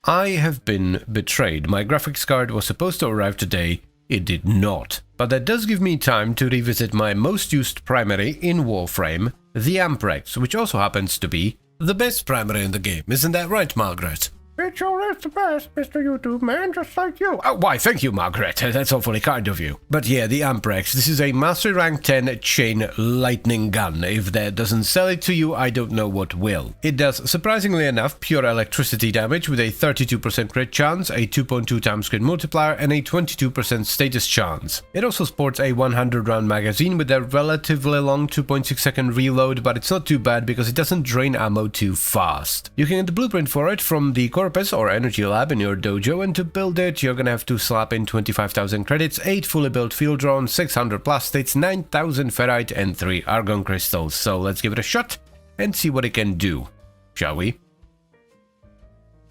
I have been betrayed. My graphics card was supposed to arrive today. It did not. But that does give me time to revisit my most used primary in Warframe, the Amprex, which also happens to be the best primary in the game. Isn't that right, Margaret? It's always the best, Mr. YouTube man, just like you. Oh, why, thank you, Margaret. That's awfully kind of you. But yeah, the Amprex. This is a Mastery Rank 10 chain lightning gun. If that doesn't sell it to you, I don't know what will. It does, surprisingly enough, pure electricity damage with a 32% crit chance, a 2.2 times crit multiplier, and a 22% status chance. It also sports a 100-round magazine with a relatively long 2.6 second reload, but it's not too bad because it doesn't drain ammo too fast. You can get the blueprint for it from the or energy lab in your dojo, and to build it you're gonna have to slap in 25,000 credits, 8 fully built field drones, 600 plastids, 9,000 ferrite and 3 argon crystals. So let's give it a shot and see what it can do, shall we?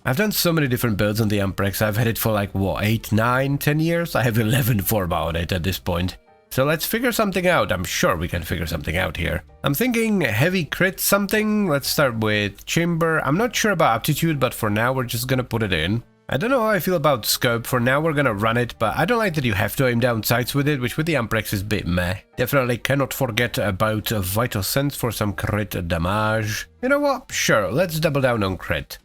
I've done so many different builds on the Amprex. I've had it for like what, 8, 9, 10 years? I have 11 form on it at this point. So let's figure something out. I'm sure we can figure something out here. I'm thinking heavy crit something. Let's start with chamber. I'm not sure about aptitude, but for now we're just gonna put it in. I don't know how I feel about scope. For now we're gonna run it, but I don't like that you have to aim down sights with it, which with the Amprex is a bit meh. Definitely cannot forget about Vital Sense for some crit damage. You know what? Sure, let's double down on crit.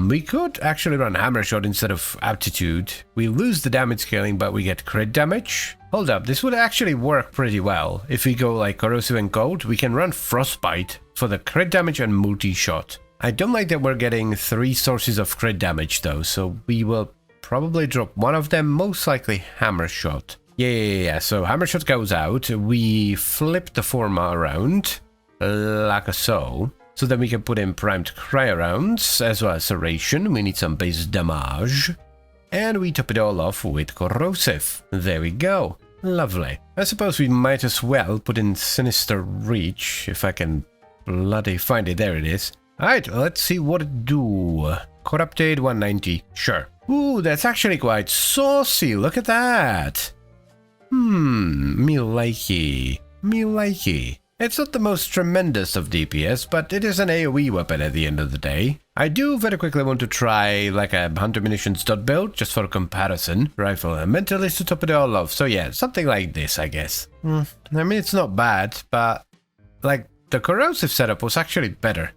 We could actually run Hammer Shot instead of aptitude. We lose the damage scaling, but we get crit damage. Hold up, this would actually work pretty well. If we go like Corrosive and Cold, we can run Frostbite for the crit damage and multi-shot. I don't like that we're getting 3 sources of crit damage though, so we will probably drop one of them, most likely Hammer Shot. Yeah, so Hammer Shot goes out, we flip the forma around, like so. So then we can put in Primed Cryo rounds, as well as Serration. We need some base damage. And we top it all off with Corrosive. There we go. Lovely. I suppose we might as well put in Sinister Reach, if I can bloody find it. There it is. Alright, let's see what it do. Corrupted 190. Sure. Ooh, that's actually quite saucy. Look at that. Me likey. Me likey. It's not the most tremendous of DPS, but it is an AoE weapon at the end of the day. I do very quickly want to try like a Hunter Munitions dot build, just for comparison. Rifle and Mentalist to top it all off. So yeah, something like this, I guess. I mean, it's not bad, but like the Corrosive setup was actually better.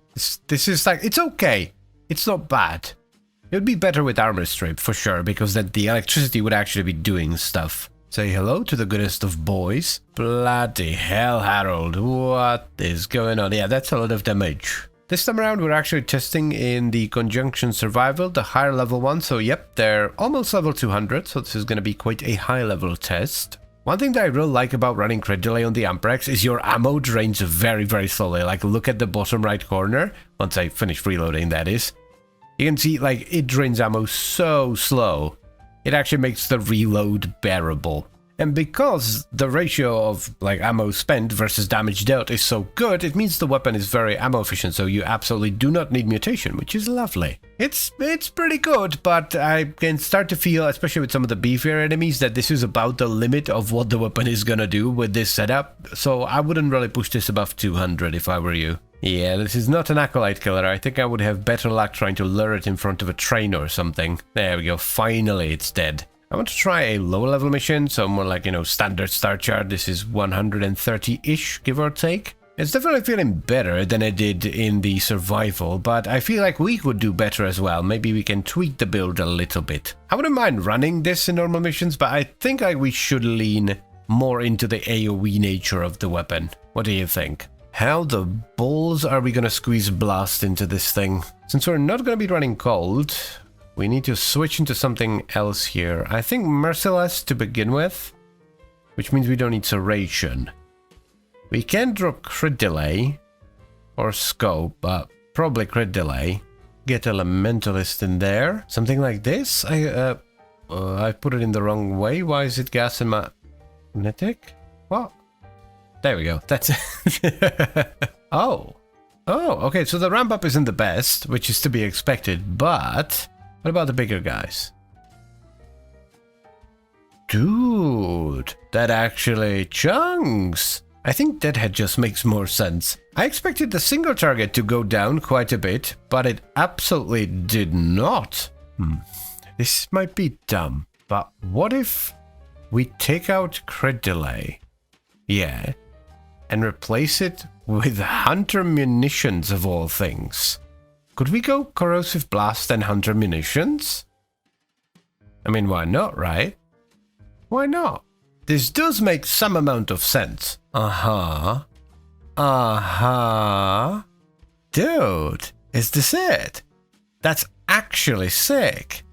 This is like, it's okay. It's not bad. It would be better with Armor Strip, for sure, because then the electricity would actually be doing stuff. Say hello to the goodest of boys. Bloody hell, Harold. What is going on? Yeah, that's a lot of damage. This time around, we're actually testing in the Conjunction Survival, the higher level one. So yep, they're almost level 200, so this is going to be quite a high level test. One thing that I really like about running crit delay on the Amprex is your ammo drains very, very slowly. Like, look at the bottom right corner. Once I finish reloading, that is. You can see, like, it drains ammo so slow. It actually makes the reload bearable. And because the ratio of like ammo spent versus damage dealt is so good, it means the weapon is very ammo efficient, so you absolutely do not need mutation, which is lovely. It's pretty good, but I can start to feel, especially with some of the beefier enemies, that this is about the limit of what the weapon is gonna do with this setup, so I wouldn't really push this above 200 if I were you. Yeah, this is not an Acolyte killer. I think I would have better luck trying to lure it in front of a train or something. There we go, finally it's dead. I want to try a low level mission, so more like, you know, standard star chart. This is 130-ish, give or take. It's definitely feeling better than it did in the survival, but I feel like we could do better as well. Maybe we can tweak the build a little bit. I wouldn't mind running this in normal missions, but I think we should lean more into the AoE nature of the weapon. What do you think? How the balls are we gonna squeeze blast into this thing? Since we're not gonna be running cold, we need to switch into something else here. I think Merciless to begin with, which means we don't need Serration. We can drop Crit Delay or Scope, but probably Crit Delay. Get Elementalist in there. Something like this. I put it in the wrong way. Why is it gas and magnetic? What? There we go. That's it. Oh, okay. So the ramp up isn't the best, which is to be expected, but what about the bigger guys? Dude, that actually chunks. I think Deadhead just makes more sense. I expected the single target to go down quite a bit, but it absolutely did not. This might be dumb, but what if we take out crit delay? Yeah. And replace it with hunter munitions of all things. Could we go corrosive blast and hunter munitions? I mean, why not, right? Why not? This does make some amount of sense. Dude, is this it? That's actually sick.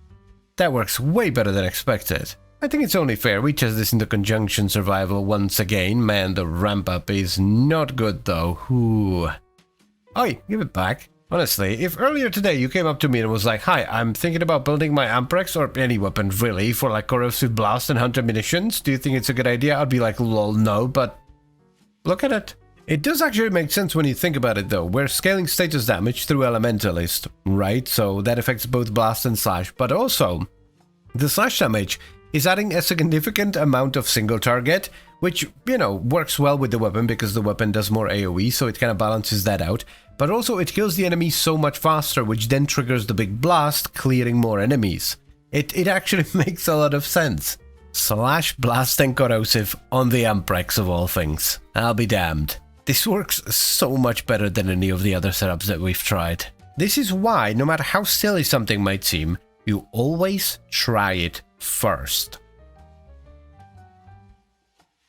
That works way better than expected. I think it's only fair we test this into conjunction survival once again. Man, the ramp up is not good though. Ooh. Oi, give it back. Honestly, if earlier today you came up to me and was like, hi, I'm thinking about building my Amprex or any weapon really for like corrosive blast and hunter munitions, do you think it's a good idea? I'd be like, lol, no, but look at it. It does actually make sense when you think about it though. We're scaling status damage through Elementalist, right? So that affects both blast and slash, but also the slash damage is adding a significant amount of single target, which, you know, works well with the weapon because the weapon does more AoE, so it kind of balances that out. But also it kills the enemy so much faster, which then triggers the big blast, clearing more enemies. It actually makes a lot of sense. Slash, blast and corrosive on the Amprex of all things. I'll be damned. This works so much better than any of the other setups that we've tried. This is why, no matter how silly something might seem, you always try it first.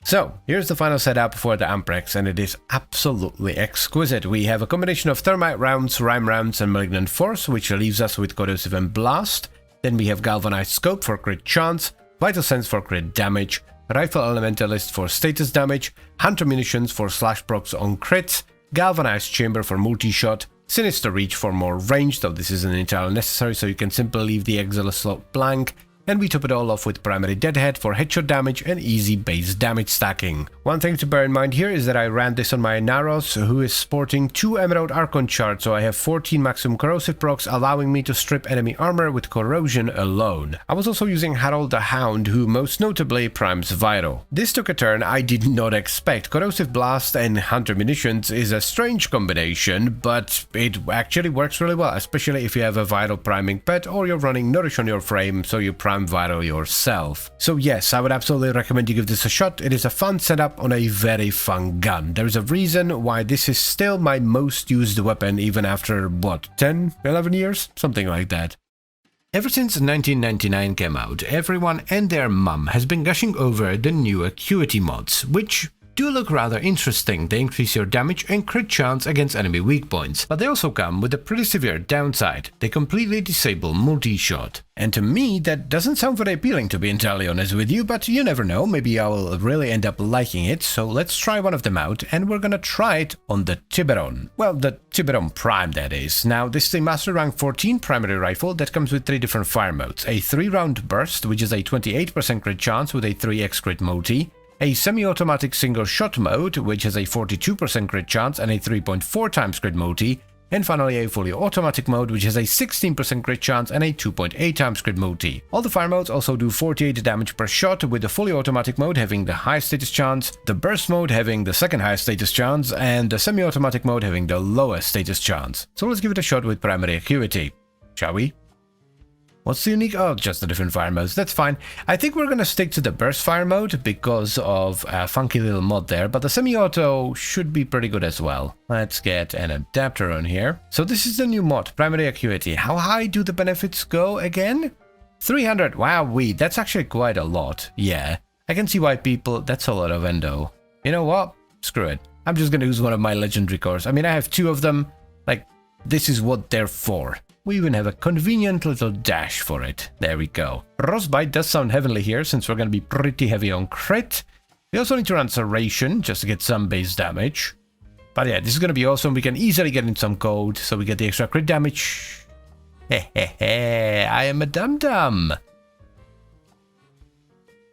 So, here's the final setup for the Amprex, and it is absolutely exquisite. We have a combination of Thermite rounds, Rime rounds, and Malignant Force, which leaves us with Corrosive and Blast. Then we have Galvanized Scope for crit chance, Vital Sense for crit damage, Rifle Elementalist for status damage, Hunter Munitions for slash procs on crits, Galvanized Chamber for multi-shot, Sinister Reach for more range, though this isn't entirely necessary, so you can simply leave the Exile slot blank. And we top it all off with Primary Deadhead for headshot damage and easy base damage stacking. One thing to bear in mind here is that I ran this on my Naros, who is sporting 2 Emerald Archon shards, so I have 14 maximum corrosive procs, allowing me to strip enemy armor with corrosion alone. I was also using Harold the Hound, who most notably primes Vital. This took a turn I did not expect. Corrosive Blast and Hunter Munitions is a strange combination, but it actually works really well, especially if you have a Vital priming pet or you're running Nourish on your frame, so you prime Vital yourself. So yes, I would absolutely recommend you give this a shot. It is a fun setup on a very fun gun. There is a reason why this is still my most used weapon even after, what, 10, 11 years? Something like that. Ever since 1999 came out, everyone and their mum has been gushing over the new Acuity mods, which do look rather interesting. They increase your damage and crit chance against enemy weak points, but they also come with a pretty severe downside. They completely disable multi-shot. And to me, that doesn't sound very appealing, to be entirely honest with you, but you never know, maybe I'll really end up liking it, so let's try one of them out, and we're gonna try it on the Tiburon. Well, the Tiburon Prime, that is. Now, this is a Master Rank 14 primary rifle that comes with 3 different fire modes. A 3-round burst, which is a 28% crit chance with a 3x crit multi, a semi-automatic single-shot mode, which has a 42% crit chance and a 3.4 times crit multi, and finally a fully automatic mode, which has a 16% crit chance and a 2.8 times crit multi. All the fire modes also do 48 damage per shot, with the fully automatic mode having the highest status chance, the burst mode having the second highest status chance, and the semi-automatic mode having the lowest status chance. So let's give it a shot with primary acuity, shall we? What's the unique? Oh, just the different fire modes, that's fine. I think we're gonna stick to the burst fire mode because of a funky little mod there, but the semi-auto should be pretty good as well. Let's get an adapter on here. So this is the new mod, primary acuity. How high do the benefits go again? 300, wowee, that's actually quite a lot. Yeah, I can see why people, that's a lot of endo. You know what? Screw it. I'm just gonna use one of my legendary cores. I mean, I have 2 of them, like, this is what they're for. We even have a convenient little dash for it. There we go. Frostbite does sound heavenly here, since we're going to be pretty heavy on crit. We also need to run Serration, just to get some base damage. But yeah, this is going to be awesome. We can easily get in some code, so we get the extra crit damage. Hehehe, I am a dum-dum.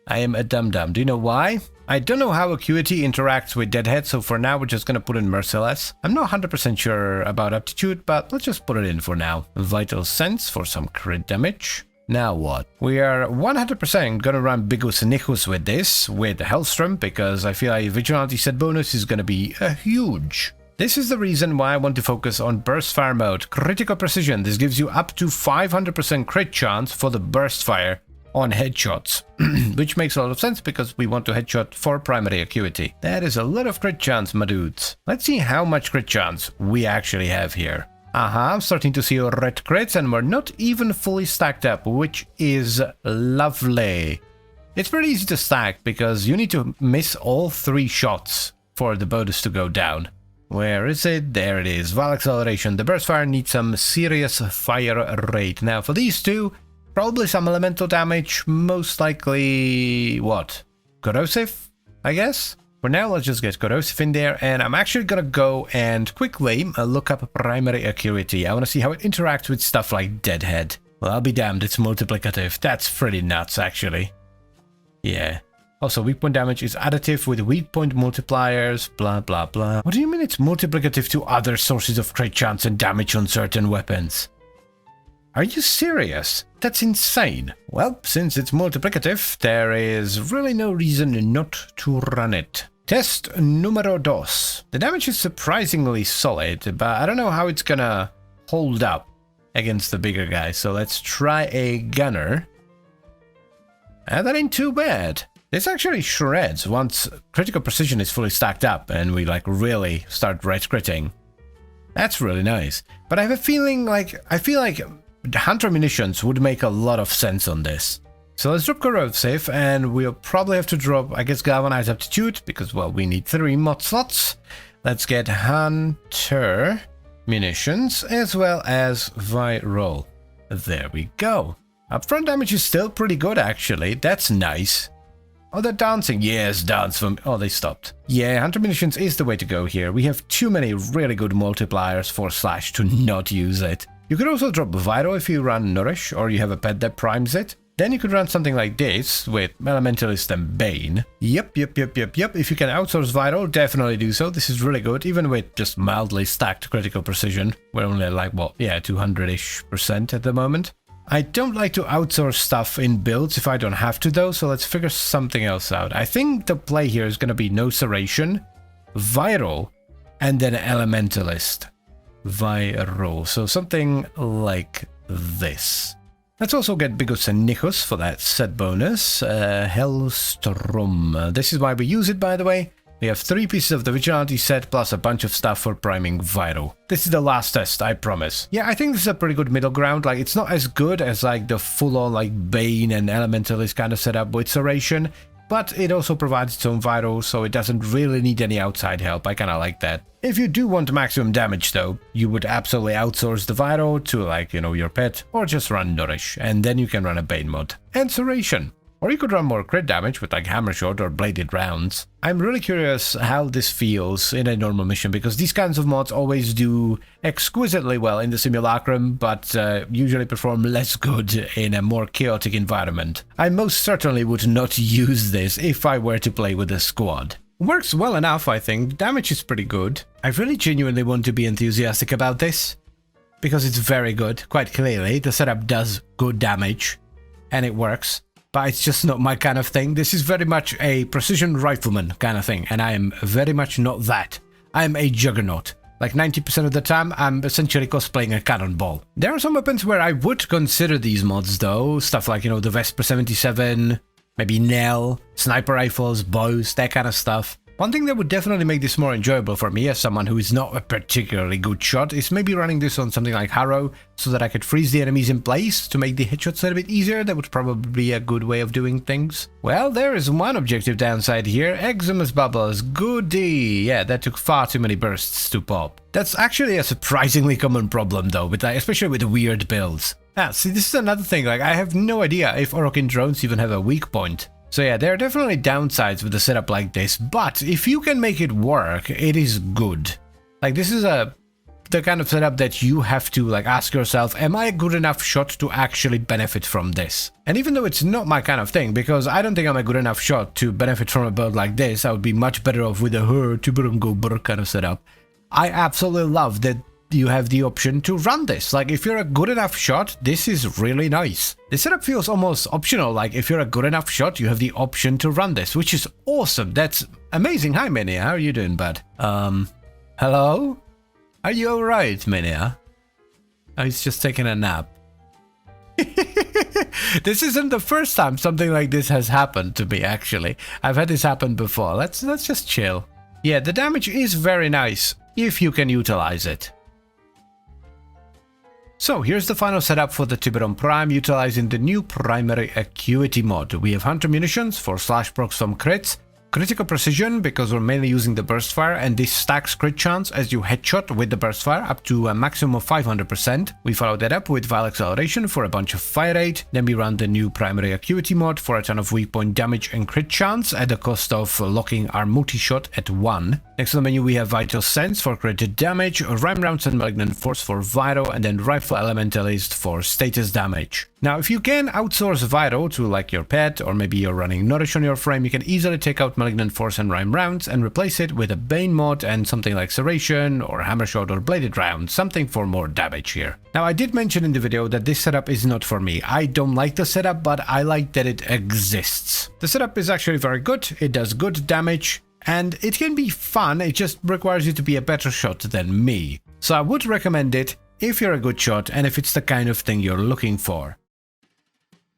I am a dum-dum. Do you know why? I don't know how Acuity interacts with Deadhead, so for now we're just gonna put in Merciless. I'm not 100% sure about Aptitude, but let's just put it in for now. Vital Sense for some crit damage. Now what? We are 100% gonna run Bigus Nichus with this, with Hellstrom, because I feel like Vigilante set bonus is gonna be a huge This is the reason why I want to focus on burst fire mode. Critical precision. This gives you up to 500% crit chance for the burst fire on headshots, which makes a lot of sense because we want to headshot for primary acuity. That is a lot of crit chance, my dudes. Let's see how much crit chance we actually have here. I'm starting to see red crits and we're not even fully stacked up, which is lovely. It's pretty easy to stack because you need to miss all 3 shots for the bonus to go down. Where is it? There it is. Val acceleration. The burst fire needs some serious fire rate. Now for these two, probably some elemental damage, most likely, what? Corrosive, I guess? For now, let's just get corrosive in there, and I'm actually gonna go and quickly look up primary acuity. I wanna see how it interacts with stuff like Deadhead. Well, I'll be damned, it's multiplicative. That's pretty nuts, actually. Yeah. Also, weak point damage is additive with weak point multipliers, blah blah blah. What do you mean it's multiplicative to other sources of crit chance and damage on certain weapons? Are you serious? That's insane. Well, since it's multiplicative, there is really no reason not to run it. Test numero dos. The damage is surprisingly solid, but I don't know how it's gonna hold up against the bigger guy. So let's try a gunner. And that ain't too bad. This actually shreds once critical precision is fully stacked up and we like really start red critting. That's really nice. But I have a feeling like, I feel like Hunter munitions would make a lot of sense on this. So let's drop corrosive and we'll probably have to drop, I guess, galvanized aptitude because, well, we need 3 mod slots. Let's get Hunter munitions as well as viral. There we go. Upfront damage is still pretty good, actually. That's nice. Oh, they're dancing. Yes, dance for me. Oh, they stopped. Yeah, Hunter munitions is the way to go here. We have too many really good multipliers for Slash to not use it. You could also drop Vital if you run Nourish or you have a pet that primes it. Then you could run something like this with Elementalist and Bane. Yep. If you can outsource Vital, definitely do so. This is really good, even with just mildly stacked critical precision. We're only like, what, yeah, 200-ish% at the moment. I don't like to outsource stuff in builds if I don't have to though, so let's figure something else out. I think the play here is going to be no Serration, Viral, and then Elementalist. Viral, so something like this. Let's also get Bigos and Nichos for that set bonus. Hellstorm. This is why we use it, by the way. We have 3 pieces of the Vigilante set plus a bunch of stuff for priming Vital. This is the last test, I promise. Yeah, I think this is a pretty good middle ground. Like, it's not as good as like the full-on like Bane and Elementalist kind of setup with Serration, but it also provides its own Vital, so it doesn't really need any outside help. I kind of like that. If you do want maximum damage though, you would absolutely outsource the Vital to like, you know, your pet, or just run Nourish, and then you can run a Bane mod. And Serration. Or you could run more crit damage with like Hammer Shot or Bladed Rounds. I'm really curious how this feels in a normal mission, because these kinds of mods always do exquisitely well in the Simulacrum, but usually perform less good in a more chaotic environment. I most certainly would not use this if I were to play with a squad. Works well enough, I think. Damage is pretty good. I really genuinely want to be enthusiastic about this, because it's very good, quite clearly. The setup does good damage, and it works. But it's just not my kind of thing. This is very much a precision rifleman kind of thing, and I am very much not that. I am a juggernaut. Like 90% of the time, I'm essentially cosplaying a cannonball. There are some weapons where I would consider these mods though, stuff like, you know, the Vesper 77, maybe Nell, sniper rifles, bows, that kind of stuff. One thing that would definitely make this more enjoyable for me as someone who is not a particularly good shot is maybe running this on something like Harrow so that I could freeze the enemies in place to make the headshots a little bit easier. That would probably be a good way of doing things. Well, there is one objective downside here. Eczemus Bubbles, goodie. Yeah, that took far too many bursts to pop. That's actually a surprisingly common problem though, with like, especially with weird builds. See, this is another thing, like I have no idea if Orokin drones even have a weak point. So yeah, there are definitely downsides with a setup like this, but if you can make it work, it is good. Like this is the kind of setup that you have to like ask yourself, am I a good enough shot to actually benefit from this? And even though it's not my kind of thing, because I don't think I'm a good enough shot to benefit from a build like this, I would be much better off with a her kind of setup. I absolutely love that you have the option to run this. Like if you're a good enough shot, this is really nice. The setup feels almost optional, like if you're a good enough shot, you have the option to run this, which is awesome. That's amazing. Hi Mania, how are you doing, bud? Hello? Are you alright, Minia? Oh, he's just taking a nap. This isn't the first time something like this has happened to me, actually. I've had this happen before. Let's just chill. Yeah, the damage is very nice, if you can utilize it. So here's the final setup for the Tiburon Prime, utilizing the new primary acuity mod. We have Hunter Munitions for slash procs from crits, critical precision because we're mainly using the burst fire, and this stacks crit chance as you headshot with the burst fire up to a maximum of 500%. We follow that up with Vile Acceleration for a bunch of fire rate. Then we run the new primary acuity mod for a ton of weak point damage and crit chance at the cost of locking our multi-shot at 1. Next on the menu we have Vital Sense for crit damage, Rhyme Rounds and Malignant Force for Vital, and then Rifle Elementalist for status damage. Now if you can outsource Vital to like your pet, or maybe you're running Nourish on your frame, you can easily take out Malignant Force and Rhyme Rounds and replace it with a Bane mod and something like Serration or Hammer Shot or Bladed Round, something for more damage here. Now I did mention in the video that this setup is not for me. I don't like the setup, but I like that it exists. The setup is actually very good, it does good damage, and it can be fun, it just requires you to be a better shot than me. So I would recommend it if you're a good shot and if it's the kind of thing you're looking for.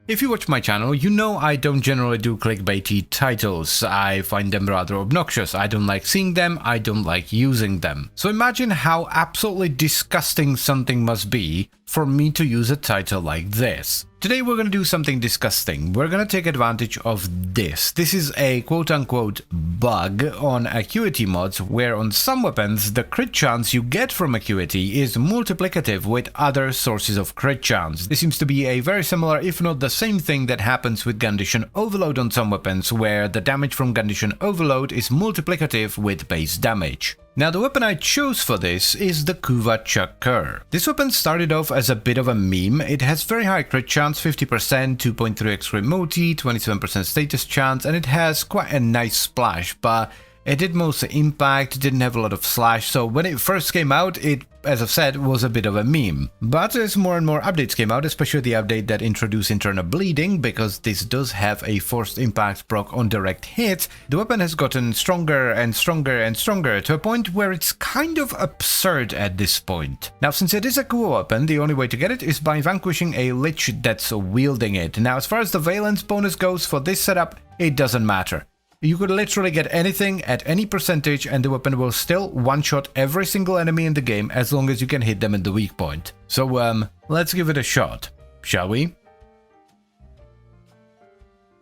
If you watch my channel, you know I don't generally do clickbaity titles. I find them rather obnoxious. I don't like seeing them, I don't like using them. So imagine how absolutely disgusting something must be for me to use a title like this. Today we're going to do something disgusting. We're going to take advantage of this. This is a quote-unquote bug on acuity mods, where on some weapons the crit chance you get from acuity is multiplicative with other sources of crit chance. This seems to be a very similar, if not the same thing that happens with Condition Overload on some weapons, where the damage from Condition Overload is multiplicative with base damage. Now the weapon I chose for this is the Kuva Chucker. This weapon started off as a bit of a meme. It has very high crit chance, 50%, 2.3x crit multi, 27% status chance, and it has quite a nice splash, but it did mostly impact, didn't have a lot of slash, so when it first came out, it, as I've said, was a bit of a meme. But as more and more updates came out, especially the update that introduced internal bleeding, because this does have a forced impact proc on direct hit, the weapon has gotten stronger and stronger and stronger, to a point where it's kind of absurd at this point. Now, since it is a cool weapon, the only way to get it is by vanquishing a Lich that's wielding it. Now, as far as the Valence bonus goes for this setup, it doesn't matter. You could literally get anything at any percentage and the weapon will still one-shot every single enemy in the game as long as you can hit them in the weak point. So, let's give it a shot, shall we?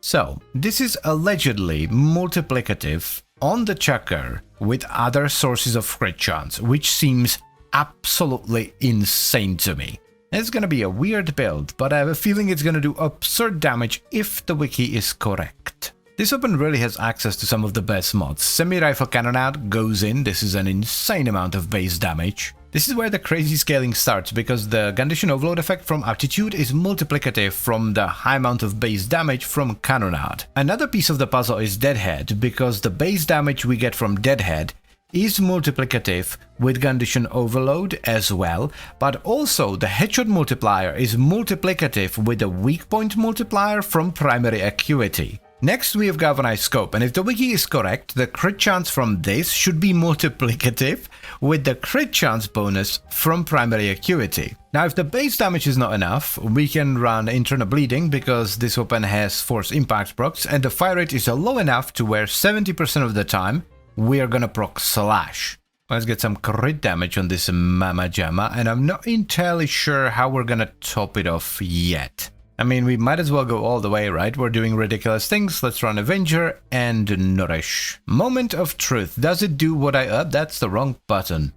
So, this is allegedly multiplicative on the Chucker with other sources of crit chance, which seems absolutely insane to me. It's gonna be a weird build, but I have a feeling it's gonna do absurd damage if the wiki is correct. This weapon really has access to some of the best mods. Semi-rifle cannonade goes in, this is an insane amount of base damage. This is where the crazy scaling starts, because the Condition Overload effect from Aptitude is multiplicative from the high amount of base damage from cannonade. Another piece of the puzzle is Deadhead, because the base damage we get from Deadhead is multiplicative with Condition Overload as well, but also the headshot multiplier is multiplicative with the weak point multiplier from primary acuity. Next we have Galvanized Scope, and if the wiki is correct, the crit chance from this should be multiplicative with the crit chance bonus from primary acuity. Now if the base damage is not enough, we can run Internal Bleeding because this weapon has Force Impact procs, and the fire rate is low enough to where 70% of the time we are gonna proc Slash. Let's get some crit damage on this Mama Jamma, and I'm not entirely sure how we're gonna top it off yet. I mean, we might as well go all the way, right? We're doing ridiculous things. Let's run Avenger and Nourish. Moment of Truth. Does it do what I... that's the wrong button.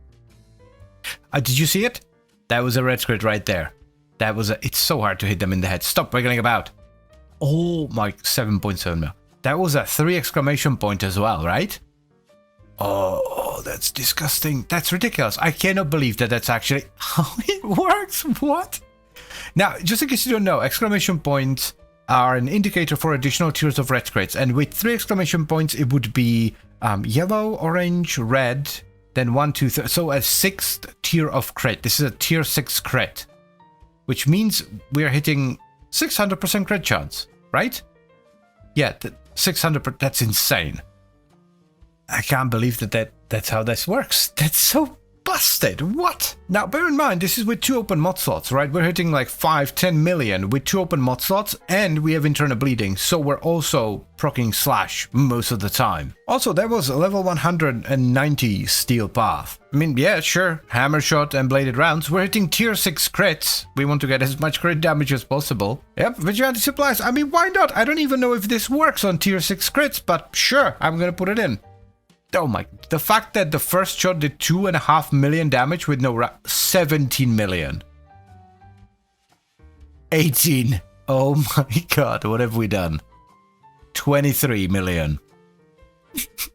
Did you see it? That was a red crit right there. That was a... It's so hard to hit them in the head. Stop wiggling about. Oh my... 7.7 mil. That was a 3 exclamation point as well, right? Oh, that's disgusting. That's ridiculous. I cannot believe that that's actually how it works. What? Now, just in case you don't know, exclamation points are an indicator for additional tiers of red crits, and with 3 exclamation points it would be yellow, orange, red, then 1, 2, 3, so a 6th tier of crit. This is a tier 6 crit, which means we are hitting 600% crit chance, right? Yeah, 600%, that's insane. I can't believe that That's how this works. That's so busted. What? Now, bear in mind, this is with 2 open mod slots, right? We're hitting like 5-10 million with 2 open mod slots, and we have internal bleeding, so we're also proccing slash most of the time. Also, there was a level 190 steel path. I mean, yeah, sure, hammer shot and bladed rounds. We're hitting tier 6 crits. We want to get as much crit damage as possible. Yep, vigilante supplies. I mean, why not? I don't even know if this works on tier 6 crits, but sure, I'm gonna put it in. Oh my, the fact that the first shot did 2.5 million damage with no 17 million. 18. Oh my god, what have we done? 23 million.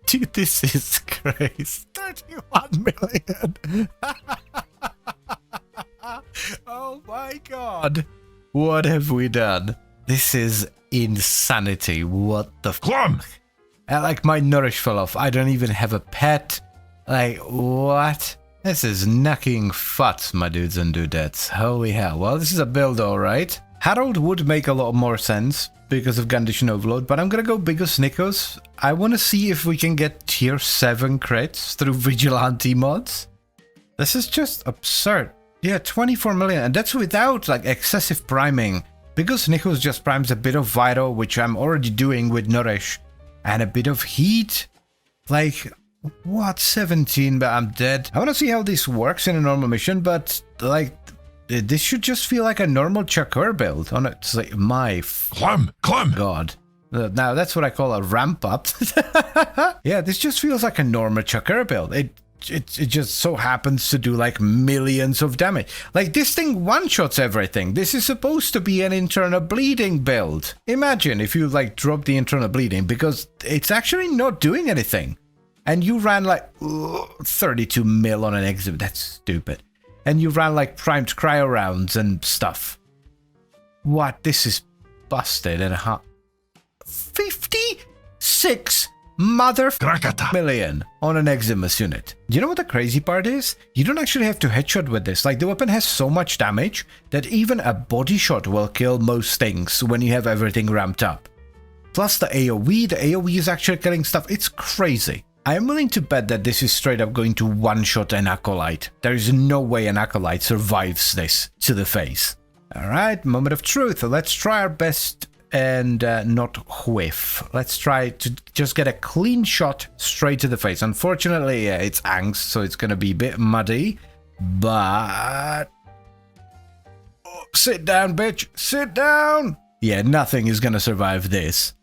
Dude, this is crazy. 31 million. Oh my god. What have we done? This is insanity. What the Clum! Like, my nourish fell off. I don't even have a pet. Like, what? This is knocking futs, my dudes and dudettes. Holy hell. Well, this is a build, alright. Harold would make a lot more sense because of Condition Overload, but I'm gonna go Biggest Nikos. I want to see if we can get tier 7 crits through Vigilante mods. This is just absurd. Yeah, 24 million, and that's without, like, excessive priming. Biggest Nikos just primes a bit of Vital, which I'm already doing with Nourish. And a bit of heat? Like, what? 17, but I'm dead. I want to see how this works in a normal mission, but, like, this should just feel like a normal Chakkur build. On it's like, my Clum! god. Now, that's what I call a ramp up. Yeah, this just feels like a normal Chakkur build. It just so happens to do like millions of damage. Like, this thing one-shots everything. This is supposed to be an internal bleeding build. Imagine if you like drop the internal bleeding, because it's actually not doing anything. And you ran like 32 mil on an exhibit. That's stupid. And you ran like primed cryo rounds and stuff. What? This is busted and 56 million on an Eximus unit. Do you know what the crazy part is? You don't actually have to headshot with this. Like, the weapon has so much damage that even a body shot will kill most things when you have everything ramped up. Plus the AoE is actually killing stuff. It's crazy. I am willing to bet that this is straight up going to one-shot an Acolyte. There is no way an Acolyte survives this to the face. Alright, moment of truth. Let's try our best and not whiff. Let's try to just get a clean shot straight to the face. Unfortunately, it's angst, so it's gonna be a bit muddy, but... Oh, sit down, bitch! Sit down! Yeah, nothing is gonna survive this.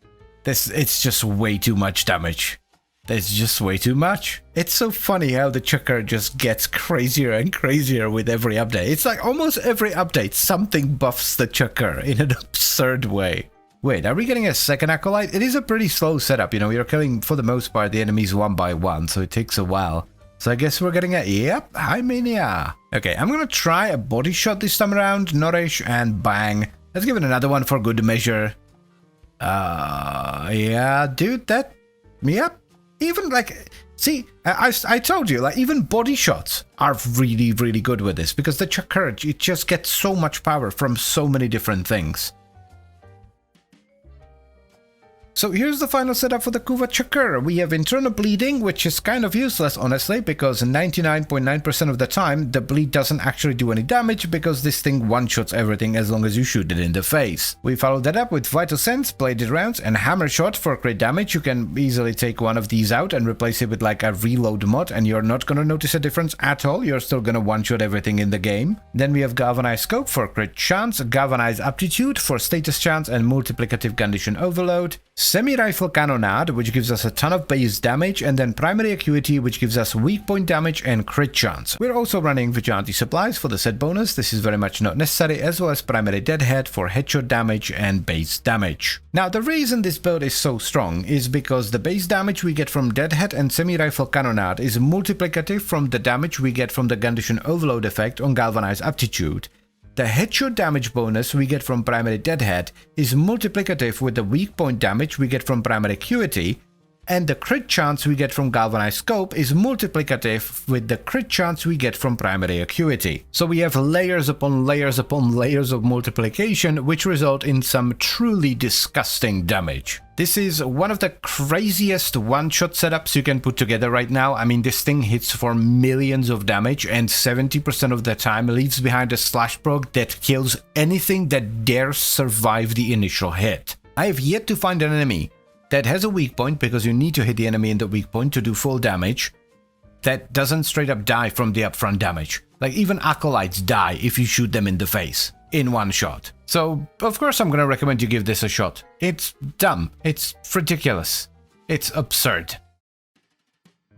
It's just way too much damage. There's just way too much. It's so funny how the Chakkur just gets crazier and crazier with every update. It's like almost every update, something buffs the Chakkur in an absurd way. Wait, are we getting a second Acolyte? It is a pretty slow setup, you know, you're killing, for the most part, the enemies one by one, so it takes a while. So I guess we're getting a, yep, hi Mania. Okay, I'm gonna try a body shot this time around, Nourish, and bang. Let's give it another one for good measure. Yeah, dude, that, yep. Even, like, see, I told you, like, even body shots are really, really good with this, because the Chakkur, it just gets so much power from so many different things. So here's the final setup for the Kuva Chakkur. We have internal bleeding, which is kind of useless, honestly, because 99.9% of the time, the bleed doesn't actually do any damage, because this thing one-shots everything as long as you shoot it in the face. We followed that up with Vital Sense, Bladed Rounds, and Hammer Shot for crit damage. You can easily take one of these out and replace it with like a reload mod, and you're not gonna notice a difference at all. You're still gonna one-shot everything in the game. Then we have Galvanized Scope for crit chance, Galvanized Aptitude for status chance, and Multiplicative Condition Overload. Semi-Rifle Cannonade, which gives us a ton of base damage, and then Primary Acuity, which gives us weak point damage and crit chance. We're also running Vigilante Supplies for the set bonus. This is very much not necessary, as well as Primary Deadhead for headshot damage and base damage. Now, the reason this build is so strong is because the base damage we get from Deadhead and Semi-Rifle Cannonade is multiplicative from the damage we get from the Condition Overload effect on Galvanized Aptitude. The headshot damage bonus we get from Primary Deadhead is multiplicative with the weak point damage we get from Primary Acuity, and the crit chance we get from galvanized scope is multiplicative with the crit chance we get from primary acuity. So we have layers upon layers upon layers of multiplication, which result in some truly disgusting damage. This is one of the craziest one-shot setups you can put together right now. I mean, this thing hits for millions of damage and 70% of the time leaves behind a slash proc that kills anything that dares survive the initial hit. I have yet to find an enemy that has a weak point, because you need to hit the enemy in the weak point to do full damage, that doesn't straight up die from the upfront damage. Like, even acolytes die if you shoot them in the face in one shot. So, of course I'm gonna recommend you give this a shot. It's dumb. It's ridiculous. It's absurd.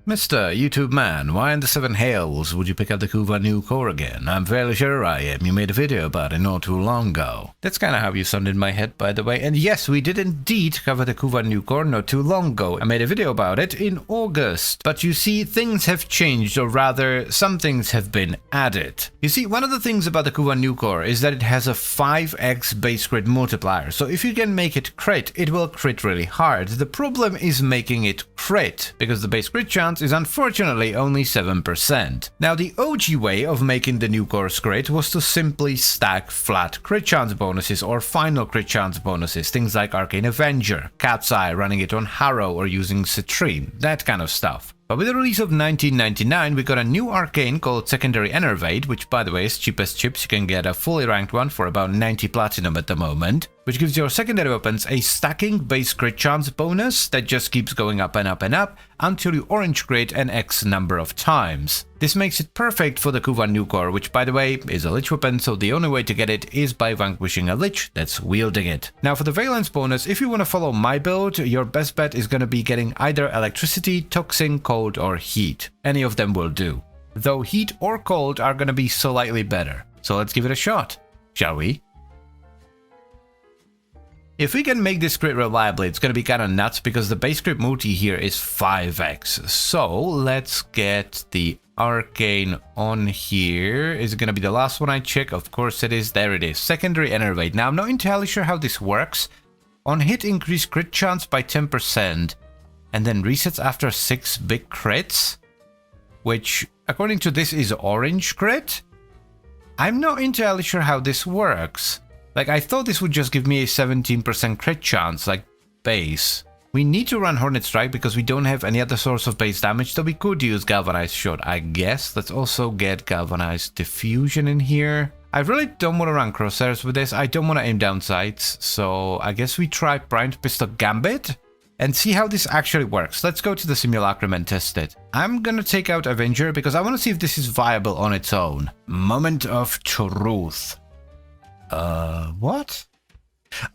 Mr. YouTube man, why in the seven hells would you pick up the Kuva new core again? I'm fairly sure I am. You made a video about it not too long ago. That's kind of how you sound in my head, by the way. And yes, we did indeed cover the Kuva new core not too long ago. I made a video about it in August. But you see, things have changed, or rather, some things have been added. You see, one of the things about the Kuva new core is that it has a 5x base crit multiplier. So if you can make it crit, it will crit really hard. The problem is making it crit, because the base crit chance is unfortunately only 7%. Now, the OG way of making the new core crit was to simply stack flat crit chance bonuses or final crit chance bonuses, things like Arcane Avenger, Cat's Eye, running it on Harrow, or using Citrine, that kind of stuff. But with the release of 1999, we got a new arcane called Secondary Enervate, which by the way is cheap as chips. You can get a fully ranked one for about 90 platinum at the moment, which gives your secondary weapons a stacking base crit chance bonus that just keeps going up and up and up until you orange crit an X number of times. This makes it perfect for the Kuva new core, which by the way is a lich weapon, so the only way to get it is by vanquishing a lich that's wielding it. Now for the valence bonus, if you want to follow my build, your best bet is going to be getting either electricity, toxin, cold, or heat. Any of them will do. Though heat or cold are going to be slightly better. So let's give it a shot, shall we? If we can make this crit reliably, it's going to be kind of nuts, because the base crit multi here is 5x. So let's get the arcane on here. Is it going to be the last one I check? Of course it is. There it is. Secondary Enervate. Now I'm not entirely sure how this works. On hit, increase crit chance by 10%, and then resets after 6 big crits, which according to this is orange crit. I'm not entirely sure how this works. Like, I thought this would just give me a 17% crit chance, like base. We need to run Hornet Strike because we don't have any other source of base damage, so we could use Galvanized Shot, I guess. Let's also get Galvanized Diffusion in here. I really don't want to run Crosshairs with this. I don't want to aim down sights, so I guess we try Primed Pistol Gambit and see how this actually works. Let's go to the Simulacrum and test it. I'm gonna take out Avenger because I want to see if this is viable on its own. Moment of truth. What?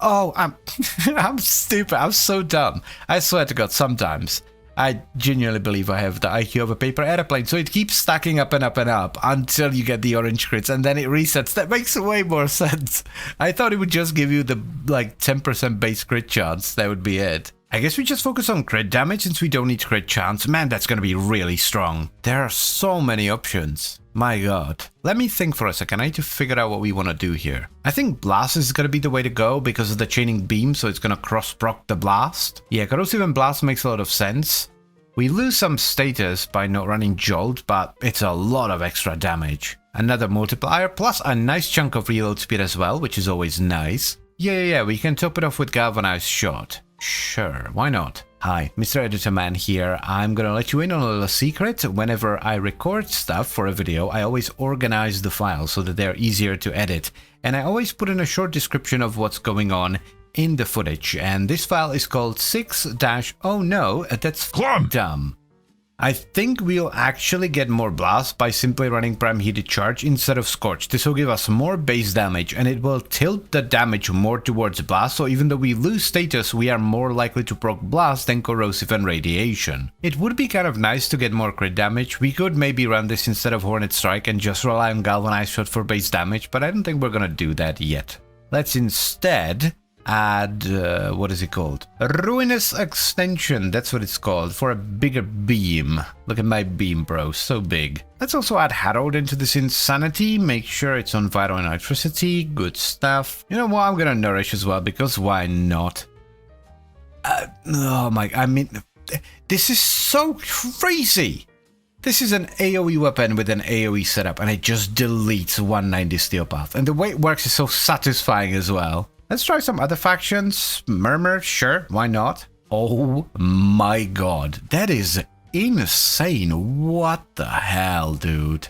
Oh, I'm stupid. I'm so dumb. I swear to God, sometimes I genuinely believe I have the IQ of a paper airplane, so it keeps stacking up and up and up until you get the orange crits, and then it resets. That makes way more sense. I thought it would just give you the, like, 10% base crit chance. That would be it. I guess we just focus on crit damage since we don't need crit chance. Man, that's gonna be really strong. There are so many options. My god. Let me think for a second. I need to figure out what we want to do here. I think Blast is going to be the way to go because of the chaining beam, so it's going to cross-proc the Blast. Yeah, Corrosive and Blast makes a lot of sense. We lose some status by not running Jolt, but it's a lot of extra damage. Another multiplier, plus a nice chunk of reload speed as well, which is always nice. Yeah, we can top it off with Galvanized Shot. Sure, why not? Hi, Mr. Editor Man here. I'm gonna let you in on a little secret. Whenever I record stuff for a video, I always organize the files so that they're easier to edit. And I always put in a short description of what's going on in the footage. And this file is called 6-oh no, that's dumb. I think we'll actually get more blast by simply running Prime Heated Charge instead of Scorch. This will give us more base damage and it will tilt the damage more towards blast, so even though we lose status, we are more likely to proc blast than corrosive and radiation. It would be kind of nice to get more crit damage. We could maybe run this instead of Hornet Strike and just rely on Galvanized Shot for base damage, but I don't think we're gonna do that yet. Let's instead add, what is it called? Ruinous Extension, that's what it's called, for a bigger beam. Look at my beam, bro, so big. Let's also add Herald into this Insanity, make sure it's on Vital and Electricity, good stuff. You know what, I'm gonna Nourish as well, because why not? This is so crazy. This is an AoE weapon with an AoE setup, and it just deletes 190 steel path. And the way it works is so satisfying as well. Let's try some other factions. Murmur, sure, why not? Oh my god, that is insane. What the hell, dude?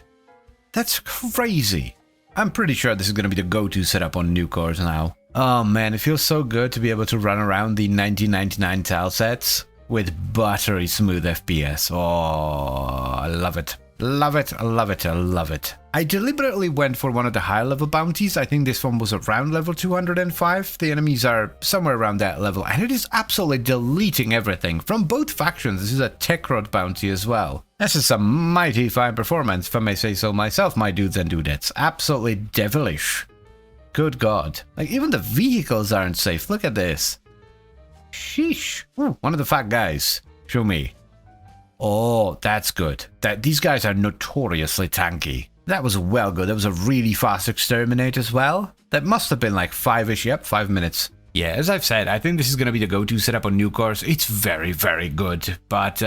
That's crazy. I'm pretty sure this is going to be the go-to setup on new cores now. Oh man, it feels so good to be able to run around the 1999 tile sets with buttery smooth FPS. Oh, I love it. Love it, I love it, I love it. I deliberately went for one of the higher level bounties. I think this one was around level 205. The enemies are somewhere around that level, and it is absolutely deleting everything from both factions. This is a tech rod bounty as well. This is some mighty fine performance, if I may say so myself, my dudes and dudettes. Absolutely devilish. Good god. Like, even the vehicles aren't safe. Look at this. Sheesh. Ooh, one of the fat guys. Show me. Oh, that's good. These guys are notoriously tanky. That was well good. That was a really fast exterminate as well. That must have been like 5-ish. Yep, 5 minutes. Yeah, as I've said, I think this is going to be the go-to setup on new cores. It's very, very good. But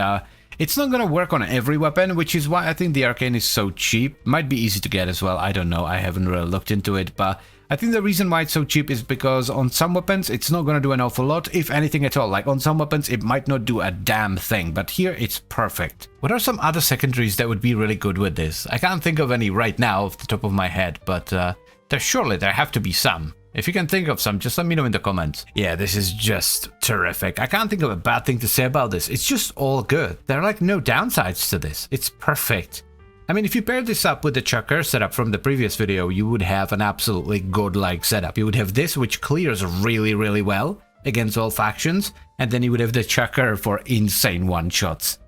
it's not going to work on every weapon, which is why I think the arcane is so cheap. Might be easy to get as well. I don't know. I haven't really looked into it, but I think the reason why it's so cheap is because on some weapons, it's not going to do an awful lot, if anything at all. Like, on some weapons, it might not do a damn thing, but here it's perfect. What are some other secondaries that would be really good with this? I can't think of any right now off the top of my head, but there have to be some. If you can think of some, just let me know in the comments. Yeah, this is just terrific. I can't think of a bad thing to say about this. It's just all good. There are like no downsides to this. It's perfect. I mean, if you pair this up with the Chucker setup from the previous video, you would have an absolutely godlike setup. You would have this, which clears really, really well against all factions, and then you would have the Chucker for insane one-shots.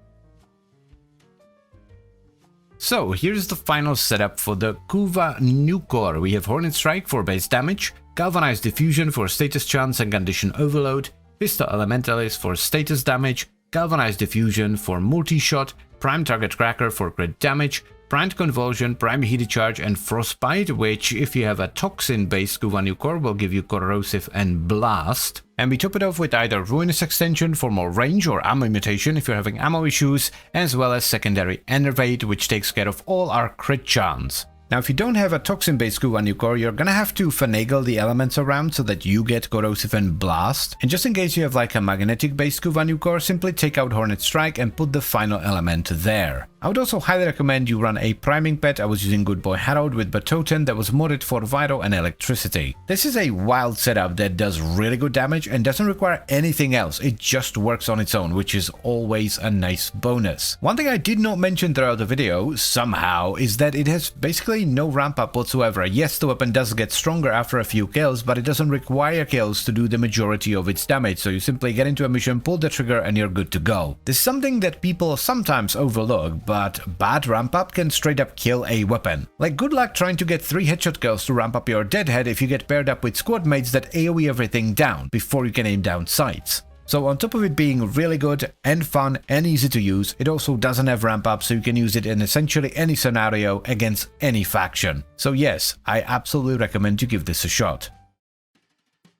So, here's the final setup for the Kuva new core. We have Hornet Strike for base damage, Galvanized Diffusion for status chance and condition overload, Pistol Elementalist for status damage, Galvanized Diffusion for multi-shot, Prime Target Cracker for crit damage, Primed Convulsion, Prime Heated Charge, and Frostbite, which, if you have a Toxin-based Kuva new core, will give you Corrosive and Blast. And we top it off with either Ruinous Extension for more range or ammo mutation if you're having ammo issues, as well as secondary Enervate, which takes care of all our crit chance. Now, if you don't have a Toxin-based Kuva new core, you're gonna have to finagle the elements around so that you get Corrosive and Blast. And just in case you have like a Magnetic-based Kuva new core, simply take out Hornet Strike and put the final element there. I would also highly recommend you run a priming pet. I was using Good Boy Harold with Batoten that was modded for Vital and Electricity. This is a wild setup that does really good damage and doesn't require anything else. It just works on its own, which is always a nice bonus. One thing I did not mention throughout the video, somehow, is that it has basically no ramp up whatsoever. Yes, the weapon does get stronger after a few kills, but it doesn't require kills to do the majority of its damage, so you simply get into a mission, pull the trigger, and you're good to go. This is something that people sometimes overlook, but bad ramp up can straight up kill a weapon. Like, good luck trying to get 3 headshot kills to ramp up your deadhead if you get paired up with squad mates that AoE everything down before you can aim down sights. So on top of it being really good and fun and easy to use, it also doesn't have ramp up, so you can use it in essentially any scenario against any faction. So yes, I absolutely recommend you give this a shot.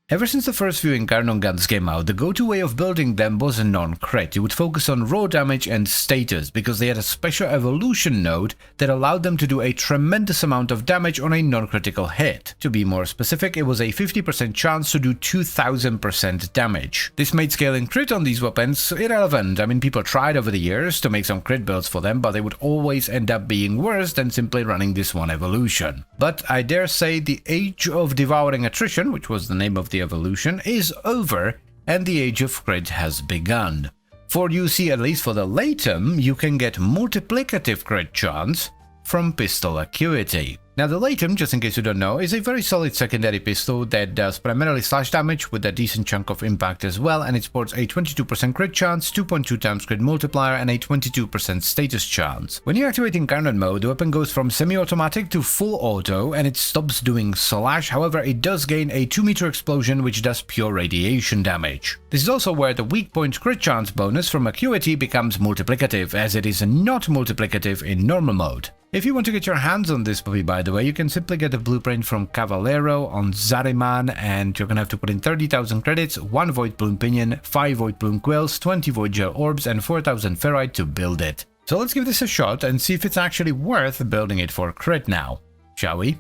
Ever since the first few Incarnon guns came out, the go-to way of building them was a non-crit. You would focus on raw damage and status, because they had a special evolution node that allowed them to do a tremendous amount of damage on a non-critical hit. To be more specific, it was a 50% chance to do 2000% damage. This made scaling crit on these weapons irrelevant. I mean, people tried over the years to make some crit builds for them, but they would always end up being worse than simply running this one evolution. But I dare say the age of devouring attrition, which was the name of the evolution, is over, and the age of crit has begun. For you see, at least for the Latum, you can get multiplicative crit chance from pistol acuity. Now the Latum, just in case you don't know, is a very solid secondary pistol that does primarily slash damage with a decent chunk of impact as well, and it sports a 22% crit chance, 2.2 times crit multiplier, and a 22% status chance. When you activate Incarnate mode, the weapon goes from semi-automatic to full auto, and it stops doing slash. However, it does gain a 2-meter explosion which does pure radiation damage. This is also where the weak point crit chance bonus from acuity becomes multiplicative, as it is not multiplicative in normal mode. If you want to get your hands on this puppy, by the way, you can simply get a blueprint from Cavallero on Zariman, and you're gonna have to put in 30,000 credits, 1 Void Plume Pinion, 5 Void Plume Quills, 20 Void Gel Orbs, and 4,000 Ferrite to build it. So let's give this a shot and see if it's actually worth building it for crit now, shall we?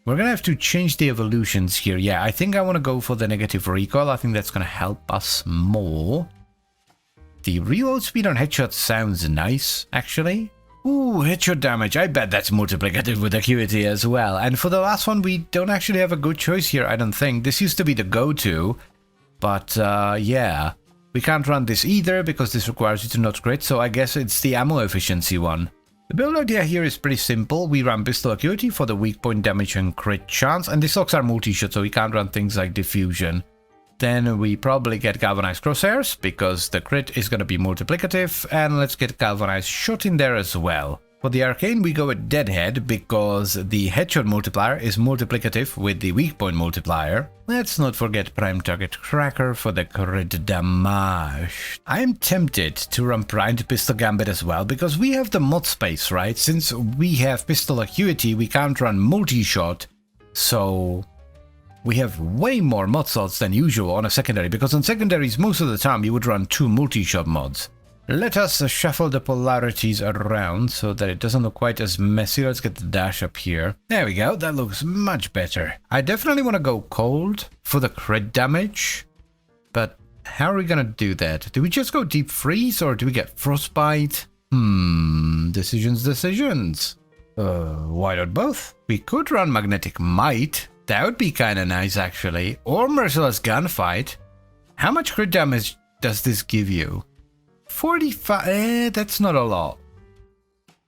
We're gonna have to change the evolutions here. Yeah, I think I want to go for the negative recoil. I think that's gonna help us more. The reload speed on headshot sounds nice, actually. Ooh, headshot damage. I bet that's multiplicative with acuity as well. And for the last one, we don't actually have a good choice here, I don't think. This used to be the go-to, but yeah. We can't run this either because this requires you to not crit, so I guess it's the ammo efficiency one. The build idea here is pretty simple. We run pistol acuity for the weak point damage and crit chance, and these locks are multi-shot, so we can't run things like diffusion. Then we probably get galvanized crosshairs because the crit is going to be multiplicative, and let's get galvanized shot in there as well. For the arcane we go with deadhead because the headshot multiplier is multiplicative with the weak point multiplier. Let's not forget prime target cracker for the crit damage. I am tempted to run primed pistol gambit as well because we have the mod space, right? Since we have pistol acuity we can't run multi-shot, so we have way more mod slots than usual on a secondary, because on secondaries most of the time you would run 2 multi-shot mods. Let us shuffle the polarities around so that it doesn't look quite as messy. Let's get the dash up here. There we go, that looks much better. I definitely want to go cold for the crit damage, but how are we gonna do that? Do we just go deep freeze or do we get frostbite? Decisions. Why not both? We could run magnetic might. That would be kinda nice actually. Or merciless gunfight. How much crit damage does this give you? 45, that's not a lot.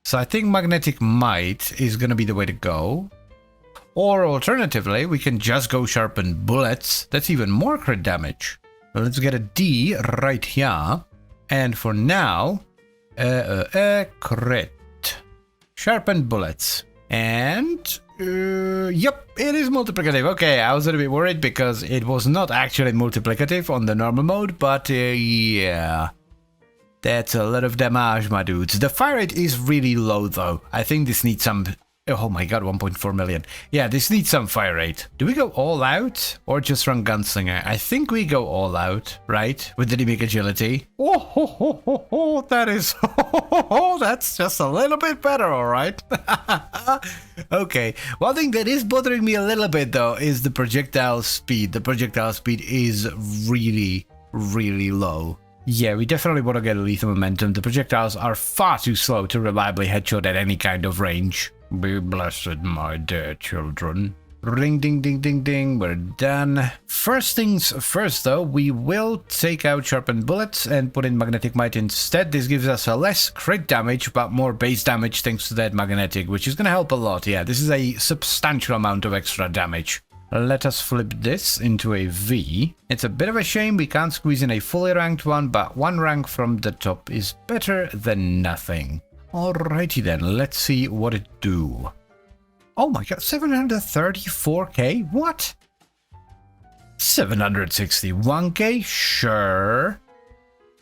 So I think magnetic might is gonna be the way to go. Or alternatively, we can just go sharpened bullets. That's even more crit damage. Well, let's get a D right here. And for now, crit. Sharpened bullets. And yep, it is multiplicative. Okay, I was a little bit worried because it was not actually multiplicative on the normal mode, but yeah. That's a lot of damage, my dudes. The fire rate is really low, though. I think this needs some... Oh my god, 1.4 million. Yeah, this needs some fire rate. Do we go all out or just run Gunslinger? I think we go all out, right? With the dynamic agility. Oh, that is... that's just a little bit better, all right? Okay, one thing that is bothering me a little bit, though, is the projectile speed. The projectile speed is really, really low. Yeah, we definitely want to get a lethal momentum. The projectiles are far too slow to reliably headshot at any kind of range. Be blessed, my dear children. Ring ding ding ding ding, we're done. First things first though, we will take out sharpened bullets and put in magnetic might instead. This gives us a less crit damage but more base damage thanks to that magnetic, which is gonna help a lot. Yeah, this is a substantial amount of extra damage. Let us flip this into a V. It's a bit of a shame we can't squeeze in a fully ranked one, but 1 rank from the top is better than nothing. Alrighty then, let's see what it do. Oh my god, 734k? What? 761k? Sure.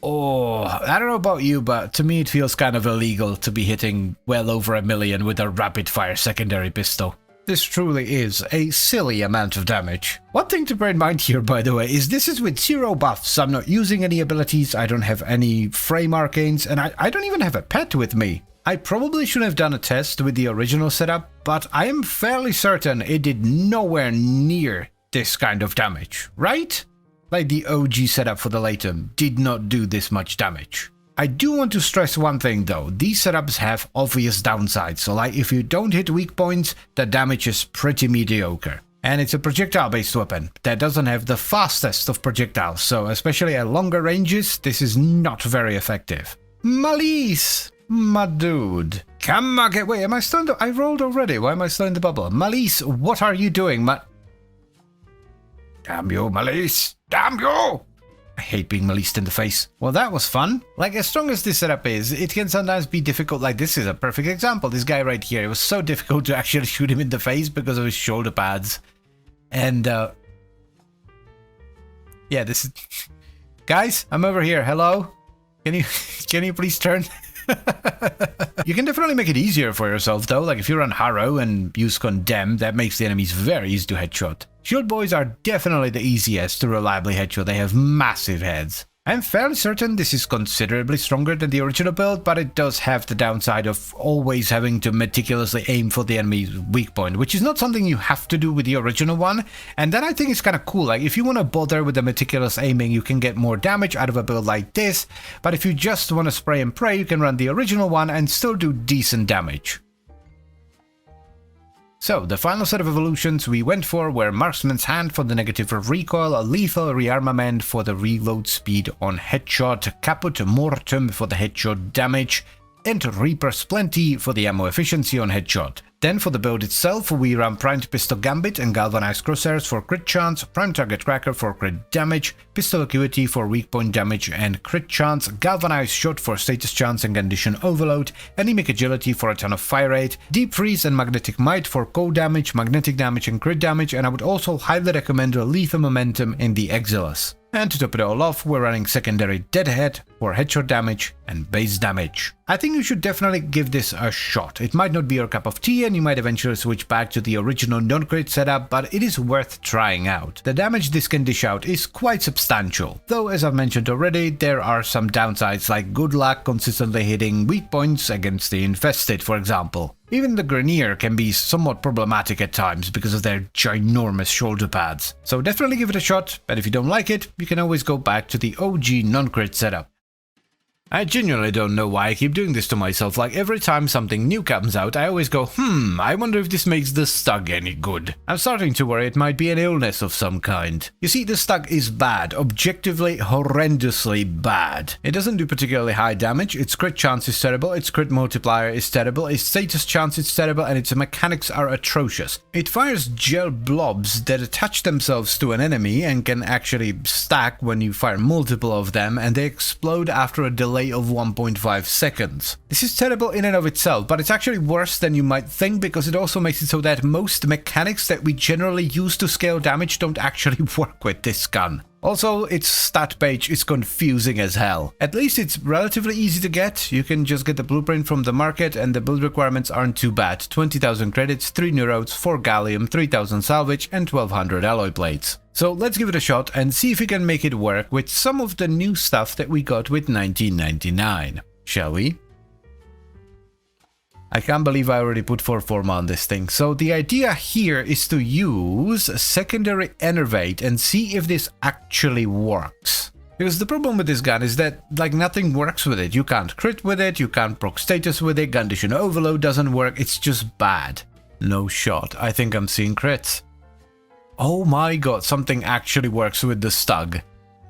Oh, I don't know about you, but to me it feels kind of illegal to be hitting well over 1 million with a rapid-fire secondary pistol. This truly is a silly amount of damage. One thing to bear in mind here, by the way, is this is with 0 buffs. I'm not using any abilities, I don't have any frame arcanes, and I don't even have a pet with me. I probably should have done a test with the original setup, but I am fairly certain it did nowhere near this kind of damage, right? Like the OG setup for the Latum did not do this much damage. I do want to stress one thing though, these setups have obvious downsides, so like if you don't hit weak points, the damage is pretty mediocre. And it's a projectile based weapon that doesn't have the fastest of projectiles, so especially at longer ranges, this is not very effective. Malise! My dude. Come on, wait, am I still in the... I rolled already, why am I still in the bubble? Malise, what are you doing, Damn you, Malise! Damn you! I hate being Maliced in the face. Well, that was fun. Like, as strong as this setup is, it can sometimes be difficult. Like, this is a perfect example. This guy right here, it was so difficult to actually shoot him in the face because of his shoulder pads. And, yeah, this is... Guys, I'm over here. Hello? Can you please turn? You can definitely make it easier for yourself though, like if you run Harrow and use Condemn, that makes the enemies very easy to headshot. Shield boys are definitely the easiest to reliably headshot, they have massive heads. I'm fairly certain this is considerably stronger than the original build, but it does have the downside of always having to meticulously aim for the enemy's weak point, which is not something you have to do with the original one, and that I think is kind of cool. Like, if you want to bother with the meticulous aiming, you can get more damage out of a build like this, but if you just want to spray and pray, you can run the original one and still do decent damage. So, the final set of evolutions we went for were Marksman's Hand for the negative recoil, Lethal Rearmament for the reload speed on headshot, Caput Mortem for the headshot damage, and Reaper's Plenty for the ammo efficiency on headshot. Then for the build itself, we ran Primed Pistol Gambit and Galvanized Crosshairs for crit chance, Prime Target Cracker for crit damage, Pistol Acuity for weak point damage and crit chance, Galvanized Shot for status chance and condition overload, Anemic Agility for a ton of fire rate, Deep Freeze and Magnetic Might for cold damage, magnetic damage and crit damage, and I would also highly recommend Lethal Momentum in the Exilus. And to top it all off, we're running secondary Deadhead for headshot damage and base damage. I think you should definitely give this a shot. It might not be your cup of tea and you might eventually switch back to the original non-crit setup, but it is worth trying out. The damage this can dish out is quite substantial, though as I've mentioned already, there are some downsides like good luck consistently hitting weak points against the infested, for example. Even the Grenier can be somewhat problematic at times because of their ginormous shoulder pads. So definitely give it a shot, but if you don't like it, you can always go back to the OG non-crit setup. I genuinely don't know why I keep doing this to myself. Like, every time something new comes out, I always go, I wonder if this makes the Stug any good. I'm starting to worry it might be an illness of some kind. You see, the Stug is bad, objectively horrendously bad. It doesn't do particularly high damage, its crit chance is terrible, its crit multiplier is terrible, its status chance is terrible, and its mechanics are atrocious. It fires gel blobs that attach themselves to an enemy and can actually stack when you fire multiple of them, and they explode after a delay of 1.5 seconds. This is terrible in and of itself, but it's actually worse than you might think because it also makes it so that most mechanics that we generally use to scale damage don't actually work with this gun. Also, its stat page is confusing as hell. At least it's relatively easy to get. You can just get the blueprint from the market and the build requirements aren't too bad. 20,000 credits, 3 neurodes, 4 gallium, 3,000 salvage and 1,200 alloy plates. So let's give it a shot and see if we can make it work with some of the new stuff that we got with 1999. Shall we? I can't believe I already put 4 on this thing. So the idea here is to use secondary Enervate and see if this actually works. Because the problem with this gun is that, like, nothing works with it. You can't crit with it, you can't proc status with it, condition overload doesn't work, it's just bad. No shot. I think I'm seeing crits. Oh my god, something actually works with the Stug.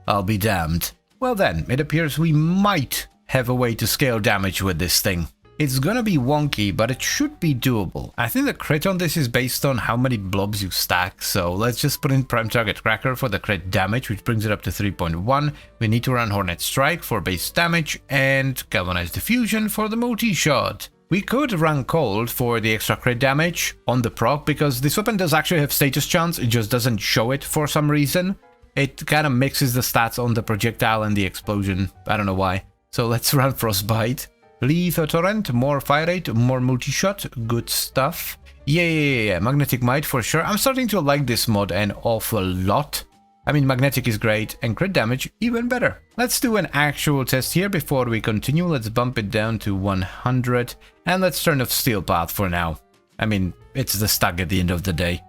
I'll be damned. Well then, it appears we might have a way to scale damage with this thing. It's gonna be wonky, but it should be doable. I think the crit on this is based on how many blobs you stack, so let's just put in Prime Target Cracker for the crit damage, which brings it up to 3.1. We need to run Hornet Strike for base damage, and Galvanized Diffusion for the multi-shot. We could run Cold for the extra crit damage on the proc, because this weapon does actually have status chance, it just doesn't show it for some reason. It kind of mixes the stats on the projectile and the explosion, I don't know why. So let's run Frostbite. Lethal Torrent, more fire rate, more multi-shot, good stuff. Yeah, Magnetic Might for sure. I'm starting to like this mod an awful lot. I mean, Magnetic is great, and crit damage even better. Let's do an actual test here before we continue. Let's bump it down to 100, and let's turn off Steel Path for now. I mean, it's the Stug at the end of the day.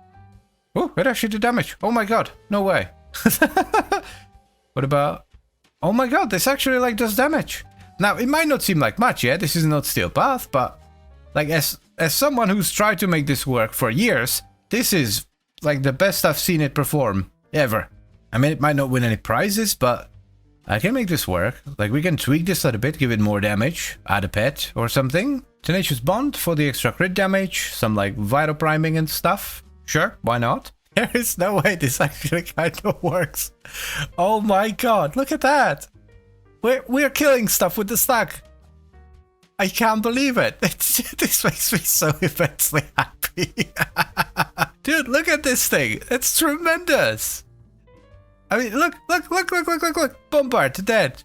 Oh, it actually did damage. Oh my god, no way. What about... Oh my god, this actually, like, does damage. Now, it might not seem like much, yeah, this is not Steel Path, but, like, as someone who's tried to make this work for years, this is, like, the best I've seen it perform, ever. I mean, it might not win any prizes, but I can make this work. Like, we can tweak this a little bit, give it more damage, add a pet or something. Tenacious Bond for the extra crit damage, some, like, vital priming and stuff. Sure, why not? There is no way this actually kind of works. Oh my god, look at that! We're killing stuff with the Stug. I can't believe it. This makes me so immensely happy. Dude, look at this thing. It's tremendous. I mean, look. Bombard dead.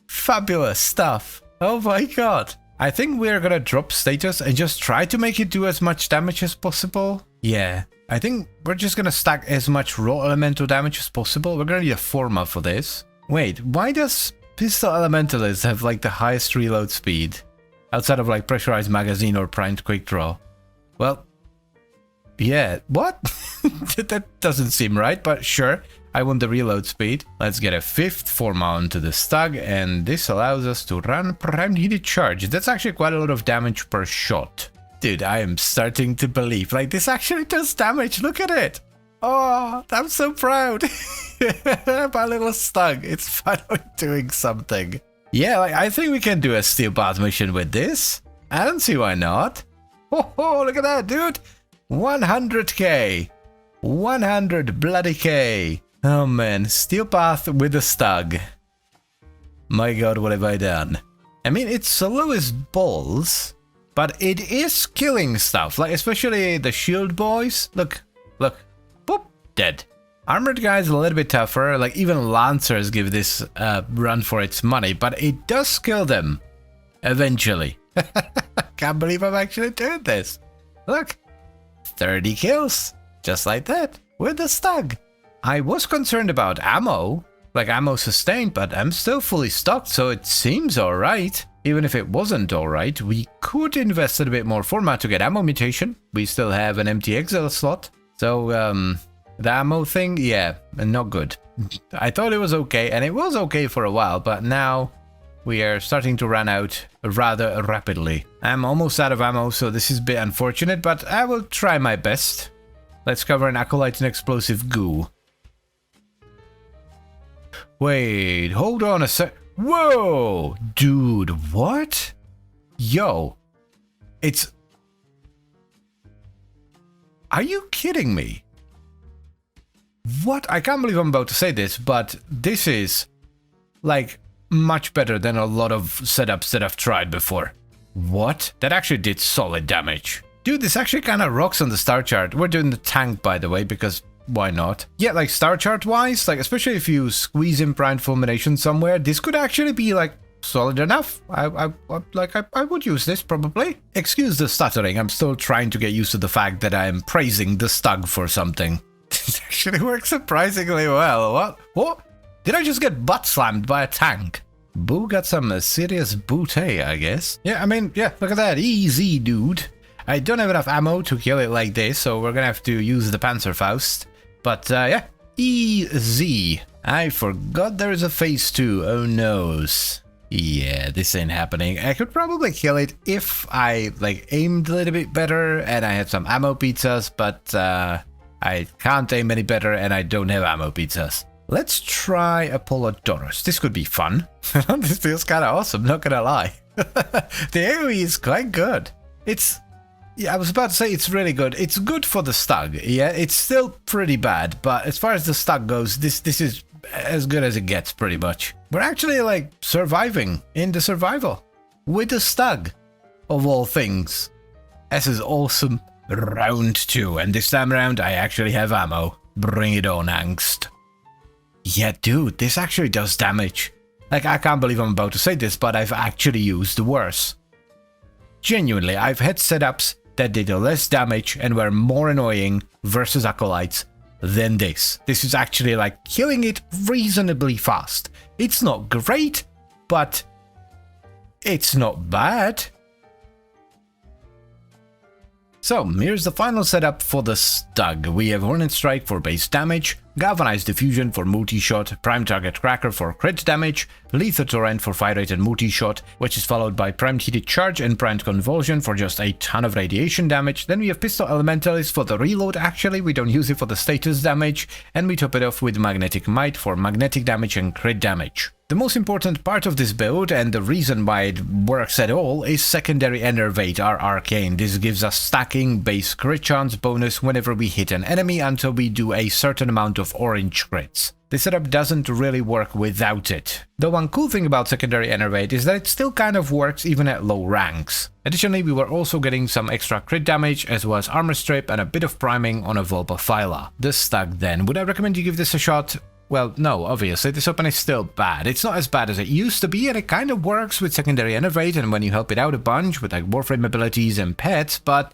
Fabulous stuff. Oh my god. I think we're gonna drop status and just try to make it do as much damage as possible. Yeah, I think we're just gonna stack as much raw elemental damage as possible. We're gonna need a forma for this. Wait, why does Pistol Elementalist have like the highest reload speed? Outside of like pressurized magazine or primed quick draw. Well, yeah, what? That doesn't seem right, but sure. I want the reload speed. Let's get a 5th forma onto the stag, and this allows us to run primed heated charge. That's actually quite a lot of damage per shot. Dude, I am starting to believe, like, this actually does damage. Look at it. Oh, I'm so proud. My little stag. It's finally doing something. Yeah, like, I think we can do a steel bath mission with this. I don't see why not. Oh, look at that, dude. 100k. 100 bloody k. Oh man, steel path with a stag. My god, what have I done? I mean, it's slow as balls, but it is killing stuff, like especially the shield boys. Look, boop, dead. Armored guys a little bit tougher, like even lancers give this run for its money, but it does kill them eventually. Can't believe I'm actually doing this. Look, 30 kills, just like that, with the stag. I was concerned about ammo, like ammo sustained, but I'm still fully stocked, so it seems alright. Even if it wasn't alright, we could invest a bit more format to get ammo mutation. We still have an empty exile slot. So, the ammo thing, yeah, not good. I thought it was okay, and it was okay for a while, but now we are starting to run out rather rapidly. I'm almost out of ammo, so this is a bit unfortunate, but I will try my best. Let's cover an acolyte and explosive goo. Wait, hold on a sec. Whoa! Dude, what? Yo. It's... Are you kidding me? What? I can't believe I'm about to say this, but this is, like, much better than a lot of setups that I've tried before. What? That actually did solid damage. Dude, this actually kind of rocks on the star chart. We're doing the tank, by the way, because... why not? Yeah, like star chart wise, like especially if you squeeze in primed fulmination somewhere, this could actually be like solid enough. I would use this probably. Excuse the stuttering, I'm still trying to get used to the fact that I'm praising the stug for something. This actually works surprisingly well. What? Did I just get butt slammed by a tank? Boo got some serious booty, I guess. Yeah, I mean, yeah, look at that, easy dude. I don't have enough ammo to kill it like this, so we're gonna have to use the Panzerfaust. But, yeah, easy. I forgot there's a phase 2, oh noes. Yeah, this ain't happening. I could probably kill it if I, like, aimed a little bit better and I had some ammo pizzas, but, I can't aim any better and I don't have ammo pizzas. Let's try Apollodorus. This could be fun. This feels kind of awesome, not gonna lie. The AoE is quite good. It's... yeah, I was about to say it's really good. It's good for the stug. Yeah, it's still pretty bad, but as far as the stug goes, this is as good as it gets, pretty much. We're actually, like, surviving in the survival with the stug, of all things. This is awesome. Round 2, and this time around, I actually have ammo. Bring it on, angst. Yeah, dude, this actually does damage. Like, I can't believe I'm about to say this, but I've actually used worse. Genuinely, I've had setups that did less damage and were more annoying versus acolytes than this. This is actually like killing it reasonably fast. It's not great, but it's not bad. So, here's the final setup for the stug. We have Hornet Strike for base damage, Galvanized Diffusion for multi-shot, Prime Target Cracker for crit damage, Lethal Torrent for fire rate and multi-shot, which is followed by Primed Heated Charge and Primed Convulsion for just a ton of radiation damage. Then we have Pistol Elementalist for the reload, actually, we don't use it for the status damage, and we top it off with Magnetic Might for magnetic damage and crit damage. The most important part of this build, and the reason why it works at all, is Secondary Enervate, our arcane. This gives us stacking base crit chance bonus whenever we hit an enemy until we do a certain amount of orange crits. This setup doesn't really work without it. The one cool thing about Secondary Enervate is that it still kind of works even at low ranks. Additionally, we were also getting some extra crit damage as well as armor strip and a bit of priming on a Vulpaphyla. The stug then, would I recommend you give this a shot? Well, no, obviously, this weapon is still bad. It's not as bad as it used to be, and it kind of works with secondary enervate and when you help it out a bunch with like Warframe abilities and pets, but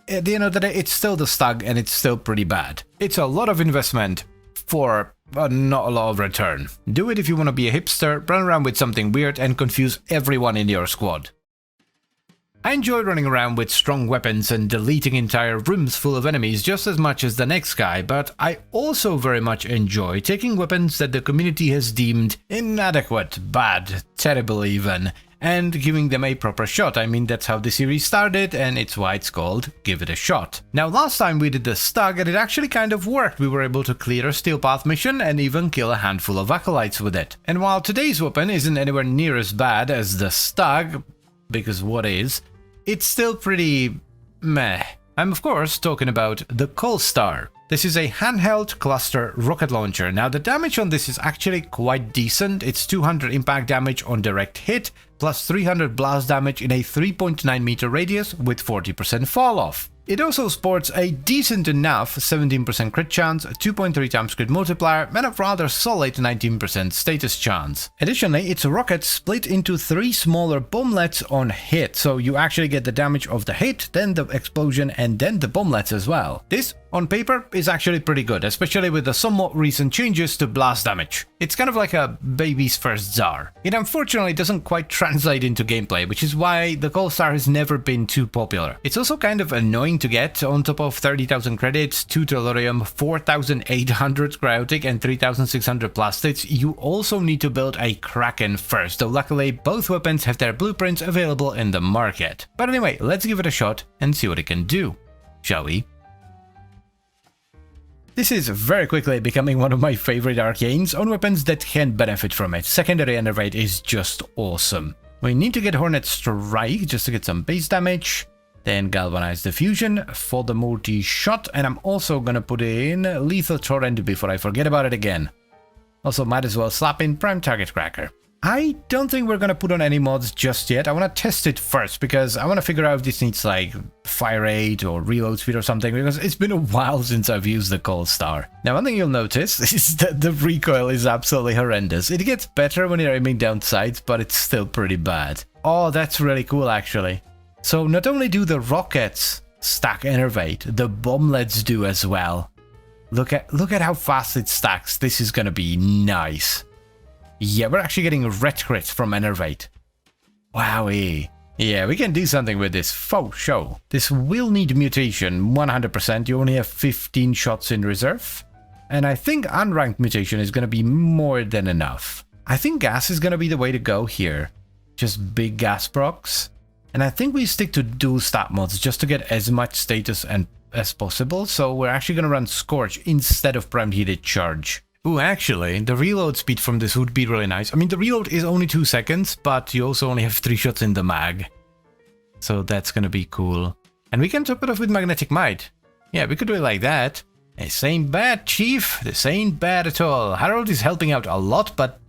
at the end of the day, it's still the stug and it's still pretty bad. It's a lot of investment for not a lot of return. Do it if you want to be a hipster, run around with something weird and confuse everyone in your squad. I enjoy running around with strong weapons and deleting entire rooms full of enemies just as much as the next guy, but I also very much enjoy taking weapons that the community has deemed inadequate, bad, terrible even, and giving them a proper shot. I mean, that's how the series started, and it's why it's called Give It a Shot. Now, last time we did the Stug, and it actually kind of worked. We were able to clear a Steel Path mission and even kill a handful of Acolytes with it. And while today's weapon isn't anywhere near as bad as the Stug, because what is, it's still pretty meh. I'm of course talking about the Coal Star. This is a handheld cluster rocket launcher. Now the damage on this is actually quite decent. It's 200 impact damage on direct hit, plus 300 blast damage in a 3.9 meter radius with 40% fall off. It also sports a decent enough 17% crit chance, 2.3 times crit multiplier, and a rather solid 19% status chance. Additionally, its rockets split into 3 smaller bomblets on hit, so you actually get the damage of the hit, then the explosion, and then the bomblets as well. This, on paper, is actually pretty good, especially with the somewhat recent changes to blast damage. It's kind of like a baby's first Tsar. It unfortunately doesn't quite translate into gameplay, which is why the Coal Star has never been too popular. It's also kind of annoying to get. On top of 30,000 credits, 2 tellurium, 4,800 cryotic and 3,600 plastids, you also need to build a Kraken first, though luckily both weapons have their blueprints available in the market. But anyway, let's give it a shot and see what it can do, shall we? This is very quickly becoming one of my favorite arcanes on weapons that can benefit from it. Secondary enervate is just awesome. We need to get Hornet Strike just to get some base damage. Then Galvanize Diffusion for the multi-shot, and I'm also gonna put in Lethal Torrent before I forget about it again. Also might as well slap in Prime Target Cracker. I don't think we're gonna put on any mods just yet. I wanna test it first because I wanna figure out if this needs like fire rate or reload speed or something, because it's been a while since I've used the Coal Star. Now one thing you'll notice is that the recoil is absolutely horrendous. It gets better when you're aiming down sights, but it's still pretty bad. Oh, that's really cool actually. So not only do the rockets stack enervate, the bomblets do as well. Look at how fast it stacks. This is gonna be nice. Yeah, we're actually getting red crits from enervate. Wowie. Yeah, we can do something with this, for sure. This will need mutation, 100%. You only have 15 shots in reserve. And I think unranked mutation is gonna be more than enough. I think gas is gonna be the way to go here. Just big gas procs. And I think we stick to dual stat mods just to get as much status as possible, so we're actually gonna run Scorch instead of Primed Heated Charge. Ooh, actually, the reload speed from this would be really nice. I mean, the reload is only 2 seconds, but you also only have 3 shots in the mag. So that's gonna be cool. And we can top it off with Magnetic Might. Yeah, we could do it like that. This ain't bad, Chief. This ain't bad at all. Harold is helping out a lot, but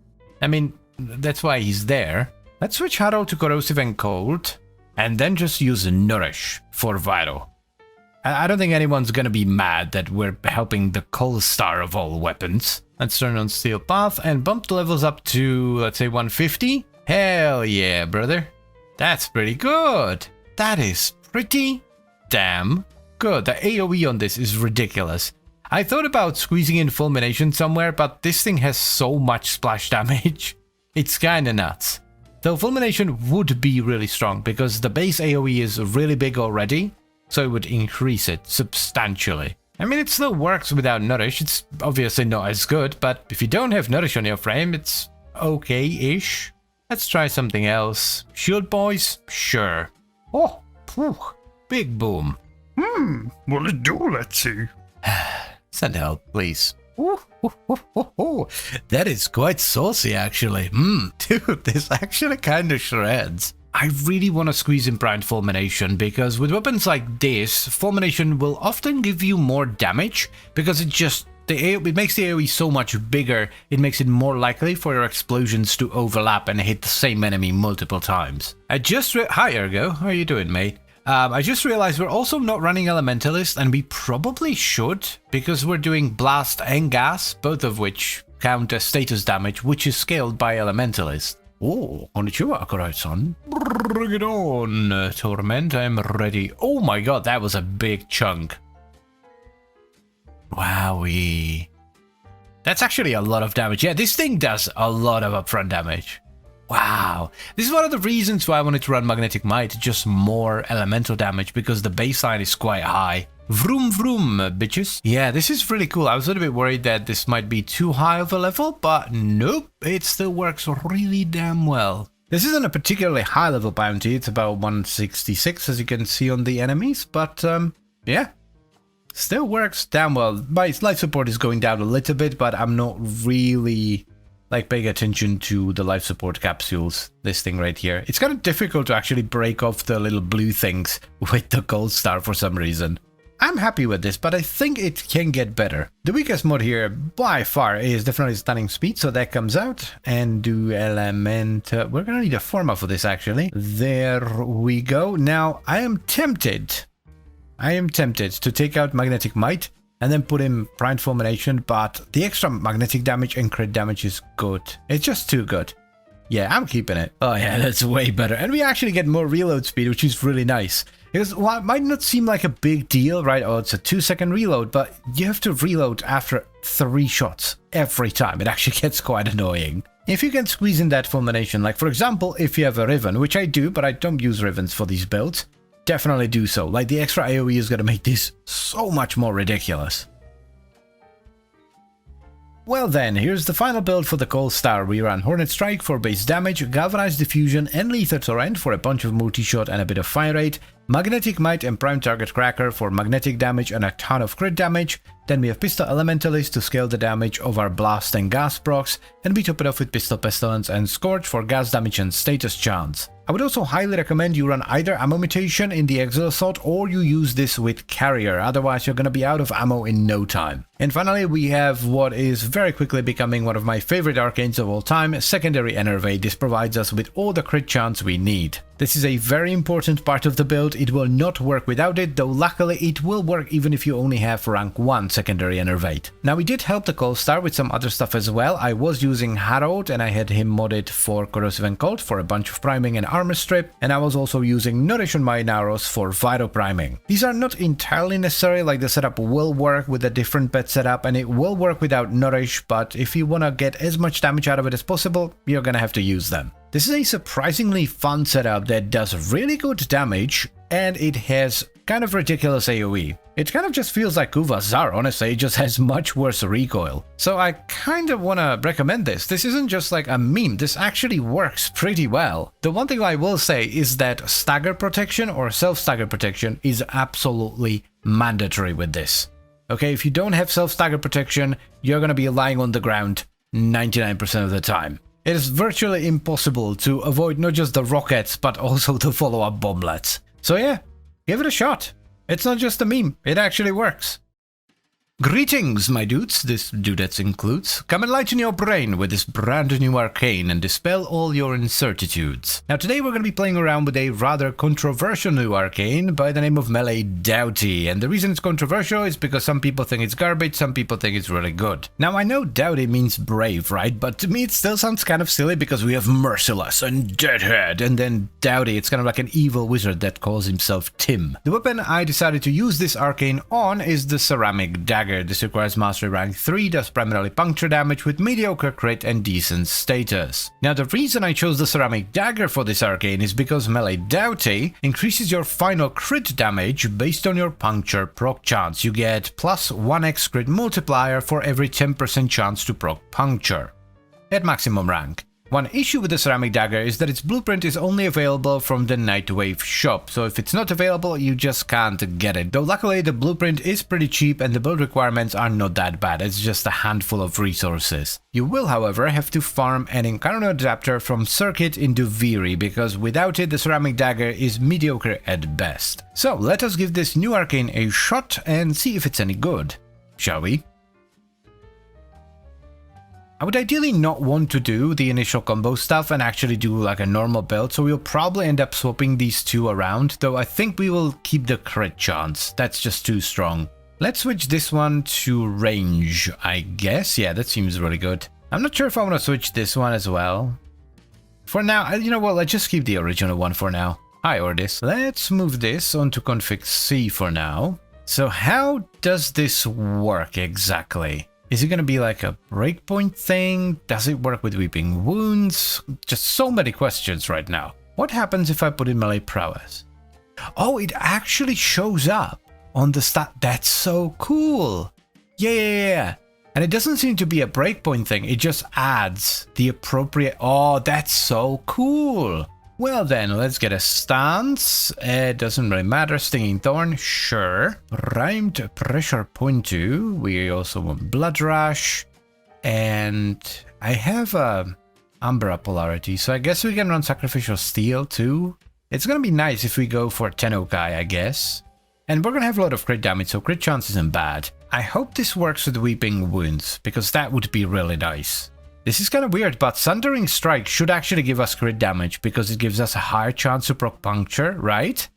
I mean, that's why he's there. Let's switch Harold to Corrosive and Cold. And then just use Nourish for Vital. I don't think anyone's gonna be mad that we're helping the Coal Star of all weapons. Let's turn on Steel Path and bump the levels up to, let's say, 150. Hell yeah, brother. That's pretty good. That is pretty damn good. The AoE on this is ridiculous. I thought about squeezing in Fulmination somewhere, but this thing has so much splash damage. It's kinda nuts. Though Fulmination would be really strong because the base AoE is really big already, so it would increase it substantially. I mean, it still works without Nourish. It's obviously not as good, but if you don't have Nourish on your frame, it's okay-ish. Let's try something else. Shield Boys? Sure. Oh, phew. Big boom. Will it do? Let's see. Send help, please. That is quite saucy, actually. Dude, this actually kind of shreds. I really want to squeeze in Primed Fulmination because with weapons like this, Fulmination will often give you more damage because it makes the AoE so much bigger, it makes it more likely for your explosions to overlap and hit the same enemy multiple times. Hi Ergo, how are you doing, mate? I just realized we're also not running Elementalist, and we probably should, because we're doing Blast and Gas, both of which count as status damage, which is scaled by Elementalist. Oh, konnichiwa, Akuroi-san. Bring it on, Torment, I'm ready. Oh my god, that was a big chunk. Wowee. That's actually a lot of damage. Yeah, this thing does a lot of upfront damage. Wow. This is one of the reasons why I wanted to run Magnetic Might, just more elemental damage, because the baseline is quite high. Vroom vroom, bitches. Yeah, this is really cool. I was a little bit worried that this might be too high of a level, but nope, it still works really damn well. This isn't a particularly high level bounty, it's about 166 as you can see on the enemies, but yeah. Still works damn well. My life support is going down a little bit, but I'm not really like paying attention to the life support capsules. This thing right here. It's kind of difficult to actually break off the little blue things with the gold star for some reason. I'm happy with this, but I think it can get better. The weakest mod here by far is definitely stunning speed, so that comes out. And do element... we're gonna need a forma for this actually. There we go. Now I am tempted to take out Magnetic Might and then put in Prime Fulmination, but the extra magnetic damage and crit damage is good. It's just too good. Yeah, I'm keeping it. Oh yeah, that's way better. And we actually get more reload speed, which is really nice. Because while it might not seem like a big deal, right? Oh, it's a 2-second reload, but you have to reload after 3 shots every time. It actually gets quite annoying. If you can squeeze in that fulmination, like for example, if you have a Riven, which I do, but I don't use Rivens for these builds, definitely do so. Like the extra AoE is going to make this so much more ridiculous. Well then, here's the final build for the Cold Star. We run Hornet Strike for base damage, Galvanized Diffusion and Lethal Torrent for a bunch of multi-shot and a bit of fire rate, Magnetic Might and Prime Target Cracker for magnetic damage and a ton of crit damage. Then we have Pistol Elementalist to scale the damage of our Blast and Gas procs, and we top it off with Pistol Pestilence and Scorch for gas damage and status chance. I would also highly recommend you run either Ammo Mutation in the Exile slot or you use this with Carrier, otherwise you're gonna be out of ammo in no time. And finally we have what is very quickly becoming one of my favorite arcanes of all time, Secondary Enervate. This provides us with all the crit chance we need. This is a very important part of the build. It will not work without it, though luckily it will work even if you only have rank 1 Secondary Enervate. Now we did help the Cold Star with some other stuff as well. I was using Harold and I had him modded for Corrosive and Cold for a bunch of priming and armor strip, and I was also using Nourish on my Naros for Viro priming. These are not entirely necessary, like the setup will work with a different pet setup and it will work without Nourish, but if you want to get as much damage out of it as possible, you're gonna have to use them. This is a surprisingly fun setup that does really good damage and it has kind of ridiculous AoE. It kind of just feels like Kuvazar, honestly, it just has much worse recoil. So I kind of want to recommend this. This isn't just like a meme, this actually works pretty well. The one thing I will say is that stagger protection or self-stagger protection is absolutely mandatory with this. Okay, if you don't have self-stagger protection, you're going to be lying on the ground 99% of the time. It is virtually impossible to avoid not just the rockets, but also the follow-up bomblets. So yeah, give it a shot. It's not just a meme, it actually works. Greetings, my dudes, this dudettes includes. Come and lighten your brain with this brand new arcane and dispel all your incertitudes. Now today we're going to be playing around with a rather controversial new arcane by the name of Melee Doughty, and the reason it's controversial is because some people think it's garbage, some people think it's really good. Now I know Doughty means brave, right? But to me it still sounds kind of silly because we have Merciless and Deadhead, and then Doughty, it's kind of like an evil wizard that calls himself Tim. The weapon I decided to use this arcane on is the Ceramic Dagger. This requires Mastery Rank 3, does primarily puncture damage with mediocre crit and decent status. Now the reason I chose the Ceramic Dagger for this arcane is because Melee Doughty increases your final crit damage based on your puncture proc chance. You get plus 1x crit multiplier for every 10% chance to proc puncture at maximum rank. One issue with the Ceramic Dagger is that its blueprint is only available from the Nightwave shop, so if it's not available, you just can't get it. Though luckily the blueprint is pretty cheap and the build requirements are not that bad, it's just a handful of resources. You will, however, have to farm an Incarno adapter from Circuit into Viri, because without it the Ceramic Dagger is mediocre at best. So let us give this new arcane a shot and see if it's any good, shall we? I would ideally not want to do the initial combo stuff and actually do like a normal build, so we'll probably end up swapping these two around, though I think we will keep the crit chance. That's just too strong. Let's switch this one to range, I guess. Yeah, that seems really good. I'm not sure if I want to switch this one as well. For now, you know what, let's just keep the original one for now. Hi, Ordis. Let's move this onto config C for now. So how does this work exactly? Is it going to be like a breakpoint thing? Does it work with Weeping Wounds? Just so many questions right now. What happens if I put in melee prowess? Oh, it actually shows up on the stat. That's so cool. Yeah. And it doesn't seem to be a breakpoint thing. It just adds the appropriate... Oh, that's so cool. Well then, let's get a stance. It doesn't really matter. Stinging Thorn, sure. Primed Pressure Point 2. We also want Blood Rush. And I have a Umbra Polarity, so I guess we can run Sacrificial Steel too. It's gonna be nice if we go for Tennokai, I guess. And we're gonna have a lot of crit damage, so crit chance isn't bad. I hope this works with Weeping Wounds, because that would be really nice. This is kind of weird, but Sundering Strike should actually give us crit damage, because it gives us a higher chance to proc puncture, right?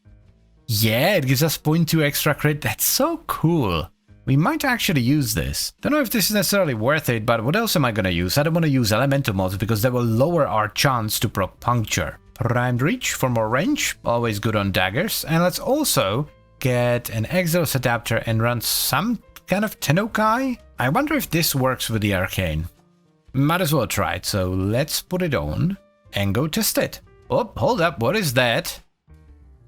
Yeah, it gives us 0.2 extra crit. That's so cool. We might actually use this. Don't know if this is necessarily worth it, but what else am I gonna use? I don't want to use Elemental Mods, because that will lower our chance to proc puncture. Primed Reach for more range, always good on daggers. And let's also get an Exos adapter and run some kind of Tennokai. I wonder if this works with the Arcane. Might as well try it, so let's put it on and go test it. Oh, hold up, what is that?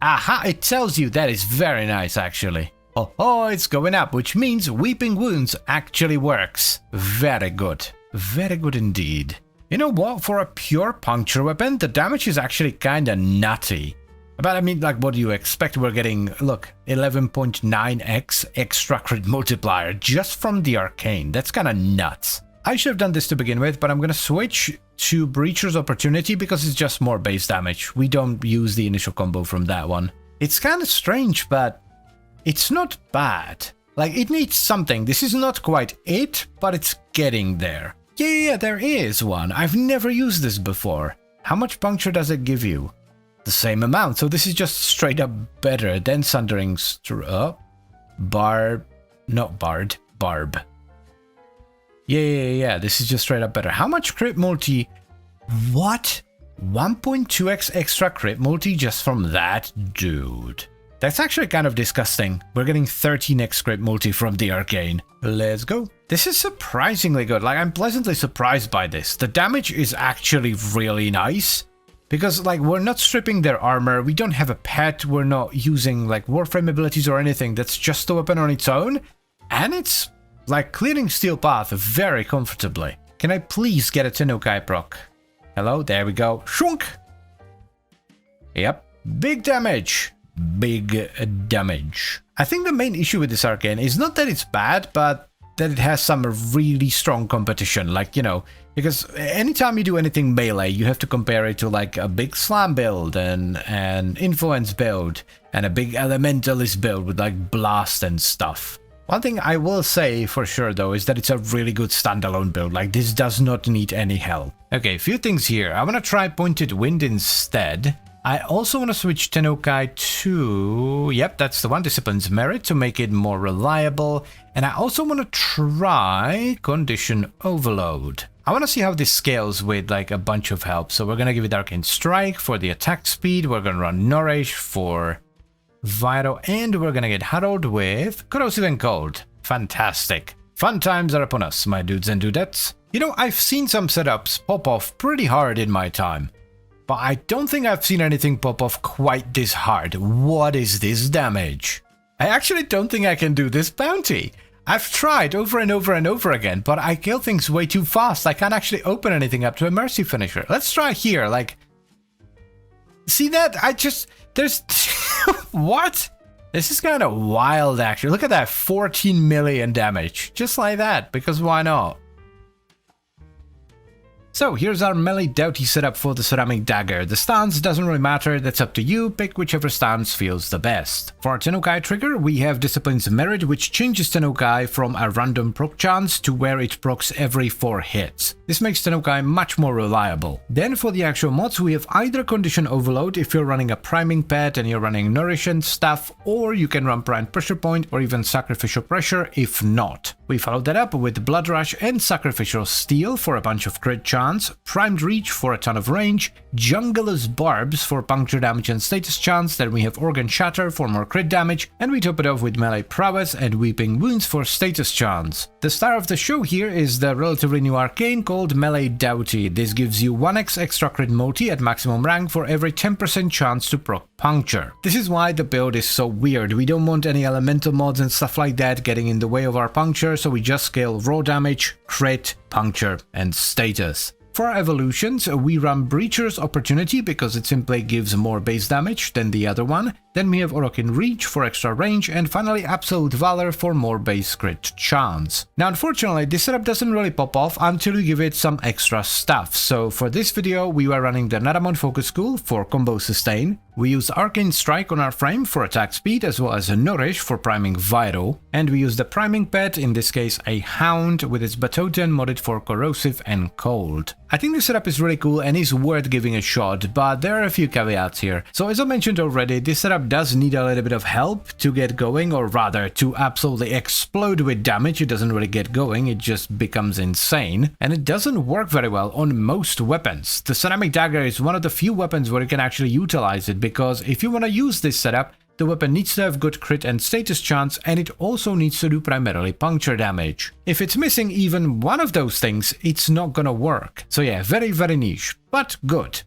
Aha, it tells you that is very nice actually. Oh, it's going up, which means Weeping Wounds actually works. Very good. Very good indeed. You know what, for a pure puncture weapon, the damage is actually kinda nutty. But I mean, like, what do you expect? We're getting, look, 11.9x extra crit multiplier just from the Arcane. That's kinda nuts. I should have done this to begin with, but I'm gonna switch to Breacher's Opportunity because it's just more base damage. We don't use the initial combo from that one. It's kinda strange, but it's not bad. Like, it needs something. This is not quite it, but it's getting there. Yeah, there is one. I've never used this before. How much puncture does it give you? The same amount, so this is just straight up better than Sundering Barb. Yeah, this is just straight up better. How much crit multi? What? 1.2x extra crit multi just from that? Dude. That's actually kind of disgusting. We're getting 13x crit multi from the Arcane. Let's go. This is surprisingly good. Like, I'm pleasantly surprised by this. The damage is actually really nice. Because, like, we're not stripping their armor, we don't have a pet, we're not using, like, Warframe abilities or anything, that's just a weapon on its own. And it's, like, clearing Steel Path very comfortably. Can I please get a Tennokai proc? Hello, there we go. Shunk! Yep, big damage. Big damage. I think the main issue with this Arcane is not that it's bad, but that it has some really strong competition, like, you know, because anytime you do anything melee, you have to compare it to like a big slam build and an influence build and a big elementalist build with like blast and stuff. One thing I will say for sure though is that it's a really good standalone build, like this does not need any help. Okay, a few things here. I want to try Pointed Wind instead. I also want to switch Tennokai to, yep, that's the one, Discipline's Merit, to make it more reliable. And I also want to try Condition Overload. I want to see how this scales with like a bunch of help. So we're going to give it Arcane Strike for the attack speed. We're going to run Nourish for Vital. And we're going to get Herald with Corrosive and Cold. Fantastic. Fun times are upon us, my dudes and dudettes. You know, I've seen some setups pop off pretty hard in my time. But I don't think I've seen anything pop off quite this hard. What is this damage? I actually don't think I can do this bounty. I've tried over and over and over again, but I kill things way too fast. I can't actually open anything up to a Mercy Finisher. Let's try here, like... See that? There's... What? This is kind of wild, actually. Look at that, 14 million damage. Just like that, because why not? So here's our melee doughty setup for the ceramic dagger. The stance doesn't really matter, that's up to you, pick whichever stance feels the best. For our Tennokai trigger, we have Discipline's Merit, which changes Tennokai from a random proc chance to where it procs every 4 hits. This makes Tennokai much more reliable. Then for the actual mods, we have either Condition Overload if you're running a priming pet and you're running Nourish and stuff, or you can run Primed Pressure Point or even Sacrificial Pressure if not. We followed that up with Blood Rush and Sacrificial Steel for a bunch of crit chance, Primed Reach for a ton of range, Jungler's Barbs for puncture damage and status chance, then we have Organ Shatter for more crit damage, and we top it off with Melee Prowess and Weeping Wounds for status chance. The star of the show here is the relatively new arcane called Melee Doughty. This gives you 1x extra crit multi at maximum rank for every 10% chance to proc puncture. This is why the build is so weird. We don't want any elemental mods and stuff like that getting in the way of our puncture, so we just scale raw damage, crit, puncture, and status. For our evolutions, we run Breacher's Opportunity because it simply gives more base damage than the other one. Then we have Orokin Reach for extra range, and finally Absolute Valor for more base crit chance. Now unfortunately, this setup doesn't really pop off until you give it some extra stuff. So for this video, we were running the Naramon Focus School for combo sustain. We use Arcane Strike on our frame for attack speed, as well as a Nourish for priming Vital. And we use the priming pet, in this case a Hound, with its Batoten modded for corrosive and cold. I think this setup is really cool and is worth giving a shot, but there are a few caveats here. So as I mentioned already, this setup does need a little bit of help to get going, or rather to absolutely explode with damage. It doesn't really get going, it just becomes insane. And it doesn't work very well on most weapons. The ceramic dagger is one of the few weapons where you can actually utilize it, because if you want to use this setup, the weapon needs to have good crit and status chance, and it also needs to do primarily puncture damage. If it's missing even one of those things, it's not gonna work. So yeah, very niche, but good.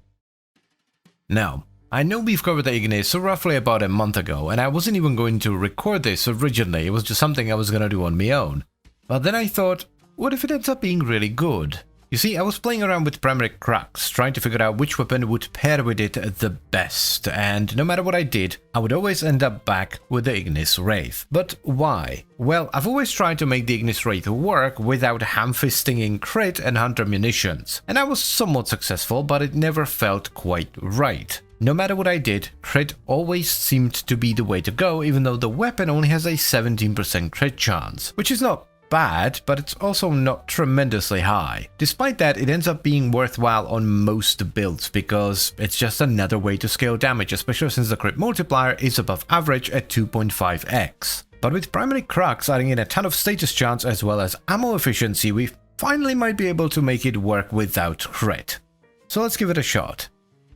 Now, I know we've covered the Ignis roughly about a month ago, and I wasn't even going to record this originally, it was just something I was gonna do on my own. But then I thought, what if it ends up being really good? You see, I was playing around with Primary Crux, trying to figure out which weapon would pair with it the best, and no matter what I did, I would always end up back with the Ignis Wraith. But why? Well, I've always tried to make the Ignis Wraith work without ham-fisting in crit and hunter munitions, and I was somewhat successful, but it never felt quite right. No matter what I did, crit always seemed to be the way to go, even though the weapon only has a 17% crit chance, which is not bad, but it's also not tremendously high. Despite that, it ends up being worthwhile on most builds because it's just another way to scale damage, especially since the crit multiplier is above average at 2.5x. But with Primary Crux adding in a ton of status chance as well as ammo efficiency, we finally might be able to make it work without crit. So let's give it a shot,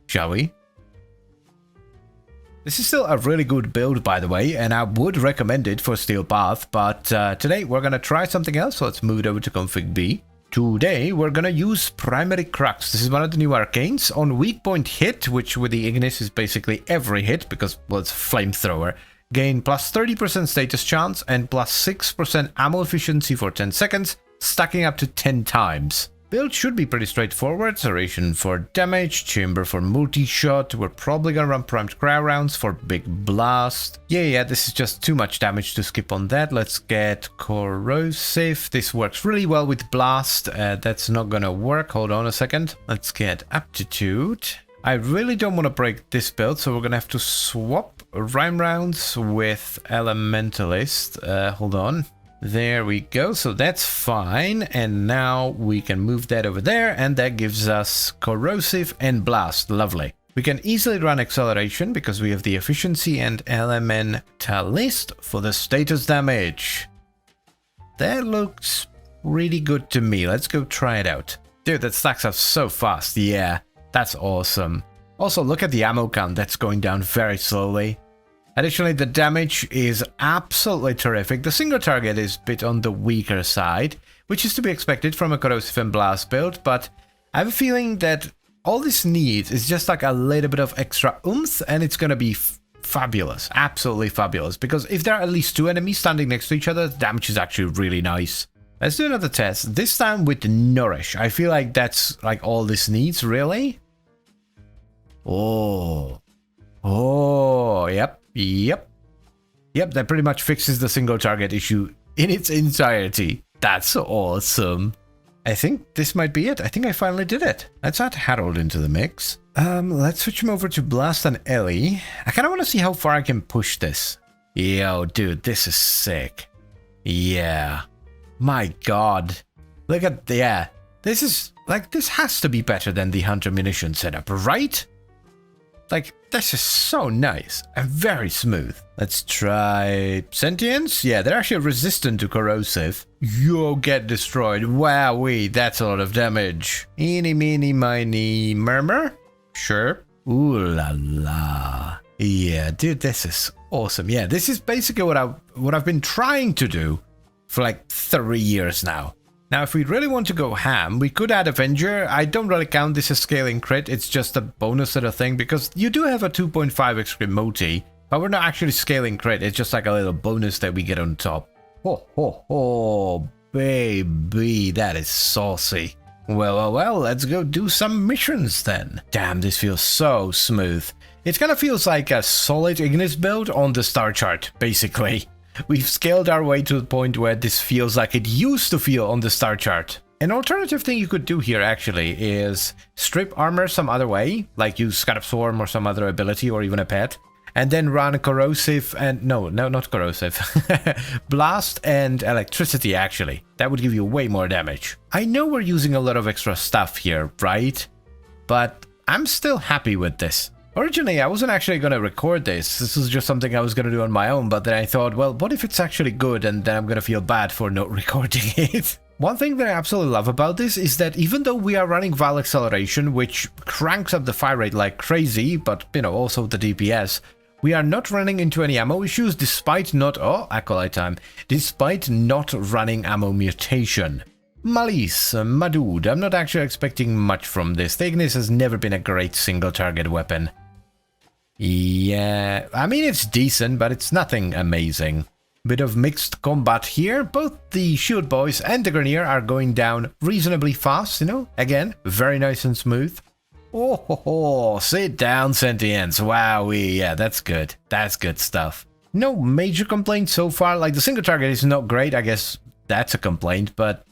shall we? This is still a really good build, by the way, and I would recommend it for Steel Path, but today we're gonna try something else, so let's move it over to config B. Today we're gonna use Primary Crux. This is one of the new arcanes. On weak point hit, which with the Ignis is basically every hit, because, well, it's Flamethrower, gain plus 30% status chance and plus 6% ammo efficiency for 10 seconds, stacking up to 10 times. Build should be pretty straightforward. Serration for damage, chamber for multi-shot. We're probably gonna run primed cryo rounds for big blast. Yeah, this is just too much damage to skip on that. Let's get corrosive. This works really well with blast. That's not gonna work. Hold on a second. Let's get aptitude. I really don't want to break this build, so we're gonna have to swap rhyme rounds with elementalist. Hold on. There we go, so that's fine, and now we can move that over there, and that gives us corrosive and blast. Lovely. We can easily run acceleration because we have the efficiency and elementalist for the status damage. That looks really good to me. Let's go try it out. Dude, that stacks up so fast. Yeah, that's awesome. Also, look at the ammo count. That's going down very slowly. Additionally, the damage is absolutely terrific. The single target is a bit on the weaker side, which is to be expected from a corrosive and blast build, but I have a feeling that all this needs is just like a little bit of extra oomph, and it's gonna be fabulous, absolutely fabulous, because if there are at least 2 enemies standing next to each other, the damage is actually really nice. Let's do another test, this time with Nourish. I feel like that's like all this needs, really. Oh, Yep, that pretty much fixes the single target issue in its entirety. That's awesome. I think this might be it. I think I finally did it. Let's add Harold into the mix. Let's switch him over to Blast and Ellie. I kind of want to see how far I can push this. Yo, dude, this is sick. Yeah. My god. Look at, yeah. This is, like, this has to be better than the Hunter munition setup, right? Like, this is so nice and very smooth. Let's try Sentience. Yeah, they're actually resistant to corrosive. Yo, get destroyed. Wowee, that's a lot of damage. Eeny, meeny, miny, murmur? Sure. Ooh la la. Yeah, dude, this is awesome. Yeah, this is basically what I've been trying to do for like 3 years now. Now, if we really want to go ham, we could add Avenger. I don't really count this as scaling crit. It's just a bonus sort of thing because you do have a 2.5 excrete multi, but we're not actually scaling crit. It's just like a little bonus that we get on top. Oh, oh, oh, baby, that is saucy. Well, let's go do some missions then. Damn, this feels so smooth. It kind of feels like a solid Ignis build on the star chart, basically. We've scaled our way to the point where this feels like it used to feel on the star chart. An alternative thing you could do here actually is strip armor some other way, like use Scarab Swarm or some other ability or even a pet, and then run corrosive and no, not corrosive, blast and electricity actually. That would give you way more damage. I know we're using a lot of extra stuff here, right? But I'm still happy with this. Originally, I wasn't actually going to record this. This was just something I was going to do on my own, but then I thought, well, what if it's actually good and then I'm going to feel bad for not recording it? One thing that I absolutely love about this is that even though we are running Vial Acceleration, which cranks up the fire rate like crazy, but, you know, also the DPS, we are not running into any ammo issues despite not... Oh, Acolyte time. Despite not running ammo mutation. Malice, my dude, I'm not actually expecting much from this. The Ignis has never been a great single target weapon. Yeah, I mean it's decent, but it's nothing amazing. Bit of mixed combat here. Both the shield boys and the Grenier are going down reasonably fast, you know? Again, very nice and smooth. Oh, ho, ho. Sit down, Sentience. Wowee, yeah, that's good. That's good stuff. No major complaints so far. Like, the single target is not great. I guess that's a complaint, but...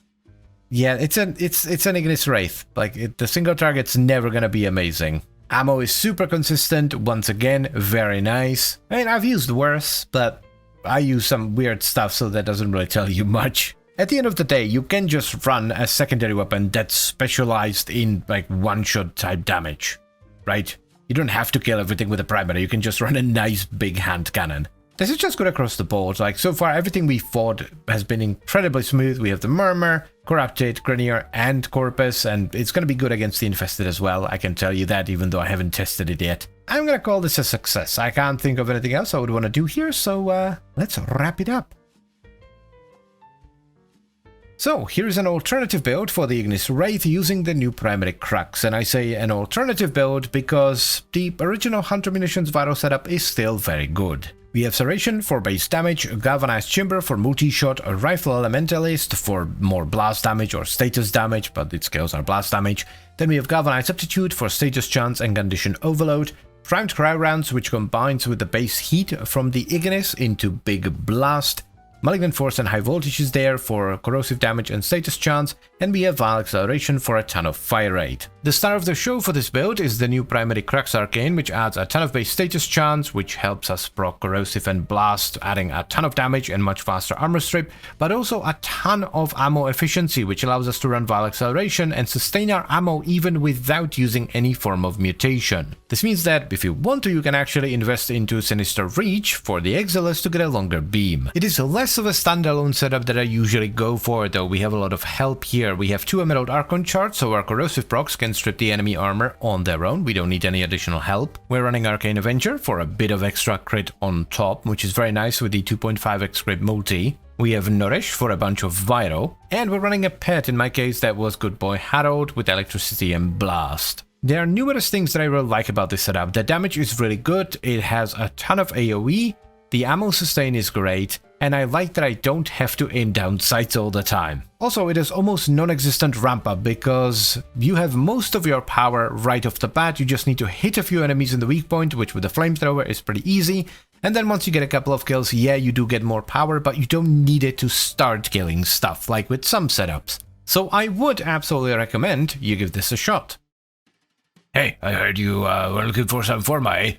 yeah, it's an Ignis Wraith. Like, the single target's never gonna be amazing. Ammo is super consistent, once again, very nice. I mean, I've used worse, but I use some weird stuff, so that doesn't really tell you much. At the end of the day, you can just run a secondary weapon that's specialized in, like, one-shot type damage, right? You don't have to kill everything with a primary, you can just run a nice big hand cannon. This is just good across the board. Like, so far, everything we fought has been incredibly smooth. We have the Murmur, Corrupted, Grenier, and Corpus, and it's going to be good against the Infested as well. I can tell you that, even though I haven't tested it yet. I'm going to call this a success. I can't think of anything else I would want to do here, so let's wrap it up. So, here's an alternative build for the Ignis Wraith using the new primary crux, and I say an alternative build because the original Hunter Munitions Viral setup is still very good. We have Serration for base damage, Galvanized Chamber for multi-shot, a Rifle Elementalist for more blast damage or status damage, but it scales our blast damage. Then we have Galvanized Aptitude for status chance and condition overload, Primed Cryo Rounds which combines with the base heat from the Ignis into Big Blast, Malignant Force and High Voltage is there for corrosive damage and status chance, and we have Vial Acceleration for a ton of fire rate. The star of the show for this build is the new primary Crux Arcane, which adds a ton of base status chance, which helps us proc corrosive and blast, adding a ton of damage and much faster armor strip, but also a ton of ammo efficiency, which allows us to run Vial Acceleration and sustain our ammo even without using any form of mutation. This means that if you want to, you can actually invest into Sinister Reach for the Exiles to get a longer beam. It is less of a standalone setup that I usually go for, though we have a lot of help here. We have 2 Emerald Archon charts, so our corrosive procs can strip the enemy armor on their own. We don't need any additional help. We're running Arcane Avenger for a bit of extra crit on top, which is very nice with the 2.5x crit multi. We have Nourish for a bunch of Viral, and we're running a pet, in my case that was Good Boy Harold with Electricity and Blast. There are numerous things that I really like about this setup. The damage is really good, it has a ton of AoE, the ammo sustain is great, and I like that I don't have to aim down sights all the time. Also, it is almost non-existent ramp up because you have most of your power right off the bat. You just need to hit a few enemies in the weak point, which with the flamethrower is pretty easy. And then once you get a couple of kills, yeah, you do get more power, but you don't need it to start killing stuff, like with some setups. So I would absolutely recommend you give this a shot. Hey, I heard you were looking for some Forma, eh?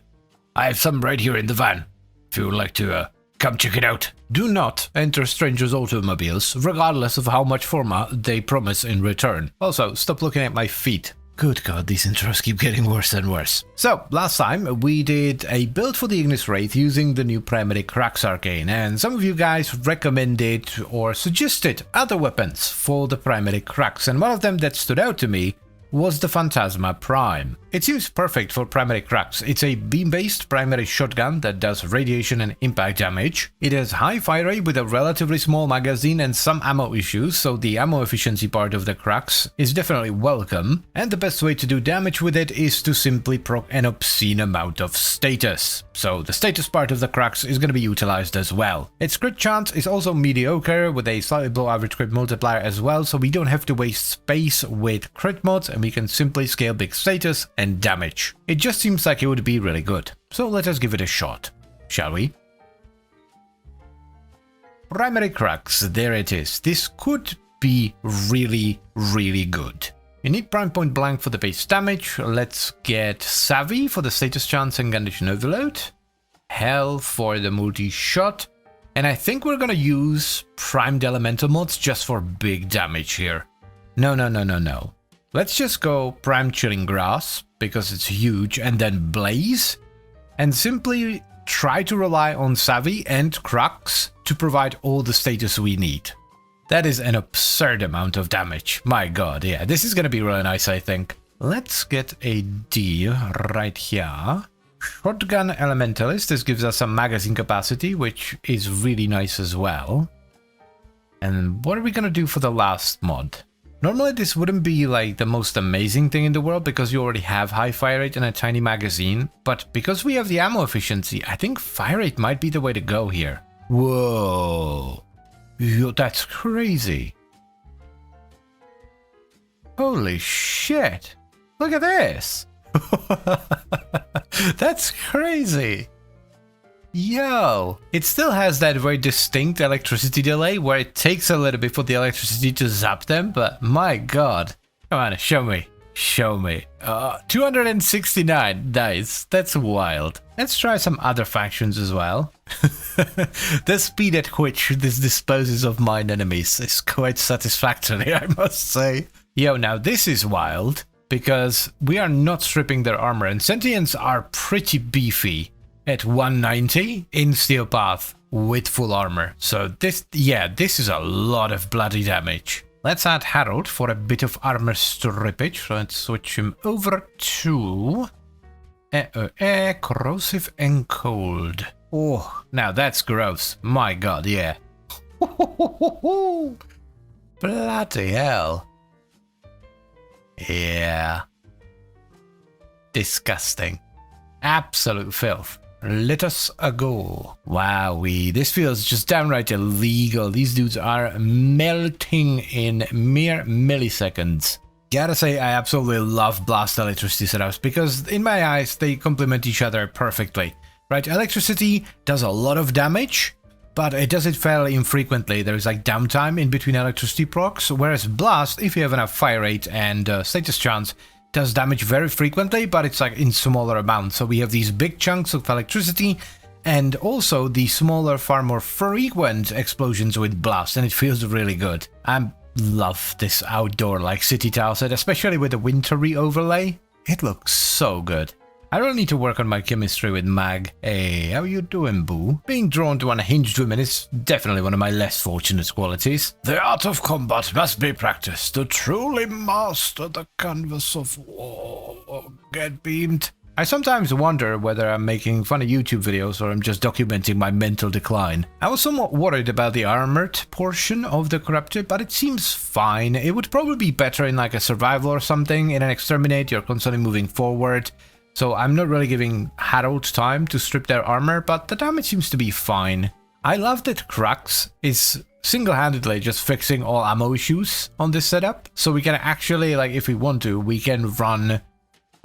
I have some right here in the van, if you would like to come check it out. Do not enter strangers' automobiles, regardless of how much Forma they promise in return. Also, stop looking at my feet. Good god, these intros keep getting worse and worse. So, last time we did a build for the Ignis Wraith using the new Primary Crux Arcane, and some of you guys recommended or suggested other weapons for the Primary Crux, and one of them that stood out to me was the Phantasma Prime. It seems perfect for Primary Crux. It's a beam-based primary shotgun that does radiation and impact damage. It has high fire rate with a relatively small magazine and some ammo issues, so the ammo efficiency part of the Crux is definitely welcome. And the best way to do damage with it is to simply proc an obscene amount of status. So the status part of the Crux is going to be utilized as well. Its crit chance is also mediocre with a slightly below average crit multiplier as well, so we don't have to waste space with crit mods and we can simply scale big status and damage. It just seems like it would be really good. So let us give it a shot, shall we? Primary Crux, there it is. This could be really, really good. You need Prime Point Blank for the base damage. Let's get Savvy for the status chance and condition overload. Hell for the multi-shot. And I think we're gonna use Primed Elemental mods just for big damage here. No. Let's just go Prime Chilling Grass, because it's huge, and then Blaze, and simply try to rely on Savvy and Crux to provide all the status we need. That is an absurd amount of damage. My god, yeah, this is gonna be really nice, I think. Let's get a D right here. Shotgun Elementalist, this gives us some magazine capacity, which is really nice as well. And what are we gonna do for the last mod? Normally this wouldn't be like the most amazing thing in the world because you already have high fire rate and a tiny magazine, but because we have the ammo efficiency, I think fire rate might be the way to go here. Whoa, yo, that's crazy. Holy shit, look at this. That's crazy. Yo, it still has that very distinct electricity delay where it takes a little bit for the electricity to zap them, but my god. Come on, show me. 269, nice, that's wild. Let's try some other factions as well. The speed at which this disposes of mine enemies is quite satisfactory, I must say. Yo, now this is wild, because we are not stripping their armor, and Sentients are pretty beefy. At 190 in Steel Path with full armor. So this is a lot of bloody damage. Let's add Harold for a bit of armor strippage. So let's switch him over to corrosive and cold. Oh, now that's gross. My god, yeah. Bloody hell. Yeah. Disgusting. Absolute filth. Let us go. Wowee, this feels just downright illegal. These dudes are melting in mere milliseconds. Gotta say, I absolutely love blast electricity setups because in my eyes, they complement each other perfectly. Right, electricity does a lot of damage, but it does it fairly infrequently. There's like downtime in between electricity procs, whereas blast, if you have enough fire rate and status chance, does damage very frequently, but it's like in smaller amounts. So we have these big chunks of electricity and also the smaller, far more frequent explosions with blast, and it feels really good. I love this outdoor like city tile set, especially with the wintry overlay. It looks so good. I really need to work on my chemistry with Mag. Hey, how you doing, boo? Being drawn to unhinged women is definitely one of my less fortunate qualities. The art of combat must be practiced to truly master the canvas of war. Get beamed. I sometimes wonder whether I'm making funny YouTube videos or I'm just documenting my mental decline. I was somewhat worried about the armored portion of the Corrupted, but it seems fine. It would probably be better in like a survival or something. In an exterminate, you're constantly moving forward. So I'm not really giving Harold time to strip their armor, but the damage seems to be fine. I love that Crux is single-handedly just fixing all ammo issues on this setup. So we can actually, like if we want to, we can run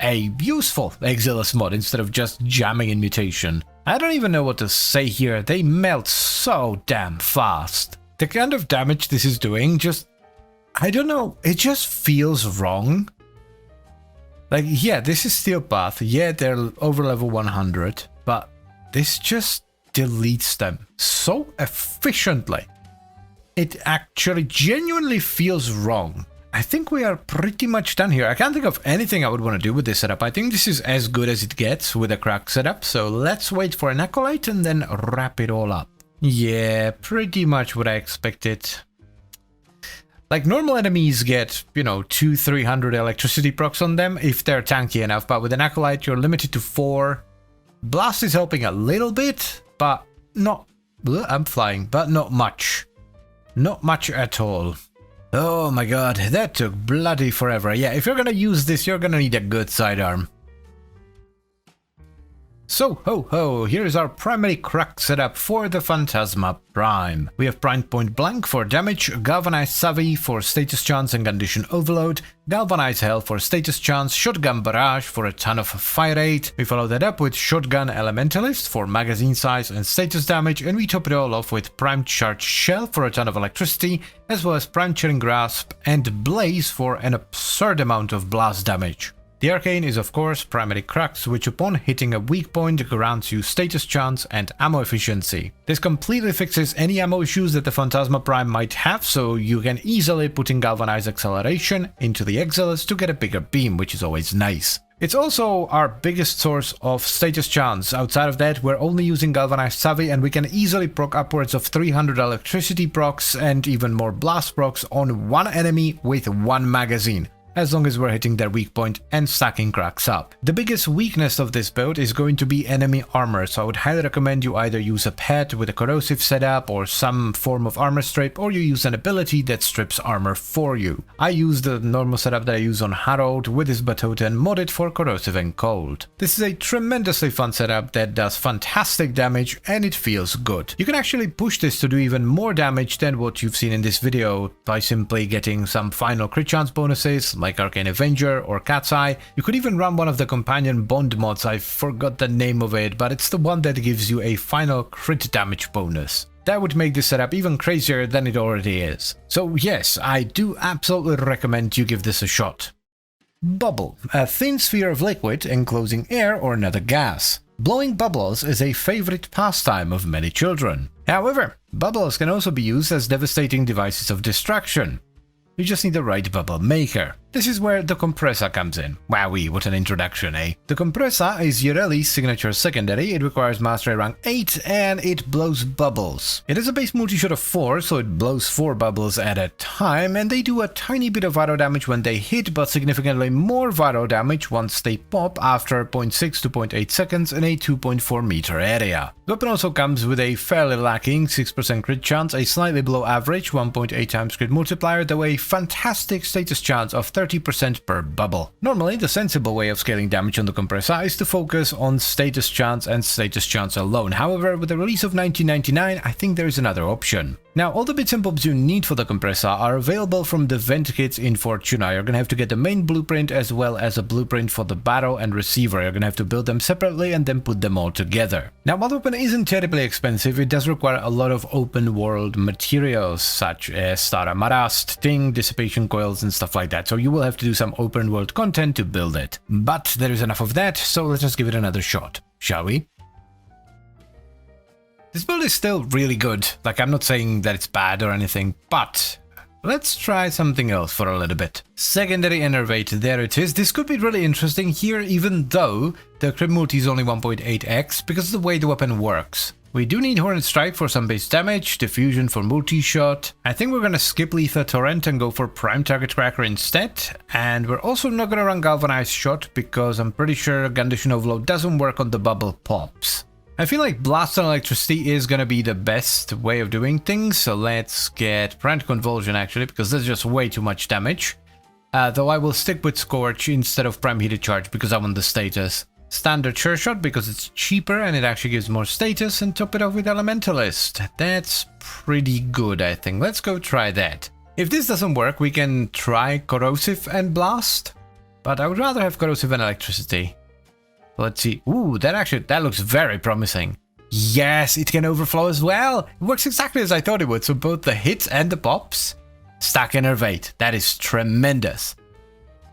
a useful Exilis mod instead of just jamming in mutation. I don't even know what to say here, they melt so damn fast. The kind of damage this is doing just I don't know, it just feels wrong. Like, yeah, this is Steel Path, yeah, they're over level 100, but this just deletes them so efficiently. It actually genuinely feels wrong. I think we are pretty much done here. I can't think of anything I would want to do with this setup. I think this is as good as it gets with a crack setup, so let's wait for an Acolyte and then wrap it all up. Yeah, pretty much what I expected. Like, normal enemies get, you know, 200-300 electricity procs on them if they're tanky enough, but with an Acolyte you're limited to 4. Blast is helping a little bit, but not... I'm flying, but not much. Not much at all. Oh my god, that took bloody forever. Yeah, if you're gonna use this, you're gonna need a good sidearm. So, ho ho, here's our primary crack setup for the Phantasma Prime. We have Primed Point Blank for damage, Galvanized Savvy for status chance and condition overload, Galvanized Hell for status chance, Shotgun Barrage for a ton of fire rate. We follow that up with Shotgun Elementalist for magazine size and status damage, and we top it all off with Primed Charged Shell for a ton of electricity, as well as Primed Chilling Grasp and Blaze for an absurd amount of blast damage. The Arcane is of course primary cracks, which upon hitting a weak point grants you status chance and ammo efficiency. This completely fixes any ammo issues that the Phantasma Prime might have, so you can easily put in Galvanized Acceleration into the Exiles to get a bigger beam, which is always nice. It's also our biggest source of status chance. Outside of that, we're only using Galvanized Savvy, and we can easily proc upwards of 300 electricity procs and even more blast procs on one enemy with one magazine, as long as we're hitting their weak point and stacking cracks up. The biggest weakness of this build is going to be enemy armor, so I would highly recommend you either use a pet with a corrosive setup or some form of armor strip, or you use an ability that strips armor for you. I use the normal setup that I use on Harold with his Batoten modded for corrosive and cold. This is a tremendously fun setup that does fantastic damage and it feels good. You can actually push this to do even more damage than what you've seen in this video by simply getting some final crit chance bonuses like Arcane Avenger or Cat's Eye. You could even run one of the companion bond mods, I forgot the name of it, but it's the one that gives you a final crit damage bonus. That would make this setup even crazier than it already is. So yes, I do absolutely recommend you give this a shot. Bubble, a thin sphere of liquid enclosing air or another gas. Blowing bubbles is a favorite pastime of many children. However, bubbles can also be used as devastating devices of destruction. You just need the right bubble maker. This is where the Compressor comes in. Wowee, what an introduction, eh? The Compressor is Yoreli's signature secondary. It requires Mastery rank 8 and it blows bubbles. It has a base multi-shot of 4, so it blows 4 bubbles at a time, and they do a tiny bit of viral damage when they hit, but significantly more viral damage once they pop after 0.6 to 0.8 seconds in a 2.4 meter area. The weapon also comes with a fairly lacking 6% crit chance, a slightly below average 1.8 times crit multiplier, though a fantastic status chance of 30% per bubble. Normally, the sensible way of scaling damage on the Compressor is to focus on status chance and status chance alone. However, with the release of 1999, I think there is another option. Now, all the bits and bobs you need for the Compressor are available from the vent kits in Fortuna. You're gonna have to get the main blueprint as well as a blueprint for the barrel and receiver. You're gonna have to build them separately and then put them all together. Now, while the weapon isn't terribly expensive, it does require a lot of open world materials such as Stara Marast, Ting, dissipation coils and stuff like that, so you will have to do some open world content to build it. But there is enough of that, so let's just give it another shot, shall we? This build is still really good. Like, I'm not saying that it's bad or anything, but let's try something else for a little bit. Secondary Enervate, there it is. This could be really interesting here, even though the crit multi is only 1.8x, because of the way the weapon works. We do need Hornet Strike for some base damage, Diffusion for multi-shot. I think we're gonna skip Lethal Torrent and go for Prime Target Cracker instead. And we're also not gonna run Galvanized Shot, because I'm pretty sure Condition Overload doesn't work on the bubble pops. I feel like Blast on Electricity is gonna be the best way of doing things, so let's get Prime Convulsion actually, because that's just way too much damage. Though I will stick with Scorch instead of Prime Heated Charge because I want the status. Standard Sure Shot because it's cheaper and it actually gives more status, and top it off with Elementalist. That's pretty good, I think. Let's go try that. If this doesn't work, we can try Corrosive and Blast, but I would rather have Corrosive and Electricity. Let's see. Ooh, that looks very promising. Yes, it can overflow as well. It works exactly as I thought it would, so both the hits and the pops. Stack Innervate. That is tremendous.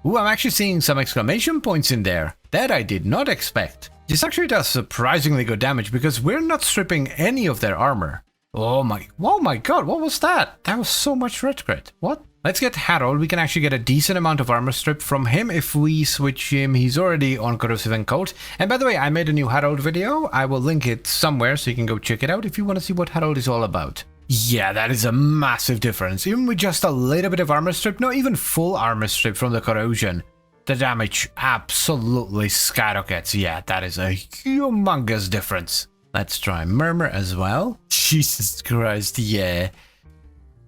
Ooh, I'm actually seeing some exclamation points in there. That I did not expect. This actually does surprisingly good damage because we're not stripping any of their armor. Oh my god, what was that? That was so much red crit. What? Let's get Harold. We can actually get a decent amount of armor strip from him if we switch him. He's already on Corrosive and Cold. And by the way, I made a new Harold video. I will link it somewhere so you can go check it out if you want to see what Harold is all about. Yeah, that is a massive difference. Even with just a little bit of armor strip, not even full armor strip from the corrosion, the damage absolutely skyrockets. Yeah, that is a humongous difference. Let's try Murmur as well. Jesus Christ, yeah.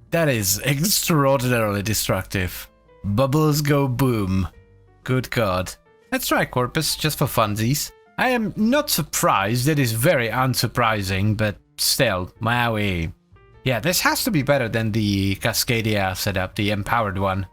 That is extraordinarily destructive. Bubbles go boom. Good god. Let's try Corpus just for funsies. I am not surprised. It is very unsurprising, but still, wowie. Yeah, this has to be better than the Cascadia setup, the empowered one.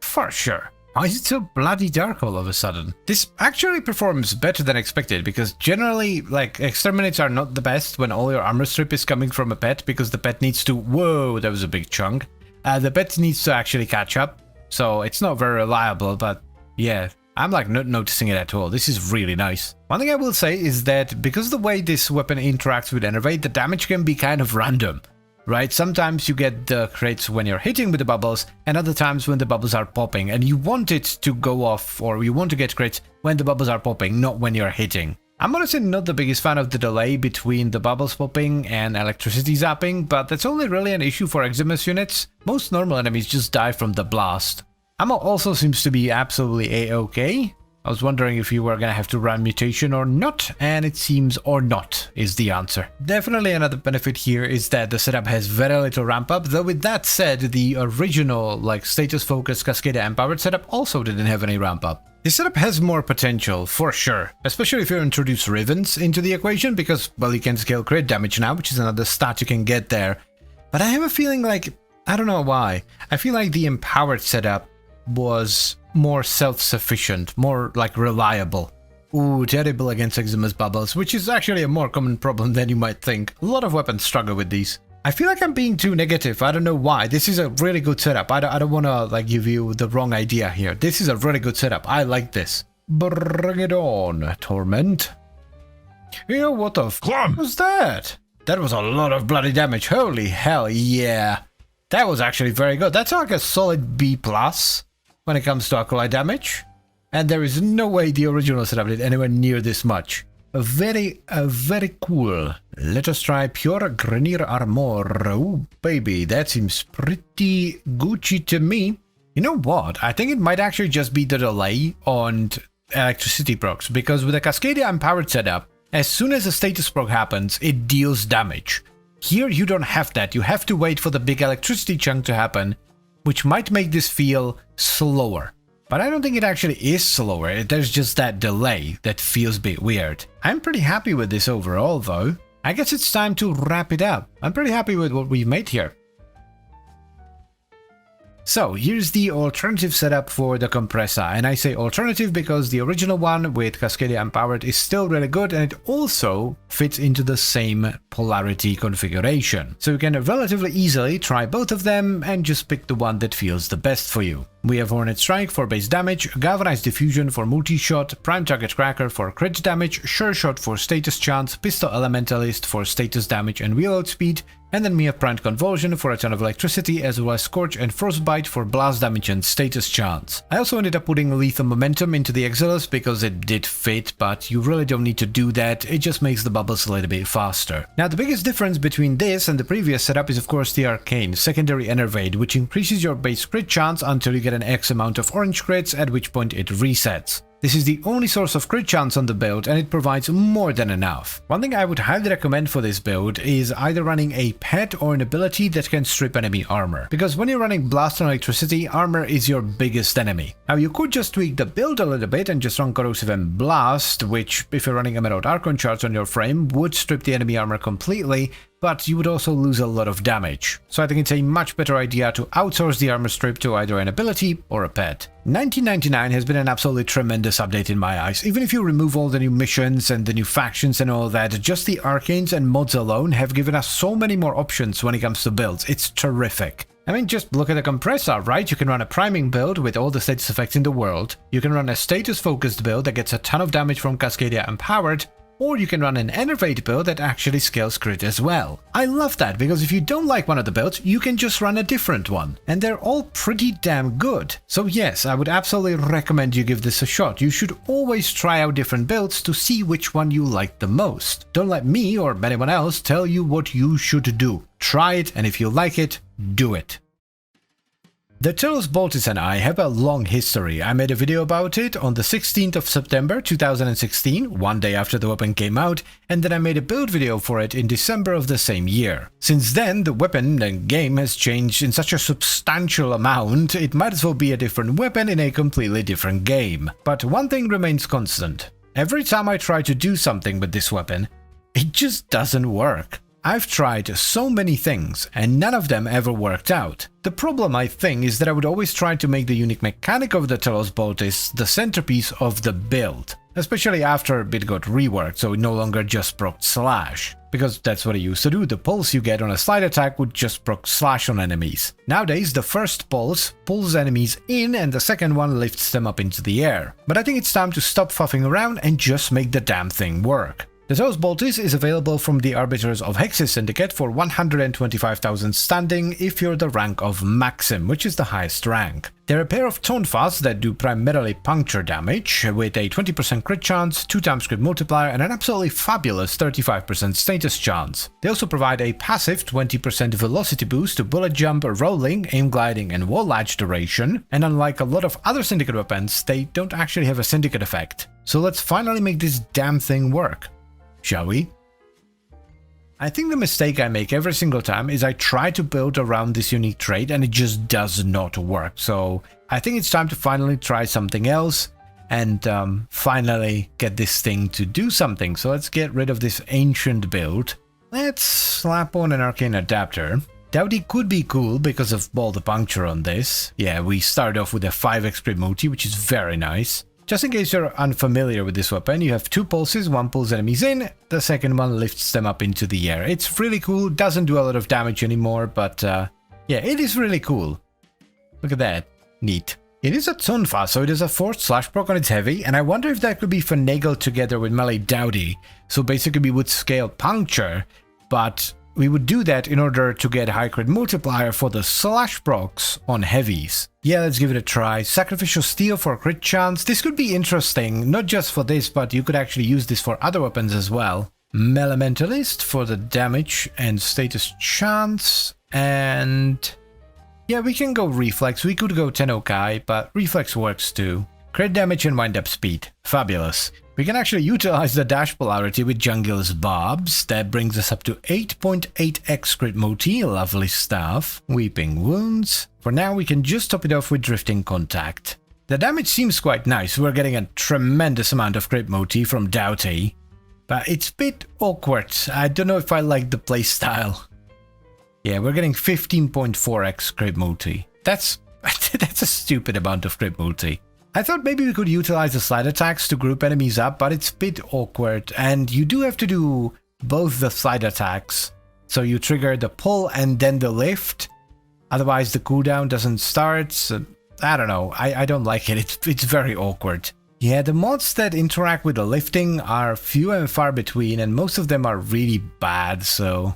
For sure. Why is it so bloody dark all of a sudden? This actually performs better than expected, because generally, like, exterminates are not the best when all your armor strip is coming from a pet, because the pet needs to... Whoa, that was a big chunk. The pet needs to actually catch up, so it's not very reliable, but yeah, I'm like not noticing it at all. This is really nice. One thing I will say is that because the way this weapon interacts with Enervate, the damage can be kind of random. Right, sometimes you get the crits when you're hitting with the bubbles, and other times when the bubbles are popping, and you want it to go off, or you want to get crits when the bubbles are popping, not when you're hitting. I'm honestly not the biggest fan of the delay between the bubbles popping and electricity zapping, but that's only really an issue for Eximus units. Most normal enemies just die from the blast. Ammo also seems to be absolutely a-okay. I was wondering if you were gonna have to run mutation or not, and it seems or not is the answer. Definitely another benefit here is that the setup has very little ramp up, though with that said, the original like status focused Cascada empowered setup also didn't have any ramp up. This setup has more potential, for sure, especially if you introduce Rivens into the equation, because, well, you can scale crit damage now, which is another stat you can get there. But I have a feeling like, I don't know why, I feel like the empowered setup was more self-sufficient, more like reliable. Ooh, terrible against Eximus bubbles, which is actually a more common problem than you might think. A lot of weapons struggle with these. I feel like I'm being too negative, I don't know why. This is a really good setup. I don't want to like give you the wrong idea here. This is a really good setup. I like this. Bring it on, Torment. You know what the f was that? That was a lot of bloody damage. Holy hell, yeah. That was actually very good. That's like a solid B+ when it comes to Acolyte damage. And there is no way the original setup did anywhere near this much. Very cool. Let us try Pure Grenier Armor. Ooh, baby, that seems pretty Gucci to me. You know what? I think it might actually just be the delay on electricity procs, because with a Cascadia empowered setup, as soon as a status proc happens, it deals damage. Here you don't have that. You have to wait for the big electricity chunk to happen, which might make this feel slower. But I don't think it actually is slower, there's just that delay that feels a bit weird. I'm pretty happy with this overall though. I guess it's time to wrap it up. I'm pretty happy with what we've made here. So here's the alternative setup for the compressor, and I say alternative because the original one with Cascadia empowered is still really good, and it also fits into the same polarity configuration. So you can relatively easily try both of them and just pick the one that feels the best for you. We have Hornet Strike for base damage, Galvanized Diffusion for multi-shot, Prime Target Cracker for crit damage, Sure Shot for status chance, Pistol Elementalist for status damage and reload speed, and then we have Primed Convulsion for a ton of electricity, as well as Scorch and Frostbite for blast damage and status chance. I also ended up putting Lethal Momentum into the Exilus because it did fit, but you really don't need to do that, it just makes the bubbles a little bit faster. Now the biggest difference between this and the previous setup is of course the Arcane, Secondary Enervate, which increases your base crit chance until you get an X amount of orange crits, at which point it resets. This is the only source of crit chance on the build, and it provides more than enough. One thing I would highly recommend for this build is either running a pet or an ability that can strip enemy armor, because when you're running Blast and Electricity, armor is your biggest enemy. Now you could just tweak the build a little bit and just run Corrosive and Blast, which, if you're running Emerald Archon charts on your frame, would strip the enemy armor completely, but you would also lose a lot of damage. So I think it's a much better idea to outsource the armor strip to either an ability or a pet. 1999 has been an absolutely tremendous update in my eyes. Even if you remove all the new missions and the new factions and all that, just the arcanes and mods alone have given us so many more options when it comes to builds. It's terrific. I mean, just look at the compressor, right? You can run a priming build with all the status effects in the world. You can run a status-focused build that gets a ton of damage from Cascadia Empowered, or you can run an Enervate build that actually scales crit as well. I love that, because if you don't like one of the builds, you can just run a different one. And they're all pretty damn good. So yes, I would absolutely recommend you give this a shot. You should always try out different builds to see which one you like the most. Don't let me or anyone else tell you what you should do. Try it, and if you like it, do it. The Telos Boltis and I have a long history. I made a video about it on the 16th of September 2016, one day after the weapon came out, and then I made a build video for it in December of the same year. Since then, the weapon and game has changed in such a substantial amount, it might as well be a different weapon in a completely different game. But one thing remains constant. Every time I try to do something with this weapon, it just doesn't work. I've tried so many things, and none of them ever worked out. The problem, I think, is that I would always try to make the unique mechanic of the Telos Boltis the centerpiece of the build, especially after it got reworked, so it no longer just proc slash. Because that's what it used to do, the pulse you get on a slide attack would just proc slash on enemies. Nowadays, the first pulse pulls enemies in, and the second one lifts them up into the air. But I think it's time to stop fuffing around and just make the damn thing work. The Telos Boltis is available from the Arbiters of Hexis Syndicate for 125,000 standing if you're the rank of Maxim, which is the highest rank. They're a pair of Tonfas that do primarily puncture damage, with a 20% crit chance, 2x crit multiplier, and an absolutely fabulous 35% status chance. They also provide a passive 20% velocity boost to bullet jump, rolling, aim gliding, and wall latch duration, and unlike a lot of other Syndicate weapons, they don't actually have a Syndicate effect. So let's finally make this damn thing work. Shall we? I think the mistake I make every single time is I try to build around this unique trait and it just does not work. So I think it's time to finally try something else and finally get this thing to do something. So let's get rid of this ancient build. Let's slap on an arcane adapter. Dowdy could be cool because of all the puncture on this. Yeah, we start off with a 5x crit multi, which is very nice. Just in case you're unfamiliar with this weapon, you have two pulses, one pulls enemies in, the second one lifts them up into the air. It's really cool, doesn't do a lot of damage anymore, but yeah, it is really cool. Look at that, neat. It is a Tonfa, so it is a forced slash proc on its heavy, and I wonder if that could be finagled together with melee Dowdy. So basically we would scale puncture, but we would do that in order to get high crit multiplier for the slash procs on heavies. Yeah, let's give it a try. Sacrificial Steel for crit chance. This could be interesting, not just for this, but you could actually use this for other weapons as well. Melementalist for the damage and status chance. And yeah, we can go Reflex. We could go Tenokai, but Reflex works too. Crit damage and wind up speed. Fabulous. We can actually utilize the dash polarity with Jungle's Barbs. That brings us up to 8.8x crit multi, lovely stuff. Weeping Wounds. For now, we can just top it off with Drifting Contact. The damage seems quite nice. We're getting a tremendous amount of crit multi from Doughty, but it's a bit awkward. I don't know if I like the playstyle. Yeah, we're getting 15.4x crit multi. That's a stupid amount of crit multi. I thought maybe we could utilize the slide attacks to group enemies up, but it's a bit awkward, and you do have to do both the slide attacks. So you trigger the pull and then the lift, otherwise the cooldown doesn't start. So, I don't know, I don't like it, it's very awkward. Yeah, the mods that interact with the lifting are few and far between, and most of them are really bad, so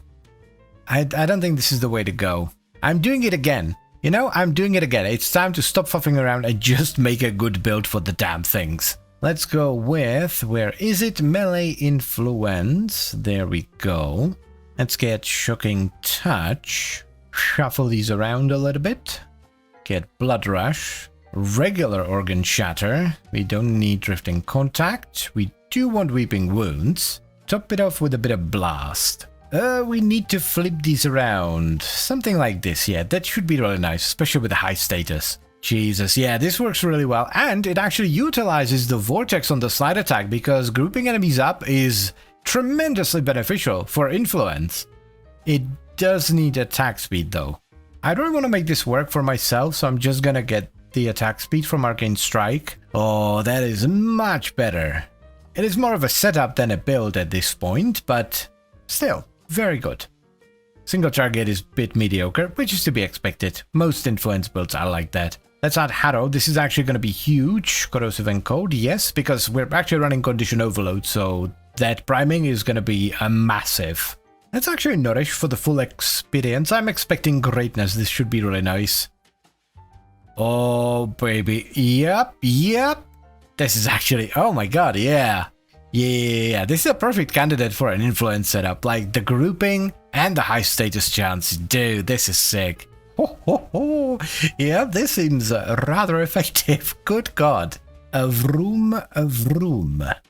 I don't think this is the way to go. I'm doing it again. You know, I'm doing it again. It's time to stop fuffing around and just make a good build for the damn things. Let's go with, where is it? Melee Influence. There we go. Let's get Shocking Touch. Shuffle these around a little bit. Get Blood Rush. Regular Organ Shatter. We don't need Drifting Contact. We do want Weeping Wounds. Top it off with a bit of Blast. We need to flip these around. Something like this, yeah, that should be really nice, especially with the high status. Jesus, yeah, this works really well, and it actually utilizes the vortex on the slide attack, because grouping enemies up is tremendously beneficial for influence. It does need attack speed though. I don't want to make this work for myself, so I'm just gonna get the attack speed from Arcane Strike. Oh, that is much better. It is more of a setup than a build at this point, but still. Very good. Single target is a bit mediocre, which is to be expected. Most influence builds are like that. Let's add Harrow. This is actually going to be huge. Corrosive Encode, yes, because we're actually running Condition Overload, so that priming is going to be a massive. Let's actually Nourish for the full experience. I'm expecting greatness. This should be really nice. Oh, baby. Yep. This is actually... Oh my god, yeah. Yeah, this is a perfect candidate for an influence setup. Like, the grouping and the high status chance. Dude, this is sick. Yeah, this seems rather effective. Good god. A vroom.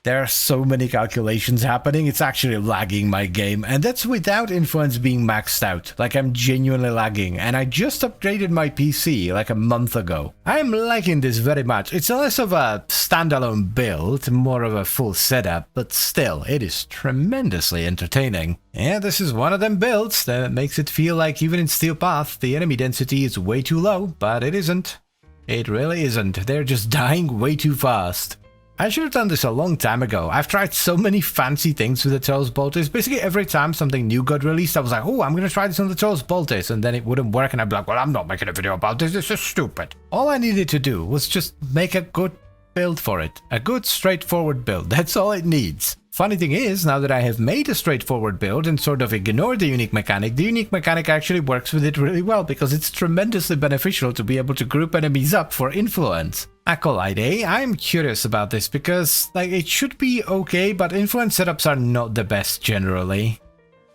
There are so many calculations happening, it's actually lagging my game, and that's without influence being maxed out. Like, I'm genuinely lagging, and I just upgraded my PC like a month ago. I'm liking this very much. It's less of a standalone build, more of a full setup, but still, it is tremendously entertaining. Yeah, this is one of them builds that makes it feel like even in Steel Path, the enemy density is way too low, but it isn't. It really isn't. They're just dying way too fast. I should have done this a long time ago. I've tried so many fancy things with the Tails Boltis. Basically, every time something new got released, I was like, oh, I'm going to try this on the Tails Boltis. And then it wouldn't work, and I'd be like, well, I'm not making a video about this. This is stupid. All I needed to do was just make a good build for it. A good, straightforward build. That's all it needs. Funny thing is, now that I have made a straightforward build and sort of ignored the unique mechanic actually works with it really well because it's tremendously beneficial to be able to group enemies up for influence. Acolyte, eh? I'm curious about this because, like, it should be okay, but influence setups are not the best generally.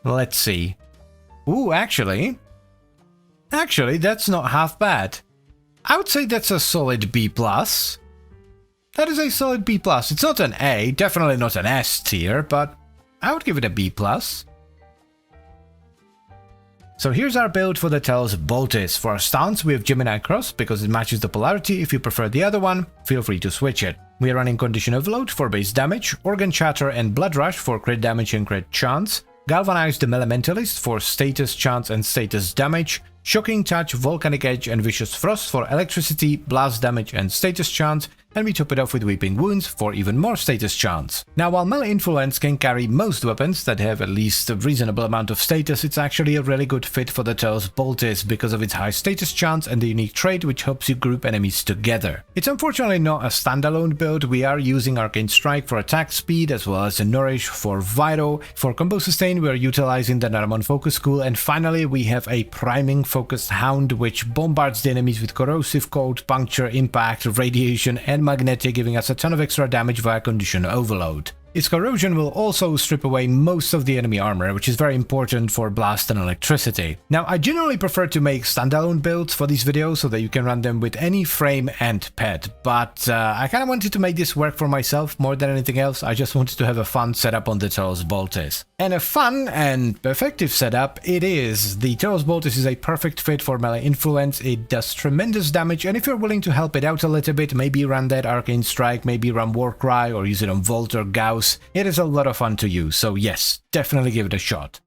Let's see. Ooh, actually, that's not half bad. I would say that's a solid B+. That is a solid B+. It's not an A, definitely not an S tier, but I would give it a B+. So here's our build for the Tails Boltis. For our stance, we have Gemini Cross because it matches the polarity. If you prefer the other one, feel free to switch it. We are running Condition Overload for base damage, Organ Chatter and Blood Rush for crit damage and crit chance, Galvanized the Elementalist for status chance and status damage, Shocking Touch, Volcanic Edge and Vicious Frost for electricity, blast damage and status chance, and we top it off with Weeping Wounds for even more status chance. Now, while melee influence can carry most weapons that have at least a reasonable amount of status, it's actually a really good fit for the Tails Boltis because of its high status chance and the unique trait which helps you group enemies together. It's unfortunately not a standalone build. We are using Arcane Strike for attack speed as well as a Nourish for Vital. For combo sustain, we are utilizing the Naramon Focus School, and finally we have a priming focused Hound which bombards the enemies with corrosive cold, puncture, impact, radiation and magnetic, giving us a ton of extra damage via Condition Overload. Its corrosion will also strip away most of the enemy armor, which is very important for blast and electricity. Now, I generally prefer to make standalone builds for these videos so that you can run them with any frame and pet, but I kind of wanted to make this work for myself more than anything else. I just wanted to have a fun setup on the Tails Boltis. And a fun and effective setup it is. The Tails Boltis is a perfect fit for melee influence. It does tremendous damage, and if you're willing to help it out a little bit, maybe run that Arcane Strike, maybe run Warcry, or use it on Volt or Gauss, it is a lot of fun to use, so yes, definitely give it a shot.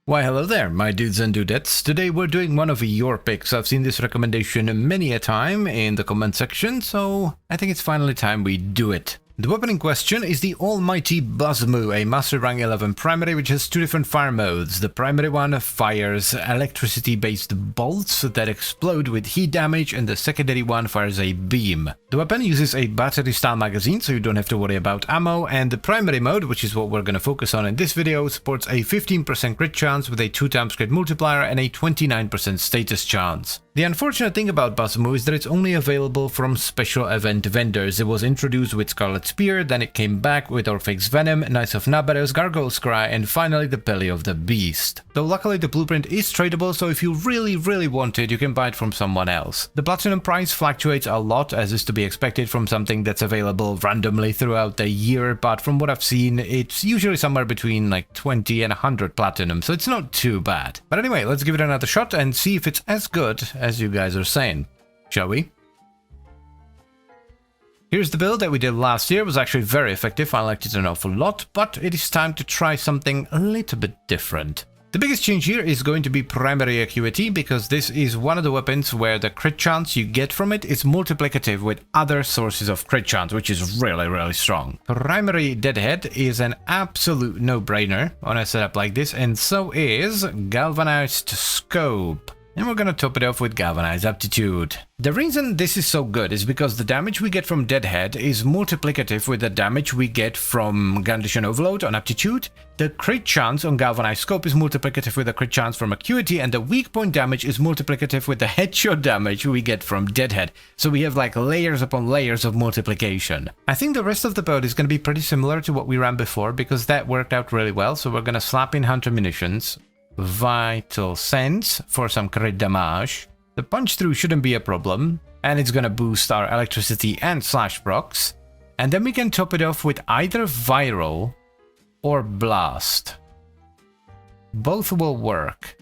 Why hello there, my dudes and dudettes. Today we're doing one of your picks. I've seen this recommendation many a time in the comment section, so I think it's finally time we do it. The weapon in question is the almighty Buzmu, a Master Rank 11 primary which has two different fire modes. The primary one fires electricity-based bolts that explode with heat damage, and the secondary one fires a beam. The weapon uses a battery-style magazine, so you don't have to worry about ammo, and the primary mode, which is what we're going to focus on in this video, supports a 15% crit chance with a 2x crit multiplier and a 29% status chance. The unfortunate thing about Buzmu is that it's only available from special event vendors. It was introduced with Scarlet Spear, then it came back with Orpheus Venom, Knights of Nabaros, Gargoyle's Cry, and finally the Belly of the Beast. Though luckily the blueprint is tradable, so if you really want it, you can buy it from someone else. The platinum price fluctuates a lot, as is to be expected from something that's available randomly throughout the year, but from what I've seen, it's usually somewhere between like 20 and 100 platinum, so it's not too bad. But anyway, let's give it another shot and see if it's as good as you guys are saying, shall we? Here's the build that we did last year. It was actually very effective. I liked it an awful lot, but it is time to try something a little bit different. The biggest change here is going to be primary acuity, because this is one of the weapons where the crit chance you get from it is multiplicative with other sources of crit chance, which is really, really strong. Primary deadhead is an absolute no-brainer on a setup like this, and so is galvanized scope. And we're gonna top it off with galvanized aptitude. The reason this is so good is because the damage we get from Deadhead is multiplicative with the damage we get from Gandishan Overload on aptitude. The crit chance on galvanized scope is multiplicative with the crit chance from acuity, and the weak point damage is multiplicative with the headshot damage we get from Deadhead. So we have like layers upon layers of multiplication. I think the rest of the build is gonna be pretty similar to what we ran before, because that worked out really well. So we're gonna slap in Hunter Munitions, Vital Sense for some crit damage. The punch through shouldn't be a problem, and it's gonna boost our electricity and slash procs. And then we can top it off with either viral or blast. Both will work.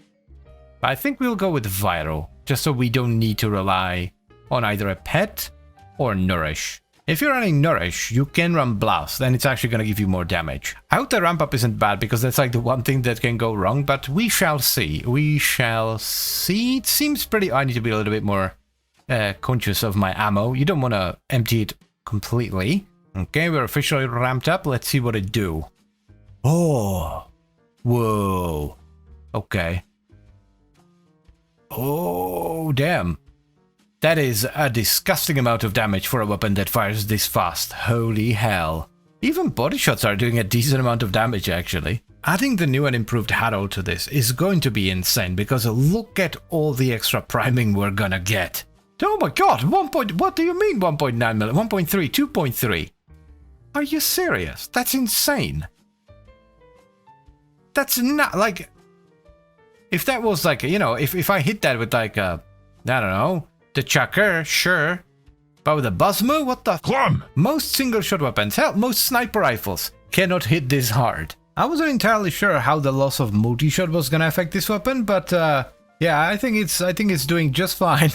I think we'll go with viral, just so we don't need to rely on either a pet or nourish. If you're running Nourish, you can run Blast, and it's actually going to give you more damage. I hope the ramp up isn't bad, because that's like the one thing that can go wrong, but we shall see. We shall see. It seems pretty... I need to be a little bit more conscious of my ammo. You don't want to empty it completely. Okay, we're officially ramped up. Let's see what it do. Oh. Whoa. Okay. Oh, damn. That is a disgusting amount of damage for a weapon that fires this fast. Holy hell. Even body shots are doing a decent amount of damage, actually. Adding the new and improved Harrow to this is going to be insane, because look at all the extra priming we're gonna get. Oh my god, what do you mean 1.9 million? 1.3, 2.3? Are you serious? That's insane. That's not, like... If that was like, you know, if I hit that with like a... I don't know... The Chucker, sure. But with a Buzzmo, what the... Clum! Most single-shot weapons, hell, most sniper rifles cannot hit this hard. I wasn't entirely sure how the loss of multi-shot was gonna affect this weapon, but yeah, I think it's doing just fine.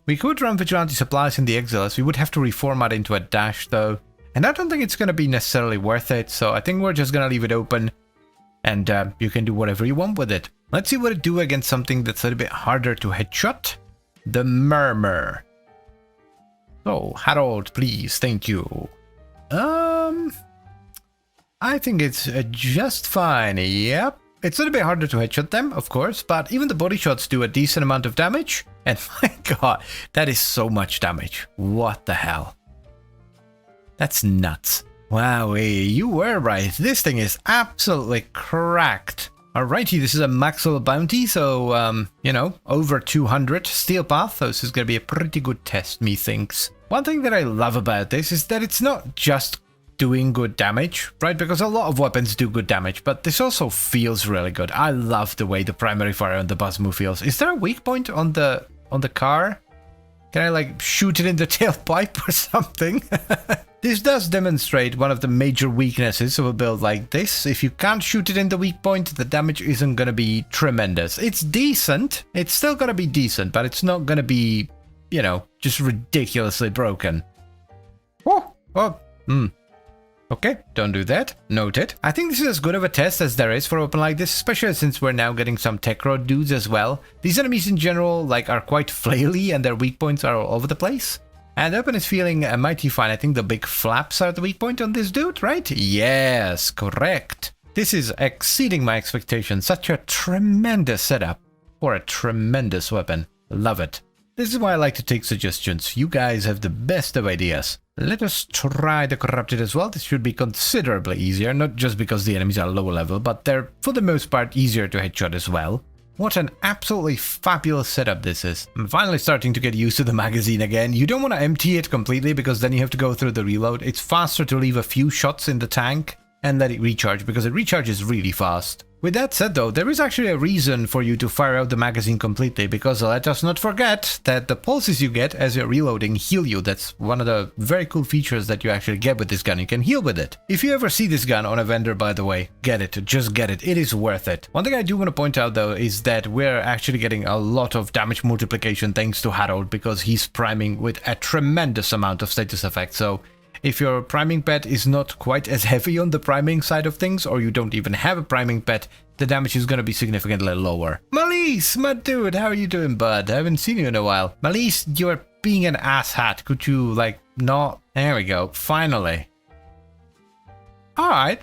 We could run Vigilante Supplies in the Exiles. We would have to reformat into a dash, though. And I don't think it's gonna be necessarily worth it, so I think we're just gonna leave it open. And you can do whatever you want with it. Let's see what it do against something that's a little bit harder to headshot. The Murmur. Oh, Harold, please, thank you. I think it's just fine, yep. It's a little bit harder to headshot them, of course, but even the body shots do a decent amount of damage. And my god, that is so much damage. What the hell? That's nuts. Wow, you were right. This thing is absolutely cracked. Alrighty, this is a max level bounty, so, you know, over 200 steel path, so this is gonna be a pretty good test, methinks. One thing that I love about this is that it's not just doing good damage, right? Because a lot of weapons do good damage, but this also feels really good. I love the way the primary fire on the Buzzmo feels. Is there a weak point on the car? Can I, like, shoot it in the tailpipe or something? This does demonstrate one of the major weaknesses of a build like this. If you can't shoot it in the weak point, the damage isn't gonna be tremendous. It's decent. It's still gonna be decent, but it's not gonna be, you know, just ridiculously broken. Okay, don't do that. Noted. I think this is as good of a test as there is for a weapon like this, especially since we're now getting some tech rod dudes as well. These enemies in general, like, are quite flaily and their weak points are all over the place. And the weapon is feeling mighty fine. I think the big flaps are the weak point on this dude, right? Yes, correct. This is exceeding my expectations. Such a tremendous setup for a tremendous weapon. Love it. This is why I like to take suggestions. You guys have the best of ideas. Let us try the Corrupted as well. This should be considerably easier, not just because the enemies are low level, but they're, for the most part, easier to headshot as well. What an absolutely fabulous setup this is. I'm finally starting to get used to the magazine again. You don't want to empty it completely, because then you have to go through the reload. It's faster to leave a few shots in the tank and let it recharge, because it recharges really fast. With that said though, there is actually a reason for you to fire out the magazine completely, because let us not forget that the pulses you get as you're reloading heal you. That's one of the very cool features that you actually get with this gun. You can heal with it. If you ever see this gun on a vendor, by the way, get it. Just get it. It is worth it. One thing I do want to point out though is that we're actually getting a lot of damage multiplication thanks to Harold, because he's priming with a tremendous amount of status effects. So If your priming pet is not quite as heavy on the priming side of things, or you don't even have a priming pet, the damage is going to be significantly lower. Malise, my dude, how are you doing, bud? I haven't seen you in a while. Malise, you're being an asshat. Could you, like, not? There we go. Finally. Alright.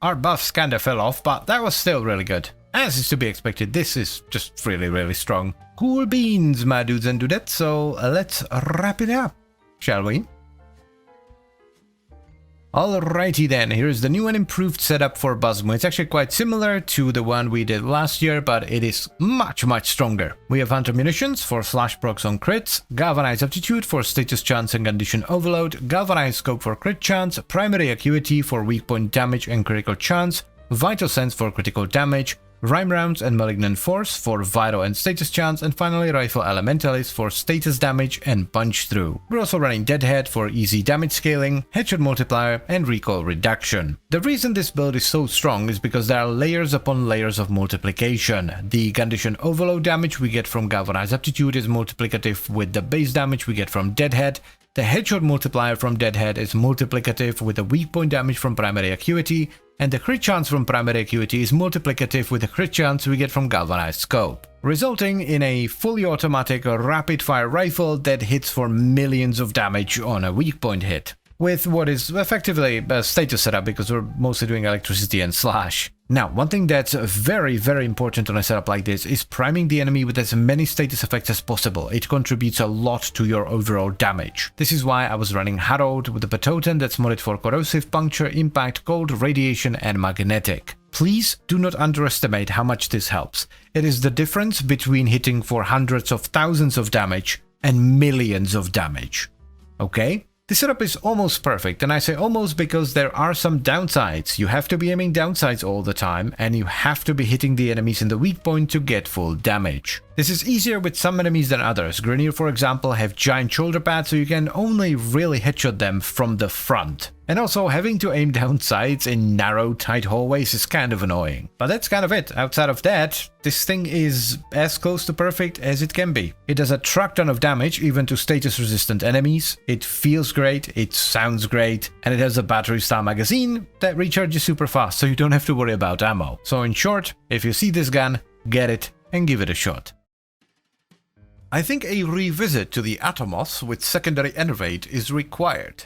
Our buffs kinda fell off, but that was still really good. As is to be expected, this is just really strong. Cool beans, my dudes and dudettes, so let's wrap it up, shall we? Alrighty then, here's the new and improved setup for Buzzmo. It's actually quite similar to the one we did last year, but it is much stronger. We have Hunter Munitions for slash procs on crits, Galvanized Aptitude for status chance and condition overload, Galvanized Scope for crit chance, Primary Acuity for weak point damage and critical chance, Vital Sense for critical damage, Rhyme Rounds and Malignant Force for vital and status chance, and finally Rifle Elementalist for status damage and punch through. We're also running Deadhead for easy damage scaling, headshot multiplier, and recoil reduction. The reason this build is so strong is because there are layers upon layers of multiplication. The condition overload damage we get from Galvanized Aptitude is multiplicative with the base damage we get from Deadhead. The headshot multiplier from Deadhead is multiplicative with the weak point damage from Primary Acuity, and the crit chance from Primary Acuity is multiplicative with the crit chance we get from Galvanized Scope, resulting in a fully automatic rapid-fire rifle that hits for millions of damage on a weak point hit, with what is effectively a status setup because we're mostly doing electricity and slash. Now, one thing that's very important on a setup like this is priming the enemy with as many status effects as possible. It contributes a lot to your overall damage. This is why I was running Harold with a Patoten that's modded for corrosive, puncture, impact, cold, radiation, and magnetic. Please do not underestimate how much this helps. It is the difference between hitting for hundreds of thousands of damage and millions of damage. Okay? This setup is almost perfect, and I say almost because there are some downsides. You have to be aiming downsides all the time, and you have to be hitting the enemies in the weak point to get full damage. This is easier with some enemies than others. Grineer, for example, have giant shoulder pads, so you can only really headshot them from the front. And also, having to aim down sides in narrow, tight hallways is kind of annoying. But that's kind of it. Outside of that, this thing is as close to perfect as it can be. It does a truck ton of damage, even to status-resistant enemies. It feels great, it sounds great, and it has a battery-style magazine that recharges super fast, so you don't have to worry about ammo. So in short, if you see this gun, get it and give it a shot. I think a revisit to the Atomos with secondary enervate is required.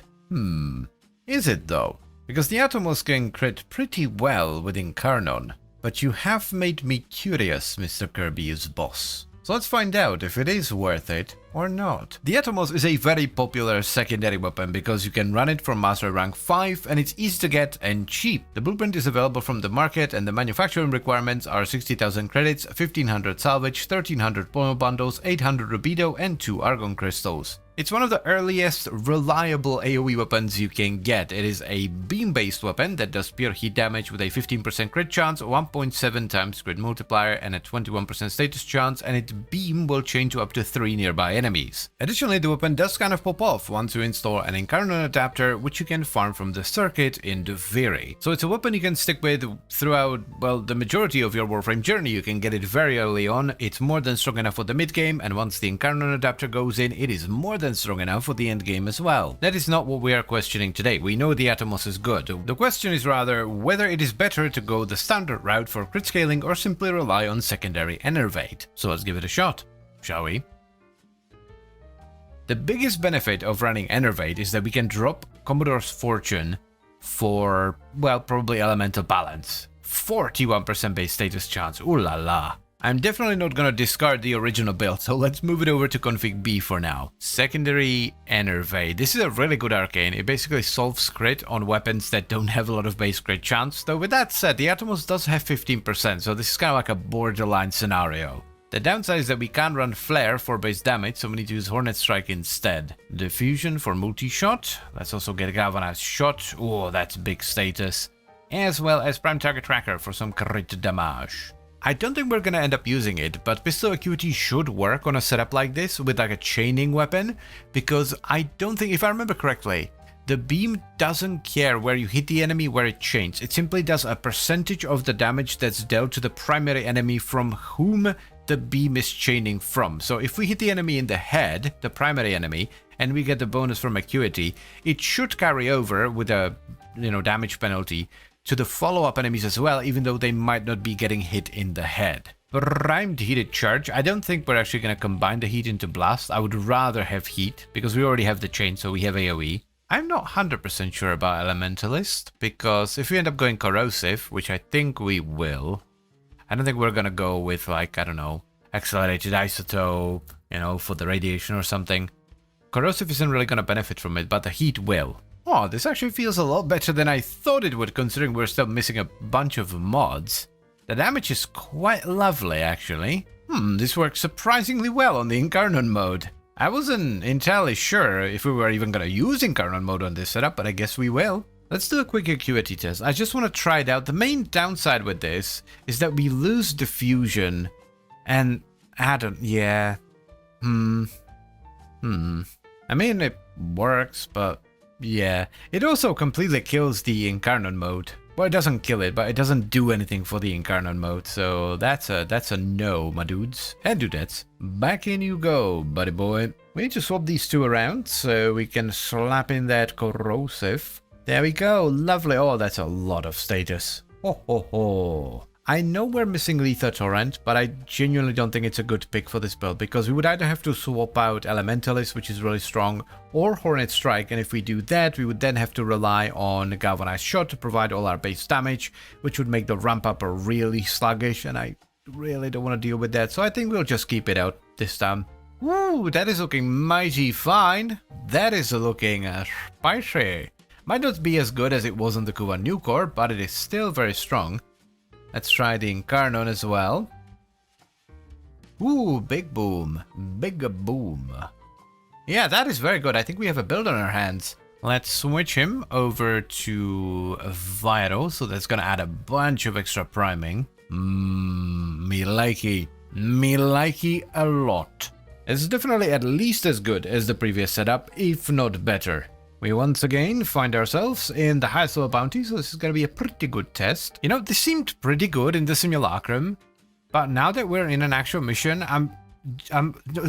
Is it though? Because the Atomos can crit pretty well with Incarnon, but you have made me curious, Mr. Kirby's boss. So let's find out if it is worth it or not. The Atomos is a very popular secondary weapon because you can run it from Master Rank 5 and it's easy to get and cheap. The blueprint is available from the market and the manufacturing requirements are 60,000 credits, 1500 salvage, 1300 pono bundles, 800 rubido and 2 argon crystals. It's one of the earliest reliable AoE weapons you can get. It is a beam-based weapon that does pure heat damage with a 15% crit chance, 1.7 times crit multiplier and a 21% status chance, and its beam will chain to up to 3 nearby enemies. Additionally, the weapon does kind of pop off once you install an Incarnon adapter, which you can farm from the circuit in Duviri. So it's a weapon you can stick with throughout, well, the majority of your Warframe journey. You can get it very early on. It's more than strong enough for the mid-game, and once the Incarnon adapter goes in, it is more than strong enough for the end game as well. That is not what we are questioning today. We know the Atomos is good. The question is rather whether it is better to go the standard route for crit scaling or simply rely on secondary enervate. So let's give it a shot, shall we? The biggest benefit of running enervate is that we can drop Commodore's Fortune for, well, probably elemental balance. 41% base status chance, ooh la la. I'm definitely not gonna discard the original build, so let's move it over to config B for now. Secondary Enervate. This is a really good arcane. It basically solves crit on weapons that don't have a lot of base crit chance, though with that said, the Atomos does have 15%, so this is kind of like a borderline scenario. The downside is that we can't run Flare for base damage, so we need to use Hornet Strike instead. Diffusion for multi-shot. Let's also get a Galvanized Shot. Oh, that's big status. As well as Prime Target Tracker for some crit damage. I don't think we're gonna end up using it, but Pistol Acuity should work on a setup like this with like a chaining weapon, because I don't think, if I remember correctly, the beam doesn't care where you hit the enemy, where it chains. It simply does a percentage of the damage that's dealt to the primary enemy from whom the beam is chaining from. So if we hit the enemy in the head, the primary enemy, and we get the bonus from Acuity, it should carry over with a, damage penalty to the follow-up enemies as well, even though they might not be getting hit in the head. Primed Heated Charge. I don't think we're actually going to combine the heat into blast. I would rather have heat, because we already have the chain, so we have AoE. I'm not 100% sure about Elementalist, because if we end up going corrosive, which I think we will, I don't think we're going to go with, like, I don't know, accelerated isotope, for the radiation or something. Corrosive isn't really going to benefit from it, but the heat will. Oh, this actually feels a lot better than I thought it would, considering we're still missing a bunch of mods. The damage is quite lovely, actually. This works surprisingly well on the Incarnon mode. I wasn't entirely sure if we were even going to use Incarnon mode on this setup, but I guess we will. Let's do a quick Acuity test. I just want to try it out. The main downside with this is that we lose diffusion, and I don't, yeah. I mean, it works, but yeah. It also completely kills the Incarnon mode. Well, it doesn't kill it, but it doesn't do anything for the Incarnon mode, so that's a no, my dudes and dudettes. Back in you go, buddy boy. We need to swap these two around so we can slap in that corrosive. There we go, lovely. Oh, that's a lot of status. Ho ho ho. I know we're missing Letha Torrent, but I genuinely don't think it's a good pick for this build, because we would either have to swap out Elementalist, which is really strong, or Hornet Strike, and if we do that, we would then have to rely on Galvanized Shot to provide all our base damage, which would make the ramp up really sluggish, and I really don't want to deal with that, so I think we'll just keep it out this time. Woo, that is looking mighty fine. That is looking spicy. Might not be as good as it was on the Kuva New Core, but it is still very strong. Let's try the Incarnon as well. Ooh, big boom. Big boom. Yeah, that is very good. I think we have a build on our hands. Let's switch him over to Vital, so that's going to add a bunch of extra priming. Me likey. Me likey a lot. It's definitely at least as good as the previous setup, if not better. We once again find ourselves in the highest level bounty, so this is going to be a pretty good test. This seemed pretty good in the simulacrum, but now that we're in an actual mission, I'm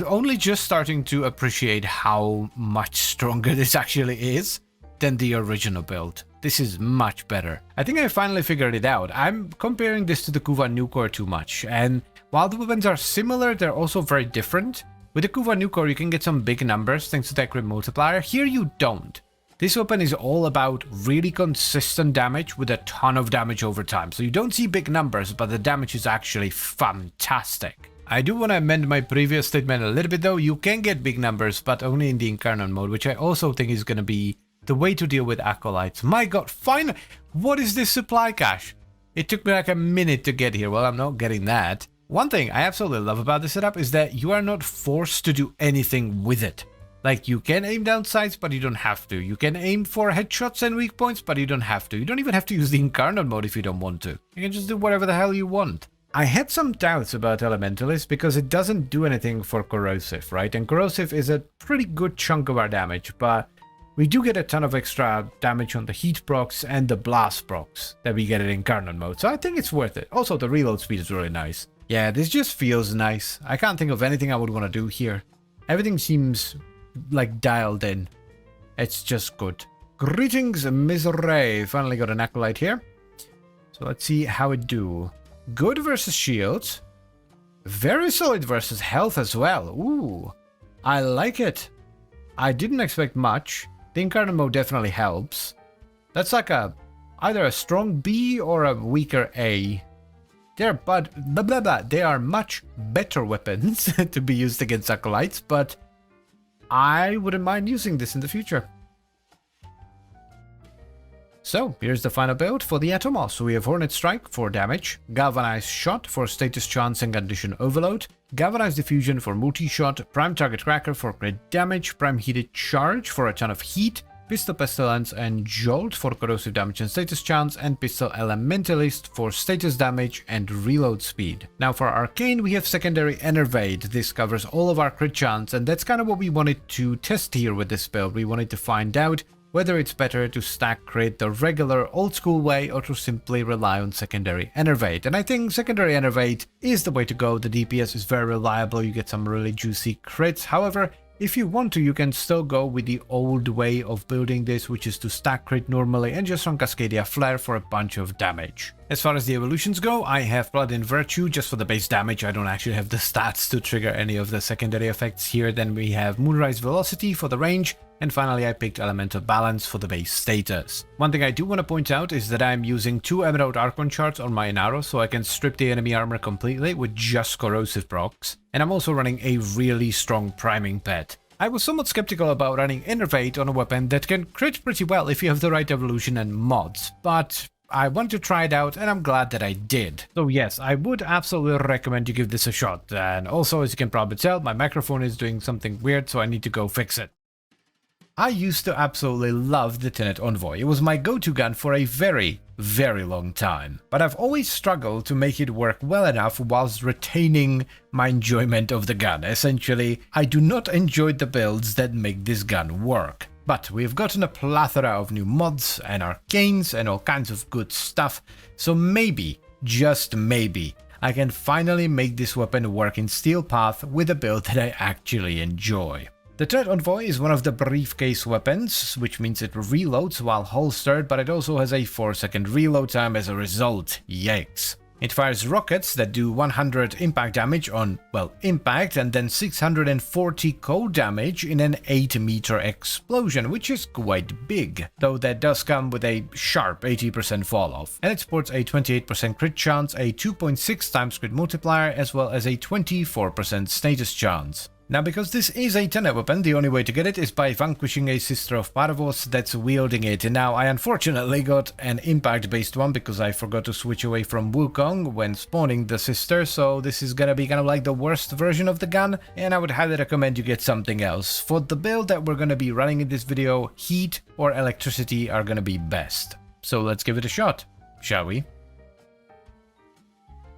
only just starting to appreciate how much stronger this actually is than the original build. This is much better. I think I finally figured it out. I'm comparing this to the Kuva New Core too much, and while the weapons are similar, they're also very different. With the Kuva New Core, you can get some big numbers thanks to that crit multiplier. Here you don't. This weapon is all about really consistent damage with a ton of damage over time. So you don't see big numbers, but the damage is actually fantastic. I do want to amend my previous statement a little bit though. You can get big numbers, but only in the Incarnon mode, which I also think is going to be the way to deal with Acolytes. My god, finally! What is this supply cache? It took me like a minute to get here. Well, I'm not getting that. One thing I absolutely love about this setup is that you are not forced to do anything with it. Like, you can aim down sights, but you don't have to. You can aim for headshots and weak points, but you don't have to. You don't even have to use the Incarnon mode if you don't want to. You can just do whatever the hell you want. I had some doubts about Elementalist because it doesn't do anything for Corrosive, right? And Corrosive is a pretty good chunk of our damage, but we do get a ton of extra damage on the heat procs and the blast procs that we get in Incarnon mode, so I think it's worth it. Also, the reload speed is really nice. Yeah, this just feels nice. I can't think of anything I would want to do here. Everything seems like dialed in. It's just good. Greetings, Ms. Ray. Finally got an Acolyte here. So let's see how it do. Good versus shields. Very solid versus health as well. Ooh, I like it. I didn't expect much. The Incarnon mode definitely helps. That's like either a strong B or a weaker A. They are much better weapons to be used against Acolytes, but I wouldn't mind using this in the future. So, here's the final build for the Atomos. So we have Hornet Strike for damage, Galvanized Shot for status chance and condition overload, Galvanized Diffusion for multi-shot, Prime Target Cracker for crit damage, Prime Heated Charge for a ton of heat, Pistol Pestilence and Jolt for corrosive damage and status chance, and Pistol Elementalist for status damage and reload speed. Now for Arcane we have Secondary Enervate. This covers all of our crit chance, and that's kind of what we wanted to test here with this build. We wanted to find out whether it's better to stack crit the regular old school way or to simply rely on Secondary Enervate. And I think Secondary Enervate is the way to go. The DPS is very reliable, you get some really juicy crits. However, If you want to, you can still go with the old way of building this, which is to stack crit normally and just run Cascadia Flare for a bunch of damage. As far as the evolutions go, I have Blood and Virtue just for the base damage. I don't actually have the stats to trigger any of the secondary effects here. Then we have Moonrise Velocity for the range. And finally, I picked Elemental Balance for the base status. One thing I do want to point out is that I'm using 2 Emerald Archon shards on my Inaro, so I can strip the enemy armor completely with just corrosive procs. And I'm also running a really strong priming pet. I was somewhat skeptical about running Innervate on a weapon that can crit pretty well if you have the right evolution and mods, but I want to try it out and I'm glad that I did. So yes, I would absolutely recommend you give this a shot. And also, as you can probably tell, my microphone is doing something weird, so I need to go fix it. I used to absolutely love the Tenet Envoy. It was my go-to gun for a very, very long time. But I've always struggled to make it work well enough whilst retaining my enjoyment of the gun. Essentially, I do not enjoy the builds that make this gun work. But we've gotten a plethora of new mods and arcanes and all kinds of good stuff, so maybe, just maybe, I can finally make this weapon work in Steel Path with a build that I actually enjoy. The Tenet Envoy is one of the briefcase weapons, which means it reloads while holstered, but it also has a 4-second reload time as a result. Yikes. It fires rockets that do 100 impact damage on, well, impact, and then 640 cold damage in an 8-meter explosion, which is quite big, though that does come with a sharp 80% fall off. And it sports a 28% crit chance, a 2.6 times crit multiplier, as well as a 24% status chance. Now, because this is a Tenet weapon, the only way to get it is by vanquishing a Sister of Parvos that's wielding it. And now I unfortunately got an impact-based one because I forgot to switch away from Wukong when spawning the Sister, so this is gonna be kind of like the worst version of the gun, and I would highly recommend you get something else. For the build that we're gonna be running in this video, heat or electricity are gonna be best. So let's give it a shot, shall we?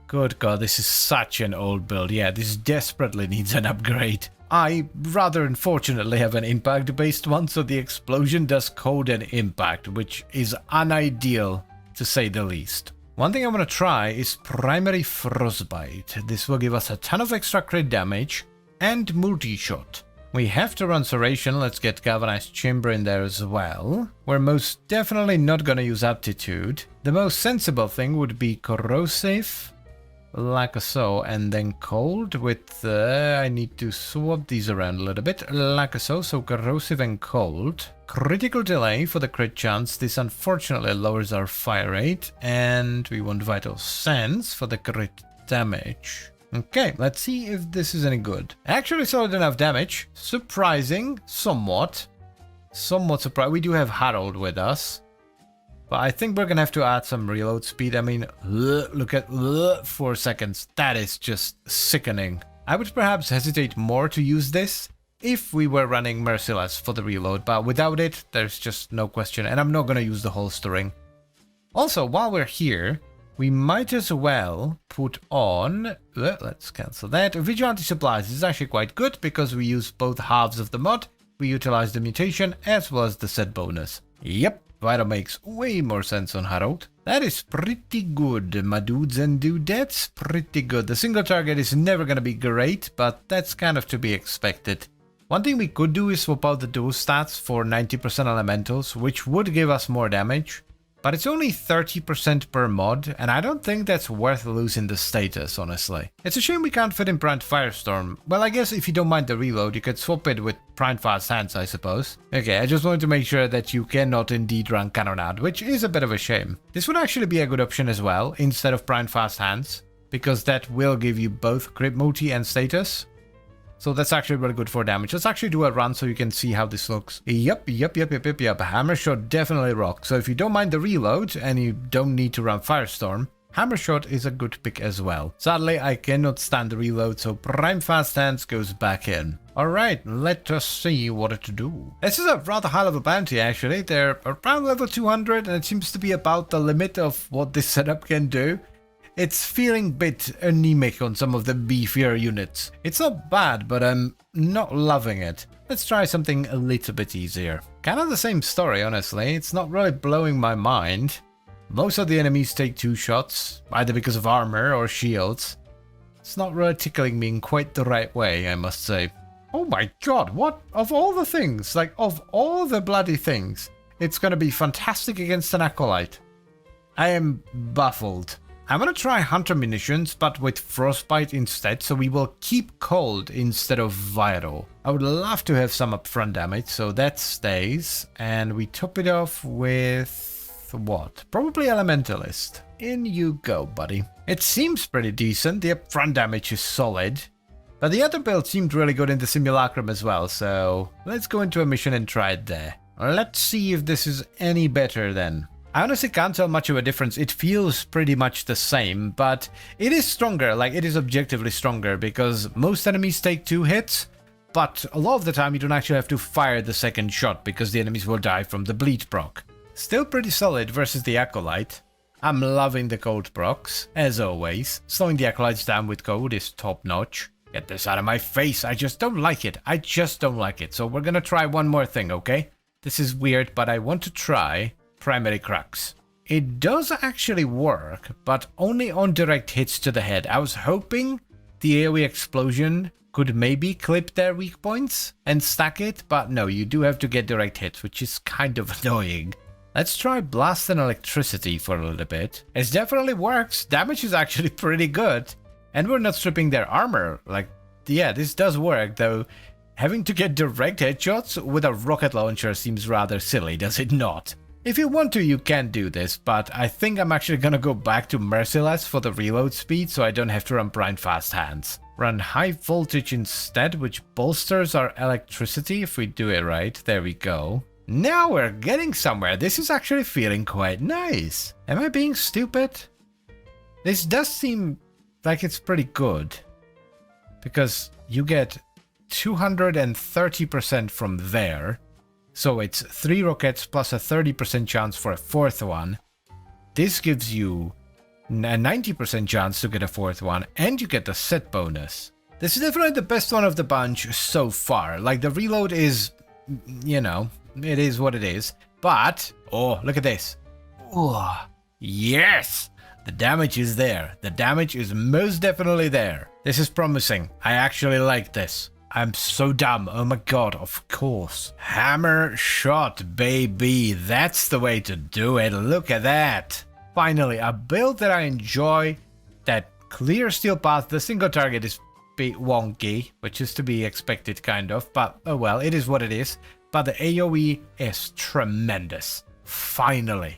Good god, this is such an old build. Yeah, this desperately needs an upgrade. I, rather unfortunately, have an impact-based one, so the explosion does cold and impact, which is unideal, to say the least. One thing I want to try is Primary Frostbite. This will give us a ton of extra crit damage and multi-shot. We have to run Serration. Let's get Galvanized Chamber in there as well. We're most definitely not going to use Aptitude. The most sensible thing would be Corrosive, like so, and then cold with, I need to swap these around a little bit, like so, corrosive and cold. Critical delay for the crit chance. This unfortunately lowers our fire rate, and we want Vital Sense for the crit damage. Okay, let's see if this is any good. Actually solid enough damage. Surprising, somewhat. Somewhat surprised. We do have Harold with us. But I think we're gonna have to add some reload speed. I mean, look at 4 seconds. That is just sickening. I would perhaps hesitate more to use this if we were running Merciless for the reload, but without it, there's just no question, and I'm not gonna use the holstering. Also, while we're here, we might as well put on, let's cancel that, Vigilante Supplies. This is actually quite good because we use both halves of the mod. We utilize the mutation as well as the set bonus. Yep. Vital makes way more sense on Harold. That is pretty good, my dudes and dudettes. Pretty good. The single target is never gonna be great, but that's kind of to be expected. One thing we could do is swap out the dual stats for 90% elementals, which would give us more damage. But it's only 30% per mod, and I don't think that's worth losing the status, honestly. It's a shame we can't fit in Primed Firestorm. Well, I guess if you don't mind the reload, you could swap it with Primed Fast Hands, I suppose. Okay, I just wanted to make sure that you cannot indeed run Cannonade, which is a bit of a shame. This would actually be a good option as well, instead of Primed Fast Hands, because that will give you both crit multi and status. So that's actually really good for damage. Let's actually do a run so you can see how this looks. Yep. Hammer Shot definitely rocks. So if you don't mind the reload and you don't need to run Firestorm, Hammer Shot is a good pick as well. Sadly, I cannot stand the reload, so Prime Fast Hands goes back in. Alright, let us see what to do. This is a rather high level bounty actually. They're around level 200 and it seems to be about the limit of what this setup can do. It's feeling a bit anemic on some of the beefier units. It's not bad, but I'm not loving it. Let's try something a little bit easier. Kind of the same story, honestly. It's not really blowing my mind. Most of the enemies take 2 shots, either because of armor or shields. It's not really tickling me in quite the right way, I must say. Oh my god, what? Of all the things, like, of all the bloody things, it's gonna be fantastic against an Acolyte. I am baffled. I'm gonna try Hunter Munitions, but with Frostbite instead, so we will keep cold instead of vital. I would love to have some upfront damage, so that stays. And we top it off with what? Probably Elementalist. In you go, buddy. It seems pretty decent. The upfront damage is solid. But the other build seemed really good in the Simulacrum as well, so let's go into a mission and try it there. Let's see if this is any better then. I honestly can't tell much of a difference. It feels pretty much the same, but it is stronger, like it is objectively stronger, because most enemies take 2 hits, but a lot of the time you don't actually have to fire the second shot, because the enemies will die from the bleed proc. Still pretty solid versus the Acolyte. I'm loving the cold procs, as always. Slowing the Acolytes down with cold is top notch. Get this out of my face, I just don't like it. I just don't like it, so we're gonna try one more thing, okay? This is weird, but I want to try Primary Crux. It does actually work, but only on direct hits to the head. I was hoping the AoE explosion could maybe clip their weak points and stack it, but no, you do have to get direct hits, which is kind of annoying. Let's try Blast and Electricity for a little bit. It definitely works. Damage is actually pretty good, and we're not stripping their armor. Like, yeah, this does work, though having to get direct headshots with a rocket launcher seems rather silly, does it not? If you want to, you can do this, but I think I'm actually gonna go back to Merciless for the reload speed so I don't have to run Blind Fast Hands. Run High Voltage instead, which bolsters our electricity if we do it right. There we go. Now we're getting somewhere. This is actually feeling quite nice. Am I being stupid? This does seem like it's pretty good, because you get 230% from there. So it's 3 rockets plus a 30% chance for a 4th one. This gives you a 90% chance to get a 4th one, and you get the set bonus. This is definitely the best one of the bunch so far. Like, the reload is, you know, it is what it is. But, oh, look at this. Oh, yes! The damage is there. The damage is most definitely there. This is promising. I actually like this. I'm so dumb. Oh my god, of course. Hammer shot, baby. That's the way to do it. Look at that. Finally, a build that I enjoy, that clear steel path. The single target is a bit wonky, which is to be expected kind of, but oh well, it is what it is. But the AoE is tremendous. Finally.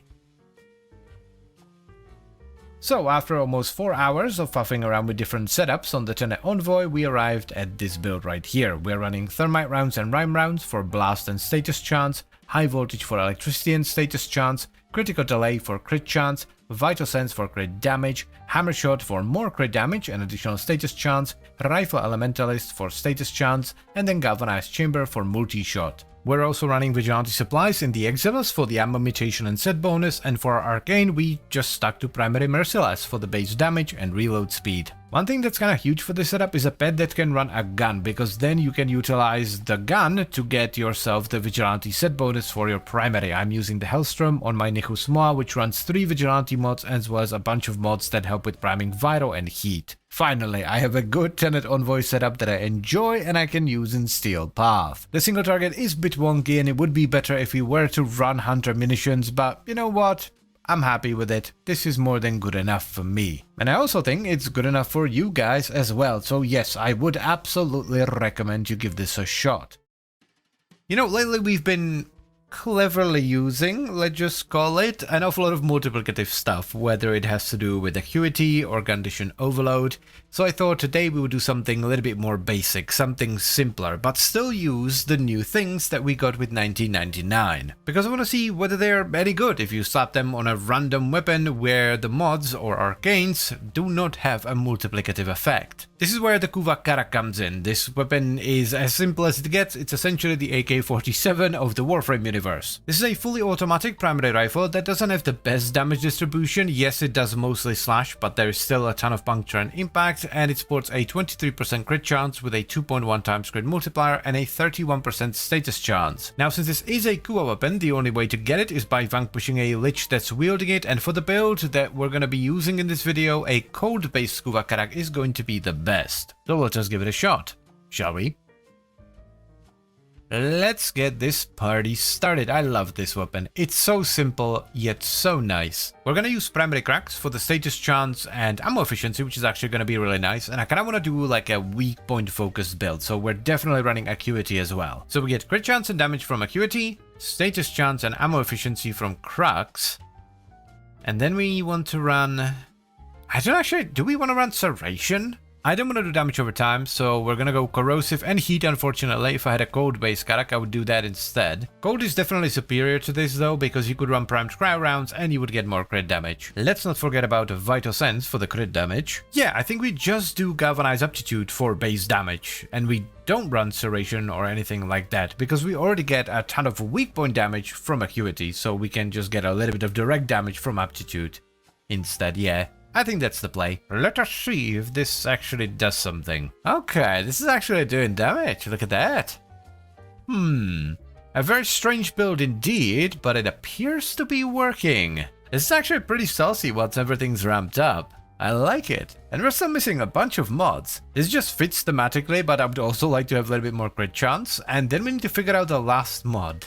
So, after almost 4 hours of faffing around with different setups on the Tenet Envoy, we arrived at this build right here. We're running Thermite rounds and Rime rounds for blast and status chance, high voltage for electricity and status chance, critical delay for crit chance, vital sense for crit damage, hammer shot for more crit damage and additional status chance, rifle elementalist for status chance, and then galvanized chamber for multi-shot. We're also running Vigilante supplies in the Exilus for the ammo mutation and set bonus, and for our Arcane we just stuck to Primary Merciless for the base damage and reload speed. One thing that's kinda huge for this setup is a pet that can run a gun, because then you can utilize the gun to get yourself the Vigilante set bonus for your primary. I'm using the Hellstrom on my Nichus Moa, which runs 3 Vigilante mods as well as a bunch of mods that help with priming Vital and Heat. Finally, I have a good Tenet Envoy setup that I enjoy and I can use in Steel Path. The single target is a bit wonky and it would be better if we were to run Hunter Munitions, but you know what? I'm happy with it. This is more than good enough for me. And I also think it's good enough for you guys as well, so yes, I would absolutely recommend you give this a shot. You know, lately we've been cleverly using, let's just call it, an awful lot of multiplicative stuff, whether it has to do with acuity or condition overload. So I thought today we would do something a little bit more basic, something simpler, but still use the new things that we got with 1999. Because I want to see whether they're any good if you slap them on a random weapon where the mods or arcanes do not have a multiplicative effect. This is where the Kuvakara comes in. This weapon is as simple as it gets. It's essentially the AK-47 of the Warframe universe. This is a fully automatic primary rifle that doesn't have the best damage distribution. Yes, it does mostly slash, but there is still a ton of puncture and impact, and it sports a 23% crit chance with a 2.1 times crit multiplier and a 31% status chance. Now, since this is a Kuva weapon, the only way to get it is by vanquishing a Lich that's wielding it, and for the build that we're going to be using in this video, a cold-based Kuvakarak is going to be the best. So let's just give it a shot, shall we? let's get this party started. I love this weapon. It's so simple, yet so nice. We're gonna use primary cracks for the status chance and ammo efficiency, which is actually gonna be really nice. And I kinda wanna do like a weak point focused build, so we're definitely running acuity as well. So we get crit chance and damage from acuity, status chance and ammo efficiency from cracks. And then we want to run... I don't actually... Do we want to run serration? I don't want to do damage over time, so we're gonna go corrosive and heat, unfortunately. If I had a cold-based Karak, I would do that instead. Cold is definitely superior to this, though, because you could run primed cryo rounds and you would get more crit damage. Let's not forget about Vital Sense for the crit damage. Yeah, I think we just do Galvanize Aptitude for base damage, and we don't run serration or anything like that, because we already get a ton of weak point damage from acuity, so we can just get a little bit of direct damage from aptitude instead, yeah. I think that's the play. Let us see if this actually does something. Okay, this is actually doing damage. Look at that. A very strange build indeed, but it appears to be working. This is actually pretty saucy once everything's ramped up. I like it. And we're still missing a bunch of mods. This just fits thematically, but I would also like to have a little bit more crit chance. And then we need to figure out the last mod.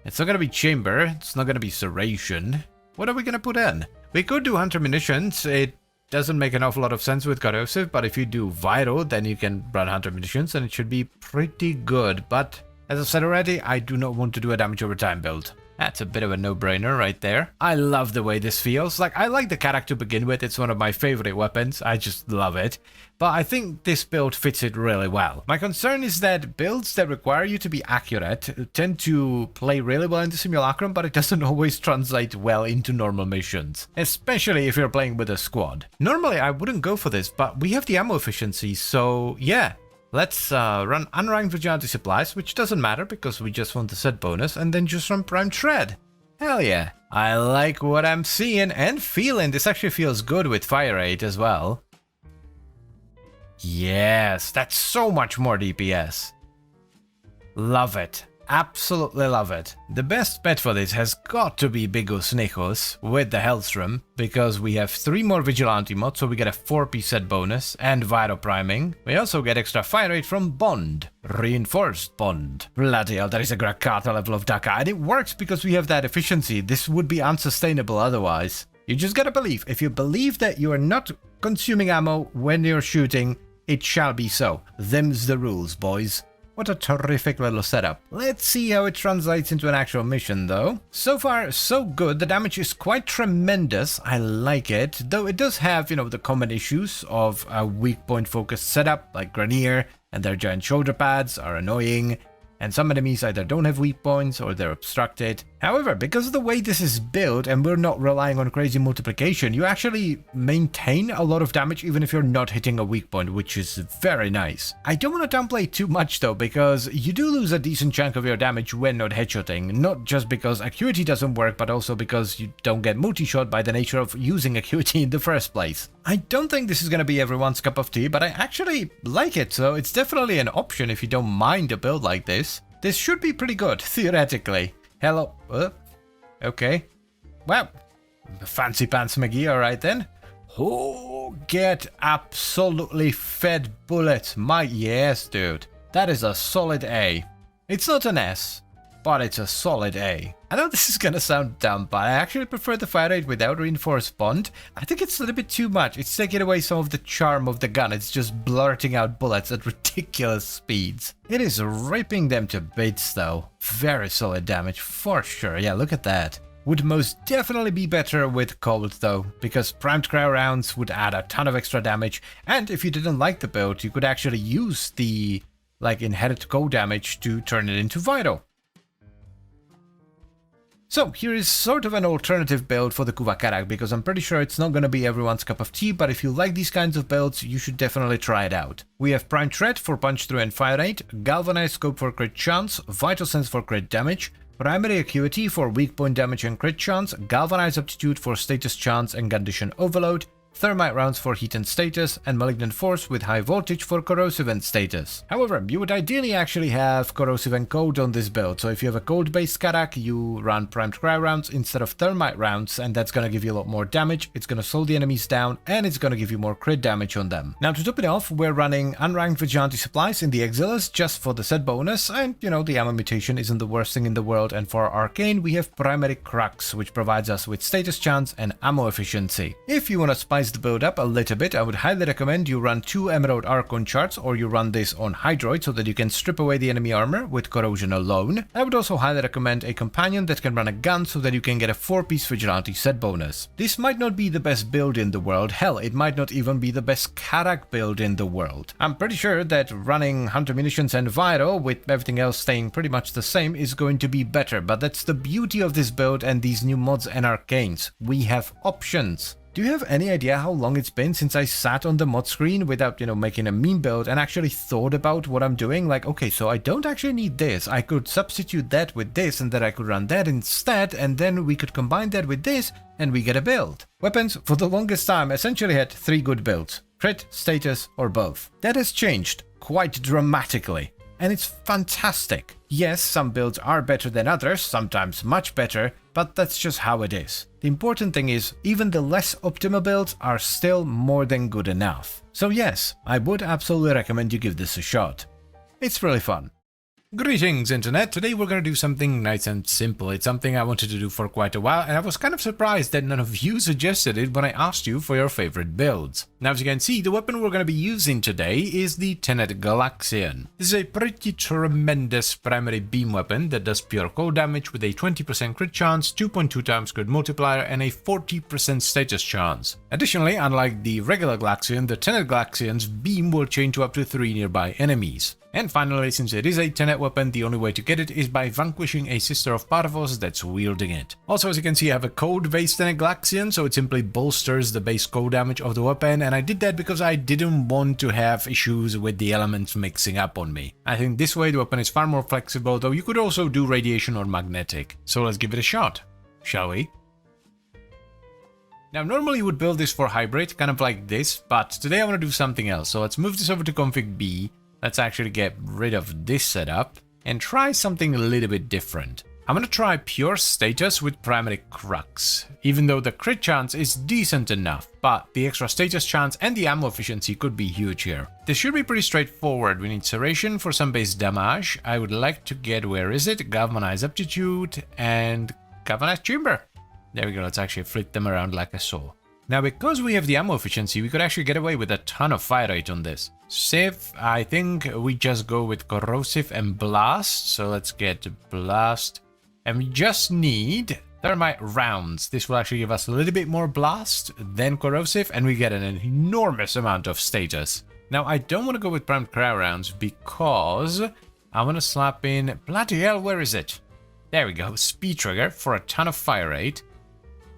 It's not gonna be chamber. It's not gonna be serration. What are we gonna put in? We could do Hunter Munitions. It doesn't make an awful lot of sense with corrosive, but if you do Vital, then you can run Hunter Munitions and it should be pretty good. But as I said already, I do not want to do a damage over time build. That's a bit of a no-brainer right there. I love the way this feels. Like, I like the Karak to begin with. It's one of my favorite weapons. I just love it. But I think this build fits it really well. My concern is that builds that require you to be accurate tend to play really well in the simulacrum, but it doesn't always translate well into normal missions. Especially if you're playing with a squad. Normally, I wouldn't go for this, but we have the ammo efficiency, so yeah. Let's run unranked vigilante supplies, which doesn't matter because we just want the set bonus, and then just run primed shred. Hell yeah. I like what I'm seeing and feeling. This actually feels good with fire rate as well. Yes, that's so much more DPS. Love it. Absolutely love it. The best bet for this has got to be Bigus Nichos with the Hellstrom, because we have 3 more Vigilante mods, so we get a 4-piece set bonus and Vital Priming. We also get extra fire rate from Bond. Reinforced Bond. Bloody hell, that is a Grakata level of Daka, and it works because we have that efficiency. This would be unsustainable otherwise. You just gotta believe. If you believe that you are not consuming ammo when you're shooting, it shall be so. Them's the rules, boys. What a terrific little setup. Let's see how it translates into an actual mission though. So far, so good. The damage is quite tremendous. I like it. Though it does have, you know, the common issues of a weak point focused setup like Granier and their giant shoulder pads are annoying. And some enemies either don't have weak points or they're obstructed. However, because of the way this is built and we're not relying on crazy multiplication, you actually maintain a lot of damage even if you're not hitting a weak point, which is very nice. I don't want to downplay too much though, because you do lose a decent chunk of your damage when not headshotting. Not just because acuity doesn't work, but also because you don't get multi-shot by the nature of using acuity in the first place. I don't think this is going to be everyone's cup of tea, but I actually like it, so it's definitely an option if you don't mind a build like this. This should be pretty good, theoretically. Hello. Okay. Well, fancy pants McGee, alright then. Oh, get absolutely fed bullets. Yes, dude. That is a solid A. It's not an S, but it's a solid A. I know this is gonna sound dumb, but I actually prefer the fire rate without reinforced bond. I think it's a little bit too much. It's taking away some of the charm of the gun. It's just blurting out bullets at ridiculous speeds. It is ripping them to bits though. Very solid damage for sure. Yeah, look at that. Would most definitely be better with cold though, because primed cryo rounds would add a ton of extra damage, and if you didn't like the build, you could actually use the inherent cold damage to turn it into vital. So here is sort of an alternative build for the Kuva Karak, because I'm pretty sure it's not going to be everyone's cup of tea, but if you like these kinds of builds, you should definitely try it out. We have Prime Threat for punch through and fire rate, Galvanized Scope for crit chance, Vital Sense for crit damage, Primary Acuity for weak point damage and crit chance, Galvanized Aptitude for status chance and condition overload, thermite rounds for heat and status, and malignant force with high voltage for corrosive and status. However, you would ideally actually have corrosive and cold on this build, so if you have a cold based Karak, you run primed cry rounds instead of thermite rounds, and that's gonna give you a lot more damage, it's gonna slow the enemies down, and it's gonna give you more crit damage on them. Now to top it off, we're running unranked vigilante supplies in the Exiles just for the set bonus, and you know, the ammo mutation isn't the worst thing in the world, and for arcane we have primary crux, which provides us with status chance and ammo efficiency. If you want to spice the build up a little bit, I would highly recommend you run 2 Emerald Archon charts, or you run this on Hydroid so that you can strip away the enemy armor with corrosion alone. I would also highly recommend a companion that can run a gun so that you can get a 4-piece vigilante set bonus. This might not be the best build in the world, hell, it might not even be the best Karak build in the world. I'm pretty sure that running Hunter Munitions and Viral with everything else staying pretty much the same is going to be better, but that's the beauty of this build and these new mods and arcanes. We have options. Do you have any idea how long it's been since I sat on the mod screen without, you know, making a meme build and actually thought about what I'm doing? Like, okay, so I don't actually need this. I could substitute that with this and then I could run that instead, and then we could combine that with this and we get a build. Weapons, for the longest time, essentially had 3 good builds. Crit, status, or both. That has changed quite dramatically, and it's fantastic. Yes, some builds are better than others, sometimes much better, but that's just how it is. The important thing is, even the less optimal builds are still more than good enough. So yes, I would absolutely recommend you give this a shot. It's really fun. Greetings, Internet! Today we're going to do something nice and simple. It's something I wanted to do for quite a while, and I was kind of surprised that none of you suggested it when I asked you for your favorite builds. Now, as you can see, the weapon we're going to be using today is the Tenet Galaxian. This is a pretty tremendous primary beam weapon that does pure cold damage with a 20% crit chance, 2.2 times crit multiplier, and a 40% status chance. Additionally, unlike the regular Galaxian, the Tenet Galaxian's beam will chain to up to 3 nearby enemies. And finally, since it is a Tenet weapon, the only way to get it is by vanquishing a Sister of Parvos that's wielding it. Also, as you can see, I have a cold-based Tenet Galaxian, so it simply bolsters the base cold damage of the weapon, and I did that because I didn't want to have issues with the elements mixing up on me. I think this way the weapon is far more flexible, though you could also do radiation or magnetic. So let's give it a shot, shall we? Now, normally you would build this for hybrid, kind of like this, but today I want to do something else. So let's move this over to config B. Let's actually get rid of this setup and try something a little bit different. I'm gonna try pure status with primary crux, even though the crit chance is decent enough, but the extra status chance and the ammo efficiency could be huge here. This should be pretty straightforward. We need serration for some base damage. I would like to get, where is it? Galvanize aptitude and galvanize chamber. There we go, let's actually flip them around like I saw. Now, because we have the ammo efficiency, we could actually get away with a ton of fire rate on this. Civ, I think we just go with corrosive and blast. So let's get blast. And we just need thermite rounds. This will actually give us a little bit more blast than corrosive, and we get an enormous amount of status. Now, I don't want to go with primed cry rounds because I want to slap in, bloody hell, where is it? There we go, speed trigger for a ton of fire rate.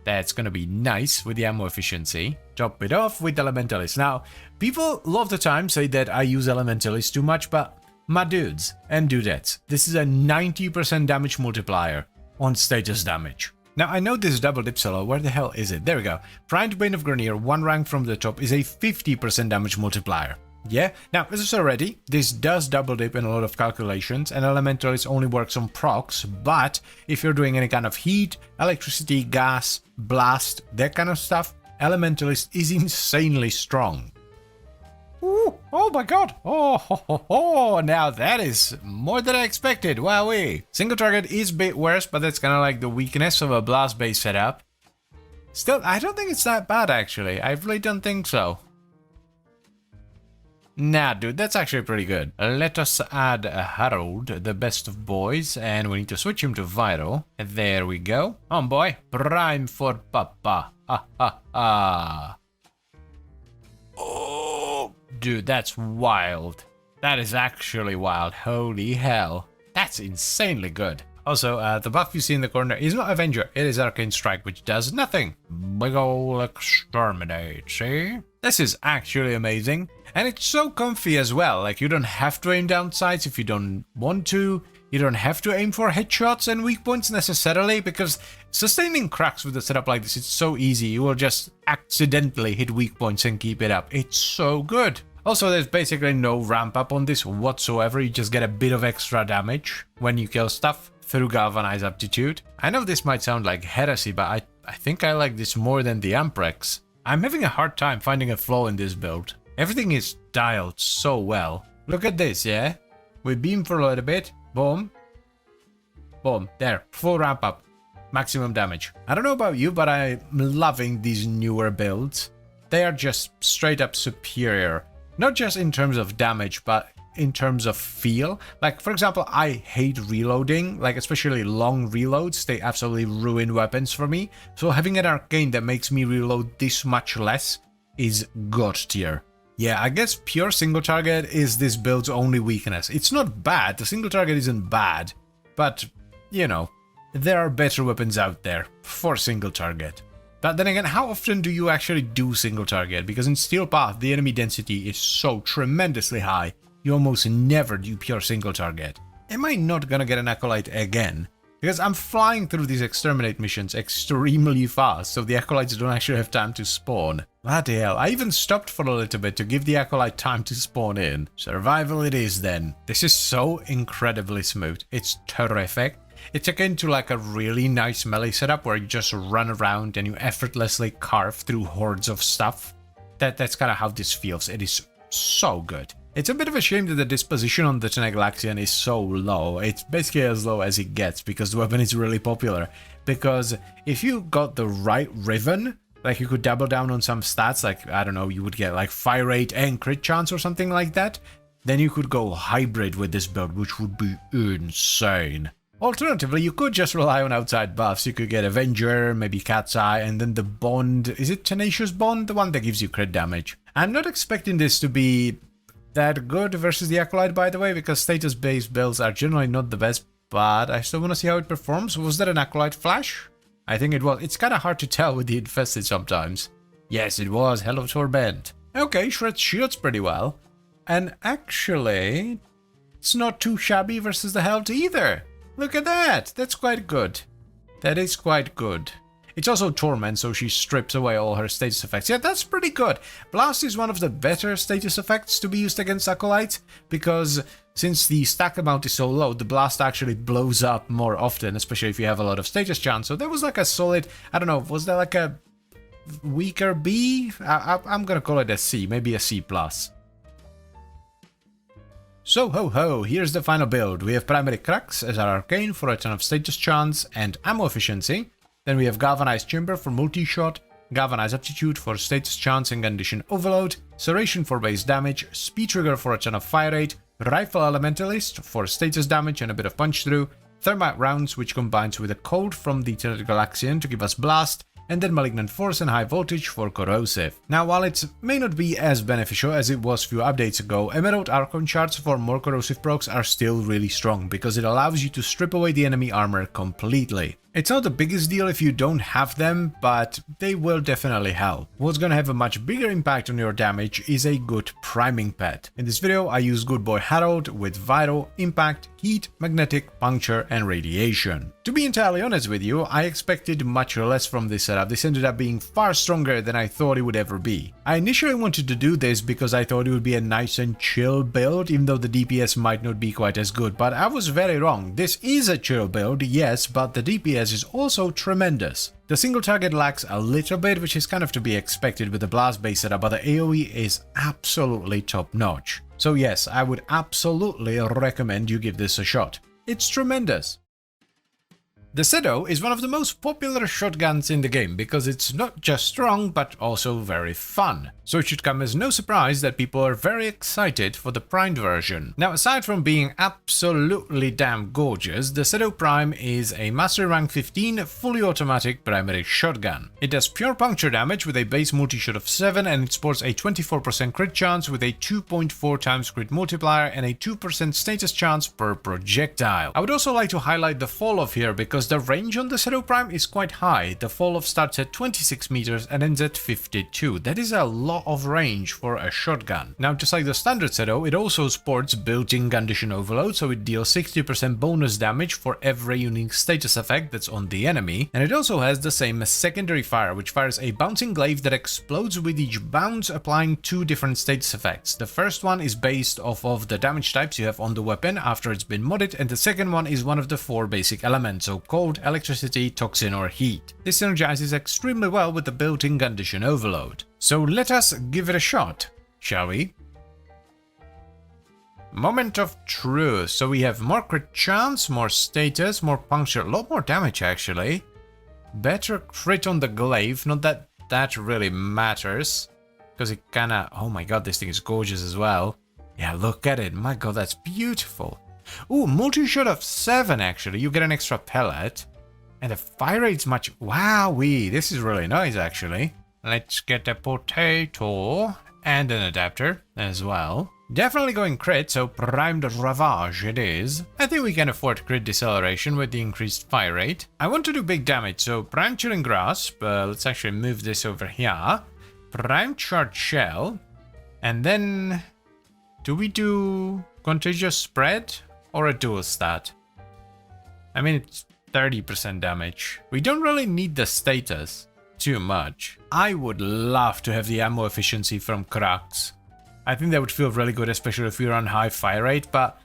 That's gonna be nice with the ammo efficiency. Top it off with Elementalist. Now, people a lot of the time say that I use Elementalist too much, but my dudes and dudettes, this is a 90% damage multiplier on status damage. Now, I know this double dip solo, where the hell is it? There we go. Primed Bane of Grenier, 1 rank from the top, is a 50% damage multiplier. Yeah, now as I said already, this does double dip in a lot of calculations, and Elementalist only works on procs, but if you're doing any kind of heat, electricity, gas, blast, that kind of stuff, Elementalist is insanely strong. Ooh, oh my god, oh, now that is more than I expected, wowee. Single target is a bit worse, but that's kind of like the weakness of a blast base setup. Still, I don't think it's that bad actually, I really don't think so. Nah, dude, that's actually pretty good. Let us add a Harold, the best of boys, and we need to switch him to Vital. There we go. On boy, prime for papa. Ha ha ha. Oh, dude, that's wild. That is actually wild. Holy hell. That's insanely good. Also, the buff you see in the corner is not Avenger, it is Arcane Strike, which does nothing. Big ol' exterminate, see? This is actually amazing. And it's so comfy as well, like you don't have to aim down sights if you don't want to. You don't have to aim for headshots and weak points necessarily, because sustaining cracks with a setup like this is so easy. You will just accidentally hit weak points and keep it up. It's so good. Also, there's basically no ramp up on this whatsoever. You just get a bit of extra damage when you kill stuff through Galvanize Aptitude. I know this might sound like heresy, but I think I like this more than the Amprex. I'm having a hard time finding a flaw in this build. Everything is dialed so well. Look at this, yeah? We beam for a little bit. Boom. Boom. There. Full ramp up. Maximum damage. I don't know about you, but I'm loving these newer builds. They are just straight up superior. Not just in terms of damage, but in terms of feel. Like, for example, I hate reloading, like especially long reloads. They absolutely ruin weapons for me. So having an arcane that makes me reload this much less is god tier. Yeah, I guess pure single target is this build's only weakness. It's not bad, the single target isn't bad, but, you know, there are better weapons out there for single target. But then again, how often do you actually do single target? Because in Steel Path, the enemy density is so tremendously high, you almost never do pure single target. Am I not gonna get an Acolyte again? Because I'm flying through these exterminate missions extremely fast, so the Acolytes don't actually have time to spawn. Bloody hell, I even stopped for a little bit to give the Acolyte time to spawn in. Survival it is then. This is so incredibly smooth. It's terrific. It's akin to like a really nice melee setup where you just run around and you effortlessly carve through hordes of stuff. That's kind of how this feels. It is so good. It's a bit of a shame that the disposition on the Tenegalaxian is so low. It's basically as low as it gets because the weapon is really popular. Because if you got the right Riven, like you could double down on some stats, like, I don't know, you would get like fire rate and crit chance or something like that, then you could go hybrid with this build, which would be insane. Alternatively, you could just rely on outside buffs. You could get Avenger, maybe Cat's Eye, and then the Bond. Is it Tenacious Bond? The one that gives you crit damage. I'm not expecting this to be that good versus the Acolyte, by the way, because status-based builds are generally not the best, but I still want to see how it performs. Was that an Acolyte flash? I think it was. It's kind of hard to tell with the Infested sometimes. Yes, it was. Hell of Torment. Okay, shreds shields pretty well. And actually, it's not too shabby versus the Held either. Look at that! That's quite good. That is quite good. It's also Torment, so she strips away all her status effects. Yeah, that's pretty good. Blast is one of the better status effects to be used against Acolytes, because since the stack amount is so low, the Blast actually blows up more often, especially if you have a lot of status chance. So that was like a solid, I don't know, was that like a weaker B? I'm gonna call it a C, maybe a C+. So ho ho, here's the final build. We have Primary Cracks as our arcane for a ton of status chance and ammo efficiency. Then we have Galvanized Chamber for multi-shot, Galvanized Aptitude for status chance and condition overload, Serration for base damage, Speed Trigger for a ton of fire rate, Rifle Elementalist for status damage and a bit of punch through, Thermite Rounds which combines with a code from the Galaxian to give us blast, and then Malignant Force and High Voltage for corrosive. Now, while it may not be as beneficial as it was a few updates ago, Emerald Archon shards for more corrosive procs are still really strong because it allows you to strip away the enemy armor completely. It's not the biggest deal if you don't have them, but they will definitely help. What's gonna have a much bigger impact on your damage is a good priming pet. In this video, I use Good Boy Harold with Vital, Impact, Heat, Magnetic, Puncture, and Radiation. To be entirely honest with you, I expected much less from this setup. This ended up being far stronger than I thought it would ever be. I initially wanted to do this because I thought it would be a nice and chill build, even though the DPS might not be quite as good, but I was very wrong. This is a chill build, yes, but the DPS is also tremendous. The single target lacks a little bit, which is kind of to be expected with the blast base setup, but the AoE is absolutely top notch. So yes, I would absolutely recommend you give this a shot. It's tremendous. The Sedo is one of the most popular shotguns in the game because it's not just strong but also very fun. So it should come as no surprise that people are very excited for the primed version. Now, aside from being absolutely damn gorgeous, the Sedo Prime is a Mastery Rank 15 fully automatic primary shotgun. It does pure puncture damage with a base multi-shot of 7 and it sports a 24% crit chance with a 2.4 times crit multiplier and a 2% status chance per projectile. I would also like to highlight the fall off here because because the range on the Shadow Prime is quite high. The fall off starts at 26 meters and ends at 52. That is a lot of range for a shotgun. Now, just like the standard Shadow, it also sports built-in condition overload, so it deals 60% bonus damage for every unique status effect that's on the enemy. And it also has the same as secondary fire, which fires a bouncing glaive that explodes with each bounce, applying 2 different status effects. The first one is based off of the damage types you have on the weapon after it's been modded, and the second one is one of the 4 basic elements, so cold, electricity, toxin or heat. This synergizes extremely well with the built-in condition overload. So let us give it a shot, shall we? Moment of truth. So we have more crit chance, more status, more puncture, a lot more damage actually. Better crit on the glaive, not that that really matters, because it kinda, oh my god, this thing is gorgeous as well. Yeah, look at it, my god, that's beautiful. Ooh, multi-shot of 7 actually, you get an extra pellet. And the fire rate's much, wowee, this is really nice actually. Let's get a potato and an adapter as well. Definitely going crit, so primed ravage it is. I think we can afford crit deceleration with the increased fire rate. I want to do big damage, so prime chilling grasp, let's actually move this over here. Prime charge shell, and then do we do contagious spread or a dual stat? I mean, it's 30% damage. We don't really need the status too much. I would love to have the ammo efficiency from Crux. I think that would feel really good, especially if we run high fire rate, but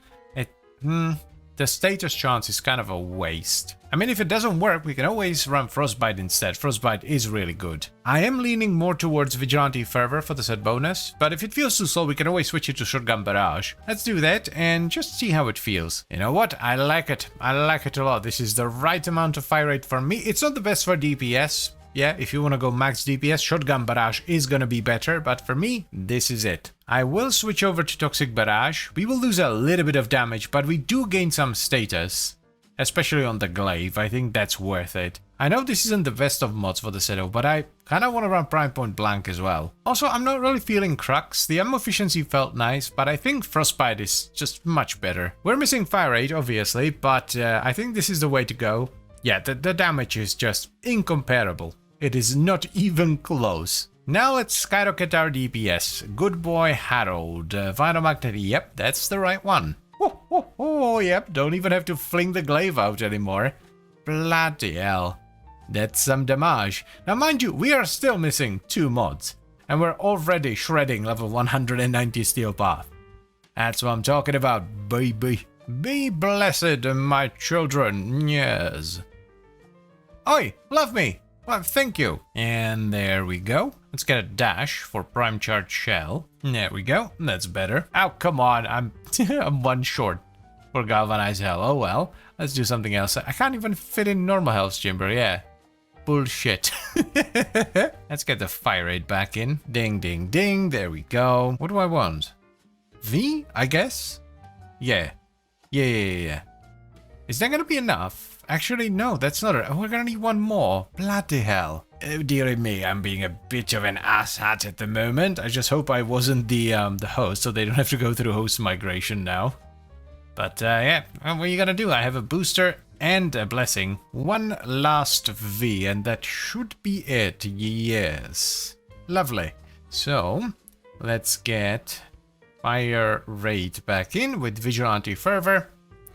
the status chance is kind of a waste. I mean, if it doesn't work, we can always run Frostbite instead. Frostbite is really good. I am leaning more towards Vigilante Fervor for the set bonus, but if it feels too slow, we can always switch it to Shotgun Barrage. Let's do that and just see how it feels. You know what? I like it. I like it a lot. This is the right amount of fire rate for me. It's not the best for DPS. Yeah, if you want to go max DPS, Shotgun Barrage is gonna be better, but for me, this is it. I will switch over to Toxic Barrage. We will lose a little bit of damage, but we do gain some status. Especially on the glaive, I think that's worth it. I know this isn't the best of mods for the setup, but I kinda wanna run Prime Point Blank as well. Also, I'm not really feeling Crux. The ammo efficiency felt nice, but I think Frostbite is just much better. We're missing fire rate, obviously, but I think this is the way to go. Yeah, the damage is just incomparable. It is not even close. Now let's skyrocket our DPS. Good boy Harold. Vital Magnet, yep, that's the right one. Oh, yep, don't even have to fling the glaive out anymore. Bloody hell. That's some damage. Now mind you, we are still missing 2 mods. And we're already shredding level 190 Steel Path. That's what I'm talking about, baby. Be blessed, my children, yes. Oi, love me. Well, thank you. And there we go. Let's get a dash for Prime Charge Shell. There we go. That's better. Oh, come on. I'm 1 short for Galvanized Hell. Oh, well. Let's do something else. I can't even fit in normal health chamber. Yeah. Bullshit. Let's get the fire rate back in. Ding, ding, ding. There we go. What do I want? V, I guess? Yeah. Yeah. Is that gonna be enough? Actually, no, that's not it. Oh, we're gonna need 1 more. Bloody hell. Oh, dearie me, I'm being a bit of an asshat at the moment. I just hope I wasn't the host, so they don't have to go through host migration now. But, yeah, what are you gonna do? I have a booster and a blessing. 1 last V, and that should be it. Yes. Lovely. So, let's get fire rate back in with Vigilante Fervor,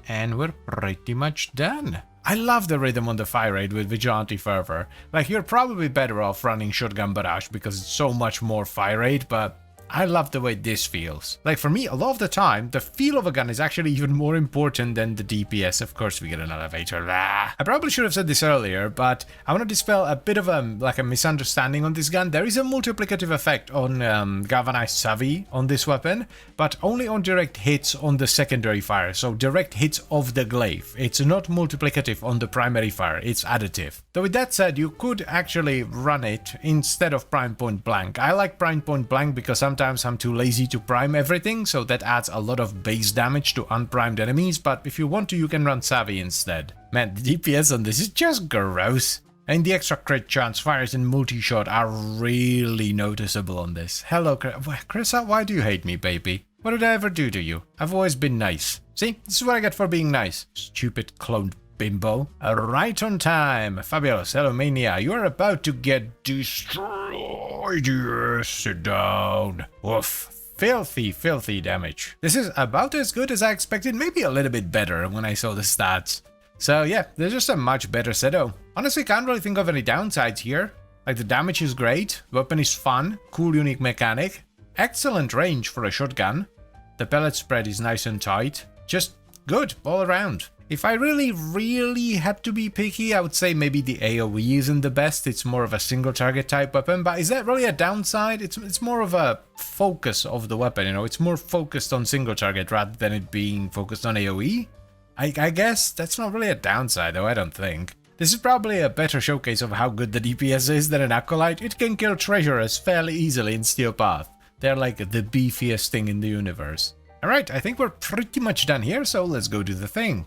and we're pretty much done. I love the rhythm on the fire rate with Vigilante Fervor. Like, you're probably better off running Shotgun Barrage because it's so much more fire rate, but I love the way this feels. Like, for me, a lot of the time, the feel of a gun is actually even more important than the DPS. Of course, we get an elevator. I probably should have said this earlier, but I want to dispel a bit of a misunderstanding on this gun. There is a multiplicative effect on Galvanized Savvy on this weapon, but only on direct hits on the secondary fire. So direct hits of the glaive. It's not multiplicative on the primary fire. It's additive. Though with that said, you could actually run it instead of Prime Point Blank. I like Prime Point Blank because sometimes I'm too lazy to prime everything, so that adds a lot of base damage to unprimed enemies, but if you want to, you can run Savvy instead. Man, the DPS on this is just gross. And the extra crit chance fires in multi-shot are really noticeable on this. Hello, Chrissa, why do you hate me, baby? What did I ever do to you? I've always been nice. See, this is what I get for being nice. Stupid cloned bimbo. Right on time. Fabulous. Hello, Mania. You are about to get destroyed. Yes, sit down. Woof. Filthy, filthy damage. This is about as good as I expected, maybe a little bit better when I saw the stats. So yeah, there's just a much better Seto. Honestly, can't really think of any downsides here. Like, the damage is great, weapon is fun, cool unique mechanic, excellent range for a shotgun, the pellet spread is nice and tight, just good all around. If I really had to be picky, I would say maybe the AoE isn't the best, it's more of a single target type weapon, but is that really a downside? It's more of a focus of the weapon, you know, it's more focused on single target rather than it being focused on AoE. I guess that's not really a downside though, I don't think. This is probably a better showcase of how good the DPS is than an Acolyte. It can kill treasurers fairly easily in Steel Path. They're like the beefiest thing in the universe. Alright, I think we're pretty much done here, so let's go do the thing.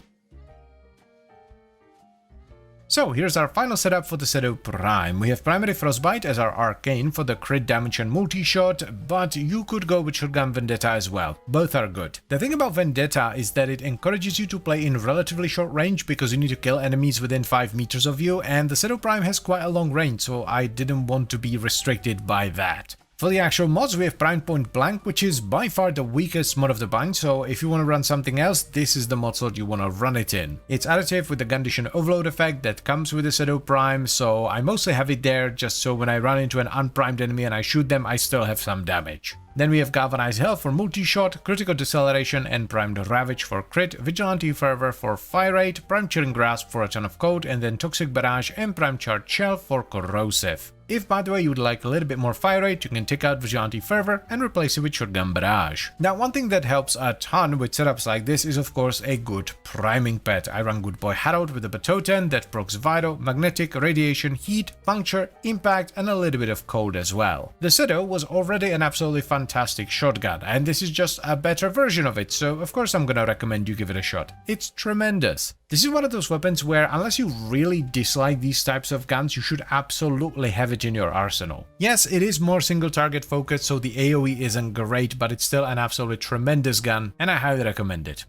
So here's our final setup for the Seto Prime. We have Primary Frostbite as our arcane for the crit damage and multi-shot, but you could go with Shotgun Vendetta as well. Both are good. The thing about Vendetta is that it encourages you to play in relatively short range because you need to kill enemies within 5 meters of you, and the Seto Prime has quite a long range, so I didn't want to be restricted by that. For the actual mods, we have Prime Point Blank, which is by far the weakest mod of the bunch, so if you want to run something else, this is the mod slot you want to run it in. It's additive with the Condition Overload effect that comes with the Seto Prime, so I mostly have it there just so when I run into an unprimed enemy and I shoot them, I still have some damage. Then we have Galvanized Hell for multi-shot, Critical Deceleration, and Primed Ravage for crit, Vigilante Fervor for fire rate, Primed Chilling Grasp for a ton of cold, and then Toxic Barrage and Primed Charged Shell for corrosive. If, by the way, you would like a little bit more fire rate, you can take out Vigilante Fervor and replace it with Shotgun Barrage. Now, one thing that helps a ton with setups like this is, of course, a good priming pet. I run Good Boy Harold with a Batoten that procs Vital, Magnetic, Radiation, Heat, Puncture, Impact, and a little bit of Cold as well. The Seto was already an absolutely fantastic shotgun, and this is just a better version of it, so of course I'm gonna recommend you give it a shot. It's tremendous. This is one of those weapons where, unless you really dislike these types of guns, you should absolutely have it in your arsenal. Yes, it is more single target focused, so the AoE isn't great, but it's still an absolutely tremendous gun, and I highly recommend it.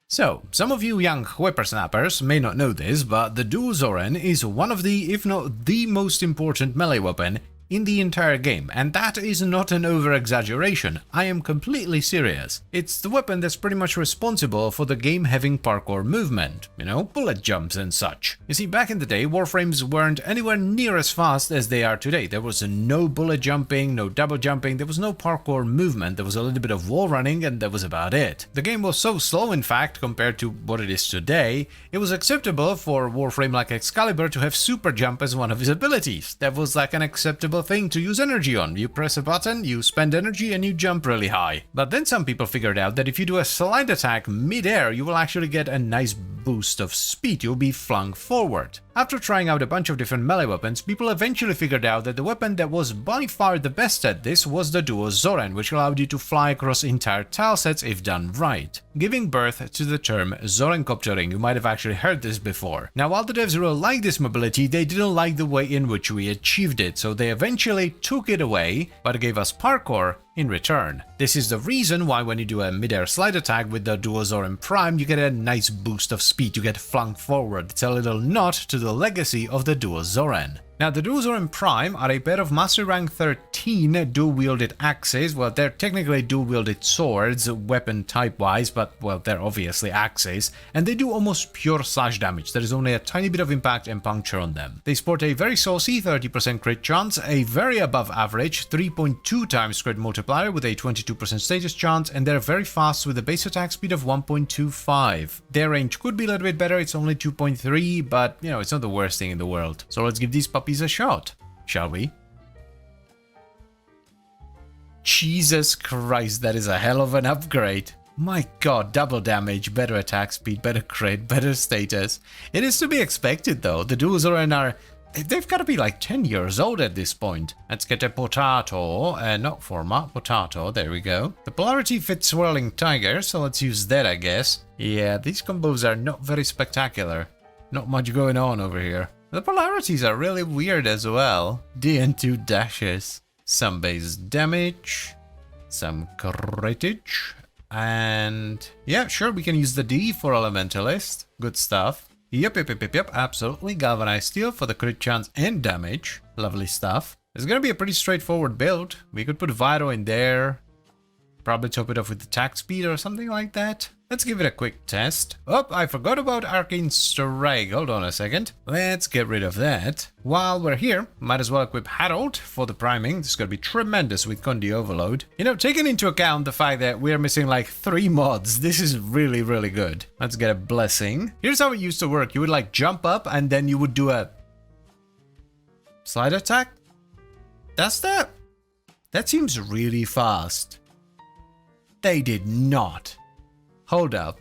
So, some of you young whippersnappers may not know this, but the Dual Zoran is one of the, if not the most important melee weapon in the entire game, and that is not an over-exaggeration. I am completely serious. It's the weapon that's pretty much responsible for the game having parkour movement, you know, bullet jumps and such. You see, back in the day, Warframes weren't anywhere near as fast as they are today. There was no bullet jumping, no double jumping, there was no parkour movement, there was a little bit of wall running, and that was about it. The game was so slow, in fact, compared to what it is today, it was acceptable for Warframe like Excalibur to have super jump as one of his abilities. That was like an acceptable thing to use energy on. You press a button, you spend energy, and you jump really high. But then some people figured out that if you do a slide attack mid-air, you will actually get a nice boost of speed. You'll be flung forward. After trying out a bunch of different melee weapons, people eventually figured out that the weapon that was by far the best at this was the Dual Zoran, which allowed you to fly across entire tilesets if done right, giving birth to the term Zorancoptering. You might have actually heard this before. Now, while the devs really liked this mobility, they didn't like the way in which we achieved it, so they eventually took it away, but gave us parkour in return. This is the reason why when you do a mid-air slide attack with the Dual Zoran Prime, you get a nice boost of speed, you get flung forward. It's a little nod to the legacy of the Dual Zoran. Now, the Dual Zoran Prime are a pair of Mastery Rank 13 dual-wielded axes. Well, they're technically dual-wielded swords, weapon type-wise, but, well, they're obviously axes, and they do almost pure slash damage. There is only a tiny bit of impact and puncture on them. They sport a very saucy 30% crit chance, a very above average 3.2 times crit multiplier with a 22% status chance, and they're very fast with a base attack speed of 1.25. Their range could be a little bit better, it's only 2.3, but, you know, it's not the worst thing in the world. So let's give these puppies a shot, shall we? Jesus Christ, that is a hell of an upgrade. My god, double damage, better attack speed, better crit, better status. It is to be expected though. The Dual Zoran are... they've got to be like 10 years old at this point. Let's get a potato, not format, potato, there we go. The polarity fits Swirling Tiger, so let's use that, I guess. Yeah, these combos are not very spectacular. Not much going on over here. The polarities are really weird as well. DN2 dashes. Some base damage, some critage, and yeah, sure, we can use the D for Elementalist. Good stuff. Yep, absolutely. Galvanized steel for the crit chance and damage. Lovely stuff. It's gonna be a pretty straightforward build. We could put Vital in there. Probably top it off with attack speed or something like that. Let's give it a quick test. Oh, I forgot about Arcane Strike. Hold on a second. Let's get rid of that. While we're here, might as well equip Harold for the priming. This is going to be tremendous with Condi Overload. You know, taking into account the fact that we're missing like 3 mods, this is really, really good. Let's get a Blessing. Here's how it used to work. You would like jump up and then you would do a slide attack. That's that. That seems really fast. They did not. Hold up.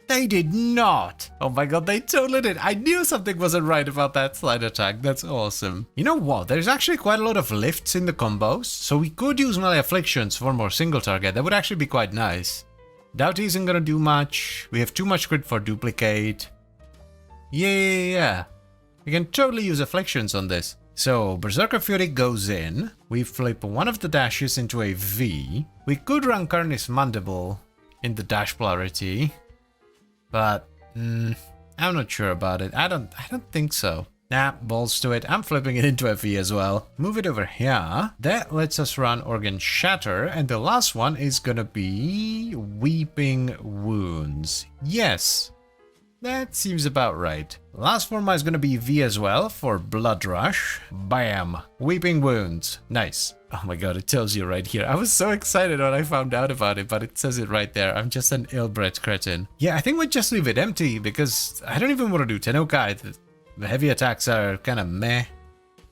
They did not. Oh my god, they totally did. I knew something wasn't right about that slide attack. That's awesome. You know what? There's actually quite a lot of lifts in the combos, so we could use melee afflictions for more single target. That would actually be quite nice. Doubt he isn't gonna do much. We have too much crit for duplicate. Yeah. We can totally use afflictions on this. So, Berserker Fury goes in. We flip one of the dashes into a V. We could run Carnis Mandible in the dash polarity, but I'm not sure about it. I don't think so. Nah, balls to it. I'm flipping it into a V as well. Move it over here. That lets us run Organ Shatter, and the last one is gonna be Weeping Wounds. Yes, that seems about right. Last form is gonna be V as well for Blood Rush. Bam! Weeping Wounds. Nice. Oh my god, it tells you right here. I was so excited when I found out about it, but it says it right there. I'm just an ill-bred cretin. Yeah, I think we'll just leave it empty because I don't even want to do Tennokai. The heavy attacks are kind of meh.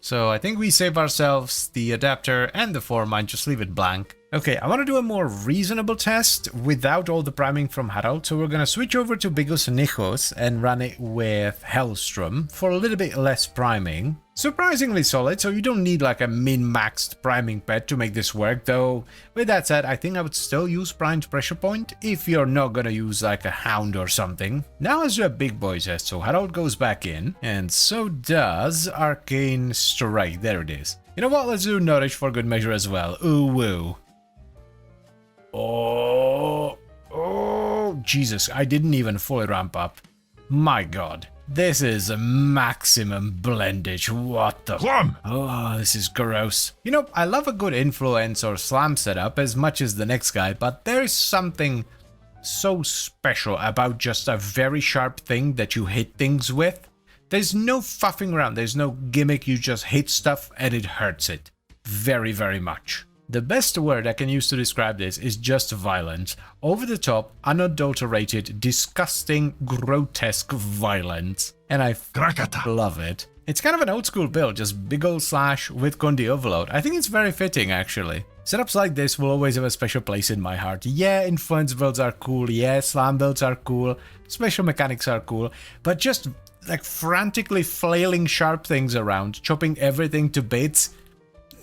So I think we save ourselves the adapter and the form and just leave it blank. Okay, I want to do a more reasonable test without all the priming from Harold, so we're going to switch over to Bigos Nijos and run it with Hellstrom for a little bit less priming. Surprisingly solid, so you don't need like a min-maxed priming pet to make this work, though with that said, I think I would still use primed pressure point if you're not gonna use like a hound or something. Now let's do a big boy test, so Harold goes back in, and so does Arcane Strike. There it is. You know what, let's do Nourish for good measure as well. Ooh woo. Oh, Jesus, I didn't even fully ramp up. My god. This is a maximum blendage. What the? Slam! Oh, this is gross. You know, I love a good influence or slam setup as much as the next guy, but there's something so special about just a very sharp thing that you hit things with. There's no fuffing around, there's no gimmick, you just hit stuff and it hurts it. Very, very much. The best word I can use to describe this is just violent. Over the top, unadulterated, disgusting, grotesque violence. And I love it. It's kind of an old school build, just big ol' slash with Condi Overload. I think it's very fitting actually. Setups like this will always have a special place in my heart. Yeah, influence builds are cool, yeah, slam builds are cool, special mechanics are cool, but just like frantically flailing sharp things around, chopping everything to bits,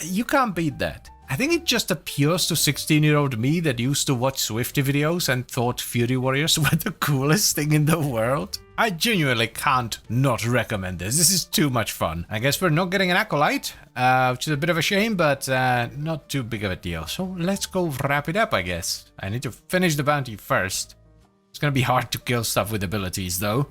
you can't beat that. I think it just appeals to 16-year-old me that used to watch Swifty videos and thought Fury Warriors were the coolest thing in the world. I genuinely can't not recommend this. This is too much fun. I guess we're not getting an Acolyte, which is a bit of a shame, but not too big of a deal. So let's go wrap it up, I guess. I need to finish the bounty first. It's gonna be hard to kill stuff with abilities, though.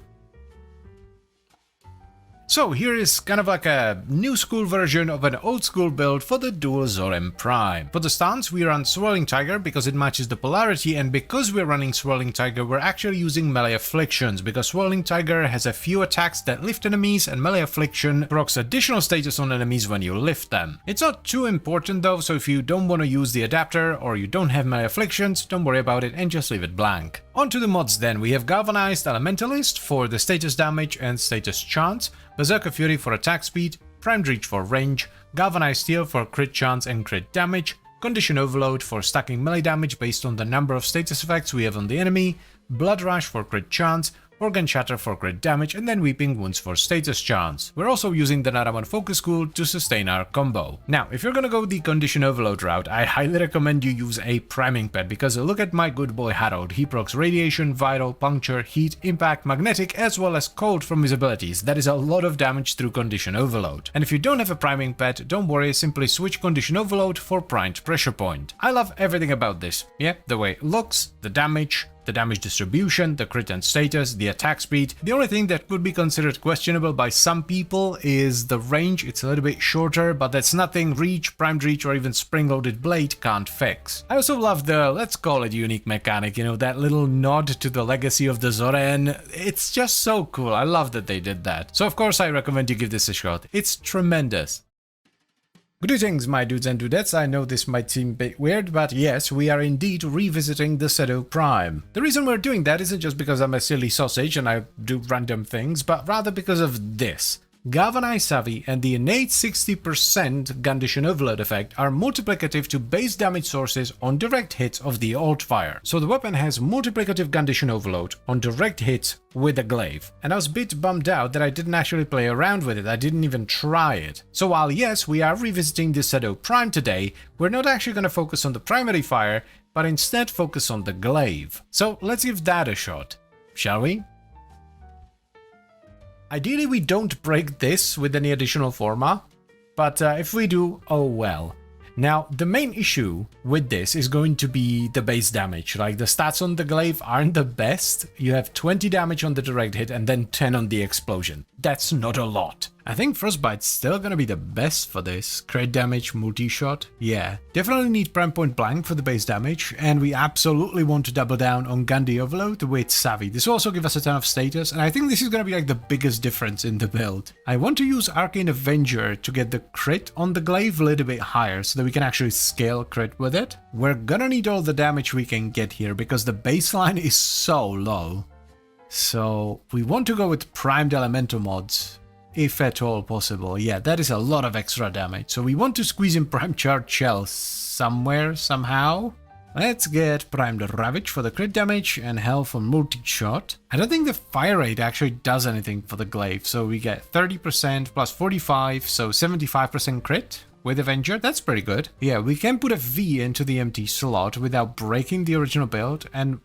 So here is kind of like a new school version of an old school build for the dual Zorem Prime. For the stance we run Swirling Tiger because it matches the polarity, and because we're running Swirling Tiger we're actually using melee afflictions because Swirling Tiger has a few attacks that lift enemies and melee affliction procs additional status on enemies when you lift them. It's not too important though, so if you don't want to use the adapter or you don't have melee afflictions, don't worry about it and just leave it blank. On to the mods then. We have Galvanized Elementalist for the status damage and status chance, Berserker Fury for attack speed, Primed Reach for range, Galvanized Steel for crit chance and crit damage, Condition Overload for stacking melee damage based on the number of status effects we have on the enemy, Blood Rush for crit chance, Organ Shatter for crit damage, and then Weeping Wounds for status chance. We're also using the Naraman Focus School to sustain our combo. Now, if you're gonna go the Condition Overload route, I highly recommend you use a priming pet, because look at my good boy Harold. He procs Radiation, Vital, Puncture, Heat, Impact, Magnetic, as well as Cold from his abilities. That is a lot of damage through Condition Overload. And if you don't have a priming pet, don't worry, simply switch Condition Overload for Primed Pressure Point. I love everything about this. Yeah, the way it looks, the damage, the damage distribution, the crit and status, the attack speed. The only thing that could be considered questionable by some people is the range. It's a little bit shorter, but that's nothing Reach, Primed Reach, or even Spring-Loaded Blade can't fix. I also love the, let's call it unique mechanic, you know, that little nod to the legacy of the Zoran. It's just so cool. I love that they did that. So of course I recommend you give this a shot. It's tremendous. Greetings, my dudes and dudettes. I know this might seem a bit weird, but yes, we are indeed revisiting the Shadow Prime. The reason we're doing that isn't just because I'm a silly sausage and I do random things, but rather because of this. Galvanized Savvy and the innate 60% Condition Overload effect are multiplicative to base damage sources on direct hits of the alt-fire. So the weapon has multiplicative Condition Overload on direct hits with a glyph. And I was a bit bummed out that I didn't actually play around with it, I didn't even try it. So while yes, we are revisiting the Shadow Prime today, we're not actually going to focus on the primary fire, but instead focus on the glyph. So let's give that a shot, shall we? Ideally, we don't break this with any additional forma, but if we do, oh well. Now, the main issue with this is going to be the base damage. Like, the stats on the glyph aren't the best. You have 20 damage on the direct hit and then 10 on the explosion. That's not a lot. I think Frostbite's still gonna be the best for this. Crit damage, multi-shot, yeah. Definitely need Prime Point Blank for the base damage, and we absolutely want to double down on Gandhi Overload with Savvy. This will also give us a ton of status, and I think this is gonna be like the biggest difference in the build. I want to use Arcane Avenger to get the crit on the glaive a little bit higher, so that we can actually scale crit with it. We're gonna need all the damage we can get here, because the baseline is so low. So we want to go with primed elemental mods, if at all possible. Yeah, that is a lot of extra damage. So we want to squeeze in Prime Charge Shell somewhere, somehow. Let's get Primed Ravage for the crit damage and Hell for multi-shot. I don't think the fire rate actually does anything for the glaive. So we get 30% plus 45, so 75% crit with Avenger. That's pretty good. Yeah, we can put a V into the empty slot without breaking the original build, and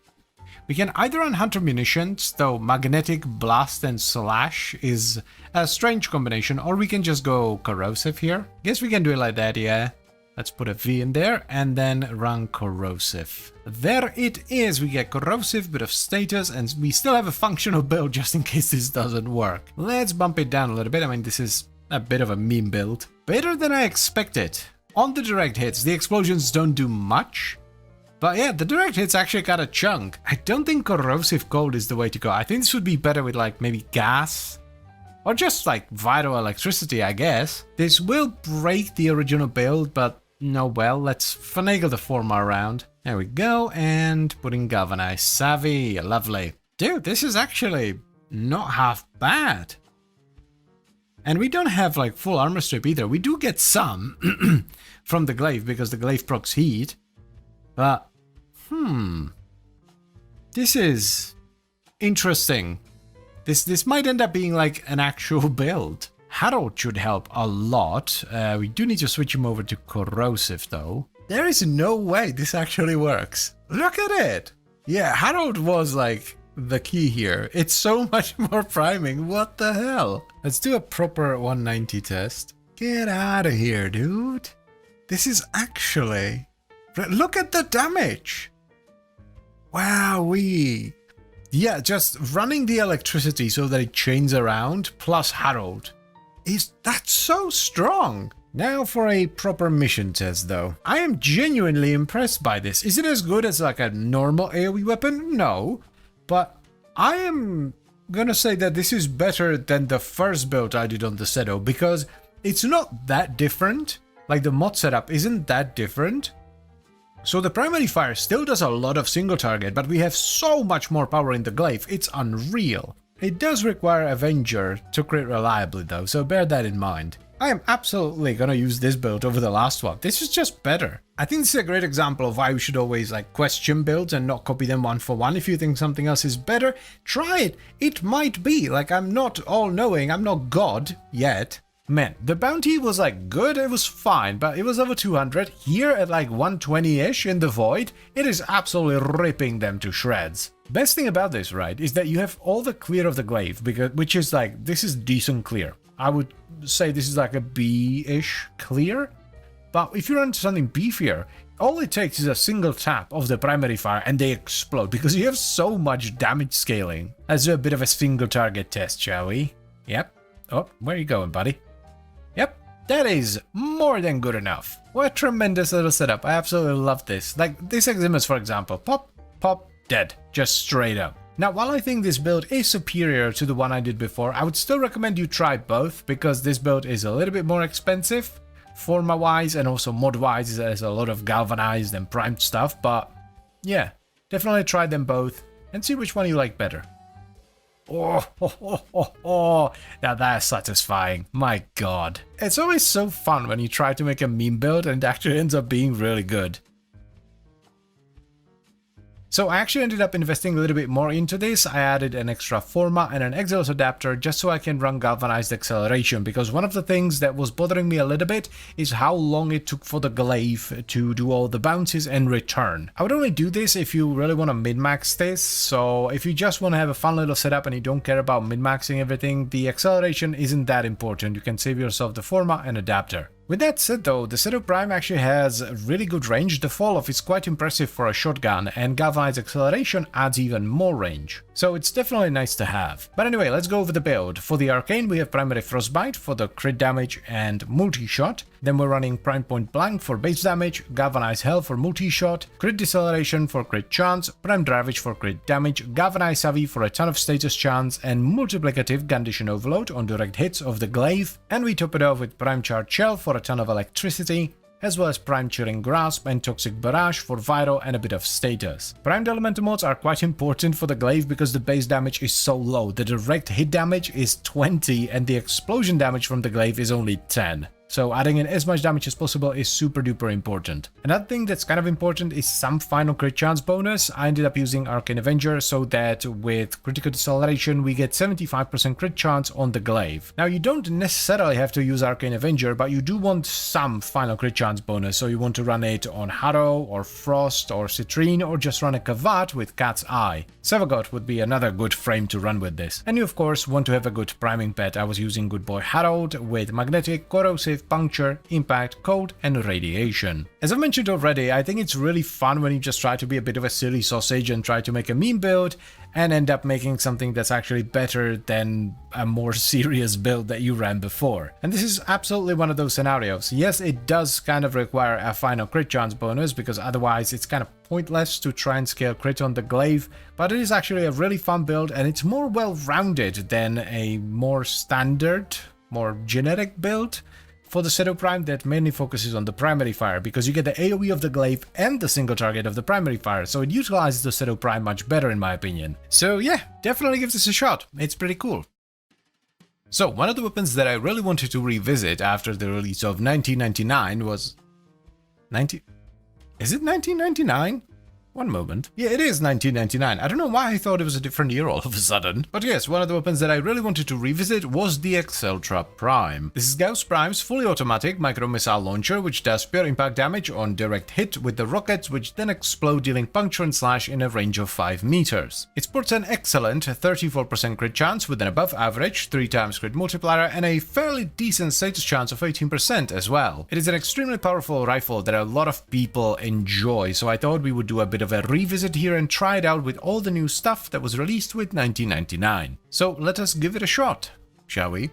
we can either run Hunter Munitions, though Magnetic, Blast, and Slash is a strange combination, or we can just go Corrosive here. Guess we can do it like that, yeah. Let's put a V in there, and then run Corrosive. There it is, we get Corrosive, bit of status, and we still have a functional build just in case this doesn't work. Let's bump it down a little bit. I mean, this is a bit of a meme build. Better than I expected. On the direct hits, the explosions don't do much. But yeah, the direct hits actually got a chunk. I don't think Corrosive Cold is the way to go. I think this would be better with like maybe gas. Or just like vital electricity, I guess. This will break the original build, but no, well, let's finagle the forma around. There we go, and putting Galvanized Savvy. Lovely. Dude, this is actually not half bad. And we don't have like full armor strip either. We do get some from the glaive because the glaive procs heat. But this is interesting. This might end up being like an actual build. Harold should help a lot. We do need to switch him over to Corrosive though. There is no way this actually works. Look at it. Yeah, Harold was like the key here. It's so much more priming. What the hell? Let's do a proper 190 test. Get out of here, dude. This is actually... Look at the damage. Wowee. Yeah, just running the electricity so that it chains around plus Harold. That's so strong. Now for a proper mission test though. I am genuinely impressed by this. Is it as good as like a normal AoE weapon? No. But I am gonna say that this is better than the first build I did on the Shadow because it's not that different. Like the mod setup isn't that different. So the primary fire still does a lot of single target, but we have so much more power in the glaive, it's unreal. It does require Avenger to crit reliably though, so bear that in mind. I am absolutely gonna use this build over the last one. This is just better. I think this is a great example of why we should always like question builds and not copy them one for one. If you think something else is better, try it. It might be. Like, I'm not all-knowing, I'm not God yet. Man, the bounty was like good, it was fine, but it was over 200. Here at like 120-ish in the void, it is absolutely ripping them to shreds. Best thing about this, right, is that you have all the clear of the glaive, which is like, this is decent clear. I would say this is like a B-ish clear. But if you run into something beefier, all it takes is a single tap of the primary fire and they explode because you have so much damage scaling. Let's do a bit of a single target test, shall we? Yep. Oh, where are you going, buddy? Yep. That is more than good enough. What a tremendous little setup. I absolutely love this. Like this Eximus, for example. Pop, pop, dead. Just straight up. Now, while I think this build is superior to the one I did before, I would still recommend you try both because this build is a little bit more expensive, forma-wise and also mod-wise. There's a lot of galvanized and primed stuff, but yeah, definitely try them both and see which one you like better. Oh, now that's satisfying. My god. It's always so fun when you try to make a meme build and it actually ends up being really good. So I actually ended up investing a little bit more into this. I added an extra forma and an Exilus adapter just so I can run galvanized acceleration, because one of the things that was bothering me a little bit is how long it took for the glyph to do all the bounces and return. I would only do this if you really want to min-max this, so if you just want to have a fun little setup and you don't care about min-maxing everything, the acceleration isn't that important. You can save yourself the forma and adapter. With that said though, the Shadow Prime actually has really good range. The fall off is quite impressive for a shotgun, and galvanized acceleration adds even more range. So it's definitely nice to have. But anyway, let's go over the build. For the Arcane we have Primary Frostbite for the crit damage and multi-shot. Then we're running Prime Point Blank for base damage, Galvanized Hell for multi-shot, Crit Deceleration for crit chance, Prime Ravage for crit damage, Galvanized Savvy for a ton of status chance, and Multiplicative Condition Overload on direct hits of the glaive. And we top it off with Prime Charge Shell for a ton of electricity, as well as Prime Chilling Grasp and Toxic Barrage for vital and a bit of status. Primed Elemental mods are quite important for the glaive because the base damage is so low. The direct hit damage is 20 and the explosion damage from the glaive is only 10. So adding in as much damage as possible is super duper important. Another thing that's kind of important is some final crit chance bonus. I ended up using Arcane Avenger so that with critical deceleration we get 75% crit chance on the glaive. Now you don't necessarily have to use Arcane Avenger, but you do want some final crit chance bonus, so you want to run it on Harrow or Frost or Citrine, or just run a Kavat with Cat's Eye. Sevagot would be another good frame to run with this. And you of course want to have a good priming pet. I was using Good Boy Harold with Magnetic, Corrosive, Puncture, Impact, Cold, and Radiation. As I've mentioned already, I think it's really fun when you just try to be a bit of a silly sausage and try to make a meme build and end up making something that's actually better than a more serious build that you ran before. And this is absolutely one of those scenarios. Yes, it does kind of require a final crit chance bonus because otherwise it's kind of pointless to try and scale crit on the glaive, but it is actually a really fun build and it's more well-rounded than a more standard, more generic build for the Shadow Prime that mainly focuses on the primary fire, because you get the AoE of the glaive and the single target of the primary fire, so it utilizes the Shadow Prime much better in my opinion. So yeah, definitely give this a shot, it's pretty cool. So one of the weapons that I really wanted to revisit after the release of 1999 was... Is it 1999? One moment. Yeah, it is 1999. I don't know why I thought it was a different year all of a sudden. But yes, one of the weapons that I really wanted to revisit was the Exceltra Prime. This is Gauss Prime's fully automatic micro-missile launcher, which does pure impact damage on direct hit with the rockets, which then explode, dealing puncture and slash in a range of 5 meters. It sports an excellent 34% crit chance with an above average 3 times crit multiplier and a fairly decent status chance of 18% as well. It is an extremely powerful rifle that a lot of people enjoy, so I thought we would do a bit of a revisit here and try it out with all the new stuff that was released with 1999. So let us give it a shot, shall we?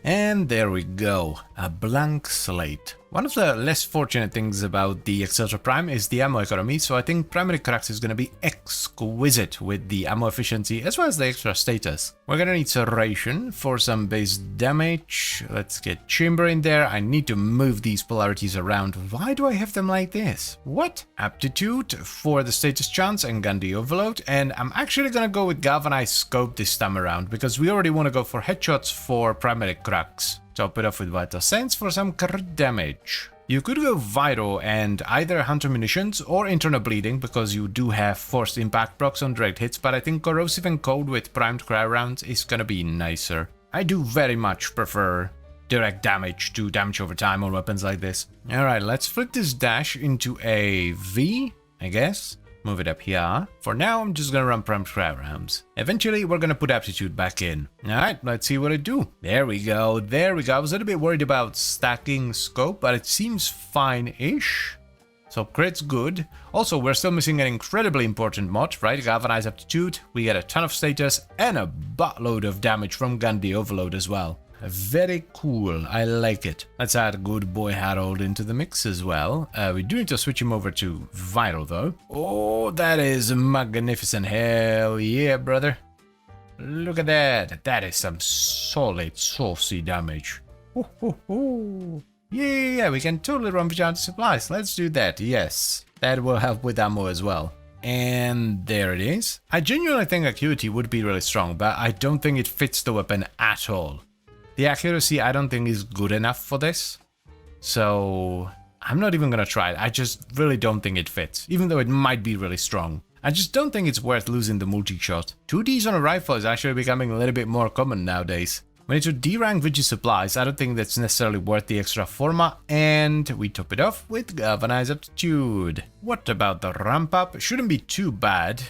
And there we go, a blank slate. One of the less fortunate things about the Exceltra Prime is the ammo economy, so I think Primary Crux is going to be exquisite with the ammo efficiency as well as the extra status. We're going to need Serration for some base damage. Let's get Chamber in there. I need to move these polarities around. Why do I have them like this? What? Aptitude for the status chance and Gandhi Overload, and I'm actually going to go with Galvanized Scope this time around because we already want to go for headshots for Primary Crux. Top it off with Vital Sense for some crit damage. You could go Vital and either Hunter Munitions or Internal Bleeding because you do have Forced Impact procs on direct hits, but I think Corrosive and Cold with Primed Cry rounds is gonna be nicer. I do very much prefer direct damage to damage over time on weapons like this. Alright, let's flip this dash into a V, I guess. Move it up here. For now, I'm just gonna run prompt cryo rounds. Eventually, we're gonna put aptitude back in. Alright, let's see what it do. There we go, there we go. I was a little bit worried about stacking scope, but it seems fine-ish. So crit's good. Also, we're still missing an incredibly important mod, right? Galvanize aptitude. We get a ton of status and a buttload of damage from Gandhi Overload as well. Very cool. I like it. Let's add good boy Harold into the mix as well. We do need to switch him over to viral though. Oh, that is magnificent. Hell yeah, brother. Look at that. That is some solid, saucy damage. Ho, ho, ho. Yeah, we can totally run Vigilante Supplies. Let's do that. Yes, that will help with ammo as well. And there it is. I genuinely think Acuity would be really strong, but I don't think it fits the weapon at all. The accuracy I don't think is good enough for this, so I'm not even gonna try it. I just really don't think it fits, even though it might be really strong. I just don't think it's worth losing the multi-shot. 2Ds on a rifle is actually becoming a little bit more common nowadays. We need to D-rank Vigi Supplies. I don't think that's necessarily worth the extra forma, and we top it off with Galvanize Aptitude. What about the ramp up? Shouldn't be too bad.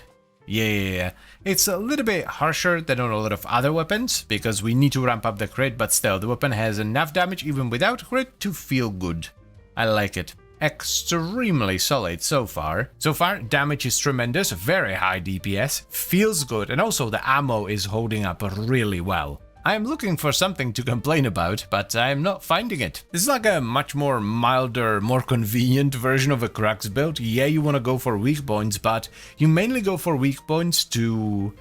Yeah, it's a little bit harsher than on a lot of other weapons, because we need to ramp up the crit, but still, the weapon has enough damage even without crit to feel good. I like it. Extremely solid so far. So far, damage is tremendous, very high DPS, feels good, and also the ammo is holding up really well. I am looking for something to complain about, but I am not finding it. This is like a much more milder, more convenient version of a Crux build. Yeah, you want to go for weak points, but you mainly go for weak points to,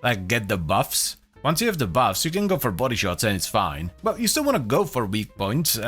like, get the buffs. Once you have the buffs, you can go for body shots and it's fine. But you still want to go for weak points,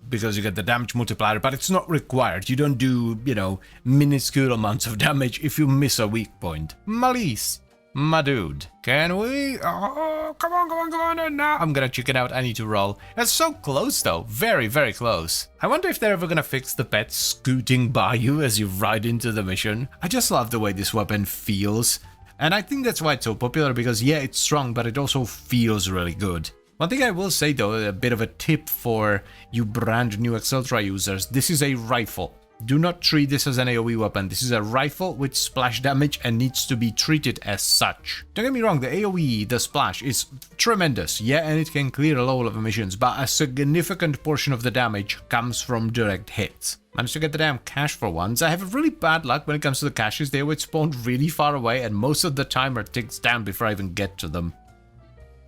because you get the damage multiplier, but it's not required. You don't do, you know, minuscule amounts of damage if you miss a weak point. Malice. My dude, can we? Oh, come on, and now I'm gonna chicken out, I need to roll. That's so close though, very, very close. I wonder if they're ever gonna fix the pet scooting by you as you ride into the mission. I just love the way this weapon feels. And I think that's why it's so popular, because yeah, it's strong, but it also feels really good. One thing I will say though, a bit of a tip for you brand new Exceltra users, this is a rifle. Do not treat this as an AoE weapon. This is a rifle with splash damage and needs to be treated as such. Don't get me wrong, the AoE, the splash, is tremendous, yeah, and it can clear a low level missions, but a significant portion of the damage comes from direct hits. Managed to get the damn cache for once. I have really bad luck when it comes to the caches. They always spawn really far away, and most of the timer ticks down before I even get to them.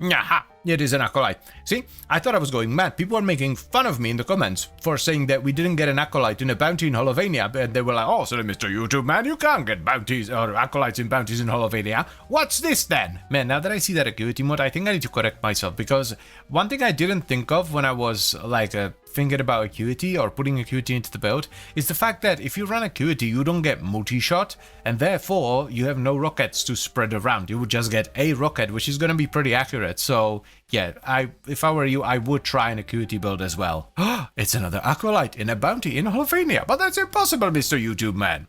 Aha! It is an acolyte. See, I thought I was going mad. People were making fun of me in the comments for saying that we didn't get an acolyte in a bounty in Holovania, and they were like, oh, so Mr. YouTube man, you can't get bounties or acolytes in bounties in Holovania. What's this then? Man, now that I see that acuity mod, I think I need to correct myself, because one thing I didn't think of when I was like thinking about acuity or putting acuity into the build is the fact that if you run acuity, you don't get multi-shot, and therefore you have no rockets to spread around. You would just get a rocket, which is going to be pretty accurate. So yeah, if I were you, I would try an acuity build as well. It's another acolyte in a bounty in Holovania, but that's impossible, Mr. YouTube man.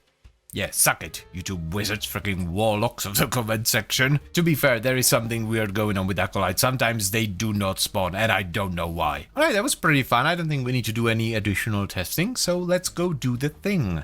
Yeah, suck it, YouTube wizards, freaking warlocks of the comment section. To be fair, there is something weird going on with acolytes. Sometimes they do not spawn, and I don't know why. Alright, that was pretty fun. I don't think we need to do any additional testing, so let's go do the thing.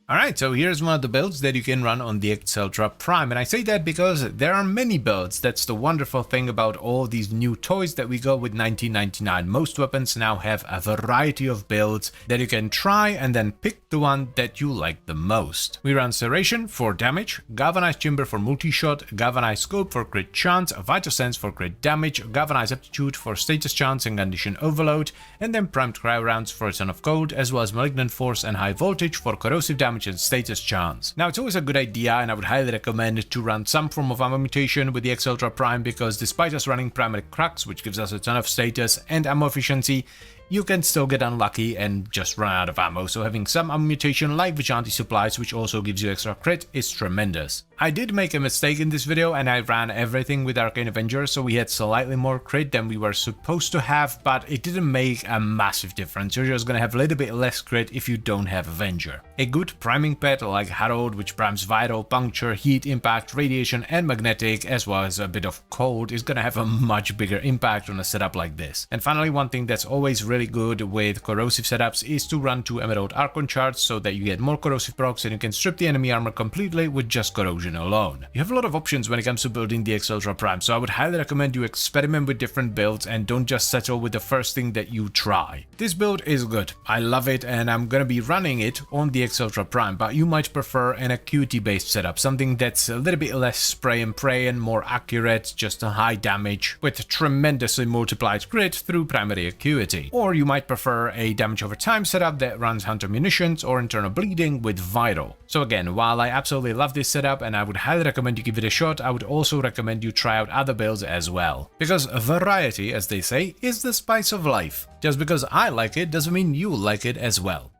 Alright, so here's one of the builds that you can run on the Exceltra Prime, and I say that because there are many builds. That's the wonderful thing about all these new toys that we got with 1999. Most weapons now have a variety of builds that you can try and then pick the one that you like the most. We run Serration for damage, Galvanized Chamber for multi-shot, Galvanized Scope for crit chance, Vital Sense for crit damage, Galvanized Aptitude for status chance and condition overload, and then Primed Cryo Rounds for a ton of gold, as well as Malignant Force and High Voltage for corrosive damage and status chance. Now, it's always a good idea, and I would highly recommend to run some form of ammo mutation with the Exceltra Prime, because despite us running primary crux, which gives us a ton of status and ammo efficiency, you can still get unlucky and just run out of ammo, so having some ammo mutation like Vigilante Supplies, which also gives you extra crit, is tremendous. I did make a mistake in this video and I ran everything with Arcane Avenger, so we had slightly more crit than we were supposed to have, but it didn't make a massive difference. You're just gonna have a little bit less crit if you don't have Avenger. A good priming pet like Herald, which primes Vital, Puncture, Heat, Impact, Radiation and Magnetic, as well as a bit of Cold, is gonna have a much bigger impact on a setup like this. And finally, one thing that's always really good with corrosive setups is to run 2 Emerald Archon shards so that you get more corrosive procs and you can strip the enemy armor completely with just corrosion alone. You have a lot of options when it comes to building the X Ultra Prime, so I would highly recommend you experiment with different builds and don't just settle with the first thing that you try. This build is good, I love it, and I'm gonna be running it on the X Ultra Prime, but you might prefer an acuity based setup, something that's a little bit less spray and pray and more accurate, just a high damage with tremendously multiplied crit through primary acuity. Or you might prefer a damage over time setup that runs Hunter Munitions or Internal Bleeding with Vital. So again, while I absolutely love this setup and I would highly recommend you give it a shot, I would also recommend you try out other builds as well. Because variety, as they say, is the spice of life. Just because I like it doesn't mean you'll like it as well.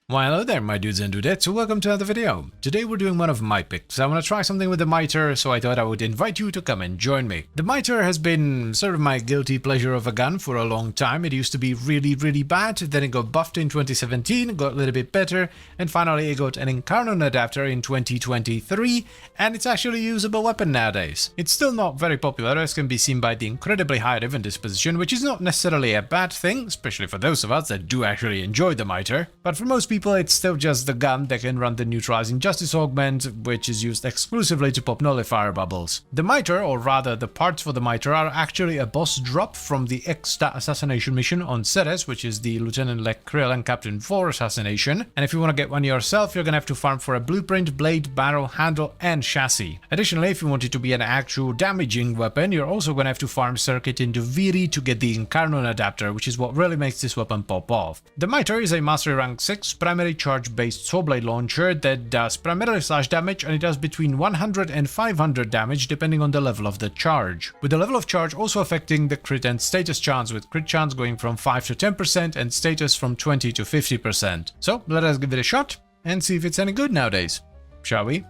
Well, hello there my dudes and dudettes, so welcome to another video. Today we're doing one of my picks. I want to try something with the Mitre, so I thought I would invite you to come and join me. The Mitre has been sort of my guilty pleasure of a gun for a long time. It used to be really bad, then it got buffed in 2017, got a little bit better, and finally it got an Incarnon adapter in 2023, and it's actually a usable weapon nowadays. It's still not very popular, as can be seen by the incredibly high Riven disposition, which is not necessarily a bad thing, especially for those of us that do actually enjoy the Mitre, but for most people it's still just the gun that can run the Neutralizing Justice Augment, which is used exclusively to pop nullifier bubbles. The Mitre, or rather the parts for the Mitre, are actually a boss drop from the X-Stat assassination mission on Ceres, which is the Lieutenant Lek Krill and Captain 4 assassination, and if you want to get one yourself, you're gonna have to farm for a blueprint, blade, barrel, handle and chassis. Additionally, if you want it to be an actual damaging weapon, you're also gonna have to farm Circuit into Viri to get the Incarnon adapter, which is what really makes this weapon pop off. The Mitre is a Mastery Rank 6 primary charge-based swordblade launcher that does primarily slash damage, and it does between 100 and 500 damage depending on the level of the charge, with the level of charge also affecting the crit and status chance, with crit chance going from 5 to 10% and status from 20 to 50%. So let us give it a shot and see if it's any good nowadays, shall we?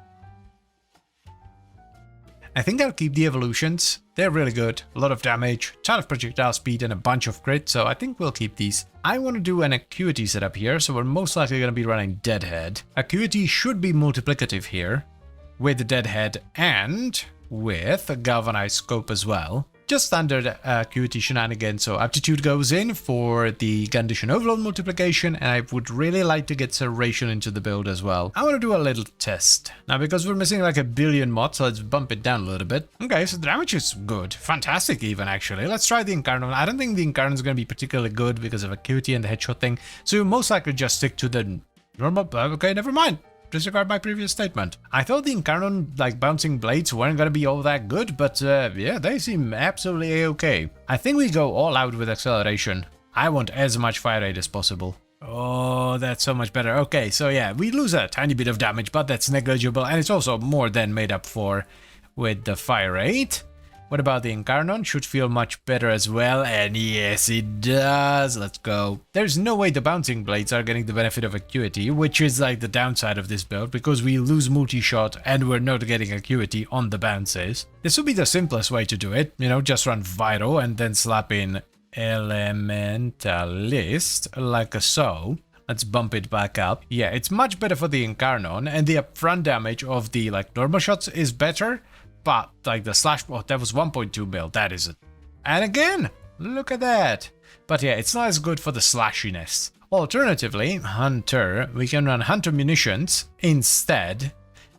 I think I'll keep the evolutions. They're really good, a lot of damage, ton of projectile speed and a bunch of crit, so I think we'll keep these. I want to do an acuity setup here, so we're most likely going to be running Deadhead. Acuity should be multiplicative here, with the Deadhead and with a galvanized scope as well. Just standard acuity shenanigans, so aptitude goes in for the condition overload multiplication, and I would really like to get serration into the build as well. I want to do a little test. Now, because we're missing like a billion mods, so let's bump it down a little bit. Okay, so the damage is good. Fantastic even, actually. Let's try the Incarnon. I don't think the Incarnon is going to be particularly good because of acuity and the headshot thing, so you'll most likely just stick to the normal... Okay, never mind. Disregard my previous statement. I thought the Incarnon, like, bouncing blades weren't gonna be all that good, but yeah, they seem absolutely a-okay. I think we go all out with acceleration. I want as much fire rate as possible. Oh, that's so much better. Okay, so yeah, we lose a tiny bit of damage, but that's negligible, and it's also more than made up for with the fire rate. What about the Incarnon? Should feel much better as well, and yes it does, let's go. There's no way the bouncing blades are getting the benefit of acuity, which is like the downside of this build, because we lose multi-shot and we're not getting acuity on the bounces. This would be the simplest way to do it, you know, just run Vital and then slap in Elementalist, like so. Let's bump it back up. Yeah, it's much better for the Incarnon, and the upfront damage of the like normal shots is better. But, like, the slash... Oh, that was 1.2 mil. That is it. And again, look at that. But yeah, it's not as good for the slashiness. Alternatively, Hunter, we can run Hunter Munitions instead.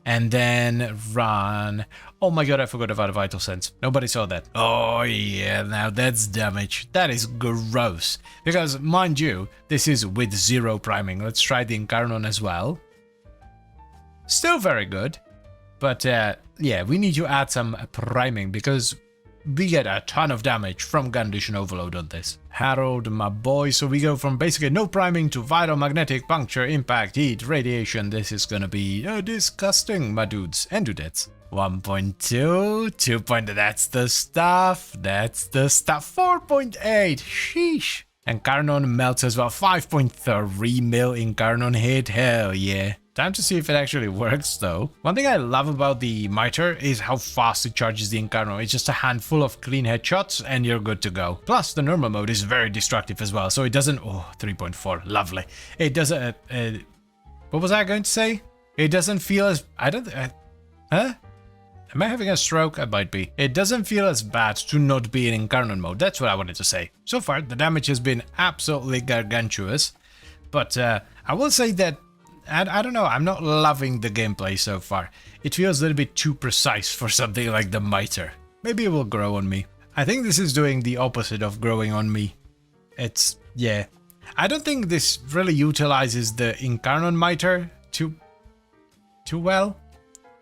And then run... Oh my god, I forgot about a Vital Sense. Nobody saw that. Oh yeah, now that's damage. That is gross. Because, mind you, this is with 0 priming. Let's try the Incarnon as well. Still very good. But yeah, we need to add some priming because we get a ton of damage from condition overload on this. Harold, my boy, so we go from basically no priming to vital, magnetic, puncture, impact, heat, radiation. This is gonna be disgusting, my dudes and dudettes. 1.2, 2. That's the stuff. That's the stuff. 4.8, sheesh. And Incarnon melts as well. 5.3 mil Incarnon hit, hell yeah. Time to see if it actually works, though. One thing I love about the Mitre is how fast it charges the Incarno. It's just a handful of clean headshots and you're good to go. Plus, the normal mode is very destructive as well, so it doesn't... Oh, 3.4, lovely. It doesn't... what was I going to say? It doesn't feel as... I don't... huh? Am I having a stroke? I might be. It doesn't feel as bad to not be in Incarnon mode. That's what I wanted to say. So far, the damage has been absolutely gargantuous. But I will say that I don't know, I'm not loving the gameplay so far. It feels a little bit too precise for something like the Mitre. Maybe it will grow on me. I think this is doing the opposite of growing on me. It's... yeah. I don't think this really utilizes the Incarnon Mitre too well.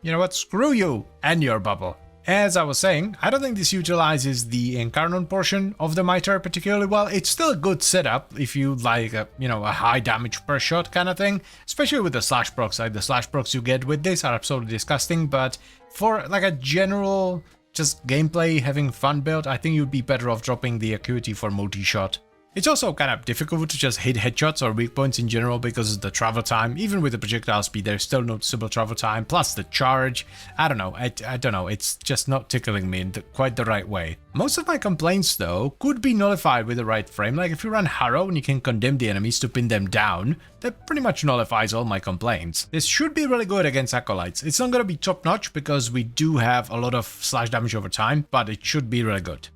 You know what? Screw you and your bubble. As I was saying, I don't think this utilizes the Incarnon portion of the Mitre particularly well. It's still a good setup if you like a high damage per shot kind of thing, especially with the slash procs. Like the slash procs you get with this are absolutely disgusting, but for like a general just gameplay having fun build, I think you'd be better off dropping the acuity for multi-shot. It's also kind of difficult to just hit headshots or weak points in general because of the travel time. Even with the projectile speed, there's still noticeable travel time, plus the charge. I don't know, I don't know, it's just not tickling me in quite the right way. Most of my complaints, though, could be nullified with the right frame. Like if you run Harrow and you can condemn the enemies to pin them down, that pretty much nullifies all my complaints. This should be really good against Acolytes. It's not going to be top-notch because we do have a lot of slash damage over time, but it should be really good.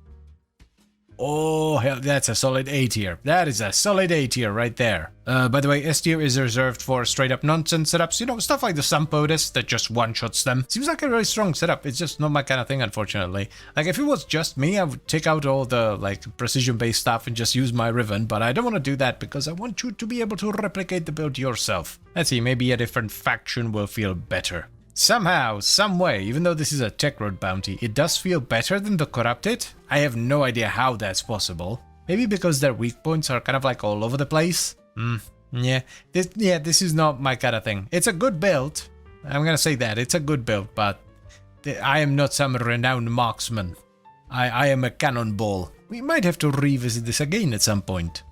Oh, hell, that's a solid A tier. That is a solid A tier right there. By the way, S tier is reserved for straight up nonsense setups. You know, stuff like the Sampodes that just one-shots them. Seems like a really strong setup. It's just not my kind of thing, unfortunately. Like, if it was just me, I would take out all the, like, precision-based stuff and just use my Riven, but I don't want to do that because I want you to be able to replicate the build yourself. Let's see, maybe a different faction will feel better. Somehow, some way, even though this is a Tech Road bounty, it does feel better than the Corrupted. I have no idea how that's possible. Maybe because their weak points are kind of like all over the place? Yeah, this is not my kind of thing. It's a good build. I'm gonna say that, it's a good build, but I am not some renowned marksman. I am a cannonball. We might have to revisit this again at some point.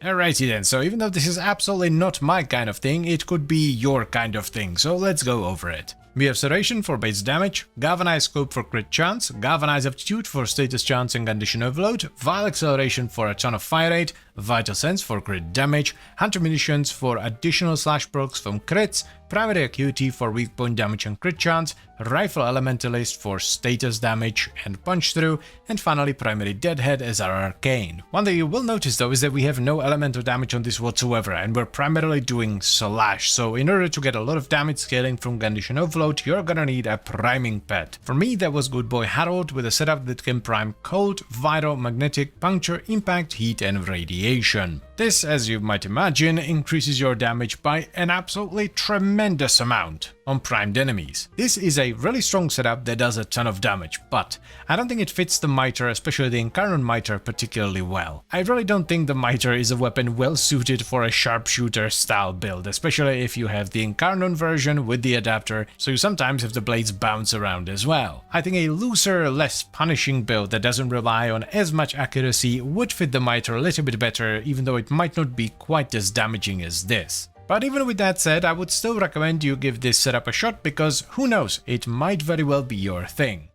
Alrighty then, so even though this is absolutely not my kind of thing, it could be your kind of thing, so let's go over it. We have Serration for base damage, Galvanize Scope for crit chance, Galvanize Aptitude for status chance and condition overload, Vile Acceleration for a ton of fire rate, Vital Sense for crit damage, Hunter Munitions for additional slash procs from crits, Primary Acuity for weak point damage and crit chance, Rifle Elementalist for status damage and punch through, and finally Primary Deadhead as our arcane. One thing you will notice though is that we have no elemental damage on this whatsoever, and we're primarily doing slash, so in order to get a lot of damage scaling from condition overload, you're gonna need a priming pet. For me, that was Good Boy Harold with a setup that can prime cold, vital, magnetic, puncture, impact, heat, and radiation. This, as you might imagine, increases your damage by an absolutely tremendous amount on primed enemies. This is a really strong setup that does a ton of damage, but I don't think it fits the Mitre, especially the Incarnon Mitre, particularly well. I really don't think the Mitre is a weapon well suited for a sharpshooter style build, especially if you have the Incarnon version with the adapter, so you sometimes have the blades bounce around as well. I think a looser, less punishing build that doesn't rely on as much accuracy would fit the Mitre a little bit better, even though it might not be quite as damaging as this. But even with that said, I would still recommend you give this setup a shot because who knows, it might very well be your thing.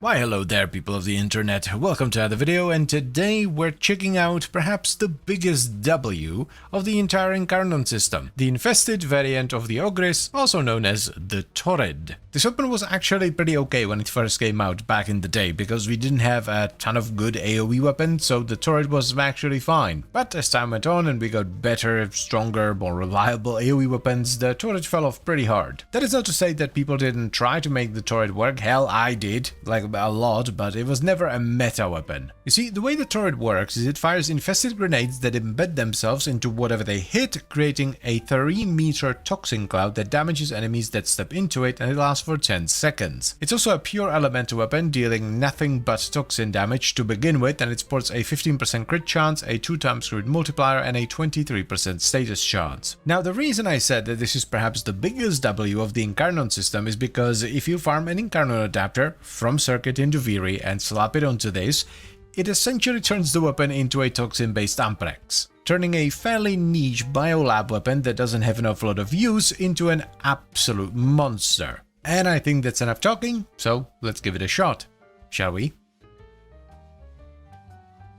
Why hello there people of the internet, welcome to another video, and today we're checking out perhaps the biggest W of the entire Incarnon system, the infested variant of the Ogris, also known as the Torrid. This weapon was actually pretty okay when it first came out back in the day, because we didn't have a ton of good AoE weapons, so the Torrid was actually fine. But as time went on and we got better, stronger, more reliable AoE weapons, the Torrid fell off pretty hard. That is not to say that people didn't try to make the Torrid work, hell I did, like a lot, but it was never a meta weapon. You see, the way the Torrid works is it fires infested grenades that embed themselves into whatever they hit, creating a 3-meter toxin cloud that damages enemies that step into it, and it lasts for 10 seconds. It's also a pure elemental weapon, dealing nothing but toxin damage to begin with, and it sports a 15% crit chance, a 2x crit multiplier, and a 23% status chance. Now, the reason I said that this is perhaps the biggest W of the Incarnon system is because if you farm an Incarnon adapter from Circuit into Viri and slap it onto this, it essentially turns the weapon into a toxin-based Amprex, turning a fairly niche biolab weapon that doesn't have an awful lot of use into an absolute monster. And I think that's enough talking, so let's give it a shot, shall we?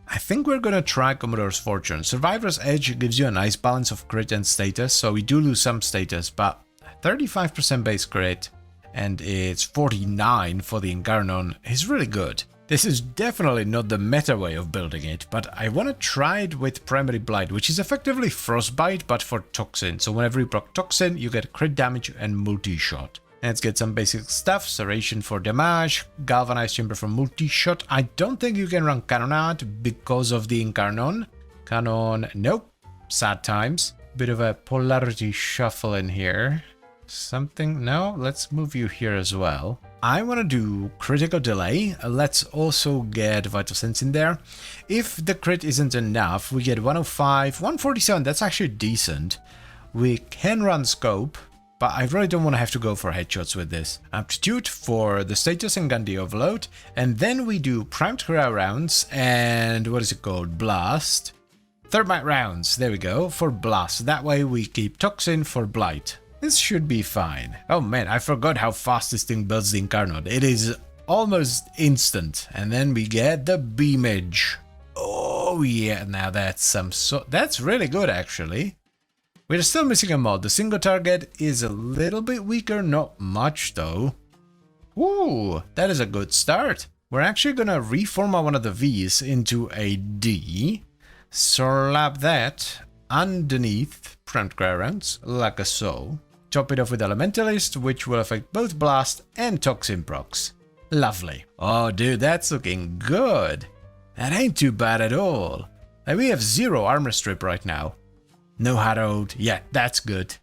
I think we're gonna try Commodore's Fortune. Survivor's Edge gives you a nice balance of crit and status, so we do lose some status, but 35% base crit and it's 49 for the Incarnon is really good. This is definitely not the meta way of building it, but I want to try it with Primary Blight, which is effectively Frostbite but for Toxin. So whenever you proc Toxin, you get crit damage and multi-shot. Let's get some basic stuff. Serration for damage, Galvanized Chamber for multi-shot. I don't think you can run Cannonade because of the Incarnon. Cannon, nope. Sad times. Bit of a polarity shuffle in here. Something, no, let's move you here as well. I want to do Critical Delay. Let's also get Vital Sense in there. If the crit isn't enough, we get 105, 147, that's actually decent. We can run Scope, but I really don't want to have to go for headshots with this. Aptitude for the status and Gandhi Overload, and then we do Primed Cryo rounds and what is it called? Blast. Thermite rounds, there we go, for Blast. That way we keep Toxin for Blight. This should be fine. Oh man, I forgot how fast this thing builds the Incarnate. It is almost instant. And then we get the Beamage. Oh yeah, now that's that's really good actually. We're still missing a mod. The single target is a little bit weaker, not much though. Ooh, that is a good start. We're actually gonna reformat one of the V's into a D. Slap that underneath Primed Cryo rounds, like so. Top it off with Elementalist, which will affect both Blast and Toxin procs. Lovely. Oh dude, that's looking good. That ain't too bad at all. Like, we have 0 armor strip right now. No Harrowed. Yeah, that's good.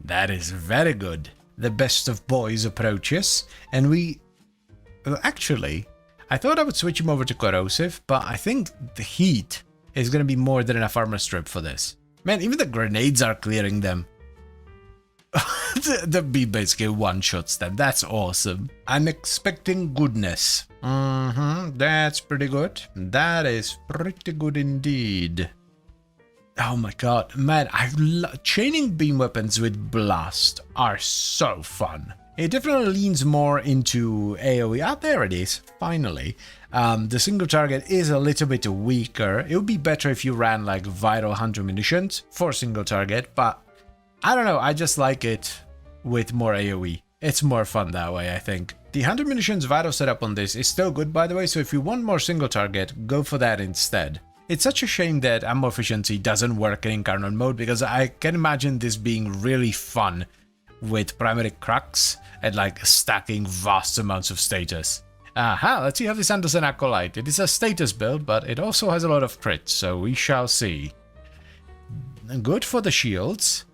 That is very good. The best of boys approaches. And we... Well, actually, I thought I would switch him over to Corrosive, but I think the heat is going to be more than enough armor strip for this. Man, even the grenades are clearing them. the B basically one-shots them. That's awesome. I'm expecting goodness. That's pretty good. That is pretty good indeed. Oh my god, man, chaining beam weapons with Blast are so fun. It definitely leans more into AoE. Ah, there it is, finally. The single target is a little bit weaker. It would be better if you ran like Viral Hunter Munitions for single target, but I don't know, I just like it with more AoE. It's more fun that way, I think. The Hunter Munitions Vital setup on this is still good, by the way, so if you want more single target, go for that instead. It's such a shame that ammo efficiency doesn't work in Incarnate mode, because I can imagine this being really fun with primary cracks and like stacking vast amounts of status. Aha, let's see how this handles an Acolyte. It is a status build, but it also has a lot of crits, so we shall see. Good for the shields.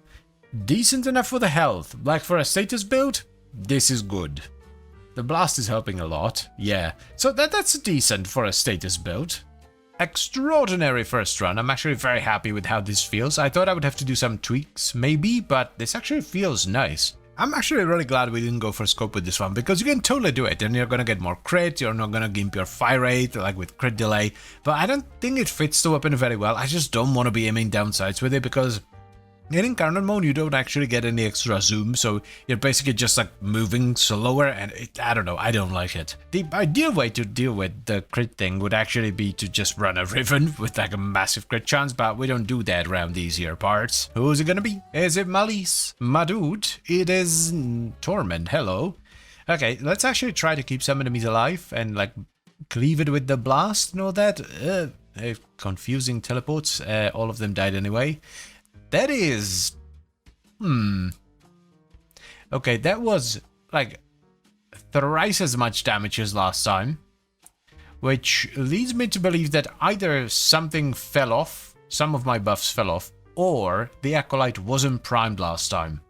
Decent enough for the health. Like for a status build, this is good. The Blast is helping a lot, yeah. So that's decent for a status build. Extraordinary first run. I'm actually very happy with how this feels. I thought I would have to do some tweaks, maybe, but this actually feels nice. I'm actually really glad we didn't go for scope with this one, because you can totally do it and you're gonna get more crit, you're not gonna gimp your fire rate like with crit delay, but I don't think it fits the weapon very well. I just don't want to be aiming down sights with it, because in Incarnate mode you don't actually get any extra zoom, so you're basically just like moving slower, and I don't know, I don't like it. The ideal way to deal with the crit thing would actually be to just run a Riven with like a massive crit chance, but we don't do that around these here parts. Who's it gonna be? Is it Malice? My dude? It is Torment, hello. Okay, let's actually try to keep some enemies alive and like cleave it with the Blast and all that. Confusing teleports, all of them died anyway. That is... Okay, that was like thrice as much damage as last time, which leads me to believe that either something fell off, some of my buffs fell off, or the Acolyte wasn't primed last time.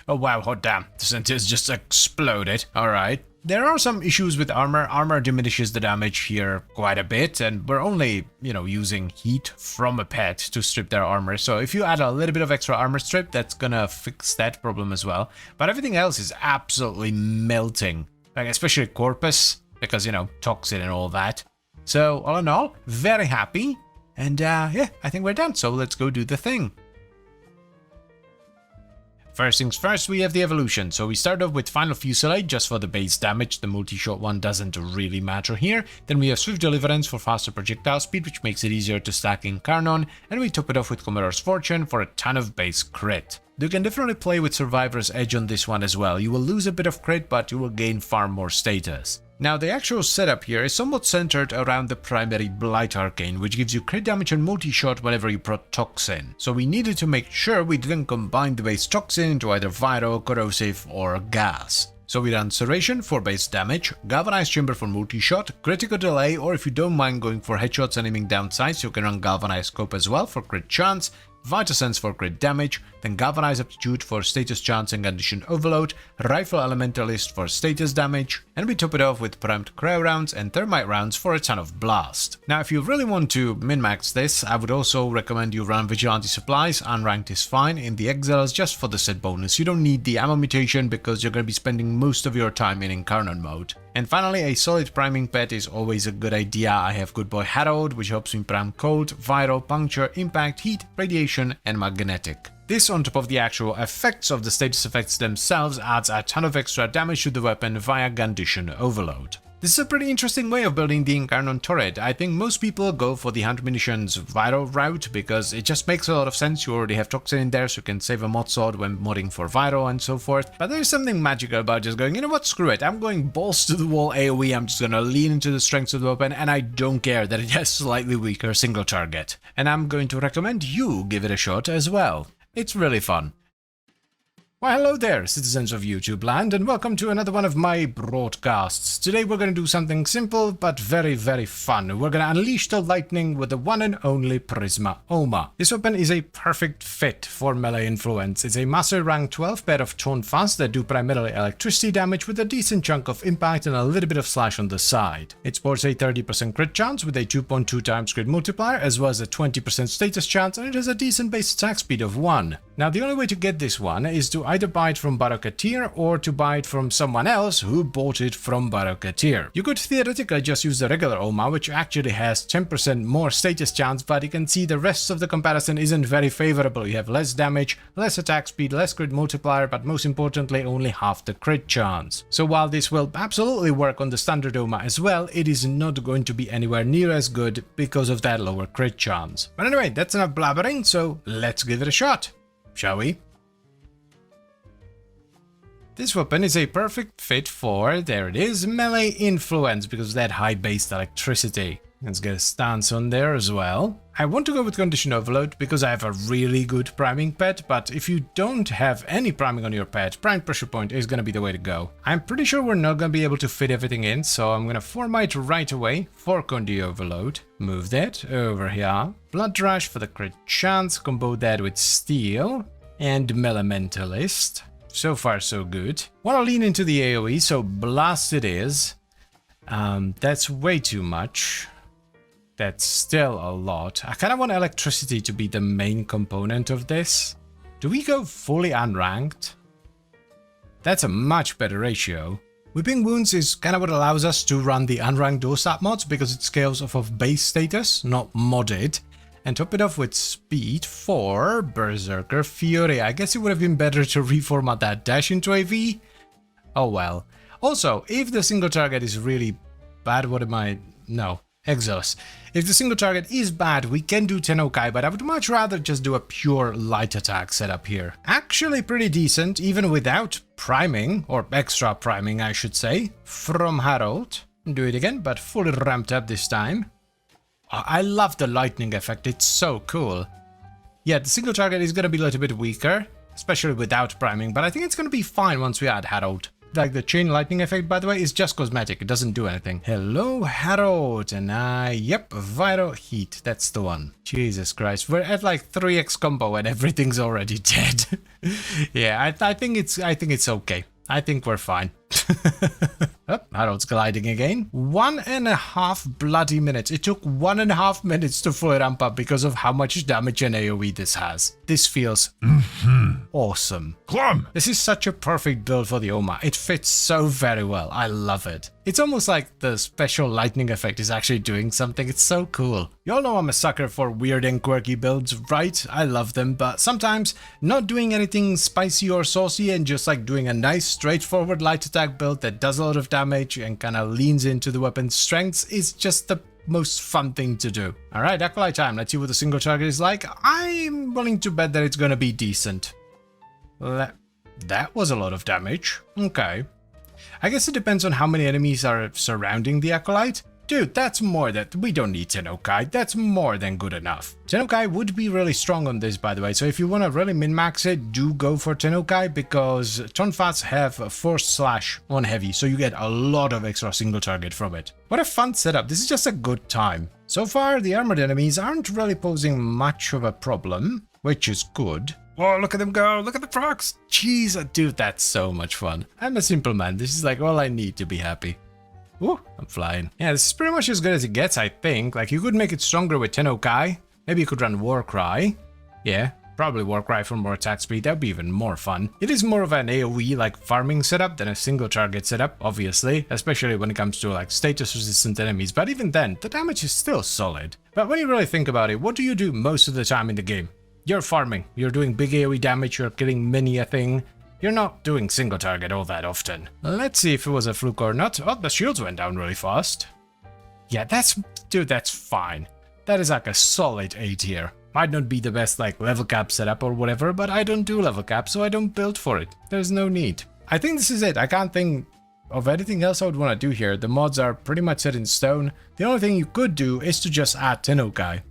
Oh wow, hot damn, the sentence just exploded. Alright. There are some issues with armor. Armor diminishes the damage here quite a bit, and we're only, using heat from a pet to strip their armor. So if you add a little bit of extra armor strip, that's gonna fix that problem as well. But everything else is absolutely melting. Like, especially Corpus. because, you know, toxin and all that. So, all in all, very happy. And yeah, I think we're done. So let's go do the thing. First things first, we have the evolution. So we start off with Final Fusillade just for the base damage. The multi-shot one doesn't really matter here. Then we have Swift Deliverance for faster projectile speed, which makes it easier to stack in Carnon. And we top it off with Commodore's Fortune for a ton of base crit. You can definitely play with Survivor's Edge on this one as well. You will lose a bit of crit, but you will gain far more status. Now, the actual setup here is somewhat centered around the primary Blight Arcane, which gives you crit damage and multi-shot whenever you put Toxin. So we needed to make sure we didn't combine the base Toxin into either Viral, Corrosive or Gas. So we ran Serration for base damage, Galvanized Chamber for multi-shot, Critical Delay, or if you don't mind going for headshots and aiming down sights, you can run Galvanized Scope as well for crit chance, Vital Sense for crit damage, then Galvanized Aptitude for status chance and condition overload, Rifle Elementalist for status damage, and we top it off with Primed Crow rounds and Thermite rounds for a ton of blast. Now, if you really want to min-max this, I would also recommend you run Vigilante Supplies. Unranked is fine in the Exiles just for the set bonus. You don't need the ammo mutation because you're going to be spending most of your time in Incarnate mode. And finally, a solid priming pet is always a good idea. I have Good Boy Harold, which helps me prime cold, viral, puncture, impact, heat, radiation, and magnetic. This, on top of the actual effects of the status effects themselves, adds a ton of extra damage to the weapon via condition overload. This is a pretty interesting way of building the Incarnon turret. I think most people go for the 100 munitions viral route because it just makes a lot of sense. You already have Toxin in there, so you can save a mod sword when modding for viral and so forth. But there's something magical about just going, you know what, screw it. I'm going balls to the wall AoE. I'm just gonna lean into the strengths of the weapon, and I don't care that it has slightly weaker single target. And I'm going to recommend you give it a shot as well. It's really fun. Why hello there, citizens of YouTube land, and welcome to another one of my broadcasts. Today we're going to do something simple but very, very fun. We're going to unleash the lightning with the one and only Prisma Oma. This weapon is a perfect fit for melee influence. It's a master rank 12 pair of Taunt Fast that do primarily electricity damage with a decent chunk of impact and a little bit of slash on the side. It sports a 30% crit chance with a 2.2 times crit multiplier, as well as a 20% status chance, and it has a decent base attack speed of 1. Now, the only way to get this one is to either buy it from Barokatir or to buy it from someone else who bought it from Barokatir. You could theoretically just use the regular Oma, which actually has 10% more status chance, but you can see the rest of the comparison isn't very favorable. You have less damage, less attack speed, less crit multiplier, but most importantly only half the crit chance. So while this will absolutely work on the standard Oma as well, it is not going to be anywhere near as good because of that lower crit chance. But anyway, that's enough blabbering, so let's give it a shot. Shall we? This weapon is a perfect fit for, there it is, melee influence because of that high-based electricity. Let's get a stance on there as well. I want to go with condition overload because I have a really good priming pet, but if you don't have any priming on your pet, primed pressure point is going to be the way to go. I'm pretty sure we're not going to be able to fit everything in, so I'm going to format right away for condi overload. Move that over here. Blood Rush for the crit chance, combo that with Steel and Melementalist. So far so good. Want to lean into the AoE, so Blast it is. That's way too much. That's still a lot. I kind of want electricity to be the main component of this. Do we go fully unranked? That's a much better ratio. Whipping Wounds is kind of what allows us to run the unranked Dorsat mods because it scales off of base status, not modded. And top it off with speed for Berserker Fury. I guess it would have been better to reformat that dash into a V. Oh well. Also, if the single target is really bad, what am I... No. Exos. If the single target is bad, we can do Tenokai, but I would much rather just do a pure light attack setup here. Actually pretty decent, even without priming, or extra priming I should say, from Harold. Do it again, but fully ramped up this time. I love the lightning effect, it's so cool. Yeah, the single target is gonna be a little bit weaker, especially without priming, but I think it's gonna be fine once we add Harold. Like the chain lightning effect, by the way, is just cosmetic, it doesn't do anything. Hello, Harold, and yep, Viral Heat, that's the one. Jesus Christ, we're at like 3x combo and everything's already dead. Yeah, I think it's okay. I think we're fine. Oh, Harold's gliding again. 1.5 bloody minutes. It took 1.5 minutes to fully ramp up because of how much damage and AoE this has. This feels awesome. Clum! This is such a perfect build for the Oma. It fits so very well. I love it. It's almost like the special lightning effect is actually doing something. It's so cool. You all know I'm a sucker for weird and quirky builds, right? I love them, but sometimes not doing anything spicy or saucy and just like doing a nice straightforward light attack build that does a lot of damage and kind of leans into the weapon's strengths is just the most fun thing to do. Alright, Acolyte time. Let's see what the single target is like. I'm willing to bet that it's gonna be decent. That was a lot of damage. Okay. I guess it depends on how many enemies are surrounding the Acolyte. Dude, that's more that we don't need Tennokai. That's more than good enough. Tennokai would be really strong on this, by the way. So if you want to really min-max it, do go for Tennokai because Tonfats have a force slash on heavy. So you get a lot of extra single target from it. What a fun setup. This is just a good time. So far, the armored enemies aren't really posing much of a problem, which is good. Oh, look at them go. Look at the frogs. Jeez, dude, that's so much fun. I'm a simple man. This is like all I need to be happy. Ooh, I'm flying. Yeah, this is pretty much as good as it gets, I think. Like, you could make it stronger with Tennokai. Maybe you could run Warcry. Yeah, probably Warcry for more attack speed. That would be even more fun. It is more of an AoE, like, farming setup than a single target setup, obviously. Especially when it comes to, like, status-resistant enemies. But even then, the damage is still solid. But when you really think about it, what do you do most of the time in the game? You're farming. You're doing big AoE damage. You're killing many a thing. You're not doing single target all that often. Let's see if it was a fluke or not. Oh, the shields went down really fast. Yeah, dude, that's fine. That is like a solid A tier. Might not be the best like level cap setup or whatever, but I don't do level cap, so I don't build for it. There's no need. I think this is it. I can't think of anything else I would want to do here. The mods are pretty much set in stone. The only thing you could do is to just add Tennokai.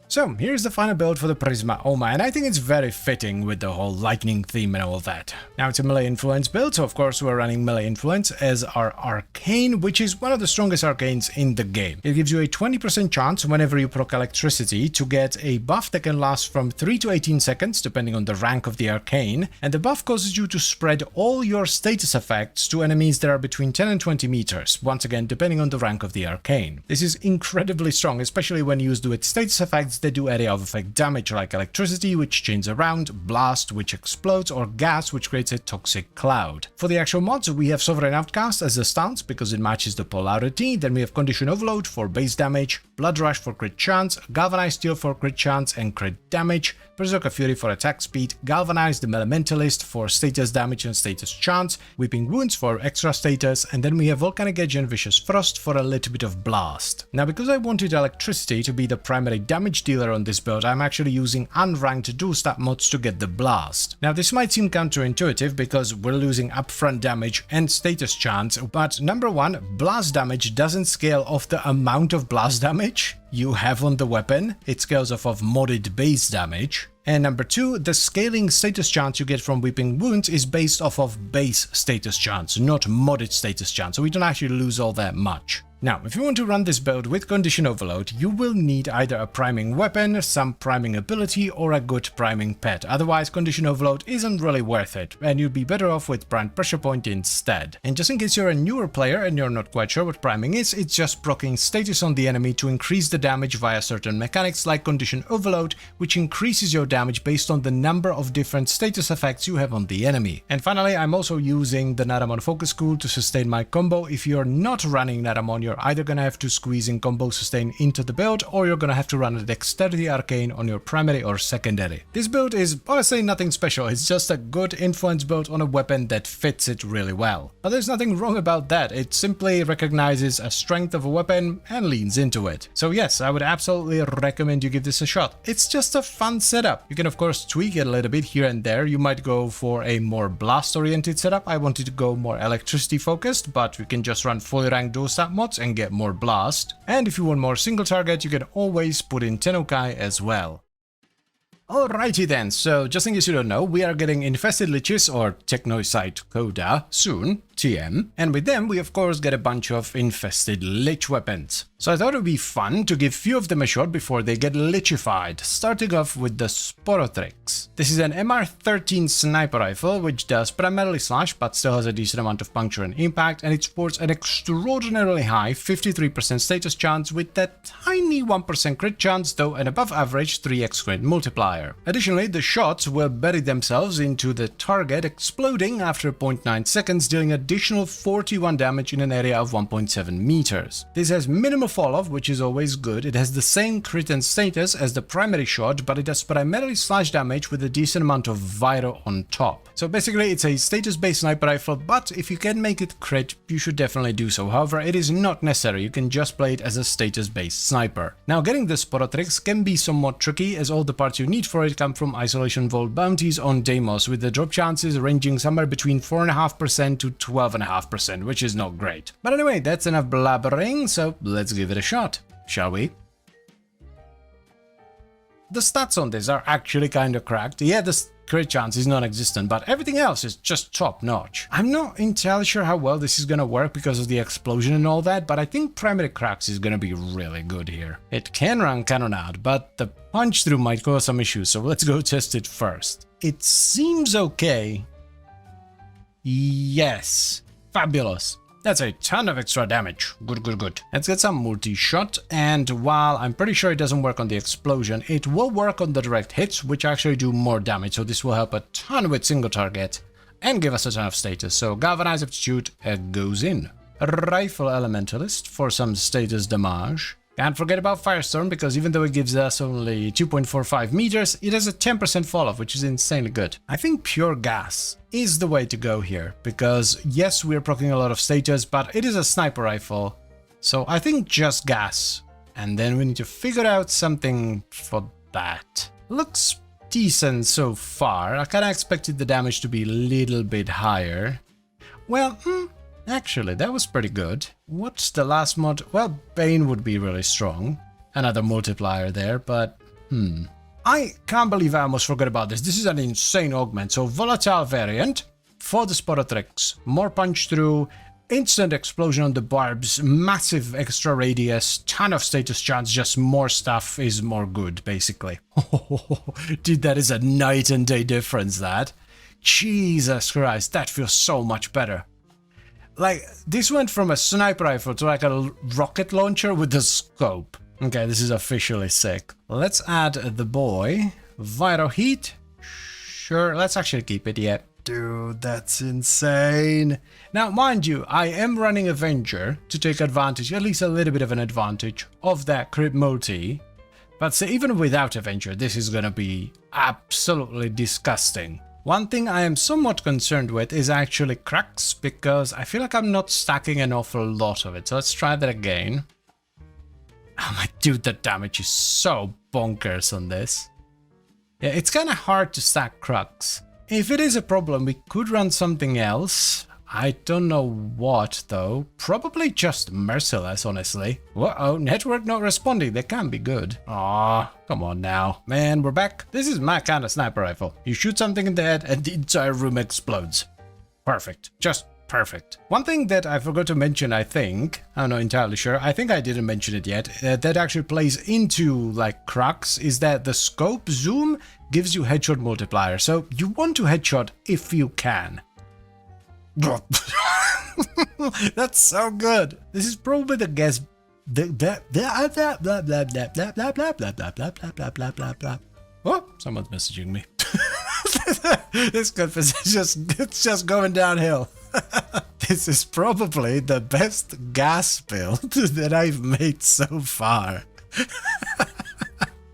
So, here's the final build for the Prisma Oma, and I think it's very fitting with the whole lightning theme and all that. Now, it's a melee influence build, so of course we're running melee influence as our arcane, which is one of the strongest arcanes in the game. It gives you a 20% chance whenever you proc electricity to get a buff that can last from 3 to 18 seconds, depending on the rank of the arcane, and the buff causes you to spread all your status effects to enemies that are between 10 and 20 meters, once again depending on the rank of the arcane. This is incredibly strong, especially when used with status effects that do area of effect damage like electricity, which chains around, blast, which explodes, or gas, which creates a toxic cloud. For the actual mods, we have Sovereign Outcast as a stance because it matches the polarity, then we have Condition Overload for base damage, Blood Rush for crit chance, Galvanized Steel for crit chance and crit damage, Berserker Fury for attack speed, Galvanized Elementalist for status damage and status chance, Weeping Wounds for extra status, and then we have Volcanic Edge and Vicious Frost for a little bit of blast. Now, because I wanted electricity to be the primary damage dealer on this build, I'm actually using unranked dual stat mods to get the blast. Now, this might seem counterintuitive because we're losing upfront damage and status chance, but number one, blast damage doesn't scale off the amount of blast damage you have on the weapon. It scales off of modded base damage. And number two, the scaling status chance you get from Weeping Wounds is based off of base status chance, not modded status chance, so we don't actually lose all that much. Now, if you want to run this build with Condition Overload, you will need either a priming weapon, some priming ability, or a good priming pet. Otherwise, Condition Overload isn't really worth it, and you'd be better off with Brand Pressure Point instead. And just in case you're a newer player and you're not quite sure what priming is, it's just proccing status on the enemy to increase the damage via certain mechanics like Condition Overload, which increases your damage based on the number of different status effects you have on the enemy. And finally, I'm also using the Naramon Focus School to sustain my combo. If you're not running Naramon, you're either gonna have to squeeze in combo sustain into the build, or you're gonna have to run a dexterity arcane on your primary or secondary. This build is honestly nothing special, it's just a good influence build on a weapon that fits it really well. But there's nothing wrong about that, it simply recognizes a strength of a weapon and leans into it. So yes, I would absolutely recommend you give this a shot. It's just a fun setup. You can of course tweak it a little bit here and there. You might go for a more blast oriented setup. I wanted to go more electricity focused, but we can just run fully ranked dual stat mods and get more blast. And if you want more single target, you can always put in Tennokai as well. Alrighty then, so just in case you don't know, we are getting Infested Liches or Technocyte Coda soon. TM, and with them we of course get a bunch of infested lich weapons. So I thought it would be fun to give few of them a shot before they get lichified, starting off with the Sporotrix. This is an MR13 sniper rifle which does primarily slash but still has a decent amount of puncture and impact, and it sports an extraordinarily high 53% status chance with that tiny 1% crit chance, though an above average 3x crit multiplier. Additionally, the shots will bury themselves into the target, exploding after 0.9 seconds, dealing additional 41 damage in an area of 1.7 meters. This has minimal fall off, which is always good. It has the same crit and status as the primary shot, but it does primarily slash damage with a decent amount of Viro on top. So basically it's a status based sniper rifle, but if you can make it crit, you should definitely do so. However, it is not necessary. You can just play it as a status based sniper. Now, getting the Sporotrix can be somewhat tricky, as all the parts you need for it come from Isolation Vault bounties on Deimos, with the drop chances ranging somewhere between 4.5% to 12.5%, which is not great. But anyway, that's enough blabbering, so let's give it a shot, shall we? The stats on this are actually kind of cracked. Yeah, the crit chance is non-existent, but everything else is just top-notch. I'm not entirely sure how well this is gonna work because of the explosion and all that, but I think primary cracks is gonna be really good here. It can run Canonade, but the punch-through might cause some issues, so let's go test it first. It seems okay. Yes. Fabulous. That's a ton of extra damage. Good, good, good. Let's get some multi-shot, and while I'm pretty sure it doesn't work on the explosion, it will work on the direct hits, which actually do more damage, so this will help a ton with single target and give us a ton of status. So Galvanize Aptitude goes in. A Rifle Elementalist for some status damage. Can't forget about Firestorm, because even though it gives us only 2.45 meters, it has a 10% fall off, which is insanely good. I think Pure Gas is the way to go here, because yes, we're proccing a lot of status, but it is a sniper rifle, so I think just gas. And then we need to figure out something for that. Looks decent so far. I kinda expected the damage to be a little bit higher. Well, actually, that was pretty good. What's the last mod? Well, Bane would be really strong. Another multiplier there, but I can't believe I almost forgot about this. This is an insane augment. So volatile variant for the Sporotrix. More punch through, instant explosion on the barbs, massive extra radius, ton of status chance, just more stuff is more good, basically. Dude, that is a night and day difference, that. Jesus Christ, that feels so much better. Like, this went from a sniper rifle to like a rocket launcher with a scope. Okay, this is officially sick. Let's add the boy. Viro Heat. Sure, let's actually keep it, yeah. Dude, that's insane. Now, mind you, I am running Avenger to take advantage, at least a little bit of an advantage, of that crit multi. But so even without Avenger, this is gonna be absolutely disgusting. One thing I am somewhat concerned with is actually cracks, because I feel like I'm not stacking an awful lot of it. So let's try that again. Oh my dude, the damage is so bonkers on this. Yeah, it's kind of hard to stack cracks. If it is a problem, we could run something else. I don't know what though. Probably just Merciless, honestly. Whoa, network not responding. They can be good. Aw, come on now. Man, we're back. This is my kind of sniper rifle. You shoot something in the head and the entire room explodes. Perfect. Just perfect. One thing that I forgot to mention, I think, I'm not entirely sure, I think I didn't mention it yet, that actually plays into like cracks, is that the scope zoom gives you headshot multiplier. So you want to headshot if you can. That's so good. This is probably the guess. Oh, someone's messaging me. This conversation it's just going downhill. This is probably the best gas build that I've made so far.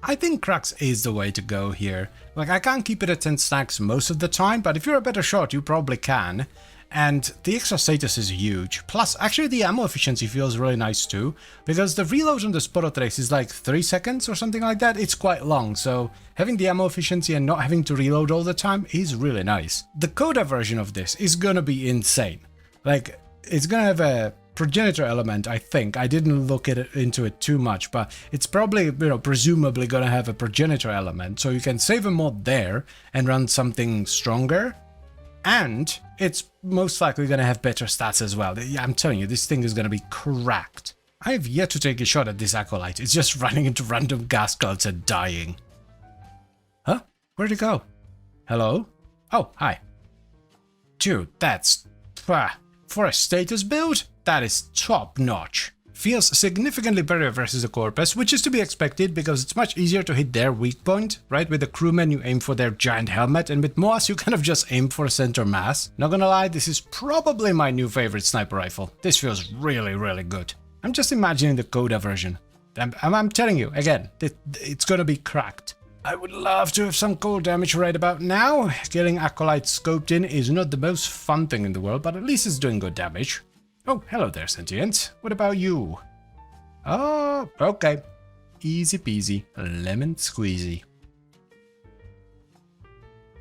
I think cracks is the way to go here. Like, I can't keep it at 10 stacks most of the time, but if you're a better shot, you probably can. And the extra status is huge. Plus, actually the ammo efficiency feels really nice too, because the reload on the Sporotrix is like 3 seconds or something like that. It's quite long, so having the ammo efficiency and not having to reload all the time is really nice. The Coda version of this is gonna be insane. Like, it's gonna have a progenitor element, I think. I didn't look into it too much, but it's probably, you know, presumably gonna have a progenitor element, so you can save a mod there and run something stronger. And it's most likely going to have better stats as well. I'm telling you, this thing is going to be cracked. I have yet to take a shot at this acolyte. It's just running into random gas clouds and dying. Huh? Where'd it go? Hello? Oh, hi. Dude, that's... for a status build, that is top-notch. Feels significantly better versus the Corpus, which is to be expected because it's much easier to hit their weak point, right? With the crewmen, you aim for their giant helmet, and with Moas, you kind of just aim for center mass. Not gonna lie, this is probably my new favorite sniper rifle. This feels really, really good. I'm just imagining the Coda version. I'm telling you, again, it's gonna be cracked. I would love to have some cold damage right about now. Getting Acolyte scoped in is not the most fun thing in the world, but at least it's doing good damage. Oh, hello there, Sentient. What about you? Oh, okay. Easy peasy, lemon squeezy.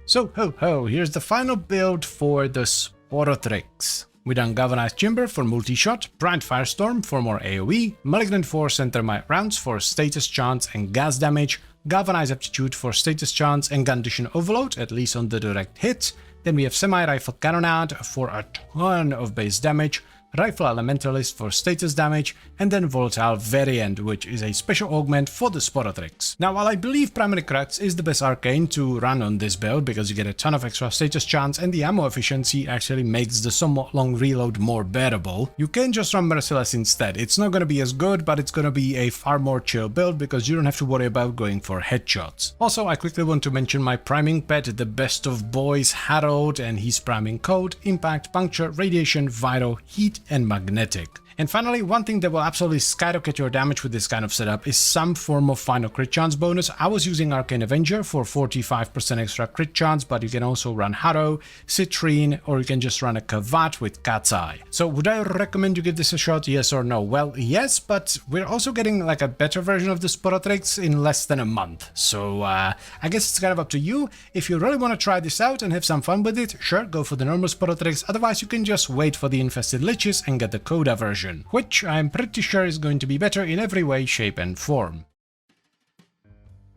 So, ho, here's the final build for the Sporotrix. We done Galvanized Timber for multi-shot, Bright Firestorm for more AoE, Malignant Force and Thermite Rounds for status chance and gas damage, Galvanized Aptitude for status chance and Condition Overload, at least on the direct hit. Then we have Semi-Rifle Cannonade for a ton of base damage, Rifle Elementalist for status damage, and then Volatile Variant, which is a special augment for the Sporotrix. Now, while I believe Primary Crux is the best arcane to run on this build because you get a ton of extra status chance and the ammo efficiency actually makes the somewhat long reload more bearable, you can just run Merciless instead. It's not going to be as good, but it's going to be a far more chill build because you don't have to worry about going for headshots. Also, I quickly want to mention my priming pet, the best of boys, Harold, and his priming code: Impact, Puncture, Radiation, Vital, Heat, and Magnetic. And finally, one thing that will absolutely skyrocket your damage with this kind of setup is some form of final crit chance bonus. I was using Arcane Avenger for 45% extra crit chance, but you can also run Harrow, Citrine, or you can just run a Kavat with Cat's Eye. So would I recommend you give this a shot, yes or no? Well, yes, but we're also getting like a better version of the Sporotrix in less than a month. So I guess it's kind of up to you. If you really want to try this out and have some fun with it, sure, go for the normal Sporotrix. Otherwise, you can just wait for the Infested Liches and get the Coda version, which I'm pretty sure is going to be better in every way, shape and form.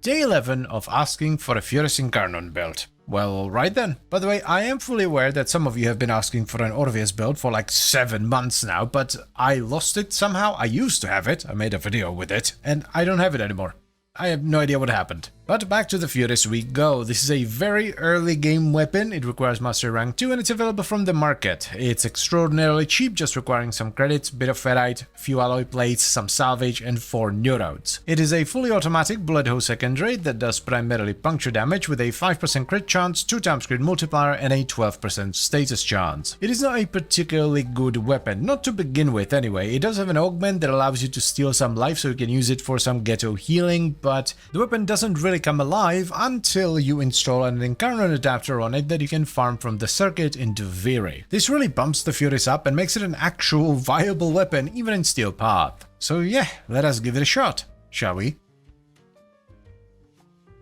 Day 11 of asking for a Furious Incarnon build. Well, right then. By the way, I am fully aware that some of you have been asking for an Orpheus build for like 7 months now, but I lost it somehow. I used to have it, I made a video with it, and I don't have it anymore. I have no idea what happened. But back to the Furious we go. This is a very early game weapon. It requires Mastery Rank 2 and it's available from the market. It's extraordinarily cheap, just requiring some credits, bit of ferrite, few alloy plates, some salvage, and 4 neurodes. It is a fully automatic bullet hole secondary that does primarily puncture damage with a 5% crit chance, 2x crit multiplier, and a 12% status chance. It is not a particularly good weapon, not to begin with anyway. It does have an augment that allows you to steal some life so you can use it for some ghetto healing, but the weapon doesn't really come alive until you install an Incarnon adapter on it that you can farm from the circuit into Viri. This really bumps the Furious up and makes it an actual viable weapon even in Steel Path. So yeah, let us give it a shot, shall we?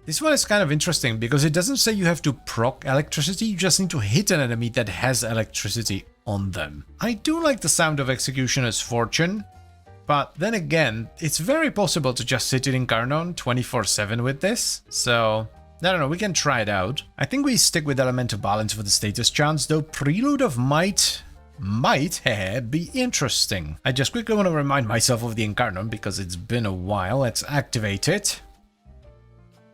This one is kind of interesting because it doesn't say you have to proc electricity, you just need to hit an enemy that has electricity on them. I do like the sound of Executioner's Fortune, but then again, it's very possible to just sit in Incarnon 24/7 with this, so I don't know, we can try it out. I think we stick with Elemental Balance for the status chance, though Prelude of Might be interesting. I just quickly want to remind myself of the Incarnon because it's been a while. Let's activate it.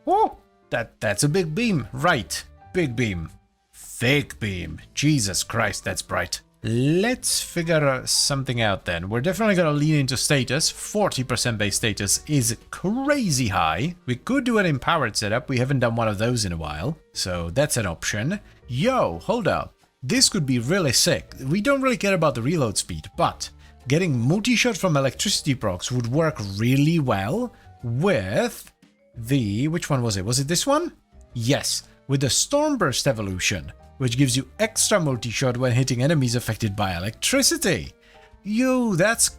Oh, that's a big beam, right? Big beam. Thick beam. Jesus Christ, that's bright. Let's figure something out then. We're definitely gonna lean into status. 40% base status is crazy high. We could do an empowered setup. We haven't done one of those in a while, so that's an option. Yo, hold up. This could be really sick. We don't really care about the reload speed, but getting multi-shot from electricity procs would work really well with the... which one was it? Was it this one? Yes, with the Stormburst evolution, which gives you extra multi-shot when hitting enemies affected by electricity. Yo, that's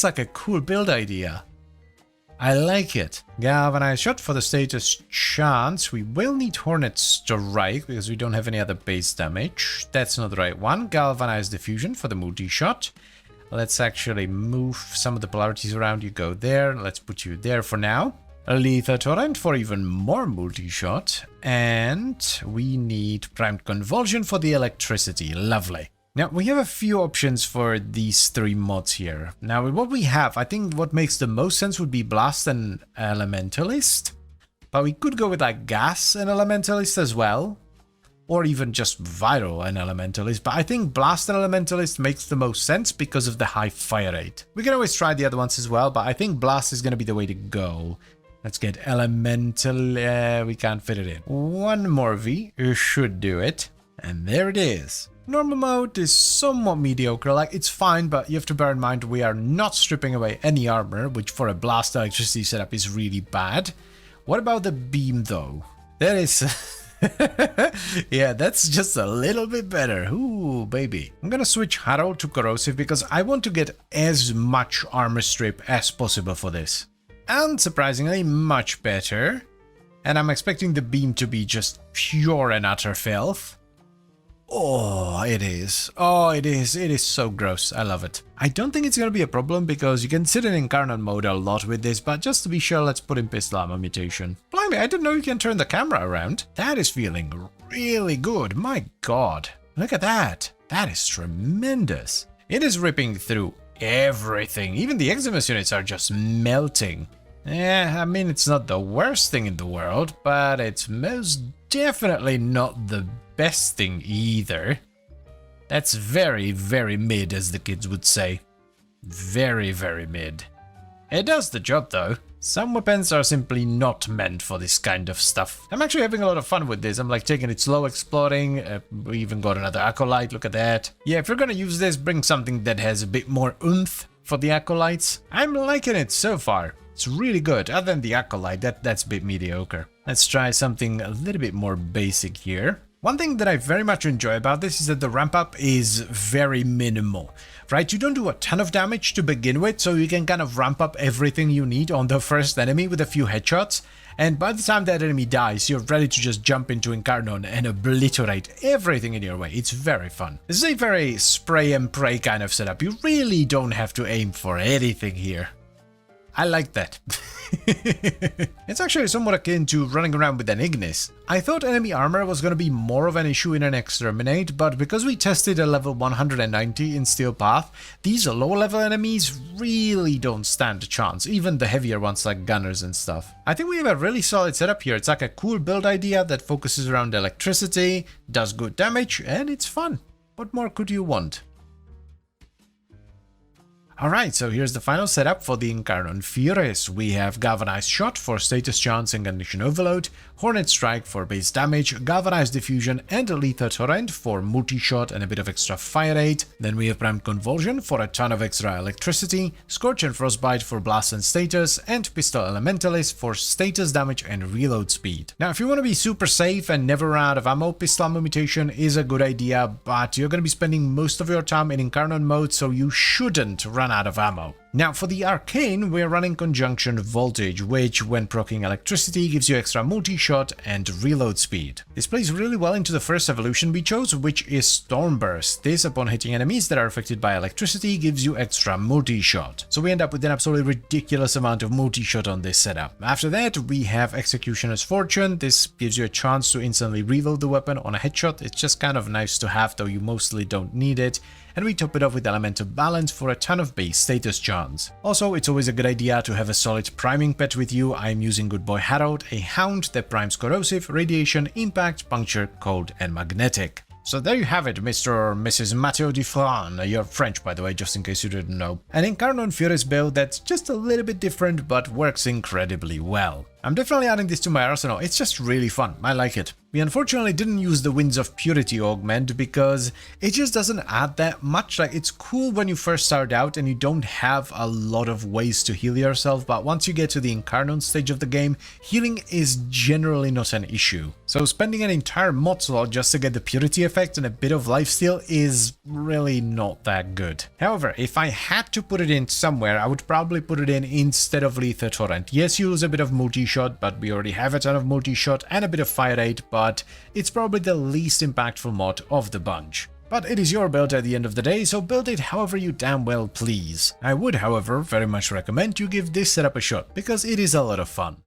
like a cool build idea. I like it. Galvanized Shot for the status chance. We will need Hornet Strike because we don't have any other base damage. That's not the right one. Galvanized Diffusion for the multi-shot. Let's actually move some of the polarities around. You go there. Let's put you there for now. a Lethal Torrent for even more multi-shot, and we need Primed Convulsion for the electricity. Lovely. Now, we have a few options for these three mods here. Now, with what we have, I think what makes the most sense would be Blast and Elementalist. But we could go with like Gas and Elementalist as well. Or even just Viral and Elementalist. But I think Blast and Elementalist makes the most sense because of the high fire rate. We can always try the other ones as well, but I think Blast is going to be the way to go. Let's get Elemental. We can't fit it in. One more V should do it. And there it is. Normal mode is somewhat mediocre, like it's fine, but you have to bear in mind we are not stripping away any armor, which for a blast electricity setup is really bad. What about the beam though? That is... yeah, that's just a little bit better. Ooh, baby. I'm gonna switch Harrow to Corrosive because I want to get as much armor strip as possible for this. And surprisingly, much better. And I'm expecting the beam to be just pure and utter filth. Oh, it is. Oh, it is. It is so gross. I love it. I don't think it's going to be a problem because you can sit in Incarnate mode a lot with this, but just to be sure, let's put in Pistol Ammo Mutation. Blimey, I didn't know you can turn the camera around. That is feeling really good. My god. Look at that. That is tremendous. It is ripping through everything. Even the Eximus units are just melting. Yeah, I mean, it's not the worst thing in the world, but it's most definitely not the best thing either. That's very, very mid, as the kids would say. Very, very mid. It does the job, though. Some weapons are simply not meant for this kind of stuff. I'm actually having a lot of fun with this. I'm like taking it slow, exploring. We even got another Acolyte, look at that. Yeah, if you're gonna use this, bring something that has a bit more oomph for the Acolytes. I'm liking it so far. It's really good. Other than the Acolyte, that's a bit mediocre. Let's try something a little bit more basic here. One thing that I very much enjoy about this is that the ramp up is very minimal, right? You don't do a ton of damage to begin with, so you can kind of ramp up everything you need on the first enemy with a few headshots. And by the time that enemy dies, you're ready to just jump into Incarnon and obliterate everything in your way. It's very fun. This is a very spray and pray kind of setup. You really don't have to aim for anything here. I like that. It's actually somewhat akin to running around with an Ignis. I thought enemy armor was going to be more of an issue in an Exterminate, but because we tested a level 190 in Steel Path, these lower level enemies really don't stand a chance, even the heavier ones like Gunners and stuff. I think we have a really solid setup here. It's like a cool build idea that focuses around electricity, does good damage, and it's fun. What more could you want? Alright, so here's the final setup for the Incarnon Furies. We have Galvanized Shot for status chance and condition overload, Hornet Strike for base damage, Galvanized Diffusion and Lethal Torrent for multi-shot and a bit of extra fire rate. Then we have Primed Convulsion for a ton of extra electricity, Scorch and Frostbite for blast and status, and Pistol Elementalist for status damage and reload speed. Now if you want to be super safe and never run out of ammo, Pistol Ammo Mutation is a good idea, but you're going to be spending most of your time in Incarnon mode, so you shouldn't run out of ammo. Now for the Arcane, we're running Conjunction Voltage, which when proccing electricity gives you extra multi-shot and reload speed. This plays really well into the first evolution we chose, which is Stormburst. This, upon hitting enemies that are affected by electricity, gives you extra multi-shot. So we end up with an absolutely ridiculous amount of multi-shot on this setup. After that, we have Executioner's Fortune. This gives you a chance to instantly reload the weapon on a headshot. It's just kind of nice to have, though you mostly don't need it. And we top it off with Elemental Balance for a ton of base status chance. Also, it's always a good idea to have a solid priming pet with you. I'm using Good Boy Harold, a hound that primes Corrosive, Radiation, Impact, Puncture, Cold, and Magnetic. So there you have it, Mr. or Mrs. Matteo Di Fran. You're French, by the way, just in case you didn't know. An Incarnon Furies build that's just a little bit different, but works incredibly well. I'm definitely adding this to my arsenal. It's just really fun. I like it. We unfortunately didn't use the Winds of Purity augment because it just doesn't add that much. Like, it's cool when you first start out and you don't have a lot of ways to heal yourself, but once you get to the Incarnon stage of the game, healing is generally not an issue. So spending an entire mod slot just to get the Purity effect and a bit of lifesteal is really not that good. However, if I had to put it in somewhere, I would probably put it in instead of Lethal Torrent. Yes, you lose a bit of multi-shot, but we already have a ton of multi-shot and a bit of fire rate, but it's probably the least impactful mod of the bunch. But it is your build at the end of the day, so build it however you damn well please. I would, however, very much recommend you give this setup a shot, because it is a lot of fun.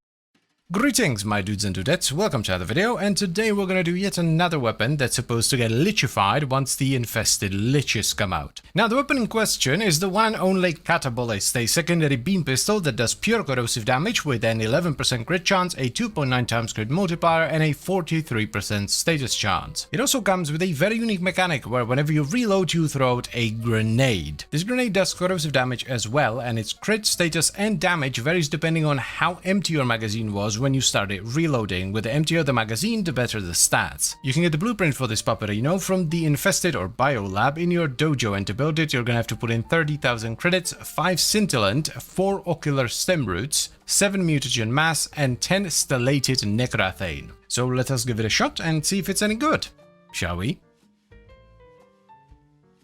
Greetings my dudes and dudettes, welcome to another video, and today we're gonna do yet another weapon that's supposed to get lichified once the infested liches come out. Now the weapon in question is the one and only Catabolist, a secondary beam pistol that does pure corrosive damage with an 11% crit chance, a 2.9 times crit multiplier, and a 43% status chance. It also comes with a very unique mechanic where whenever you reload you throw out a grenade. This grenade does corrosive damage as well, and its crit, status, and damage varies depending on how empty your magazine was when you started reloading. With the emptier the magazine, the better the stats. You can get the blueprint for this pupperino from the infested or bio lab in your dojo, and to build it you're gonna have to put in 30,000 credits, 5 scintillant, 4 ocular stem roots, 7 mutagen mass, and 10 stellated necrathane. So let us give it a shot and see if it's any good, shall we?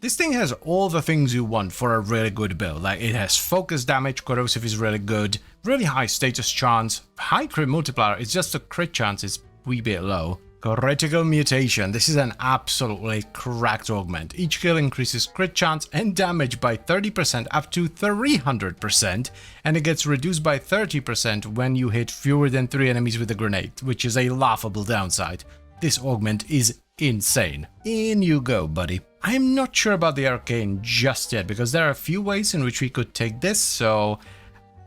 This thing has all the things you want for a really good build. Like, it has focus damage, corrosive is really good, really high status chance, high crit multiplier, it's just a crit chance is a wee bit low. Critical mutation, this is an absolutely cracked augment. Each kill increases crit chance and damage by 30% up to 300%, and it gets reduced by 30% when you hit fewer than 3 enemies with a grenade, which is a laughable downside. This augment is insane. In you go, buddy. I'm not sure about the arcane just yet, because there are a few ways in which we could take this, so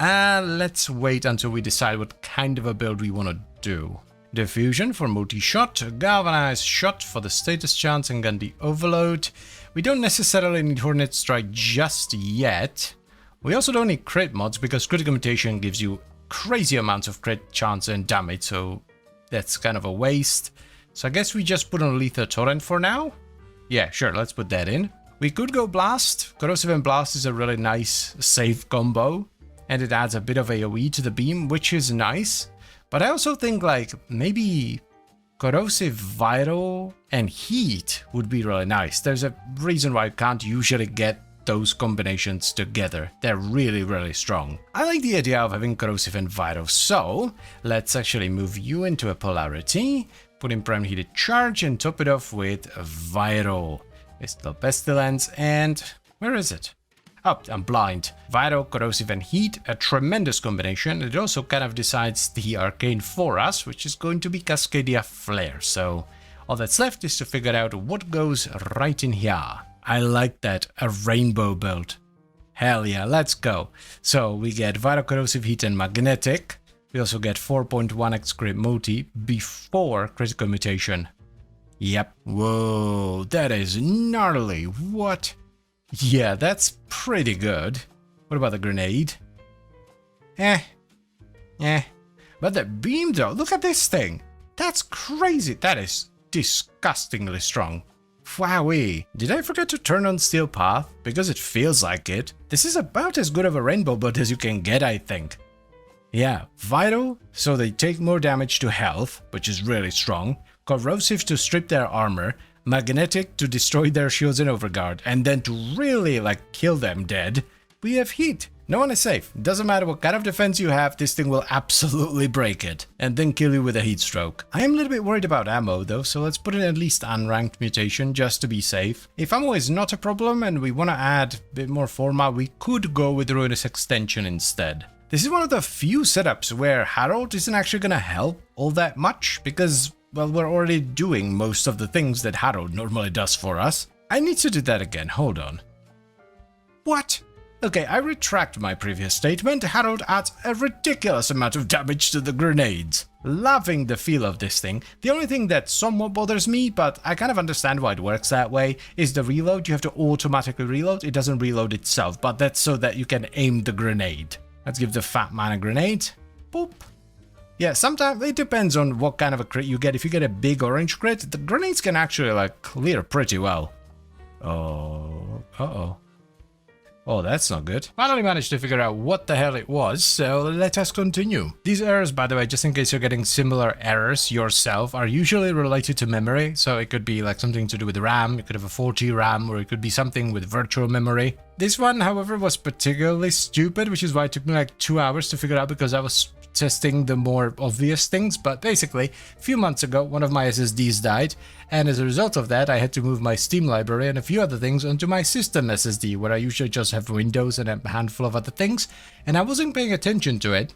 let's wait until we decide what kind of a build we want to do. Diffusion for multi-shot, galvanized shot for the status chance and Gundy overload. We don't necessarily need Hornet Strike just yet. We also don't need crit mods because critical mutation gives you crazy amounts of crit chance and damage, so that's kind of a waste. So I guess we just put on Lethal Torrent for now. Yeah, sure, let's put that in. We could go Blast. Corrosive and Blast is a really nice, safe combo, and it adds a bit of AoE to the beam, which is nice. But I also think, like, maybe Corrosive, Vital, and Heat would be really nice. There's a reason why you can't usually get those combinations together. They're really, really strong. I like the idea of having Corrosive and Vital, so let's actually move you into a Polarity, put in Prime Heated Charge, and top it off with Vital. Pistol Pestilence, and where is it? Oh, I'm blind. Vital, Corrosive, and Heat, a tremendous combination. It also kind of decides the arcane for us, which is going to be Cascadia Flare. So all that's left is to figure out what goes right in here. I like that, a rainbow build. Hell yeah, let's go. So we get Vital, Corrosive, Heat, and Magnetic. We also get 4.1x crit multi before critical mutation. Yep. Whoa, that is gnarly. What? Yeah, that's pretty good. What about the grenade? But the beam though, look at this thing. That's crazy. That is disgustingly strong. Wowee. Did I forget to turn on Steel Path? Because it feels like it. This is about as good of a rainbow build as you can get, I think. Yeah, Vital, so they take more damage to health, which is really strong. Corrosive to strip their armor. Magnetic to destroy their shields and overguard, and then to really, like, kill them dead, we have Heat. No one is safe. Doesn't matter what kind of defense you have, this thing will absolutely break it, and then kill you with a heat stroke. I am a little bit worried about ammo though, so let's put in at least unranked mutation just to be safe. If ammo is not a problem and we want to add a bit more forma, we could go with Ruinous Extension instead. This is one of the few setups where Herald isn't actually going to help all that much, because, well, we're already doing most of the things that Herald normally does for us. I need to do that again, hold on. What? Okay, I retract my previous statement. Herald adds a ridiculous amount of damage to the grenades. Loving the feel of this thing. The only thing that somewhat bothers me, but I kind of understand why it works that way, is the reload. You have to automatically reload. It doesn't reload itself, but that's so that you can aim the grenade. Let's give the fat man a grenade. Boop. Yeah, sometimes it depends on what kind of a crit you get. If you get a big orange crit, the grenades can actually, like, clear pretty well. Oh, uh-oh. Oh, that's not good. Finally managed to figure out what the hell it was, so let us continue. These errors, by the way, just in case you're getting similar errors yourself, are usually related to memory. So it could be like something to do with RAM, it could have a 4G RAM, or it could be something with virtual memory. This one, however, was particularly stupid, which is why it took me like 2 hours to figure out, because I was testing the more obvious things. But basically, a few months ago, one of my SSDs died, and as a result of that, I had to move my Steam library and a few other things onto my system SSD, where I usually just have Windows and a handful of other things, and I wasn't paying attention to it.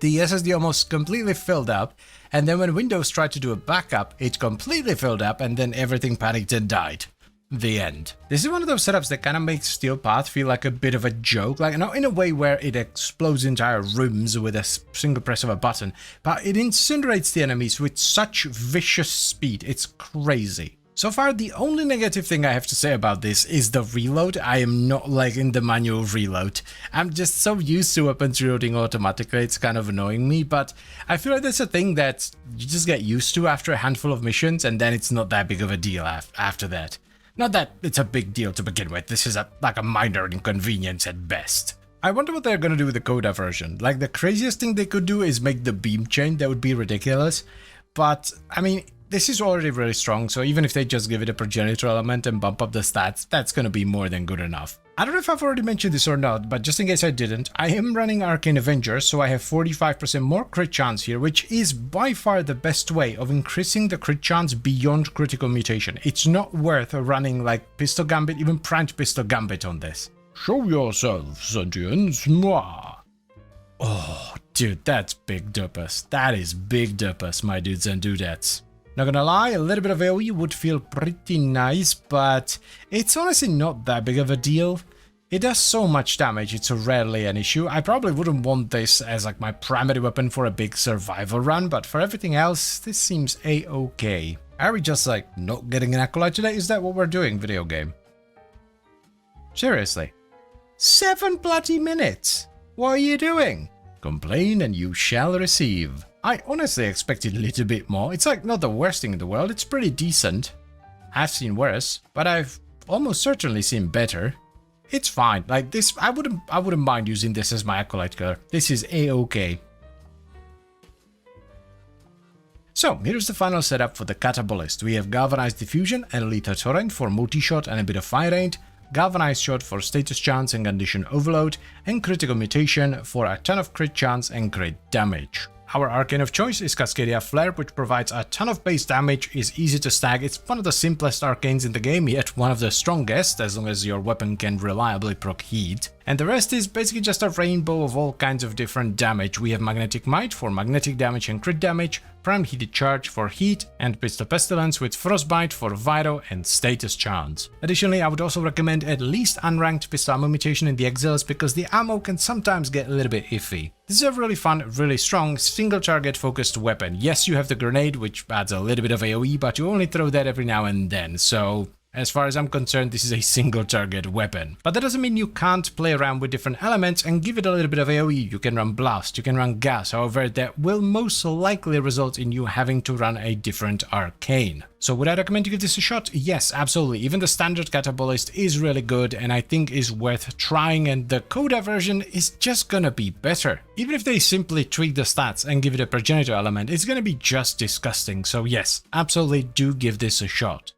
the SSD almost completely filled up, and then when Windows tried to do a backup, it completely filled up, and then everything panicked and died. The end. This is one of those setups that kind of makes Steel Path feel like a bit of a joke, like not in a way where it explodes entire rooms with a single press of a button, but it incinerates the enemies with such vicious speed, it's crazy. So far, the only negative thing I have to say about this is the reload. I am not liking the manual reload. I'm just so used to weapons reloading automatically, it's kind of annoying me, but I feel like that's a thing that you just get used to after a handful of missions, and then it's not that big of a deal after that. Not that it's a big deal to begin with, this is like a minor inconvenience at best. I wonder what they're gonna do with the Coda version. Like, the craziest thing they could do is make the beam chain, that would be ridiculous. But, I mean, this is already really strong, so even if they just give it a progenitor element and bump up the stats, that's gonna be more than good enough. I don't know if I've already mentioned this or not, but just in case I didn't, I am running Arcane Avengers, so I have 45% more crit chance here, which is by far the best way of increasing the crit chance beyond critical mutation. It's not worth running like Pistol Gambit, even Prime Pistol Gambit on this. Show yourself, sentience, moi. Oh, dude, that's big dupas. That is big dupas, my dudes and dudettes. Not gonna lie, a little bit of AoE would feel pretty nice, but it's honestly not that big of a deal. It does so much damage, it's rarely an issue. I probably wouldn't want this as like my primary weapon for a big survival run, but for everything else, this seems a-okay. Are we just like not getting an Acolyte today? Is that what we're doing, video game? Seriously? 7 bloody minutes! What are you doing? Complain and you shall receive. I honestly expected a little bit more. It's like not the worst thing in the world, it's pretty decent. I've seen worse, but I've almost certainly seen better. It's fine, like this, I wouldn't mind using this as my Acolyte killer. This is a-okay. So, here's the final setup for the Catabolist. We have Galvanized Diffusion and Lethal Torrent for multi-shot and a bit of fire range, Galvanized Shot for status chance and condition overload, and Critical Mutation for a ton of crit chance and crit damage. Our arcane of choice is Cascadia Flare, which provides a ton of base damage, is easy to stack, it's one of the simplest arcanes in the game, yet one of the strongest, as long as your weapon can reliably proc heat. And the rest is basically just a rainbow of all kinds of different damage. We have Magnetic Might for magnetic damage and crit damage, Prime Heated Charge for heat, and Pistol Pestilence with Frostbite for Viro and status chance. Additionally, I would also recommend at least unranked Pistol Ammo Mutation in the Exiles, because the ammo can sometimes get a little bit iffy. This is a really fun, really strong, single target focused weapon. Yes, you have the grenade, which adds a little bit of AoE, but you only throw that every now and then, so as far as I'm concerned, this is a single target weapon. But that doesn't mean you can't play around with different elements and give it a little bit of AoE. You can run Blast, you can run Gas, however that will most likely result in you having to run a different arcane. So would I recommend you give this a shot? Yes, absolutely. Even the standard Catabolist is really good and I think is worth trying, and the Coda version is just gonna be better. Even if they simply tweak the stats and give it a progenitor element, it's gonna be just disgusting. So yes, absolutely do give this a shot.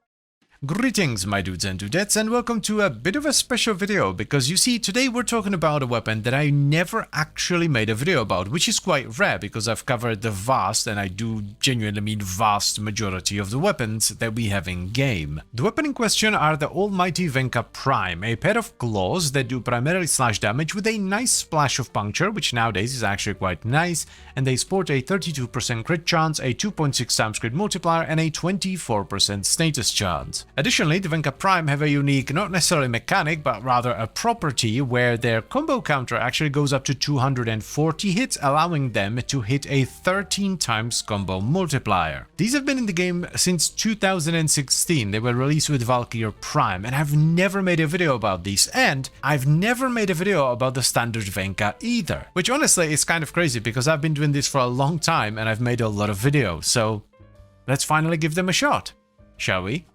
Greetings my dudes and dudettes, and welcome to a bit of a special video, because you see, today we're talking about a weapon that I never actually made a video about, which is quite rare because I've covered the vast, and I do genuinely mean vast, majority of the weapons that we have in game. The weapon in question are the almighty Venka Prime, a pair of claws that do primarily slash damage with a nice splash of puncture, which nowadays is actually quite nice, and they sport a 32% crit chance, a 2.6 times crit multiplier, and a 24% status chance. Additionally, the Venka Prime have a unique, not necessarily mechanic, but rather a property where their combo counter actually goes up to 240 hits, allowing them to hit a 13 times combo multiplier. These have been in the game since 2016, they were released with Valkyr Prime, and I've never made a video about these, and I've never made a video about the standard Venka either. Which honestly is kind of crazy, because I've been doing this for a long time and I've made a lot of videos, so let's finally give them a shot, shall we?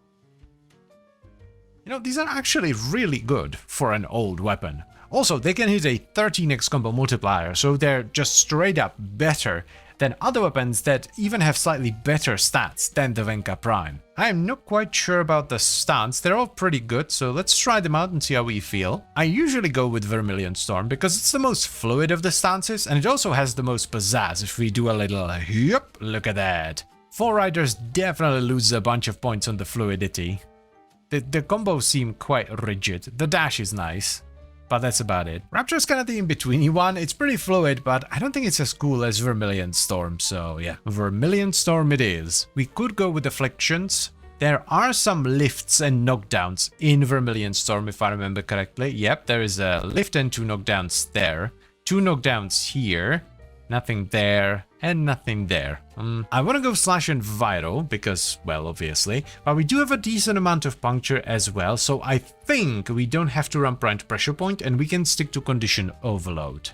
You know, these are actually really good for an old weapon. Also, they can hit a 13x combo multiplier, so they're just straight up better than other weapons that even have slightly better stats than the Venka Prime. I am not quite sure about the stance, they're all pretty good, so let's try them out and see how we feel. I usually go with Vermilion Storm because it's the most fluid of the stances, and it also has the most pizzazz. If we do a little yep, look at that. Four Riders definitely loses a bunch of points on the fluidity. The combos seem quite rigid. The dash is nice. but that's about it. Rapture is kind of the in-betweeny one. It's pretty fluid, but I don't think it's as cool as Vermilion Storm. So yeah, Vermilion Storm it is. We could go with Afflictions. There are some lifts and knockdowns in Vermilion Storm, if I remember correctly. Yep, there is a lift and 2 knockdowns there. 2 knockdowns here. Nothing there, and nothing there. I want to go Slash and Vital, because, well, obviously. But we do have a decent amount of Puncture as well, so I think we don't have to run Primed Pressure Point, and we can stick to Condition Overload.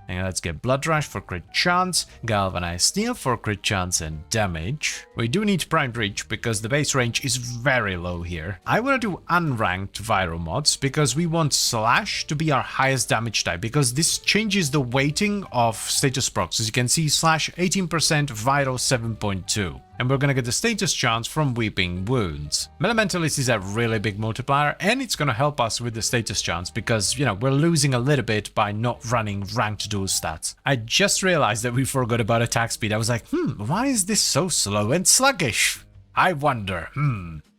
And let's get Blood Rush for crit chance, Galvanized Steel for crit chance and damage. We do need Primed Reach because the base range is very low here. I want to do unranked Viral mods because we want Slash to be our highest damage type because this changes the weighting of status procs. As you can see, Slash 18%, Viral 7.2. And we're gonna get the status chance from Weeping Wounds. Elementalist is a really big multiplier, and it's gonna help us with the status chance because, you know, we're losing a little bit by not running ranked dual stats. I just realized that we forgot about attack speed. I was like, why is this so slow and sluggish? I wonder,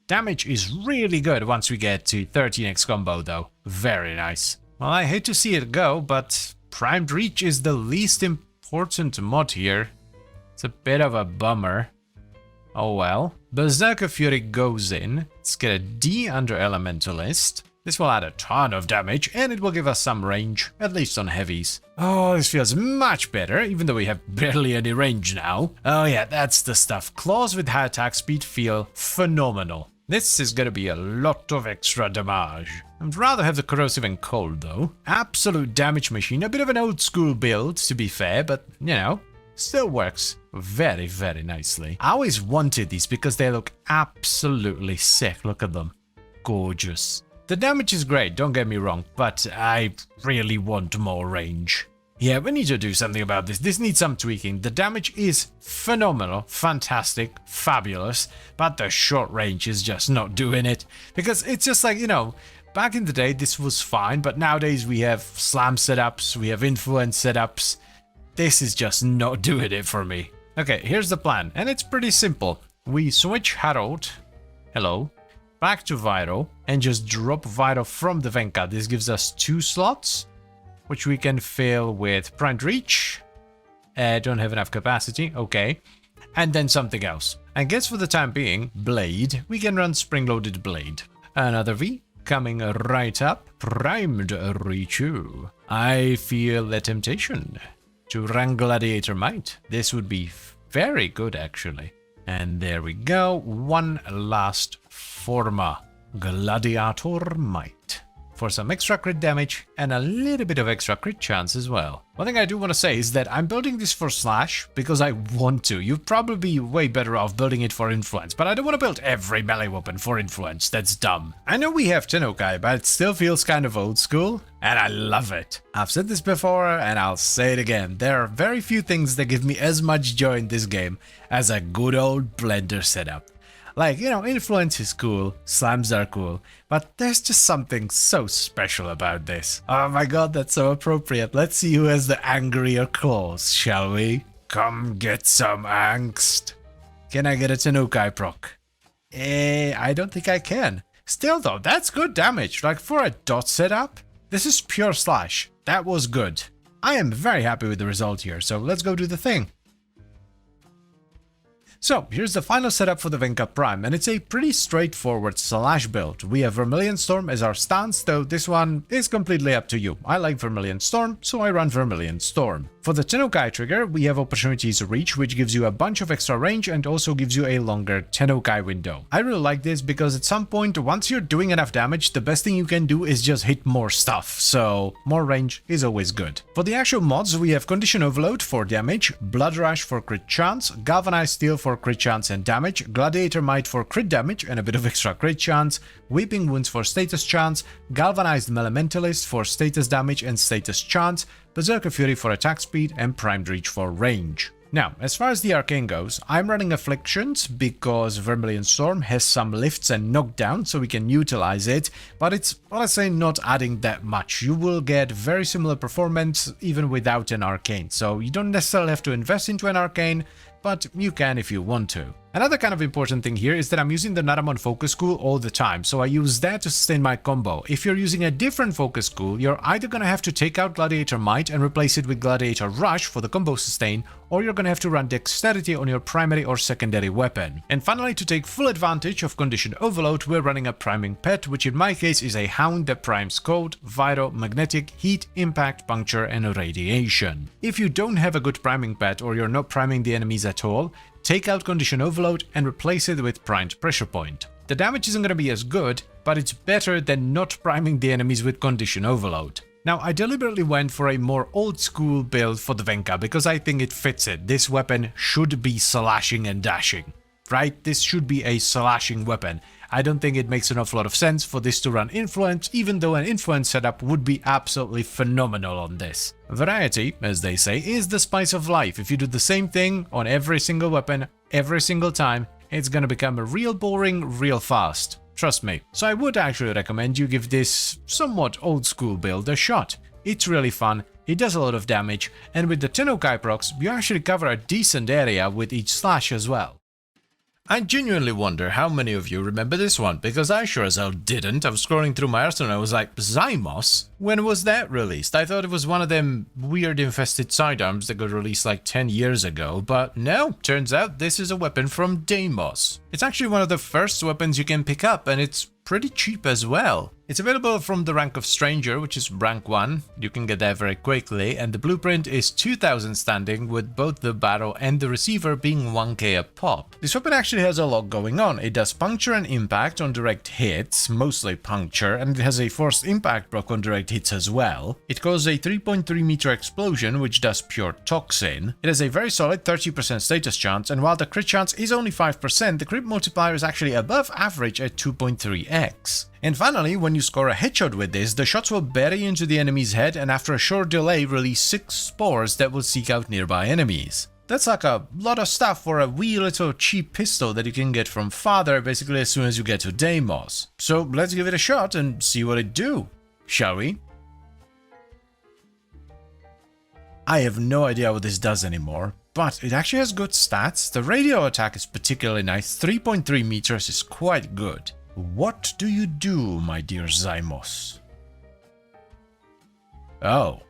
Damage is really good once we get to 13x combo though. Very nice. Well, I hate to see it go, but Primed Reach is the least important mod here. It's a bit of a bummer. Oh well. Berserker Fury goes in. Let's get a D under Elementalist. This will add a ton of damage and it will give us some range, at least on heavies. Oh, this feels much better, even though we have barely any range now. Oh yeah, that's the stuff. Claws with high attack speed feel phenomenal. This is gonna be a lot of extra damage. I'd rather have the Corrosive and Cold though. Absolute damage machine, a bit of an old school build to be fair, but you know, still works very, very nicely. I always wanted these because they look absolutely sick. Look at them. Gorgeous. The damage is great, don't get me wrong, but I really want more range. Yeah, we need to do something about this. This needs some tweaking. The damage is phenomenal, fantastic, fabulous, but the short range is just not doing it. Because it's just like, you know, back in the day this was fine, but nowadays we have slam setups, we have influence setups. This is just not doing it for me. Okay, here's the plan, and it's pretty simple. We switch Harold, hello, back to Vital, and just drop Vital from the Venka. This gives us 2 slots, which we can fill with Primed Reach. Don't have enough capacity, okay. And then something else. I guess for the time being, Blade, we can run Spring-Loaded Blade. Another V, coming right up, Primed Reach. I feel the temptation to run Gladiator Might. This would be very good, actually. And there we go. One last Forma. Gladiator Might. For some extra crit damage and a little bit of extra crit chance as well. One thing I do want to say is that I'm building this for Slash because I want to. You'd probably be way better off building it for Influence, but I don't want to build every melee weapon for Influence. That's dumb. I know we have Tennokai, but it still feels kind of old school, and I love it. I've said this before, and I'll say it again. There are very few things that give me as much joy in this game as a good old blender setup. Like, you know, Influence is cool, slams are cool, but there's just something so special about this. Oh my god, that's so appropriate. Let's see who has the angrier claws, shall we? Come get some angst. Can I get a Tennokai proc? I don't think I can. Still though, that's good damage. Like for a dot setup, this is pure Slash. That was good. I am very happy with the result here, so let's go do the thing. So, here's the final setup for the Venka Prime, and it's a pretty straightforward Slash build. We have Vermilion Storm as our stance, though this one is completely up to you. I like Vermilion Storm, so I run Vermilion Storm. For the Tennokai trigger, we have Opportunities Reach, which gives you a bunch of extra range and also gives you a longer Tennokai window. I really like this because at some point, once you're doing enough damage, the best thing you can do is just hit more stuff, so more range is always good. For the actual mods, we have Condition Overload for damage, Blood Rush for crit chance, Galvanized Steel for crit chance and damage, Gladiator Might for crit damage and a bit of extra crit chance, Weeping Wounds for status chance, Galvanized Elementalist for status damage and status chance, Berserker Fury for attack speed, and Primed Reach for range. Now, as far as the arcane goes, I'm running Afflictions because Vermilion Storm has some lifts and knockdown, so we can utilize it, but it's, honestly, not adding that much. You will get very similar performance even without an arcane, so you don't necessarily have to invest into an arcane, but you can if you want to. Another kind of important thing here is that I'm using the Naramon focus school all the time, so I use that to sustain my combo. If you're using a different focus school, you're either gonna have to take out Gladiator Might and replace it with Gladiator Rush for the combo sustain, or you're gonna have to run Dexterity on your primary or secondary weapon. And finally, to take full advantage of Condition Overload, we're running a priming pet, which in my case is a Hound that primes Cold, Viro, Magnetic, Heat, Impact, Puncture, and Radiation. If you don't have a good priming pet or you're not priming the enemies at all, take out Condition Overload and replace it with Primed Pressure Point. The damage isn't going to be as good, but it's better than not priming the enemies with Condition Overload. Now, I deliberately went for a more old school build for the Venka because I think it fits it. This weapon should be slashing and dashing, right? This should be a slashing weapon. I don't think it makes an awful lot of sense for this to run Influence, even though an Influence setup would be absolutely phenomenal on this. Variety, as they say, is the spice of life. If you do the same thing on every single weapon, every single time, it's gonna become real boring real fast. Trust me. So I would actually recommend you give this somewhat old school build a shot. It's really fun, it does a lot of damage, and with the Tennokai procs, you actually cover a decent area with each slash as well. I genuinely wonder how many of you remember this one, because I sure as hell didn't. I was scrolling through my arsenal and I was like, Zymos? When was that released? I thought it was one of them weird infested sidearms that got released like 10 years ago, but no, turns out this is a weapon from Deimos. It's actually one of the first weapons you can pick up, and it's pretty cheap as well. It's available from the rank of Stranger, which is rank 1. You can get that very quickly, and the blueprint is 2000 standing, with both the barrel and the receiver being 1k a pop. This weapon actually has a lot going on. It does puncture and impact on direct hits, mostly puncture, and it has a forced impact proc on direct hits as well. It causes a 3.3 meter explosion, which does pure toxin. It has a very solid 30% status chance, and while the crit chance is only 5%, the crit multiplier is actually above average at 2.3x. And finally, when you score a headshot with this, the shots will bury into the enemy's head and after a short delay release 6 spores that will seek out nearby enemies. That's like a lot of stuff for a wee little cheap pistol that you can get from Father basically as soon as you get to Deimos. So let's give it a shot and see what it do, shall we? I have no idea what this does anymore, but it actually has good stats. The radial attack is particularly nice, 3.3 meters is quite good. What do you do, my dear Zymos? Oh.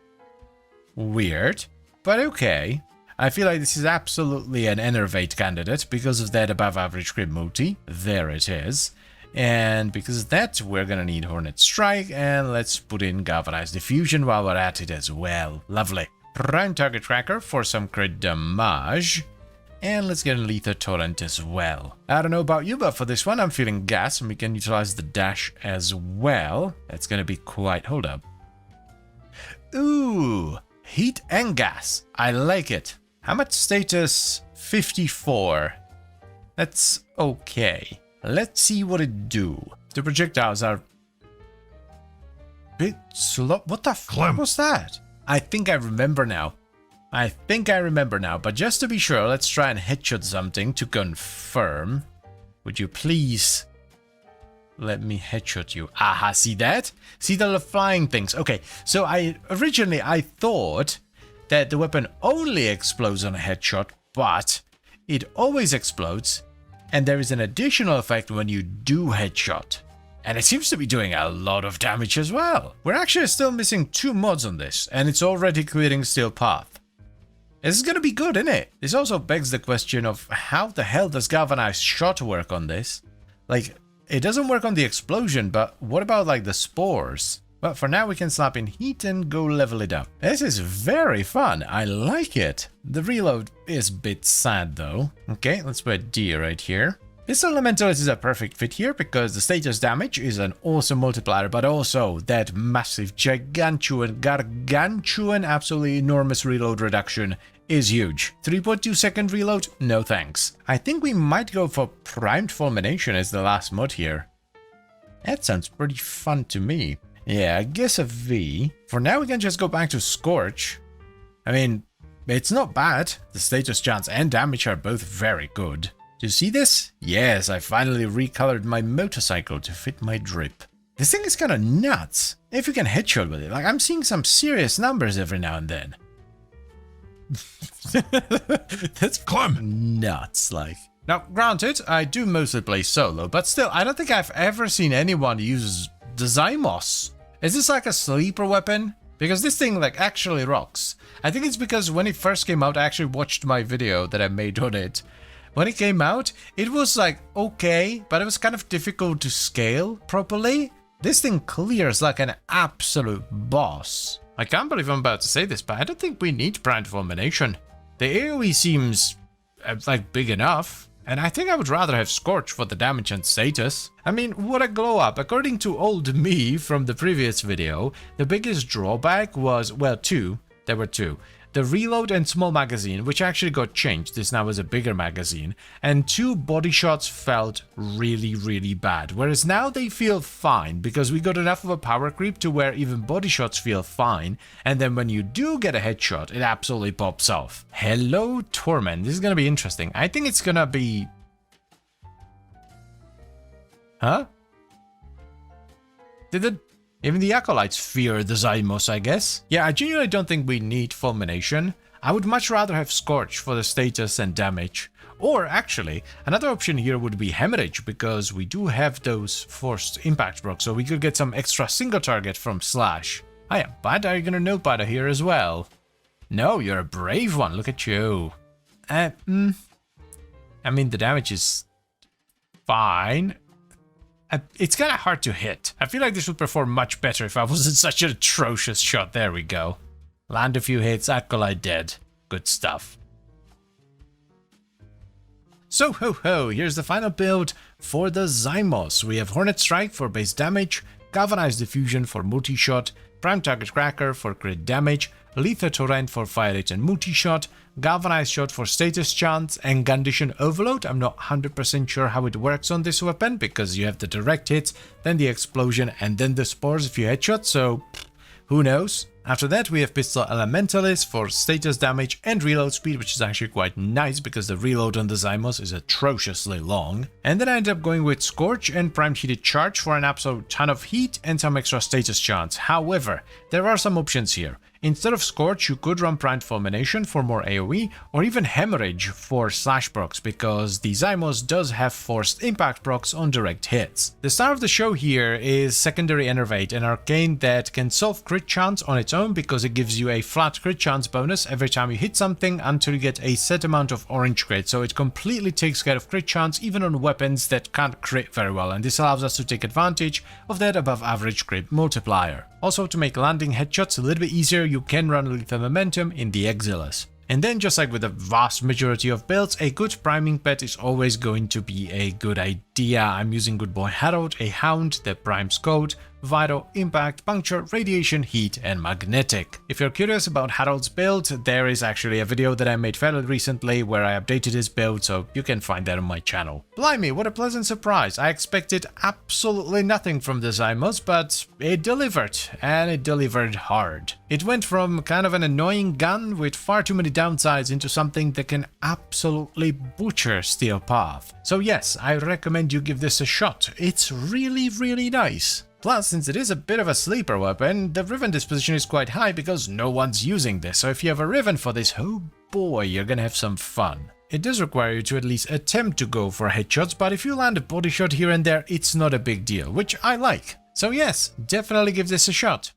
Weird, but okay. I feel like this is absolutely an Enervate candidate because of that above average crit multi. There it is. And because of that, we're gonna need Hornet Strike, and let's put in Galvanized Diffusion while we're at it as well. Lovely. Prime Target Tracker for some crit damage. And let's get a Lethal Torrent as well. I don't know about you, but for this one, I'm feeling gas, and we can utilize the dash as well. That's gonna be quite... Hold up. Ooh, heat and gas. I like it. How much status? 54. That's okay. Let's see what it do. The projectiles are... bit slow. What the fuck was that? I think I remember now. But just to be sure, let's try and headshot something to confirm. Would you please let me headshot you? Aha, see that? See the flying things? Okay, so originally I thought that the weapon only explodes on a headshot, but it always explodes, and there is an additional effect when you do headshot. And it seems to be doing a lot of damage as well. We're actually still missing 2 mods on this, and it's already clearing Steel Path. This is gonna be good, isn't it? This also begs the question of how the hell does Galvanized Shot work on this? Like, it doesn't work on the explosion, but what about like the spores? Well, for now we can slap in heat and go level it up. This is very fun, I like it. The reload is a bit sad though. Okay, let's put D right here. This Elementalist is a perfect fit here because the status damage is an awesome multiplier, but also that massive, gargantuan, absolutely enormous reload reduction is huge. 3.2 second reload? No thanks. I think we might go for Primed Fulmination as the last mod here. That sounds pretty fun to me. Yeah, I guess a V. For now we can just go back to Scorch. I mean, it's not bad. The status chance and damage are both very good. Do you see this? Yes, I finally recolored my motorcycle to fit my drip. This thing is kind of nuts. If you can headshot with it, like I'm seeing some serious numbers every now and then. That's nuts, like. Now, granted, I do mostly play solo, but still, I don't think I've ever seen anyone use the Zymos. Is this like a sleeper weapon? Because this thing, like, actually rocks. I think it's because when it first came out, I actually watched my video that I made on it. When it came out, it was, like, okay, but it was kind of difficult to scale properly. This thing clears like an absolute boss. I can't believe I'm about to say this, but I don't think we need Prime Fulmination. The AoE seems, like, big enough. And I think I would rather have Scorch for the damage and status. I mean, what a glow up. According to old me from the previous video, the biggest drawback was, well, two. There were two. The reload and small magazine, which actually got changed. This now is a bigger magazine. And 2 body shots felt really, really bad. Whereas now they feel fine, because we got enough of a power creep to where even body shots feel fine. And then when you do get a headshot, it absolutely pops off. Hello, Torment. This is gonna be interesting. I think it's gonna be... Huh? Even the Acolytes fear the Zymos, I guess. Yeah, I genuinely don't think we need Fulmination. I would much rather have Scorch for the status and damage. Or, actually, another option here would be Hemorrhage, because we do have those forced impact procs, so we could get some extra single target from Slash. Oh yeah, but are you gonna Notepad here as well? No, you're a brave one, look at you. I mean, the damage is fine. It's kind of hard to hit. I feel like this would perform much better if I wasn't such an atrocious shot. There we go. Land a few hits, Acolyte dead. Good stuff. So ho ho, here's the final build for the Zymos. We have Hornet Strike for base damage, Galvanized Diffusion for multi-shot, Prime Target Cracker for crit damage, Lethal Torrent for fire rate and multi-shot, Galvanized Shot for status chance, and Condition Overload. I'm not 100% sure how it works on this weapon, because you have the direct hits, then the explosion, and then the spores if you headshot, so who knows? After that, we have Pistol Elementalist for status damage and reload speed, which is actually quite nice because the reload on the Zymos is atrociously long. And then I ended up going with Scorch and Primed Heated Charge for an absolute ton of heat and some extra status chance. However, there are some options here. Instead of Scorch, you could run Primed Fulmination for more AoE, or even Hemorrhage for slash procs, because the Zymos does have forced impact procs on direct hits. The star of the show here is Secondary Enervate, an arcane that can solve crit chance on its own because it gives you a flat crit chance bonus every time you hit something until you get a set amount of orange crit, so it completely takes care of crit chance even on weapons that can't crit very well, and this allows us to take advantage of that above average crit multiplier. Also, to make landing headshots a little bit easier, you can run Lethal Momentum in the Exiles. And then, just like with the vast majority of builds, a good priming pet is always going to be a good idea. I'm using Good Boy Harold, a hound that primes Code, Vital, Impact, Puncture, Radiation, Heat, and Magnetic. If you're curious about Harold's build, there is actually a video that I made fairly recently where I updated his build, so you can find that on my channel. Blimey, what a pleasant surprise. I expected absolutely nothing from the Zymos, but it delivered, and it delivered hard. It went from kind of an annoying gun with far too many downsides into something that can absolutely butcher Steel Path. So yes, I recommend you give this a shot. It's really, really nice. Plus, since it is a bit of a sleeper weapon, the Riven disposition is quite high because no one's using this, so if you have a Riven for this, oh boy, you're gonna have some fun. It does require you to at least attempt to go for headshots, but if you land a body shot here and there, it's not a big deal, which I like. So yes, definitely give this a shot.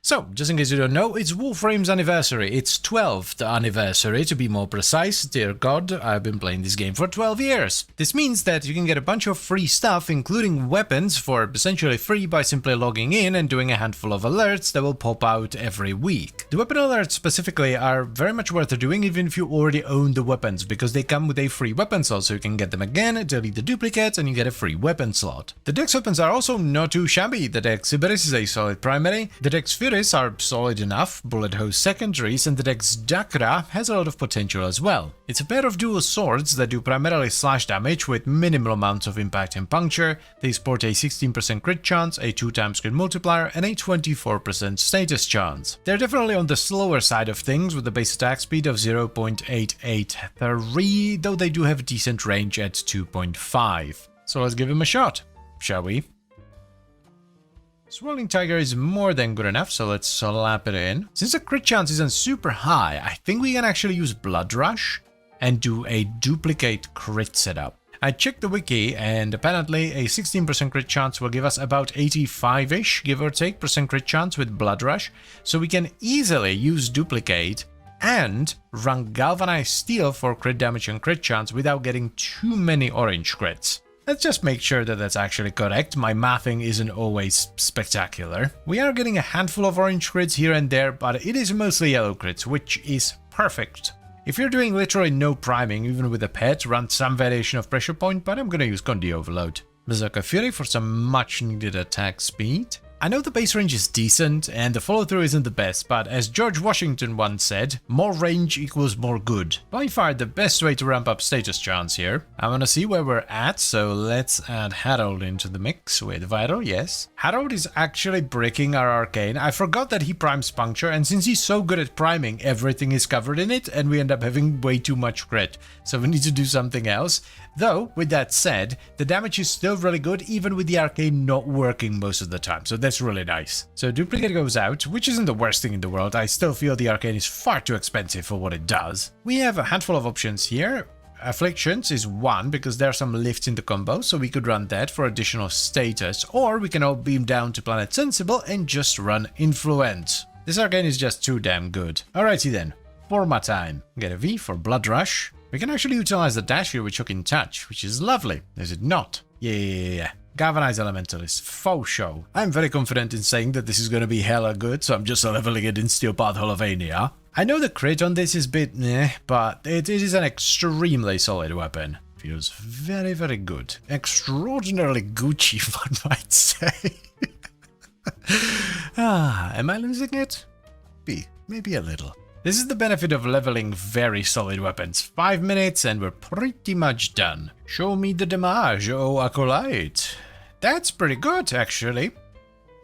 So, just in case you don't know, it's Warframe's anniversary. It's 12th anniversary, to be more precise. Dear God, I've been playing this game for 12 years. This means that you can get a bunch of free stuff, including weapons, for essentially free by simply logging in and doing a handful of alerts that will pop out every week. The weapon alerts specifically are very much worth doing even if you already own the weapons, because they come with a free weapon slot, so you can get them again, delete the duplicates, and you get a free weapon slot. The Dex weapons are also not too shabby. The Dex Iberis is a solid primary, the Dex Furis are solid enough, bullet hose secondaries, and the Dex Dakra has a lot of potential as well. It's a pair of dual swords that do primarily slash damage with minimal amounts of impact and puncture. They sport a 16% crit chance, a 2x crit multiplier, and a 24% status chance. They're definitely on the slower side of things with the base attack speed of 0.883, though they do have a decent range at 2.5. So let's give him a shot, shall we? Swirling Tiger is more than good enough, so let's slap it in. Since the crit chance isn't super high, I think we can actually use Blood Rush and do a duplicate crit setup. I checked the wiki, and apparently a 16% crit chance will give us about 85-ish, give or take, percent crit chance with Blood Rush, so we can easily use duplicate and run Galvanized Steel for crit damage and crit chance without getting too many orange crits. Let's just make sure that that's actually correct. My mathing isn't always spectacular. We are getting a handful of orange crits here and there, but it is mostly yellow crits, which is perfect. If you're doing literally no priming, even with a pet, run some variation of pressure point, but I'm gonna use Condi Overload. Berserker Fury for some much needed attack speed. I know the base range is decent and the follow through isn't the best, but as George Washington once said, more range equals more good. By far the best way to ramp up status chance here. I wanna see where we're at, so let's add Harold into the mix with Vital, yes. Harold is actually breaking our arcane. I forgot that he primes puncture, and since he's so good at priming, everything is covered in it and we end up having way too much crit. So we need to do something else. Though, with that said, the damage is still really good even with the arcane not working most of the time, so that's really nice. So duplicate goes out, which isn't the worst thing in the world. I still feel the arcane is far too expensive for what it does. We have a handful of options here. Afflictions is one because there are some lifts in the combo, so we could run that for additional status, or we can all beam down to Planet Sensible and just run Influence. This arcane is just too damn good. Alrighty then, Forma time. Get a V for Blood Rush. We can actually utilize the dash here with Shocking Touch, which is lovely, is it not? Yeah. Galvanize Elementalist, faux show. I'm very confident in saying that this is going to be hella good, so I'm just leveling it in Steel Path Holovania. I know the crit on this is a bit meh, but it is an extremely solid weapon. Feels very, very good. Extraordinarily Gucci, one might say. Am I losing it? Maybe a little. This is the benefit of leveling very solid weapons. 5 minutes and we're pretty much done. Show me the damage, oh acolyte. That's pretty good, actually.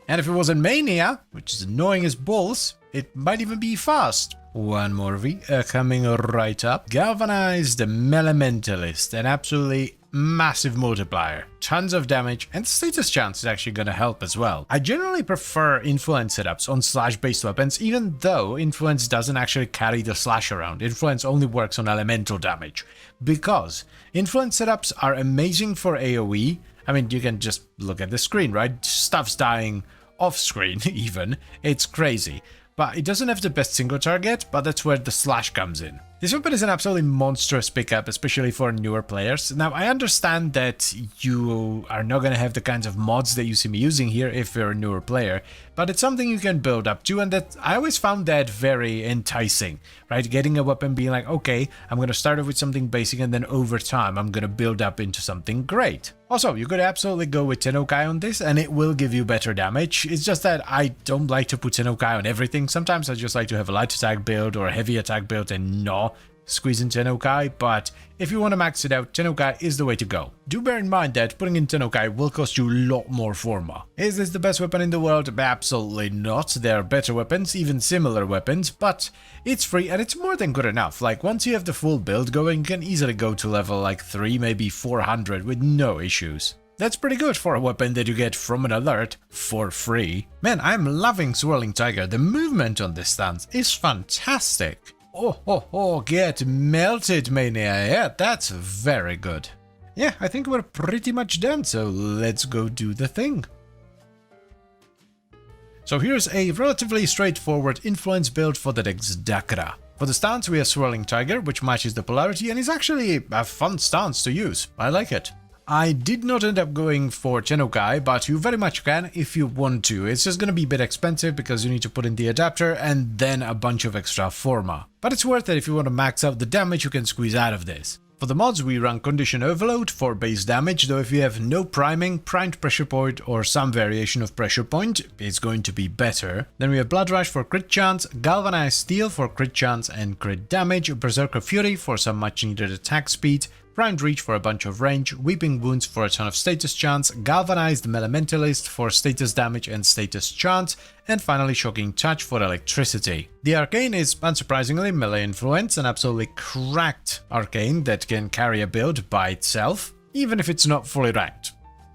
And if it wasn't Mania, which is annoying as balls, it might even be fast. One more V coming right up. Galvanized Elementalist, an absolutely massive multiplier. Tons of damage, and status chance is actually gonna help as well. I generally prefer influence setups on slash based weapons, even though influence doesn't actually carry the slash around. Influence only works on elemental damage, because influence setups are amazing for AoE. I mean, you can just look at the screen, right? Stuff's dying off screen even. It's crazy. But it doesn't have the best single target, but that's where the slash comes in. This weapon is an absolutely monstrous pickup, especially for newer players. Now, I understand that you are not going to have the kinds of mods that you see me using here if you're a newer player, but it's something you can build up to, and that I always found that very enticing, right? Getting a weapon, being like, okay, I'm going to start off with something basic, and then over time, I'm going to build up into something great. Also, you could absolutely go with Tennokai on this, and it will give you better damage. It's just that I don't like to put Tennokai on everything. Sometimes I just like to have a light attack build or a heavy attack build and not squeeze in Tennokai, but if you want to max it out, Tennokai is the way to go. Do bear in mind that putting in Tennokai will cost you a lot more Forma. Is this the best weapon in the world? Absolutely not. There are better weapons, even similar weapons, but it's free and it's more than good enough. Like, once you have the full build going, you can easily go to level like 3, maybe 400 with no issues. That's pretty good for a weapon that you get from an alert for free. Man, I'm loving Swirling Tiger. The movement on this stance is fantastic. Oh, get melted, Mania. Yeah, that's very good. Yeah, I think we're pretty much done, so let's go do the thing. So here's a relatively straightforward influence build for the Dexdakra. For the stance, we have Swirling Tiger, which matches the polarity and is actually a fun stance to use. I like it. I did not end up going for Tennokai, but you very much can if you want to. It's just gonna be a bit expensive because you need to put in the adapter and then a bunch of extra Forma. But it's worth it if you want to max out the damage you can squeeze out of this. For the mods, we run Condition Overload for base damage, though if you have no priming, primed pressure point, or some variation of pressure point, it's going to be better. Then we have Blood Rush for crit chance, Galvanized Steel for crit chance and crit damage, Berserker Fury for some much needed attack speed, Primed Reach for a bunch of range, Weeping Wounds for a ton of status chance, Galvanized Elementalist for status damage and status chance, and finally Shocking Touch for electricity. The arcane is, unsurprisingly, melee influence, an absolutely cracked arcane that can carry a build by itself, even if it's not fully ranked.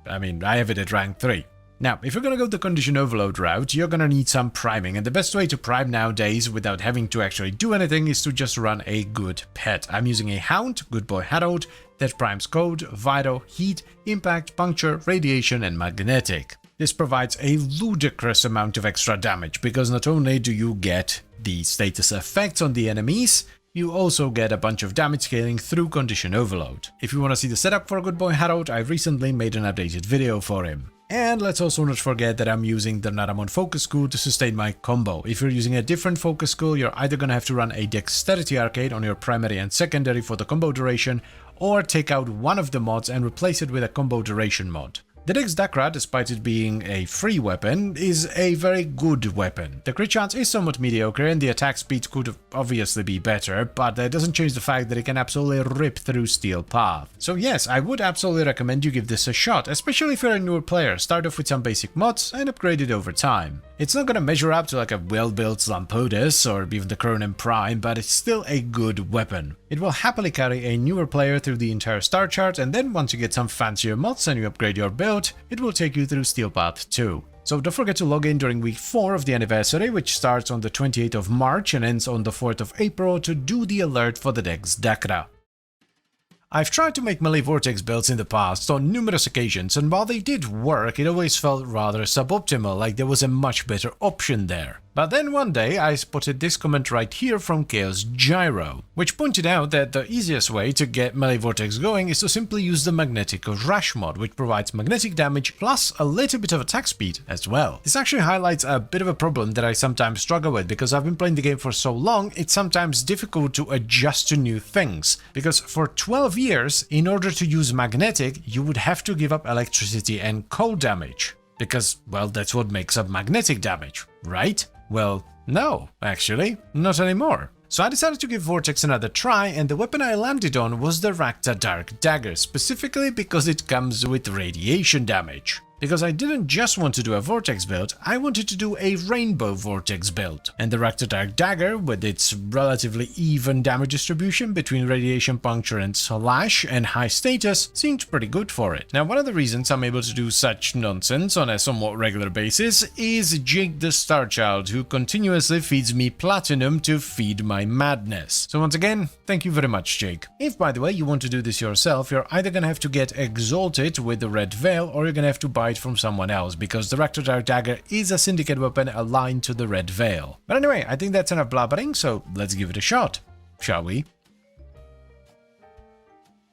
I mean, I have it at rank 3. Now, if you're gonna go the condition overload route, you're gonna need some priming, and the best way to prime nowadays without having to actually do anything is to just run a good pet. I'm using a Hound, Good Boy Harold, that primes Cold, Vital, Heat, Impact, Puncture, Radiation, and Magnetic. This provides a ludicrous amount of extra damage, because not only do you get the status effects on the enemies, you also get a bunch of damage scaling through condition overload. If you want to see the setup for Good Boy Harold, I recently made an updated video for him. And let's also not forget that I'm using the Naramon Focus School to sustain my combo. If you're using a different Focus School, you're either gonna have to run a Dexterity Arcade on your primary and secondary for the combo duration, or take out one of the mods and replace it with a combo duration mod. The Dex Dakra, despite it being a free weapon, is a very good weapon. The crit chance is somewhat mediocre and the attack speed could obviously be better, but that doesn't change the fact that it can absolutely rip through Steel Path. So yes, I would absolutely recommend you give this a shot, especially if you're a newer player. Start off with some basic mods and upgrade it over time. It's not gonna measure up to like a well-built Slampodus or even the Cronin Prime, but it's still a good weapon. It will happily carry a newer player through the entire star chart, and then once you get some fancier mods and you upgrade your build, it will take you through Steel Path too. So don't forget to log in during week 4 of the anniversary, which starts on the 28th of March and ends on the 4th of April, to do the alert for the Dex Dakra. I've tried to make melee vortex builds in the past on numerous occasions, and while they did work, it always felt rather suboptimal, like there was a much better option there. But then one day I spotted this comment right here from Chaos Gyro, which pointed out that the easiest way to get melee vortex going is to simply use the Magnetic Rush mod, which provides magnetic damage plus a little bit of attack speed as well. This actually highlights a bit of a problem that I sometimes struggle with, because I've been playing the game for so long, it's sometimes difficult to adjust to new things. Because for 12 years, in order to use magnetic, you would have to give up electricity and cold damage. Because, well, that's what makes up magnetic damage, right? Well, no, actually, not anymore. So I decided to give Vortex another try, and the weapon I landed on was the Rakta Dark Dagger, specifically because it comes with radiation damage. Because I didn't just want to do a Vortex build, I wanted to do a Rainbow Vortex build. And the Rakta Dark Dagger, with its relatively even damage distribution between Radiation, Puncture and Slash and high status, seemed pretty good for it. Now, one of the reasons I'm able to do such nonsense on a somewhat regular basis is Jake the Starchild, who continuously feeds me platinum to feed my madness. So once again, thank you very much, Jake. If, by the way, you want to do this yourself, you're either gonna have to get Exalted with the Red Veil, or you're gonna have to buy it from someone else, because the Rakta Dark Dagger is a syndicate weapon aligned to the Red Veil. But anyway, I think that's enough blabbering, so let's give it a shot, shall we?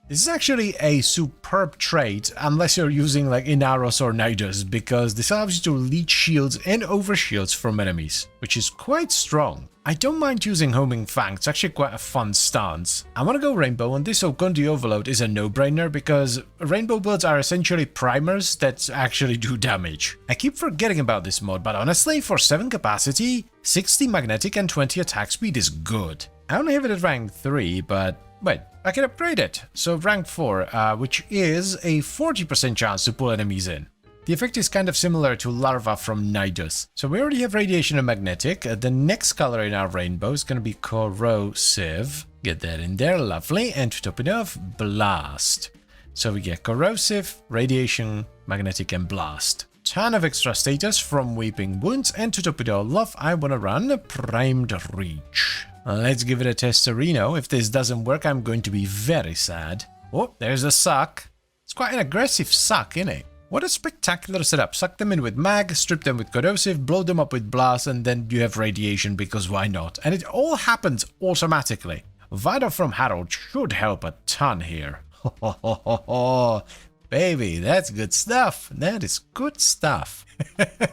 This is actually a superb trait, unless you're using like Inaros or Nidus, because this allows you to leech shields and overshields from enemies, which is quite strong. I don't mind using Homing Fang, it's actually quite a fun stance. I want to go Rainbow on this, so Condi Overload is a no-brainer, because Rainbow builds are essentially primers that actually do damage. I keep forgetting about this mod, but honestly, for 7 capacity, 60 magnetic and 20 attack speed is good. I only have it at rank 3, but wait, I can upgrade it. So rank 4, which is a 40% chance to pull enemies in. The effect is kind of similar to Larva from Nidus. So we already have Radiation and Magnetic. The next color in our rainbow is going to be Corrosive. Get that in there, lovely. And to top it off, Blast. So we get Corrosive, Radiation, Magnetic and Blast. Ton of extra status from Weeping Wounds, and to top it all off, I want to run Primed Reach. Let's give it a testorino. If this doesn't work, I'm going to be very sad. Oh, there's a suck. It's quite an aggressive suck, isn't it? What a spectacular setup. Suck them in with mag, strip them with corrosive, blow them up with blast, and then you have radiation, because why not? And it all happens automatically. Vital from Harold should help a ton here. Ho ho ho ho ho. Baby, that's good stuff. That is good stuff.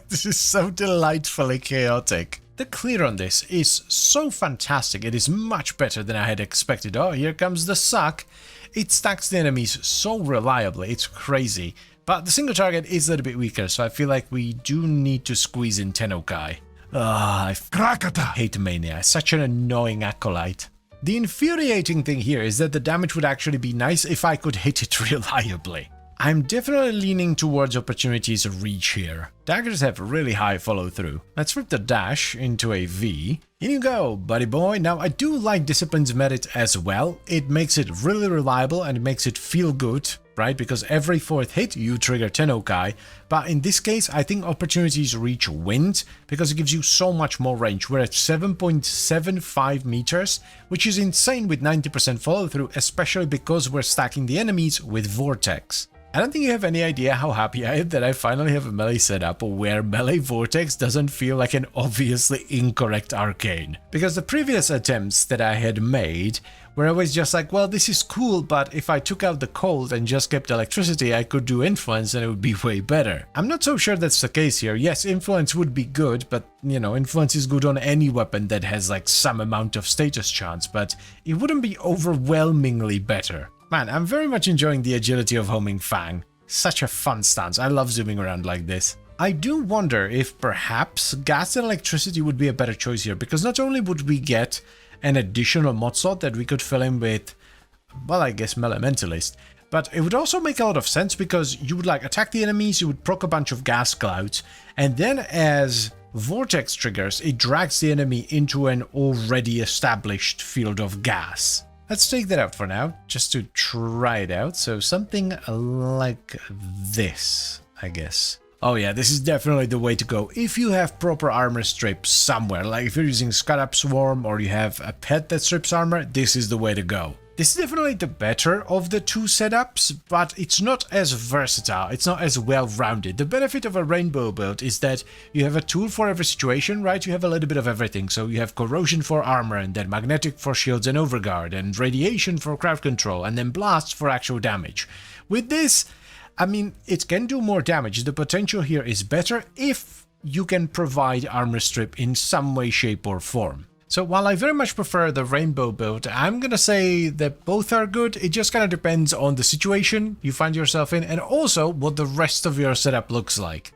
This is so delightfully chaotic. The clear on this is so fantastic. It is much better than I had expected. Oh, here comes the suck. It stacks the enemies so reliably. It's crazy. But the single target is a little bit weaker, so I feel like we do need to squeeze in Tennokai. I hate Mania. Such an annoying acolyte. The infuriating thing here is that the damage would actually be nice if I could hit it reliably. I'm definitely leaning towards opportunities of reach here. Daggers have really high follow through. Let's flip the dash into a V. In you go, buddy boy. Now I do like Discipline's merit as well. It makes it really reliable and it makes it feel good. right? Because every 4th hit you trigger Tennokai, but in this case I think opportunities reach wind because it gives you so much more range. We're at 7.75 meters, which is insane with 90% follow through, especially because we're stacking the enemies with Vortex. I don't think you have any idea how happy I am that I finally have a melee setup where melee Vortex doesn't feel like an obviously incorrect arcane. Because the previous attempts that I had made were always just like, well, this is cool, but if I took out the cold and just kept electricity, I could do influence and it would be way better. I'm not so sure that's the case here. Yes, influence would be good, but you know, influence is good on any weapon that has like some amount of status chance, but it wouldn't be overwhelmingly better. Man, I'm very much enjoying the agility of Homing Fang. Such a fun stance. I love zooming around like this. I do wonder if perhaps gas and electricity would be a better choice here, because not only would we get an additional mod slot that we could fill in with, well, I guess Elementalist, but it would also make a lot of sense because you would like attack the enemies, you would proc a bunch of gas clouds, and then as Vortex triggers, it drags the enemy into an already established field of gas. Let's take that out for now, just to try it out. So something like this, I guess. Oh yeah, this is definitely the way to go. If you have proper armor strips somewhere, like if you're using Scarab Swarm or you have a pet that strips armor, this is the way to go. This is definitely the better of the two setups, but it's not as versatile, it's not as well-rounded. The benefit of a rainbow build is that you have a tool for every situation, right? You have a little bit of everything, so you have corrosion for armor, and then magnetic for shields and overguard, and radiation for crowd control, and then blast for actual damage. With this, I mean, it can do more damage. The potential here is better if you can provide armor strip in some way, shape, or form. So while I very much prefer the rainbow build, I'm gonna say that both are good. It just kind of depends on the situation you find yourself in and also what the rest of your setup looks like.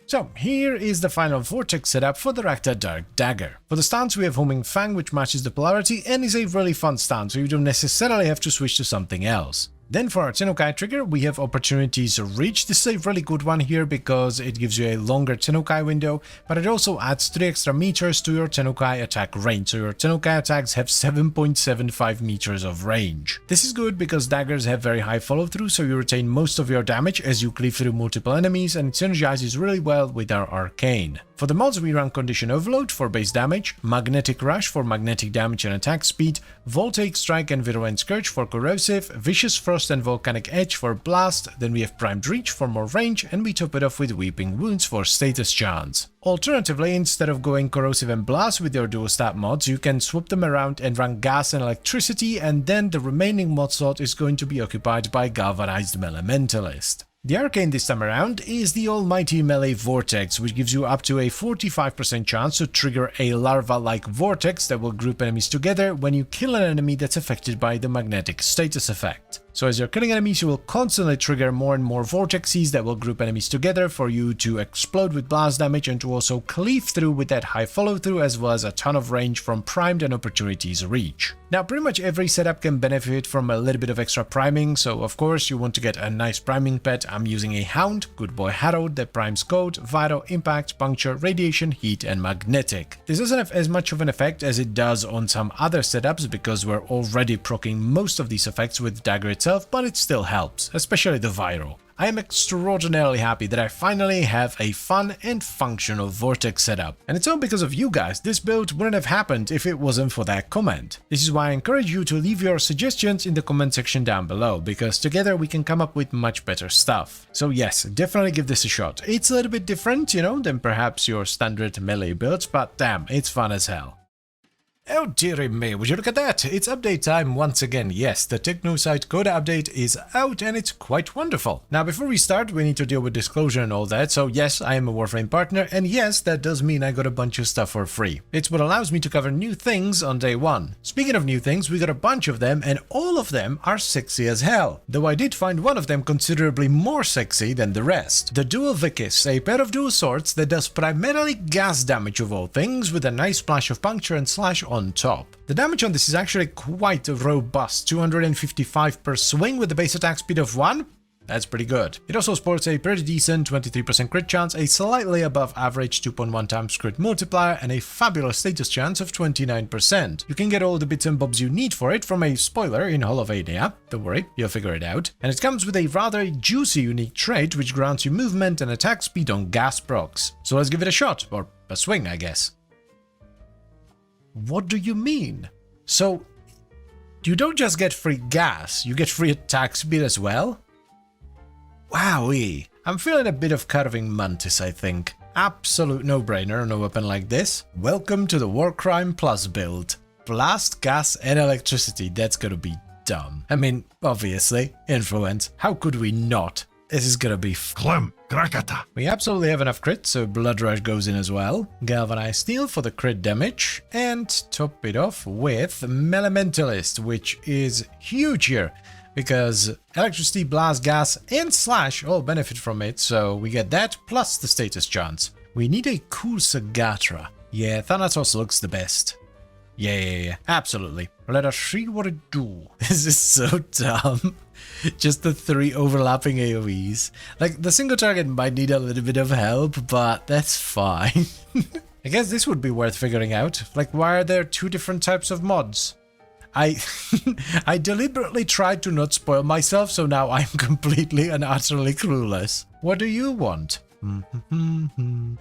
So here is the final Vortex setup for the Rakta Dark Dagger. For the stance we have Homing Fang, which matches the polarity and is a really fun stance, so you don't necessarily have to switch to something else. Then for our Tennokai trigger, we have Opportunities Reach. This is a really good one here because it gives you a longer Tennokai window, but it also adds 3 extra meters to your Tennokai attack range, so your Tennokai attacks have 7.75 meters of range. This is good because daggers have very high follow through, so you retain most of your damage as you cleave through multiple enemies, and it synergizes really well with our arcane. For the mods, we run Condition Overload for base damage, Magnetic Rush for magnetic damage and attack speed, Voltaic Strike and Virulent Scourge for corrosive, Vicious Frost and Volcanic Edge for blast, then we have Primed Reach for more range, and we top it off with Weeping Wounds for status chance. Alternatively, instead of going corrosive and blast with your dual stat mods, you can swap them around and run gas and electricity, and then the remaining mod slot is going to be occupied by Galvanized Elementalist. The arcane this time around is the almighty melee Vortex, which gives you up to a 45% chance to trigger a larva-like vortex that will group enemies together when you kill an enemy that's affected by the magnetic status effect. So as you're killing enemies, you will constantly trigger more and more vortexes that will group enemies together for you to explode with blast damage and to also cleave through with that high follow through, as well as a ton of range from primed and Opportunities Reach. Now pretty much every setup can benefit from a little bit of extra priming, so of course you want to get a nice priming pet. I'm using a Hound, Good Boy Harold, that primes Cold, Vital, Impact, Puncture, Radiation, Heat and Magnetic. This doesn't have as much of an effect as it does on some other setups because we're already proccing most of these effects with Dagger itself, but it still helps, especially the Viral. I am extraordinarily happy that I finally have a fun and functional Vortex setup. And it's all because of you guys. This build wouldn't have happened if it wasn't for that comment. This is why I encourage you to leave your suggestions in the comment section down below, because together we can come up with much better stuff. So yes, definitely give this a shot. It's a little bit different, you know, than perhaps your standard melee builds, but damn, it's fun as hell. Oh dearie me, would you look at that? It's update time once again. Yes, the TechnoSite Coda update is out and it's quite wonderful. Now before we start, we need to deal with disclosure and all that, so yes, I am a Warframe partner, and yes, that does mean I got a bunch of stuff for free. It's what allows me to cover new things on day one. Speaking of new things, we got a bunch of them, and all of them are sexy as hell. Though I did find one of them considerably more sexy than the rest. The Dual Vicus, a pair of dual swords that does primarily gas damage of all things, with a nice splash of puncture and slash on top. The damage on this is actually quite robust, 255 per swing with a base attack speed of 1. That's pretty good. It also sports a pretty decent 23% crit chance, a slightly above average 2.1 times crit multiplier, and a fabulous status chance of 29%. You can get all the bits and bobs you need for it from a spoiler in Hall of Adea. Don't worry, you'll figure it out. And it comes with a rather juicy unique trait which grants you movement and attack speed on gas procs. So let's give it a shot, or a swing, I guess. What do you mean? So, you don't just get free gas, you get free attack speed as well? Wowee. I'm feeling a bit of Carving Mantis, I think. Absolute no-brainer on a weapon like this. Welcome to the Warframe Plus build. Blast, gas, and electricity. That's gonna be dumb. I mean, obviously, influence. How could we not? This is gonna be We absolutely have enough crit, so Blood Rush goes in as well. Galvanized Steel for the crit damage. And top it off with Elementalist, which is huge here. Because electricity, blast, gas, and slash all benefit from it, so we get that plus the status chance. We need a cool Sagatra. Yeah, Thanatos looks the best. Yeah, absolutely. Let us see what it do. This is so dumb. Just the 3 overlapping AoEs. Like, the single target might need a little bit of help, but that's fine. I guess this would be worth figuring out. Like, why are there 2 different types of mods? I deliberately tried to not spoil myself, so now I'm completely and utterly clueless. What do you want?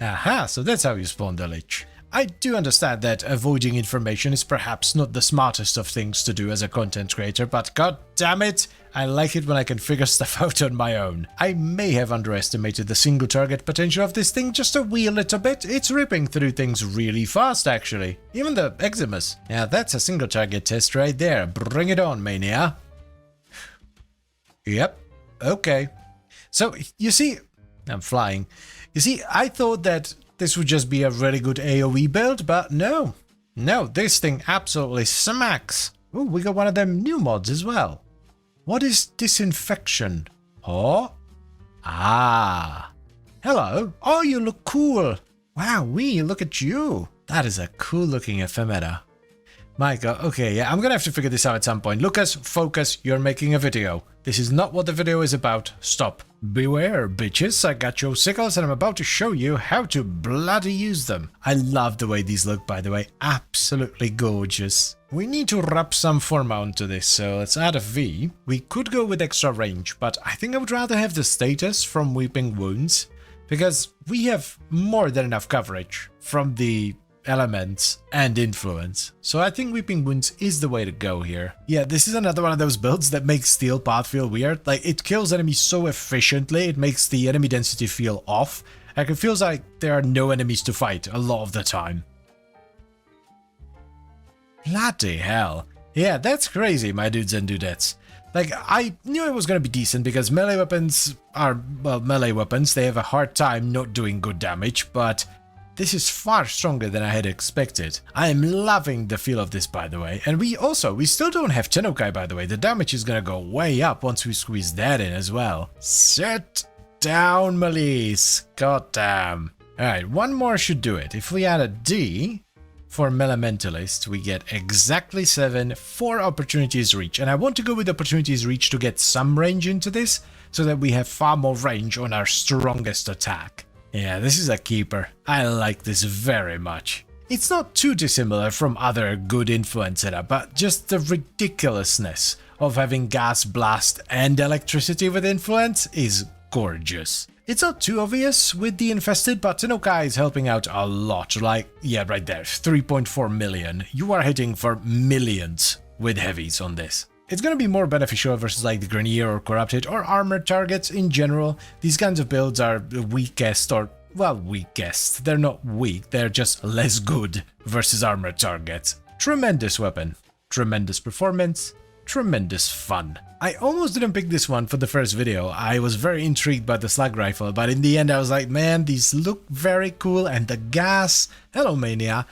Aha, so that's how you spawn the Lich. I do understand that avoiding information is perhaps not the smartest of things to do as a content creator, but god damn it, I like it when I can figure stuff out on my own. I may have underestimated the single target potential of this thing just a wee little bit. It's ripping through things really fast, actually. Even the Eximus. Yeah, that's a single target test right there. Bring it on, Mania. Yep. Okay. So, you see... I'm flying. You see, I thought that this would just be a really good AoE build, but no. No, this thing absolutely smacks. Ooh, we got one of them new mods as well. What is disinfection? Oh? Ah. Hello. Oh, you look cool. Wow, look at you. That is a cool looking ephemera. My god, okay, yeah, I'm gonna have to figure this out at some point. Lucas, focus, you're making a video. This is not what the video is about. Stop. Beware, bitches, I got your sickles and I'm about to show you how to bloody use them. I love the way these look, by the way. Absolutely gorgeous. We need to wrap some form onto this, so let's add a V. We could go with extra range, but I think I would rather have the status from Weeping Wounds, because we have more than enough coverage from the elements and influence. So I think Weeping Wounds is the way to go here. Yeah, this is another one of those builds that makes Steel Path feel weird. Like, it kills enemies so efficiently, it makes the enemy density feel off. Like, it feels like there are no enemies to fight a lot of the time. Bloody hell. Yeah, that's crazy, my dudes and dudettes. Like, I knew it was gonna be decent because melee weapons are, well, melee weapons. They have a hard time not doing good damage, but this is far stronger than I had expected. I am loving the feel of this, by the way. And we still don't have Tennokai, by the way. The damage is gonna go way up once we squeeze that in as well. Sit down, Melise. God damn. Alright, one more should do it. If we add a D for Elementalist, we get exactly 7 for Opportunities Reach. And I want to go with Opportunities Reach to get some range into this, so that we have far more range on our strongest attack. Yeah, this is a keeper. I like this very much. It's not too dissimilar from other good influence setup, but just the ridiculousness of having gas, blast, and electricity with influence is gorgeous. It's not too obvious with the infested, but Tennokai is helping out a lot. Like, yeah, right there, 3.4 million. You are hitting for millions with heavies on this. It's gonna be more beneficial versus like the Grenier or Corrupted or armored targets in general. These kinds of builds are the weakest, or, well, weakest. They're not weak, they're just less good versus armored targets. Tremendous weapon, tremendous performance, tremendous fun. I almost didn't pick this one for the first video. I was very intrigued by the slug rifle, but in the end I was like, man, these look very cool, and the gas. Hello, Mania.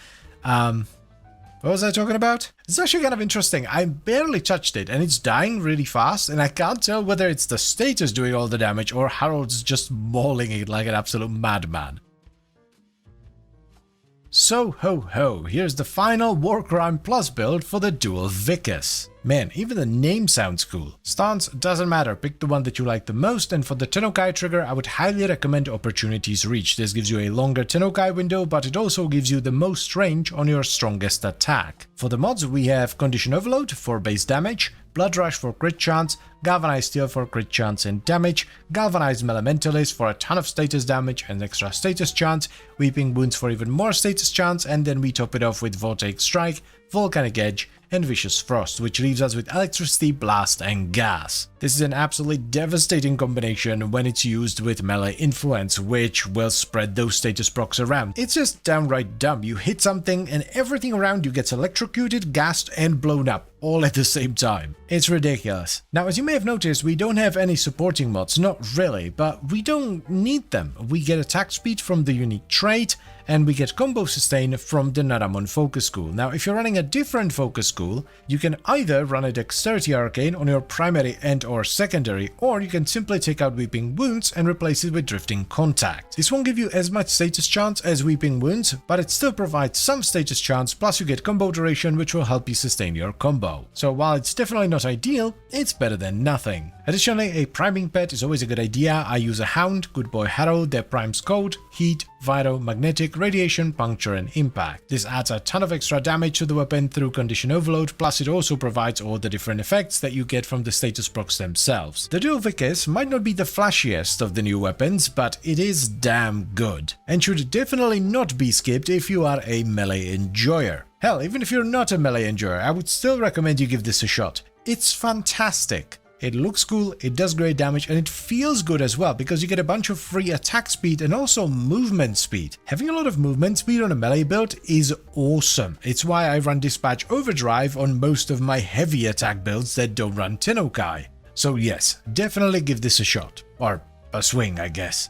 What was I talking about? It's actually kind of interesting. I barely touched it and it's dying really fast, and I can't tell whether it's the status doing all the damage or Harold's just mauling it like an absolute madman. so ho ho, here's the final Warframe Plus build for the dual Vicus. Man, even the name sounds cool. Stance doesn't matter, pick the one that you like the most, and for the Tennokai trigger I would highly recommend Opportunities Reach. This gives you a longer Tennokai window, but it also gives you the most range on your strongest attack. For the mods we have Condition Overload for base damage, Blood Rush for crit chance, Galvanized Steel for crit chance and damage, Galvanized Elementalist for a ton of status damage and extra status chance, Weeping Wounds for even more status chance, and then we top it off with Voltaic Strike, Volcanic Edge, and Vicious Frost, which leaves us with Electricity, Blast, and Gas. This is an absolutely devastating combination when it's used with Melee Influence, which will spread those status procs around. It's just downright dumb. You hit something and everything around you gets electrocuted, gassed, and blown up, all at the same time. It's ridiculous. Now, as you may have noticed, we don't have any supporting mods, not really, but we don't need them. We get attack speed from the unique trait, and we get combo sustain from the Naramon Focus School. Now, if you're running a different Focus School, you can either run a Dexterity Arcane on your primary and or secondary, or you can simply take out Weeping Wounds and replace it with Drifting Contact. This won't give you as much status chance as Weeping Wounds, but it still provides some status chance, plus you get combo duration, which will help you sustain your combo. So while it's definitely not ideal, it's better than nothing. Additionally, a priming pet is always a good idea. I use a Hound, Good Boy Harrow, that primes Cold, Heat, Viro, Magnetic, Radiation, Puncture, and Impact. This adds a ton of extra damage to the weapon through Condition Overload, plus it also provides all the different effects that you get from the status procs themselves. The Dual Vicus might not be the flashiest of the new weapons, but it is damn good, and should definitely not be skipped if you are a melee enjoyer. Hell, even if you're not a melee enjoyer, I would still recommend you give this a shot. It's fantastic. It looks cool, it does great damage, and it feels good as well, because you get a bunch of free attack speed and also movement speed. Having a lot of movement speed on a melee build is awesome. It's why I run Dispatch Overdrive on most of my heavy attack builds that don't run Tennokai. So yes, definitely give this a shot. Or a swing, I guess.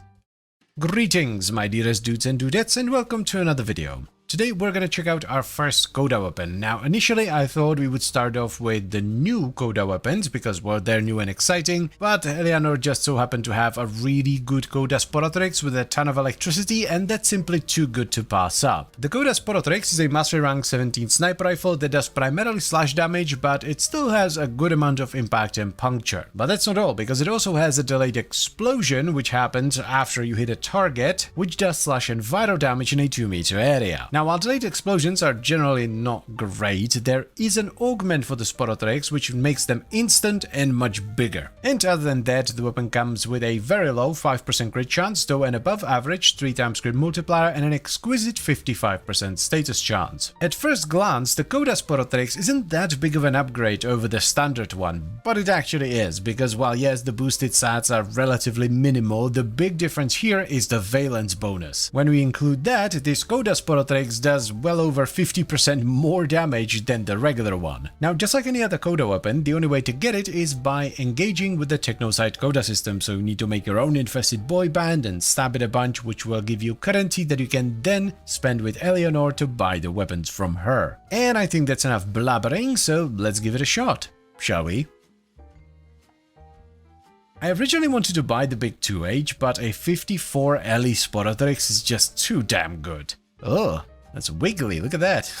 Greetings, my dearest dudes and dudettes, and welcome to another video. Today we're going to check out our first Coda weapon. Now initially I thought we would start off with the new Coda weapons because well, they're new and exciting, but Eleanor just so happened to have a really good Coda Sporotrix with a ton of electricity, and that's simply too good to pass up. The Coda Sporotrix is a Mastery Rank 17 sniper rifle that does primarily slash damage, but it still has a good amount of impact and puncture. But that's not all, because it also has a delayed explosion which happens after you hit a target, which does slash and viro damage in a 2-meter area. Now, while delayed explosions are generally not great, there is an augment for the Sporotrix which makes them instant and much bigger. And other than that, the weapon comes with a very low 5% crit chance, though an above average 3x crit multiplier and an exquisite 55% status chance. At first glance, the Coda Sporotrix isn't that big of an upgrade over the standard one, but it actually is, because while yes, the boosted stats are relatively minimal, the big difference here is the valence bonus. When we include that, this Coda Sporotrix does well over 50% more damage than the regular one. Now, just like any other Coda weapon, the only way to get it is by engaging with the Technosite Coda system, so you need to make your own infested boy band and stab it a bunch, which will give you currency that you can then spend with Eleanor to buy the weapons from her. And I think that's enough blabbering, so let's give it a shot, shall we? I originally wanted to buy the big 2H, but a 54 LE Sporotrix is just too damn good. Oh, that's wiggly, look at that.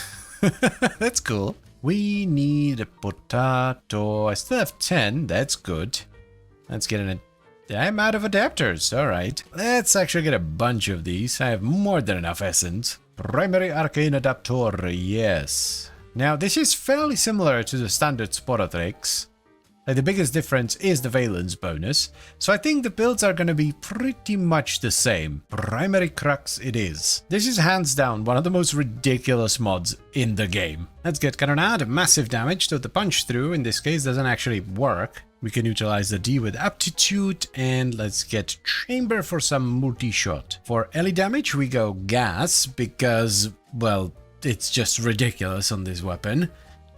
That's cool. We need a potato. I still have 10, that's good. Let's get an... I'm out of adapters, alright. Let's actually get a bunch of these. I have more than enough essence. Primary Arcane Adapter, yes. Now, this is fairly similar to the standard Sporotrix. The biggest difference is the valence bonus, so I think the builds are going to be pretty much the same. Primary Crux it is. This is hands down one of the most ridiculous mods in the game. Let's get Kanonade, massive damage, though the punch through in this case doesn't actually work. We can utilize the D with Aptitude, and let's get Chamber for some multi-shot. For LE damage we go Gas, because, well, it's just ridiculous on this weapon.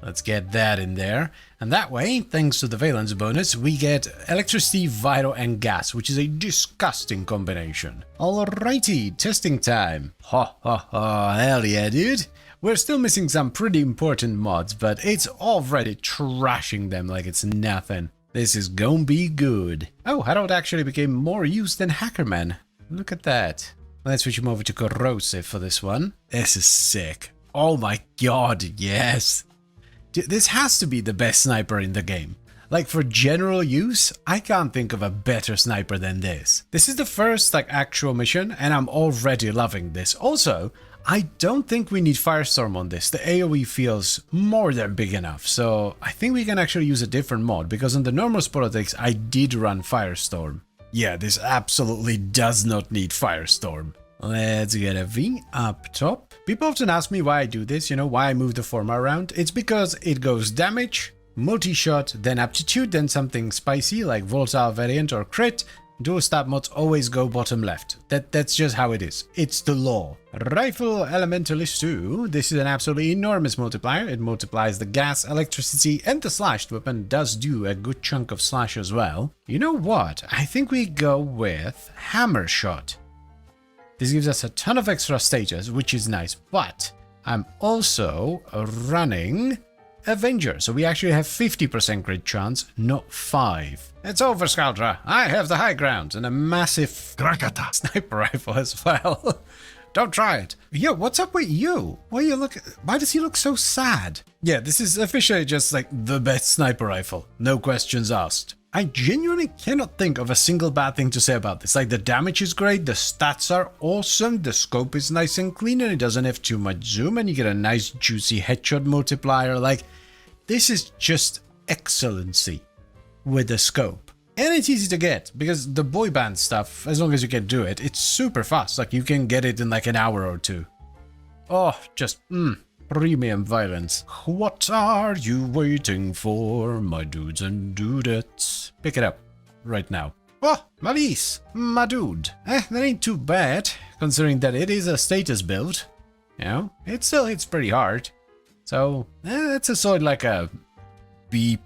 Let's get that in there. And that way, thanks to the valence bonus, we get electricity, viro, and gas, which is a disgusting combination. Alrighty, testing time. Ha ha ha, hell yeah, dude. We're still missing some pretty important mods, but it's already trashing them like it's nothing. This is gonna be good. Oh, Harold actually became more used than Hackerman. Look at that. Let's switch him over to corrosive for this one. This is sick. Oh my god, yes. This has to be the best sniper in the game. Like, for general use, I can't think of a better sniper than this. This is the first, like, actual mission, and I'm already loving this. Also, I don't think we need Firestorm on this. The AoE feels more than big enough, so I think we can actually use a different mod, because on the normal Sporotix, I did run Firestorm. Yeah, this absolutely does not need Firestorm. Let's get a V up top. People often ask me why I do this, you know, why I move the forma around. It's because it goes damage, multi-shot, then aptitude, then something spicy like volatile variant or crit. Dual stab mods always go bottom left. That's just how it is. It's the law. Rifle Elementalist 2. This is an absolutely enormous multiplier. It multiplies the gas, electricity, and the slashed weapon does do a good chunk of slash as well. You know what? I think we go with Hammer Shot. This gives us a ton of extra status, which is nice, but I'm also running Avenger, so we actually have 50% crit chance, not 5. It's over, Scaldra. I have the high ground and a massive sniper rifle as well. Don't try it. Yo, what's up with you? Why does he look so sad? Yeah, this is officially just like the best sniper rifle. No questions asked. I genuinely cannot think of a single bad thing to say about this. Like, the damage is great, the stats are awesome, the scope is nice and clean, and it doesn't have too much zoom, and you get a nice juicy headshot multiplier. Like, this is just excellency with the scope. And it's easy to get, because the boy band stuff, as long as you can do it, it's super fast. Like, you can get it in like an hour or two. Oh, just, premium violence. What are you waiting for, my dudes and dudettes? Pick it up right now. Oh, Malice, my dude. That ain't too bad, considering that it is a status build. You know, it still hits pretty hard. So, it's a sort of like a B+,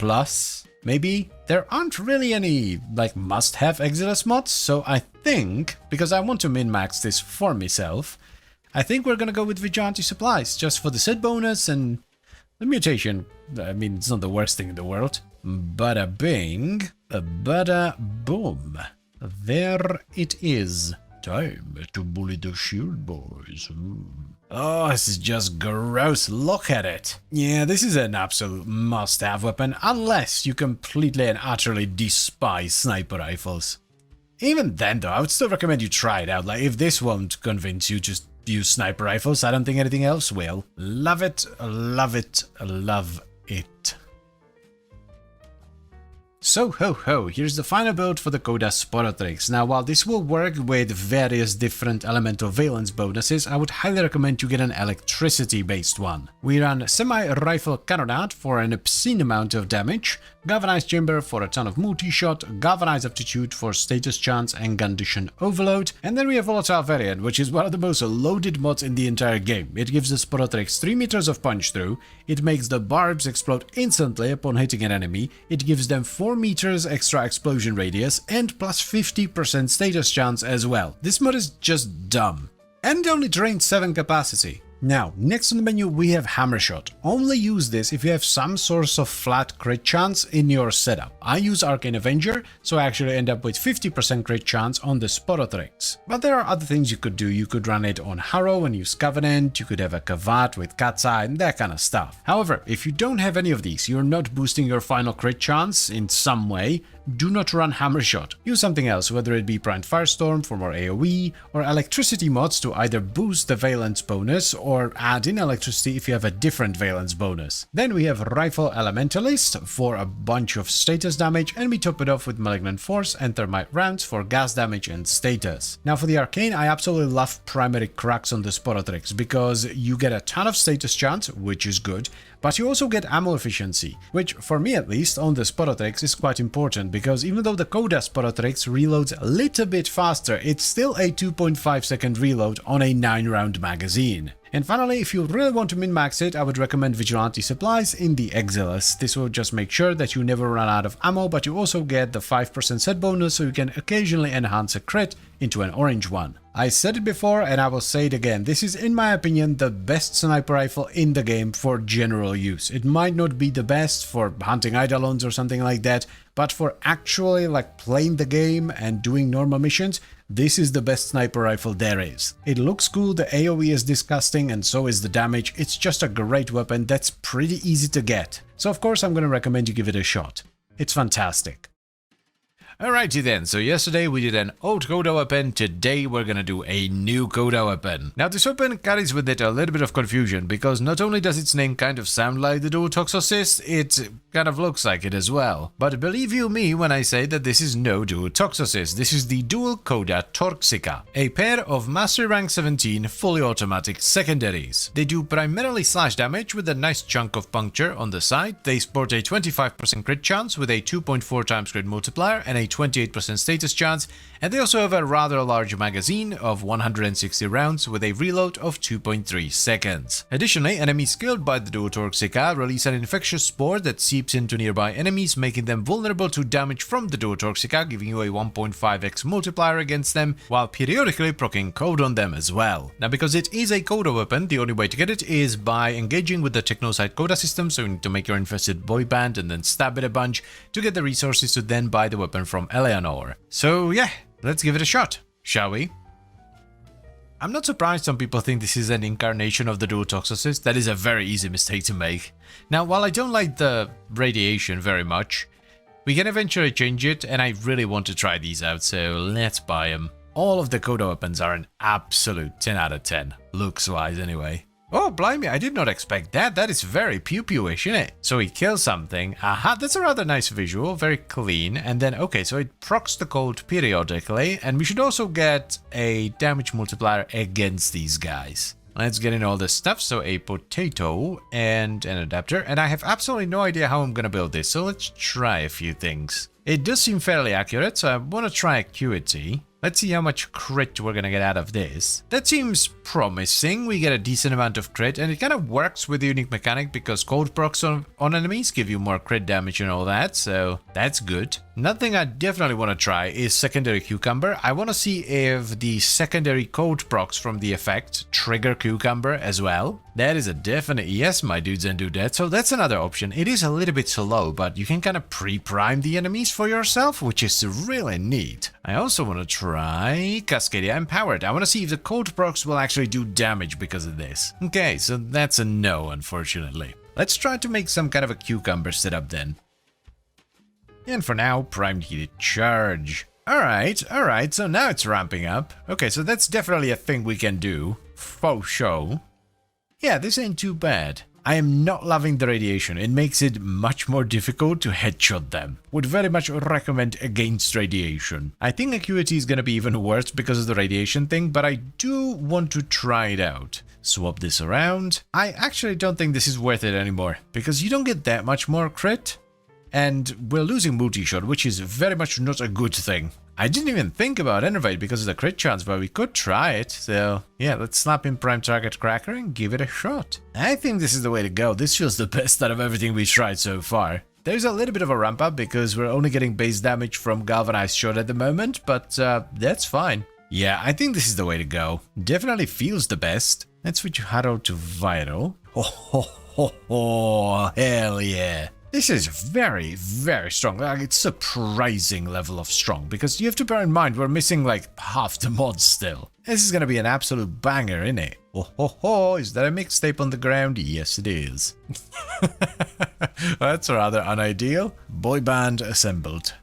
maybe. There aren't really any, like, must-have Exilus mods, so I think, because I want to min-max this for myself, I think we're gonna go with Vigilante Supplies, just for the set bonus and the mutation. I mean, it's not the worst thing in the world. Bada bing, bada boom. There it is. Time to bully the shield boys. Oh, this is just gross. Look at it. Yeah, this is an absolute must-have weapon, unless you completely and utterly despise sniper rifles. Even then, though, I would still recommend you try it out. Like, if this won't convince you, just use sniper rifles. I don't think anything else will. Love it, love it, love it. So ho ho, here's the final build for the Coda Sporotrix. Now, while this will work with various different elemental valence bonuses, I would highly recommend you get an electricity based one. We run semi-rifle cannonade for an obscene amount of damage, galvanized chamber for a ton of multi-shot, galvanized aptitude for status chance and condition overload, and then we have volatile variant, which is one of the most loaded mods in the entire game. It gives the Sporotrix 3 meters of punch through, it makes the barbs explode instantly upon hitting an enemy, it gives them 4 meters extra explosion radius, and plus 50% status chance as well. This mod is just dumb. And only drains 7 capacity. Now, next on the menu we have Hammer Shot. Only use this if you have some source of flat crit chance in your setup. I use Arcane Avenger, so I actually end up with 50% crit chance on the Sporotrix. But there are other things you could do. You could run it on Harrow and use Covenant, you could have a Kavat with Cat's Eye and that kind of stuff. However, if you don't have any of these, you're not boosting your final crit chance in some way, do not run Hammer Shot. Use something else, whether it be Primed Firestorm for more AoE, or electricity mods to either boost the valence bonus or add in electricity if you have a different valence bonus. Then we have Rifle Elementalist for a bunch of status damage, and we top it off with Malignant Force and Thermite rounds for gas damage and status. Now for the Arcane, I absolutely love Primary Crux on the Sporotrix because you get a ton of status chance, which is good, but you also get ammo efficiency, which for me at least on the Sporotrix is quite important because even though the Coda Sporotrix reloads a little bit faster, it's still a 2.5 second reload on a 9-round magazine. And finally, if you really want to min-max it, I would recommend Vigilante Supplies in the Exilus. This will just make sure that you never run out of ammo, but you also get the 5% set bonus so you can occasionally enhance a crit into an orange one. I said it before and I will say it again. This is, in my opinion, the best sniper rifle in the game for general use. It might not be the best for hunting Eidolons or something like that, but for actually like playing the game and doing normal missions, this is the best sniper rifle there is. It looks cool, the AoE is disgusting, and so is the damage. It's just a great weapon that's pretty easy to get. So of course I'm gonna recommend you give it a shot. It's fantastic. Alrighty then, so yesterday we did an old Coda weapon, today we're gonna do a new Coda weapon. Now this weapon carries with it a little bit of confusion, because not only does its name kind of sound like the dual Toxocyst, it kind of looks like it as well. But believe you me when I say that this is no dual Toxocyst, this is the dual Coda Torxica, a pair of Mastery Rank 17 fully automatic secondaries. They do primarily slash damage with a nice chunk of puncture on the side, they sport a 25% crit chance with a 2.4 times crit multiplier and a 28% status chance, and they also have a rather large magazine of 160 rounds with a reload of 2.3 seconds. Additionally, enemies killed by the dual Torxica release an infectious spore that seeps into nearby enemies, making them vulnerable to damage from the dual Torxica, giving you a 1.5x multiplier against them, while periodically proccing code on them as well. Now because it is a Coda weapon, the only way to get it is by engaging with the Technosite Coda system, so you need to make your infested boy band and then stab it a bunch to get the resources to then buy the weapon from Eleanor. So yeah, let's give it a shot, shall we? I'm not surprised some people think this is an incarnation of the dual Toxocyst. That is a very easy mistake to make. Now, while I don't like the radiation very much, we can eventually change it, and I really want to try these out, so let's buy them. All of the Coda weapons are an absolute 10 out of 10, looks-wise anyway. Oh, blimey, I did not expect that. That is very pew-pew-ish, isn't it? So he kills something. Aha, that's a rather nice visual, very clean. And then, okay, so it procs the cold periodically. And we should also get a damage multiplier against these guys. Let's get in all this stuff. So a potato and an adapter. And I have absolutely no idea how I'm going to build this. So let's try a few things. It does seem fairly accurate, so I want to try Acuity. Let's see how much crit we're gonna get out of this. That seems promising. We get a decent amount of crit, and it kind of works with the unique mechanic because cold procs on enemies give you more crit damage and all that, so that's good. Another thing I definitely want to try is secondary cucumber. I want to see if the secondary cold procs from the effect trigger cucumber as well. That is a definite yes, my dudes and dudettes. So that's another option. It is a little bit slow, but you can kind of pre-prime the enemies for yourself, which is really neat. I also want to try Cascadia Empowered. I want to see if the cold procs will actually do damage because of this. Okay, so that's a no, unfortunately. Let's try to make some kind of a cucumber setup then. And for now, primed heated charge. Alright, so now it's ramping up. Okay, so that's definitely a thing we can do. Faux show. Yeah, this ain't too bad. I am not loving the radiation. It makes it much more difficult to headshot them. Would very much recommend against radiation. I think Acuity is gonna be even worse because of the radiation thing, but I do want to try it out. Swap this around. I actually don't think this is worth it anymore, because you don't get that much more crit. And we're losing multi-shot, which is very much not a good thing. I didn't even think about Enervate because of the crit chance, but we could try it. So yeah, let's slap in Prime Target Cracker and give it a shot. I think this is the way to go. This feels the best out of everything we've tried so far. There's a little bit of a ramp up because we're only getting base damage from Galvanized Shot at the moment, but that's fine. Yeah, I think this is the way to go. Definitely feels the best. Let's switch Harrow to Viral. Oh, hell yeah. This is very, very strong. Like, it's surprising level of strong, because you have to bear in mind we're missing like half the mods still. This is gonna be an absolute banger, isn't it? Is that a mixtape on the ground? Yes, it is. That's rather unideal. Boy band assembled.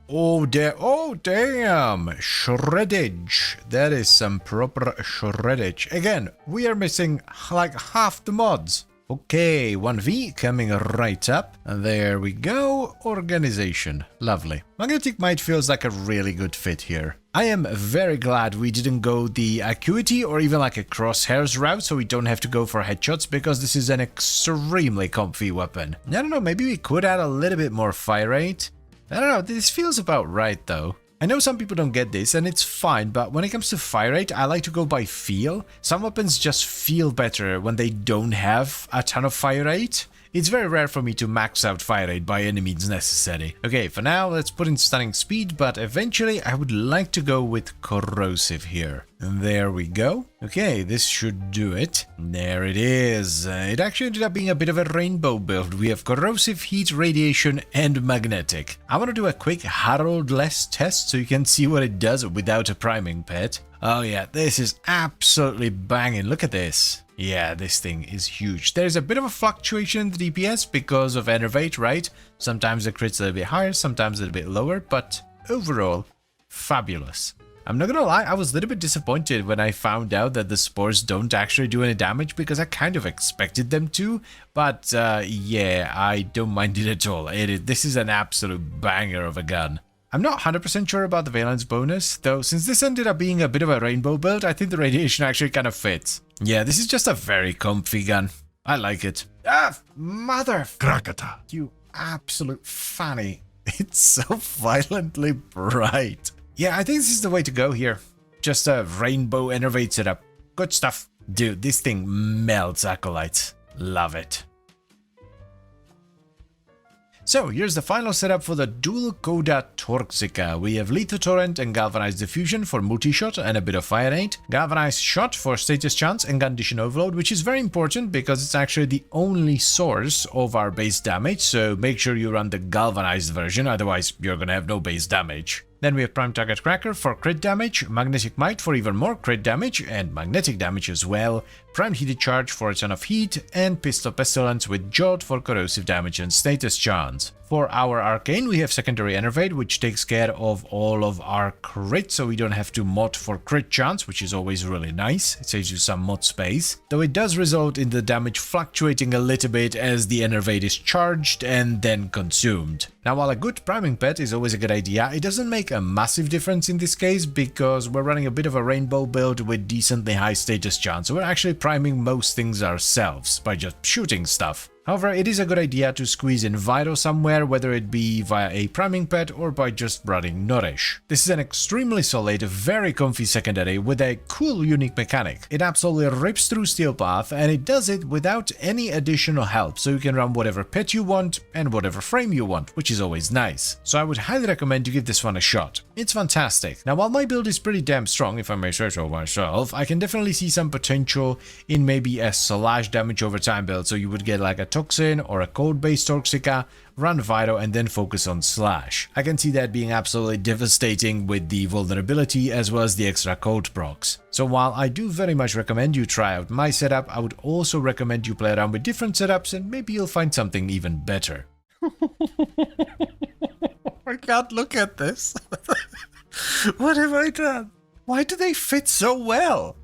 Oh damn! Shreddage. That is some proper shreddage. Again, we are missing like half the mods. Okay, 1v coming right up. There we go. Organization. Lovely. Magnetic Might feels like a really good fit here. I am very glad we didn't go the Acuity or even like a Crosshairs route, so we don't have to go for headshots, because this is an extremely comfy weapon. I don't know, maybe we could add a little bit more fire rate. I don't know, this feels about right though. I know some people don't get this, and it's fine, but when it comes to fire rate, I like to go by feel. Some weapons just feel better when they don't have a ton of fire rate. It's very rare for me to max out fire rate by any means necessary. Okay, for now, let's put in stunning speed, but eventually I would like to go with corrosive here. And there we go. Okay, this should do it. There it is. It actually ended up being a bit of a rainbow build. We have corrosive, heat, radiation, and magnetic. I want to do a quick Harold-less test so you can see what it does without a priming pet. Oh yeah, this is absolutely banging. Look at this. Yeah, this thing is huge. There's a bit of a fluctuation in the DPS because of Enervate, right? Sometimes the crit's a little bit higher, sometimes a little bit lower, but overall, fabulous. I'm not gonna lie, I was a little bit disappointed when I found out that the spores don't actually do any damage because I kind of expected them to, but yeah, I don't mind it at all. This is an absolute banger of a gun. I'm not 100% sure about the Valence bonus, though since this ended up being a bit of a rainbow build, I think the radiation actually kind of fits. Yeah, this is just a very comfy gun. I like it. Ah, mother... Krakata. You absolute fanny. It's so violently bright. Yeah, I think this is the way to go here. Just a rainbow enervate setup. Good stuff. Dude, this thing melts acolytes. Love it. So, here's the final setup for the Dual Coda Toxica. We have Lethal Torrent and Galvanized Diffusion for multi-shot and a bit of fire rate. Galvanized Shot for status chance and condition overload, which is very important because it's actually the only source of our base damage, so make sure you run the galvanized version, otherwise you're gonna have no base damage. Then we have Prime Target Cracker for crit damage, Magnetic Might for even more crit damage and magnetic damage as well, Prime Heated Charge for a ton of heat, and Pistol Pestilence with Jolt for corrosive damage and status chance. For our Arcane, we have Secondary Enervate, which takes care of all of our crit, so we don't have to mod for crit chance, which is always really nice. It saves you some mod space. Though it does result in the damage fluctuating a little bit as the Enervate is charged and then consumed. Now, while a good priming pet is always a good idea, it doesn't make a massive difference in this case because we're running a bit of a rainbow build with decently high status chance, so we're actually priming most things ourselves by just shooting stuff. However, it is a good idea to squeeze in Vito somewhere, whether it be via a priming pet or by just running Nourish. This is an extremely solid, very comfy secondary with a cool unique mechanic. It absolutely rips through Steel Path and it does it without any additional help, so you can run whatever pet you want and whatever frame you want, which is always nice. So I would highly recommend you give this one a shot. It's fantastic. Now, while my build is pretty damn strong, if I may say so myself, I can definitely see some potential in maybe a slash damage over time build, so you would get like a Toxin or a code-based Toxica, run Vito and then focus on slash. I can see that being absolutely devastating with the vulnerability as well as the extra code procs. So while I do very much recommend you try out my setup, I would also recommend you play around with different setups and maybe you'll find something even better. I can't look at this. What have I done? Why do they fit so well?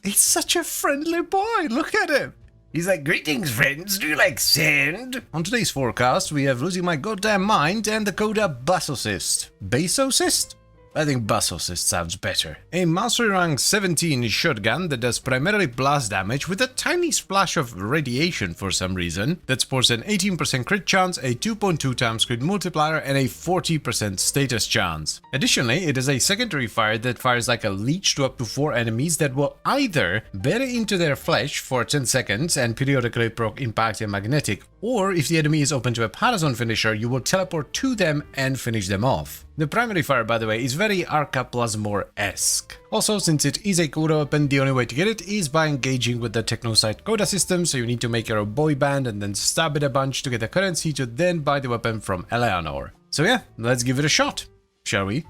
He's such a friendly boy, look at him. He's like, greetings friends, do you like sand? On today's forecast, we have Losing My Goddamn Mind and the Coda Basocyst. Basocyst? I think Basocyst sounds better. A Mastery Rank 17 shotgun that does primarily blast damage with a tiny splash of radiation for some reason, that sports an 18% crit chance, a 2.2 times crit multiplier, and a 40% status chance. Additionally, it is a secondary fire that fires like a leech to up to 4 enemies that will either bury into their flesh for 10 seconds and periodically proc impact and magnetic, or if the enemy is open to a Parazon finisher, you will teleport to them and finish them off. The primary fire, by the way, is very Arca Plasmor-esque. Also, since it is a Coda weapon, the only way to get it is by engaging with the Technosite Coda system, so you need to make your own boy band and then stab it a bunch to get the currency to then buy the weapon from Eleanor. So yeah, let's give it a shot, shall we?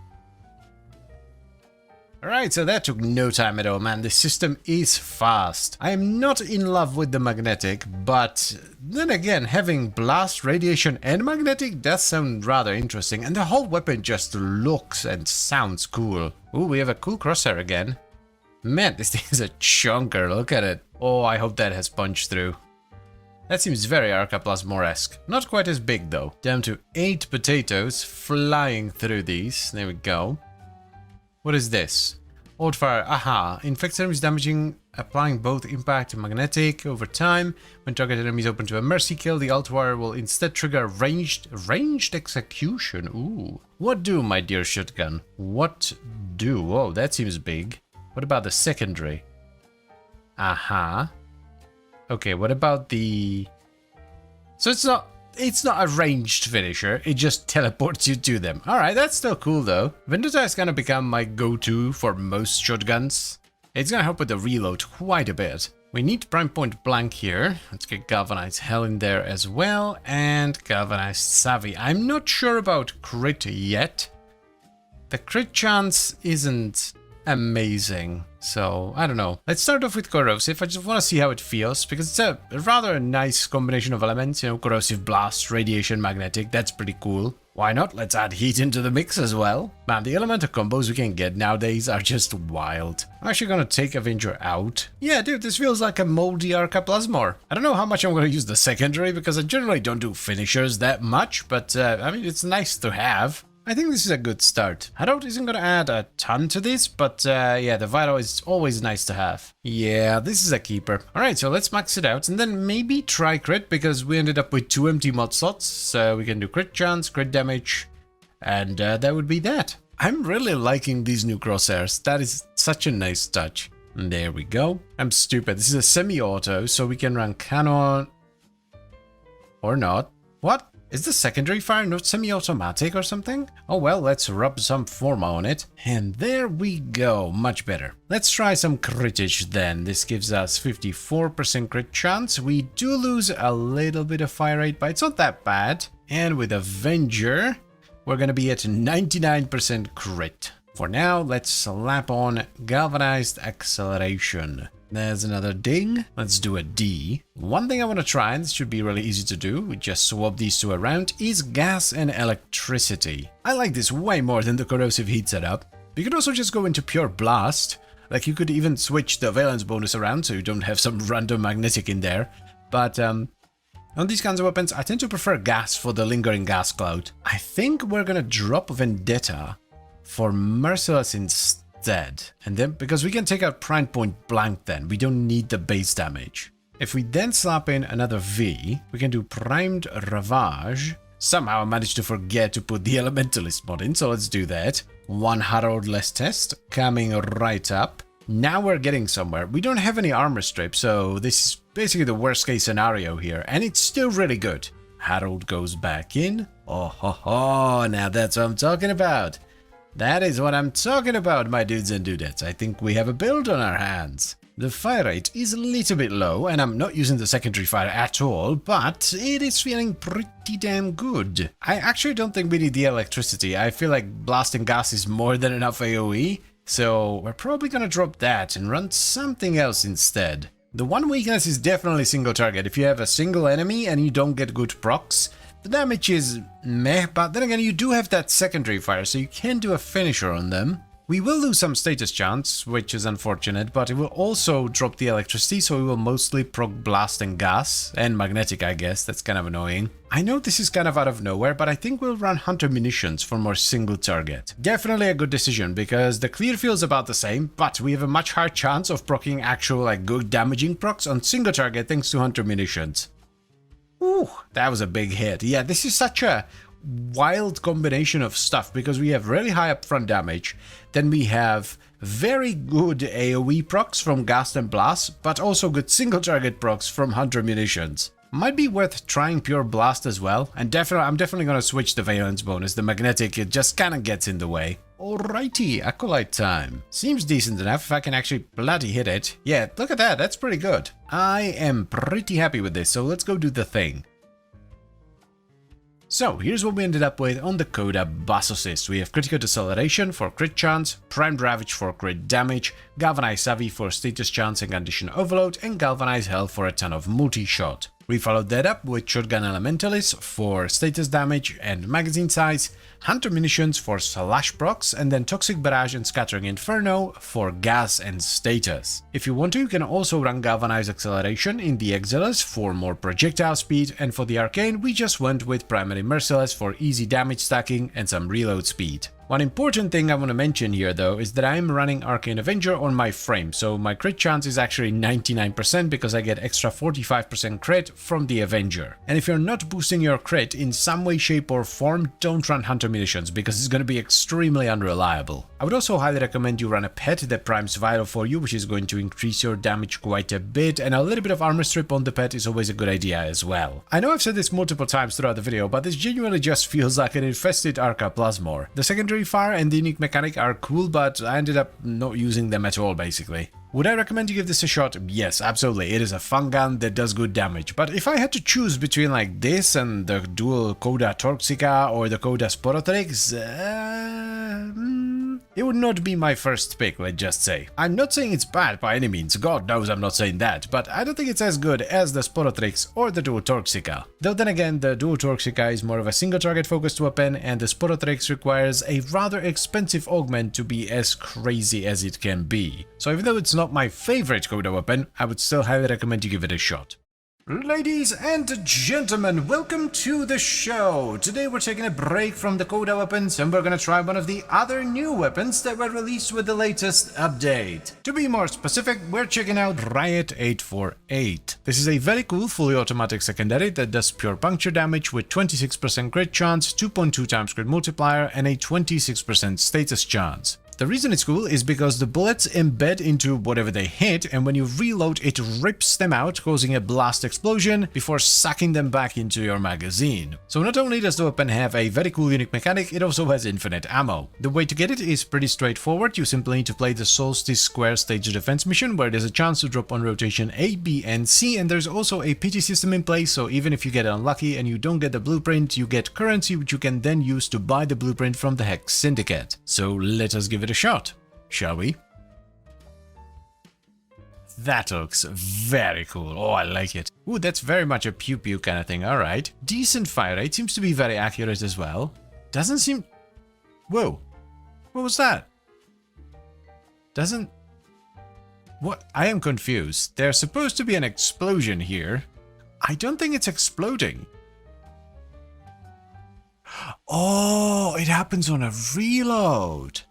Alright, so that took no time at all, man. This system is fast. I am not in love with the magnetic, but then again, having blast, radiation, and magnetic does sound rather interesting, and the whole weapon just looks and sounds cool. Ooh, we have a cool crosshair again. Man, this thing is a chunker, look at it. Oh, I hope that has punched through. That seems very Arca Plasmor-esque. Not quite as big though. Down to 8 potatoes flying through these. There we go. What is this? Old fire, aha. Infects enemies damaging, applying both impact and magnetic over time. When target enemies open to a mercy kill, the alt wire will instead trigger ranged execution. Ooh. What do, my dear shotgun? What do? Oh, that seems big. What about the secondary? Aha. Okay, what about the... So it's not a ranged finisher, it just teleports you to them. Alright, that's still cool though. Vendetta is gonna become my go-to for most shotguns. It's gonna help with the reload quite a bit. We need prime point blank here. Let's get galvanized hell in there as well, and galvanized savvy. I'm not sure about crit yet. The crit chance isn't amazing, so I don't know. Let's start off with corrosive. I just want to see how it feels, because it's a rather nice combination of elements, you know, corrosive blast, radiation, magnetic. That's pretty cool. Why not? Let's add heat into the mix as well. Man, the elemental combos we can get nowadays are just wild. I'm actually gonna take Avenger out. Yeah, dude, this feels like a moldy Arca Plasmor. I don't know how much I'm gonna use the secondary, because I generally don't do finishers that much, but I mean, it's nice to have. I think this is a good start. Harold isn't gonna add a ton to this, but yeah, the Vital is always nice to have. Yeah, this is a keeper. Alright, so let's max it out and then maybe try crit, because we ended up with 2 empty mod slots, so we can do crit chance, crit damage, and that would be that. I'm really liking these new crosshairs. That is such a nice touch. And there we go. I'm stupid. This is a semi-auto, so we can run cannon or not. What? Is the secondary fire not semi-automatic or something? Oh well, let's rub some forma on it. And there we go, much better. Let's try some critage then. This gives us 54% crit chance. We do lose a little bit of fire rate, but it's not that bad. And with Avenger, we're gonna be at 99% crit. For now, let's slap on galvanized acceleration. There's another ding. Let's do a D. One thing I want to try, and this should be really easy to do, we just swap these two around, is gas and electricity. I like this way more than the corrosive heat setup. You could also just go into pure blast. Like, you could even switch the valence bonus around so you don't have some random magnetic in there. But on these kinds of weapons, I tend to prefer gas for the lingering gas cloud. I think we're gonna drop Vendetta for Merciless instead. And then, because we can take out prime point blank then, we don't need the base damage. If we then slap in another V, we can do primed Ravage. Somehow I managed to forget to put the Elementalist mod in, so let's do that. 1 Herald less test, coming right up. Now we're getting somewhere. We don't have any armor strip, so this is basically the worst case scenario here, and it's still really good. Herald goes back in. Oh ho ho, now that's what I'm talking about. That is what I'm talking about, my dudes and dudettes. I think we have a build on our hands. The fire rate is a little bit low, and I'm not using the secondary fire at all, but it is feeling pretty damn good. I actually don't think we need the electricity. I feel like blasting gas is more than enough AoE, so we're probably gonna drop that and run something else instead. The one weakness is definitely single target. If you have a single enemy and you don't get good procs, the damage is meh, but then again, you do have that secondary fire, so you can do a finisher on them. We will lose some status chance, which is unfortunate, but it will also drop the electricity, so we will mostly proc blast and gas, and magnetic, I guess. That's kind of annoying. I know this is kind of out of nowhere, but I think we'll run Hunter Munitions for more single target. Definitely a good decision, because the clear feels about the same, but we have a much higher chance of proccing actual, like, good damaging procs on single target thanks to Hunter Munitions. Ooh, that was a big hit. Yeah, this is such a wild combination of stuff, because we have really high upfront damage, then we have very good AoE procs from Gas and Blast, but also good single target procs from Hunter Munitions. Might be worth trying Pure Blast as well, and I'm definitely gonna switch the Valence bonus. The magnetic, it just kinda gets in the way. Alrighty, Acolyte time. Seems decent enough if I can actually bloody hit it. Yeah, look at that, that's pretty good. I am pretty happy with this, so let's go do the thing. So, here's what we ended up with on the Coda Bus Assist. We have Critical Deceleration for crit chance, Primed Ravage for crit damage, Galvanized Savvy for status chance and condition overload, and Galvanized Hell for a ton of multi-shot. We followed that up with Shotgun Elementalist for status damage and magazine size, Hunter Munitions for slash procs, and then Toxic Barrage and Scattering Inferno for gas and status. If you want to, you can also run Galvanized Acceleration in the Exilus for more projectile speed, and for the Arcane, we just went with Primary Merciless for easy damage stacking and some reload speed. One important thing I want to mention here though is that I am running Arcane Avenger on my frame, so my crit chance is actually 99% because I get extra 45% crit from the Avenger. And if you're not boosting your crit in some way, shape or form, don't run Hunter Munitions because it's going to be extremely unreliable. I would also highly recommend you run a pet that primes Vital for you, which is going to increase your damage quite a bit, and a little bit of armor strip on the pet is always a good idea as well. I know I've said this multiple times throughout the video, but this genuinely just feels like an infested Arca Plasmor. The secondary fire and the unique mechanic are cool, but I ended up not using them at all basically. Would I recommend you give this a shot? Yes, absolutely. It is a fun gun that does good damage. But if I had to choose between like this and the dual Coda Torxica or the Coda Sporotrix, it would not be my first pick, let's just say. I'm not saying it's bad by any means, God knows I'm not saying that, but I don't think it's as good as the Sporotrix or the dual Torxica. Though then again, the dual Torxica is more of a single target focused weapon, and the Sporotrix requires a rather expensive augment to be as crazy as it can be. So even though it's not my favorite Coda weapon, I would still highly recommend you give it a shot. Ladies and gentlemen, welcome to the show! Today we're taking a break from the Coda weapons and we're gonna try one of the other new weapons that were released with the latest update. To be more specific, we're checking out Riot 848. This is a very cool fully automatic secondary that does pure puncture damage with 26% crit chance, 2.2 times crit multiplier, and a 26% status chance. The reason it's cool is because the bullets embed into whatever they hit, and when you reload it rips them out, causing a blast explosion before sucking them back into your magazine. So not only does the weapon have a very cool unique mechanic, it also has infinite ammo. The way to get it is pretty straightforward. You simply need to play the Solstice Square stage defense mission, where there's a chance to drop on rotation A, B, and C, and there's also a pity system in place, so even if you get unlucky and you don't get the blueprint, you get currency which you can then use to buy the blueprint from the Hex Syndicate. So let us give it a shot, shall we? That looks very cool. Oh, I like it. Ooh, that's very much a pew-pew kind of thing. Alright. Decent fire rate. Seems to be very accurate as well. Doesn't seem... Whoa. What was that? Doesn't... What? I am confused. There's supposed to be an explosion here. I don't think it's exploding. Oh, it happens on a reload.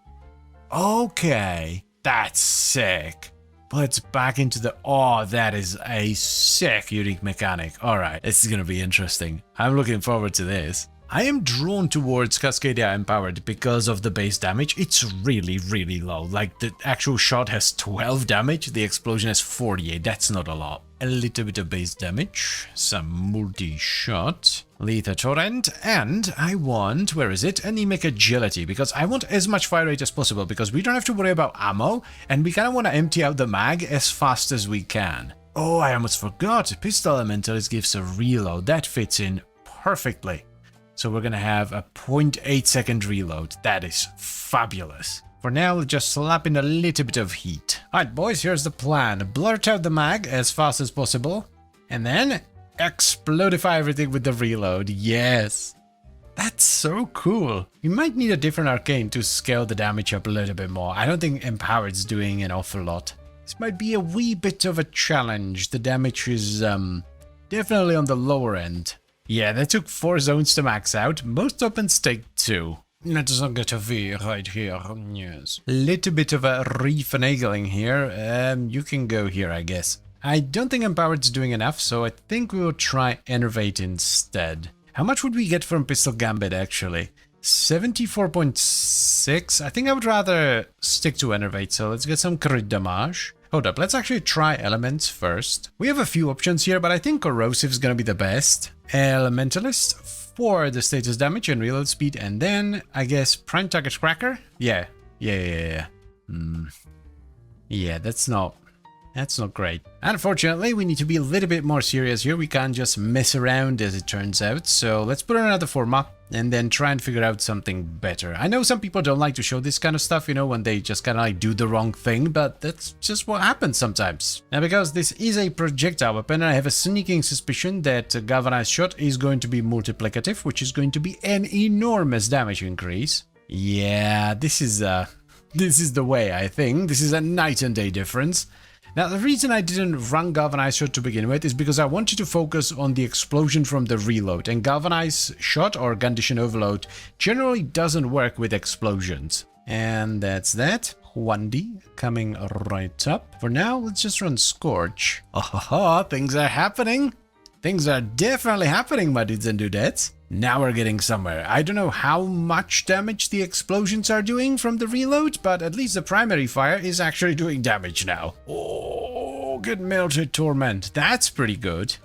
Okay, that's sick. But it's back into the... Oh, that is a sick unique mechanic. Alright, this is gonna be interesting. I'm looking forward to this. I am drawn towards Cascadia Empowered because of the base damage. It's really, really low. Like, the actual shot has 12 damage, the explosion has 48. That's not a lot. A little bit of base damage, some multi-shot, Lethal Torrent, and I want, where is it? Anemic Agility, because I want as much fire rate as possible, because we don't have to worry about ammo, and we kind of want to empty out the mag as fast as we can. Oh, I almost forgot, Pistol Elementalist gives a reload. That fits in perfectly. So we're gonna have a 0.8 second reload. That is fabulous. For now, we'll just slap in a little bit of heat. Alright boys, here's the plan. Blurt out the mag as fast as possible, and then explodify everything with the reload. Yes! That's so cool. We might need a different arcane to scale the damage up a little bit more. I don't think Empowered's doing an awful lot. This might be a wee bit of a challenge. The damage is definitely on the lower end. Yeah, that took 4 zones to max out. Most weapons take 2. Let's not get a V right here, yes. Little bit of a refinagling here. You can go here, I guess. I don't think Empowered's doing enough, so I think we will try Enervate instead. How much would we get from Pistol Gambit, actually? 74.6? I think I would rather stick to Enervate, so let's get some crit damage. Hold up, let's actually try Elements first. We have a few options here, but I think Corrosive is gonna be the best. Elementalist for the status damage and reload speed, and then, I guess, Prime Target Cracker? Yeah, that's not great. Unfortunately, we need to be a little bit more serious here. We can't just mess around, as it turns out. So let's put on another forma and then try and figure out something better. I know some people don't like to show this kind of stuff, you know, when they just kind of like do the wrong thing, but that's just what happens sometimes. Now, because this is a projectile weapon, I have a sneaking suspicion that Galvanized Shot is going to be multiplicative, which is going to be an enormous damage increase. Yeah, this is the way, I think. This is a night and day difference. Now, the reason I didn't run Galvanized Shot to begin with is because I wanted to focus on the explosion from the reload, and Galvanized Shot or Condition Overload generally doesn't work with explosions. And that's that. 1D coming right up. For now, let's just run Scorch. Oh, things are happening. Things are definitely happening, my dudes and dudettes. Now we're getting somewhere. I don't know how much damage the explosions are doing from the reload, but at least the primary fire is actually doing damage now. Oh, get melted, Torment. That's pretty good.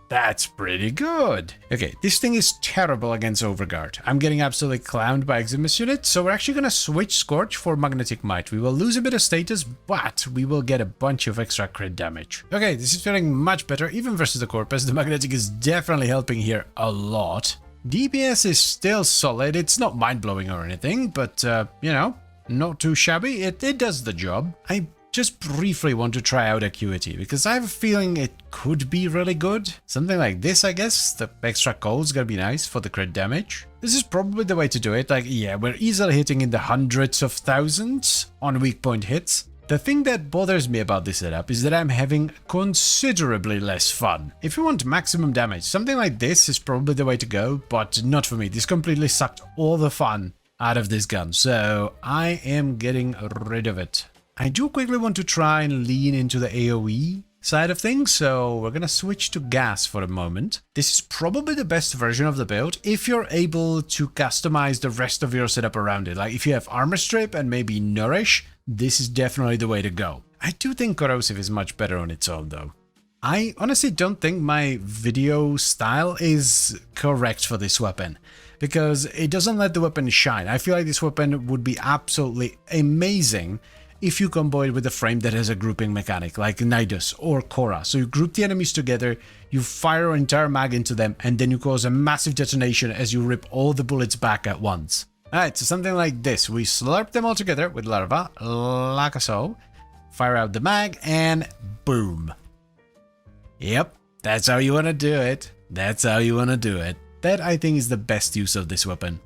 That's pretty good. Okay, this thing is terrible against Overguard. I'm getting absolutely clowned by Eximus units, so we're actually going to switch Scorch for Magnetic Might. We will lose a bit of status, but we will get a bunch of extra crit damage. Okay, this is feeling much better, even versus the Corpus. The Magnetic is definitely helping here a lot. DPS is still solid. It's not mind-blowing or anything, but, you know, not too shabby. It does the job. I just briefly want to try out Acuity, because I have a feeling it could be really good. Something like this, I guess. The extra cold's gonna be nice for the crit damage. This is probably the way to do it. Like, yeah, we're easily hitting in the hundreds of thousands on weak point hits. The thing that bothers me about this setup is that I'm having considerably less fun. If you want maximum damage, something like this is probably the way to go, but not for me. This completely sucked all the fun out of this gun, so I am getting rid of it. I do quickly want to try and lean into the AoE side of things, so we're gonna switch to gas for a moment. This is probably the best version of the build if you're able to customize the rest of your setup around it. Like if you have Armor Strip and maybe Nourish, this is definitely the way to go. I do think Corrosive is much better on its own though. I honestly don't think my video style is correct for this weapon, because it doesn't let the weapon shine. I feel like this weapon would be absolutely amazing if you combo it with a frame that has a grouping mechanic, like Nidus or Korra. So you group the enemies together, you fire an entire mag into them, and then you cause a massive detonation as you rip all the bullets back at once. Alright, so something like this. We slurp them all together with larva, like so, fire out the mag, and boom. Yep, that's how you want to do it. That's how you want to do it. That, I think, is the best use of this weapon.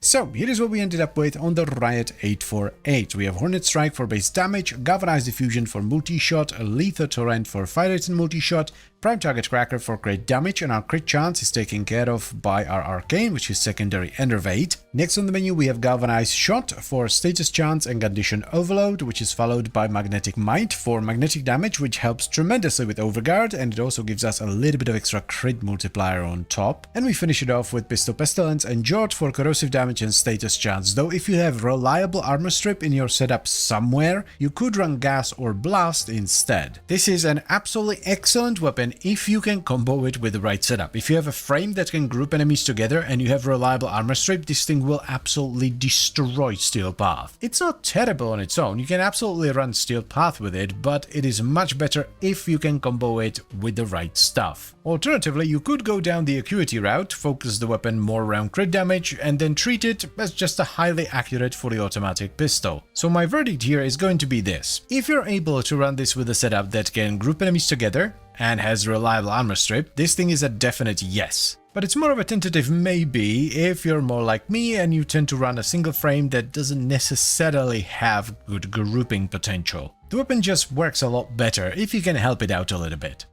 So, here is what we ended up with on the Riot 848. We have Hornet Strike for base damage, Galvanized Diffusion for multi-shot, Lethal Torrent for fire rate and multi-shot, Prime Target Cracker for crit damage, and our crit chance is taken care of by our Arcane, which is secondary Enervate. Next on the menu we have Galvanized Shot for status chance and Condition Overload, which is followed by Magnetic Might for magnetic damage, which helps tremendously with Overguard, and it also gives us a little bit of extra crit multiplier on top. And we finish it off with Pistol Pestilence and Jort for corrosive damage and status chance, though if you have reliable armor strip in your setup somewhere, you could run Gas or Blast instead. This is an absolutely excellent weapon if you can combo it with the right setup. If you have a frame that can group enemies together and you have reliable armor strip, this thing will absolutely destroy Steel Path. It's not terrible on its own, you can absolutely run Steel Path with it, but it is much better if you can combo it with the right stuff. Alternatively, you could go down the Acuity route, focus the weapon more around crit damage, and then treat it as just a highly accurate fully automatic pistol. So my verdict here is going to be this. If you're able to run this with a setup that can group enemies together and has reliable armor strip, this thing is a definite yes. But it's more of a tentative maybe if you're more like me and you tend to run a single frame that doesn't necessarily have good grouping potential. The weapon just works a lot better if you can help it out a little bit.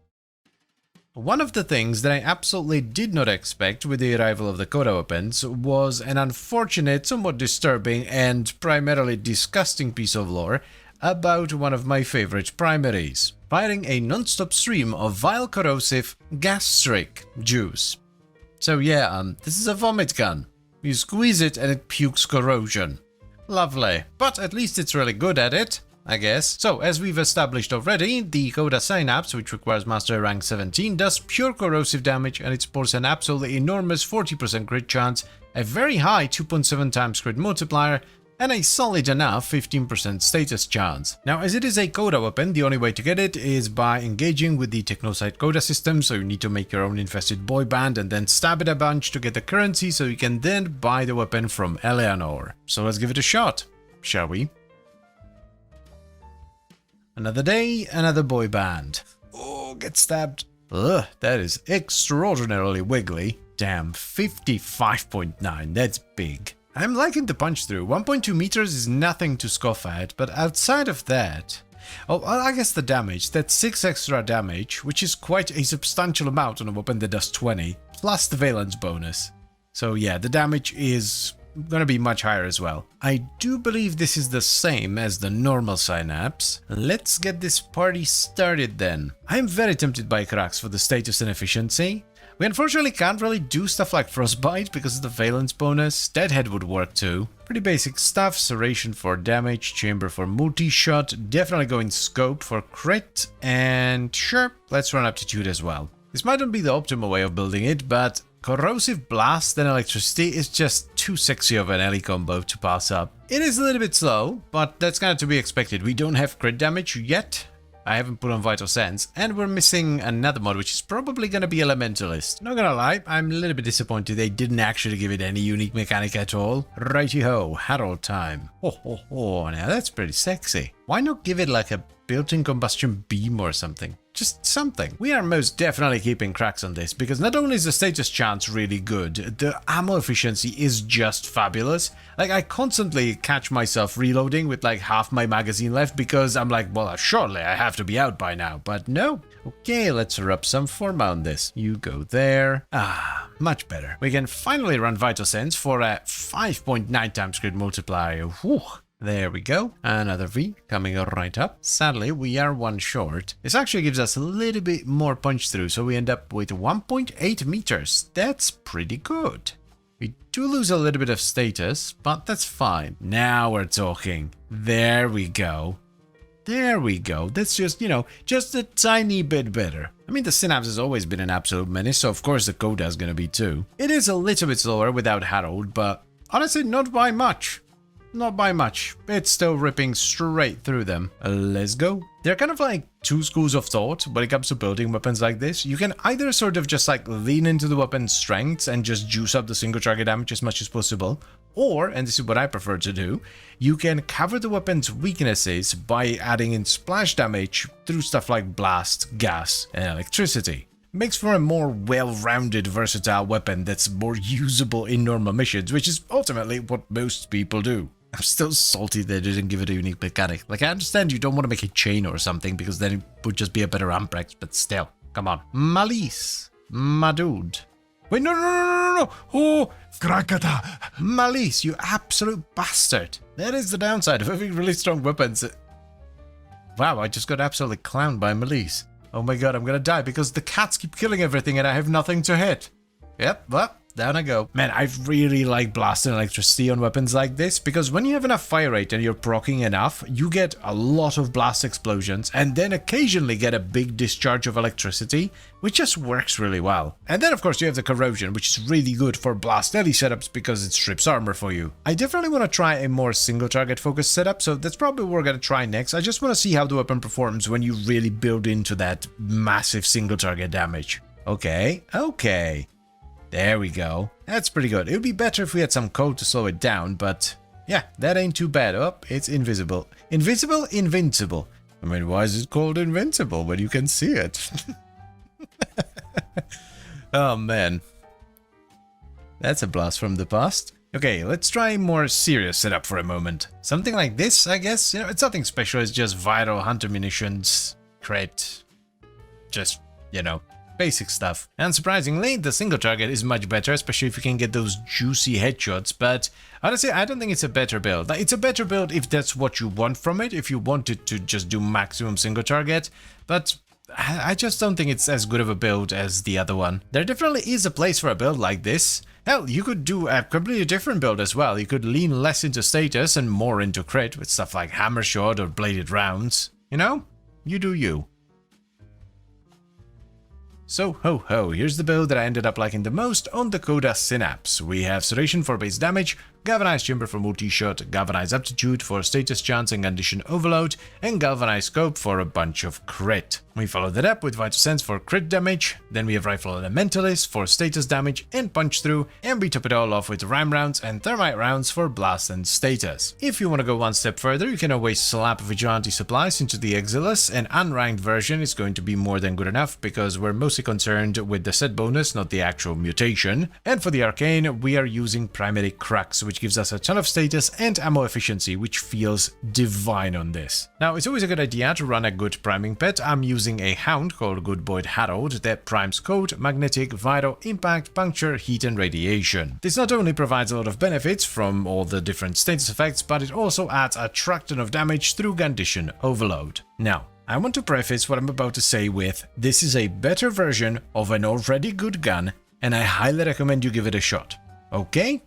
One of the things that I absolutely did not expect with the arrival of the Coda weapons was an unfortunate, somewhat disturbing, and primarily disgusting piece of lore about one of my favorite primaries, firing a non-stop stream of vile corrosive gastric juice. So yeah, this is a vomit gun. You squeeze it and it pukes corrosion. Lovely, but at least it's really good at it, I guess. So, as we've established already, the Coda Synapse, which requires Mastery Rank 17, does pure corrosive damage, and it sports an absolutely enormous 40% crit chance, a very high 2.7 times crit multiplier, and a solid enough 15% status chance. Now, as it is a Coda weapon, the only way to get it is by engaging with the Technosite Coda system, so you need to make your own infested boy band and then stab it a bunch to get the currency so you can then buy the weapon from Eleanor. So let's give it a shot, shall we? Another day, another boy band. Oh, get stabbed. Ugh, that is extraordinarily wiggly. Damn, 55.9, that's big. I'm liking the punch through. 1.2 meters is nothing to scoff at, but outside of that... Oh, I guess the damage. That's 6 extra damage, which is quite a substantial amount on a weapon that does 20, plus the valence bonus. So yeah, the damage is gonna be much higher as well. I do believe this is the same as the normal Synapse. Let's get this party started then. I'm very tempted by Krax for the status and efficiency. We unfortunately can't really do stuff like Frostbite because of the Valence bonus. Deadhead would work too. Pretty basic stuff, Serration for damage, Chamber for multi-shot, definitely going Scope for crit, and sure, let's run Aptitude as well. This might not be the optimal way of building it, but Corrosive Blast and Electricity is just too sexy of an LE combo to pass up. It is a little bit slow, but that's kind of to be expected. We don't have crit damage yet. I haven't put on Vital Sense, and we're missing another mod, which is probably going to be Elementalist. Not gonna lie, I'm a little bit disappointed they didn't actually give it any unique mechanic at all. Righty-ho, Harold time. Oh, now that's pretty sexy. Why not give it like a built-in combustion beam or something? Just something. We are most definitely keeping cracks on this, because not only is the status chance really good, the ammo efficiency is just fabulous. Like, I constantly catch myself reloading with like half my magazine left because I'm like, well, surely I have to be out by now, but no. Okay, let's rub some Forma on this. You go there. Ah, much better. We can finally run Vital Sense for a 5.9 times crit multiplier. Whew. There we go. Another V coming right up. Sadly, we are one short. This actually gives us a little bit more punch through, so we end up with 1.8 meters. That's pretty good. We do lose a little bit of status, but that's fine. Now we're talking. There we go. There we go. That's just, just a tiny bit better. I mean, the Synapse has always been an absolute menace, so of course the Coda is going to be too. It is a little bit slower without Harold, but honestly, not by much. Not by much. It's still ripping straight through them. Let's go. There are kind of like two schools of thought when it comes to building weapons like this. You can either sort of just like lean into the weapon's strengths and just juice up the single target damage as much as possible. Or, and this is what I prefer to do, you can cover the weapon's weaknesses by adding in splash damage through stuff like blast, gas, and electricity. Makes for a more well-rounded, versatile weapon that's more usable in normal missions, which is ultimately what most people do. I'm still salty they didn't give it a unique mechanic. Like, I understand you don't want to make a chain or something, because then it would just be a better Amprex, but still. Come on. Malice. My dude. Wait, no. Oh, Krakata. Malice, you absolute bastard. That is the downside of having really strong weapons. Wow, I just got absolutely clowned by Malice. Oh my god, I'm gonna die because the cats keep killing everything and I have nothing to hit. Yep, well, down I go. Man, I really like blasting electricity on weapons like this, because when you have enough fire rate and you're proccing enough, you get a lot of blast explosions and then occasionally get a big discharge of electricity, which just works really well. And then of course you have the corrosion, which is really good for blast LE setups because it strips armor for you. I definitely want to try a more single target focused setup, so that's probably what we're going to try next. I just want to see how the weapon performs when you really build into that massive single target damage. Okay. There we go. That's pretty good. It would be better if we had some code to slow it down, but yeah, that ain't too bad. Oh, it's invisible. Invisible? Invincible. I mean, why is it called invincible when you can see it? Oh, man. That's a blast from the past. Okay, let's try a more serious setup for a moment. Something like this, I guess. It's nothing special. It's just vital, hunter munitions, crit, just, basic stuff. And surprisingly, the single target is much better, especially if you can get those juicy headshots, but honestly, I don't think it's a better build. Like, it's a better build if that's what you want from it, if you want it to just do maximum single target, but I just don't think it's as good of a build as the other one. There definitely is a place for a build like this. Hell, you could do a completely different build as well. You could lean less into status and more into crit with stuff like hammer shot or bladed rounds. You do you. So, ho, here's the build that I ended up liking the most on the Coda Synapse. We have Serration for base damage, Galvanized Chamber for multi-shot, Galvanized Aptitude for status chance and condition overload, and Galvanized Scope for a bunch of crit. We follow that up with Vital Sense for crit damage, then we have Rifle Elementalist for status damage and punch through, and we top it all off with Ram rounds and Thermite rounds for blast and status. If you want to go one step further, you can always slap Vigilante supplies into the Exilus. An unranked version is going to be more than good enough, because we're mostly concerned with the set bonus, not the actual mutation. And for the Arcane, we are using Primary Crux, which gives us a ton of status and ammo efficiency, which feels divine on this. Now, it's always a good idea to run a good priming pet. I'm using a hound called Good Boy Harold that primes Code, Magnetic, Vital, Impact, Puncture, Heat and Radiation. This not only provides a lot of benefits from all the different status effects, but it also adds a truck ton of damage through Condition Overload. Now, I want to preface what I'm about to say with, this is a better version of an already good gun, and I highly recommend you give it a shot. Okay?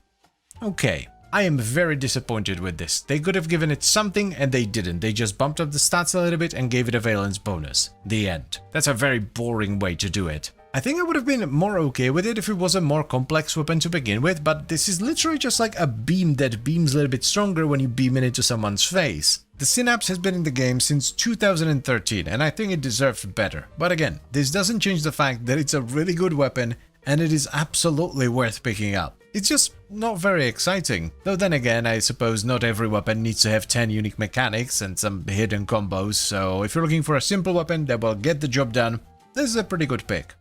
Okay. I am very disappointed with this. They could have given it something and they didn't. They just bumped up the stats a little bit and gave it a valence bonus. The end. That's a very boring way to do it. I think I would have been more okay with it if it was a more complex weapon to begin with, but this is literally just like a beam that beams a little bit stronger when you beam it into someone's face. The Synapse has been in the game since 2013 and I think it deserved better. But again, this doesn't change the fact that it's a really good weapon and it is absolutely worth picking up. It's just not very exciting. Though then again, I suppose not every weapon needs to have 10 unique mechanics and some hidden combos, so if you're looking for a simple weapon that will get the job done, this is a pretty good pick.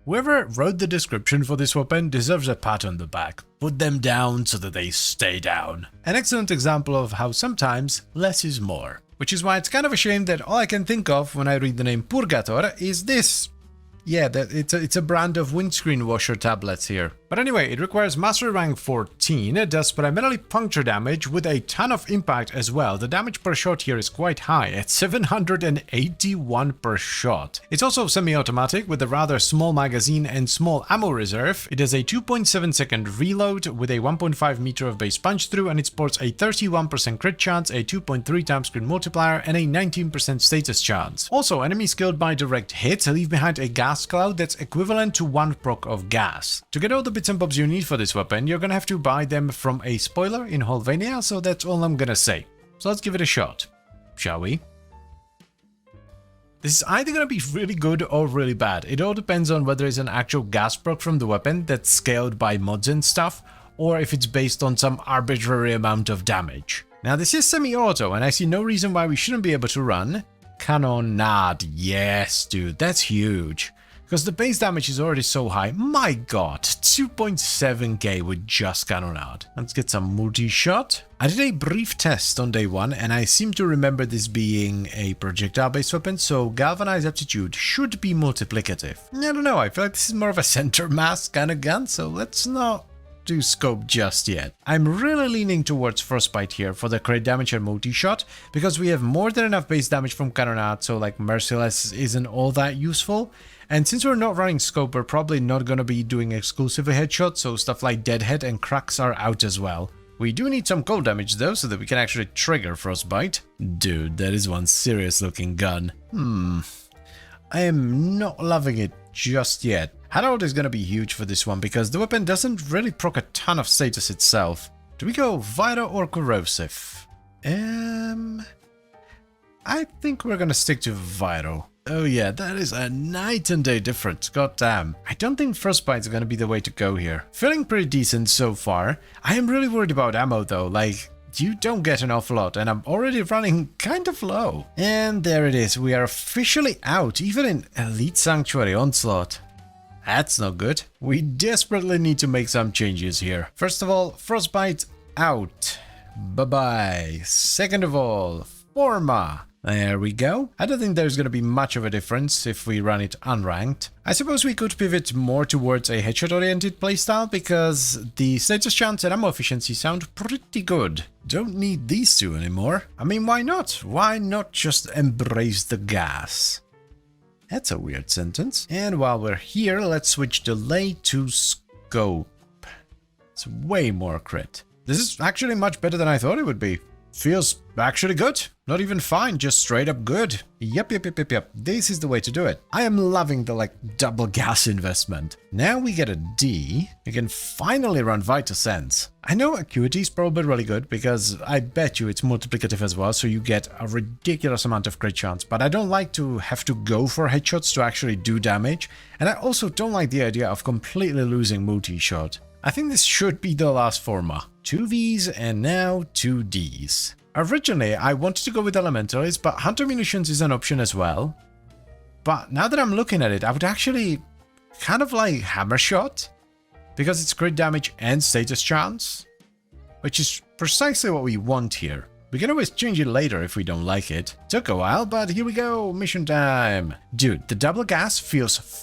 Whoever wrote the description for this weapon deserves a pat on the back. Put them down so that they stay down. An excellent example of how sometimes less is more. Which is why it's kind of a shame that all I can think of when I read the name Purgator is this. Yeah, it's a brand of windscreen washer tablets here. But anyway, it requires Mastery Rank 14, it does primarily puncture damage with a ton of impact as well. The damage per shot here is quite high, at 781 per shot. It's also semi-automatic with a rather small magazine and small ammo reserve. It has a 2.7 second reload with a 1.5 meter of base punch through, and it sports a 31% crit chance, a 2.3 times crit multiplier, and a 19% status chance. Also, enemies killed by direct hit leave behind a gas cloud that's equivalent to 1 proc of gas. To get all the bits and bobs you need for this weapon, you're gonna have to buy them from a spoiler in Holvania, so that's all I'm gonna say. So let's give it a shot, shall we? This is either gonna be really good or really bad. It all depends on whether it's an actual gas proc from the weapon that's scaled by mods and stuff, or if it's based on some arbitrary amount of damage. Now this is semi-auto, and I see no reason why we shouldn't be able to run Canonade. Yes, dude, that's huge. Because the base damage is already so high. My god, 2.7k with just Canonade. Let's get some multi-shot. I did a brief test on day 1 and I seem to remember this being a projectile-based weapon, so Galvanized Aptitude should be multiplicative. I don't know, I feel like this is more of a center mass kind of gun, so let's not do scope just yet. I'm really leaning towards Frostbite here for the crit damage and multi-shot, because we have more than enough base damage from Canonade, so like Merciless isn't all that useful. And since we're not running scope, we're probably not going to be doing exclusively headshots, so stuff like Deadhead and Cracks are out as well. We do need some cold damage though, so that we can actually trigger Frostbite. Dude, that is one serious looking gun. I am not loving it just yet. Herald is going to be huge for this one, because the weapon doesn't really proc a ton of status itself. Do we go Viro or Corrosive? I think we're going to stick to Viro. Oh yeah, that is a night and day difference, goddamn. I don't think Frostbite's gonna be the way to go here. Feeling pretty decent so far. I am really worried about ammo though, like, you don't get an awful lot, and I'm already running kind of low. And there it is, we are officially out, even in Elite Sanctuary Onslaught. That's not good. We desperately need to make some changes here. First of all, Frostbite out. Bye-bye. Second of all, Forma. There we go. I don't think there's going to be much of a difference if we run it unranked. I suppose we could pivot more towards a headshot-oriented playstyle, because the status chance and ammo efficiency sound pretty good. Don't need these two anymore. I mean, why not? Why not just embrace the gas? That's a weird sentence. And while we're here, let's switch delay to scope. It's way more crit. This is actually much better than I thought it would be. Feels actually good. Not even fine, just straight up good. Yep. This is the way to do it. I am loving the double gas investment. Now we get a D. We can finally run Vital Sense. I know Acuity is probably really good, because I bet you it's multiplicative as well, so you get a ridiculous amount of crit chance. But I don't like to have to go for headshots to actually do damage. And I also don't like the idea of completely losing multi-shot. I think this should be the last Forma. 2 Vs and now 2 Ds. Originally, I wanted to go with Elementaries, but Hunter Munitions is an option as well. But now that I'm looking at it, I would actually kind of like Hammer Shot, because it's crit damage and status chance, which is precisely what we want here. We can always change it later if we don't like it. Took a while, but here we go, mission time. Dude, the double gas feels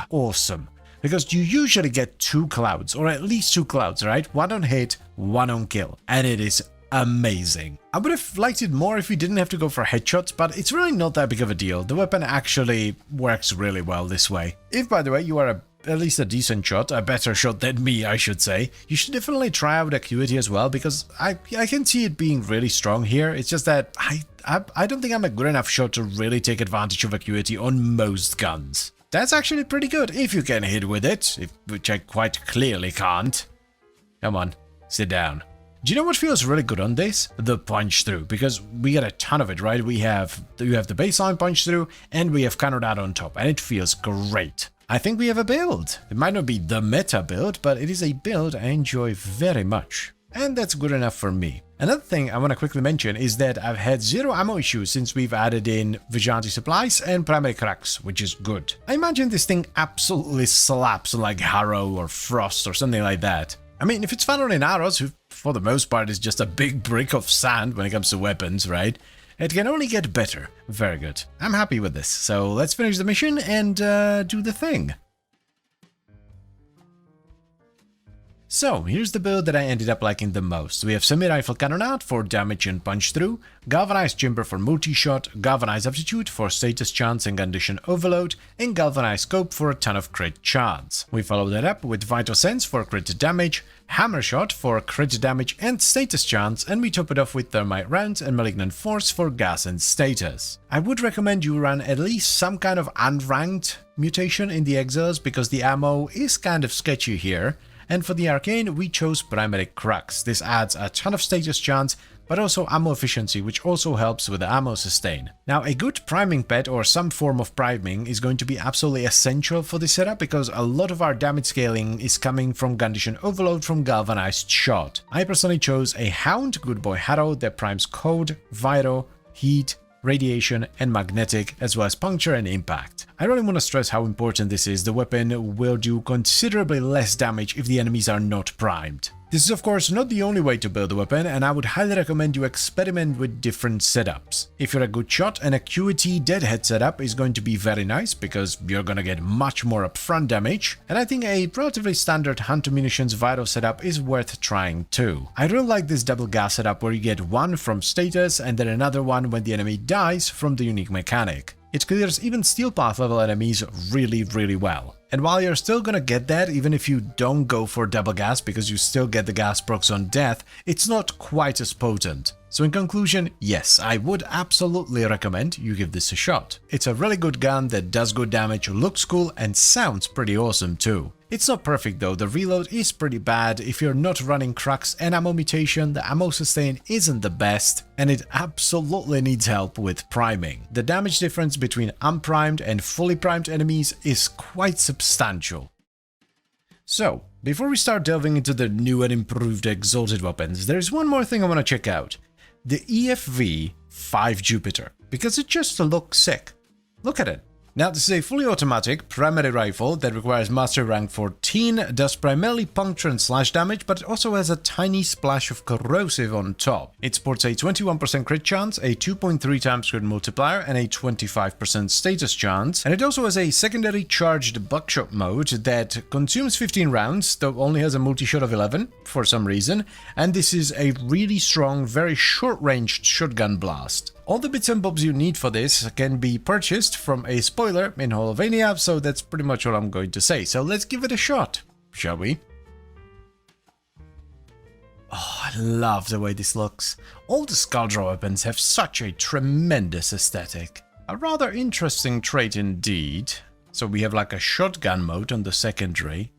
awesome. Because you usually get 2 clouds, or at least 2 clouds, right? 1 on hit, 1 on kill. And it is amazing. I would have liked it more if we didn't have to go for headshots, but it's really not that big of a deal. The weapon actually works really well this way. If, by the way, you are at least a decent shot, a better shot than me, I should say, you should definitely try out Acuity as well, because I can see it being really strong here. It's just that I don't think I'm a good enough shot to really take advantage of Acuity on most guns. That's actually pretty good if you can hit with it, which I quite clearly can't. Come on, sit down. Do you know what feels really good on this? The punch through, because we get a ton of it, right? You have the baseline punch through, and we have counter that on top, and it feels great. I think we have a build. It might not be the meta build, but it is a build I enjoy very much. And that's good enough for me. Another thing I want to quickly mention is that I've had zero ammo issues since we've added in Vigilante supplies and primary cracks, which is good. I imagine this thing absolutely slaps like Harrow or Frost or something like that. I mean, if it's found in arrows, who for the most part is just a big brick of sand when it comes to weapons, right? It can only get better. Very good. I'm happy with this. So let's finish the mission and do the thing. So, here's the build that I ended up liking the most. We have semi-rifle cannonade for damage and punch through, galvanized chamber for multi-shot, galvanized aptitude for status chance and condition overload, and galvanized scope for a ton of crit chance. We follow that up with vital sense for crit damage, hammer shot for crit damage and status chance, and we top it off with thermite rounds and malignant force for gas and status. I would recommend you run at least some kind of unranked mutation in the exiles because the ammo is kind of sketchy here. And for the arcane, we chose primary cracks. This adds a ton of status chance, but also ammo efficiency, which also helps with the ammo sustain. Now, a good priming pad or some form of priming is going to be absolutely essential for this setup because a lot of our damage scaling is coming from condition overload from galvanized shot. I personally chose a Hound Good Boy Harrow that primes cold, vital, heat, radiation, and magnetic, as well as puncture and impact. I really want to stress how important this is. The weapon will do considerably less damage if the enemies are not primed. This is of course not the only way to build a weapon, and I would highly recommend you experiment with different setups. If you're a good shot, an Acuity Deadhead setup is going to be very nice because you're gonna get much more upfront damage, and I think a relatively standard Hunter Munitions Vital setup is worth trying too. I really like this double gas setup where you get one from status and then another one when the enemy dies from the unique mechanic. It clears even Steel Path level enemies really well. And while you're still gonna get that even if you don't go for double gas because you still get the gas procs on death, it's not quite as potent. So in conclusion, yes, I would absolutely recommend you give this a shot. It's a really good gun that does good damage, looks cool, and sounds pretty awesome too. It's not perfect though, the reload is pretty bad. If you're not running cracks and ammo mutation, the ammo sustain isn't the best, and it absolutely needs help with priming. The damage difference between unprimed and fully primed enemies is quite substantial. So, before we start delving into the new and improved exalted weapons, there's one more thing I want to check out. The EFV 5 Jupiter, because it just looks sick. Look at it. Now, this is a fully automatic primary rifle that requires mastery rank 14, does primarily puncture and slash damage, but it also has a tiny splash of corrosive on top. It sports a 21% crit chance, a 2.3 times crit multiplier, and a 25% status chance. And it also has a secondary charged buckshot mode that consumes 15 rounds, though only has a multi-shot of 11 for some reason. And this is a really strong, very short-ranged shotgun blast. All the bits and bobs you need for this can be purchased from a spoiler in Holovania, so that's pretty much all I'm going to say. So let's give it a shot, shall we? Oh, I love the way this looks. All the Skulldraw weapons have such a tremendous aesthetic. A rather interesting trait indeed. So we have like a shotgun mode on the secondary.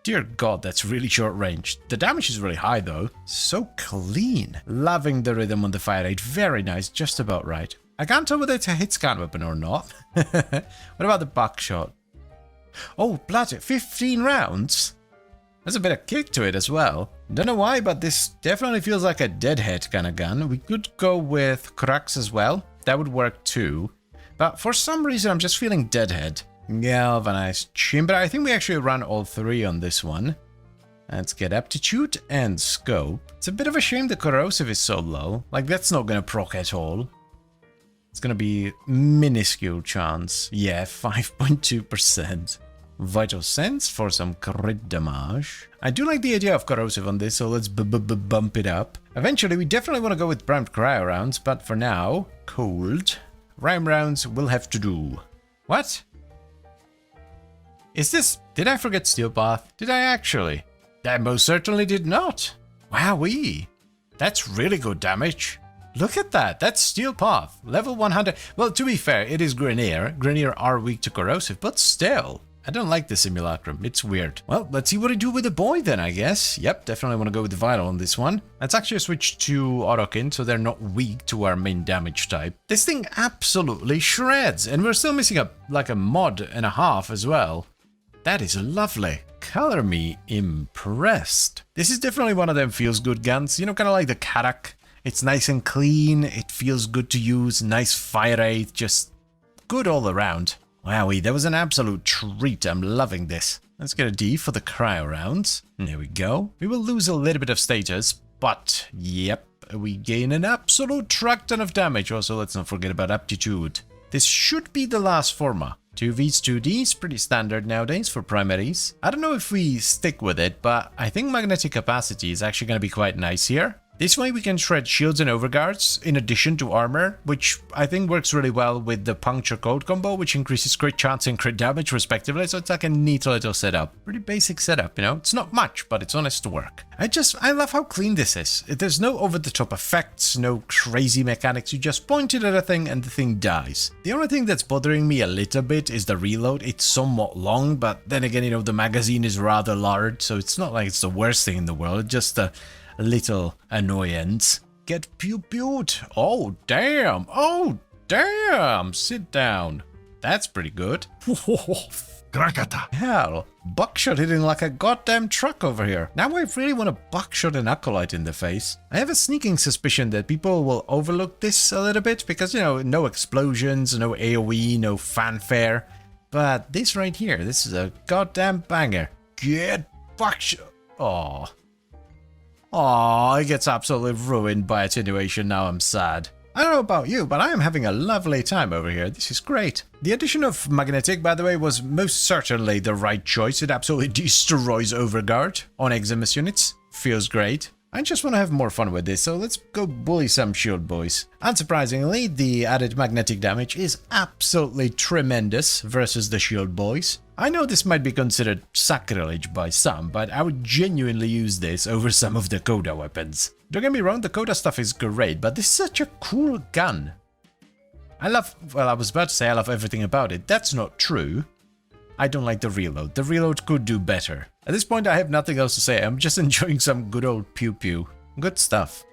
Dear God, that's really short range. The damage is really high though. So clean. Loving the rhythm on the fire rate. Very nice, just about right. I can't tell whether it's a hit scan weapon or not. What about the buckshot? Oh, bloody 15 rounds? There's a bit of kick to it as well. Don't know why, but this definitely feels like a deadhead kind of gun. We could go with cracks as well. That would work too. But for some reason, I'm just feeling deadhead. Galvanized chamber. I think we actually run all three on this one. Let's get aptitude and scope. It's a bit of a shame the corrosive is so low. Like, that's not gonna proc at all. It's gonna be minuscule chance. Yeah, 5.2%. Vital Sense for some crit damage. I do like the idea of corrosive on this, so let's bump it up. Eventually, we definitely want to go with primed cryo rounds, but for now, cold. Rime rounds will have to do. What? Is this... Did I forget Steel Path? Did I actually? I most certainly did not. Wowee. That's really good damage. Look at that. That's Steel Path. Level 100. Well, to be fair, it is Grenier. Grenier are weak to corrosive, but still. I don't like the Simulacrum. It's weird. Well, let's see what I do with the boy then, I guess. Yep, definitely want to go with the Vital on this one. Let's actually switch to Autokin so they're not weak to our main damage type. This thing absolutely shreds, and we're still missing like a mod and a half as well. That is lovely. Color me impressed. This is definitely one of them feels good guns. You know, kind of like the Karak. It's nice and clean. It feels good to use. Nice fire rate. Just good all around. Wowee, that was an absolute treat. I'm loving this. Let's get a D for the cryo rounds. There we go. We will lose a little bit of status, but yep, we gain an absolute truck ton of damage. Also, let's not forget about aptitude. This should be the last forma. 2 Vs, 2 Ds, pretty standard nowadays for primaries. I don't know if we stick with it, but I think magnetic capacity is actually going to be quite nice here. This way we can shred shields and overguards in addition to armor, which I think works really well with the puncture code combo, which increases crit chance and crit damage respectively, so it's like a neat little setup. Pretty basic setup, you know? It's not much, but it's honest work. I love how clean this is. There's no over-the-top effects, no crazy mechanics, you just point it at a thing and the thing dies. The only thing that's bothering me a little bit is the reload. It's somewhat long, but then again, you know, the magazine is rather large, so it's not like it's the worst thing in the world, it's just a little annoyance. Get pew-pewed. Oh, damn. Oh, damn. Sit down. That's pretty good. Krakata. Hell, buckshot hitting like a goddamn truck over here. Now I really want to buckshot an acolyte in the face. I have a sneaking suspicion that people will overlook this a little bit because, you know, no explosions, no AoE, no fanfare. But this right here, this is a goddamn banger. Get buckshot. Oh. Aw, it gets absolutely ruined by attenuation, now I'm sad. I don't know about you, but I am having a lovely time over here. This is great. The addition of Magnetic, by the way, was most certainly the right choice. It absolutely destroys Overguard on Eximus units. Feels great. I just want to have more fun with this, so let's go bully some shield boys. Unsurprisingly, the added magnetic damage is absolutely tremendous versus the shield boys. I know this might be considered sacrilege by some, but I would genuinely use this over some of the Coda weapons. Don't get me wrong, the Coda stuff is great, but this is such a cool gun. I was about to say I love everything about it. That's not true. I don't like the reload. The reload could do better. At this point, I have nothing else to say. I'm just enjoying some good old pew-pew. Good stuff.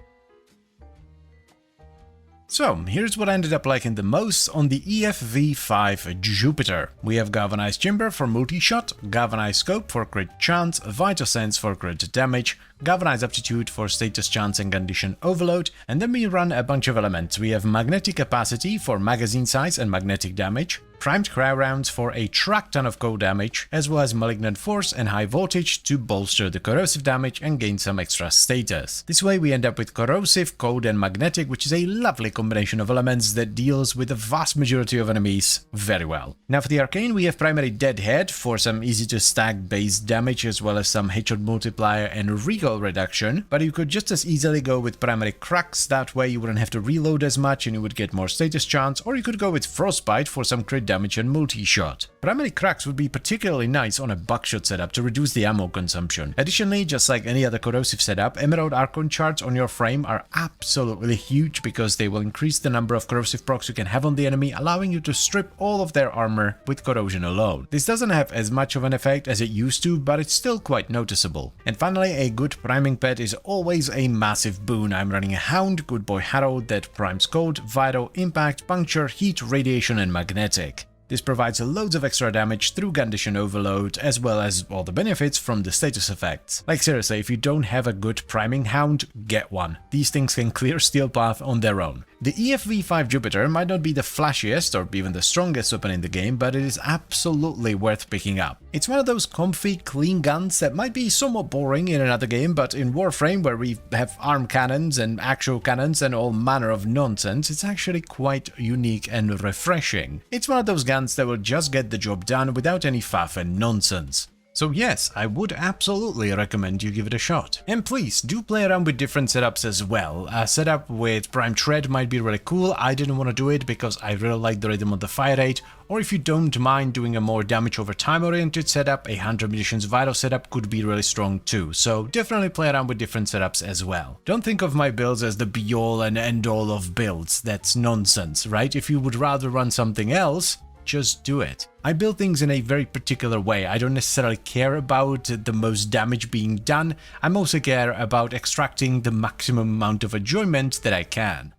So, here's what I ended up liking the most on the EFV5 Jupiter. We have Galvanized Chamber for multi-shot, Galvanized Scope for crit chance, Vital Sense for crit damage, Galvanized Aptitude for status chance and condition overload, and then we run a bunch of elements. We have Magnetic Capacity for magazine size and magnetic damage, Primed Cryo Rounds for a truck ton of cold damage, as well as Malignant Force and High Voltage to bolster the corrosive damage and gain some extra status. This way we end up with corrosive, cold and magnetic, which is a lovely combination of elements that deals with the vast majority of enemies very well. Now for the arcane we have Primary Deadhead for some easy to stack base damage, as well as some headshot multiplier and recoil reduction, but you could just as easily go with Primary Cracks, that way you wouldn't have to reload as much and you would get more status chance, or you could go with Frostbite for some crit damage and multi-shot. Primary Cracks would be particularly nice on a buckshot setup to reduce the ammo consumption. Additionally, just like any other corrosive setup, Emerald Archon shards on your frame are absolutely huge because they will increase the number of corrosive procs you can have on the enemy, allowing you to strip all of their armor with corrosion alone. This doesn't have as much of an effect as it used to, but it's still quite noticeable. And finally, a good priming pet is always a massive boon. I'm running a Hound, Good Boy Harrow, that primes cold, vital, impact, puncture, heat, radiation and magnetic. This provides loads of extra damage through condition overload, as well as all the benefits from the status effects. Like seriously, if you don't have a good priming Hound, get one. These things can clear Steel Path on their own. The EFV5 Jupiter might not be the flashiest or even the strongest weapon in the game, but it is absolutely worth picking up. It's one of those comfy, clean guns that might be somewhat boring in another game, but in Warframe, where we have arm cannons and actual cannons and all manner of nonsense, it's actually quite unique and refreshing. It's one of those guns guns that will just get the job done without any faff and nonsense. So yes, I would absolutely recommend you give it a shot. And please, do play around with different setups as well. A setup with Prime Tread might be really cool. I didn't want to do it because I really like the rhythm of the fire rate. Or if you don't mind doing a more damage over time oriented setup, a 100 munitions vital setup could be really strong too. So definitely play around with different setups as well. Don't think of my builds as the be all and end all of builds. That's nonsense, right? If you would rather run something else, just do it. I build things in a very particular way. I don't necessarily care about the most damage being done. I mostly care about extracting the maximum amount of enjoyment that I can.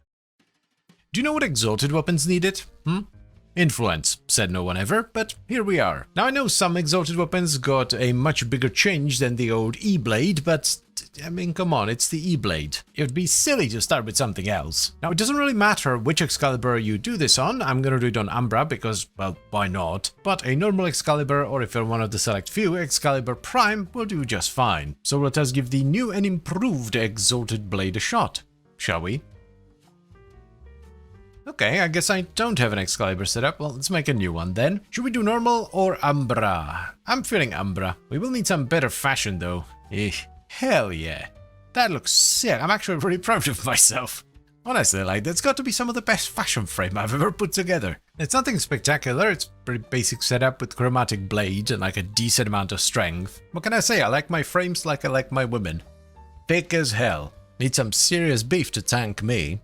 Do you know what exalted weapons needed? Influence, said no one ever, but here we are. Now I know some exalted weapons got a much bigger change than the old E-Blade, but I mean, come on, it's the E-Blade. It would be silly to start with something else. Now, it doesn't really matter which Excalibur you do this on. I'm gonna do it on Umbra because, well, why not? But a normal Excalibur, or if you're one of the select few, Excalibur Prime will do just fine. So let us give the new and improved Exalted Blade a shot, shall we? Okay, I guess I don't have an Excalibur setup. Well, let's make a new one then. Should we do normal or Umbra? I'm feeling Umbra. We will need some better fashion though. Hell yeah. That looks sick. I'm actually really proud of myself. Honestly, like, that's got to be some of the best fashion frame I've ever put together. It's nothing spectacular, it's pretty basic setup with chromatic blade and like a decent amount of strength. What can I say? I like my frames like I like my women. Thick as hell. Need some serious beef to tank me.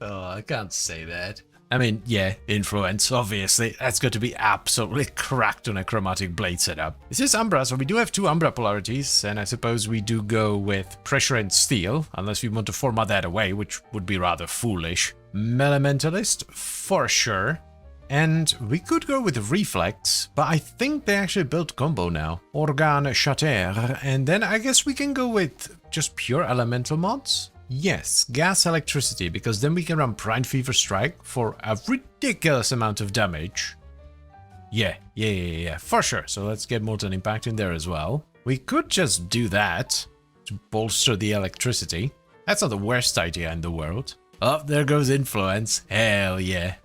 Oh, I can't say that. I mean, yeah, influence, obviously. That's got to be absolutely cracked on a chromatic blade setup. This is Umbra, so we do have two Umbra polarities, and I suppose we do go with pressure and steel, unless we want to format that away, which would be rather foolish. Elementalist, for sure. And we could go with reflex, but I think they actually built combo now. Organe Shatter, and then I guess we can go with just pure elemental mods? Yes, gas electricity, because then we can run Prime Fever Strike for a ridiculous amount of damage. Yeah, for sure. So let's get Molten Impact in there as well. We could just do that to bolster the electricity. That's not the worst idea in the world. Oh, there goes Influence. Hell yeah.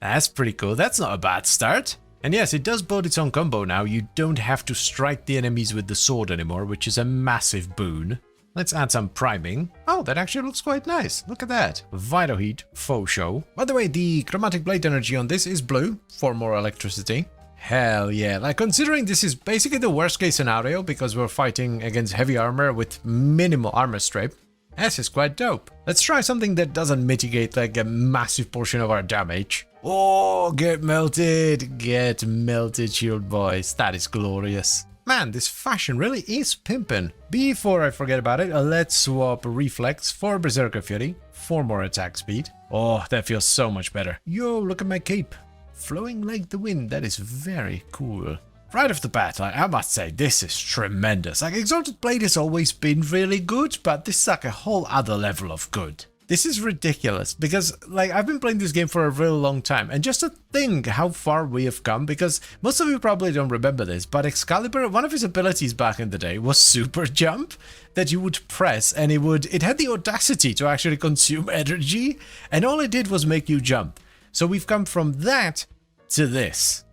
That's pretty cool. That's not a bad start. And yes, it does build its own combo now. You don't have to strike the enemies with the sword anymore, which is a massive boon. Let's add some priming. Oh, that actually looks quite nice. Look at that. Vital Heat, faux show. By the way, the chromatic blade energy on this is blue for more electricity. Hell yeah. Like, considering this is basically the worst case scenario because we're fighting against heavy armor with minimal armor strip. This is quite dope. Let's try something that doesn't mitigate like a massive portion of our damage. Oh, get melted. Get melted, shield boys. That is glorious. Man, this fashion really is pimpin'. Before I forget about it, let's swap Reflex for Berserker Fury for more attack speed. Oh, that feels so much better. Yo, look at my cape. Flowing like the wind, that is very cool. Right off the bat, like, I must say, this is tremendous. Like, Exalted Blade has always been really good, but this is like a whole other level of good. This is ridiculous because, like, I've been playing this game for a really long time, and just to think how far we have come, because most of you probably don't remember this, but Excalibur, one of his abilities back in the day was Super Jump, that you would press, and it had the audacity to actually consume energy, and all it did was make you jump. So we've come from that to this.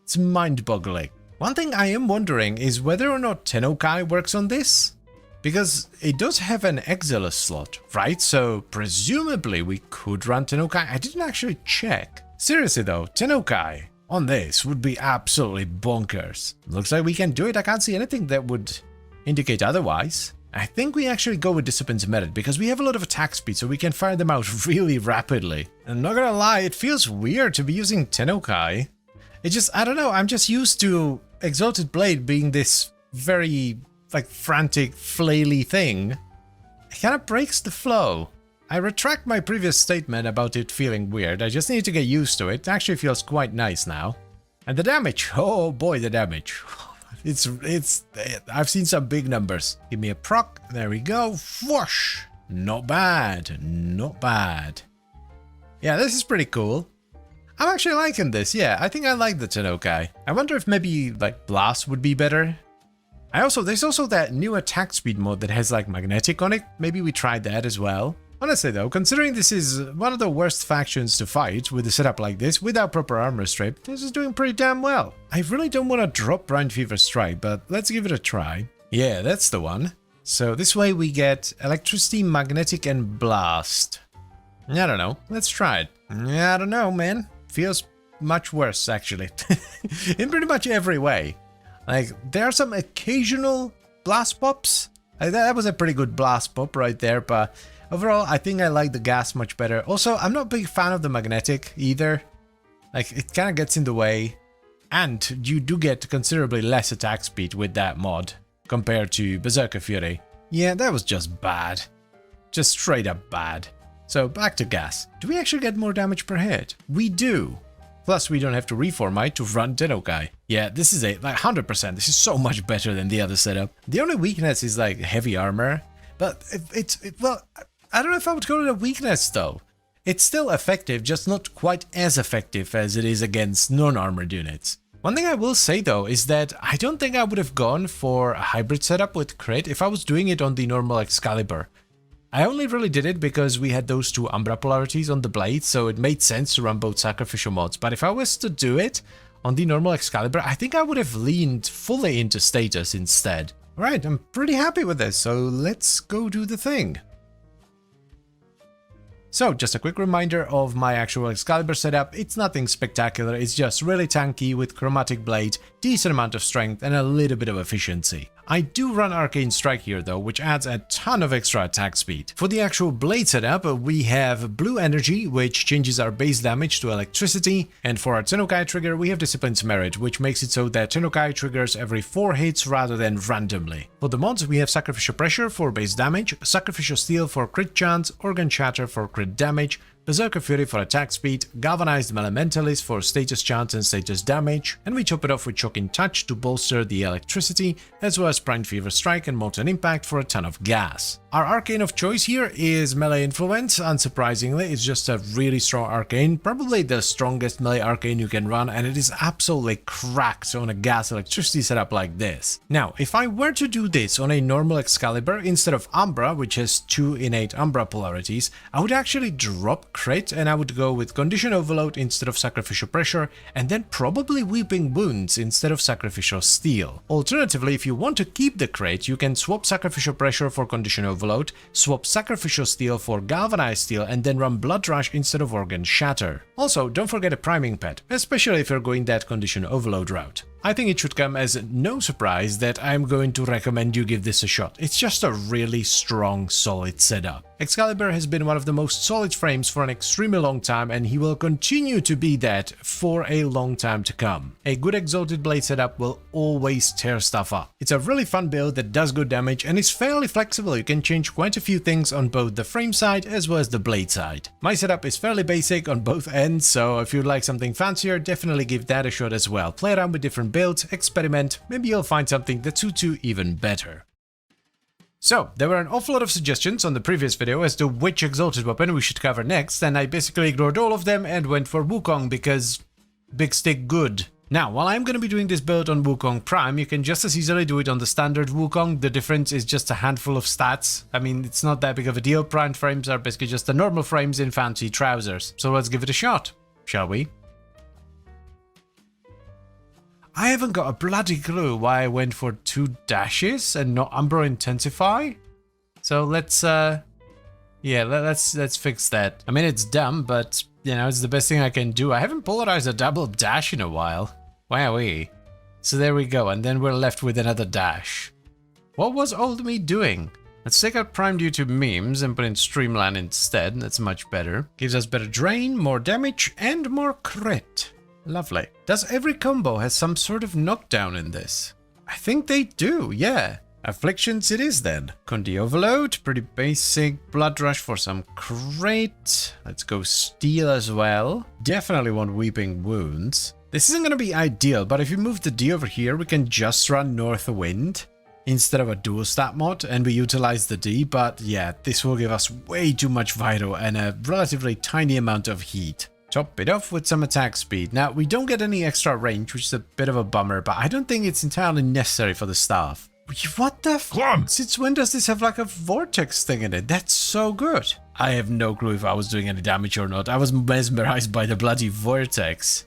It's mind-boggling. One thing I am wondering is whether or not Tennokai works on this. Because it does have an Exilus slot, right? So presumably we could run Tennokai. I didn't actually check. Seriously though, Tennokai on this would be absolutely bonkers. Looks like we can do it. I can't see anything that would indicate otherwise. I think we actually go with Discipline's Merit because we have a lot of attack speed, so we can fire them out really rapidly. I'm not gonna lie, it feels weird to be using Tennokai. It just, I don't know, I'm just used to Exalted Blade being this very, like, frantic, flaily thing. It kind of breaks the flow. I retract my previous statement about it feeling weird. I just need to get used to it. It actually feels quite nice now. And the damage, oh boy, the damage. I've seen some big numbers. Give me a proc, there we go, whoosh. Not bad, not bad. Yeah, this is pretty cool. I'm actually liking this, yeah, I think I like the Tennokai. I wonder if maybe, like, Blast would be better. There's also that new attack speed mode that has, like, magnetic on it. Maybe we tried that as well. Honestly though, considering this is one of the worst factions to fight with a setup like this, without proper armor strip, this is doing pretty damn well. I really don't want to drop Brine Fever Strike, but let's give it a try. Yeah, that's the one. So this way we get Electricity, Magnetic, and Blast. I don't know, let's try it. I don't know, man. Feels much worse, actually. In pretty much every way. Like, there are some occasional blast pops. That was a pretty good blast pop right there, but overall, I think I like the gas much better. Also, I'm not a big fan of the magnetic either. Like, it kind of gets in the way. And you do get considerably less attack speed with that mod compared to Berserker Fury. Yeah, that was just bad. Just straight up bad. So, back to gas. Do we actually get more damage per hit? We do. Plus, we don't have to reformite to run Tennokai. Yeah, this is like 100%. This is so much better than the other setup. The only weakness is like heavy armor. But well, I don't know if I would call it a weakness though. It's still effective, just not quite as effective as it is against non-armored units. One thing I will say though is that I don't think I would have gone for a hybrid setup with crit if I was doing it on the normal Excalibur. I only really did it because we had those two Umbra polarities on the blade, so it made sense to run both sacrificial mods. But if I was to do it on the normal Excalibur, I think I would have leaned fully into status instead. Alright, I'm pretty happy with this, so let's go do the thing. So, just a quick reminder of my actual Excalibur setup. It's nothing spectacular, it's just really tanky with chromatic blade, decent amount of strength, and a little bit of efficiency. I do run Arcane Strike here though, which adds a ton of extra attack speed. For the actual blade setup, we have Blue Energy, which changes our base damage to electricity, and for our Tennokai trigger, we have Discipline's Merit, which makes it so that Tennokai triggers every 4 hits rather than randomly. For the mods, we have Sacrificial Pressure for base damage, Sacrificial Steel for crit chance, Organ Shatter for crit damage, Berserker Fury for attack speed, Galvanized Elementalist for status chance and status damage, and we top it off with Shocking Touch to bolster the electricity, as well as Brine Fever Strike and Molten Impact for a ton of gas. Our arcane of choice here is Melee Influence. Unsurprisingly, it's just a really strong arcane, probably the strongest melee arcane you can run, and it is absolutely cracked on a gas electricity setup like this. Now, if I were to do this on a normal Excalibur instead of Umbra, which has 2 innate Umbra polarities, I would actually drop crit and I would go with Condition Overload instead of Sacrificial Pressure, and then probably Weeping Wounds instead of Sacrificial Steel. Alternatively, if you want to keep the crit, you can swap Sacrificial Pressure for Condition Overload, swap Sacrificial Steel for Galvanized Steel, and then run Blood Rush instead of Organ Shatter. Also, don't forget a priming pad, especially if you're going that Condition Overload route. I think it should come as no surprise that I'm going to recommend you give this a shot. It's just a really strong, solid setup. Excalibur has been one of the most solid frames for an extremely long time, and he will continue to be that for a long time to come. A good Exalted Blade setup will always tear stuff up. It's a really fun build that does good damage and is fairly flexible. You can change quite a few things on both the frame side as well as the blade side. My setup is fairly basic on both ends, so if you'd like something fancier, definitely give that a shot as well. Play around with different builds, experiment, maybe you'll find something that suits you even better. So, there were an awful lot of suggestions on the previous video as to which Exalted weapon we should cover next, and I basically ignored all of them and went for Wukong because big stick good. Now, while I'm going to be doing this build on Wukong Prime, you can just as easily do it on the standard Wukong. The difference is just a handful of stats. I mean, it's not that big of a deal. Prime frames are basically just the normal frames in fancy trousers. So let's give it a shot, shall we? I haven't got a bloody clue why I went for 2 dashes and not Umbra Intensify. So let's let's fix that. I mean, it's dumb, but you know, it's the best thing I can do. I haven't polarized a double dash in a while. Wowee. So there we go, and then we're left with another dash. What was old me doing? Let's take out Prime due to memes and put in Streamline instead. That's much better. Gives us better drain, more damage, and more crit. Lovely. Does every combo has some sort of knockdown in this? I think they do, yeah. Afflictions it is then. Condi Overload, pretty basic. Blood Rush for some crit. Let's go Steel as well. Definitely want Weeping Wounds. This isn't going to be ideal, but if you move the D over here, we can just run North Wind instead of a dual stat mod, and we utilize the D, but yeah, this will give us way too much Vital and a relatively tiny amount of heat. Top it off with some attack speed. Now, we don't get any extra range, which is a bit of a bummer, but I don't think it's entirely necessary for the staff. What the Since when does this have like a vortex thing in it? That's so good. I have no clue if I was doing any damage or not. I was mesmerized by the bloody vortex.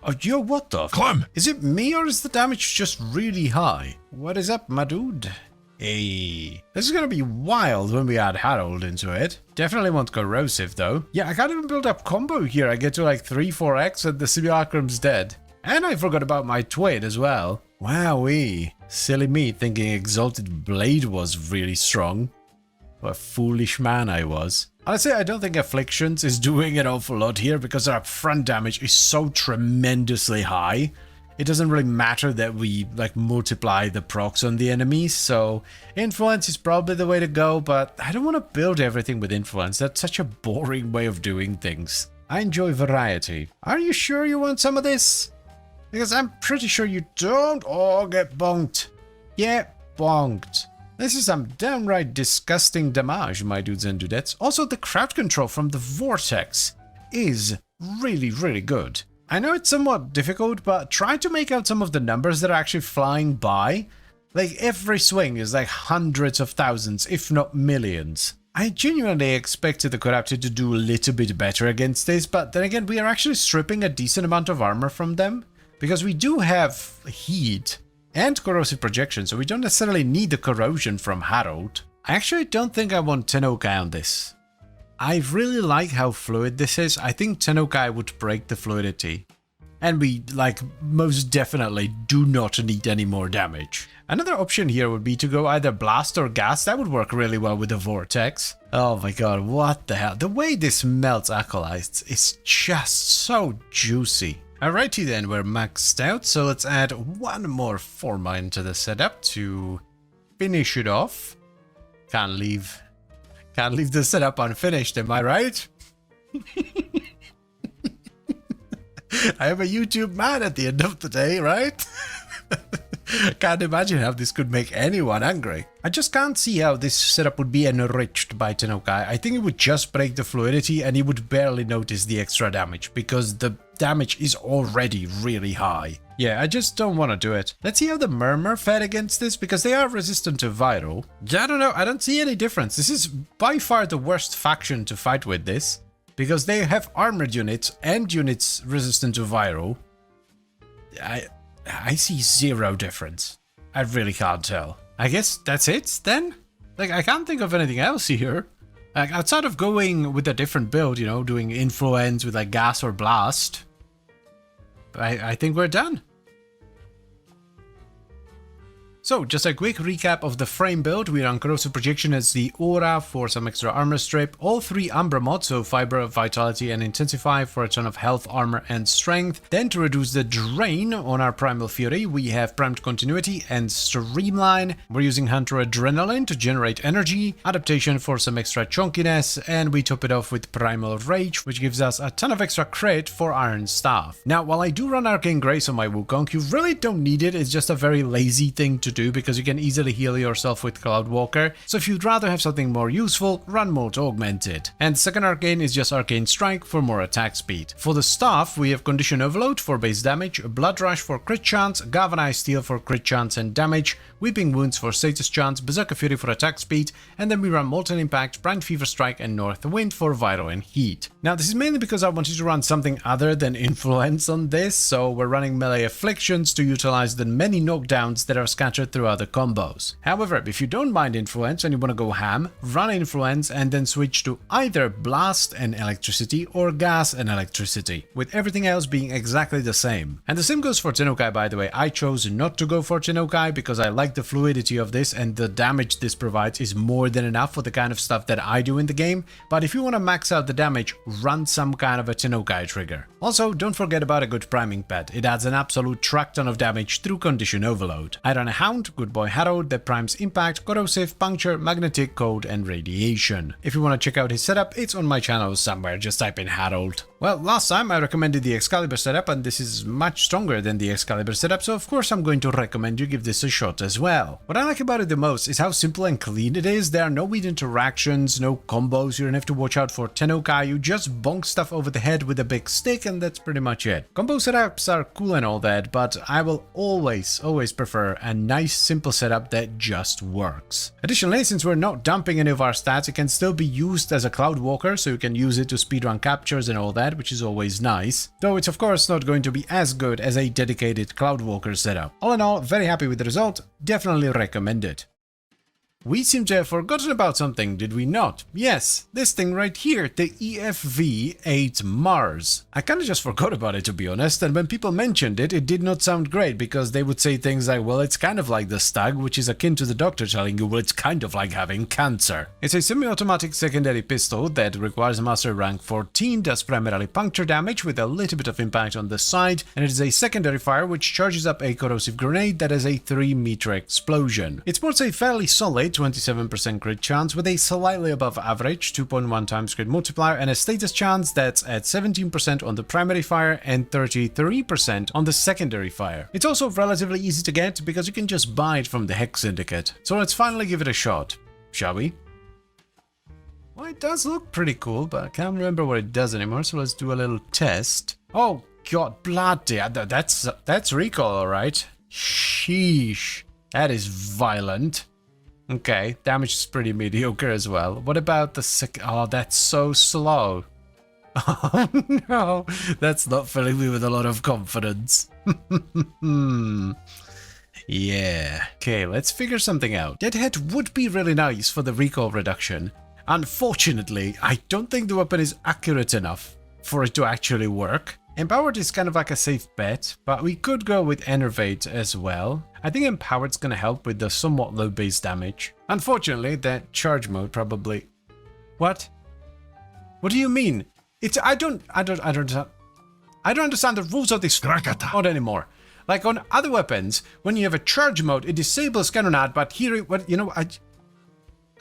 Oh, yo, what the? Is it me or is the damage just really high? What is up, my dude? Hey, this is gonna be wild when we add Harold into it. Definitely want corrosive though. Yeah, I can't even build up combo here. I get to like 3-4x and the simulacrum's dead. And I forgot about my twin as well. Wowee. Silly me thinking Exalted Blade was really strong. What a foolish man I was. Honestly, I don't think Afflictions is doing an awful lot here because our upfront damage is so tremendously high. It doesn't really matter that we like multiply the procs on the enemies, so Influence is probably the way to go, but I don't want to build everything with Influence. That's such a boring way of doing things. I enjoy variety. Are you sure you want some of this? Because I'm pretty sure you don't. Oh, get bonked. Yeah, bonked. This is some downright disgusting damage, my dudes and dudettes. Also, the crowd control from the Vortex is really, really good. I know it's somewhat difficult, but try to make out some of the numbers that are actually flying by. Like, every swing is like hundreds of thousands, if not millions. I genuinely expected the Corrupted to do a little bit better against this, but then again, we are actually stripping a decent amount of armor from them. Because we do have heat and corrosive projection, so we don't necessarily need the corrosion from Harold. I actually don't think I want Tennokai on this. I really like how fluid this is. I think Tennokai would break the fluidity. And we, like, most definitely do not need any more damage. Another option here would be to go either blast or gas. That would work really well with the vortex. Oh my god, what the hell. The way this melts acolytes is just so juicy. Alrighty then, we're maxed out, so let's add one more Forma into the setup to finish it off. Can't leave the setup unfinished, am I right? I am a YouTube man at the end of the day, right? Can't imagine how this could make anyone angry. I just can't see how this setup would be enriched by Tennokai. I think it would just break the fluidity and he would barely notice the extra damage because the damage is already really high. Yeah, I just don't want to do it. Let's see how the Murmur fared against this because they are resistant to viral. Yeah, I don't know. I don't see any difference. This is by far the worst faction to fight with this because they have armored units and units resistant to viral. I see zero difference. I really can't tell. I guess that's it then? Like, I can't think of anything else here. Like, outside of going with a different build, you know, doing influence with like gas or blast. I think we're done. So, just a quick recap of the frame build. We run Corrosive Projection as the Aura for some extra armor strip. All 3 Umbra mods, so Fiber, Vitality and Intensify for a ton of health, armor and strength. Then to reduce the drain on our Primal Fury, we have Primed Continuity and Streamline. We're using Hunter Adrenaline to generate energy, Adaptation for some extra chunkiness, and we top it off with Primal Rage, which gives us a ton of extra crit for Iron Staff. Now, while I do run Arcane Grace on my Wukong, you really don't need it. It's just a very lazy thing to do because you can easily heal yourself with Cloudwalker. So if you'd rather have something more useful, run Molt Augmented. And second Arcane is just Arcane Strike for more attack speed. For the staff, we have Condition Overload for base damage, Blood Rush for crit chance, Galvanized Steel for crit chance and damage, Weeping Wounds for status chance, Berserker Fury for attack speed, and then we run Molten Impact, Brand Fever Strike and North Wind for vital and heat. Now this is mainly because I wanted to run something other than Influence on this, so we're running Melee Afflictions to utilize the many knockdowns that are scattered through other combos. However, if you don't mind Influence and you want to go ham, run Influence and then switch to either Blast and Electricity or Gas and Electricity, with everything else being exactly the same. And the same goes for Tennokai, by the way. I chose not to go for Tennokai because I like the fluidity of this and the damage this provides is more than enough for the kind of stuff that I do in the game, but if you want to max out the damage, run some kind of a Tennokai trigger. Also, don't forget about a good priming pad. It adds an absolute truck ton of damage through Condition Overload. I run a Hound, Good Boy Harold, that primes Impact, Corrosive, Puncture, Magnetic, Cold and Radiation. If you want to check out his setup, it's on my channel somewhere, just type in Harold. Well, last time I recommended the Excalibur setup and this is much stronger than the Excalibur setup, so of course I'm going to recommend you give this a shot as well. What I like about it the most is how simple and clean it is. There are no weird interactions, no combos, you don't have to watch out for Tennokai, you just bonk stuff over the head with a big stick and that's pretty much it. Combo setups are cool and all that, but I will always prefer a nice simple setup that just works. Additionally, since we're not dumping any of our stats, it can still be used as a Cloud Walker, so you can use it to speedrun captures and all that, which is always nice. Though it's of course not going to be as good as a dedicated Cloud Walker setup. All in all, very happy with the result, definitely recommend it. We seem to have forgotten about something, did we not? Yes, this thing right here, the EFV-8 Mars. I kinda just forgot about it, to be honest, and when people mentioned it, it did not sound great, because they would say things like, well, it's kind of like the Stag, which is akin to the doctor telling you, well, it's kind of like having cancer. It's a semi-automatic secondary pistol that requires mastery rank 14, does primarily puncture damage with a little bit of impact on the side, and it is a secondary fire which charges up a corrosive grenade that has a 3-meter explosion. It sports a fairly solid 27% crit chance with a slightly above average 2.1 times crit multiplier and a status chance that's at 17% on the primary fire and 33% on the secondary fire. It's also relatively easy to get because you can just buy it from the Hex Syndicate. So let's finally give it a shot, shall we? Well, it does look pretty cool, but I can't remember what it does anymore, so let's do a little test. Oh god, bloody, that's recoil, alright. Sheesh, that is violent. Okay, damage is pretty mediocre as well. What about the oh, that's so slow. Oh no, that's not filling me with a lot of confidence. Yeah. Okay, let's figure something out. Deadhead would be really nice for the recoil reduction. Unfortunately, I don't think the weapon is accurate enough for it to actually work. Empowered is kind of like a safe bet, but we could go with Enervate as well. I think Empowered's gonna help with the somewhat low base damage. Unfortunately, that charge mode probably... What? What do you mean? It's... I don't understand the rules of this mod anymore. Like on other weapons, when you have a charge mode, it disables Cannonade, but here, you know,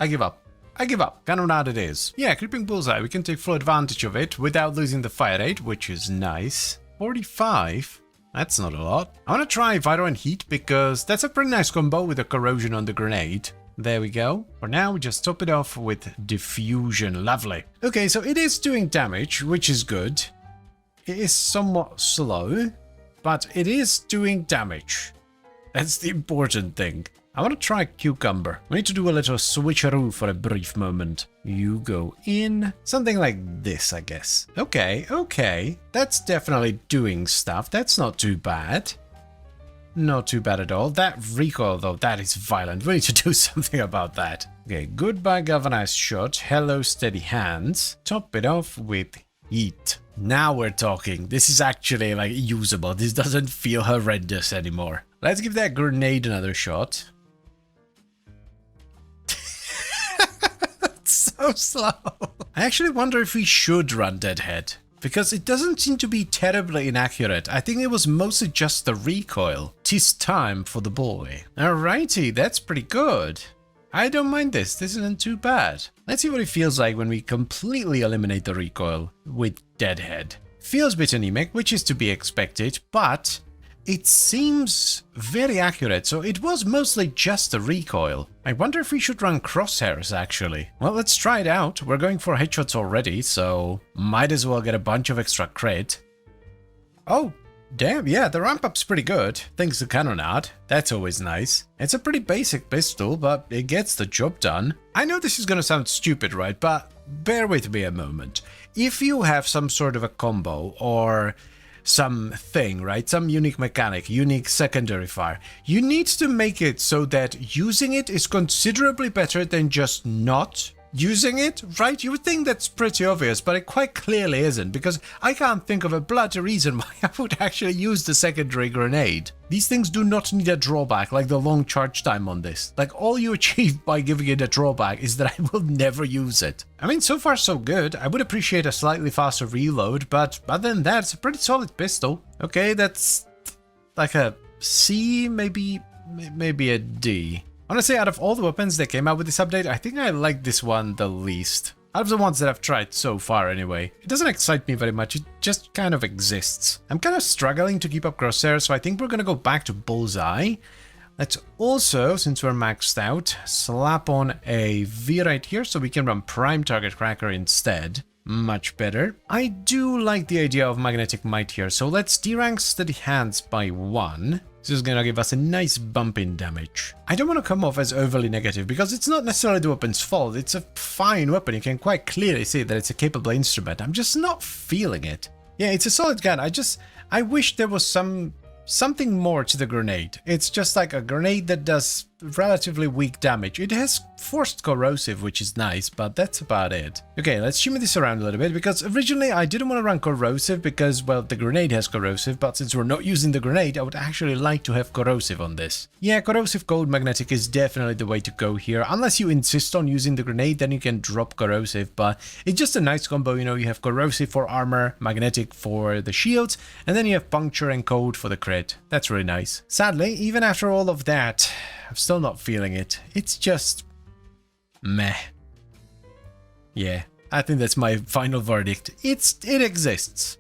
I give up. I give up. Cannonade it is. Yeah, Creeping Bullseye. We can take full advantage of it without losing the fire rate, which is nice. 45? That's not a lot. I want to try Viro and Heat because that's a pretty nice combo with a corrosion on the grenade. There we go. For now, we just top it off with Diffusion. Lovely. Okay, so it is doing damage, which is good. It is somewhat slow, but it is doing damage. That's the important thing. I want to try Cucumber. We need to do a little switcheroo for a brief moment. You go in. Something like this, I guess. Okay, okay. That's definitely doing stuff. That's not too bad. Not too bad at all. That recoil, though, that is violent. We need to do something about that. Okay, goodbye galvanized shot. Hello steady hands. Top it off with Heat. Now we're talking. This is actually, like, usable. This doesn't feel horrendous anymore. Let's give that grenade another shot. So slow. I actually wonder if we should run Deadhead, because it doesn't seem to be terribly inaccurate. I think it was mostly just the recoil. 'Tis time for the boy. Alrighty, that's pretty good. I don't mind this. This isn't too bad. Let's see what it feels like when we completely eliminate the recoil with Deadhead. Feels a bit anemic, which is to be expected, but it seems very accurate, so it was mostly just the recoil. I wonder if we should run crosshairs, actually. Well, let's try it out. We're going for headshots already, so might as well get a bunch of extra crit. Oh, damn, yeah, the ramp-up's pretty good, thanks to Cannonade. That's always nice. It's a pretty basic pistol, but it gets the job done. I know this is gonna sound stupid, right, but bear with me a moment. If you have some sort of a combo, or something, right? Some unique mechanic, unique secondary fire. You need to make it so that using it is considerably better than just not using it, right? You would think that's pretty obvious, but it quite clearly isn't, because I can't think of a bloody reason why I would actually use the secondary grenade. These things do not need a drawback, like the long charge time on this. Like, all you achieve by giving it a drawback is that I will never use it. I mean, so far so good. I would appreciate a slightly faster reload, but other than that, it's a pretty solid pistol. Okay, that's like a C, maybe a D. Honestly, out of all the weapons that came out with this update, I think I like this one the least. Out of the ones that I've tried so far anyway. It doesn't excite me very much, it just kind of exists. I'm kind of struggling to keep up crosshairs, so I think we're gonna go back to Bullseye. Let's also, since we're maxed out, slap on a V right here so we can run Prime Target Cracker instead. Much better. I do like the idea of magnetic might here, so let's derank steady hands by 1. This is gonna give us a nice bump in damage. I don't want to come off as overly negative because it's not necessarily the weapon's fault. It's a fine weapon. You can quite clearly see that it's a capable instrument. I'm just not feeling it. Yeah, it's a solid gun. I wish there was something more to the grenade. It's just like a grenade that does relatively weak damage. It has forced corrosive, which is nice, but that's about it. Okay, let's shimmy this around a little bit, because originally I didn't want to run corrosive because, well, the grenade has corrosive, but since we're not using the grenade, I would actually like to have corrosive on this. Yeah, corrosive gold magnetic is definitely the way to go here. Unless you insist on using the grenade, then you can drop corrosive, but it's just a nice combo, you know, you have corrosive for armor, magnetic for the shields, and then you have puncture and cold for the crit. That's really nice. Sadly, even after all of that, I'm still not feeling it. It's just meh. Yeah, I think that's my final verdict. It exists.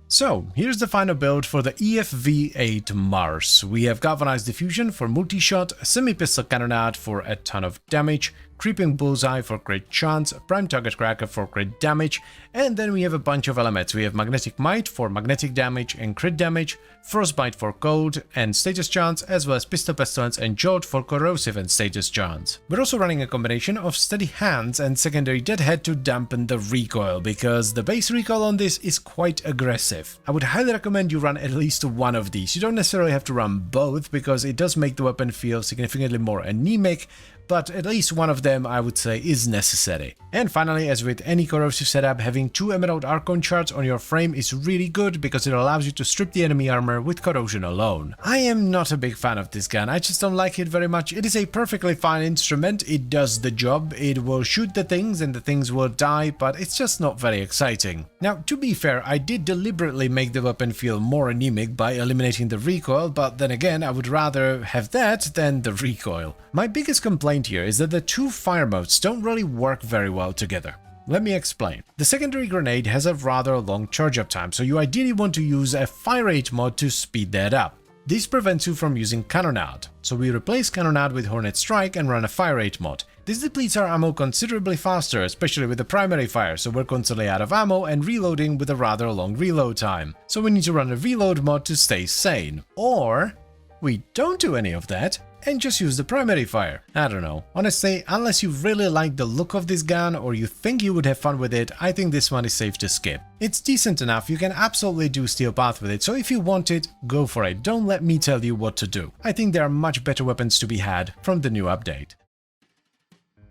So, here's the final build for the EFV-8 Mars. We have galvanized diffusion for multi-shot, semi-pistol cannonade for a ton of damage, creeping bullseye for crit chance, prime target cracker for crit damage, and then we have a bunch of elements. We have magnetic might for magnetic damage and crit damage, frostbite for cold and status chance, as well as pistol pestilence and jolt for corrosive and status chance. We're also running a combination of steady hands and secondary deadhead to dampen the recoil, because the base recoil on this is quite aggressive. I would highly recommend you run at least one of these. You don't necessarily have to run both, because it does make the weapon feel significantly more anemic, but at least one of them I would say is necessary. And finally, as with any corrosive setup, having 2 Emerald Archon shards on your frame is really good because it allows you to strip the enemy armor with corrosion alone. I am not a big fan of this gun, I just don't like it very much. It is a perfectly fine instrument, it does the job, it will shoot the things and the things will die, but it's just not very exciting. Now, to be fair, I did deliberately make the weapon feel more anemic by eliminating the recoil, but then again, I would rather have that than the recoil. My biggest complaint here is that the 2 fire modes don't really work very well together. Let me explain. The secondary grenade has a rather long charge up time, so you ideally want to use a fire rate mod to speed that up. This prevents you from using cannonade, so we replace cannonade with Hornet Strike and run a fire rate mod. This depletes our ammo considerably faster, especially with the primary fire, so we're constantly out of ammo and reloading with a rather long reload time. So we need to run a reload mod to stay sane. Or we don't do any of that and just use the primary fire. I don't know. Honestly, unless you really like the look of this gun or you think you would have fun with it, I think this one is safe to skip. It's decent enough, you can absolutely do Steel Path with it, so if you want it, go for it. Don't let me tell you what to do. I think there are much better weapons to be had from the new update.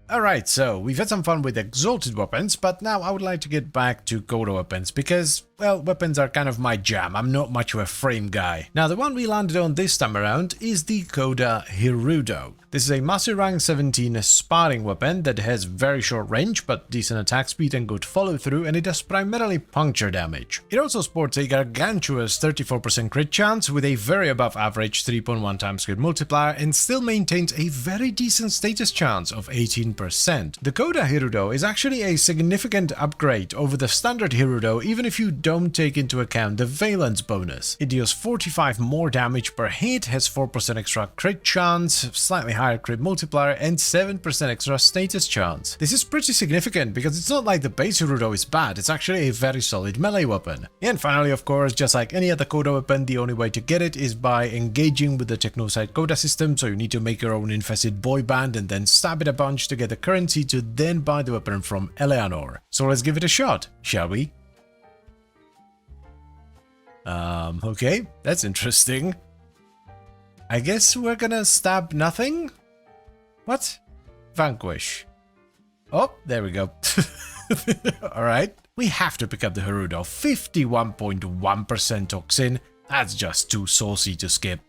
Alright, so we've had some fun with exalted weapons, but now I would like to get back to Kodo weapons because, well, weapons are kind of my jam. I'm not much of a frame guy. Now, the one we landed on this time around is the Koda Hirudo. This is a Master Rank 17 sparring weapon that has very short range, but decent attack speed and good follow through, and it does primarily puncture damage. It also sports a gargantuous 34% crit chance with a very above average 3.1 times crit multiplier and still maintains a very decent status chance of 18%. The Koda Hirudo is actually a significant upgrade over the standard Hirudo, even if you don't take into account the valence bonus. It deals 45 more damage per hit, has 4% extra crit chance, slightly higher crit multiplier, and 7% extra status chance. This is pretty significant because it's not like the base Hirudo is bad, it's actually a very solid melee weapon. And finally, of course, just like any other Koda weapon, the only way to get it is by engaging with the Technosite Koda system, so you need to make your own infested boy band and then stab it a bunch to get the currency to then buy the weapon from Eleanor. So let's give it a shot, shall we? Okay, that's interesting. I guess we're gonna stab nothing? What? Vanquish. Oh, there we go. Alright. We have to pick up the Hirudo. 51.1% toxin. That's just too saucy to skip.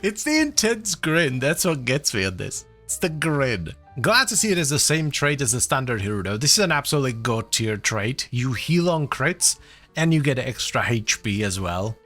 It's the intense grin, that's what gets me on this. It's the grin. Glad to see it as the same trait as the standard Hirudo. This is an absolutely god tier trait. You heal on crits, and you get extra HP as well.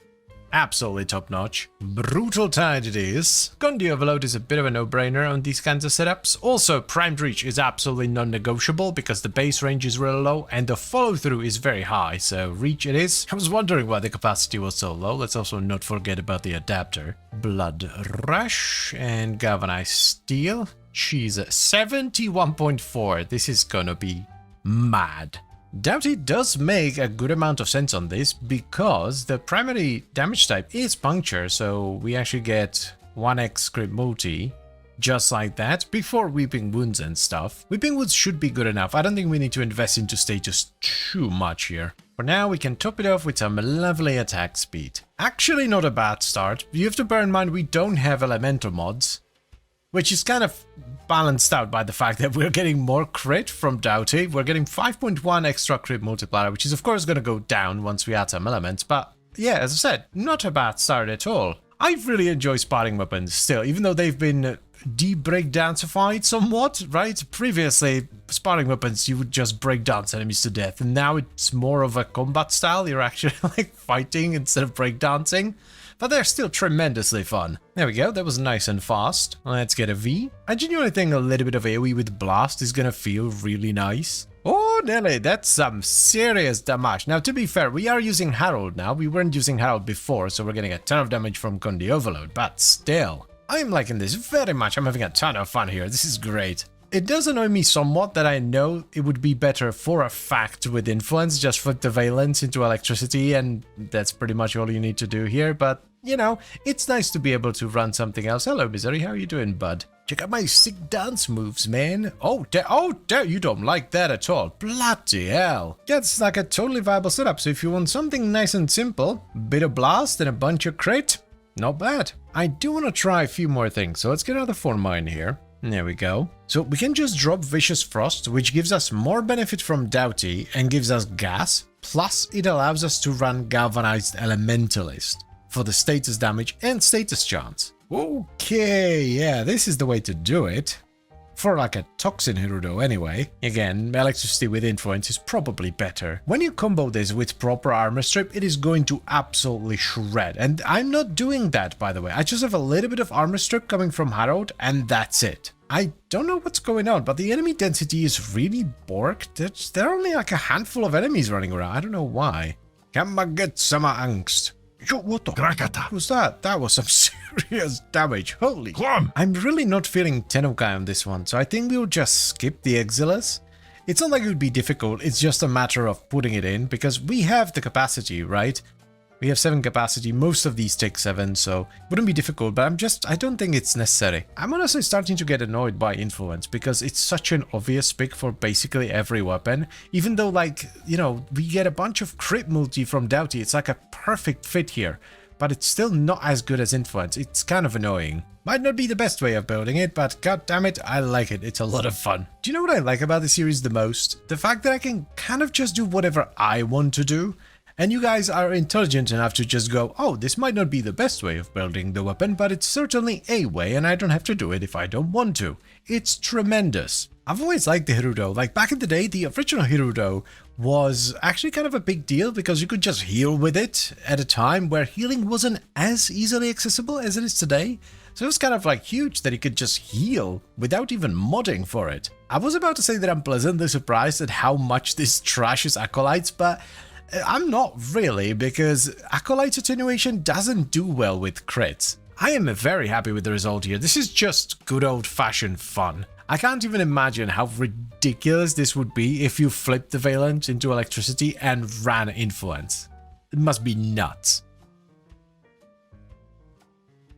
absolutely top-notch. Brutal Tide it is. Condi Overload is a bit of a no-brainer on these kinds of setups. Also, Primed Reach is absolutely non-negotiable because the base range is really low and the follow-through is very high, so Reach it is. I was wondering why the capacity was so low. Let's also not forget about the adapter. Blood Rush and Galvanized Steel. She's 71.4. This is gonna be mad. Doughty does make a good amount of sense on this because the primary damage type is puncture, so we actually get 1x crit multi just like that before Weeping Wounds and stuff. Weeping Wounds should be good enough. I don't think we need to invest into status too much here. For now, we can top it off with some lovely attack speed. Actually not a bad start. You have to bear in mind we don't have elemental mods, which is kind of balanced out by the fact that we're getting more crit from Doughty. We're getting 5.1 extra crit multiplier, which is of course going to go down once we add some elements, but yeah, as I said, not a bad start at all. I really enjoy spotting weapons still, even though they've been de-breakdancified somewhat, right? Previously, spotting weapons, you would just break dance enemies to death, and now it's more of a combat style. You're actually like fighting instead of breakdancing. But they're still tremendously fun. There we go, that was nice and fast. Let's get a V. I genuinely think a little bit of AoE with Blast is gonna feel really nice. Oh, Nelly, that's some serious damage. Now, to be fair, we are using Herald now. We weren't using Herald before, so we're getting a ton of damage from Condi Overload, but still. I'm liking this very much. I'm having a ton of fun here. This is great. It does annoy me somewhat that I know it would be better for a fact with Influence, just flip the Valence into Electricity, and that's pretty much all you need to do here, but, you know, it's nice to be able to run something else. Hello, Misery, how are you doing, bud? Check out my sick dance moves, man. Oh, you don't like that at all. Bloody hell. Yeah, it's like a totally viable setup, so if you want something nice and simple, bit of Blast and a bunch of crit, not bad. I do want to try a few more things, so let's get another 4 mine here. There we go. So we can just drop Vicious Frost, which gives us more benefit from Doughty and gives us gas, plus it allows us to run Galvanized Elementalist for the status damage and status chance. Okay, yeah, this is the way to do it. For like a Toxin Hirudo anyway. Again, Electricity with Influence is probably better. When you combo this with proper armor strip, it is going to absolutely shred. And I'm not doing that, by the way. I just have a little bit of armor strip coming from Herald, and that's it. I don't know what's going on, but the enemy density is really borked. There are only like a handful of enemies running around. I don't know why. Come and get some angst. Yo, what the heck was that? That was some serious damage. Holy. Clom. I'm really not feeling Tenukai on this one, so I think we'll just skip the Exiles. It's not like it would be difficult, it's just a matter of putting it in, because we have the capacity, right? We have 7 capacity, most of these take 7, so it wouldn't be difficult, but I don't think it's necessary. I'm honestly starting to get annoyed by Influence, because it's such an obvious pick for basically every weapon, even though, like, you know, we get a bunch of crit multi from Doughty, it's like a perfect fit here, but it's still not as good as Influence. It's kind of annoying. Might not be the best way of building it, but god damn it, I like it. It's a lot of fun. Do you know what I like about the series the most? The fact that I can kind of just do whatever I want to do. And you guys are intelligent enough to just go, oh, this might not be the best way of building the weapon, but it's certainly a way, and I don't have to do it if I don't want to. It's tremendous. I've always liked the Hirudo. Like, back in the day, the original Hirudo was actually kind of a big deal because you could just heal with it at a time where healing wasn't as easily accessible as it is today. So it was kind of like huge that you could just heal without even modding for it. I was about to say that I'm pleasantly surprised at how much this trashes Acolytes, but I'm not really, because Acolyte's attenuation doesn't do well with crits. I am very happy with the result here. This is just good old-fashioned fun. I can't even imagine how ridiculous this would be if you flipped the Valence into Electricity and ran Influence. It must be nuts.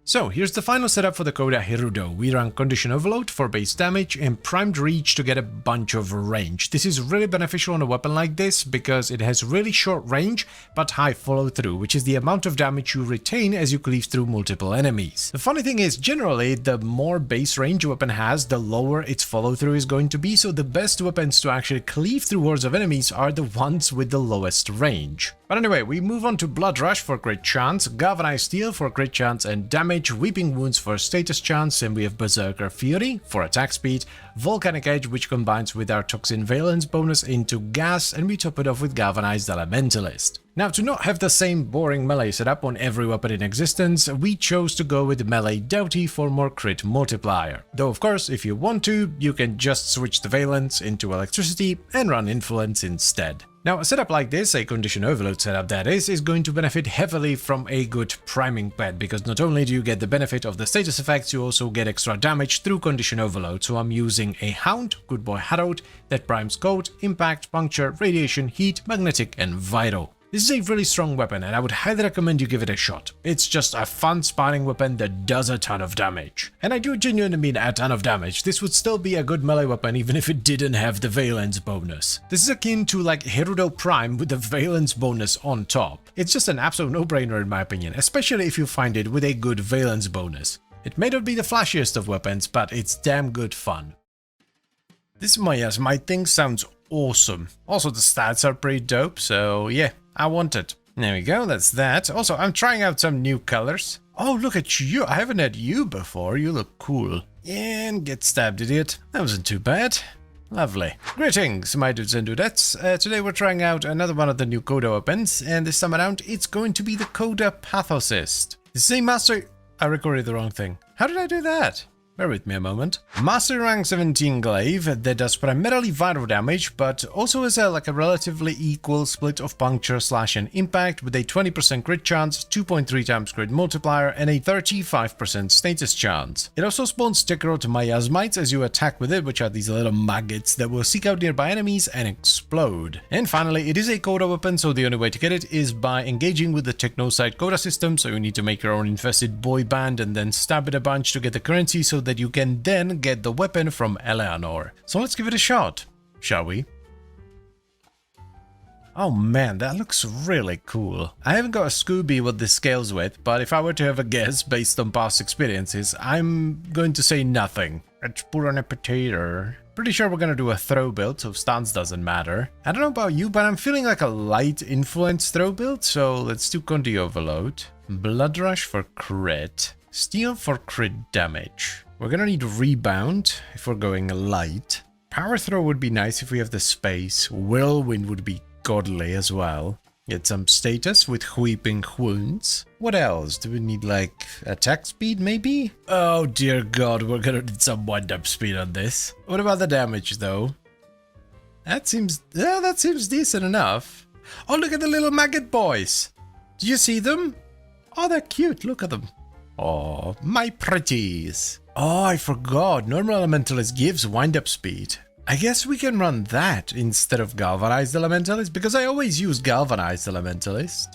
So here's the final setup for the Koda Hirudo. We run Condition Overload for base damage and Primed Reach to get a bunch of range. This is really beneficial on a weapon like this because it has really short range but high follow through, which is the amount of damage you retain as you cleave through multiple enemies. The funny thing is, generally the more base range a weapon has, the lower its follow through is going to be, so the best weapons to actually cleave through hordes of enemies are the ones with the lowest range. But anyway, we move on to Blood Rush for crit chance, Galvanized Steel for crit chance and damage, damage, Weeping Wounds for status chance, and we have Berserker Fury for attack speed, Volcanic Edge, which combines with our Toxin Valence bonus into gas, and we top it off with Galvanized Elementalist. Now, to not have the same boring melee setup on every weapon in existence, we chose to go with melee Doughty for more crit multiplier. Though of course, if you want to, you can just switch the Valence into Electricity and run Influence instead. Now, a setup like this, a Condition Overload setup that is going to benefit heavily from a good priming pad, because not only do you get the benefit of the status effects, you also get extra damage through Condition Overload. So I'm using a Hound, Good Boy Harold, that primes Cold, Impact, Puncture, Radiation, Heat, Magnetic, and Vital. This is a really strong weapon, and I would highly recommend you give it a shot. It's just a fun sparring weapon that does a ton of damage. And I do genuinely mean a ton of damage. This would still be a good melee weapon even if it didn't have the Valence bonus. This is akin to like Gerudo Prime with the Valence bonus on top. It's just an absolute no-brainer in my opinion, especially if you find it with a good Valence bonus. It may not be the flashiest of weapons, but it's damn good fun. This miasmite thing sounds awesome. Also, the stats are pretty dope, so yeah. I want it. There we go, that's that. Also, I'm trying out some new colors. Oh, look at you. I haven't had you before. You look cool. And get stabbed, idiot. That wasn't too bad. Lovely. Greetings, my dudes and dudettes. Today we're trying out another one of the new Coda weapons, and this time around it's going to be the Coda Pathocist. This is a master... I recorded the wrong thing. How did I do that? Bear with me a moment. Master rank 17 glaive that does primarily vital damage, but also has a relatively equal split of puncture slash and impact with a 20% crit chance, 2.3 times crit multiplier, and a 35% status chance. It also spawns Tekrot miasmites as you attack with it, which are these little maggots that will seek out nearby enemies and explode. And finally, it is a Coda weapon, so the only way to get it is by engaging with the Technosite Coda system, so you need to make your own infested boy band and then stab it a bunch to get the currency so that you can then get the weapon from Eleanor. So let's give it a shot, shall we? Oh man, that looks really cool. I haven't got a Scooby what this scales with, but if I were to have a guess based on past experiences, I'm going to say nothing. Let's put on a potato. Pretty sure we're gonna do a throw build, so stance doesn't matter. I don't know about you, but I'm feeling like a light influence throw build, so let's do Condi Overload. Blood Rush for crit. Steel for crit damage. We're gonna need Rebound if we're going light. Power Throw would be nice if we have the space. Whirlwind would be godly as well. Get some status with Weeping Wounds. What else? Do we need like attack speed maybe? Oh dear god, we're gonna need some wind-up speed on this. What about the damage though? That seems decent enough. Oh, look at the little maggot boys. Do you see them? Oh, they're cute. Look at them. Oh, my pretties. Oh, I forgot. Normal Elementalist gives wind-up speed. I guess we can run that instead of Galvanized Elementalist, because I always use Galvanized Elementalist.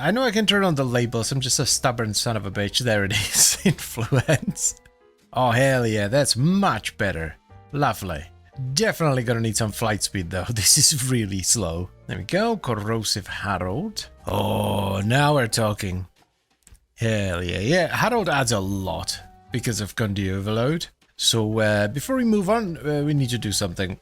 I know I can turn on the labels. I'm just a stubborn son of a bitch. There it is. Influence. Oh, hell yeah. That's much better. Lovely. Definitely gonna need some flight speed, though. This is really slow. There we go. Corrosive Harold. Oh, now we're talking. Hell yeah. Yeah, Harold adds a lot because of Condi Overload. So before we move on, we need to do something.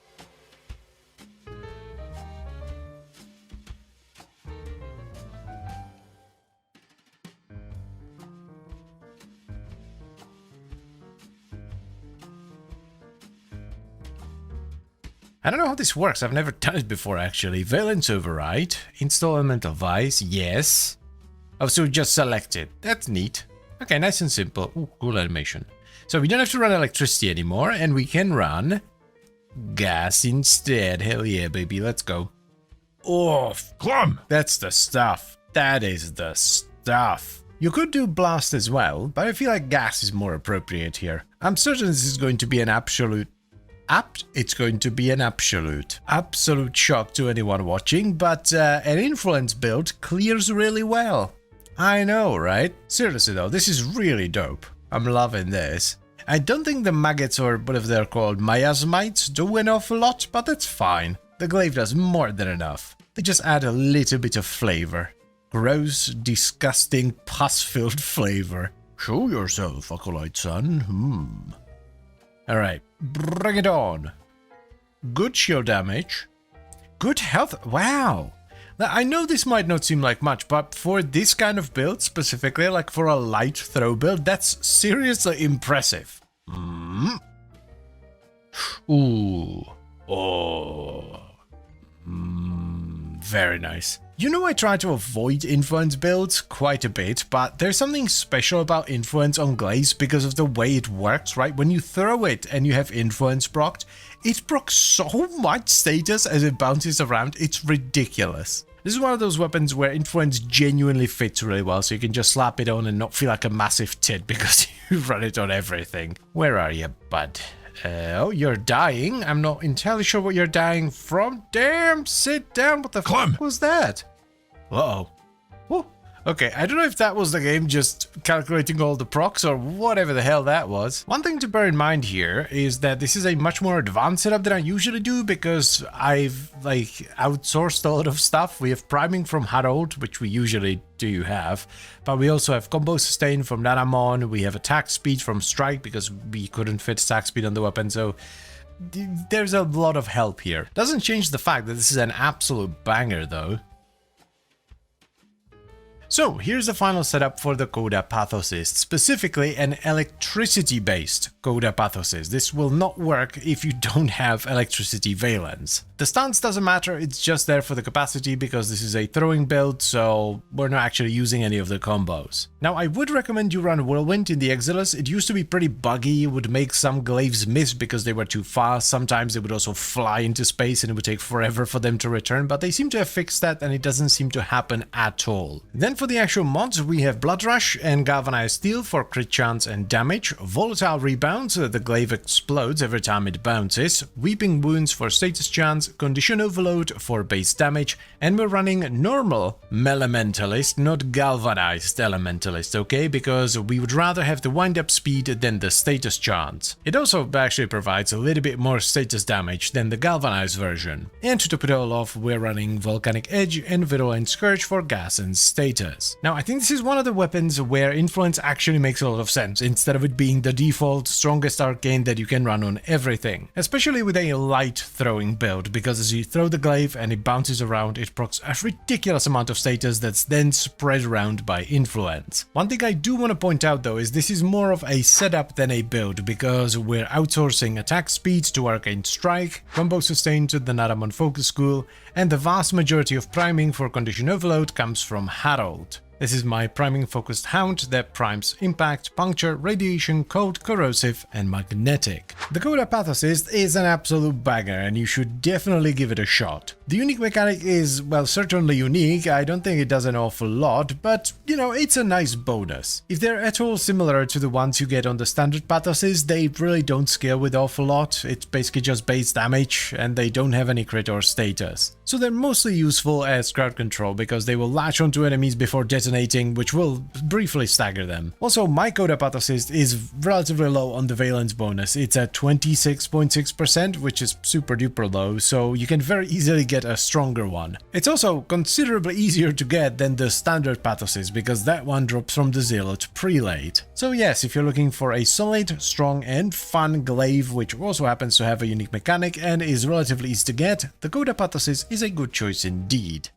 I don't know how this works. I've never done it before, actually. Valence Override. Install Elemental Vice. Yes. Oh, so just select it. That's neat. Okay, nice and simple. Ooh, cool animation. So we don't have to run electricity anymore, and we can run gas instead. Hell yeah, baby. Let's go. Oh, Clum! That's the stuff. That is the stuff. You could do blast as well, but I feel like gas is more appropriate here. I'm certain this is going to be an absolute absolute shock to anyone watching, but an influence build clears really well. I know, right? Seriously though, this is really dope. I'm loving this. I don't think the maggots, or whatever they're called, miasmites, do an awful lot, but that's fine. The glaive does more than enough. They just add a little bit of flavor. Gross, disgusting, pus-filled flavor. Show yourself, Acolyte son. Alright, bring it on. Good shield damage. Good health. Wow. I know this might not seem like much, but for this kind of build specifically, like for a light throw build, that's seriously impressive. Ooh. Oh. Very nice. You know, I try to avoid influence builds quite a bit, but there's something special about influence on Glaze because of the way it works, right? When you throw it and you have influence procced, it procs so much status as it bounces around, it's ridiculous. This is one of those weapons where influence genuinely fits really well, so you can just slap it on and not feel like a massive tit because you run it on everything. Where are you, bud? Oh, you're dying. I'm not entirely sure what you're dying from. Damn, sit down. What the fuck was that? Uh-oh. Oh, okay, I don't know if that was the game just calculating all the procs or whatever the hell that was. One thing to bear in mind here is that this is a much more advanced setup than I usually do because I've outsourced a lot of stuff. We have priming from Harold, which we usually do have, but we also have combo sustain from Naramon. We have attack speed from Strike because we couldn't fit attack speed on the weapon, so there's a lot of help here. Doesn't change the fact that this is an absolute banger though. So here's the final setup for the Coda Pathosist, specifically an electricity-based Coda Pathosist. This will not work if you don't have electricity valence. The stance doesn't matter, it's just there for the capacity because this is a throwing build, so we're not actually using any of the combos. Now I would recommend you run Whirlwind in the Exilus. It used to be pretty buggy, it would make some glaives miss because they were too fast, sometimes they would also fly into space and it would take forever for them to return, but they seem to have fixed that and it doesn't seem to happen at all. Then for the actual mods, we have Blood Rush and Galvanized Steel for crit chance and damage, Volatile Rebound so that the glaive explodes every time it bounces, Weeping Wounds for status chance, Condition Overload for base damage, and we're running normal Elementalist, not Galvanized Elementalist, okay, because we would rather have the wind-up speed than the status chance. It also actually provides a little bit more status damage than the Galvanized version. And to top it all off, we're running Volcanic Edge and Virulent Scourge for gas and status. Now, I think this is one of the weapons where influence actually makes a lot of sense, instead of it being the default strongest arcane that you can run on everything. Especially with a light throwing build, because as you throw the glaive and it bounces around, it procs a ridiculous amount of status that's then spread around by influence. One thing I do want to point out though is this is more of a setup than a build, because we're outsourcing attack speed to Arcane Strike, combo sustain to the Naramon Focus School, and the vast majority of priming for Condition Overload comes from Harold. This is my priming focused hound that primes impact, puncture, radiation, cold, corrosive, and magnetic. The Coda Pathosist is an absolute banger and you should definitely give it a shot. The unique mechanic is, well, certainly unique. I don't think it does an awful lot, but you know, it's a nice bonus. If they're at all similar to the ones you get on the standard Pathosist, they really don't scale with awful lot. It's basically just base damage and they don't have any crit or status. So they're mostly useful as crowd control because they will latch onto enemies before detonating, which will briefly stagger them. Also, my Coda Pathosist is relatively low on the valence bonus. It's at 26.6%, which is super duper low, so you can very easily get a stronger one. It's also considerably easier to get than the standard Pathosist because that one drops from the Zealot Prelate. So yes, if you're looking for a solid, strong and fun glaive, which also happens to have a unique mechanic and is relatively easy to get, the Coda Pathosist is a good choice indeed.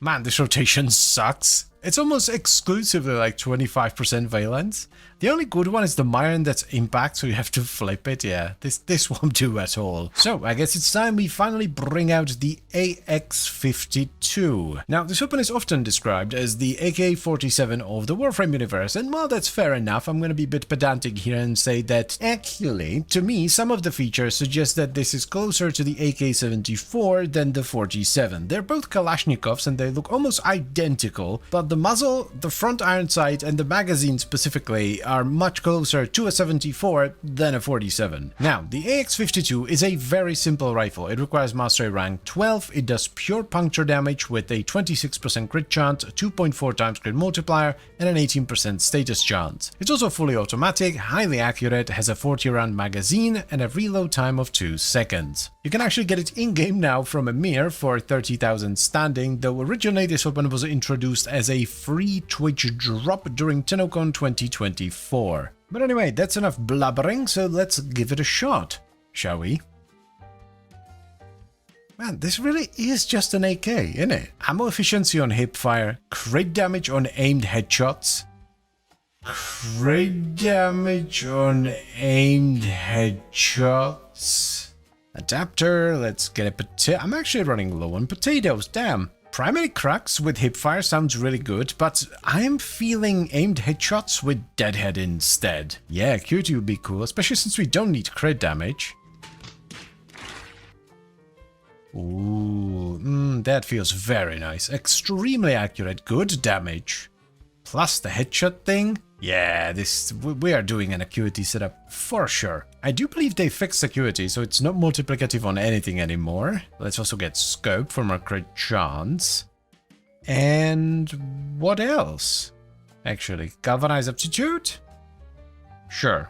Man, this rotation sucks. It's almost exclusively like 25% valence. The only good one is the Myron that's impact, so you have to flip it. Yeah, this won't do at all. So I guess it's time we finally bring out the AX52. Now, this weapon is often described as the AK-47 of the Warframe universe, and while that's fair enough, I'm going to be a bit pedantic here and say that actually, to me, some of the features suggest that this is closer to the AK-74 than the 47. They're both Kalashnikovs and they look almost identical, but the muzzle, the front iron sight, and the magazine specifically are much closer to a 74 than a 47. Now, the AX52 is a very simple rifle. It requires mastery rank 12, it does pure puncture damage with a 26% crit chance, 2.4 times crit multiplier, and an 18% status chance. It's also fully automatic, highly accurate, has a 40 round magazine, and a reload time of 2 seconds. You can actually get it in-game now from Emir for 30,000 standing, though originally this weapon was introduced as a free Twitch drop during TennoCon 2024. But anyway, that's enough blubbering, so let's give it a shot, shall we? Man, this really is just an AK, isn't it? Ammo efficiency on hipfire, crit damage on aimed headshots. Crit damage on aimed headshots. Adapter, let's get a potato. I'm actually running low on potatoes, damn. Primary cracks with hipfire sounds really good, but I'm feeling aimed headshots with deadhead instead. Yeah, QT would be cool, especially since we don't need crit damage. Ooh, that feels very nice. Extremely accurate, good damage. Plus the headshot thing. Yeah, we are doing an acuity setup for sure. I do believe they fixed acuity, so it's not multiplicative on anything anymore. Let's also get scope from our crit chance. And what else? Actually, galvanize aptitude? Sure,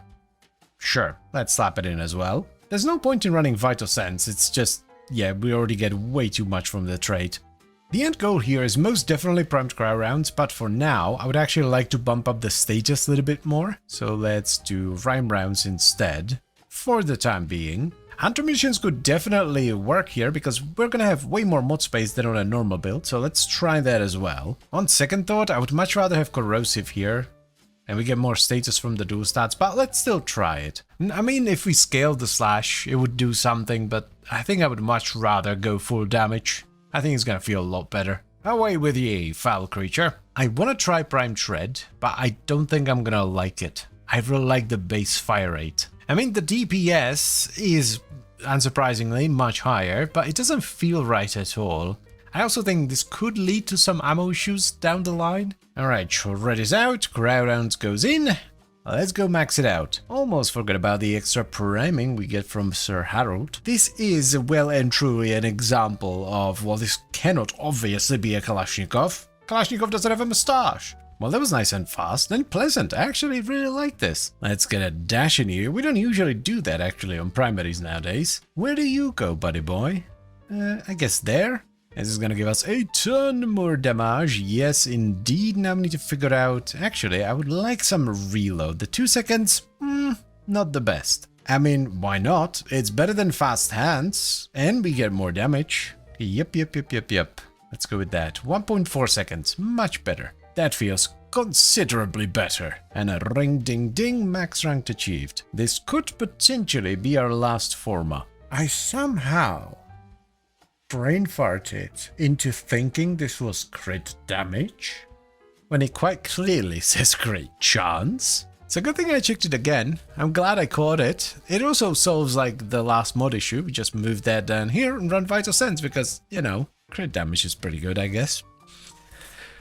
let's slap it in as well. There's no point in running vital sense, it's just, yeah, we already get way too much from the trait. The end goal here is most definitely primed cryo rounds, but for now, I would actually like to bump up the status a little bit more. So let's do rhyme rounds instead, for the time being. Hunter munitions could definitely work here, because we're gonna have way more mod space than on a normal build, so let's try that as well. On second thought, I would much rather have corrosive here, and we get more status from the dual stats, but let's still try it. I mean, if we scale the slash, it would do something, but I think I would much rather go full damage. I think it's gonna feel a lot better. Away with ye, foul creature. I wanna try Prime Tread, but I don't think I'm gonna like it. I really like the base fire rate. I mean, the DPS is, unsurprisingly, much higher, but it doesn't feel right at all. I also think this could lead to some ammo issues down the line. Alright, red is out, cryo rounds goes in. Let's go max it out. Almost forgot about the extra priming we get from Sir Harold. This is well and truly an example of, well, this cannot obviously be a Kalashnikov. Kalashnikov doesn't have a moustache. Well, that was nice and fast and pleasant. I actually really like this. Let's get a dash in here. We don't usually do that actually on primaries nowadays. Where do you go, buddy boy? I guess there. This is gonna give us a ton more damage. Yes, indeed. Now we need to figure out... Actually, I would like some reload. The 2 seconds? Not the best. I mean, why not? It's better than fast hands. And we get more damage. Yep. Let's go with that. 1.4 seconds. Much better. That feels considerably better. And a ring ding ding, max rank achieved. This could potentially be our last forma. I somehow brain farted into thinking this was crit damage, when it quite clearly says crit chance. It's a good thing I checked it again. I'm glad I caught it. It also solves like the last mod issue. We just moved that down here and run Vital Sense because, you know, crit damage is pretty good, I guess.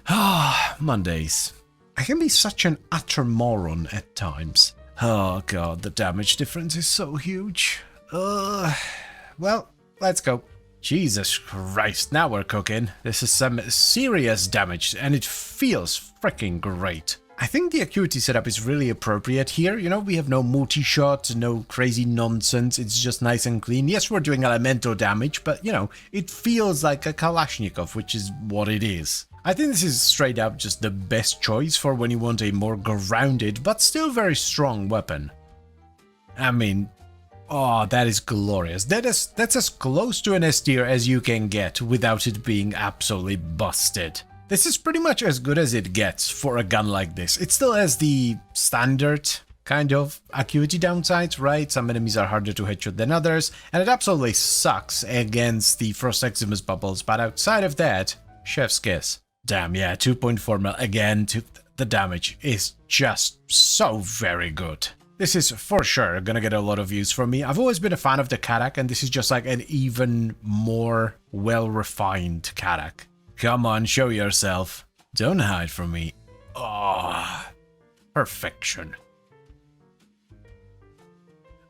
Ah, Mondays. I can be such an utter moron at times. Oh god, the damage difference is so huge. Well, let's go. Jesus Christ, now we're cooking. This is some serious damage, and it feels freaking great. I think the acuity setup is really appropriate here. You know, we have no multi-shot, no crazy nonsense. It's just nice and clean. Yes, we're doing elemental damage, but, you know, it feels like a Kalashnikov, which is what it is. I think this is straight up just the best choice for when you want a more grounded, but still very strong weapon. I mean... oh, that is glorious. That's as close to an S tier as you can get without it being absolutely busted. This is pretty much as good as it gets for a gun like this. It still has the standard kind of acuity downsides, right? Some enemies are harder to headshot than others, and it absolutely sucks against the Frost Eximus bubbles, but outside of that, chef's kiss. Damn, yeah, 2.4 mil again. The damage is just so very good. This is for sure gonna get a lot of views from me. I've always been a fan of the Karak, and this is just like an even more well-refined Karak. Come on, show yourself. Don't hide from me. Oh, perfection.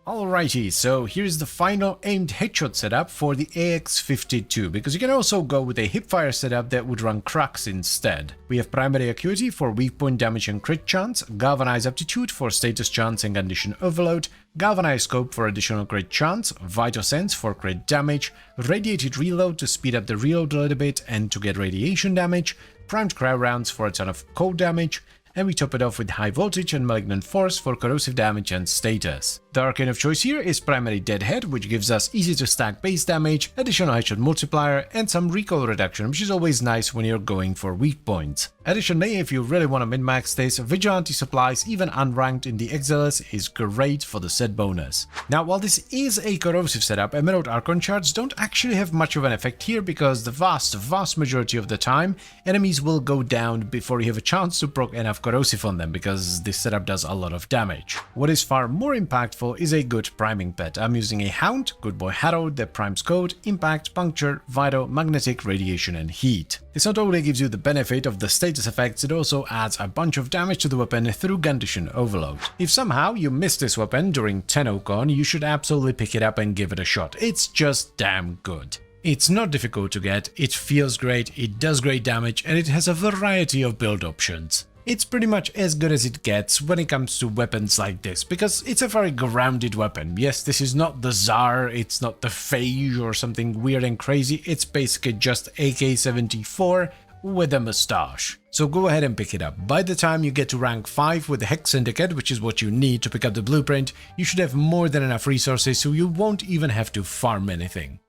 Alrighty, so here's the final aimed headshot setup for the AX52, because you can also go with a hipfire setup that would run cracks instead. We have primary acuity for weak point damage and crit chance, galvanize aptitude for status chance and condition overload, galvanize scope for additional crit chance, vital sense for crit damage, radiated reload to speed up the reload a little bit and to get radiation damage, primed cryo rounds for a ton of cold damage, and we top it off with high voltage and malignant force for corrosive damage and status. The arcane of choice here is Primary Deadhead, which gives us easy to stack base damage, additional headshot multiplier, and some recoil reduction, which is always nice when you're going for weak points. Additionally, if you really want to min-max this, Vigilante Supplies, even unranked in the Exiles, is great for the set bonus. Now, while this is a corrosive setup, Emerald Archon shards don't actually have much of an effect here because the vast majority of the time, enemies will go down before you have a chance to proc enough corrosive on them because this setup does a lot of damage. What is far more impactful is a good priming pet. I'm using a Hound, Good Boy Harrow, that primes code, impact, puncture, vital, magnetic, radiation, and heat. This not only gives you the benefit of the status effects, it also adds a bunch of damage to the weapon through Condition Overload. If somehow you missed this weapon during TennoCon, you should absolutely pick it up and give it a shot. It's just damn good. It's not difficult to get, it feels great, it does great damage, and it has a variety of build options. It's pretty much as good as it gets when it comes to weapons like this, because it's a very grounded weapon. Yes, this is not the Tsar, it's not the Phage or something weird and crazy, it's basically just AK-74 with a mustache. So go ahead and pick it up. By the time you get to rank 5 with the Hex Syndicate, which is what you need to pick up the blueprint, you should have more than enough resources so you won't even have to farm anything.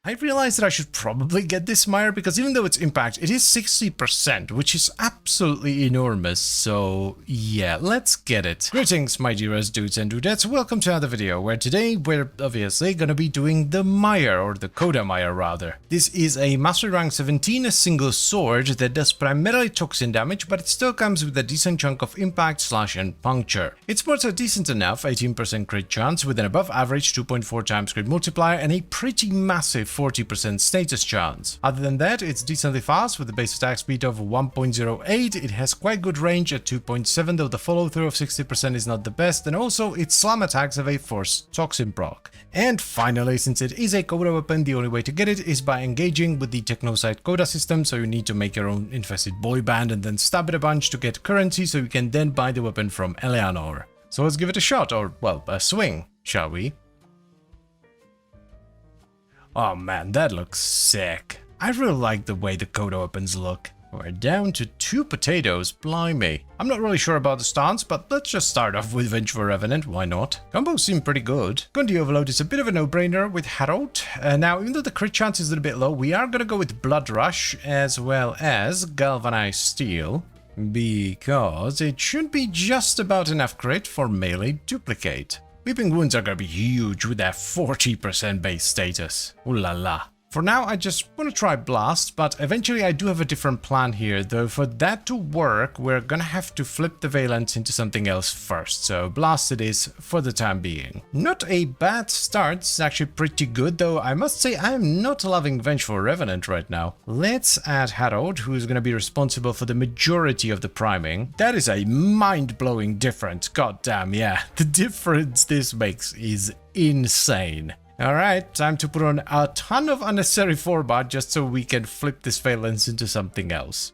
I realized that I should probably get this mire because even though its impact, it is 60%, which is absolutely enormous, so yeah, let's get it. Greetings, my dearest dudes and dudettes, welcome to another video where today we're obviously gonna be doing the mire, or the Coda mire rather. This is a Mastery Rank 17 single sword that does primarily toxin damage, but it still comes with a decent chunk of impact, slash, and puncture. Its sports are decent enough, 18% crit chance with an above average 2.4 times crit multiplier and a pretty massive 40% status chance. Other than that, it's decently fast with a base attack speed of 1.08, it has quite good range at 2.7, though the follow through of 60% is not the best, and also its slam attacks have a forced toxin proc. And finally, since it is a Coda weapon, the only way to get it is by engaging with the Technosite Coda system, so you need to make your own infested boy band and then stab it a bunch to get currency so you can then buy the weapon from Eleanor. So let's give it a shot, or well, a swing, shall we? Oh man, that looks sick. I really like the way the Coda weapons look. We're down to 2 potatoes, blimey. I'm not really sure about the stance, but let's just start off with Vengeful Revenant, why not? Combos seem pretty good. Condi Overload is a bit of a no-brainer with Harold. Now, even though the crit chance is a little bit low, we are gonna go with Blood Rush as well as Galvanized Steel, because it should be just about enough crit for melee duplicate. Weeping Wounds are gonna be huge with that 40% base status. Ooh la la. For now, I just want to try Blast, but eventually I do have a different plan here, though for that to work, we're gonna have to flip the Valence into something else first, so Blast it is for the time being. Not a bad start, it's actually pretty good, though I must say I am not loving Vengeful Revenant right now. Let's add Harold, who's gonna be responsible for the majority of the priming. That is a mind-blowing difference, goddamn, yeah. The difference this makes is insane. Alright, time to put on a ton of unnecessary forbot just so we can flip this Valence into something else.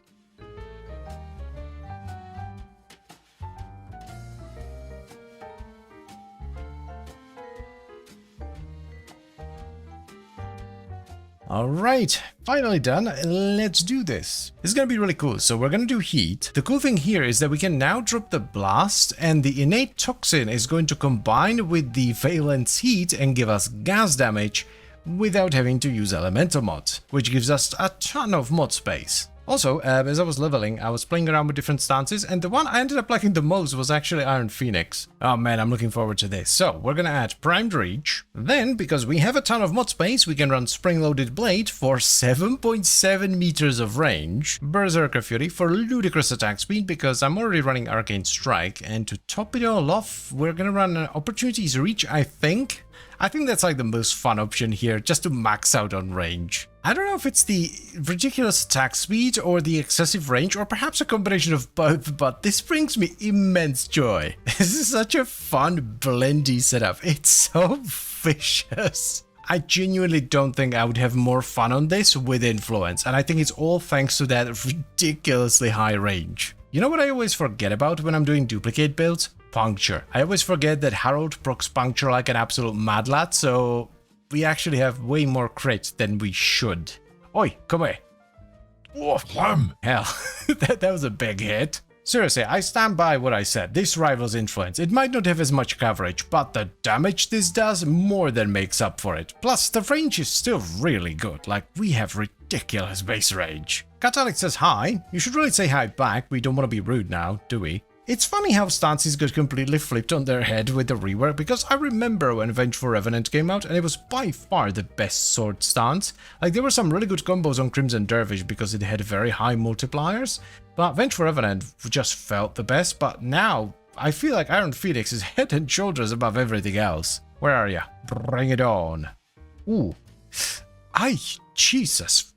Alright, finally done. Let's do this. This is gonna be really cool. So we're gonna do heat. The cool thing here is that we can now drop the blast, and the innate toxin is going to combine with the Valence heat and give us gas damage without having to use elemental mods, which gives us a ton of mod space. Also, as I was leveling, I was playing around with different stances, and the one I ended up liking the most was actually Iron Phoenix. Oh man, I'm looking forward to this. So, we're gonna add Primed Reach. Then, because we have a ton of mod space, we can run Spring-Loaded Blade for 7.7 meters of range, Berserker Fury for ludicrous attack speed, because I'm already running Arcane Strike, and to top it all off, we're gonna run Opportunities Reach, I think. I think that's like the most fun option here, just to max out on range. I don't know if it's the ridiculous attack speed or the excessive range, or perhaps a combination of both, but this brings me immense joy. This is such a fun, blendy setup. It's so vicious. I genuinely don't think I would have more fun on this with Influence, and I think it's all thanks to that ridiculously high range. You know what I always forget about when I'm doing duplicate builds? Puncture. I always forget that Harold procs puncture like an absolute mad lad, so we actually have way more crit than we should. Oi, come here. Warframe. Hell, that was a big hit. Seriously, I stand by what I said. This rivals influence. It might not have as much coverage, but the damage this does more than makes up for it. Plus, the range is still really good. Like, we have ridiculous base range. Catalic says hi. You should really say hi back. We don't want to be rude now, do we? It's funny how stances got completely flipped on their head with the rework, because I remember when Vengeful Revenant came out and it was by far the best sword stance. Like, there were some really good combos on Crimson Dervish because it had very high multipliers, but Vengeful Revenant just felt the best. But now I feel like Iron Phoenix is head and shoulders above everything else. Where are ya? Bring it on. Ooh. Jesus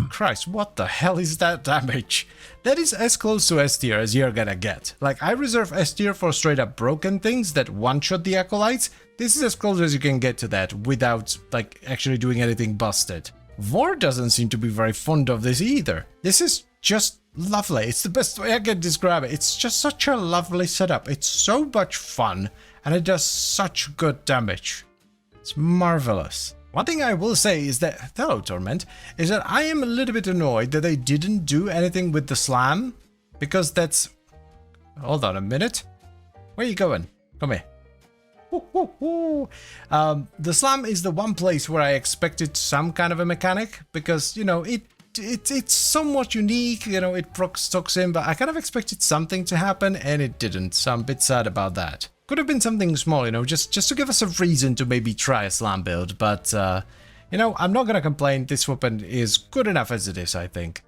Christ, what the hell is that damage? That is as close to S tier as you're gonna get. Like, I reserve S tier for straight up broken things that one-shot the Acolytes. This is as close as you can get to that without, like, actually doing anything busted. Vor doesn't seem to be very fond of this either. This is just lovely. It's the best way I can describe it. It's just such a lovely setup. It's so much fun, and it does such good damage. It's marvelous. One thing I will say is that, hello Torment, is that I am a little bit annoyed that they didn't do anything with the slam, because that's... Hold on a minute. Where are you going? Come here. The slam is the one place where I expected some kind of a mechanic, because, you know, it's somewhat unique, you know, it procs toxin, but I kind of expected something to happen, and it didn't, so I'm a bit sad about that. Could have been something small, you know, just to give us a reason to maybe try a slam build, but, you know, I'm not gonna complain. This weapon is good enough as it is, I think.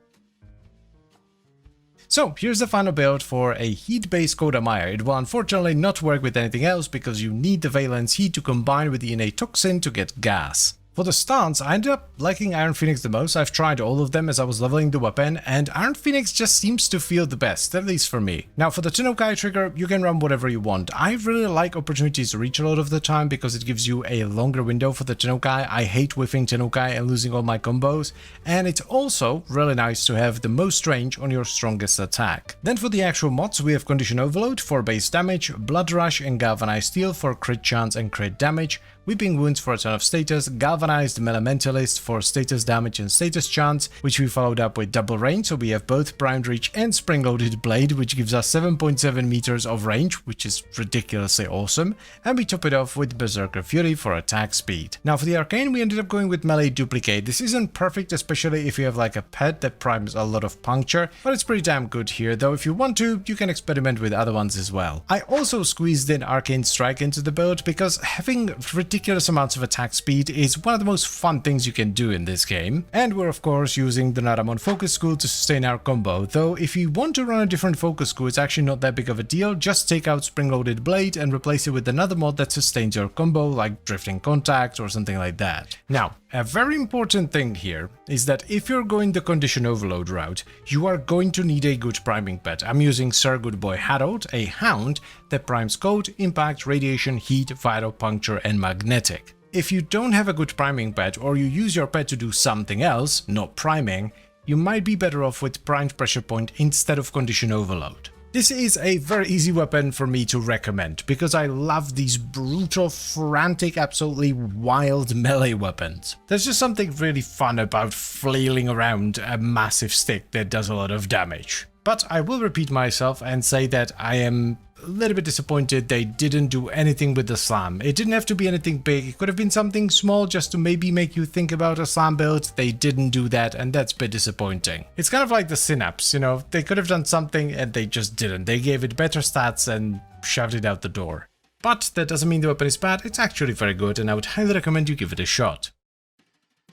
So, here's the final build for a heat-based Coda Mire. It will unfortunately not work with anything else because you need the Valence heat to combine with the innate toxin to get gas. For the stance, I ended up liking Iron Phoenix the most. I've tried all of them as I was leveling the weapon, and Iron Phoenix just seems to feel the best, at least for me. Now, for the Tennokai trigger, you can run whatever you want. I really like Opportunities Reach a lot of the time because it gives you a longer window for the Tennokai. I hate whiffing Tennokai and losing all my combos, and it's also really nice to have the most range on your strongest attack. Then for the actual mods, we have Condition Overload for base damage, Blood Rush and Galvanized Steel for crit chance and crit damage, Weeping Wounds for a ton of status, Galvanized Elementalist for status damage and status chance, which we followed up with double range, so we have both Primed Reach and Spring-Loaded Blade, which gives us 7.7 meters of range, which is ridiculously awesome, and we top it off with Berserker Fury for attack speed. Now for the Arcane, we ended up going with Melee Duplicate. This isn't perfect, especially if you have like a pet that primes a lot of puncture, but it's pretty damn good here, though if you want to, you can experiment with other ones as well. I also squeezed in Arcane Strike into the build because having ridiculous amounts of attack speed is one of the most fun things you can do in this game, and we're of course using the Naramon Focus School to sustain our combo, though if you want to run a different Focus School it's actually not that big of a deal. Just take out Spring-Loaded Blade and replace it with another mod that sustains your combo, like Drifting Contact or something like that. Now, a very important thing here is that if you're going the Condition Overload route, you are going to need a good priming pet. I'm using Sir Goodboy Harold, a hound that primes Cold, Impact, Radiation, Heat, Vital, Puncture and Magnetic. If you don't have a good priming pet, or you use your pet to do something else, not priming, you might be better off with Primed Pressure Point instead of Condition Overload. This is a very easy weapon for me to recommend, because I love these brutal, frantic, absolutely wild melee weapons. There's just something really fun about flailing around a massive stick that does a lot of damage. But I will repeat myself and say that I am a little bit disappointed they didn't do anything with the slam. It didn't have to be anything big, it could have been something small just to maybe make you think about a slam build. They didn't do that, and that's a bit disappointing. It's kind of like the Synapse, you know, they could have done something and they just didn't. They gave it better stats and shoved it out the door. But that doesn't mean the weapon is bad, it's actually very good and I would highly recommend you give it a shot.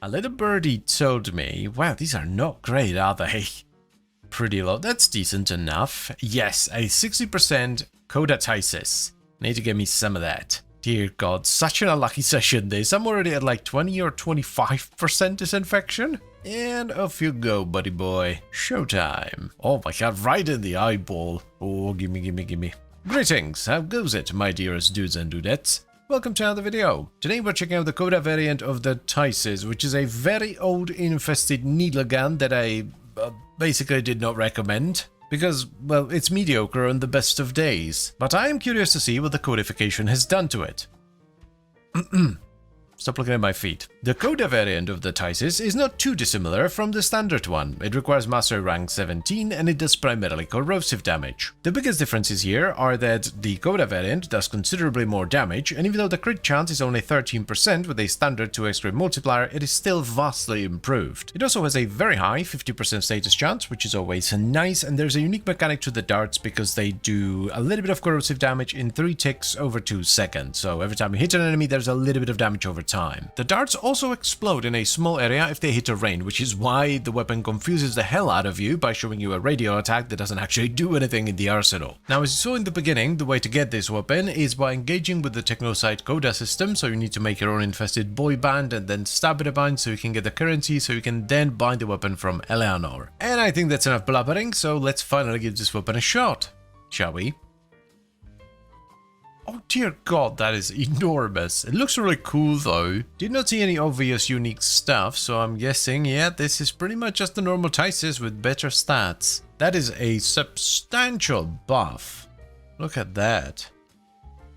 A little birdie told me, wow, these are not great, are they? Pretty low, that's decent enough. Yes, a 60% Codatisis. Need to give me some of that. Dear God, such an unlucky session this. I'm already at like 20 or 25% disinfection. And off you go, buddy boy. Showtime. Oh my God, right in the eyeball. Oh, gimme, gimme, gimme. Greetings, how goes it, my dearest dudes and dudettes? Welcome to another video. Today we're checking out the Coda variant of the Tisis, which is a very old infested needle gun that I basically did not recommend. Because, well, it's mediocre on the best of days. But I am curious to see what the codification has done to it. Stop looking at my feet. The Coda variant of the Tysis is not too dissimilar from the standard one. It requires Mastery rank 17 and it does primarily corrosive damage. The biggest differences here are that the Coda variant does considerably more damage, and even though the crit chance is only 13% with a standard 2x crit multiplier, it is still vastly improved. It also has a very high 50% status chance, which is always nice, and there's a unique mechanic to the darts because they do a little bit of corrosive damage in 3 ticks over 2 seconds. So every time you hit an enemy, there's a little bit of damage over time. The darts also explode in a small area if they hit a range, which is why the weapon confuses the hell out of you by showing you a radial attack that doesn't actually do anything in the arsenal. Now, as you saw in the beginning, the way to get this weapon is by engaging with the Technosite Coda system, so you need to make your own infested boy band and then stab it a bunch so you can get the currency so you can then buy the weapon from Eleanor. And I think that's enough blabbering, so let's finally give this weapon a shot, shall we? Oh dear god, that is enormous. It looks really cool though. Did not see any obvious unique stuff, so I'm guessing, yeah, this is pretty much just the normal Tysis with better stats. That is a substantial buff. Look at that.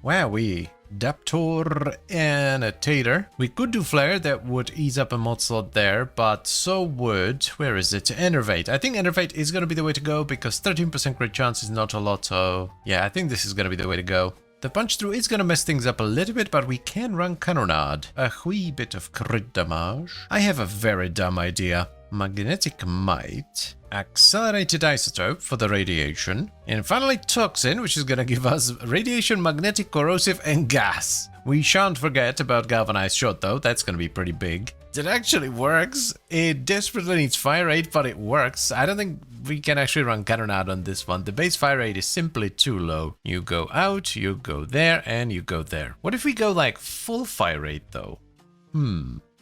Wowee. Daptor and a Tater. We could do Flare, that would ease up a mod slot there, but so would... where is it? Enervate. I think Enervate is going to be the way to go because 13% crit chance is not a lot, so... yeah, I think this is going to be the way to go. The punch through is going to mess things up a little bit, but we can run Cannonade. A wee bit of crit damage. I have a very dumb idea. Magnetic Might, Accelerated Isotope for the radiation, and finally Toxin, which is going to give us radiation, magnetic, corrosive, and gas. We shan't forget about Galvanized Shot though, that's going to be pretty big. It actually works. It desperately needs fire rate, but it works. I don't think we can actually run Cannonade on this one. The base fire rate is simply too low. You go out, you go there, and you go there. What if we go like full fire rate though?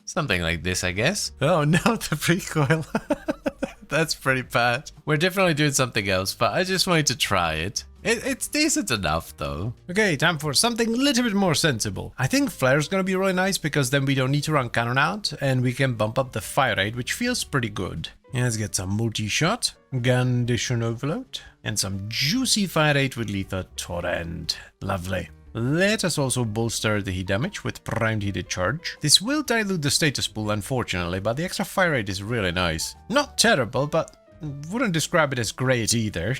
Something like this, I guess. Oh no, the recoil. That's pretty bad. We're definitely doing something else, but I just wanted to try it. It's decent enough, though. Okay, time for something a little bit more sensible. I think Flare's gonna be really nice because then we don't need to run Cannonade and we can bump up the fire rate, which feels pretty good. Let's get some multi-shot, Condition Overload, and some juicy fire rate with Lethal Torrent. Lovely. Let us also bolster the heat damage with primed heated charge. This will dilute the status pool, unfortunately, but the extra fire rate is really nice. Not terrible, but wouldn't describe it as great either.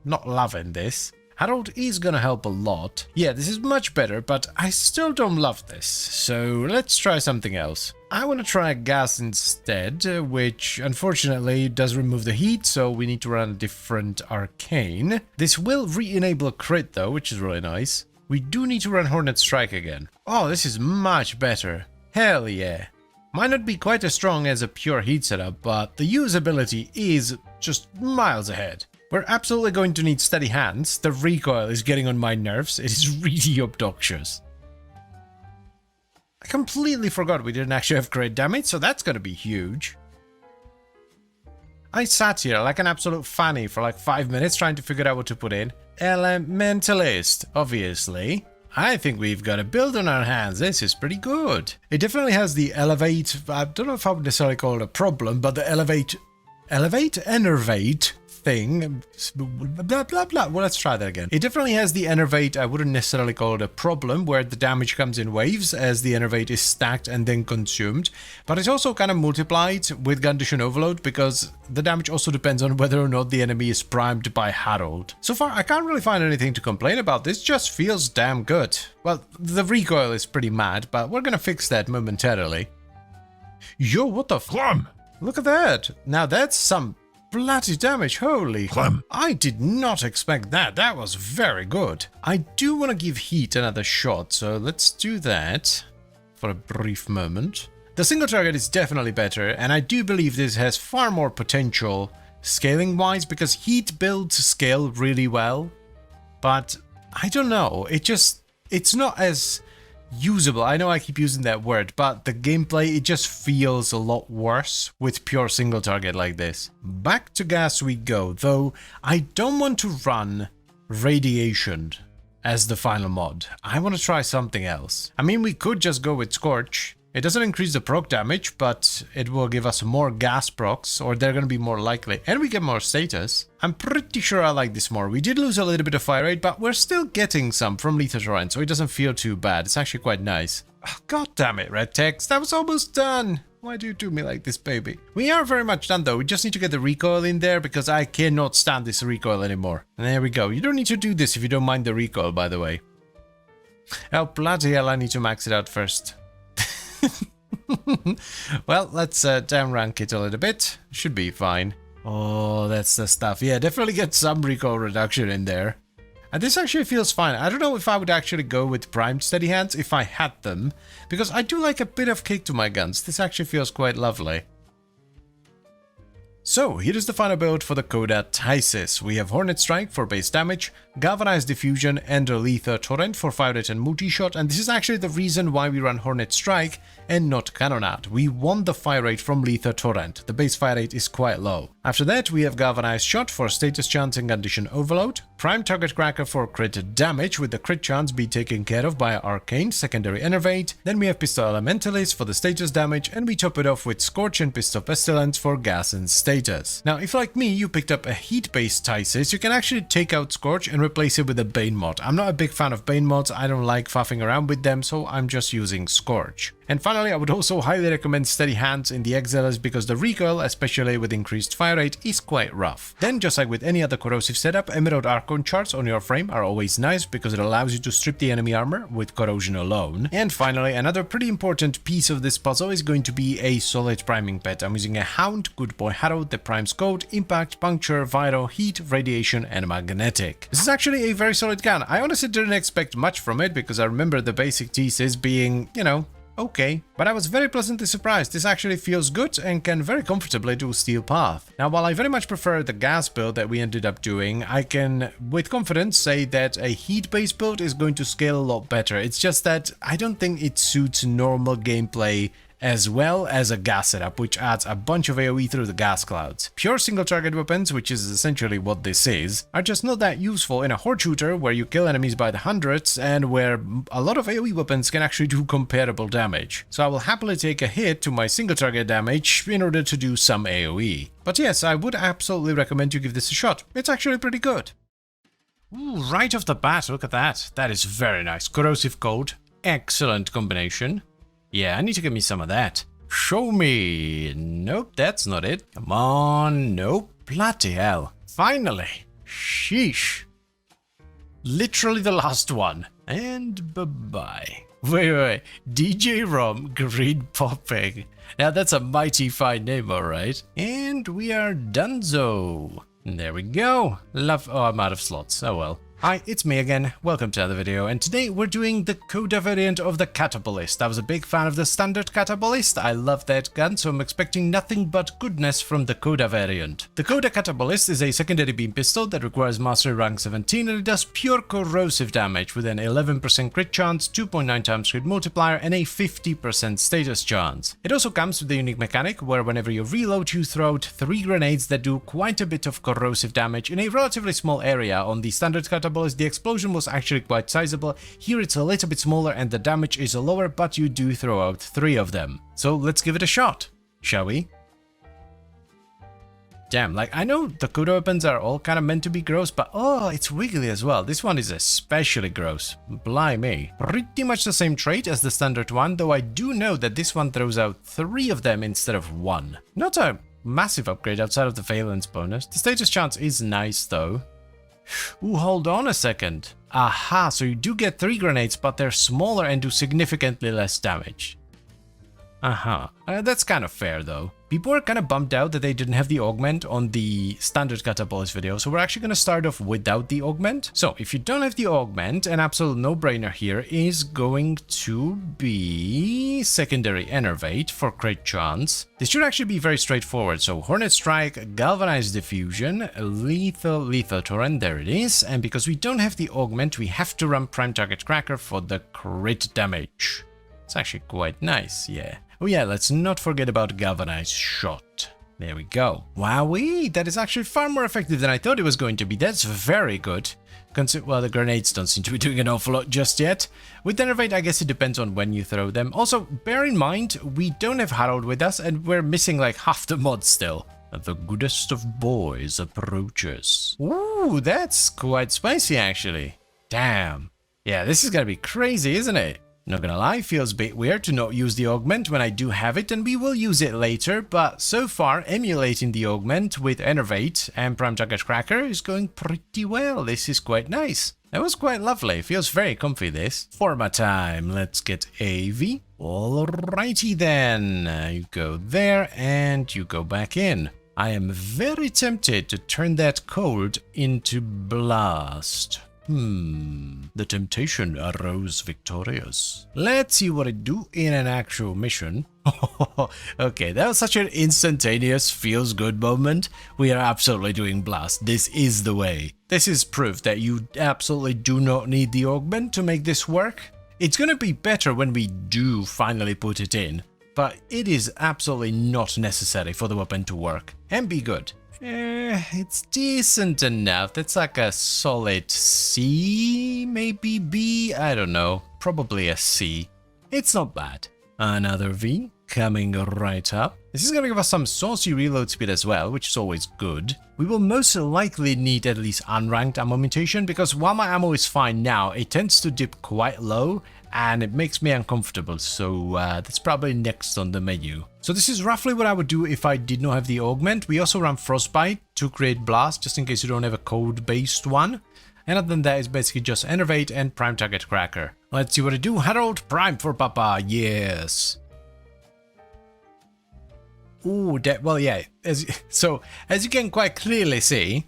Not loving this. Harold is gonna help a lot. Yeah, this is much better, but I still don't love this. So let's try something else. I want to try gas instead, which unfortunately does remove the heat, so we need to run a different arcane. This will re-enable crit though, which is really nice. We do need to run Hornet Strike again. Oh, this is much better. Hell yeah. Might not be quite as strong as a pure heat setup, but the usability is just miles ahead. We're absolutely going to need steady hands. The recoil is getting on my nerves. It is really obnoxious. I completely forgot we didn't actually have great damage, so that's going to be huge. I sat here like an absolute fanny for like 5 minutes trying to figure out what to put in. Elementalist, obviously. I think we've got a build on our hands. This is pretty good. It definitely has the elevate. I don't know if I would necessarily call it a problem, but the elevate, enervate thing, blah blah blah. Well, let's try that again. It definitely has the enervate. I wouldn't necessarily call it a problem, where the damage comes in waves as the enervate is stacked and then consumed, but it's also kind of multiplied with Condition Overload because the damage also depends on whether or not the enemy is primed by Harold. So far, I can't really find anything to complain about. This just feels damn good. Well, the recoil is pretty mad, but we're gonna fix that momentarily. Yo, what the f- Look at that. Now that's some bloody damage, holy. I did not expect that. That was very good. I do want to give heat another shot, so let's do that for a brief moment. The single target is definitely better, and I do believe this has far more potential scaling wise because heat builds scale really well, but I don't know, it's not as usable. I know I keep using that word, but the gameplay, it just feels a lot worse with pure single target like this. Back to gas we go, though I don't want to run radiation as the final mod. I want to try something else. I mean, we could just go with Scorch, It doesn't increase the proc damage, but it will give us more gas procs, or they're going to be more likely. And we get more status. I'm pretty sure I like this more. We did lose a little bit of fire rate, but we're still getting some from Lethal Torrent, so it doesn't feel too bad. It's actually quite nice. Oh, God damn it, Red Text. That was almost done. Why do you do me like this, baby? We are very much done, though. We just need to get the recoil in there, because I cannot stand this recoil anymore. And there we go. You don't need to do this if you don't mind the recoil, by the way. Oh, bloody hell, I need to max it out first. Well, let's down rank it a little bit. Should be fine. Oh, that's the stuff. Yeah, definitely get some recoil reduction in there. And this actually feels fine. I don't know if I would actually go with primed steady hands if I had them, because I do like a bit of kick to my guns. This actually feels quite lovely. So, here is the final build for the Coda Tysis. We have Hornet Strike for base damage, Galvanized Diffusion, and Lethal Torrent for fire rate and multi-shot, and this is actually the reason why we run Hornet Strike and not Cannonade. We want the fire rate from Lethal Torrent. The base fire rate is quite low. After that, we have Galvanized Shot for status chance and condition overload, Prime Target Cracker for crit damage, with the crit chance be taken care of by Arcane Secondary Enervate. Then we have Pistol Elementalist for the status damage, and we top it off with Scorch and Pistol Pestilence for gas and status. Now, if like me, you picked up a heat-based Tysis, you can actually take out Scorch and replace it with a Bane mod. I'm not a big fan of Bane mods, I don't like faffing around with them, so I'm just using Scorch. And finally, I would also highly recommend Steady Hands in the Exiles because the recoil, especially with increased fire rate, is quite rough. Then, just like with any other corrosive setup, Emerald Archon charts on your frame are always nice because it allows you to strip the enemy armor with corrosion alone. And finally, another pretty important piece of this puzzle is going to be a solid priming pet. I'm using a Hound, Good Boy Harrow, that primes Cold, Impact, Puncture, Viral, Heat, Radiation, and Magnetic. This is actually a very solid gun. I honestly didn't expect much from it because I remember the basic thesis being, you know, okay, but I was very pleasantly surprised. This actually feels good and can very comfortably do Steel Path. Now, while I very much prefer the gas build that we ended up doing, I can with confidence say that a heat-based build is going to scale a lot better. It's just that I don't think it suits normal gameplay as well as a gas setup, which adds a bunch of AoE through the gas clouds. Pure single target weapons, which is essentially what this is, are just not that useful in a horde shooter where you kill enemies by the hundreds and where a lot of AoE weapons can actually do comparable damage. So I will happily take a hit to my single target damage in order to do some AoE. But yes, I would absolutely recommend you give this a shot. It's actually pretty good. Ooh, right off the bat, look at that. That is very nice. Corrosive Cold, excellent combination. Yeah, I need to get me some of that. Show me. Nope, that's not it. Come on. Nope. Bloody hell. Finally. Sheesh. Literally the last one. And bye-bye. Wait. DJ Rom Green Popping. Now that's a mighty fine name, alright. And we are donezo. There we go. Oh, I'm out of slots. Oh well. Hi, it's me again, welcome to another video, and today we're doing the Coda variant of the Catapultist. I was a big fan of the standard Catapultist, I love that gun, so I'm expecting nothing but goodness from the Coda variant. The Coda Catapultist is a secondary beam pistol that requires mastery rank 17 and it does pure corrosive damage with an 11% crit chance, 2.9 times crit multiplier, and a 50% status chance. It also comes with a unique mechanic where whenever you reload you throw out 3 grenades that do quite a bit of corrosive damage in a relatively small area. On the standard Catapultist, the explosion was actually quite sizable. Here it's a little bit smaller and the damage is lower, but you do throw out 3 of them. So let's give it a shot, shall we? Damn, like I know the Coda weapons are all kind of meant to be gross, but oh, it's wiggly as well. This one is especially gross. Blimey. Pretty much the same trait as the standard one, though I do know that this one throws out 3 of them instead of 1. Not a massive upgrade outside of the valence bonus. The status chance is nice though. Ooh, hold on a second. Aha, so you do get 3 grenades, but they're smaller and do significantly less damage. That's kind of fair though. People are kind of bummed out that they didn't have the augment on the standard Catapultist video, so we're actually going to start off without the augment. So if you don't have the augment, an absolute no-brainer here is going to be secondary Enervate for crit chance. This should actually be very straightforward. So Hornet Strike, Galvanized Diffusion, Lethal Torrent, there it is. And because we don't have the augment, we have to run Prime Target Cracker for the crit damage. It's actually quite nice, yeah. Oh yeah, let's not forget about Galvanized Shot. There we go. Wowee, that is actually far more effective than I thought it was going to be. That's very good. Well, the grenades don't seem to be doing an awful lot just yet. With Enervate, I guess it depends on when you throw them. Also, bear in mind, we don't have Harold with us, and we're missing like half the mods still. The goodest of boys approaches. Ooh, that's quite spicy, actually. Damn. Yeah, this is gonna be crazy, isn't it? Not gonna lie, feels a bit weird to not use the augment when I do have it, and we will use it later, but so far, emulating the augment with Enervate and Prime Target Cracker is going pretty well. This is quite nice. That was quite lovely. Feels very comfy, this. Forma time. Let's get AV. Alrighty then. You go there, and you go back in. I am very tempted to turn that cold into blast. The temptation arose victorious. Let's see what I do in an actual mission. Okay, that was such an instantaneous feels good moment. We are absolutely doing blast. This is the way. This is proof that you absolutely do not need the augment to make this work. It's gonna be better when we do finally put it in, but it is absolutely not necessary for the weapon to work and be good. It's decent enough. That's like a solid C, maybe B, I don't know. Probably a C. It's not bad. Another V coming right up. This is gonna give us some saucy reload speed as well, which is always good. We will most likely need at least unranked ammo mutation, because while my ammo is fine now, it tends to dip quite low and it makes me uncomfortable, so that's probably next on the menu. So this is roughly what I would do if I did not have the augment. We also run Frostbite to create blast, just in case you don't have a code-based one. And other than that, it's basically just Enervate and Prime Target Cracker. Let's see what I do. Harold, Prime for Papa, yes. Ooh, well, yeah. As you can quite clearly see,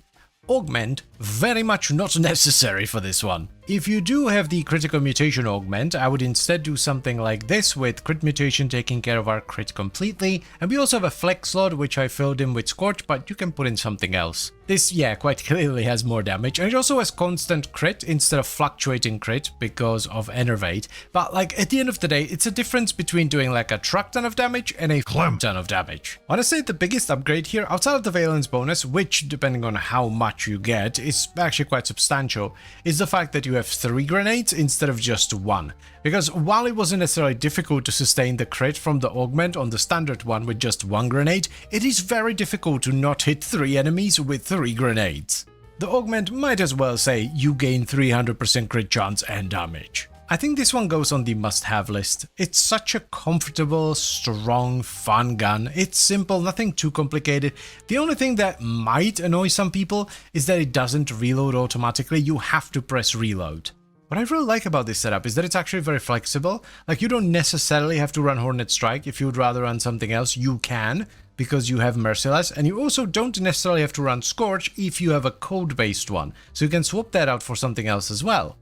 augment very much not necessary for this one. If you do have the critical mutation augment, I would instead do something like this, with crit mutation taking care of our crit completely, and we also have a flex slot which I filled in with Scorch, but you can put in something else. This, yeah, quite clearly has more damage, and it also has constant crit instead of fluctuating crit because of Enervate, but like at the end of the day, it's a difference between doing like a truck ton of damage and a ton of damage. Honestly, the biggest upgrade here, outside of the valence bonus, which depending on how much you get, is actually quite substantial, is the fact that you have 3 grenades instead of just 1. Because while it wasn't necessarily difficult to sustain the crit from the augment on the standard one with just 1 grenade, it is very difficult to not hit 3 enemies with 3 grenades. The augment might as well say you gain 300% crit chance and damage. I think this one goes on the must-have list. It's such a comfortable, strong, fun gun. It's simple, nothing too complicated. The only thing that might annoy some people is that it doesn't reload automatically. You have to press reload. What I really like about this setup is that it's actually very flexible. Like, you don't necessarily have to run Hornet Strike. If you would rather run something else, you can, because you have Merciless, and you also don't necessarily have to run Scorch if you have a code-based one. So you can swap that out for something else as well.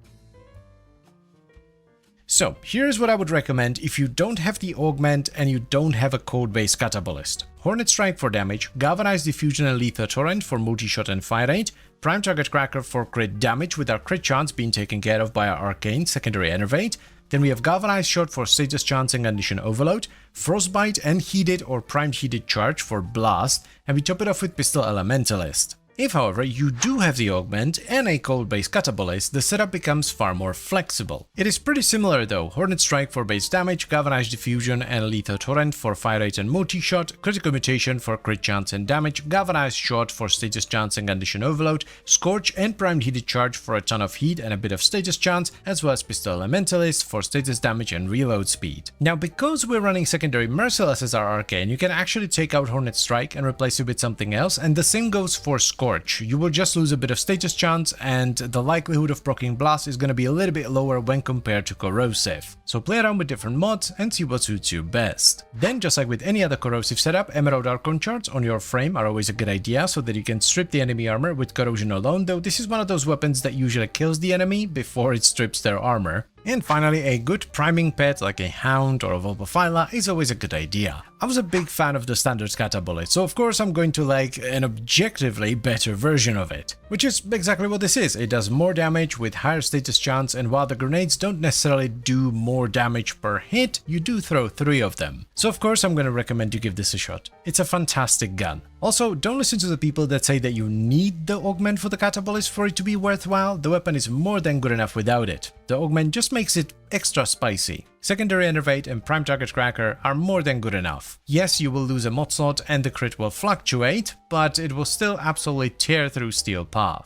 So, here's what I would recommend if you don't have the augment and you don't have a code-based catabolist. Hornet Strike for damage, Galvanized Diffusion and Lethal Torrent for multi-shot and fire rate, Prime Target Cracker for crit damage with our crit chance being taken care of by our Arcane secondary Enervate, then we have Galvanized Shot for status chance and condition overload, Frostbite and Heated or Primed Heated Charge for blast, and we top it off with Pistol Elementalist. If, however, you do have the augment and a cold-based catabolist, the setup becomes far more flexible. It is pretty similar though: Hornet Strike for base damage, Galvanized Diffusion and Lethal Torrent for fire rate and multi-shot, Critical Mutation for crit chance and damage, Galvanized Shot for status chance and condition overload, Scorch and Primed Heated Charge for a ton of heat and a bit of status chance, as well as Pistol Elementalist for status damage and reload speed. Now, because we're running secondary Merciless as our Arcane, you can actually take out Hornet Strike and replace it with something else, and the same goes for Scorch. You will just lose a bit of status chance, and the likelihood of proccing blast is going to be a little bit lower when compared to corrosive. So play around with different mods and see what suits you best. Then, just like with any other corrosive setup, Emerald Archon charts on your frame are always a good idea so that you can strip the enemy armor with corrosion alone, though this is one of those weapons that usually kills the enemy before it strips their armor. And finally, a good priming pet like a hound or a Vulpaphyla is always a good idea. I was a big fan of the standard Scatterbullet, so of course I'm going to like an objectively better version of it. Which is exactly what this is. It does more damage with higher status chance, and while the grenades don't necessarily do more damage per hit, you do throw 3 of them. So of course I'm going to recommend you give this a shot. It's a fantastic gun. Also, don't listen to the people that say that you need the augment for the Catabullets for it to be worthwhile. The weapon is more than good enough without it. The augment just makes it extra spicy. Secondary Enervate and Prime Target Cracker are more than good enough. Yes, you will lose a mod slot and the crit will fluctuate, but it will still absolutely tear through Steel Path.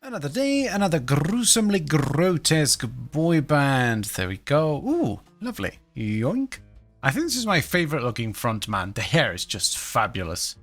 Another day, another gruesomely grotesque boy band. There we go. Ooh, lovely. Yoink. I think this is my favorite looking front man. The hair is just fabulous.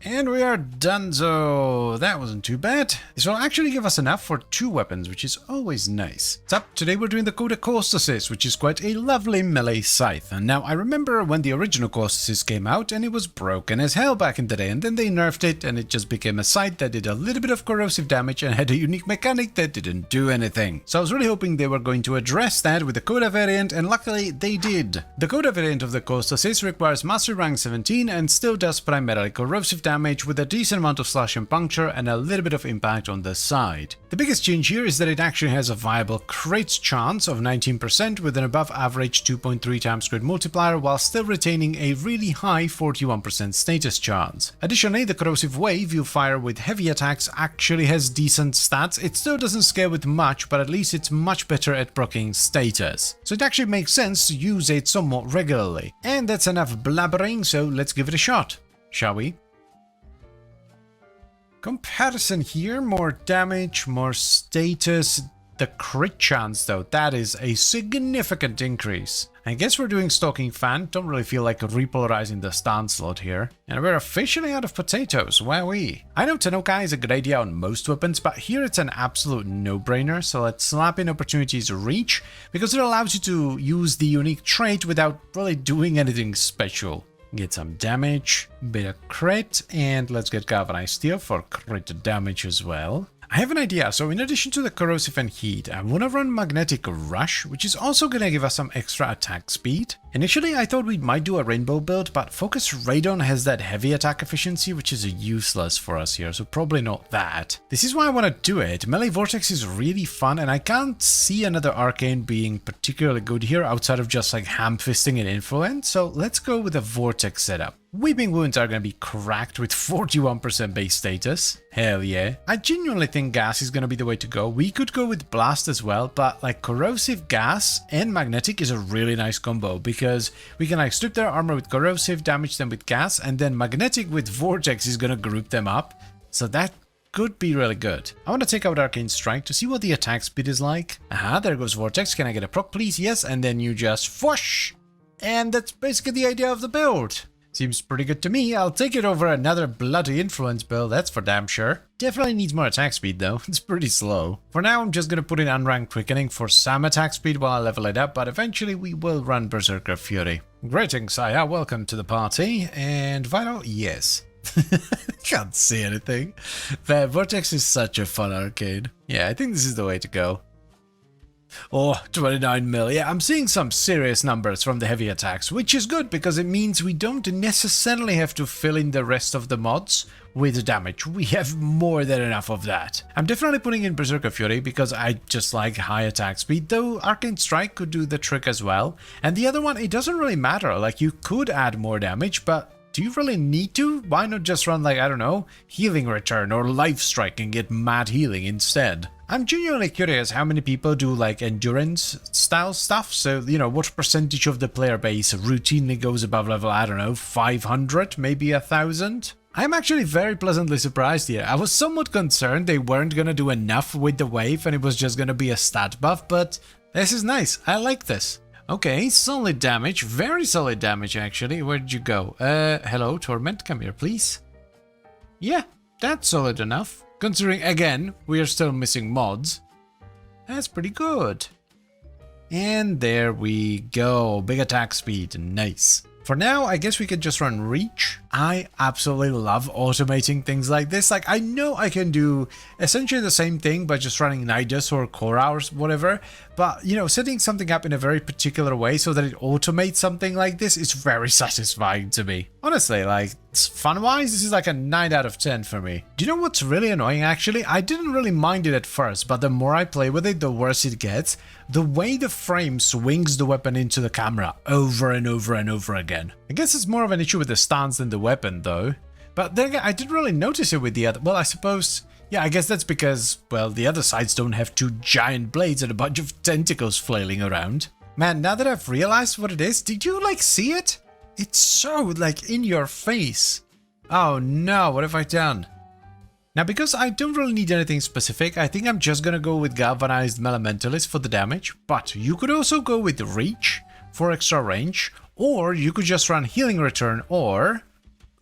And we are donezo. That wasn't too bad. This will actually give us enough for 2 weapons, which is always nice. What's up? Today we're doing the Coda Caustasis, which is quite a lovely melee scythe. And now I remember when the original Caustasis came out and it was broken as hell back in the day, and then they nerfed it and it just became a scythe that did a little bit of corrosive damage and had a unique mechanic that didn't do anything. So I was really hoping they were going to address that with the Coda variant, and luckily they did. The Coda variant of the Caustasis requires Mastery Rank 17 and still does primarily corrosive damage with a decent amount of slash and puncture and a little bit of impact on the side. The biggest change here is that it actually has a viable crit chance of 19% with an above average 2.3 times crit multiplier while still retaining a really high 41% status chance. Additionally, the corrosive wave you fire with heavy attacks actually has decent stats. It still doesn't scale with much, but at least it's much better at proccing status. So it actually makes sense to use it somewhat regularly. And that's enough blabbering, so let's give it a shot, shall we? Comparison here, more damage, more status. The crit chance though, that is a significant increase. I guess we're doing Stalking Fan, don't really feel like repolarizing the stance slot here. And we're officially out of potatoes, wowee. I know Tenokai is a good idea on most weapons, but here it's an absolute no-brainer, so let's slap in Opportunity's Reach, because it allows you to use the unique trait without really doing anything special. Get some damage, bit of crit, and let's get Galvanized Steel for crit damage as well. I have an idea, so in addition to the corrosive and heat, I want to run Magnetic Rush, which is also going to give us some extra attack speed. Initially I thought we might do a rainbow build, but Focus Radon has that heavy attack efficiency, which is useless for us here, so probably not that. This is why I want to do it. Melee Vortex is really fun, and I can't see another arcane being particularly good here outside of just like ham-fisting and Influence, so let's go with a Vortex setup. Weeping Wounds are going to be cracked with 41% base status. Hell yeah. I genuinely think gas is going to be the way to go. We could go with blast as well, but like corrosive gas and magnetic is a really nice combo because we can like strip their armor with corrosive, damage them with gas, and then magnetic with vortex is going to group them up. So that could be really good. I want to take out Arcane Strike to see what the attack speed is like. Aha, there goes Vortex. Can I get a proc please? Yes, and then you just whoosh. And that's basically the idea of the build. Seems pretty good to me. I'll take it over another bloody influence build, that's for damn sure. Definitely needs more attack speed though, it's pretty slow. For now I'm just gonna put in Unranked Quickening for some attack speed while I level it up, but eventually we will run Berserker Fury. Greetings, Saya, welcome to the party. And Vital, yes. Can't see anything. But Vortex is such a fun arcade. Yeah, I think this is the way to go. Oh, 29 mil. Yeah, I'm seeing some serious numbers from the heavy attacks, which is good because it means we don't necessarily have to fill in the rest of the mods with damage. We have more than enough of that. I'm definitely putting in Berserker Fury because I just like high attack speed, though Arcane Strike could do the trick as well. And the other one, it doesn't really matter. Like, you could add more damage, but do you really need to? Why not just run, like, I don't know, Healing Return or Life Strike and get mad healing instead? I'm genuinely curious how many people do like endurance style stuff, so you know, what percentage of the player base routinely goes above level, I don't know, 500, maybe 1000? I'm actually very pleasantly surprised here. I was somewhat concerned they weren't gonna do enough with the wave and it was just gonna be a stat buff, but this is nice, I like this. Okay, solid damage, very solid damage actually. Where did you go? Hello, Torment, come here please. Yeah, that's solid enough. Considering, again, we are still missing mods. That's pretty good. And there we go. Big attack speed. Nice. For now, I guess we could just run reach. I absolutely love automating things like this. Like, I know I can do essentially the same thing by just running Nidus or core hours, whatever. But, you know, setting something up in a very particular way so that it automates something like this is very satisfying to me. Honestly, like, fun-wise, this is like a 9 out of 10 for me. Do you know what's really annoying, actually? I didn't really mind it at first, but the more I play with it, the worse it gets. The way the frame swings the weapon into the camera over and over and over again. I guess it's more of an issue with the stance than the weapon, though. But then again, I didn't really notice it with the other... Well, I suppose... Yeah, I guess that's because, well, the other sides don't have 2 giant blades and a bunch of tentacles flailing around. Man, now that I've realized what it is, did you, like, see it? It's so, like, in your face. Oh no, what have I done? Now, because I don't really need anything specific, I think I'm just gonna go with Galvanized Elementalist for the damage, but you could also go with Reach for extra range, or you could just run Healing Return or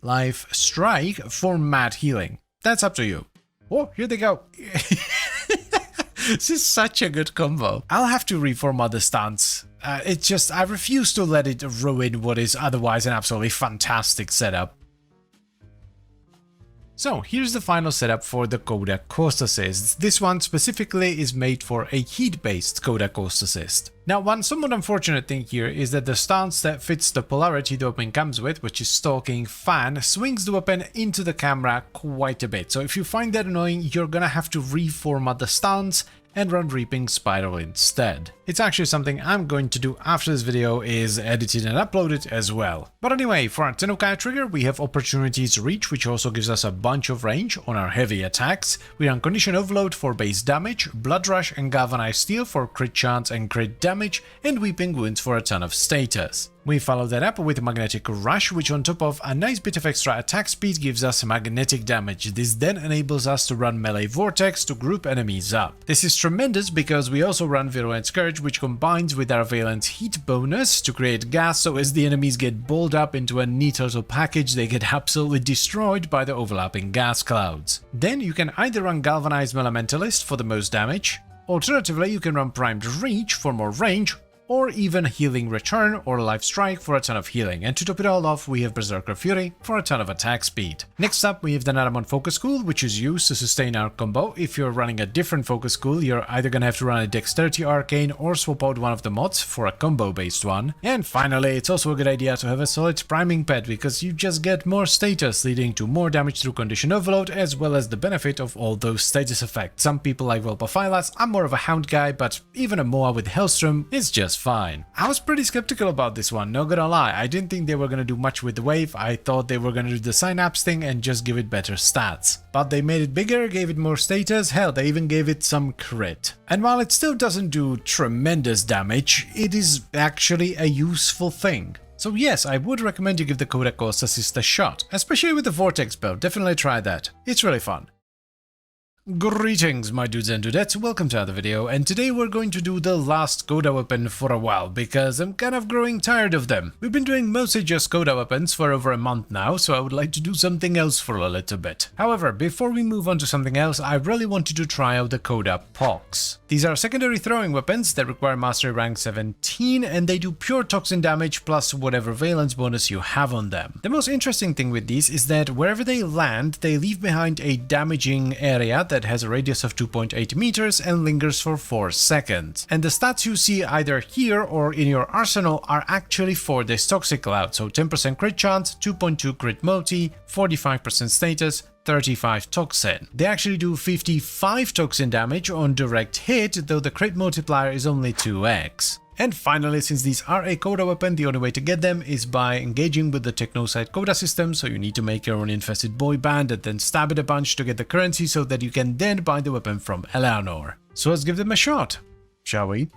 Life Strike for mad healing. That's up to you. Oh, here they go. This is such a good combo. I'll have to reformat the stance. It's just, I refuse to let it ruin what is otherwise an absolutely fantastic setup. So here's the final setup for the Coda Coast Assist. This one specifically is made for a heat-based Coda Coast Assist. Now, one somewhat unfortunate thing here is that the stance that fits the polarity the weapon comes with, which is Stalking Fan, swings the weapon into the camera quite a bit. So if you find that annoying, you're gonna have to reformat the stance and run Reaping Spiral instead. It's actually something I'm going to do after this video is edited and uploaded as well. But anyway, for our Tennokai trigger, we have Opportunities Reach, which also gives us a bunch of range on our heavy attacks. We run Condition Overload for base damage, Blood Rush and Galvanized Steel for crit chance and crit damage, and Weeping Wounds for a ton of status. We follow that up with Magnetic Rush, which on top of a nice bit of extra attack speed gives us magnetic damage. This then enables us to run Melee Vortex to group enemies up. This is tremendous because we also run Virulent Scourge, which combines with our Valent Heat bonus to create gas, so as the enemies get balled up into a neat little package, they get absolutely destroyed by the overlapping gas clouds. Then you can either run Galvanized Elementalist for the most damage, alternatively you can run Primed Reach for more range, or even Healing Return or Life Strike for a ton of healing, and to top it all off we have Berserker Fury for a ton of attack speed. Next up we have the Naramon Focus School, which is used to sustain our combo. If you're running a different Focus School, you're either gonna have to run a Dexterity Arcane or swap out one of the mods for a combo based one. And finally, it's also a good idea to have a solid priming pad, because you just get more status, leading to more damage through Condition Overload, as well as the benefit of all those status effects. Some people like Velpaphylas, I'm more of a Hound guy, but even a Moa with Hellstrom is just fine. I was pretty skeptical about this one, not gonna lie. I didn't think they were gonna do much with the wave. I thought they were gonna do the Synapse thing and just give it better stats. But they made it bigger, gave it more status, hell, they even gave it some crit. And while it still doesn't do tremendous damage, it is actually a useful thing. So yes, I would recommend you give the Coda Coast Assist a shot, especially with the Vortex build. Definitely try that. It's really fun. Greetings my dudes and dudettes, welcome to another video, and today we're going to do the last Coda weapon for a while, because I'm kind of growing tired of them. We've been doing mostly just Coda weapons for over a month now, so I would like to do something else for a little bit. However, before we move on to something else, I really wanted to try out the Coda Pox. These are secondary throwing weapons that require Mastery rank 17, and they do pure toxin damage plus whatever valence bonus you have on them. The most interesting thing with these is that wherever they land, they leave behind a damaging area that has a radius of 2.8 meters and lingers for 4 seconds. And the stats you see either here or in your arsenal are actually for this toxic cloud, so 10% crit chance, 2.2 crit multi, 45% status, 35 toxin. They actually do 55 toxin damage on direct hit, though the crit multiplier is only 2x. And finally, since these are a Coda weapon, the only way to get them is by engaging with the Technosite Coda system, so you need to make your own infested boy band and then stab it a bunch to get the currency so that you can then buy the weapon from Eleanor. So let's give them a shot, shall we?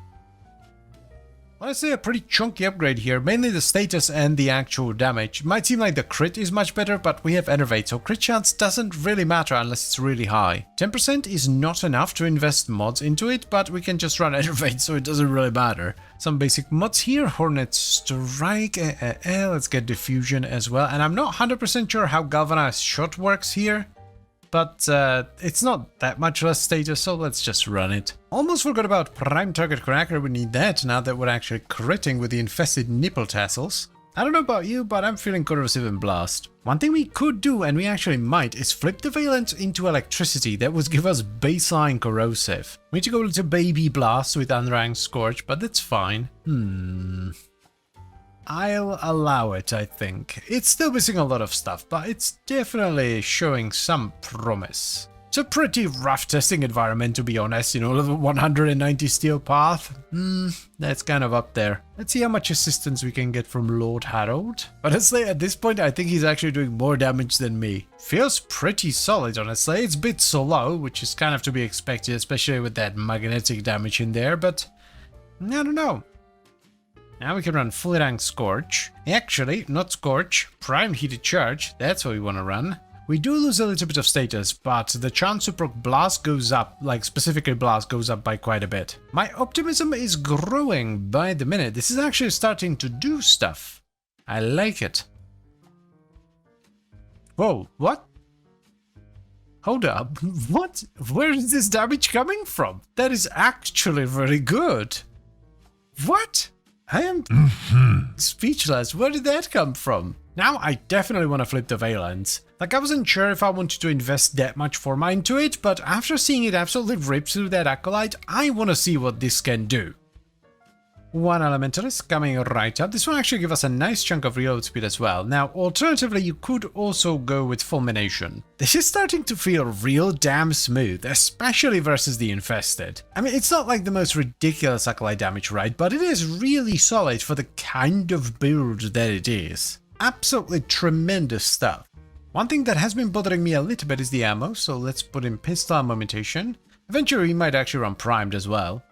Honestly, a pretty chunky upgrade here, mainly the status and the actual damage. It might seem like the crit is much better, but we have Enervate, so crit chance doesn't really matter unless it's really high. 10% is not enough to invest mods into it, but we can just run Enervate, so it doesn't really matter. Some basic mods here, Hornet Strike, let's get Diffusion as well, and I'm not 100% sure how Galvanized Shot works here. But it's not that much less status, so let's just run it. Almost forgot about Prime Target Cracker, we need that now that we're actually critting with the infested nipple tassels. I don't know about you, but I'm feeling corrosive and blast. One thing we could do, and we actually might, is flip the valence into electricity. That would give us baseline corrosive. We need to go to baby blast with unranked scorch, but that's fine. I'll allow it, I think. It's still missing a lot of stuff, but it's definitely showing some promise. It's a pretty rough testing environment, to be honest, you know, level 190 steel path. That's kind of up there. Let's see how much assistance we can get from Lord Harold. Honestly, at this point, I think he's actually doing more damage than me. Feels pretty solid, honestly. It's a bit slow, which is kind of to be expected, especially with that magnetic damage in there, but I don't know. Now we can run fully ranked Scorch. Actually, not Scorch, Prime Heated Charge, that's what we want to run. We do lose a little bit of status, but the chance to proc Blast goes up, like specifically Blast goes up by quite a bit. My optimism is growing by the minute. This is actually starting to do stuff. I like it. Whoa, what? Hold up, what? Where is this damage coming from? That is actually very good. What? I am speechless. Where did that come from? Now I definitely want to flip the valence. Like, I wasn't sure if I wanted to invest that much forma into it, but after seeing it absolutely rip through that acolyte, I want to see what this can do. One elementalist coming right up. This will actually give us a nice chunk of reload speed as well. Now, alternatively, you could also go with fulmination. This is starting to feel real damn smooth, especially versus the infested. I mean, it's not like the most ridiculous acolyte damage, right? But it is really solid for the kind of build that it is. Absolutely tremendous stuff. One thing that has been bothering me a little bit is the ammo, so let's put in pistol ammo mutation. Eventually we might actually run primed as well.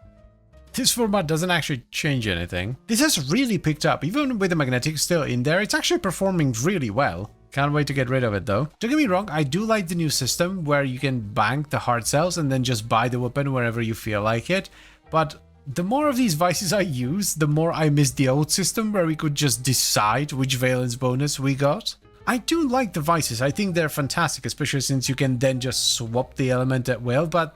This format doesn't actually change anything. This has really picked up, even with the magnetic still in there, it's actually performing really well. Can't wait to get rid of it though. Don't get me wrong, I do like the new system where you can bank the hard cells and then just buy the weapon wherever you feel like it, but the more of these vices I use, the more I miss the old system where we could just decide which valence bonus we got. I do like the vices, I think they're fantastic, especially since you can then just swap the element at will, but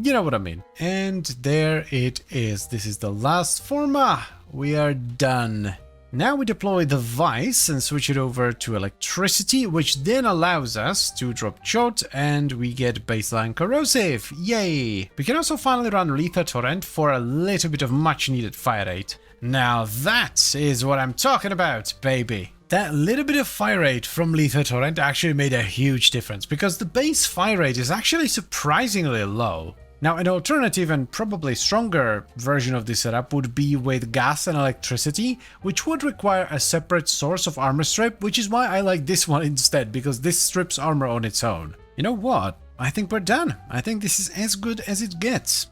you know what I mean. And there it is. This is the last forma. We are done. Now we deploy the vice and switch it over to electricity, which then allows us to drop shot and we get baseline corrosive. Yay! We can also finally run Lethal Torrent for a little bit of much needed fire rate. Now that is what I'm talking about, baby. That little bit of fire rate from Lethal Torrent actually made a huge difference because the base fire rate is actually surprisingly low. Now, an alternative and probably stronger version of this setup would be with gas and electricity, which would require a separate source of armor strip, which is why I like this one instead, because this strips armor on its own. You know what? I think we're done. I think this is as good as it gets.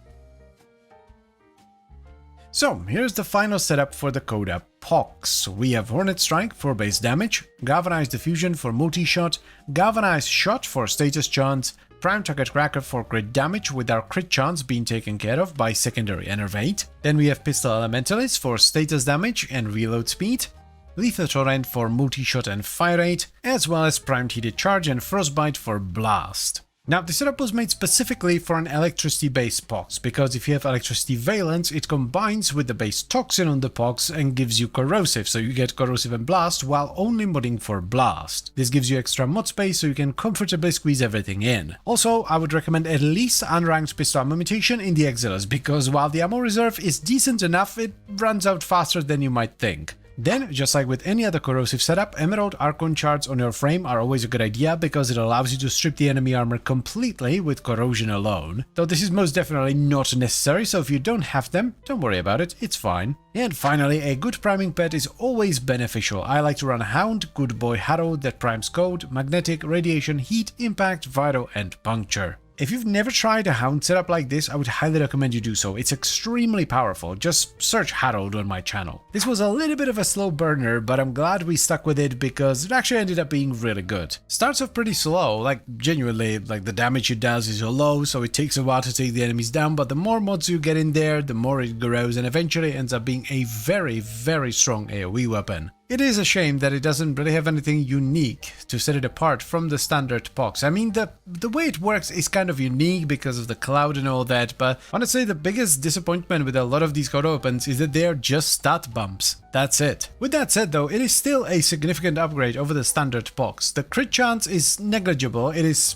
So, here's the final setup for the Coda Pox. We have Hornet Strike for base damage, Galvanized Diffusion for multi-shot, Galvanized Shot for status chance, Prime Target Cracker for crit damage, with our crit chance being taken care of by secondary Enervate. Then we have Pistol Elementalist for status damage and reload speed, Lethal Torrent for multi-shot and fire rate, as well as Primed Heated Charge and Frostbite for blast. Now, the setup was made specifically for an electricity-based pox, because if you have electricity valence, it combines with the base toxin on the pox and gives you corrosive, so you get corrosive and blast while only modding for blast. This gives you extra mod space so you can comfortably squeeze everything in. Also, I would recommend at least unranked pistol ammo mutation in the Exiles, because while the ammo reserve is decent enough, it runs out faster than you might think. Then, just like with any other corrosive setup, Emerald Archon shards on your frame are always a good idea because it allows you to strip the enemy armor completely with corrosion alone. Though this is most definitely not necessary, so if you don't have them, don't worry about it, it's fine. And finally, a good priming pet is always beneficial. I like to run Hound, Good Boy Harold that primes Code, Magnetic, Radiation, Heat, Impact, Vital, and Puncture. If you've never tried a Hound setup like this, I would highly recommend you do so. It's extremely powerful. Just search Harold on my channel. This was a little bit of a slow burner, but I'm glad we stuck with it because it actually ended up being really good. Starts off pretty slow, like genuinely, like the damage it does is low, so it takes a while to take the enemies down, but the more mods you get in there, the more it grows and eventually ends up being a very, very strong AoE weapon. It is a shame that it doesn't really have anything unique to set it apart from the standard Pox. I mean, the way it works is kind of unique because of the cloud and all that, but honestly, the biggest disappointment with a lot of these code weapons is that they are just stat bumps. That's it. With that said though, it is still a significant upgrade over the standard box. The crit chance is negligible. It is,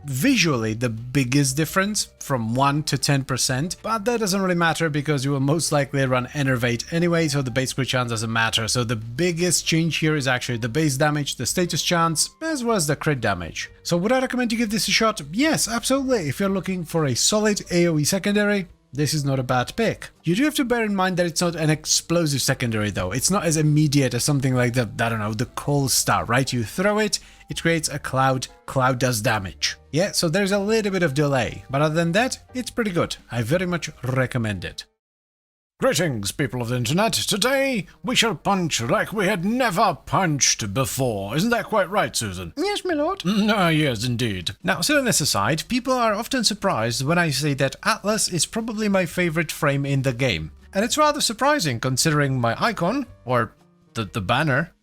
visually the biggest difference from 1 to 10%, but that doesn't really matter because you will most likely run Enervate anyway, so the base crit chance doesn't matter. So the biggest change here is actually the base damage, the status chance, as well as the crit damage. So would I recommend you give this a shot? Yes, absolutely. If you're looking for a solid AoE secondary, this is not a bad pick. You do have to bear in mind that it's not an explosive secondary though. It's not as immediate as something like the coal star, right? You throw it, it creates a cloud does damage. Yeah, so there's a little bit of delay, but other than that, it's pretty good. I very much recommend it. Greetings, people of the internet. Today, we shall punch like we had never punched before. Isn't that quite right, Susan? Yes, my lord. Yes, indeed. Now, silliness aside, people are often surprised when I say that Atlas is probably my favorite frame in the game. And it's rather surprising considering my icon, or the banner,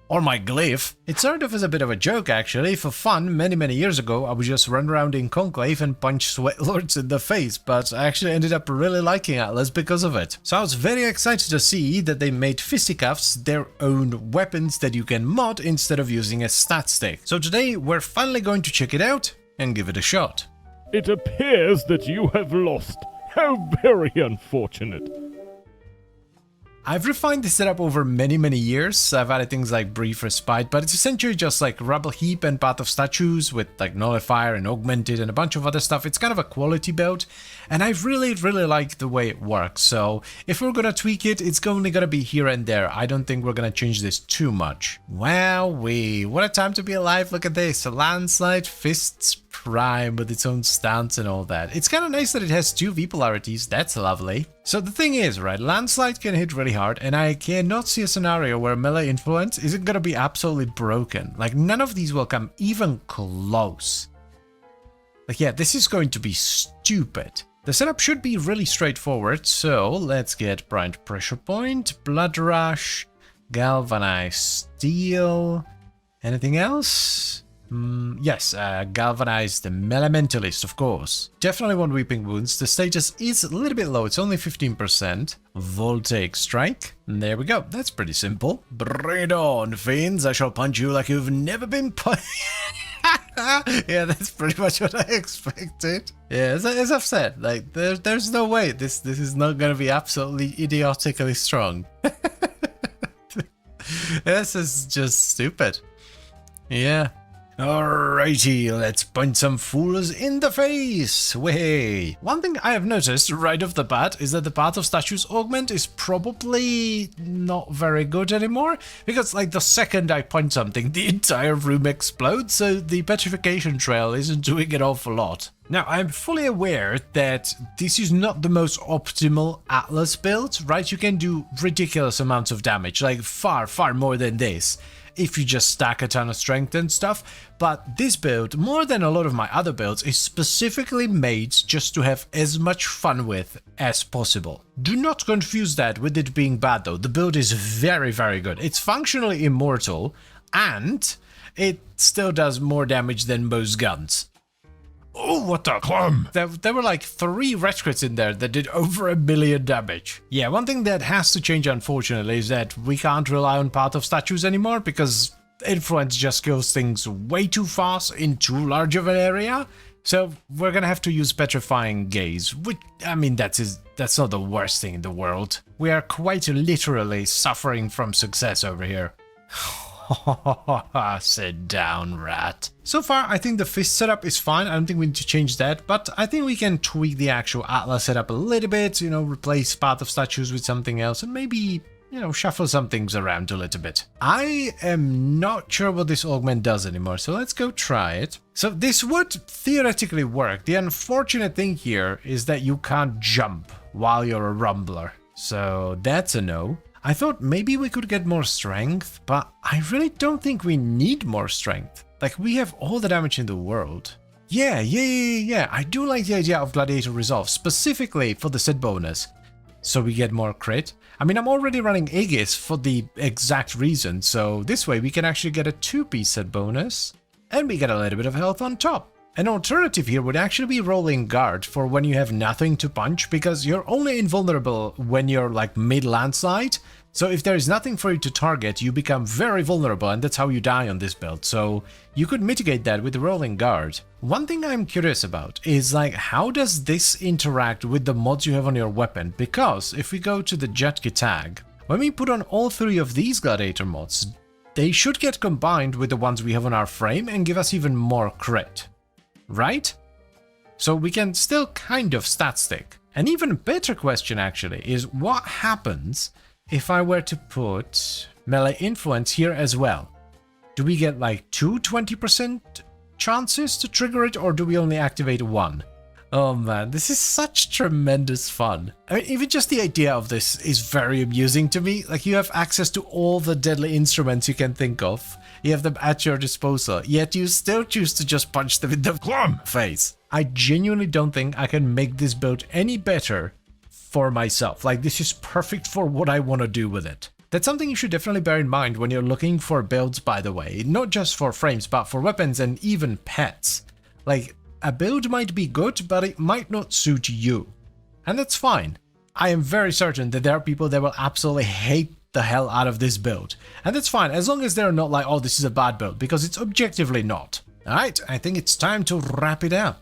or my glyph. It started off as a bit of a joke actually. For fun, many years ago, I would just run around in Conclave and punch sweat lords in the face, but I actually ended up really liking Atlas because of it. So I was very excited to see that they made fisticuffs their own weapons that you can mod instead of using a stat stick. So today, we're finally going to check it out and give it a shot. It appears that you have lost. How very unfortunate. I've refined this setup over many years. I've added things like Brief Respite, but it's essentially just like Rubble Heap and Path of Statues with like Nullifier and Augmented and a bunch of other stuff. It's kind of a quality build, and I really like the way it works. So if we're gonna tweak it, it's only gonna be here and there. I don't think we're gonna change this too much. Wowee, what a time to be alive. Look at this, a Landslide Fists Prime with its own stance and all that. It's kind of nice that it has 2 V polarities, that's lovely. So the thing is, right, Landslide can hit really hard, and I cannot see a scenario where melee influence isn't gonna be absolutely broken. Like, none of these will come even close. Like, yeah, this is going to be stupid. The setup should be really straightforward, so let's get Bright Pressure Point, Blood Rush, Galvanized Steel, anything else? Yes, Galvanized Elementalist, of course. Definitely want Weeping Wounds. The status is a little bit low, it's only 15%. Voltaic Strike. There we go, that's pretty simple. Bring it on, fiends, I shall punch you like you've never been punched. Yeah, that's pretty much what I expected. Yeah, as I've said, like, there's no way this is not gonna be absolutely idiotically strong. This is just stupid. Yeah. Alrighty, let's punch some fools in the face! Way! One thing I have noticed right off the bat is that the Path of Statues augment is probably not very good anymore, because like the second I punch something, the entire room explodes, so the petrification trail isn't doing an awful lot. Now, I'm fully aware that this is not the most optimal Atlas build, right? You can do ridiculous amounts of damage, like far more than this, if you just stack a ton of strength and stuff, but this build, more than a lot of my other builds, is specifically made just to have as much fun with as possible. Do not confuse that with it being bad though. The build is very good. It's functionally immortal, and it still does more damage than most guns. Oh, what the clum! There were like 3 red crits in there that did over 1 million damage. Yeah, one thing that has to change unfortunately is that we can't rely on Path of Statues anymore because Influence just kills things way too fast in too large of an area. So we're gonna have to use Petrifying Gaze, which, I mean, that's not the worst thing in the world. We are quite literally suffering from success over here. Sit down, rat. So far, I think the fist setup is fine. I don't think we need to change that, but I think we can tweak the actual Atlas setup a little bit, you know, replace Path of Statues with something else, and maybe, you know, shuffle some things around a little bit. I am not sure what this augment does anymore, so let's go try it. So this would theoretically work. The unfortunate thing here is that you can't jump while you're a rumbler, so that's a no. I thought maybe we could get more strength, but I really don't think we need more strength. Like, we have all the damage in the world. Yeah, I do like the idea of Gladiator Resolve, specifically for the set bonus. So we get more crit. I mean, I'm already running Aegis for the exact reason, so this way we can actually get a 2-piece set bonus, and we get a little bit of health on top. An alternative here would actually be rolling guard for when you have nothing to punch, because you're only invulnerable when you're like mid-landslide So if there is nothing for you to target, you become very vulnerable, and that's how you die on this build. So you could mitigate that with the rolling guard. One thing I'm curious about is like, how does this interact with the mods you have on your weapon? Because if we go to the Jetki tag, when we put on all 3 of these gladiator mods, they should get combined with the ones we have on our frame and give us even more crit, right? So we can still kind of stat stick. An even better question actually is, what happens if I were to put melee influence here as well? Do we get like 20% chances to trigger it, or do we only activate 1? Oh man, this is such tremendous fun. I mean, even just the idea of this is very amusing to me. Like, you have access to all the deadly instruments you can think of. You have them at your disposal, yet you still choose to just punch them in the face. I genuinely don't think I can make this build any better for myself. Like, this is perfect for what I want to do with it. That's something you should definitely bear in mind when you're looking for builds, by the way. Not just for frames, but for weapons and even pets. Like, a build might be good, but it might not suit you. And that's fine. I am very certain that there are people that will absolutely hate the hell out of this build. And that's fine, as long as they're not like, oh, this is a bad build, because it's objectively not. Alright, I think it's time to wrap it up.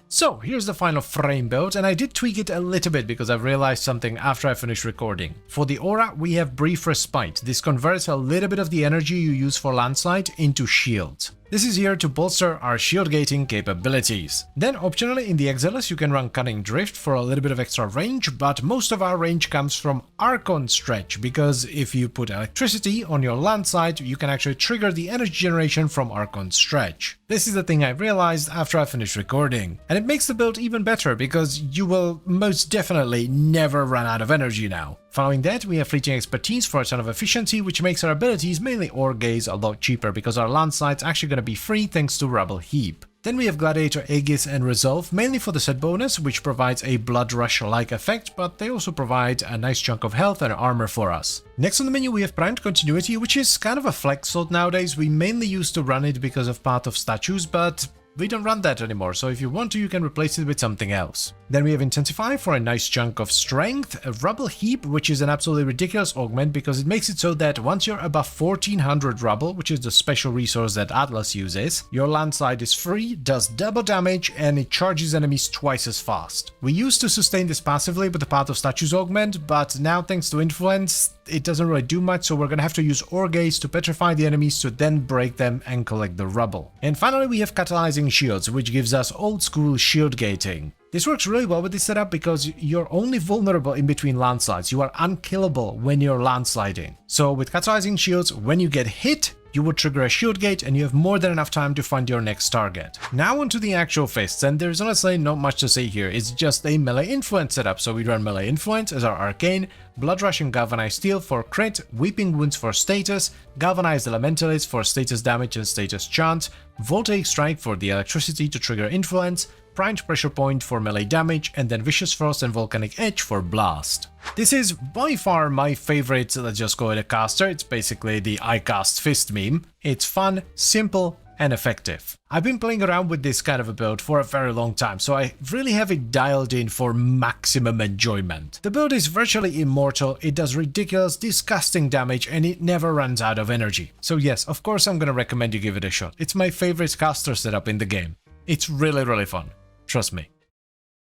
So, here's the final frame build, and I did tweak it a little bit because I've realized something after I finished recording. For the aura, we have Brief Respite. This converts a little bit of the energy you use for landslide into shield. This is here to bolster our shield gating capabilities. Then optionally in the Exiles you can run Cunning Drift for a little bit of extra range, but most of our range comes from Archon Stretch, because if you put electricity on your landside, you can actually trigger the energy generation from Archon Stretch. This is the thing I realized after I finished recording, and it makes the build even better because you will most definitely never run out of energy now. Following that, we have Fleeting Expertise for a ton of efficiency, which makes our abilities, mainly Ore Gaze, a lot cheaper because our landside's actually going to be free thanks to Rubble Heap. Then we have Gladiator Aegis and Resolve, mainly for the set bonus, which provides a Blood Rush-like effect, but they also provide a nice chunk of health and armor for us. Next on the menu we have Primed Continuity, which is kind of a flex slot nowadays. We mainly used to run it because of Path of Statues, but we don't run that anymore, so if you want to, you can replace it with something else. Then we have Intensify for a nice chunk of strength, a Rubble Heap, which is an absolutely ridiculous augment because it makes it so that once you're above 1400 rubble, which is the special resource that Atlas uses, your landslide is free, does double damage, and it charges enemies twice as fast. We used to sustain this passively with the Path of Statues augment, but now thanks to Influence, it doesn't really do much, so we're gonna have to use Ore Gaze to petrify the enemies to then break them and collect the rubble. And finally we have Catalyzing Shields, which gives us old school shield gating. This works really well with this setup because you're only vulnerable in between landslides. You are unkillable when you're landsliding. So with Catalyzing Shields, when you get hit, you would trigger a shield gate and you have more than enough time to find your next target. Now onto the actual fists, and there's honestly not much to say here. It's just a melee influence setup, so we run melee influence as our arcane, Blood Rush and Galvanized Steel for crit, Weeping Wounds for status, Galvanized Elementalist for status damage and status chance, Voltaic Strike for the electricity to trigger influence, Primed Pressure Point for melee damage, and then Vicious Frost and Volcanic Edge for blast. This is by far my favorite, let's just call it a caster. It's basically the I cast fist meme. It's fun, simple, and effective. I've been playing around with this kind of a build for a very long time, so I really have it dialed in for maximum enjoyment. The build is virtually immortal, it does ridiculous, disgusting damage, and it never runs out of energy. So yes, of course I'm gonna recommend you give it a shot. It's my favorite caster setup in the game. It's really, really fun. Trust me.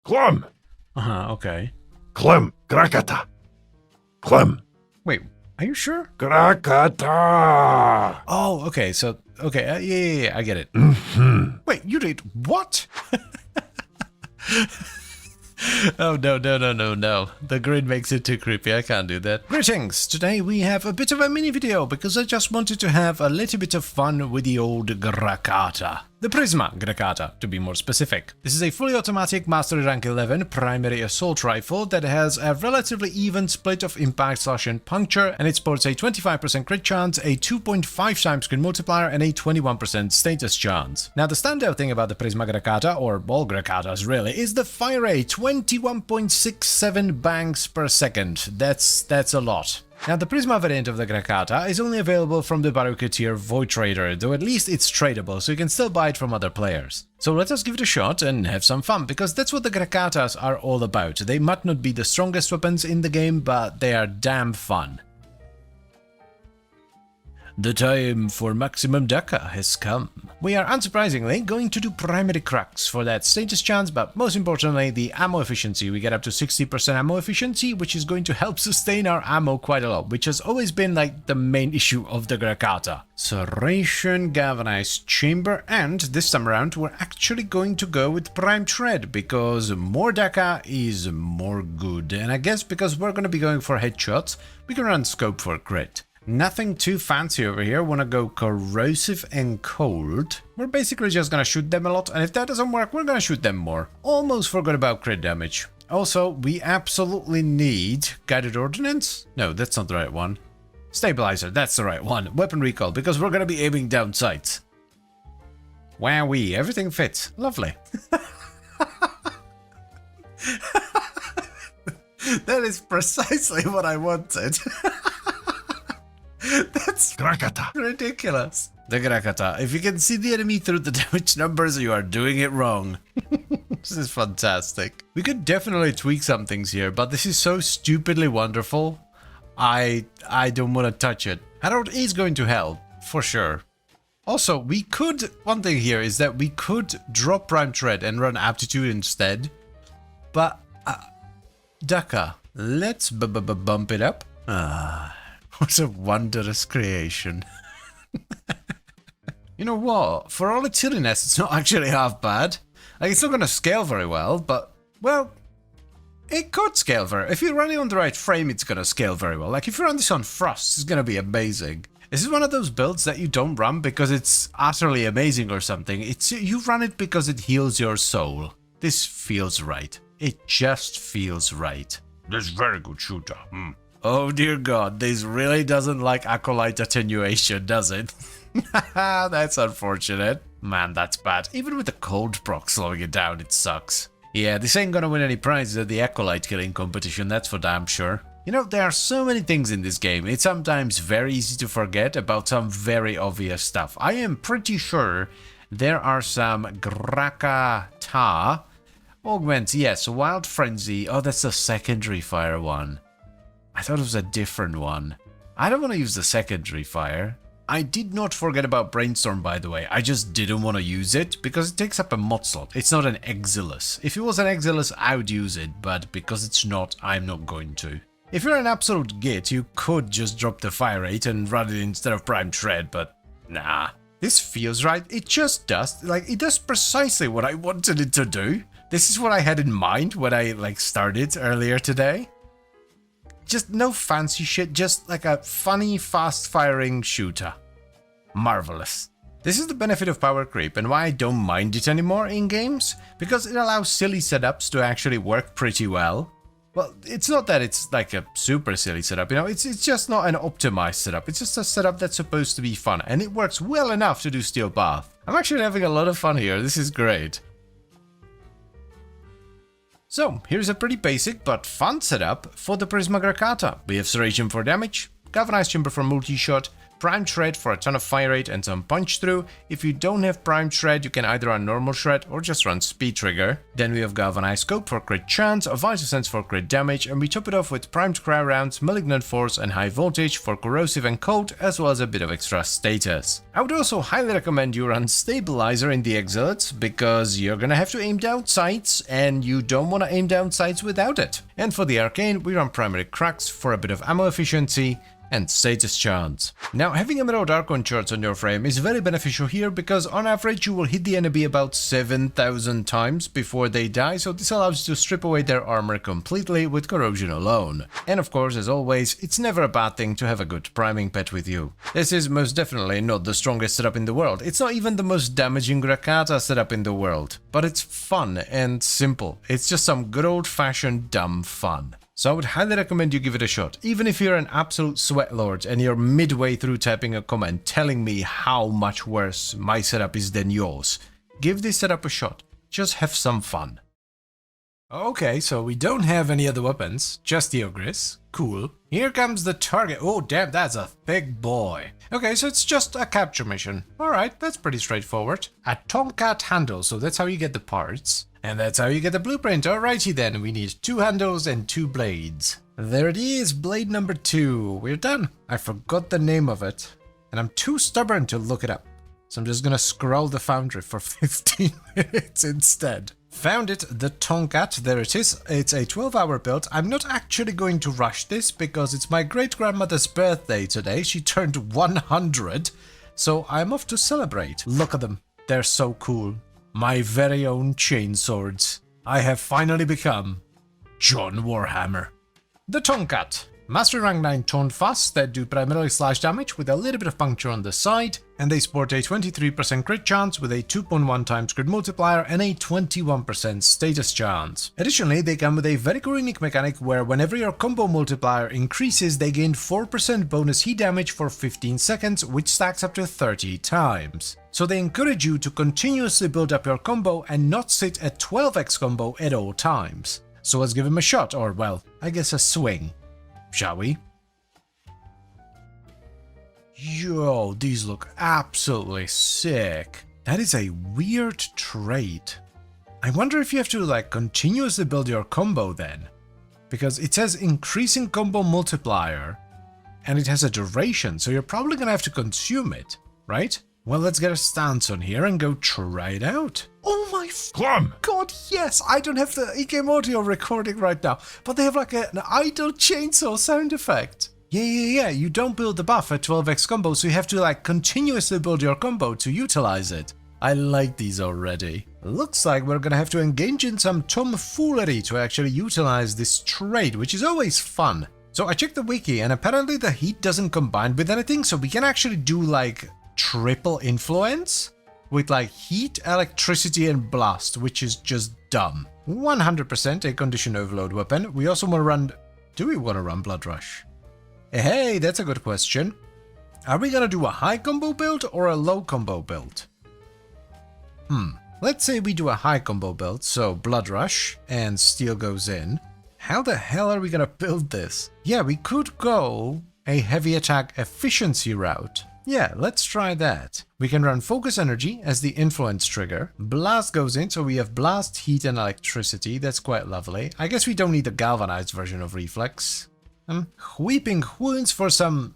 Clem! Okay. Clem! Krakata! Clem! Wait, are you sure? Krakata! Oh, okay, so, okay, yeah, I get it. Wait, you did what? Oh, no. The grid makes it too creepy, I can't do that. Greetings! Today we have a bit of a mini video because I just wanted to have a little bit of fun with the old Grakata. The Prisma Grakata, to be more specific. This is a fully automatic Mastery Rank 11 primary assault rifle that has a relatively even split of impact, slash and puncture, and it sports a 25% crit chance, a 2.5 times crit multiplier, and a 21% status chance. Now the standout thing about the Prisma Grakata, or all Grakatas really, is the fire rate, 21.67 bangs per second. That's a lot. Now, the Prisma variant of the Grakata is only available from the Baruka Void Trader, though at least it's tradable, so you can still buy it from other players. So let us give it a shot and have some fun, because that's what the Grakatas are all about. They might not be the strongest weapons in the game, but they are damn fun. The time for maximum Daka has come. We are unsurprisingly going to do primary cracks for that status chance, but most importantly the ammo efficiency. We get up to 60% ammo efficiency, which is going to help sustain our ammo quite a lot, which has always been like the main issue of the Grakata. Serration, Galvanized Chamber, and this time around we're actually going to go with Prime Tread, because more Daka is more good, and I guess because we're going to be going for headshots, we can run scope for crit. Nothing too fancy over here. Want to go corrosive and cold. We're basically just gonna shoot them a lot, and if that doesn't work, we're gonna shoot them more. Almost forgot about crit damage. Also, we absolutely need guided ordnance. No, that's not the right one. Stabilizer, that's the right one. Weapon recall, because we're gonna be aiming down sights. Wowee, everything fits. Lovely. That is precisely what I wanted. That's Grakata. ridiculous. The Grakata. If you can see the enemy through the damage numbers, you are doing it wrong. This is fantastic. We could definitely tweak some things here, but this is so stupidly wonderful. I don't want to touch it. Harold is going to help, for sure. Also, we could... One thing here is that we could drop Prime Tread and run Aptitude instead. But... Daka. Let's bump it up. What a wondrous creation. You know what? For all its silliness, it's not actually half bad. Like, it's not going to scale very well, but, well, it could scale very... If you run it on the right frame, it's going to scale very well. Like, if you run this on Frost, it's going to be amazing. This is one of those builds that you don't run because it's utterly amazing or something. You run it because it heals your soul. This feels right. It just feels right. This very good shooter. Oh dear god, this really doesn't like Acolyte attenuation, does it? That's unfortunate. Man, that's bad. Even with the cold proc slowing it down, it sucks. Yeah, this ain't gonna win any prizes at the Acolyte killing competition, that's for damn sure. You know, there are so many things in this game, it's sometimes very easy to forget about some very obvious stuff. I am pretty sure there are some Grakata augments, yes, Wild Frenzy. Oh, that's the secondary fire one. I thought it was a different one. I don't want to use the secondary fire. I did not forget about Brainstorm, by the way. I just didn't want to use it because it takes up a mod slot. It's not an Exilus. If it was an Exilus, I would use it, but because it's not, I'm not going to. If you're an absolute git, you could just drop the fire rate and run it instead of Prime Tread, but nah. This feels right. It just does. Like, it does precisely what I wanted it to do. This is what I had in mind when I, started earlier today. Just no fancy shit, just like a funny, fast-firing shooter. Marvelous. This is the benefit of power creep and why I don't mind it anymore in games, because it allows silly setups to actually work pretty well. Well, it's not that it's like a super silly setup, you know, it's just not an optimized setup, it's just a setup that's supposed to be fun, and it works well enough to do Steel Path. I'm actually having a lot of fun here, this is great. So, here's a pretty basic but fun setup for the Prisma Grakata. We have Serration for damage, Galvanized Chamber for multi-shot, Prime Shred for a ton of fire rate and some punch through. If you don't have Prime Shred, you can either run normal Shred or just run Speed Trigger. Then we have Galvanized Scope for crit chance, a Vital Sense for crit damage, and we top it off with Primed Cry Rounds, Malignant Force and High Voltage for corrosive and cold, as well as a bit of extra status. I would also highly recommend you run Stabilizer in the Exilates, because you're gonna have to aim down sights, and you don't want to aim down sights without it. And for the Arcane, we run Primary Cracks for a bit of ammo efficiency and status chance. Now, having Emerald Archon charts on your frame is very beneficial here because on average you will hit the enemy about 7,000 times before they die, so this allows you to strip away their armor completely with corrosion alone. And of course, as always, it's never a bad thing to have a good priming pet with you. This is most definitely not the strongest setup in the world, it's not even the most damaging Grakata setup in the world, but it's fun and simple. It's just some good old-fashioned dumb fun. So I would highly recommend you give it a shot, even if you're an absolute sweatlord and you're midway through typing a comment telling me how much worse my setup is than yours. Give this setup a shot, just have some fun. Okay, so we don't have any other weapons, just the Ogress. Cool. Here comes the target. Oh, damn, that's a thick boy. Okay, so it's just a capture mission. Alright, that's pretty straightforward. A Tomcat handle, so that's how you get the parts. And that's how you get the blueprint. Alrighty then, we need 2 handles and 2 blades. There it is, blade number 2. We're done. I forgot the name of it, and I'm too stubborn to look it up. So I'm just gonna scroll the foundry for 15 minutes instead. Found it, the Tomcat, there it is. It's a 12-hour build. I'm not actually going to rush this because it's my great-grandmother's birthday today. She turned 100, so I'm off to celebrate. Look at them, they're so cool. My very own chain swords. I have finally become John Warhammer. The Tomcat. Mastery rank 9 toned fast that do primarily slash damage with a little bit of puncture on the side, and they sport a 23% crit chance with a 2.1 times crit multiplier and a 21% status chance. Additionally, they come with a very cool unique mechanic where whenever your combo multiplier increases, they gain 4% bonus heat damage for 15 seconds, which stacks up to 30 times. So they encourage you to continuously build up your combo and not sit at 12x combo at all times. So let's give him a shot, or well, I guess a swing. Shall we? Yo, these look absolutely sick. That is a weird trait. I wonder if you have to like continuously build your combo then. Because it says increasing combo multiplier and it has a duration, so you're probably gonna have to consume it, right? Well, let's get a stance on here and go try it out. Oh my Clem! god, yes! I don't have the in-game audio recording right now, but they have like an idle chainsaw sound effect. Yeah, you don't build the buff at 12x combo, so you have to like continuously build your combo to utilize it. I like these already. Looks like we're gonna have to engage in some tomfoolery to actually utilize this trait, which is always fun. So I checked the wiki and apparently the heat doesn't combine with anything, so we can actually do like triple influence with like heat, electricity and blast, which is just dumb. 100% a condition overload weapon. We also want to run... Do we want to run Blood Rush? Hey, that's a good question. Are we gonna do a high combo build or a low combo build? Let's say we do a high combo build, so Blood Rush and Steel goes in. How the hell are we gonna build this? Yeah, we could go a heavy attack efficiency route. Yeah, let's try that. We can run Focus Energy as the influence trigger. Blast goes in, so we have Blast, Heat and Electricity. That's quite lovely. I guess we don't need the galvanized version of Reflex. Weeping Wounds for some...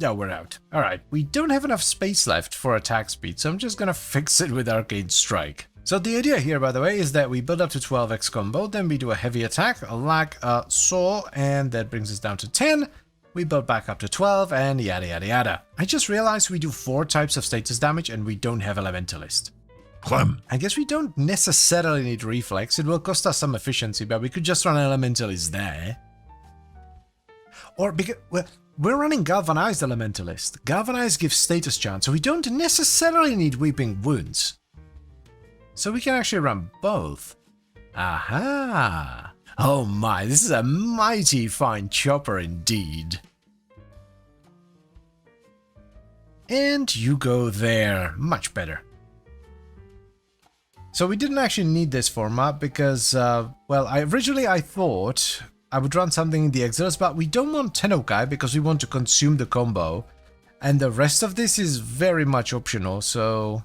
No, we're out. Alright, we don't have enough space left for attack speed, so I'm just gonna fix it with Arcane Strike. So the idea here, by the way, is that we build up to 12x combo, then we do a heavy attack, a lag, a saw, and that brings us down to 10. We build back up to 12 and yada yada yada. I just realized we do 4 types of status damage and we don't have Elementalist. Clem! I guess we don't necessarily need Reflex, it will cost us some efficiency, but we could just run Elementalist there. Or because, well, we're running Galvanized Elementalist. Galvanized gives status chance, so we don't necessarily need Weeping Wounds. So we can actually run both. Aha! Oh my, this is a mighty fine chopper indeed. And you go there. Much better. So we didn't actually need this format because, well, originally I thought I would run something in the Exilus, but we don't want Tennokai because we want to consume the combo. And the rest of this is very much optional, so...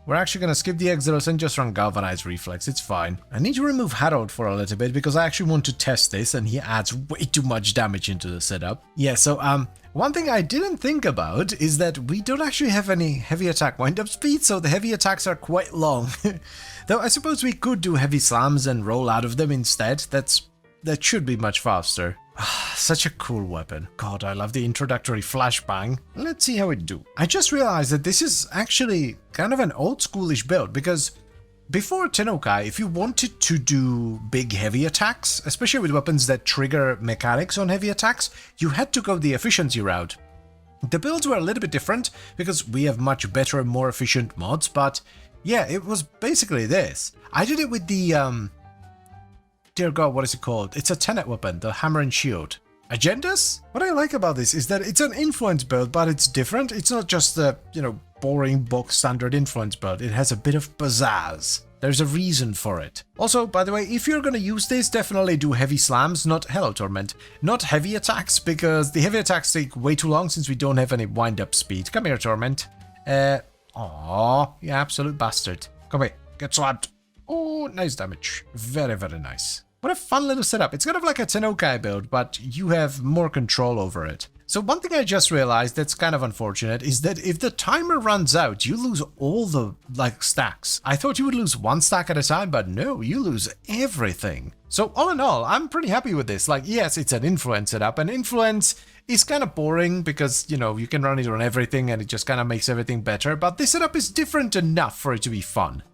We're actually gonna skip the Exilus and just run Galvanized Reflex, it's fine. I need to remove Harold for a little bit because I actually want to test this and he adds way too much damage into the setup. Yeah, so one thing I didn't think about is that we don't actually have any heavy attack wind-up speed, so the heavy attacks are quite long. Though I suppose we could do heavy slams and roll out of them instead, that should be much faster. Such a cool weapon. God, I love the introductory flashbang. Let's see how it do. I just realized that this is actually kind of an old schoolish build because before Tennokai, if you wanted to do big heavy attacks, especially with weapons that trigger mechanics on heavy attacks, you had to go the efficiency route. The builds were a little bit different because we have much better and more efficient mods, but yeah, it was basically this. I did it with the dear god, what is it called? It's a Tenet weapon, the Hammer and Shield. Agendas? What I like about this is that it's an influence build, but it's different. It's not just the, boring box standard influence build. It has a bit of pizzazz. There's a reason for it. Also, by the way, if you're gonna use this, definitely do heavy slams, hello Torment, not heavy attacks, because the heavy attacks take way too long since we don't have any wind-up speed. Come here, Torment. Aww, you absolute bastard. Come here, get slapped. Oh, nice damage. Very, very nice. What a fun little setup. It's kind of like a Tennokai build, but you have more control over it. So one thing I just realized that's kind of unfortunate is that if the timer runs out, you lose all the, stacks. I thought you would lose one stack at a time, but no, you lose everything. So all in all, I'm pretty happy with this. Yes, it's an influence setup, and influence is kind of boring because, you can run it on everything and it just kind of makes everything better, but this setup is different enough for it to be fun.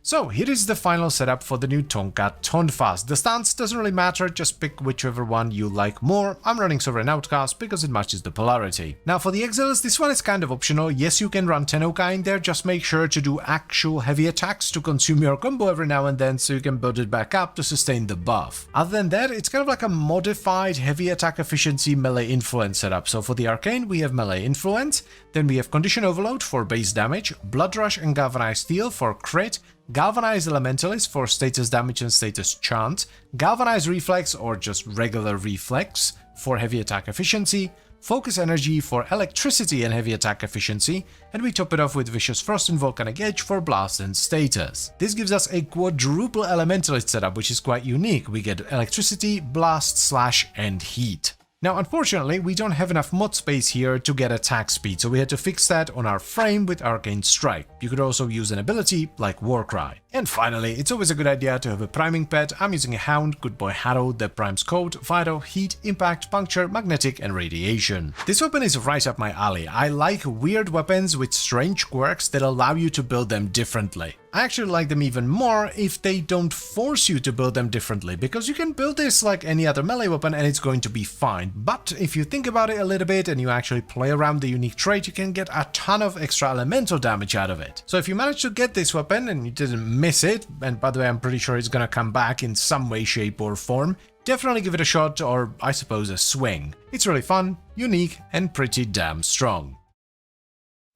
So here is the final setup for the new Tonka Tonfas. The stance doesn't really matter, just pick whichever one you like more. I'm running Sovereign Outcast because it matches the polarity. Now for the exiles, this one is kind of optional. Yes, you can run Tennokai in there, just make sure to do actual heavy attacks to consume your combo every now and then so you can build it back up to sustain the buff. Other than that, it's kind of like a modified heavy attack efficiency melee influence setup. So for the Arcane, we have melee influence, then we have Condition Overload for base damage, Blood Rush and Galvanized Steel for crit, Galvanized Elementalist for status damage and status chant, Galvanized Reflex or just regular reflex for heavy attack efficiency, Focus Energy for electricity and heavy attack efficiency, and we top it off with Vicious Frost and Volcanic Edge for blast and status. This gives us a quadruple elementalist setup, which is quite unique. We get electricity, blast, slash, and heat. Now, unfortunately, we don't have enough mod space here to get attack speed, so we had to fix that on our frame with Arcane Strike. You could also use an ability like Warcry. And finally, it's always a good idea to have a priming pet. I'm using a Hound, Good Boy Harrow, that primes Cold, Vital, Heat, Impact, Puncture, Magnetic, and Radiation. This weapon is right up my alley. I like weird weapons with strange quirks that allow you to build them differently. I actually like them even more if they don't force you to build them differently, because you can build this like any other melee weapon and it's going to be fine. But if you think about it a little bit and you actually play around the unique trait, you can get a ton of extra elemental damage out of it. So if you manage to get this weapon and you didn't miss it, and by the way I'm pretty sure it's gonna come back in some way, shape or form, definitely give it a shot, or I suppose a swing. It's really fun, unique and pretty damn strong.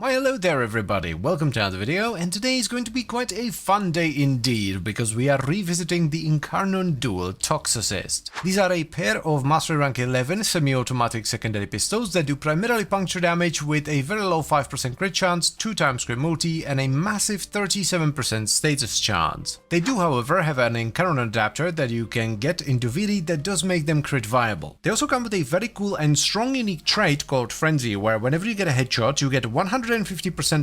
Why hello there everybody, welcome to another video, and today is going to be quite a fun day indeed, because we are revisiting the Incarnon Dual Toxicist. These are a pair of Mastery Rank 11 semi-automatic secondary pistols that do primarily puncture damage with a very low 5% crit chance, 2x crit multi, and a massive 37% status chance. They do however have an Incarnon adapter that you can get into VD that does make them crit viable. They also come with a very cool and strong unique trait called Frenzy, where whenever you get a headshot you get 150%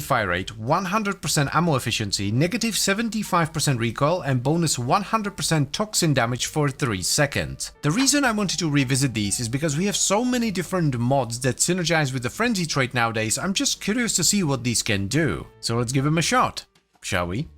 fire rate, 100% ammo efficiency, negative 75% recoil, and bonus 100% toxin damage for 3 seconds. The reason I wanted to revisit these is because we have so many different mods that synergize with the Frenzy trait nowadays. I'm just curious to see what these can do. So let's give them a shot, shall we?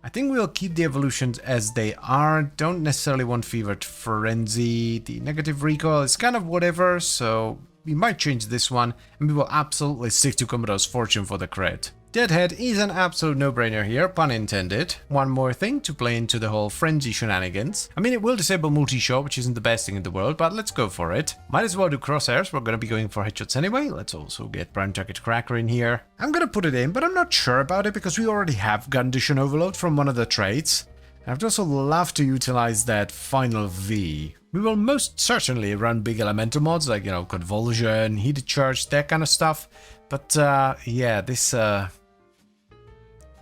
I think we'll keep the evolutions as they are. Don't necessarily want Fevered Frenzy. The negative recoil is kind of whatever, so we might change this one, and we will absolutely stick to Commodore's Fortune for the crit. Deadhead is an absolute no-brainer here, pun intended. One more thing to play into the whole frenzy shenanigans. I mean, it will disable multi-shot, which isn't the best thing in the world, but let's go for it. Might as well do crosshairs, we're gonna be going for headshots anyway. Let's also get Prime Target Cracker in here. I'm gonna put it in, but I'm not sure about it because we already have Condition Overload from one of the traits. I'd also love to utilize that final V. We will most certainly run big elemental mods like, Convulsion, Heated Charge, that kind of stuff. But yeah, this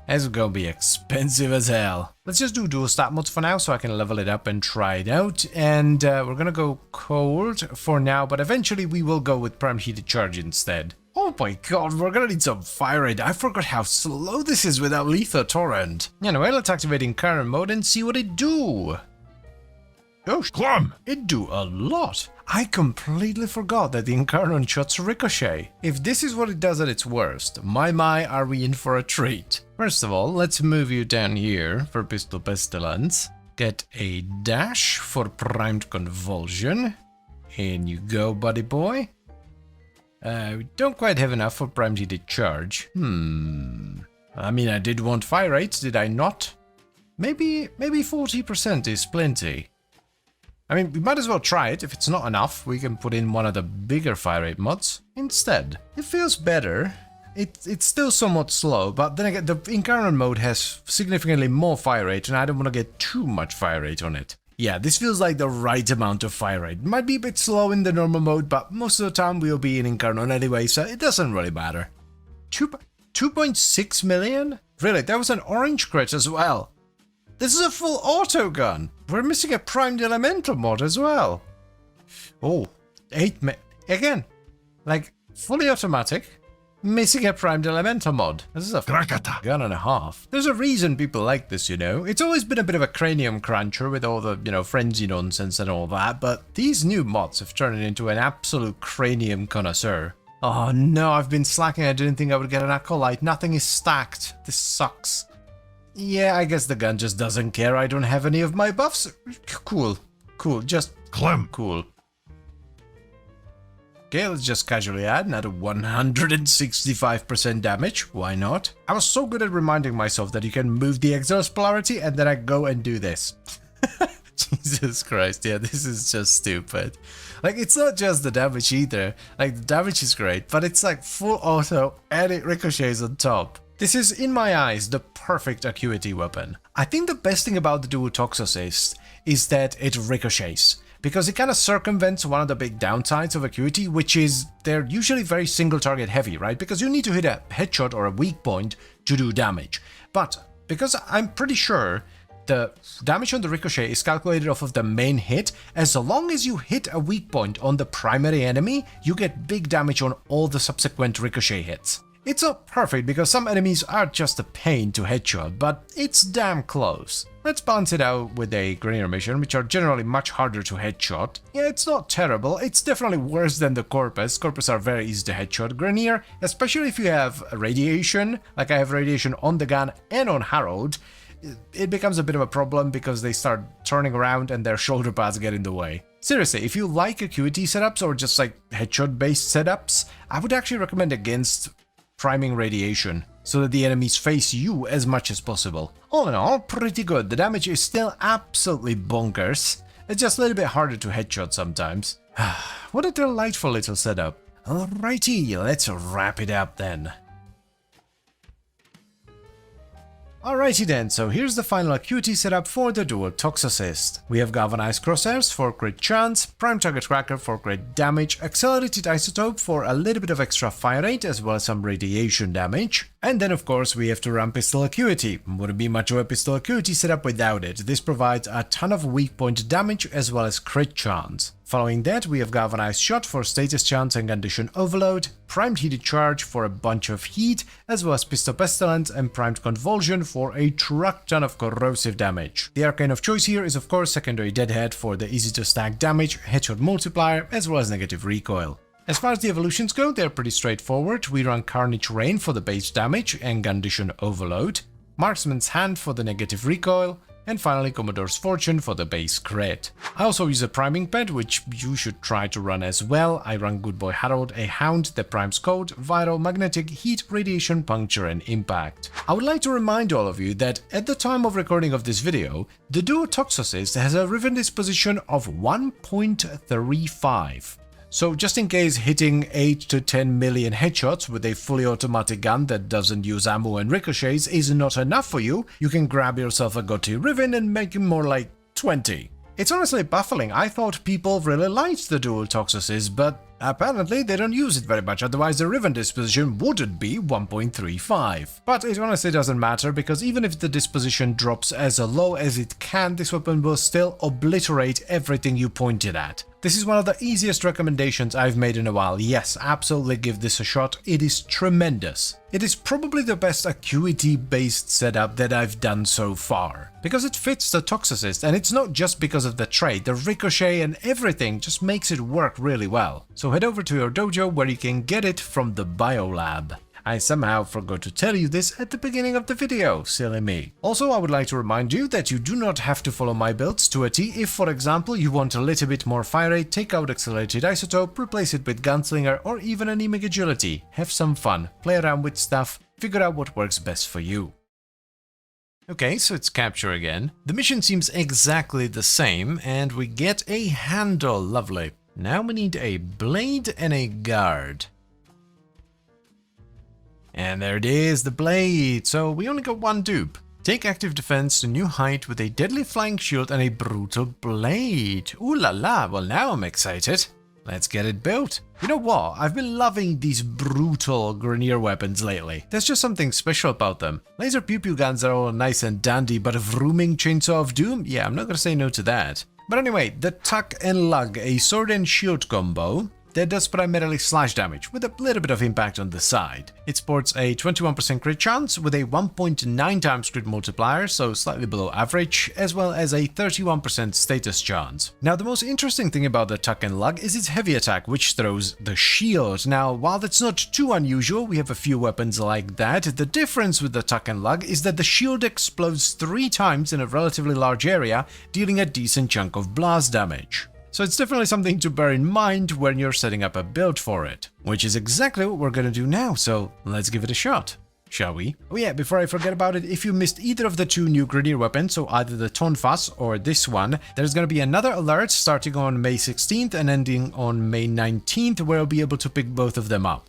is gonna be expensive as hell. Let's just do dual stat mods for now so I can level it up and try it out. And we're gonna go cold for now, but eventually we will go with Prime Heated Charge instead. Oh my god, we're gonna need some fire rate. I forgot how slow this is without Lethal Torrent. Anyway, let's activate Incarnon mode and see what it do. Oh, Clum! It do a lot. I completely forgot that the Incarnon shots ricochet. If this is what it does at its worst, my, are we in for a treat. First of all, let's move you down here for Pistol Pestilence. Get a dash for Primed Convulsion. In you go, buddy boy. We don't quite have enough for Primed Heated Charge. I mean, I did want fire rates, did I not? Maybe 40% is plenty. I mean, we might as well try it. If it's not enough, we can put in one of the bigger fire rate mods instead. It feels better. It's still somewhat slow, but then again, the Incarnate mode has significantly more fire rate, and I don't want to get too much fire rate on it. Yeah, this feels like the right amount of fire rate. Might be a bit slow in the normal mode, but most of the time we'll be in Incarnate anyway, so it doesn't really matter. 2.6 million? Really, that was an orange crit as well. This is a full auto gun. We're missing a primed elemental mod as well. Oh, again, like fully automatic. Missing a primed elemental mod. This is a gun and a half. There's a reason people like this, you know. It's always been a bit of a cranium cruncher with all the, you know, frenzy nonsense and all that, but these new mods have turned it into an absolute cranium connoisseur. Oh no, I've been slacking. I didn't think I would get an acolyte. Nothing is stacked. This sucks. Yeah, I guess the gun just doesn't care. I don't have any of my buffs. Cool. Just cool. Okay, let's just casually add another 165% damage. Why not? I was so good at reminding myself that you can move the exhaust polarity and then I go and do this. Jesus Christ, yeah, this is just stupid. Like, it's not just the damage either. Like, the damage is great, but it's like full auto and it ricochets on top. This is, in my eyes, the perfect acuity weapon. I think the best thing about the dual Toxocyst is that it ricochets, because it kind of circumvents one of the big downsides of acuity, which is they're usually very single target heavy, right? Because you need to hit a headshot or a weak point to do damage. But because I'm pretty sure the damage on the ricochet is calculated off of the main hit, as long as you hit a weak point on the primary enemy, you get big damage on all the subsequent ricochet hits. It's not perfect because some enemies are just a pain to headshot, but it's damn close. Let's balance it out with a Grenier mission, which are generally much harder to headshot. Yeah, it's not terrible, it's definitely worse than the Corpus. Corpus are very easy to headshot. Grenier, especially if you have radiation, like I have radiation on the gun and on Harold, it becomes a bit of a problem because they start turning around and their shoulder pads get in the way. Seriously, if you like acuity setups or just like headshot based setups, I would actually recommend against priming radiation, so that the enemies face you as much as possible. All in all, pretty good. The damage is still absolutely bonkers. It's just a little bit harder to headshot sometimes. What a delightful little setup. Alrighty, let's wrap it up then. Alrighty then, so here's the final acuity setup for the dual Toxocyst. We have Galvanized Crosshairs for crit chance, Prime Target Cracker for crit damage, Accelerated Isotope for a little bit of extra fire rate as well as some radiation damage. And then of course we have to run Pistol Acuity. Wouldn't be much of a Pistol Acuity setup without it. This provides a ton of weak point damage as well as crit chance. Following that, we have Galvanized Shot for status chance and condition overload, Primed Heated Charge for a bunch of heat, as well as Pistol Pestilence and Primed Convulsion for a truck ton of corrosive damage. The arcane of choice here is of course Secondary Deadhead for the easy to stack damage, headshot multiplier, as well as negative recoil. As far as the evolutions go, they're pretty straightforward. We run Carnage Rain for the base damage and condition overload, Marksman's Hand for the negative recoil, and finally Commodore's Fortune for the base crit. I also use a priming pad, which you should try to run as well. I run Good Boy Harold, a hound that primes cold, viral, magnetic, heat, radiation, puncture and impact. I would like to remind all of you that at the time of recording of this video, the dual Toxocyst has a Riven disposition of 1.35. So just in case hitting 8 to 10 million headshots with a fully automatic gun that doesn't use ammo and ricochets is not enough for you, you can grab yourself a GOTY Riven and make him more like 20. It's honestly baffling. I thought people really liked the dual Toxocyst, but apparently they don't use it very much, otherwise the Riven disposition wouldn't be 1.35. But it honestly doesn't matter, because even if the disposition drops as low as it can, this weapon will still obliterate everything you pointed at. This is one of the easiest recommendations I've made in a while. Yes, absolutely give this a shot, it is tremendous. It is probably the best acuity-based setup that I've done so far, because it fits the Toxocyst, and it's not just because of the trait, the ricochet and everything just makes it work really well. So head over to your dojo where you can get it from the Biolab. I somehow forgot to tell you this at the beginning of the video, silly me. Also, I would like to remind you that you do not have to follow my builds to a T if, for example, you want a little bit more fire rate, take out Accelerated Isotope, replace it with Gunslinger or even Anemic Agility. Have some fun, play around with stuff, figure out what works best for you. Okay, so it's capture again. The mission seems exactly the same, and we get a handle, lovely. Now we need a blade and a guard. And there it is, the blade. So we only got one dupe. Take active defense to new height with a deadly flying shield and a brutal blade. Ooh la la, well now I'm excited. Let's get it built. You know what? I've been loving these brutal Grineer weapons lately. There's just something special about them. Laser pew pew guns are all nice and dandy, but a vrooming chainsaw of doom? Yeah, I'm not gonna say no to that. But anyway, the tuck and lug, a sword and shield combo that does primarily slash damage, with a little bit of impact on the side. It sports a 21% crit chance with a 1.9 times crit multiplier, so slightly below average, as well as a 31% status chance. Now, the most interesting thing about the tuck and lug is its heavy attack, which throws the shield. Now, while that's not too unusual, we have a few weapons like that. The difference with the tuck and lug is that the shield explodes 3 times in a relatively large area, dealing a decent chunk of blast damage. So it's definitely something to bear in mind when you're setting up a build for it, which is exactly what we're gonna do now, so let's give it a shot, shall we? Oh yeah, before I forget about it, if you missed either of the 2 new Grineer weapons, so either the Tonfas or this one, there's gonna be another alert starting on May 16th and ending on May 19th, where I'll be able to pick both of them up.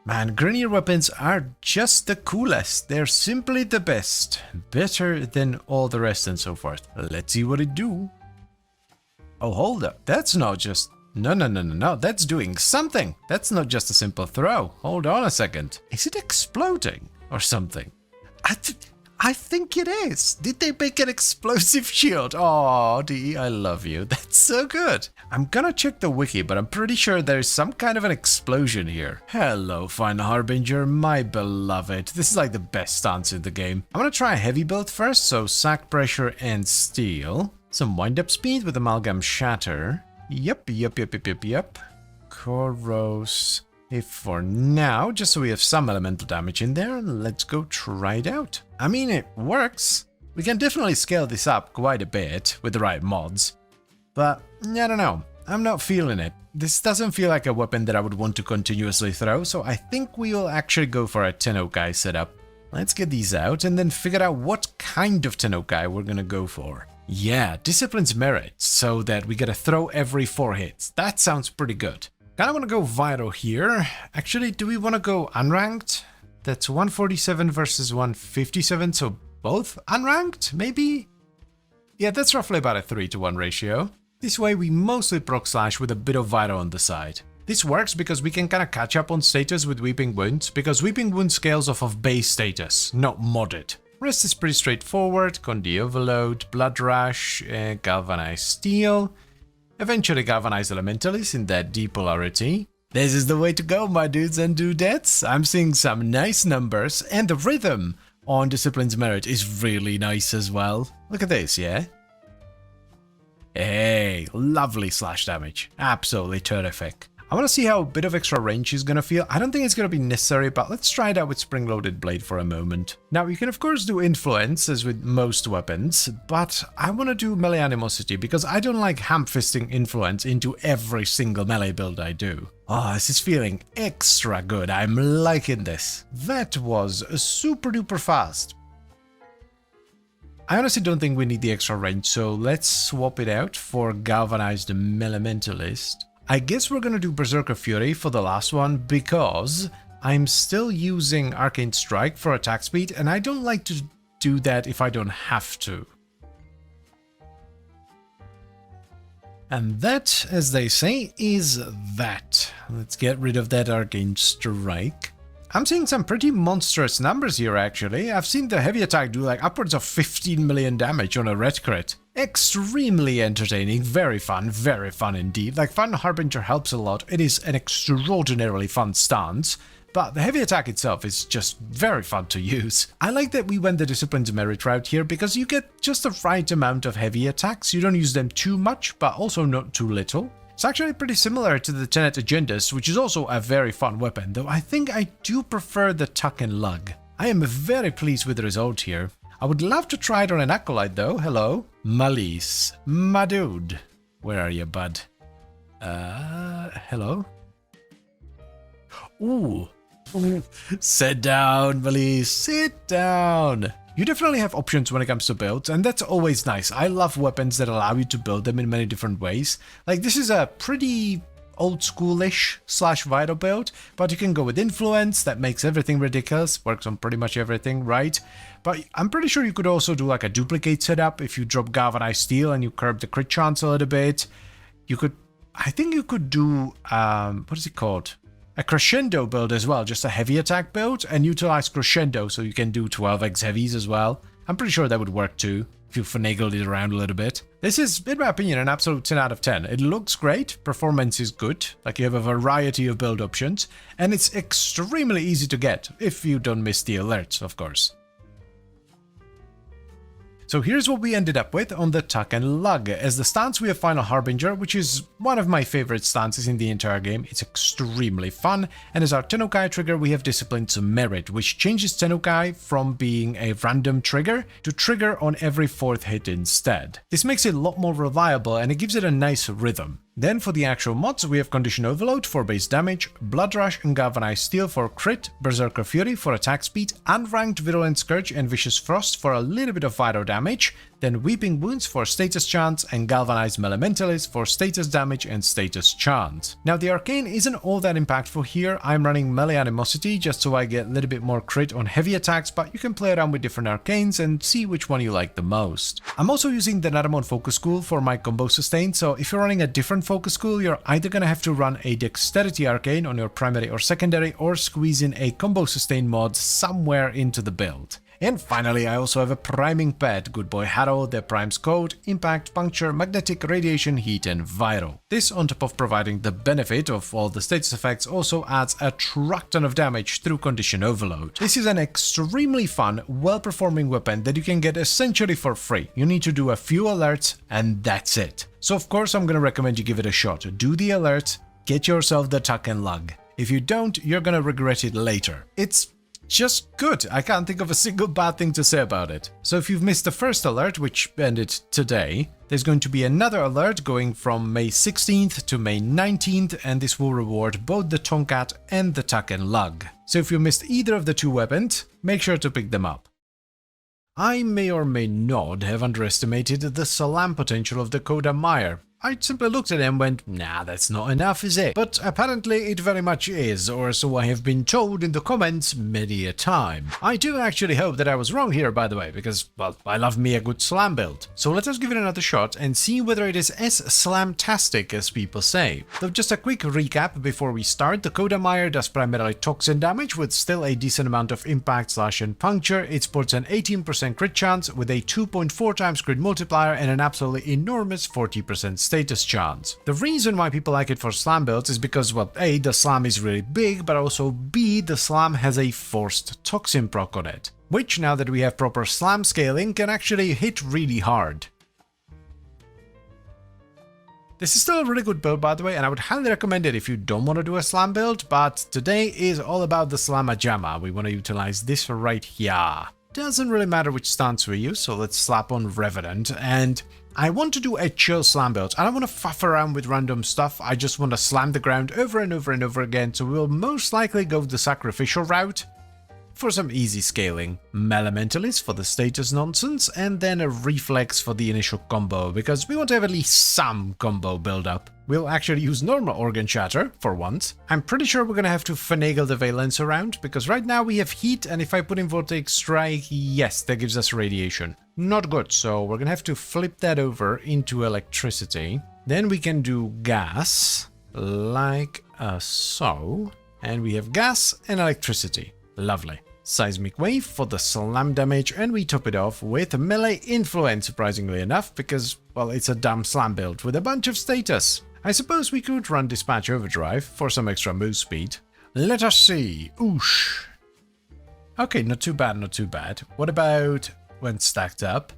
Man, Grineer weapons are just the coolest. They're simply the best. Better than all the rest and so forth. Let's see what it do. Oh, hold up. That's not just... No. That's doing something. That's not just a simple throw. Hold on a second. Is it exploding or something? I think it is. Did they make an explosive shield? Oh, DE, I love you. That's so good. I'm gonna check the wiki, but I'm pretty sure there's some kind of an explosion here. Hello, Fine Harbinger, my beloved. This is like the best stance in the game. I'm gonna try a heavy build first, so sack pressure and steel. Some wind-up speed with Amalgam Shatter. Yep. Koros. If for now, just so we have some elemental damage in there, let's go try it out. I mean, it works. We can definitely scale this up quite a bit with the right mods. But, I don't know. I'm not feeling it. This doesn't feel like a weapon that I would want to continuously throw, so I think we will actually go for a Tennokai setup. Let's get these out and then figure out what kind of Tennokai we're gonna go for. Yeah, Discipline's Merit, so that we get a throw every 4 hits. That sounds pretty good. Kinda wanna go viral here. Actually, do we wanna go unranked? That's 147 versus 157, so both unranked, maybe? Yeah, that's roughly about a 3-to-1 ratio. This way we mostly proc slash with a bit of viral on the side. This works because we can kinda catch up on status with Weeping Wounds, because Weeping Wound scales off of base status, not modded. Rest is pretty straightforward: Condi Overload, Blood Rush, Galvanized Steel, eventually Galvanized Elementalist in that D polarity. This is the way to go, my dudes and dudettes. I'm seeing some nice numbers, and the rhythm on Discipline's Merit is really nice as well. Look at this, yeah? Hey, lovely slash damage. Absolutely terrific. I want to see how a bit of extra range is going to feel. I don't think it's going to be necessary, but let's try it out with Spring-Loaded Blade for a moment. Now, you can of course do Influence, as with most weapons, but I want to do Melee Animosity, because I don't like ham-fisting Influence into every single melee build I do. Oh, this is feeling extra good. I'm liking this. That was super-duper fast. I honestly don't think we need the extra range, so let's swap it out for Galvanized Elementalist. I guess we're gonna do Berserker Fury for the last one, because I'm still using Arcane Strike for attack speed, and I don't like to do that if I don't have to. And that, as they say, is that. Let's get rid of that Arcane Strike. I'm seeing some pretty monstrous numbers here, actually. I've seen the heavy attack do like upwards of 15 million damage on a red crit. Extremely entertaining, very fun indeed. Like, Fun Harbinger helps a lot. It is an extraordinarily fun stance, but the heavy attack itself is just very fun to use. I like that we went the Discipline's Merit route here, because you get just the right amount of heavy attacks. You don't use them too much, but also not too little. It's actually pretty similar to the Tenet Agendas, which is also a very fun weapon, though I think I do prefer the Tuck and Lug. I am very pleased with the result here. I would love to try it on an Acolyte though. Hello? Malise. My dude. Where are you, bud? Hello? Ooh. Sit down, Malise. Sit down. You definitely have options when it comes to builds, and that's always nice. I love weapons that allow you to build them in many different ways. Like, this is a pretty old schoolish / vital build, but you can go with influence, that makes everything ridiculous, works on pretty much everything, right? But I'm pretty sure you could also do like a duplicate setup if you drop galvanized steel and you curb the crit chance a little bit. You could, I think you could do, what is it called? A crescendo build as well, just a heavy attack build, and utilize crescendo so you can do 12x heavies as well. I'm pretty sure that would work too, if you finagled it around a little bit. This is, in my opinion, an absolute 10 out of 10. It looks great, performance is good, like you have a variety of build options, and it's extremely easy to get, if you don't miss the alerts, of course. So here's what we ended up with on the tuck and lug. As the stance we have Final Harbinger, which is one of my favorite stances in the entire game. It's extremely fun. And as our Tenukai trigger we have Discipline's Merit, which changes Tenukai from being a random trigger to trigger on every 4th hit instead. This makes it a lot more reliable and it gives it a nice rhythm. Then for the actual mods, we have Condition Overload for base damage, Blood Rush and Galvanized Steel for crit, Berserker Fury for attack speed, Unranked Virulent Scourge and Vicious Frost for a little bit of vital damage, then Weeping Wounds for status chance and Galvanized Elementalist for status damage and status chance. Now the Arcane isn't all that impactful here, I'm running Melee Animosity just so I get a little bit more crit on heavy attacks, but you can play around with different Arcanes and see which one you like the most. I'm also using the Naramon Focus School for my combo sustain, so if you're running a different focus school, you're either gonna have to run a Dexterity Arcane on your primary or secondary, or squeeze in a combo sustain mod somewhere into the build. And finally, I also have a priming pet, Good Boy Harrow, that primes Cold, Impact, Puncture, Magnetic, Radiation, Heat and Vital. This, on top of providing the benefit of all the status effects, also adds a truck ton of damage through Condition Overload. This is an extremely fun, well-performing weapon that you can get essentially for free. You need to do a few alerts and that's it. So of course I'm gonna recommend you give it a shot. Do the alerts, get yourself the tuck and lug. If you don't, you're gonna regret it later. It's just good. I can't think of a single bad thing to say about it. So if you've missed the first alert, which ended today, there's going to be another alert going from May 16th to May 19th, and this will reward both the Tonkat and the tuck and lug. So if you missed either of the two weapons, make sure to pick them up. I may or may not have underestimated the Salam potential of the Coda Mire. I simply looked at it and went, nah, that's not enough, is it? But apparently it very much is, or so I have been told in the comments many a time. I do actually hope that I was wrong here, by the way, because, well, I love me a good slam build. So let us give it another shot and see whether it is as slamtastic as people say. So just a quick recap before we start. The Coda Mire does primarily toxin damage with still a decent amount of impact, slash and puncture. It sports an 18% crit chance with a 2.4 times crit multiplier and an absolutely enormous 40% status chance. The reason why people like it for slam builds is because, well, A, the slam is really big, but also B, the slam has a forced toxin proc on it, which now that we have proper slam scaling can actually hit really hard. This is still a really good build, by the way, and I would highly recommend it if you don't want to do a slam build, but today is all about the Slamma Jamma. We want to utilize this right here. Doesn't really matter which stance we use, so let's slap on Revenant, and I want to do a chill slam build. I don't want to fuff around with random stuff, I just want to slam the ground over and over and over again, so we'll most likely go the sacrificial route for some easy scaling, Elementalist for the status nonsense, and then a Reflex for the initial combo, because we want to have at least some combo build up. We'll actually use normal Organ Shatter for once. I'm pretty sure we're gonna have to finagle the Valence around, because right now we have heat, and if I put in Voltaic Strike, yes, that gives us radiation. Not good, so we're gonna have to flip that over into electricity. Then we can do gas, like so, and we have gas and electricity. Lovely. Seismic Wave for the slam damage, and we top it off with Melee Influence, surprisingly enough, because, well, it's a dumb slam build with a bunch of status. I suppose we could run Dispatch Overdrive for some extra move speed. Let us see. Oosh. Okay, not too bad, not too bad. What about when stacked up?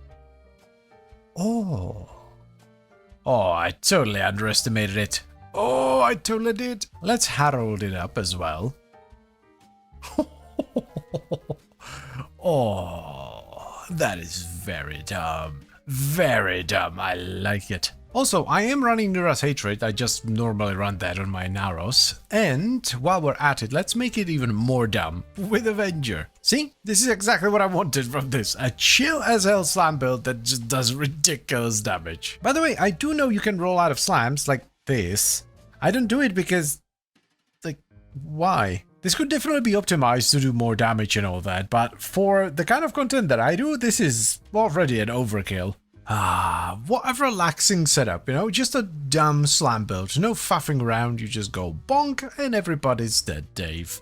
Oh, I totally underestimated it. Oh, I totally did. Let's herald it up as well. Oh, that is very dumb. Very dumb. I like it. Also, I am running Nura's Hatred. I just normally run that on my Naros. And while we're at it, let's make it even more dumb with Avenger. See? This is exactly what I wanted from this. A chill as hell slam build that just does ridiculous damage. By the way, I do know you can roll out of slams like this. I don't do it because, like, why? This could definitely be optimized to do more damage and all that, but for the kind of content that I do, this is already an overkill. Ah, what a relaxing setup, you know, just a dumb slam build, no faffing around, you just go bonk and everybody's dead, Dave.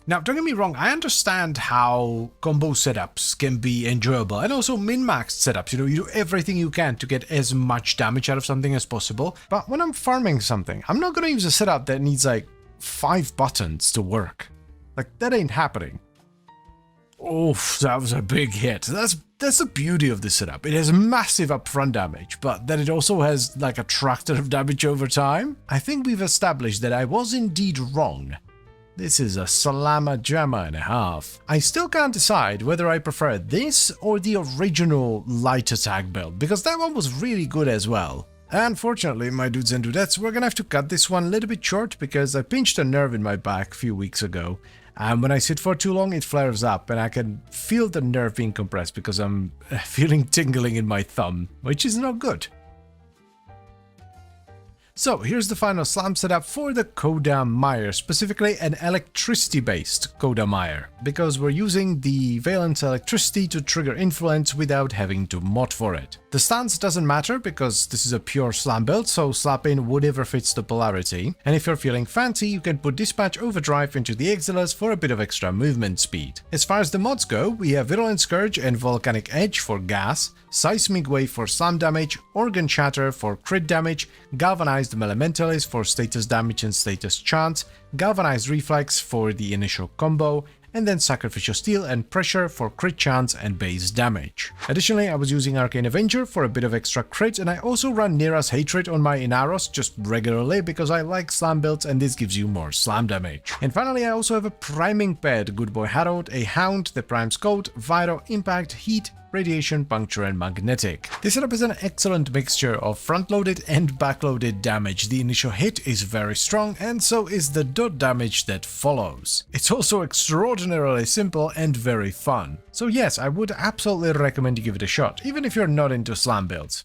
Now, don't get me wrong, I understand how combo setups can be enjoyable, and also min-maxed setups, you know, you do everything you can to get as much damage out of something as possible, but when I'm farming something, I'm not gonna use a setup that needs like 5 buttons to work. Like, that ain't happening. Oof, that was a big hit. That's the beauty of this setup. It has massive upfront damage, but then it also has like a tractor of damage over time. I think we've established that I was indeed wrong. This is a slamma jamma and a half. I still can't decide whether I prefer this or the original light attack build, because that one was really good as well. Unfortunately, my dudes and dudettes, we're gonna have to cut this one a little bit short because I pinched a nerve in my back a few weeks ago. And when I sit for too long, it flares up and I can feel the nerve being compressed because I'm feeling tingling in my thumb, which is not good. So here's the final slam setup for the Coda Mire, specifically an electricity-based Coda Mire, because we're using the Valence electricity to trigger influence without having to mod for it. The stance doesn't matter because this is a pure slam build, so slap in whatever fits the polarity, and if you're feeling fancy, you can put Dispatch Overdrive into the Exiles for a bit of extra movement speed. As far as the mods go, we have Virulent Scourge and Volcanic Edge for gas, Seismic Wave for slam damage, Organ Shatter for crit damage, Galvanized Elementalist for status damage and status chance, Galvanized Reflex for the initial combo, and then Sacrificial Steel and Pressure for crit chance and base damage. Additionally, I was using Arcane Avenger for a bit of extra crit, and I also run Nera's Hatred on my Inaros just regularly because I like slam builds and this gives you more slam damage. And finally, I also have a priming pad, Good Boy Harold, a Hound, the Prime's Code, Viro, Impact, Heat, Radiation, Puncture and Magnetic. This setup is an excellent mixture of front-loaded and back-loaded damage. The initial hit is very strong and so is the dot damage that follows. It's also extraordinarily simple and very fun. So yes, I would absolutely recommend you give it a shot, even if you're not into slam builds.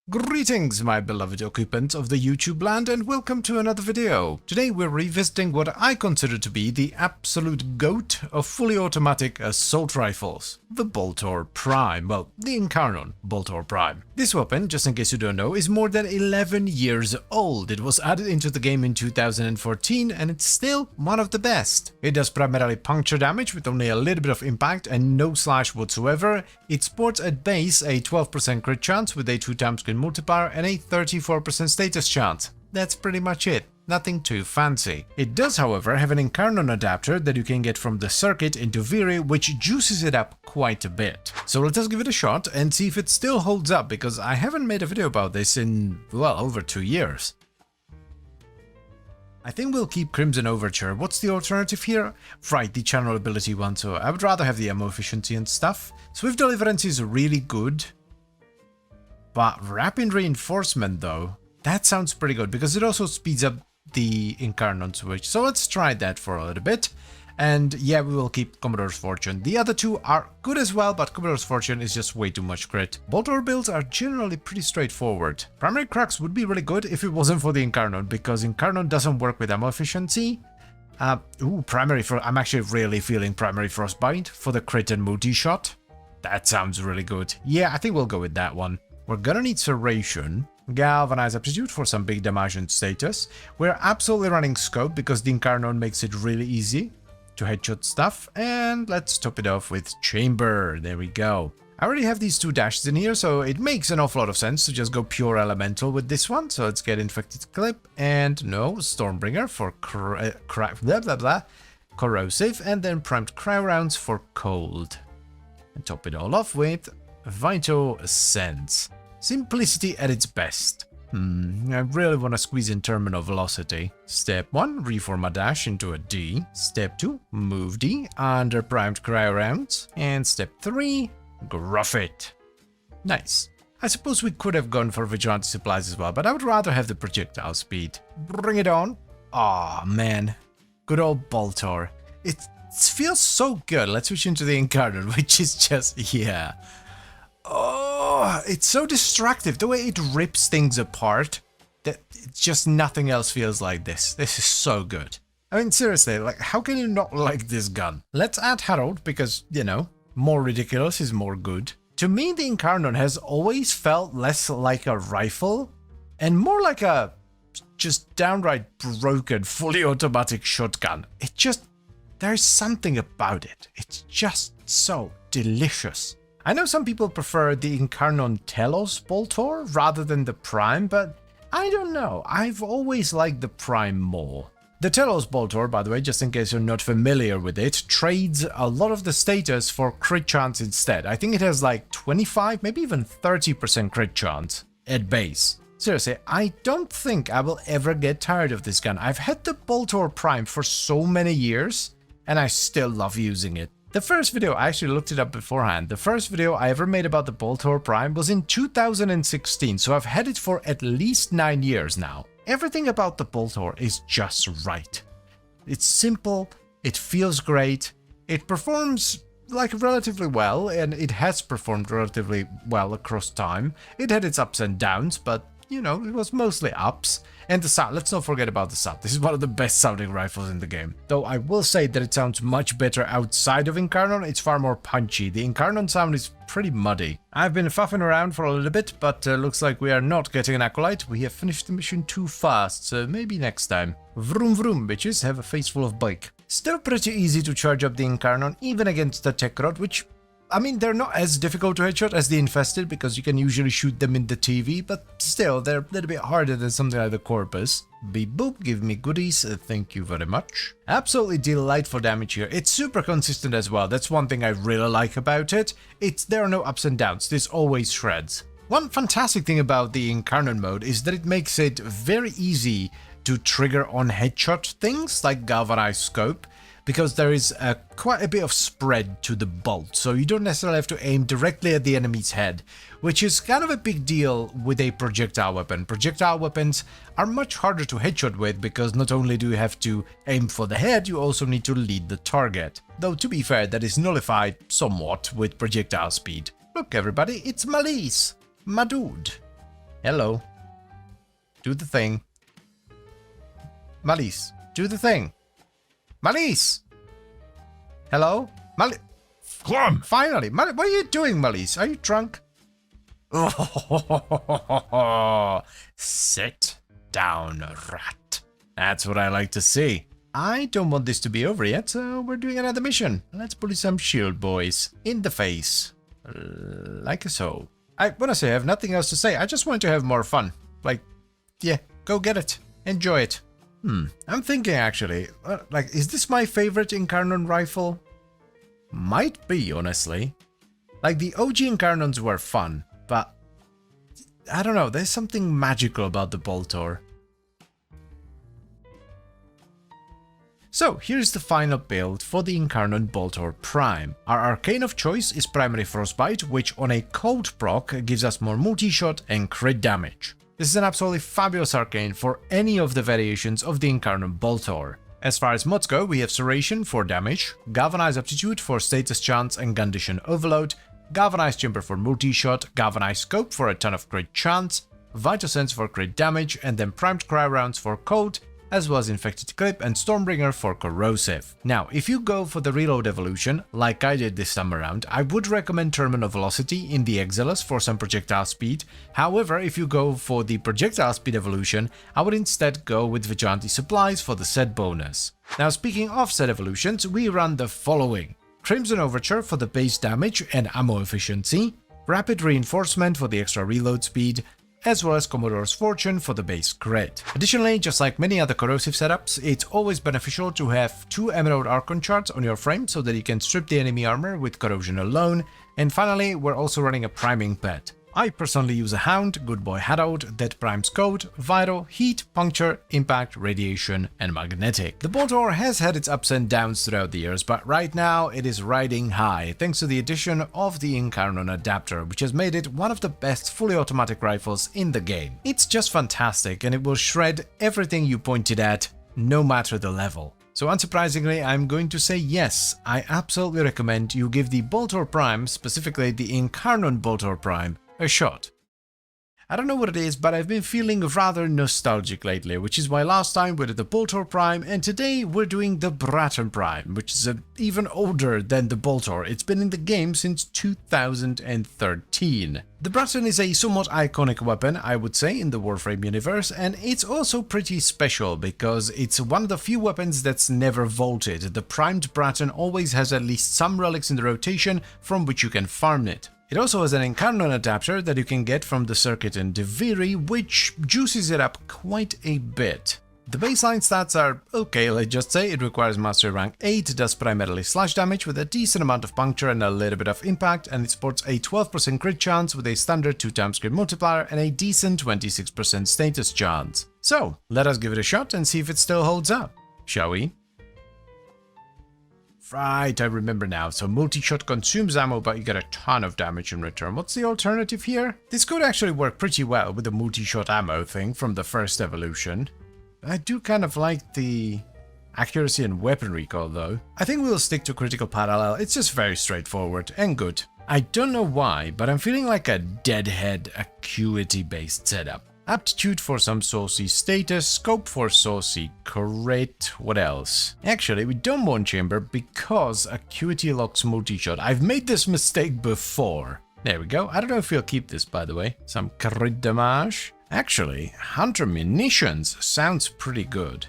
Greetings, my beloved occupants of the YouTube land, and welcome to another video. Today we're revisiting what I consider to be the absolute GOAT of fully automatic assault rifles, the Boltor Prime, well, the Incarnon Boltor Prime. This weapon, just in case you don't know, is more than 11 years old. It was added into the game in 2014 and it's still one of the best. It does primarily puncture damage with only a little bit of impact and no slash whatsoever. It sports at base a 12% crit chance with a 2x crit multiplier and a 34% status chance. That's pretty much it. Nothing too fancy. It does, however, have an Incarnon adapter that you can get from the circuit into Viri, which juices it up quite a bit. So let us give it a shot and see if it still holds up, because I haven't made a video about this in, well, over 2 years. I think we'll keep Crimson Overture. What's the alternative here? Right, the channel ability one, so I would rather have the ammo efficiency and stuff. Swift Deliverance is really good. But Rapid Reinforcement though, that sounds pretty good because it also speeds up the Incarnon switch. So let's try that for a little bit. And yeah, we will keep Commodore's Fortune. The other two are good as well, but Commodore's Fortune is just way too much crit. Boltor builds are generally pretty straightforward. Primary Crux would be really good if it wasn't for the Incarnon, because Incarnon doesn't work with ammo efficiency. Primary Frost. I'm actually really feeling Primary Frostbite for the crit and multi-shot. That sounds really good. Yeah, I think we'll go with that one. We're gonna need Serration, Galvanize Aptitude for some big damage and status. We're absolutely running Scope because the Incarnon makes it really easy to headshot stuff. And let's top it off with Chamber. There we go. I already have these two dashes in here, so it makes an awful lot of sense to just go pure elemental with this one. So let's get Infected Clip and no, Stormbringer for corrosive, and then Primed Cryo Rounds for cold. And top it all off with Vital Sense. Simplicity at its best. I really want to squeeze in Terminal Velocity. Step 1, reform a dash into a D. Step 2, move D under Primed Cryo Rounds. And step 3, gruff it. Nice. I suppose we could have gone for Vigilante Supplies as well, but I would rather have the projectile speed. Bring it on. Aw, man. Good old Boltor. It feels so good. Let's switch into the Incarnon, which is just, yeah. Oh, it's so destructive. The way it rips things apart, It's just nothing else feels like this. This is so good. I mean, seriously, like, how can you not like this gun? Let's add Harold because, you know, more ridiculous is more good. To me, the Incarnon has always felt less like a rifle and more like a just downright broken, fully automatic shotgun. There's something about it. It's just so delicious. I know some people prefer the Incarnon Telos Boltor rather than the Prime, but I don't know. I've always liked the Prime more. The Telos Boltor, by the way, just in case you're not familiar with it, trades a lot of the status for crit chance instead. I think it has like 25, maybe even 30% crit chance at base. Seriously, I don't think I will ever get tired of this gun. I've had the Boltor Prime for so many years, and I still love using it. The first video, I actually looked it up beforehand, the first video I ever made about the Boltor Prime was in 2016, so I've had it for at least 9 years now. Everything about the Boltor is just right. It's simple, it feels great, it performs like relatively well, and it has performed relatively well across time. It had its ups and downs, but you know, it was mostly ups. And the sound, let's not forget about the sound. This is one of the best sounding rifles in the game. Though I will say that it sounds much better outside of Incarnon, it's far more punchy. The Incarnon sound is pretty muddy. I've been faffing around for a little bit, but looks like we are not getting an Acolyte. We have finished the mission too fast, so maybe next time. Vroom vroom, bitches, have a face full of bike. Still pretty easy to charge up the Incarnon, even against the Tech Rod, which, I mean, they're not as difficult to headshot as the Infested because you can usually shoot them in the TV, but still, they're a little bit harder than something like the Corpus. Beep boop, give me goodies, thank you very much. Absolutely delightful damage here. It's super consistent as well, that's one thing I really like about it. There are no ups and downs, this always shreds. One fantastic thing about the Incarnon mode is that it makes it very easy to trigger on headshot things like Galvanized Scope, because there is quite a bit of spread to the bolt, so you don't necessarily have to aim directly at the enemy's head, which is kind of a big deal with a projectile weapon. Projectile weapons are much harder to headshot with because not only do you have to aim for the head, you also need to lead the target. Though to be fair, that is nullified somewhat with projectile speed. Look everybody, it's Malise, my dude. Hello. Do the thing. Malise, do the thing. Malise! Hello? Clem! Finally! What are you doing, Malise? Are you drunk? Oh, sit down, rat. That's what I like to see. I don't want this to be over yet, so we're doing another mission. Let's bully some shield boys. In the face. Like so. I honestly have nothing else to say. I just want to have more fun. Like, yeah, go get it. Enjoy it. I'm thinking actually, like, is this my favorite Incarnon rifle? Might be, honestly. Like, the OG Incarnons were fun, but I don't know, there's something magical about the Boltor. So, here's the final build for the Incarnon Boltor Prime. Our arcane of choice is Primary Frostbite, which on a cold proc gives us more multi-shot and crit damage. This is an absolutely fabulous arcane for any of the variations of the Incarnon Boltor. As far as mods go, we have Serration for damage, Galvanized Aptitude for status chance and condition overload, Galvanized Chamber for multi-shot, Galvanized Scope for a ton of crit chance, Vital Sense for crit damage, and then Primed Cryo Rounds for cold, as well as Infected Clip and Stormbringer for corrosive. Now, if you go for the reload evolution, like I did this time around, I would recommend Terminal Velocity in the Exilus for some projectile speed. However, if you go for the projectile speed evolution, I would instead go with Vigilante Supplies for the set bonus. Now, speaking of set evolutions, we run the following: Crimson Overture for the base damage and ammo efficiency, Rapid Reinforcement for the extra reload speed, as well as Commodore's Fortune for the base crit. Additionally, just like many other corrosive setups, it's always beneficial to have 2 Emerald Archon shards on your frame so that you can strip the enemy armor with corrosion alone. And finally, we're also running a priming pet. I personally use a Hound, Good Boy Harold, that primes Code, Vital, Heat, Puncture, Impact, Radiation, and Magnetic. The Boltor has had its ups and downs throughout the years, but right now it is riding high thanks to the addition of the Incarnon adapter, which has made it one of the best fully automatic rifles in the game. It's just fantastic and it will shred everything you pointed at, no matter the level. So unsurprisingly, I'm going to say yes, I absolutely recommend you give the Boltor Prime, specifically the Incarnon Boltor Prime, a shot. I don't know what it is, but I've been feeling rather nostalgic lately, which is why last time we did the Boltor Prime, and today we're doing the Bratton Prime, which is even older than the Boltor. It's been in the game since 2013. The Bratton is a somewhat iconic weapon, I would say, in the Warframe universe, and it's also pretty special because it's one of the few weapons that's never vaulted. The primed Bratton always has at least some relics in the rotation from which you can farm it. It also has an Incarnon adapter that you can get from the circuit in Deviri, which juices it up quite a bit. The baseline stats are okay, let's just say. It requires Mastery Rank 8, does primarily slash damage with a decent amount of puncture and a little bit of impact, and it sports a 12% crit chance with a standard 2x crit multiplier and a decent 26% status chance. So, let us give it a shot and see if it still holds up, shall we? Right, I remember now. So multi-shot consumes ammo, but you get a ton of damage in return. What's the alternative here? This could actually work pretty well with the multi-shot ammo thing from the first evolution. I do kind of like the accuracy and weapon recoil though. I think we'll stick to critical parallel. It's just very straightforward and good. I don't know why, but I'm feeling like a deadhead acuity based setup. Aptitude for some saucy status, scope for saucy crit, what else? Actually, we don't want chamber because acuity locks multi-shot. I've made this mistake before. There we go. I don't know if we'll keep this, by the way. Some crit damage. Actually, Hunter Munitions sounds pretty good.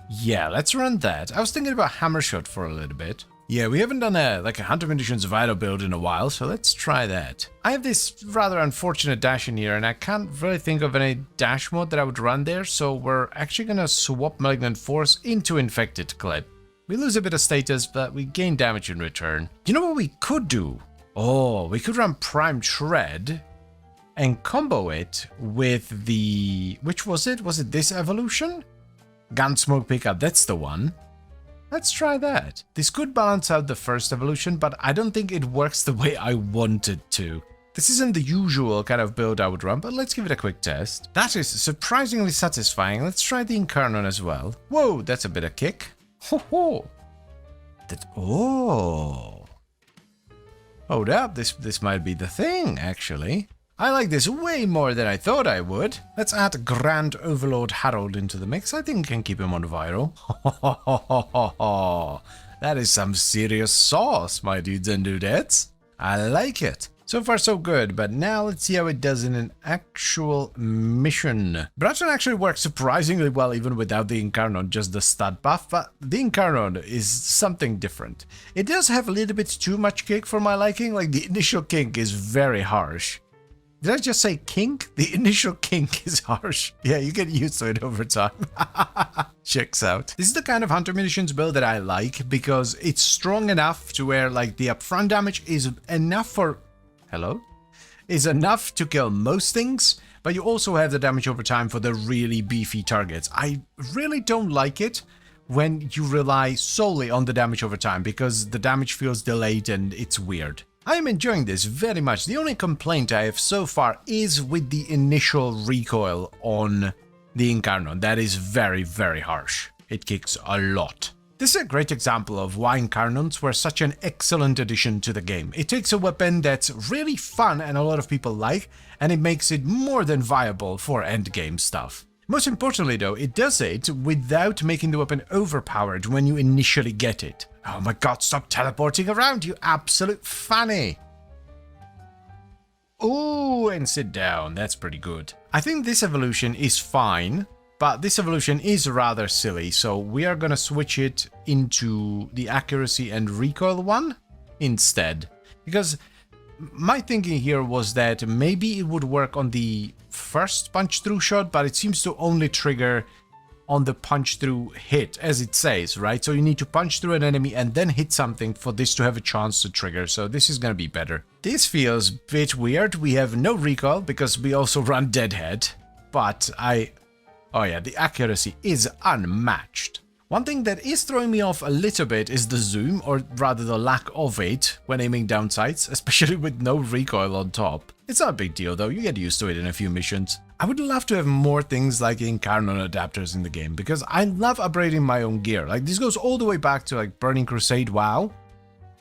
Yeah, let's run that. I was thinking about Hammer Shot for a little bit. Yeah, we haven't done a Hunter Munitions Vital build in a while, so let's try that. I have this rather unfortunate dash in here, and I can't really think of any dash mode that I would run there, so we're actually gonna swap Malignant Force into Infected Clip. We lose a bit of status, but we gain damage in return. You know what we could do? Oh, we could run Prime Shred and combo it with the... which was it? Was it this evolution? Gunsmoke Pickup, that's the one. Let's try that. This could balance out the first evolution, but I don't think it works the way I want it to. This isn't the usual kind of build I would run, but let's give it a quick test. That is surprisingly satisfying. Let's try the Incarnon as well. Whoa, that's a bit of kick. Ho ho! Oh! Hold up, this might be the thing, actually. I like this way more than I thought I would. Let's add Grand Overlord Harold into the mix. I think we can keep him on viral. That is some serious sauce, my dudes and dudettes. I like it. So far so good, but now let's see how it does in an actual mission. Bratton actually works surprisingly well even without the Incarnon, just the stat buff, but the Incarnon is something different. It does have a little bit too much kick for my liking, like the initial kink is very harsh. Did I just say kink? The initial kink is harsh. Yeah, you get used to it over time. Checks out. This is the kind of Hunter Munitions build that I like because it's strong enough to where like the upfront damage is enough for... Hello? Is enough to kill most things, but you also have the damage over time for the really beefy targets. I really don't like it when you rely solely on the damage over time because the damage feels delayed and it's weird. I am enjoying this very much. The only complaint I have so far is with the initial recoil on the Incarnon. That is very, very harsh. It kicks a lot. This is a great example of why Incarnons were such an excellent addition to the game. It takes a weapon that's really fun and a lot of people like, and it makes it more than viable for endgame stuff. Most importantly though, it does it without making the weapon overpowered when you initially get it. Oh my god, stop teleporting around, you absolute fanny! Ooh, and sit down, that's pretty good. I think this evolution is fine, but this evolution is rather silly, so we are gonna switch it into the accuracy and recoil one instead. Because my thinking here was that maybe it would work on the first punch-through shot, but it seems to only trigger on the punch-through hit, as it says, right? So you need to punch through an enemy and then hit something for this to have a chance to trigger, so this is gonna be better. This feels a bit weird. We have no recoil because we also run Deadhead, but oh yeah, the accuracy is unmatched. One thing that is throwing me off a little bit is the zoom, or rather the lack of it, when aiming down sights, especially with no recoil on top. It's not a big deal though, you get used to it in a few missions. I would love to have more things like Incarnon adapters in the game, because I love upgrading my own gear. Like, this goes all the way back to like Burning Crusade WoW,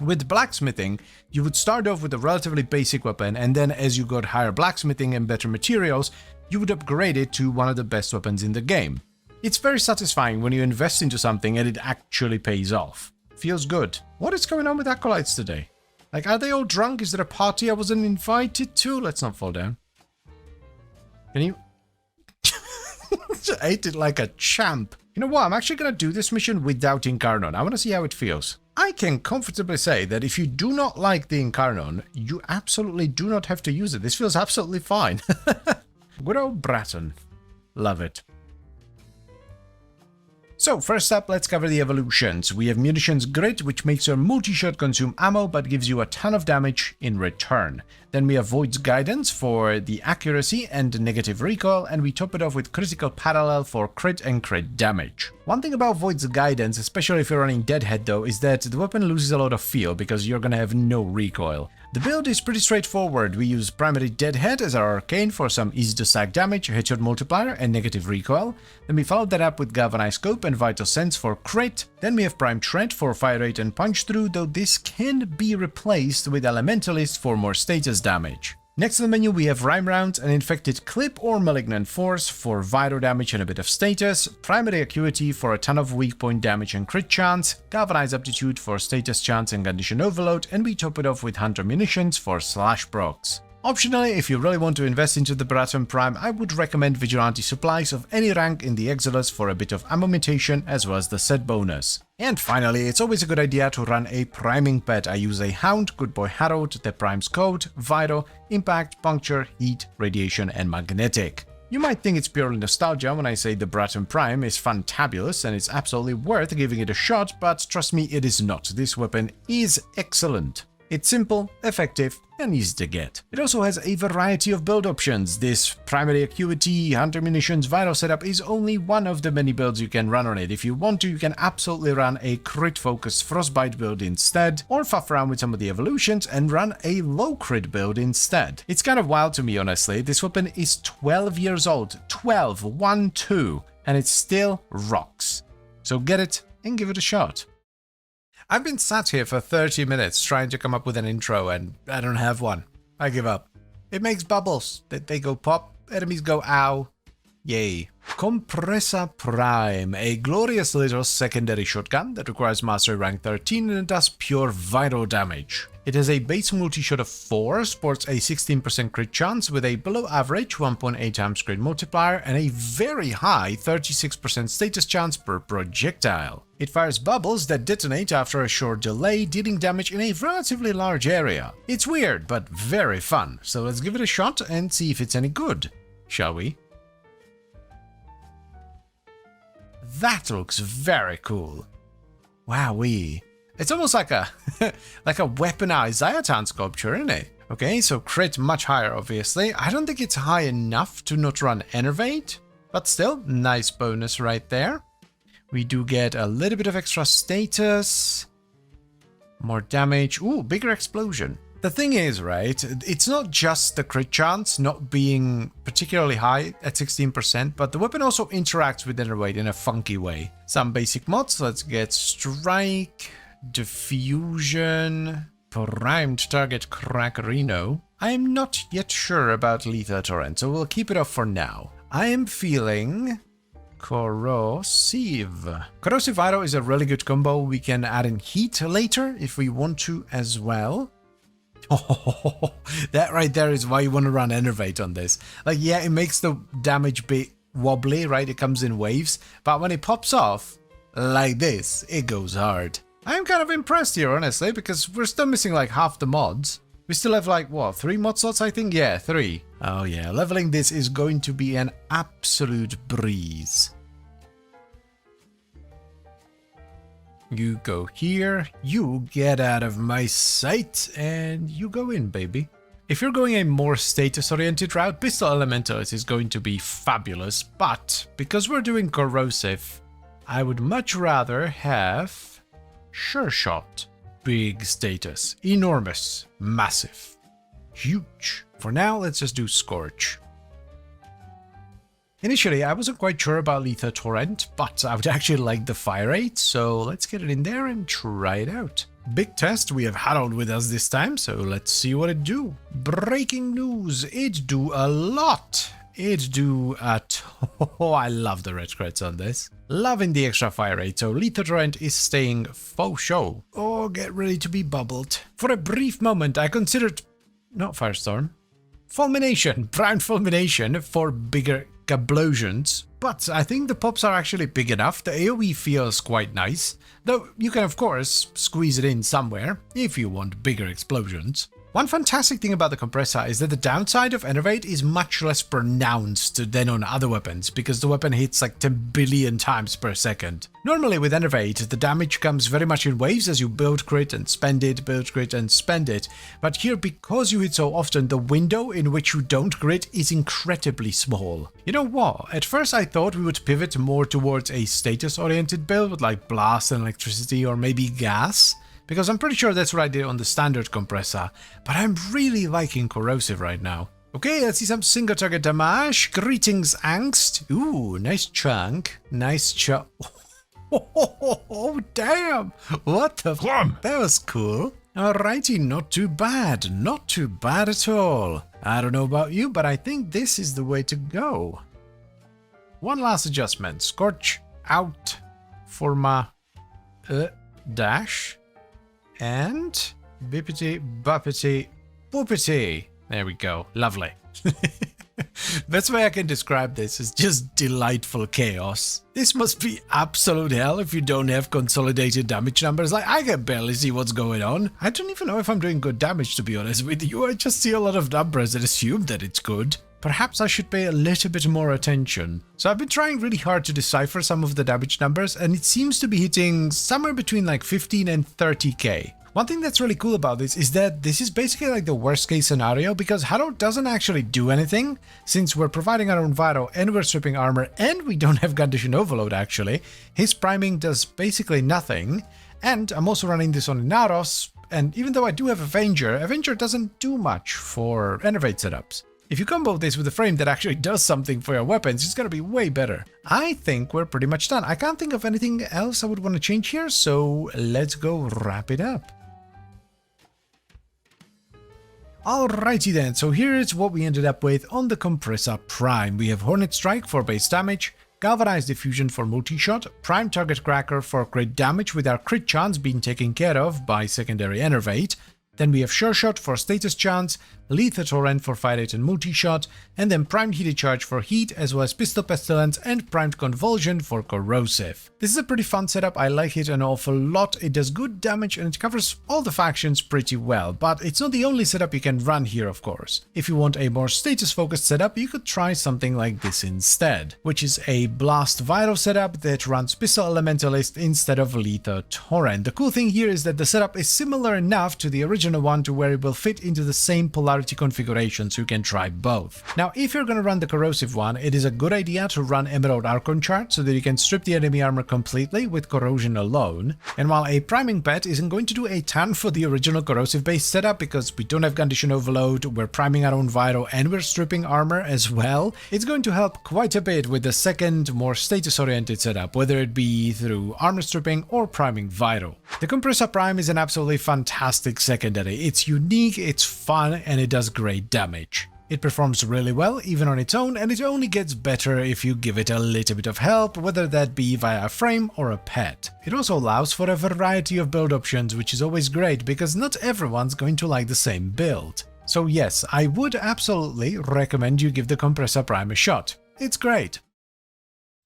With blacksmithing, you would start off with a relatively basic weapon, and then as you got higher blacksmithing and better materials, you would upgrade it to one of the best weapons in the game. It's very satisfying when you invest into something and it actually pays off. Feels good. What is going on with acolytes today? Like, are they all drunk? Is there a party I wasn't invited to? Let's not fall down. Can you... ate it like a champ. You know what? I'm actually going to do this mission without Incarnon. I want to see how it feels. I can comfortably say that if you do not like the Incarnon, you absolutely do not have to use it. This feels absolutely fine. Good old Bratton. Love it. So, first up, let's cover the evolutions. We have Munitions Grit, which makes your multi-shot consume ammo, but gives you a ton of damage in return. Then we have Void's Guidance for the accuracy and negative recoil, and we top it off with Critical Parallel for crit and crit damage. One thing about Void's Guidance, especially if you're running Deadhead though, is that the weapon loses a lot of feel because you're gonna have no recoil. The build is pretty straightforward. We use primary Deadhead as our arcane for some easy to stack damage, headshot multiplier, and negative recoil. Then we followed that up with Galvanized Scope and Vital Sense for crit. Then we have Prime Tread for fire rate and punch through, though this can be replaced with Elementalist for more status damage. Next to the menu we have Rhyme Rounds, an Infected Clip or Malignant Force for vital damage and a bit of status, Primary Acuity for a ton of weak point damage and crit chance, Galvanized Aptitude for status chance and condition overload, and we top it off with Hunter Munitions for slash procs. Optionally, if you really want to invest into the Bratton Prime, I would recommend Vigilante Supplies of any rank in the Exilus for a bit of ammo mutation as well as the set bonus. And finally, it's always a good idea to run a priming pet. I use a Hound, Good Boy Harold, that primes Code, Vital, Impact, Puncture, Heat, Radiation, and Magnetic. You might think it's purely nostalgia when I say the Bratton Prime is fantabulous and it's absolutely worth giving it a shot, but trust me, it is not. This weapon is excellent. It's simple, effective, and easy to get. It also has a variety of build options. This Primary Acuity, Hunter Munitions, Vital setup is only one of the many builds you can run on it. If you want to, you can absolutely run a crit-focused Frostbite build instead, or fuff around with some of the evolutions and run a low crit build instead. It's kind of wild to me, honestly. This weapon is 12 years old. 12, 1-2, and it still rocks. So get it and give it a shot. I've been sat here for 30 minutes trying to come up with an intro and I don't have one. I give up. It makes bubbles. They go pop, enemies go ow. Yay. Compressor Prime, a glorious little secondary shotgun that requires Mastery Rank 13 and it does pure vital damage. It has a base multi-shot of 4, sports a 16% crit chance with a below average 1.8 times crit multiplier and a very high 36% status chance per projectile. It fires bubbles that detonate after a short delay, dealing damage in a relatively large area. It's weird, but very fun, so let's give it a shot and see if it's any good, shall we? That looks very cool. Wowee. It's almost like a like a weaponized Zayatan sculpture, isn't it? Okay, so crit much higher, obviously. I don't think it's high enough to not run Enervate, but still, nice bonus right there. We do get a little bit of extra status, more damage. Ooh, bigger explosion. The thing is, right, it's not just the crit chance not being particularly high at 16%, but the weapon also interacts with Enervate in a funky way. Some basic mods, let's get Strike, Diffusion, Primed Target Crackerino. I am not yet sure about Lethal Torrent, so we'll keep it off for now. I am feeling Corrosive. Corrosive Vital is a really good combo. We can add in Heat later if we want to as well. Oh, that right there is why you want to run Enervate on this. Like, yeah, it makes the damage bit wobbly, right? It comes in waves, but when it pops off like this, it goes hard. I'm kind of impressed here, honestly, because we're still missing like half the mods. We still have like, what, 3 mod slots, I think? Yeah, 3. Oh yeah, leveling this is going to be an absolute breeze. You go here, you get out of my sight, and you go in, baby. If you're going a more status-oriented route, Pistol Elementalist is going to be fabulous, but because we're doing Corrosive, I would much rather have Sure Shot. Big status. Enormous. Massive. Huge. For now, let's just do Scorch. Initially, I wasn't quite sure about Lethal Torrent, but I would actually like the fire rate, so let's get it in there and try it out. big test. We have Harold with us this time, so let's see what it do. Breaking news. It do a lot. It do at oh, I love the red crits on this. Loving the extra fire rate, so Lethal Torrent is staying faux show. Oh, get ready to be bubbled. For a brief moment, I considered not Firestorm. Fulmination, Brown Fulmination for bigger explosions. But I think the pops are actually big enough. The AoE feels quite nice. Though you can of course squeeze it in somewhere if you want bigger explosions. One fantastic thing about the compressor is that the downside of Enervate is much less pronounced than on other weapons, because the weapon hits like 10 billion times per second. Normally with Enervate, the damage comes very much in waves as you build crit and spend it, build crit and spend it. But here, because you hit so often, the window in which you don't crit is incredibly small. You know what? At first I thought we would pivot more towards a status-oriented build with like blast and electricity or maybe gas. Because I'm pretty sure that's what I did on the standard compressor, but I'm really liking corrosive right now. Okay, let's see some single target damage. Greetings, Angst. Ooh, nice chunk. Nice chunk. Oh, damn. What the Clum. That was cool. Alrighty, not too bad. Not too bad at all. I don't know about you, but I think this is the way to go. One last adjustment. Scorch out for my dash. And bippity boppity boopity. There we go. Lovely. Best way I can describe this is just delightful chaos. This must be absolute hell if you don't have consolidated damage numbers. Like, I can barely see what's going on. I don't even know if I'm doing good damage, to be honest with you. I just see a lot of numbers and assume that it's good. Perhaps I should pay a little bit more attention. So I've been trying really hard to decipher some of the damage numbers, and it seems to be hitting somewhere between like 15 and 30k. One thing that's really cool about this is that this is basically like the worst case scenario, because Haro doesn't actually do anything, since we're providing our own Varo and we're stripping armor and we don't have Condition Overload actually. His priming does basically nothing, and I'm also running this on Inaros, and even though I do have Avenger doesn't do much for Enervate setups. If you combo this with a frame that actually does something for your weapons, it's gonna be way better. I think we're pretty much done. I can't think of anything else I would want to change here, so let's go wrap it up. Alrighty then, so here's what we ended up with on the Compressor Prime. We have Hornet Strike for base damage, Galvanized Diffusion for multi-shot, Prime Target Cracker for crit damage with our crit chance being taken care of by secondary Enervate. Then we have Sure Shot for status chance, Lethal Torrent for fire rate and multi-shot, and then Primed Heated Charge for heat, as well as Pistol Pestilence and Primed Convulsion for corrosive. This is a pretty fun setup, I like it an awful lot. It does good damage and it covers all the factions pretty well, but it's not the only setup you can run here, of course. If you want a more status-focused setup, you could try something like this instead, which is a Blast Viral setup that runs Pistol Elementalist instead of Lethal Torrent. The cool thing here is that the setup is similar enough to the original one to where it will fit into the same polarity configuration, so you can try both. Now, if you're going to run the corrosive one, it is a good idea to run Emerald Archon chart so that you can strip the enemy armor completely with corrosion alone. And while a priming pet isn't going to do a ton for the original corrosive base setup because we don't have Condition Overload, we're priming our own Viro and we're stripping armor as well, it's going to help quite a bit with the second, more status-oriented setup, whether it be through armor stripping or priming Viro. The Compressor Prime is an absolutely fantastic secondary. It's unique, it's fun, and it does great damage. It performs really well even on its own, and it only gets better if you give it a little bit of help, whether that be via a frame or a pet. It also allows for a variety of build options, which is always great because not everyone's going to like the same build. So yes, I would absolutely recommend you give the Compressor Prime a shot. It's great.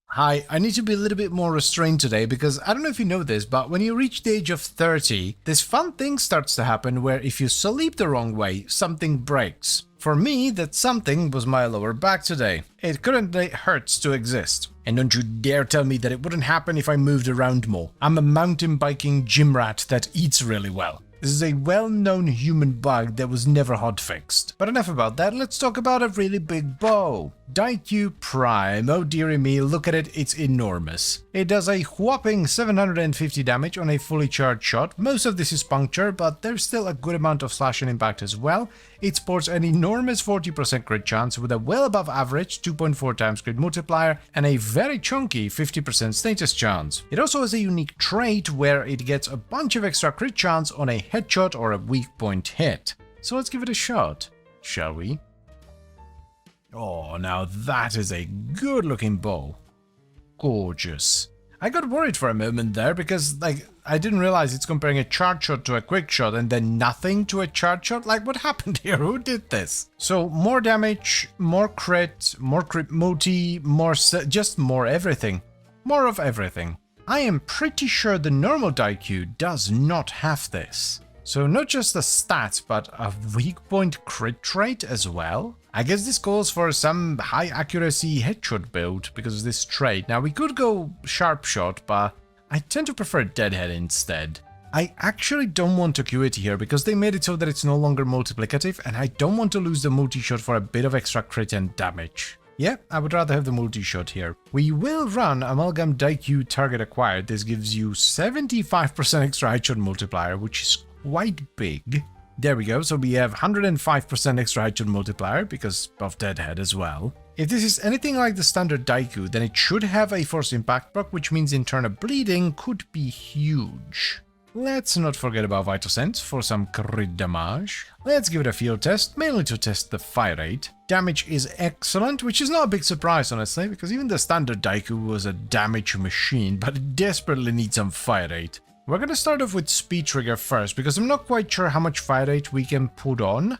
Hi, I need to be a little bit more restrained today because I don't know if you know this, but when you reach the age of 30, this fun thing starts to happen where if you sleep the wrong way, something breaks. For me, that something was my lower back today. It currently hurts to exist. And don't you dare tell me that it wouldn't happen if I moved around more. I'm a mountain biking gym rat that eats really well. This is a well-known human bug that was never hot-fixed. But enough about that, let's talk about a really big bow. Daikyu Prime, oh dearie me, look at it, it's enormous. It does a whopping 750 damage on a fully charged shot. Most of this is puncture, but there's still a good amount of slash and impact as well. It sports an enormous 40% crit chance with a well above average 2.4 times crit multiplier and a very chunky 50% status chance. It also has a unique trait where it gets a bunch of extra crit chance on a headshot or a weak point hit. So let's give it a shot, shall we? Oh, now that is a good looking bow. Gorgeous. I got worried for a moment there because, like, I didn't realize it's comparing a charge shot to a quick shot and then nothing to a charge shot. Like, what happened here? Who did this? So, more damage, more crit multi, just more everything. More of everything. I am pretty sure the normal Daikyu does not have this. So, not just the stats, but a weak point crit trait as well. I guess this calls for some high accuracy headshot build because of this trait. Now we could go sharp shot, but I tend to prefer deadhead instead. I actually don't want acuity here because they made it so that it's no longer multiplicative and I don't want to lose the multi-shot for a bit of extra crit and damage. Yeah, I would rather have the multi-shot here. We will run Amalgam Daikyu target acquired. This gives you 75% extra headshot multiplier, which is quite big. There we go, so we have 105% extra headshot multiplier because of Deadhead as well. If this is anything like the standard Daikyu, then it should have a force impact proc, which means internal bleeding could be huge. Let's not forget about Vital Sense for some crit damage. Let's give it a field test, mainly to test the fire rate. Damage is excellent, which is not a big surprise honestly, because even the standard Daikyu was a damage machine, but it desperately needs some fire rate. We're going to start off with speed trigger first, because I'm not quite sure how much fire rate we can put on.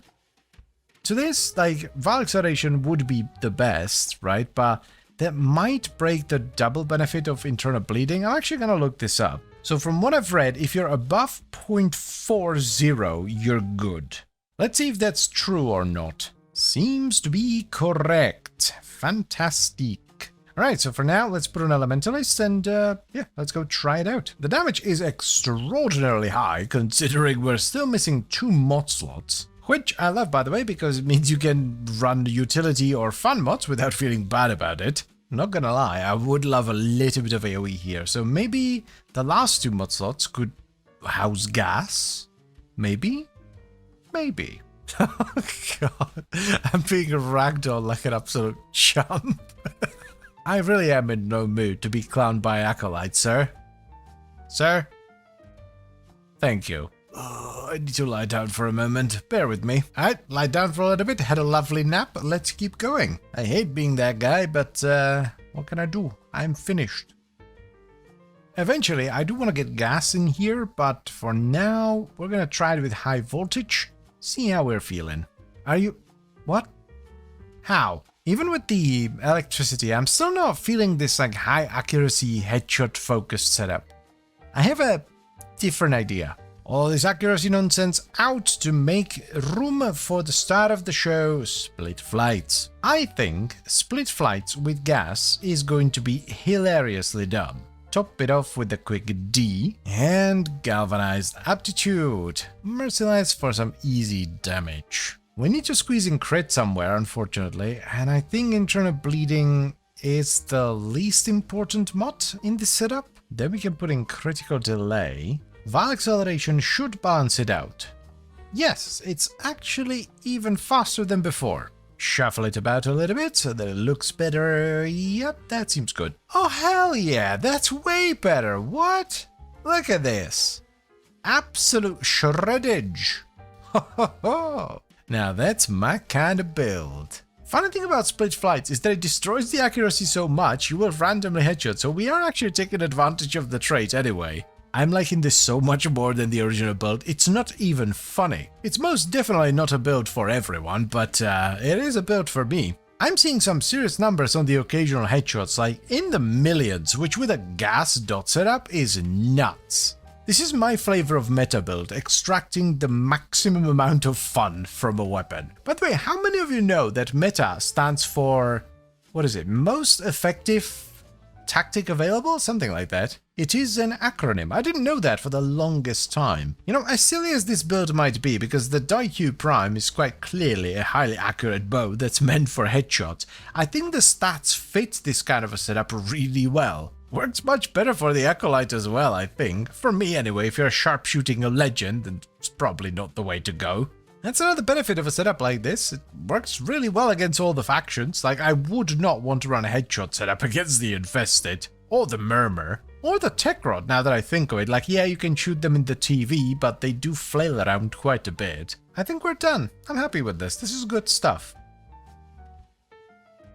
To this, like, Val Acceleration would be the best, right? But that might break the double benefit of internal bleeding. I'm actually going to look this up. So from what I've read, if you're above 0.40, you're good. Let's see if that's true or not. Seems to be correct. Fantastic. Alright, so for now, let's put on Elementalist and, yeah, let's go try it out. The damage is extraordinarily high, considering we're still missing 2 mod slots. Which I love, by the way, because it means you can run utility or fun mods without feeling bad about it. Not gonna lie, I would love a little bit of AoE here, so maybe the last 2 mod slots could house gas? Maybe? Maybe. Oh god, I'm being ragdolled like an absolute chump. I really am in no mood to be clowned by acolytes, sir. Sir? Thank you. Oh, I need to lie down for a moment. Bear with me. Alright, lie down for a little bit, had a lovely nap, let's keep going. I hate being that guy, but what can I do? I'm finished. Eventually, I do want to get gas in here, but for now, we're gonna try it with high voltage. See how we're feeling. Are you... What? How? Even with the electricity, I'm still not feeling this like high accuracy headshot focused setup. I have a different idea. All this accuracy nonsense out to make room for the start of the show, split flights. I think split flights with gas is going to be hilariously dumb. Top it off with a quick D and galvanized aptitude. Merciless for some easy damage. We need to squeeze in crit somewhere, unfortunately, and I think internal bleeding is the least important mod in this setup. Then we can put in critical delay. Val acceleration should balance it out. Yes, it's actually even faster than before. Shuffle it about a little bit so that it looks better. Yep, that seems good. Oh hell yeah, that's way better. What? Look at this. Absolute shreddage. Ho ho ho. Now that's my kind of build. Funny thing about split flights is that it destroys the accuracy so much you will randomly headshot, so we are actually taking advantage of the trait anyway. I'm liking this so much more than the original build, it's not even funny. It's most definitely not a build for everyone, but it is a build for me. I'm seeing some serious numbers on the occasional headshots, like in the millions, which with a gas dot setup is nuts. This is my flavor of meta build, extracting the maximum amount of fun from a weapon. By the way, how many of you know that meta stands for, what is it, most effective tactic available? Something like that. It is an acronym. I didn't know that for the longest time. You know, as silly as this build might be, because the Daikyu Prime is quite clearly a highly accurate bow that's meant for headshots, I think the stats fit this kind of a setup really well. Works much better for the Acolyte as well, I think. For me anyway, if you're sharpshooting a legend, then it's probably not the way to go. That's another benefit of a setup like this. It works really well against all the factions. Like, I would not want to run a headshot setup against the Infested, or the Murmur, or the Tech Rod, now that I think of it. Like, yeah, you can shoot them in the TV, but they do flail around quite a bit. I think we're done. I'm happy with this. This is good stuff.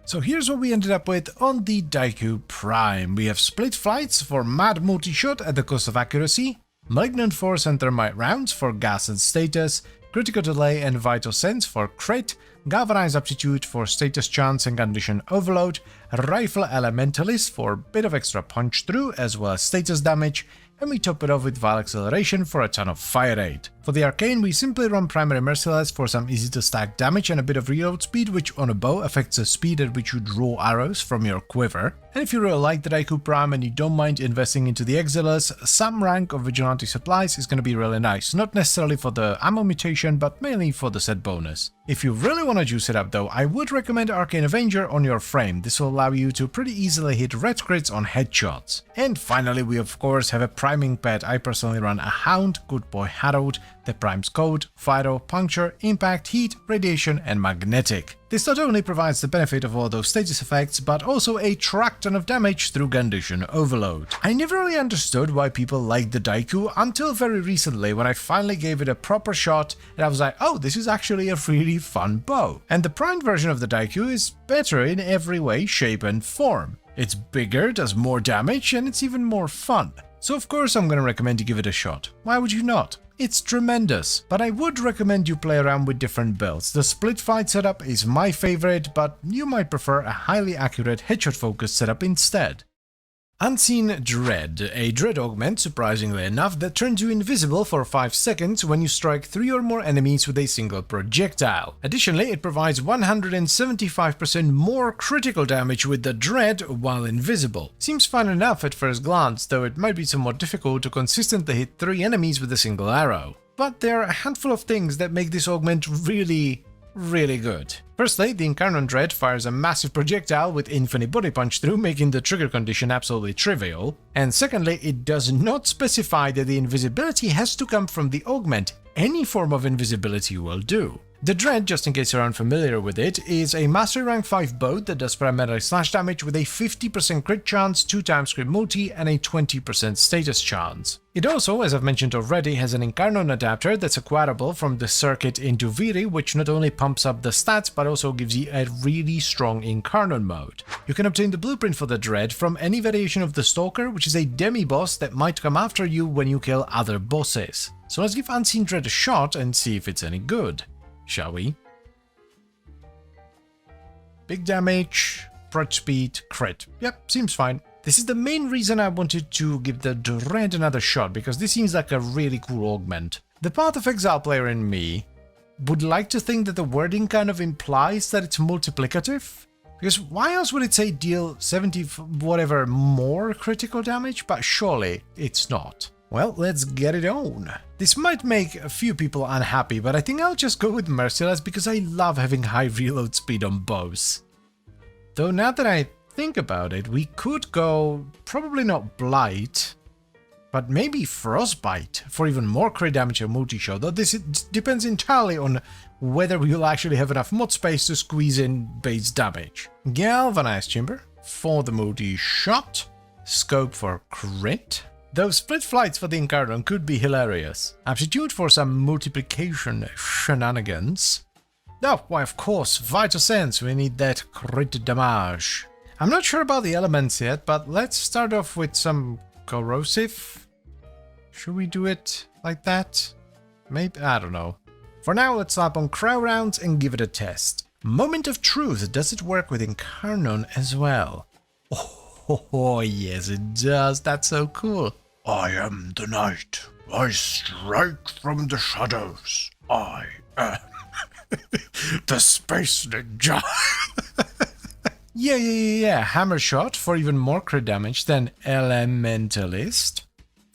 So here's what we ended up with on the Daiku Prime. We have split flights for mad multi-shot at the cost of accuracy, malignant force and thermite rounds for gas and status, critical delay and vital sense for crit, galvanized aptitude for status chance and condition overload, rifle elementalist for a bit of extra punch through as well as status damage, and we top it off with Vile Acceleration for a ton of fire rate. For the Arcane, we simply run Primary Merciless for some easy to stack damage and a bit of reload speed, which on a bow affects the speed at which you draw arrows from your quiver. And if you really like the Daiku Prime and you don't mind investing into the Exilus, some rank of Vigilante supplies is going to be really nice. Not necessarily for the ammo mutation, but mainly for the set bonus. If you really want to juice it up though, I would recommend Arcane Avenger on your frame. This will allow you to pretty easily hit red crits on headshots. And finally, we of course have a priming pet. I personally run a Hound, Good Boy Harold, that primes Code, Phyro, Puncture, Impact, Heat, Radiation, and Magnetic. This not only provides the benefit of all those status effects, but also a track ton of damage through condition overload. I never really understood why people liked the Daiku until very recently when I finally gave it a proper shot and I was like, oh, this is actually a really fun bow. And the primed version of the Daiku is better in every way, shape, and form. It's bigger, does more damage, and it's even more fun. So of course I'm gonna recommend you give it a shot. Why would you not? It's tremendous, but I would recommend you play around with different builds. The split fight setup is my favorite, but you might prefer a highly accurate headshot focused setup instead. Unseen Dread, a dread augment, surprisingly enough, that turns you invisible for 5 seconds when you strike 3 or more enemies with a single projectile. Additionally, it provides 175% more critical damage with the Dread while invisible. Seems fun enough at first glance, though it might be somewhat difficult to consistently hit 3 enemies with a single arrow. But there are a handful of things that make this augment really good. Firstly, the Incarnon Dread fires a massive projectile with infinite body punch through, making the trigger condition absolutely trivial. And secondly, it does not specify that the invisibility has to come from the augment. Any form of invisibility will do. The Dread, just in case you're unfamiliar with it, is a Mastery Rank 5 bow that does primarily slash damage with a 50% crit chance, 2x crit multi, and a 20% status chance. It also, as I've mentioned already, has an Incarnon adapter that's acquirable from the circuit into Viri, which not only pumps up the stats, but also gives you a really strong Incarnon mode. You can obtain the blueprint for the Dread from any variation of the Stalker, which is a demi-boss that might come after you when you kill other bosses. So let's give Unseen Dread a shot and see if it's any good. Shall we? Big damage, prot speed, crit. Yep, seems fine. This is the main reason I wanted to give the Dread another shot, because this seems like a really cool augment. The Path of Exile player in me would like to think that the wording kind of implies that it's multiplicative. Because why else would it say deal 70 whatever more critical damage? But surely it's not. Well, let's get it on. This might make a few people unhappy, but I think I'll just go with Merciless because I love having high reload speed on bows. Though now that I think about it, we could go probably not Blight, but maybe Frostbite for even more crit damage and multi-shot, though this depends entirely on whether we'll actually have enough mod space to squeeze in base damage. Galvanized Chamber for the multi-shot, Scope for crit. Those split flights for the Incarnon could be hilarious. Aptitude for some multiplication shenanigans. Oh, why of course, Vital Sense, we need that crit damage. I'm not sure about the elements yet, but let's start off with some corrosive. Should we do it like that? Maybe, I don't know. For now, let's slap on Crow Rounds and give it a test. Moment of Truth, does it work with Incarnon as well? Oh, yes it does, that's so cool. I am the night. I strike from the shadows. I am the Space Ninja. Yeah. Hammer Shot for even more crit damage than Elementalist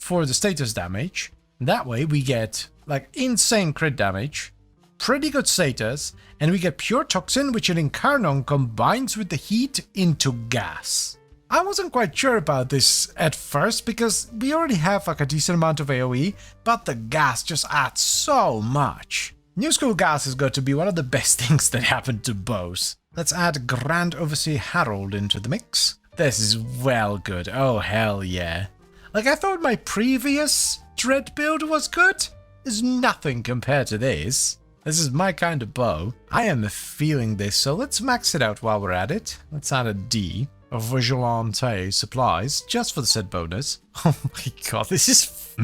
for the status damage. That way we get like insane crit damage, pretty good status, and we get Pure Toxin, which an Incarnon combines with the heat into gas. I wasn't quite sure about this at first because we already have like a decent amount of AoE, but the gas just adds so much. New school gas has got to be one of the best things that happened to bows. Let's add Grand Overseer Harold into the mix. This is well good. Oh, hell yeah. Like, I thought my previous Dread build was good. There's nothing compared to this. This is my kind of bow. I am feeling this, so let's max it out while we're at it. Let's add a D of Vigilante supplies, just for the set bonus. Oh my god, this is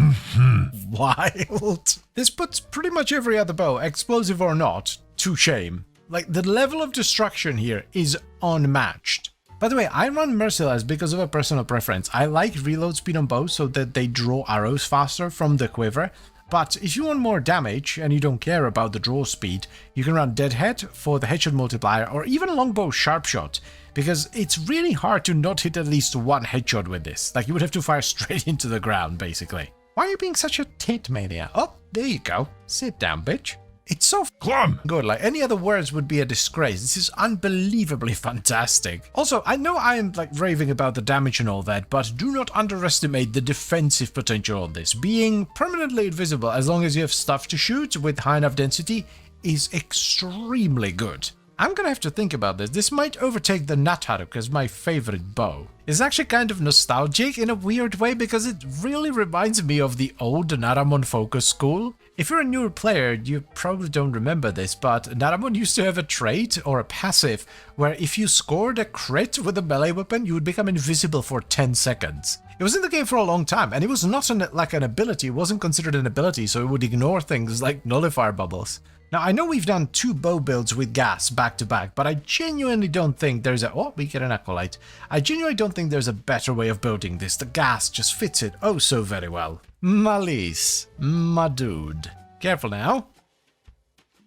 wild. This puts pretty much every other bow, explosive or not, to shame. Like, the level of destruction here is unmatched. By the way, I run Merciless because of a personal preference. I like reload speed on bows so that they draw arrows faster from the quiver. But if you want more damage and you don't care about the draw speed, you can run Deadhead for the headshot multiplier or even Longbow Sharpshot, because it's really hard to not hit at least one headshot with this. Like, you would have to fire straight into the ground, basically. Why are you being such a tit mania? Oh, there you go. Sit down, bitch. It's so Glum! good. Like, any other words would be a disgrace. This is unbelievably fantastic. Also, I know I am like raving about the damage and all that, but do not underestimate the defensive potential of this. Being permanently invisible as long as you have stuff to shoot with high enough density is extremely good. I'm gonna have to think about this. This might overtake the Nataruk as my favorite bow. It's actually kind of nostalgic in a weird way because it really reminds me of the old Naramon focus school. If you're a newer player, you probably don't remember this, but Naramon used to have a trait or a passive where if you scored a crit with a melee weapon, you would become invisible for 10 seconds. It was in the game for a long time, and it was not like an ability. It wasn't considered an ability, so it would ignore things like nullifier bubbles. Now, I know we've done 2 bow builds with gas back to back, but I genuinely don't think there's a... Oh, we get an Acolyte. I genuinely don't think there's a better way of building this. The gas just fits it oh so very well. Malise, my dude. Careful now.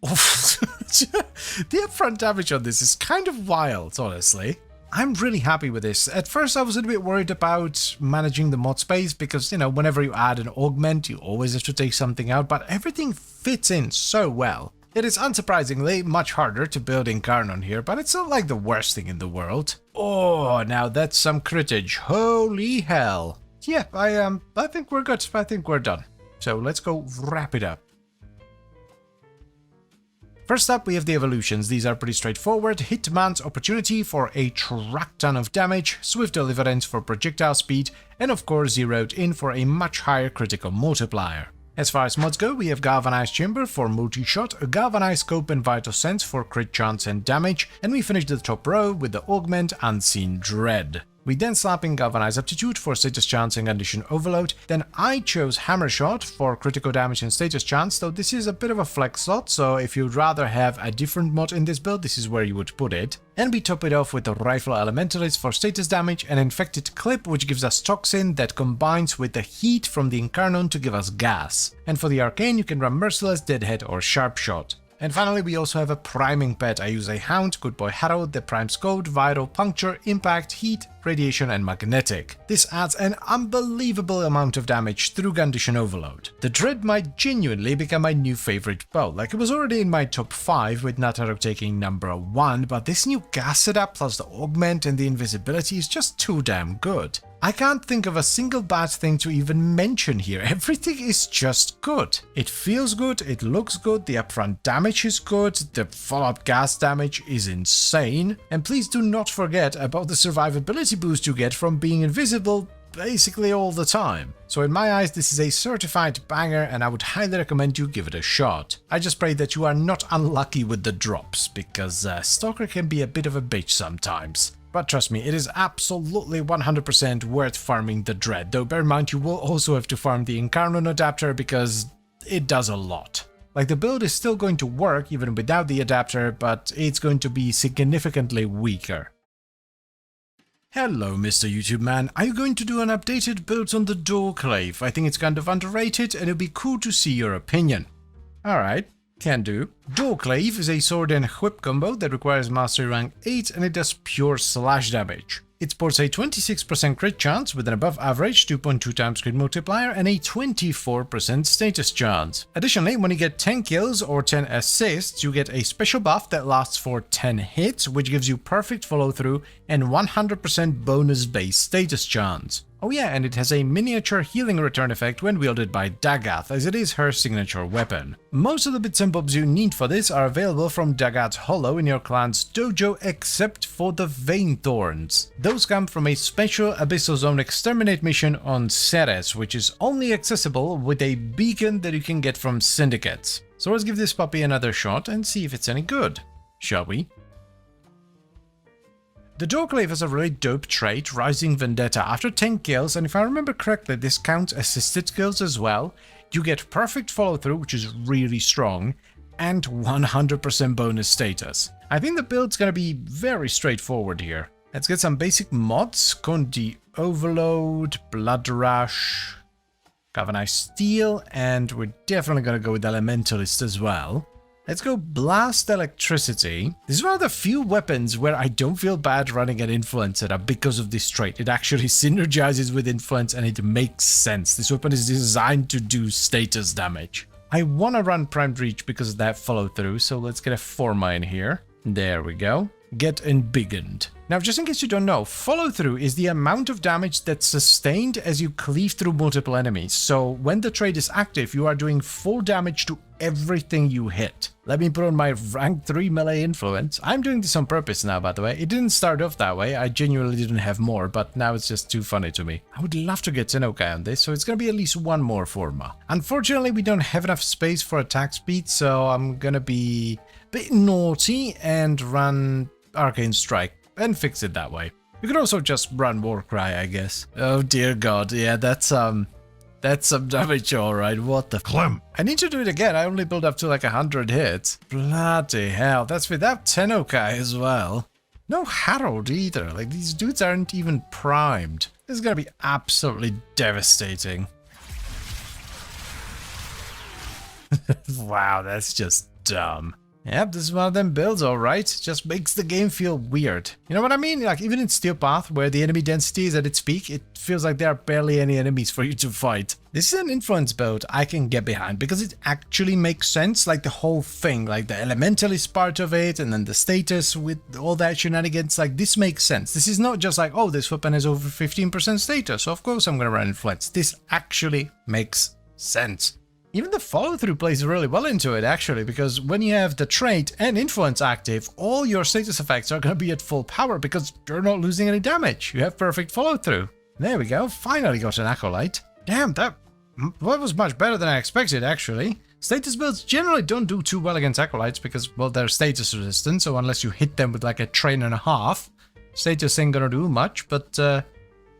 The upfront damage on this is kind of wild, honestly. I'm really happy with this. At first I was a little bit worried about managing the mod space because, you know, whenever you add an augment, you always have to take something out, but everything fits in so well. It is unsurprisingly much harder to build Incarnon here, but it's not like the worst thing in the world. Oh, now that's some critage. Holy hell. Yeah, I think we're good. I think we're done. So let's go wrap it up. First up, we have the evolutions. These are pretty straightforward. Hitman's Opportunity for a truck ton of damage, Swift Deliverance for projectile speed, and of course Zeroed In for a much higher critical multiplier. As far as mods go, we have Galvanized Chamber for multi-shot, a Galvanized Scope and Vital Sense for crit chance and damage, and we finished the top row with the Augment Unseen Dread. We then slap in Galvanized Aptitude for status chance and condition overload. Then I chose Hammer Shot for critical damage and status chance, though this is a bit of a flex slot, so if you'd rather have a different mod in this build, this is where you would put it. And we top it off with the Rifle Elementalist for status damage and Infected Clip, which gives us Toxin that combines with the heat from the Incarnon to give us gas. And for the Arcane, you can run Merciless, Deadhead or Sharp Shot. And finally, we also have a priming pet. I use a Hound, Good Boy Harold, that primes Code, Vital, Puncture, Impact, Heat, Radiation and Magnetic. This adds an unbelievable amount of damage through Condition Overload. The Dread might genuinely become my new favorite bow. Like, it was already in my top 5 with Nataruk taking number 1, but this new gas setup plus the augment and the invisibility is just too damn good. I can't think of a single bad thing to even mention here. Everything is just good. It feels good, it looks good, the upfront damage is good, the follow-up gas damage is insane, and please do not forget about the survivability boost you get from being invisible basically all the time. So in my eyes, this is a certified banger and I would highly recommend you give it a shot. I just pray that you are not unlucky with the drops, because Stalker can be a bit of a bitch sometimes. But trust me, it is absolutely 100% worth farming the Dread, though bear in mind you will also have to farm the Incarnon adapter because it does a lot. Like, the build is still going to work even without the adapter, but it's going to be significantly weaker. Hello Mr. YouTube man, are you going to do an updated build on the Doorclave? I think it's kind of underrated and it'd be cool to see your opinion. Alright. Can do. Doorclave is a sword and whip combo that requires mastery rank 8 and it does pure slash damage. It sports a 26% crit chance with an above average 2.2 times crit multiplier and a 24% status chance. Additionally, when you get 10 kills or 10 assists, you get a special buff that lasts for 10 hits, which gives you perfect follow through and 100% bonus base status chance. Oh yeah, and it has a miniature healing return effect when wielded by Dagath, as it is her signature weapon. Most of the bits and bobs you need for this are available from Dagath's Hollow in your clan's dojo, except for the Vein Thorns. Those come from a special Abyssal Zone Exterminate mission on Ceres, which is only accessible with a beacon that you can get from syndicates. So let's give this puppy another shot and see if it's any good, shall we? The Glyph has a really dope trait, Rising Vendetta, after 10 kills, and if I remember correctly, this counts assisted kills as well. You get perfect follow through, which is really strong, and 100% bonus status. I think the build's gonna be very straightforward here. Let's get some basic mods: Condi Overload, Blood Rush, Galvanized Steel, and we're definitely gonna go with Elementalist as well. Let's go Blast Electricity. This is one of the few weapons where I don't feel bad running an Influence setup because of this trait. It actually synergizes with Influence and it makes sense. This weapon is designed to do status damage. I want to run Primed Reach because of that follow through, so let's get a Forma in here. There we go. Get Embiggened. Now, just in case you don't know, follow through is the amount of damage that's sustained as you cleave through multiple enemies. So when the trait is active, you are doing full damage to everything you hit. Let me put on my rank 3 melee influence. I'm doing this on purpose now, by the way. It didn't start off that way. I genuinely didn't have more, but now it's just too funny to me. I would love to get Tenokai on this, so it's gonna be at least one more Forma. Unfortunately, we don't have enough space for attack speed, so I'm gonna be a bit naughty and run Arcane Strike and fix it that way. You could also just run Warcry, I guess. Oh dear god, yeah, that's some damage, alright. What the Clem. I need to do it again. I only built up to like 100 hits. Bloody hell, that's without Tenokai as well. No Harold either. Like, these dudes aren't even primed. This is gonna be absolutely devastating. Wow, that's just dumb. Yep, this is one of them builds, alright. Just makes the game feel weird. You know what I mean? Like, even in Steel Path, where the enemy density is at its peak, it feels like there are barely any enemies for you to fight. This is an influence build I can get behind, because it actually makes sense, like the whole thing, like the Elementalist part of it, and then the status with all that shenanigans, like this makes sense. This is not just like, oh, this weapon has over 15% status, so of course I'm gonna run influence. This actually makes sense. Even the follow-through plays really well into it, actually, because when you have the trait and influence active, all your status effects are going to be at full power because you're not losing any damage. You have perfect follow-through. There we go, finally got an Acolyte. Damn, that was much better than I expected, actually. Status builds generally don't do too well against Acolytes because, well, they're status resistant, so unless you hit them with like a train and a half, status ain't gonna do much, but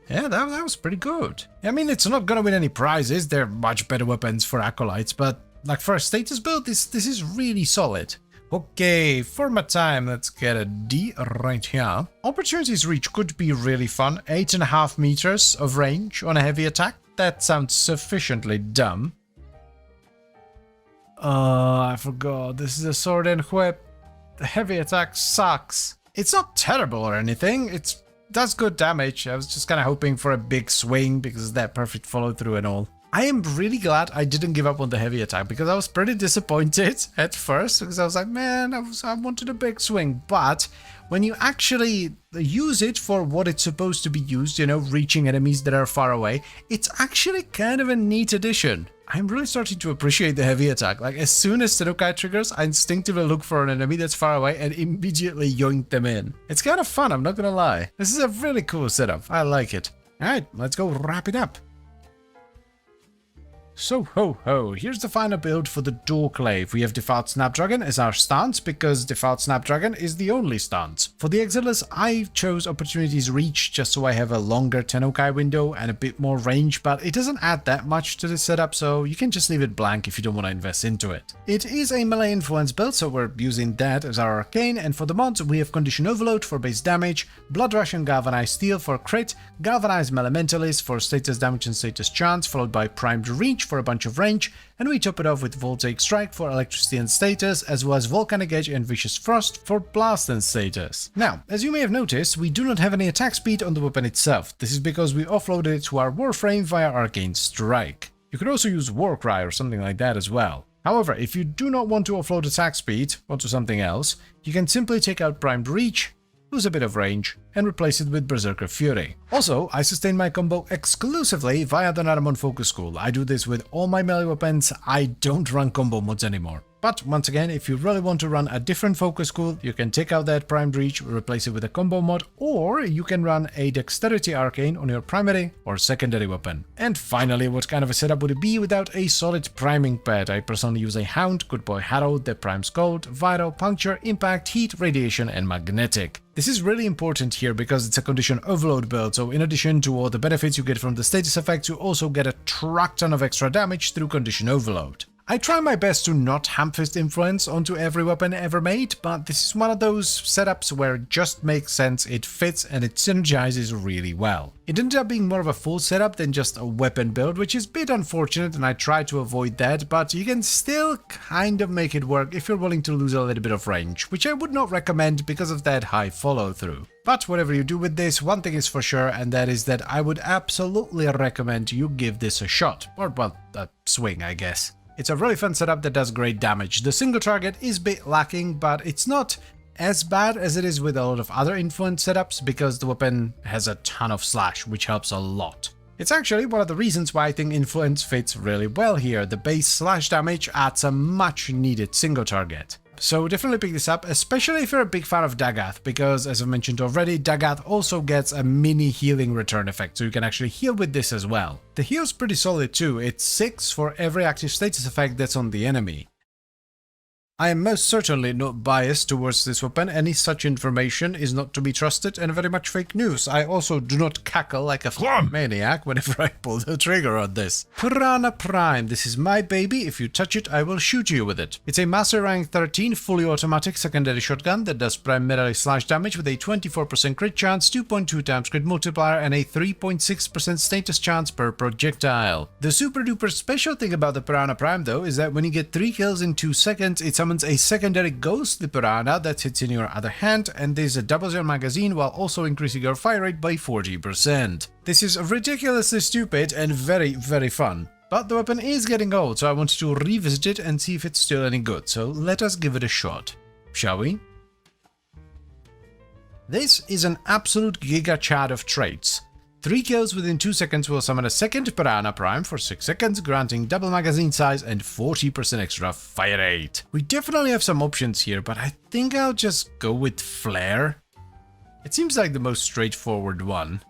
yeah, that was pretty good. I mean, it's not gonna win any prizes. They're much better weapons for Acolytes, but like for a status build, this is really solid. Okay, for my time, let's get a D right here. Opportunities reach could be really fun. 8.5 meters of range on a heavy attack. That sounds sufficiently dumb. I forgot. This is a sword and whip. The heavy attack sucks. It's not terrible or anything. It does good damage. I was just kind of hoping for a big swing because of that perfect follow through and all. I am really glad I didn't give up on the heavy attack because I was pretty disappointed at first because I was like, man, I wanted a big swing. But when you actually use it for what it's supposed to be used, you know, reaching enemies that are far away, it's actually kind of a neat addition. I'm really starting to appreciate the heavy attack. Like, as soon as Tenokai triggers, I instinctively look for an enemy that's far away and immediately yoink them in. It's kind of fun, I'm not gonna lie. This is a really cool setup. I like it. Alright, let's go wrap it up. So ho ho, here's the final build for the Glyph. We have Default Snapdragon as our stance because Default Snapdragon is the only stance. For the Exiles, I chose Opportunities Reach just so I have a longer Tenokai window and a bit more range, but it doesn't add that much to this setup, so you can just leave it blank if you don't want to invest into it. It is a melee influence build, so we're using that as our arcane, and for the mods we have Condition Overload for base damage, Blood Rush and Galvanized Steel for crit, Galvanized Elementalist for status damage and status chance, followed by Primed Reach for for a bunch of range, and we top it off with Voltaic Strike for electricity and status, as well as Volcanic Edge and Vicious Frost for blast and status. Now, as you may have noticed, we do not have any attack speed on the weapon itself. This is because we offloaded it to our Warframe via Arcane Strike. You could also use Warcry or something like that as well. However, if you do not want to offload attack speed onto something else, you can simply take out Primed Reach, lose a bit of range, and replace it with Berserker Fury. Also, I sustain my combo exclusively via the Naramon Focus School. I do this with all my melee weapons. I don't run combo mods anymore. But once again, if you really want to run a different focus school, you can take out that Primed Reach, replace it with a combo mod, or you can run a Dexterity Arcane on your primary or secondary weapon. And finally, what kind of a setup would it be without a solid priming pad? I personally use a Hound, Good Boy Harrow, that primes Cold, Vital, Puncture, Impact, Heat, Radiation, and Magnetic. This is really important here because it's a condition overload build, so in addition to all the benefits you get from the status effects, you also get a truck ton of extra damage through condition overload. I try my best to not ham-fist influence onto every weapon ever made, but this is one of those setups where it just makes sense, it fits, and it synergizes really well. It ended up being more of a full setup than just a weapon build, which is a bit unfortunate, and I try to avoid that, but you can still kind of make it work if you're willing to lose a little bit of range, which I would not recommend because of that high follow-through. But whatever you do with this, one thing is for sure, and that is that I would absolutely recommend you give this a shot, or well, a swing, I guess. It's a really fun setup that does great damage. The single target is a bit lacking, but it's not as bad as it is with a lot of other influence setups because the weapon has a ton of slash, which helps a lot. It's actually one of the reasons why I think influence fits really well here. The base slash damage adds a much needed single target. So definitely pick this up, especially if you're a big fan of Dagath, because as I mentioned already, Dagath also gets a mini healing return effect, so you can actually heal with this as well. The heal's pretty solid too, it's 6 for every active status effect that's on the enemy. I am most certainly not biased towards this weapon. Any such information is not to be trusted and very much fake news. I also do not cackle like a maniac whenever I pull the trigger on this. Piranha Prime. This is my baby. If you touch it, I will shoot you with it. It's a Master Rank 13 fully automatic secondary shotgun that does primarily slash damage with a 24% crit chance, 2.2 times crit multiplier, and a 3.6% status chance per projectile. The super duper special thing about the Piranha Prime though is that when you get 3 kills in 2 seconds, it's summons a secondary ghostly piranha that sits in your other hand, and this doubles your magazine while also increasing your fire rate by 40%. This is ridiculously stupid and very, very fun. But the weapon is getting old, so I wanted to revisit it and see if it's still any good, so let us give it a shot. Shall we? This is an absolute giga chad of traits. 3 kills within 2 seconds will summon a second Piranha Prime for 6 seconds, granting double magazine size and 40% extra fire rate. We definitely have some options here, but I think I'll just go with Flare. It seems like the most straightforward one.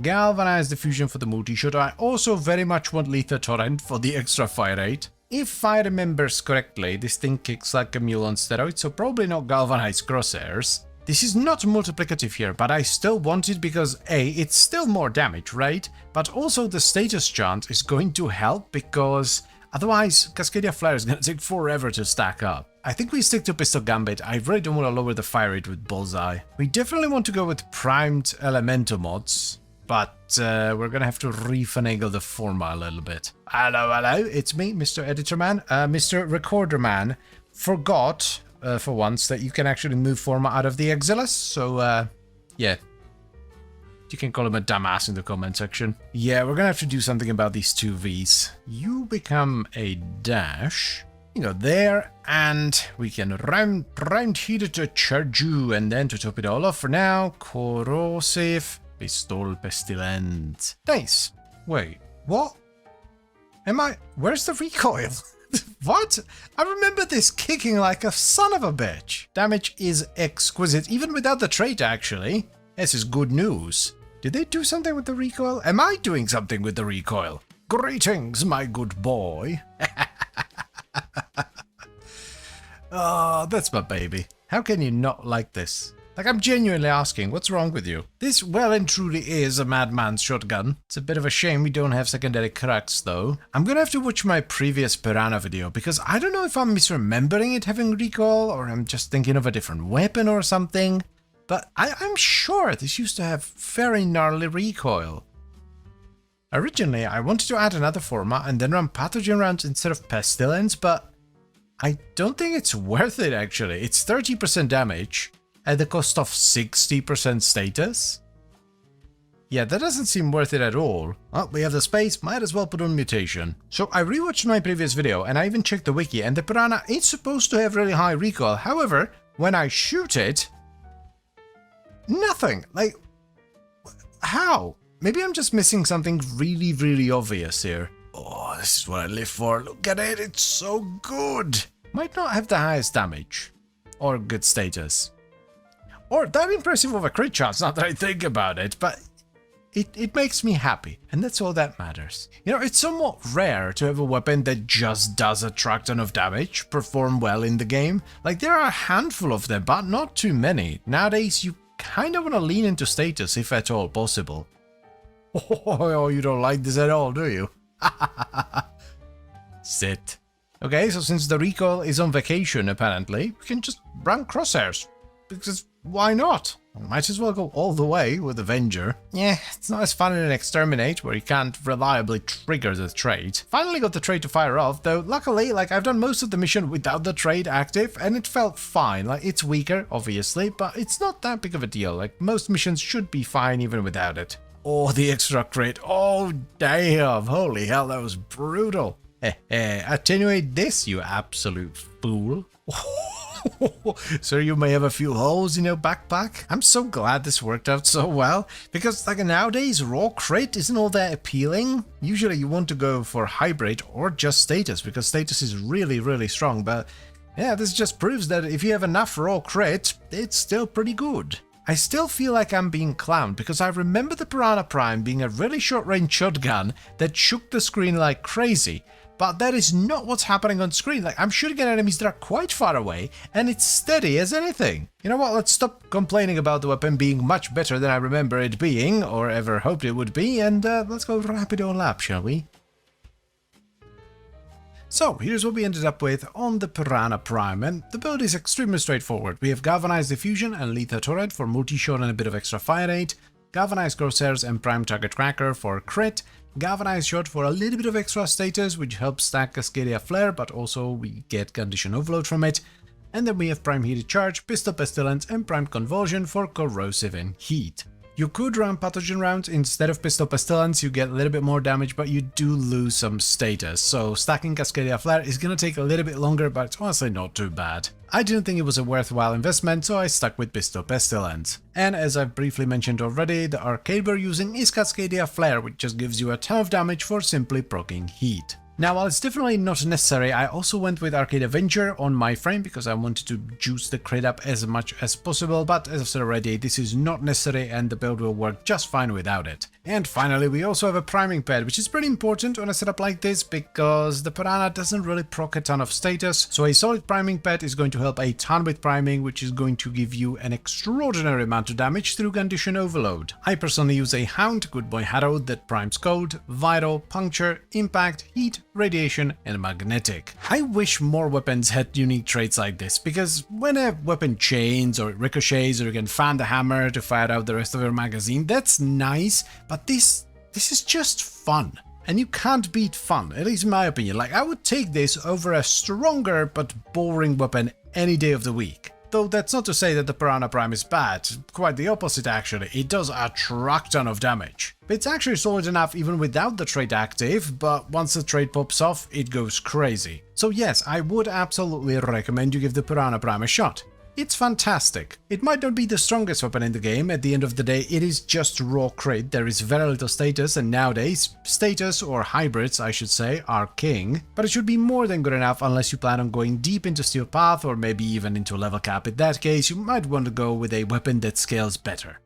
Galvanize Diffusion for the multi-shot. I also very much want Lethal Torrent for the extra fire rate. If I remember correctly, this thing kicks like a mule on steroids, so probably not Galvanized Crosshairs. This is not multiplicative here, but I still want it because A, it's still more damage, right? But also the status chant is going to help because otherwise Cascadia Flare is going to take forever to stack up. I think we stick to Pistol Gambit. I really don't want to lower the fire rate with Bullseye. We definitely want to go with primed elemental mods, but we're going to have to refinagle the forma a little bit. Hello, it's me, Mr. Editor Man. Mr. Recorder Man forgot for once that you can actually move forma out of the Exilis, so yeah, you can call him a dumbass in the comment section. Yeah, we're gonna have to do something about these 2 Vs. You become a dash, you go there, and we can round heater to charge you, and then to top it all off for now, corrosive pistol pestilent. Nice. Wait, what? Where's the recoil? What? I remember this kicking like a son of a bitch. Damage is exquisite, even without the trait actually. This is good news. Did they do something with the recoil? Am I doing something with the recoil? Greetings, my good boy. Oh, that's my baby. How can you not like this? Like, I'm genuinely asking, what's wrong with you? This well and truly is a madman's shotgun. It's a bit of a shame we don't have secondary cracks, though. I'm gonna have to watch my previous Piranha video, because I don't know if I'm misremembering it having recoil, or I'm just thinking of a different weapon or something. But I'm sure this used to have very gnarly recoil. Originally, I wanted to add another format and then run pathogen rounds instead of pestilence, but I don't think it's worth it actually. It's 30% damage at the cost of 60% status. Yeah, that doesn't seem worth it at all. Well, we have the space, might as well put on mutation. So I rewatched my previous video and I even checked the wiki, and the piranha is supposed to have really high recoil. However, when I shoot it, nothing. Like, how? Maybe I'm just missing something really, really obvious here. Oh, this is what I live for. Look at it, it's so good. Might not have the highest damage or good status, or that impressive of a crit chance, now that I think about it, but it makes me happy, and that's all that matters. You know, it's somewhat rare to have a weapon that just does a truck ton of damage perform well in the game. Like, there are a handful of them, but not too many. Nowadays, you kind of want to lean into status, if at all possible. Oh, you don't like this at all, do you? Sit. Okay, so since the recoil is on vacation, apparently, we can just run crosshairs. Because why not? Might as well go all the way with Avenger. Yeah, it's not as fun in an Exterminate, where you can't reliably trigger the trait. Finally got the trait to fire off, though luckily, like, I've done most of the mission without the trait active, and it felt fine. Like, it's weaker, obviously, but it's not that big of a deal. Like, most missions should be fine even without it. Oh, the extra crit. Oh, damn. Holy hell, that was brutal. Attenuate this, you absolute fool. So you may have a few holes in your backpack. I'm so glad this worked out so well, because like nowadays raw crit isn't all that appealing. Usually you want to go for hybrid or just status, because status is really, really strong, but yeah, this just proves that if you have enough raw crit, it's still pretty good. I still feel like I'm being clowned, because I remember the Piranha Prime being a really short-range shotgun that shook the screen like crazy. But that is not what's happening on screen. Like, I'm shooting at enemies that are quite far away, and it's steady as anything. You know what, let's stop complaining about the weapon being much better than I remember it being, or ever hoped it would be, and let's go rapido lap, shall we? So, here's what we ended up with on the Piranha Prime, and the build is extremely straightforward. We have Galvanized Diffusion and Lethal Turret for multi-shot and a bit of extra fire rate, Galvanized Crosshairs and Prime Target Cracker for crit, Galvanized Shot for a little bit of extra status, which helps stack Cascadia Flare, but also we get Condition Overload from it. And then we have Prime Heated Charge, Pistol Pestilence, and Prime Convulsion for corrosive and heat. You could run Pathogen rounds instead of Pistol Pestilence, you get a little bit more damage, but you do lose some status, so stacking Cascadia Flare is gonna take a little bit longer, but it's honestly not too bad. I didn't think it was a worthwhile investment, so I stuck with Pistol Pestilence. And as I've briefly mentioned already, the arcade we're using is Cascadia Flare, which just gives you a ton of damage for simply proccing heat. Now, while it's definitely not necessary, I also went with Arcade Avenger on my frame because I wanted to juice the crit up as much as possible, but as I've said already, this is not necessary and the build will work just fine without it. And finally, we also have a priming pad, which is pretty important on a setup like this because the Piranha doesn't really proc a ton of status, so a solid priming pad is going to help a ton with priming, which is going to give you an extraordinary amount of damage through Condition Overload. I personally use a Hound, Good Boy Harrow, that primes Cold, Vital, Puncture, Impact, Heat, Radiation, and Magnetic. I wish more weapons had unique traits like this, because when a weapon chains or ricochets or you can fan the hammer to fire out the rest of your magazine, that's nice, but this is just fun. And you can't beat fun, at least in my opinion. Like, I would take this over a stronger but boring weapon any day of the week. Though that's not to say that the Piranha Prime is bad, quite the opposite actually, it does a truck ton of damage. It's actually solid enough even without the trait active, but once the trait pops off, it goes crazy. So yes, I would absolutely recommend you give the Piranha Prime a shot. It's fantastic. It might not be the strongest weapon in the game, at the end of the day it is just raw crit, there is very little status, and nowadays, status, or hybrids I should say, are king, but it should be more than good enough unless you plan on going deep into Steel Path or maybe even into level cap. In that case, you might want to go with a weapon that scales better.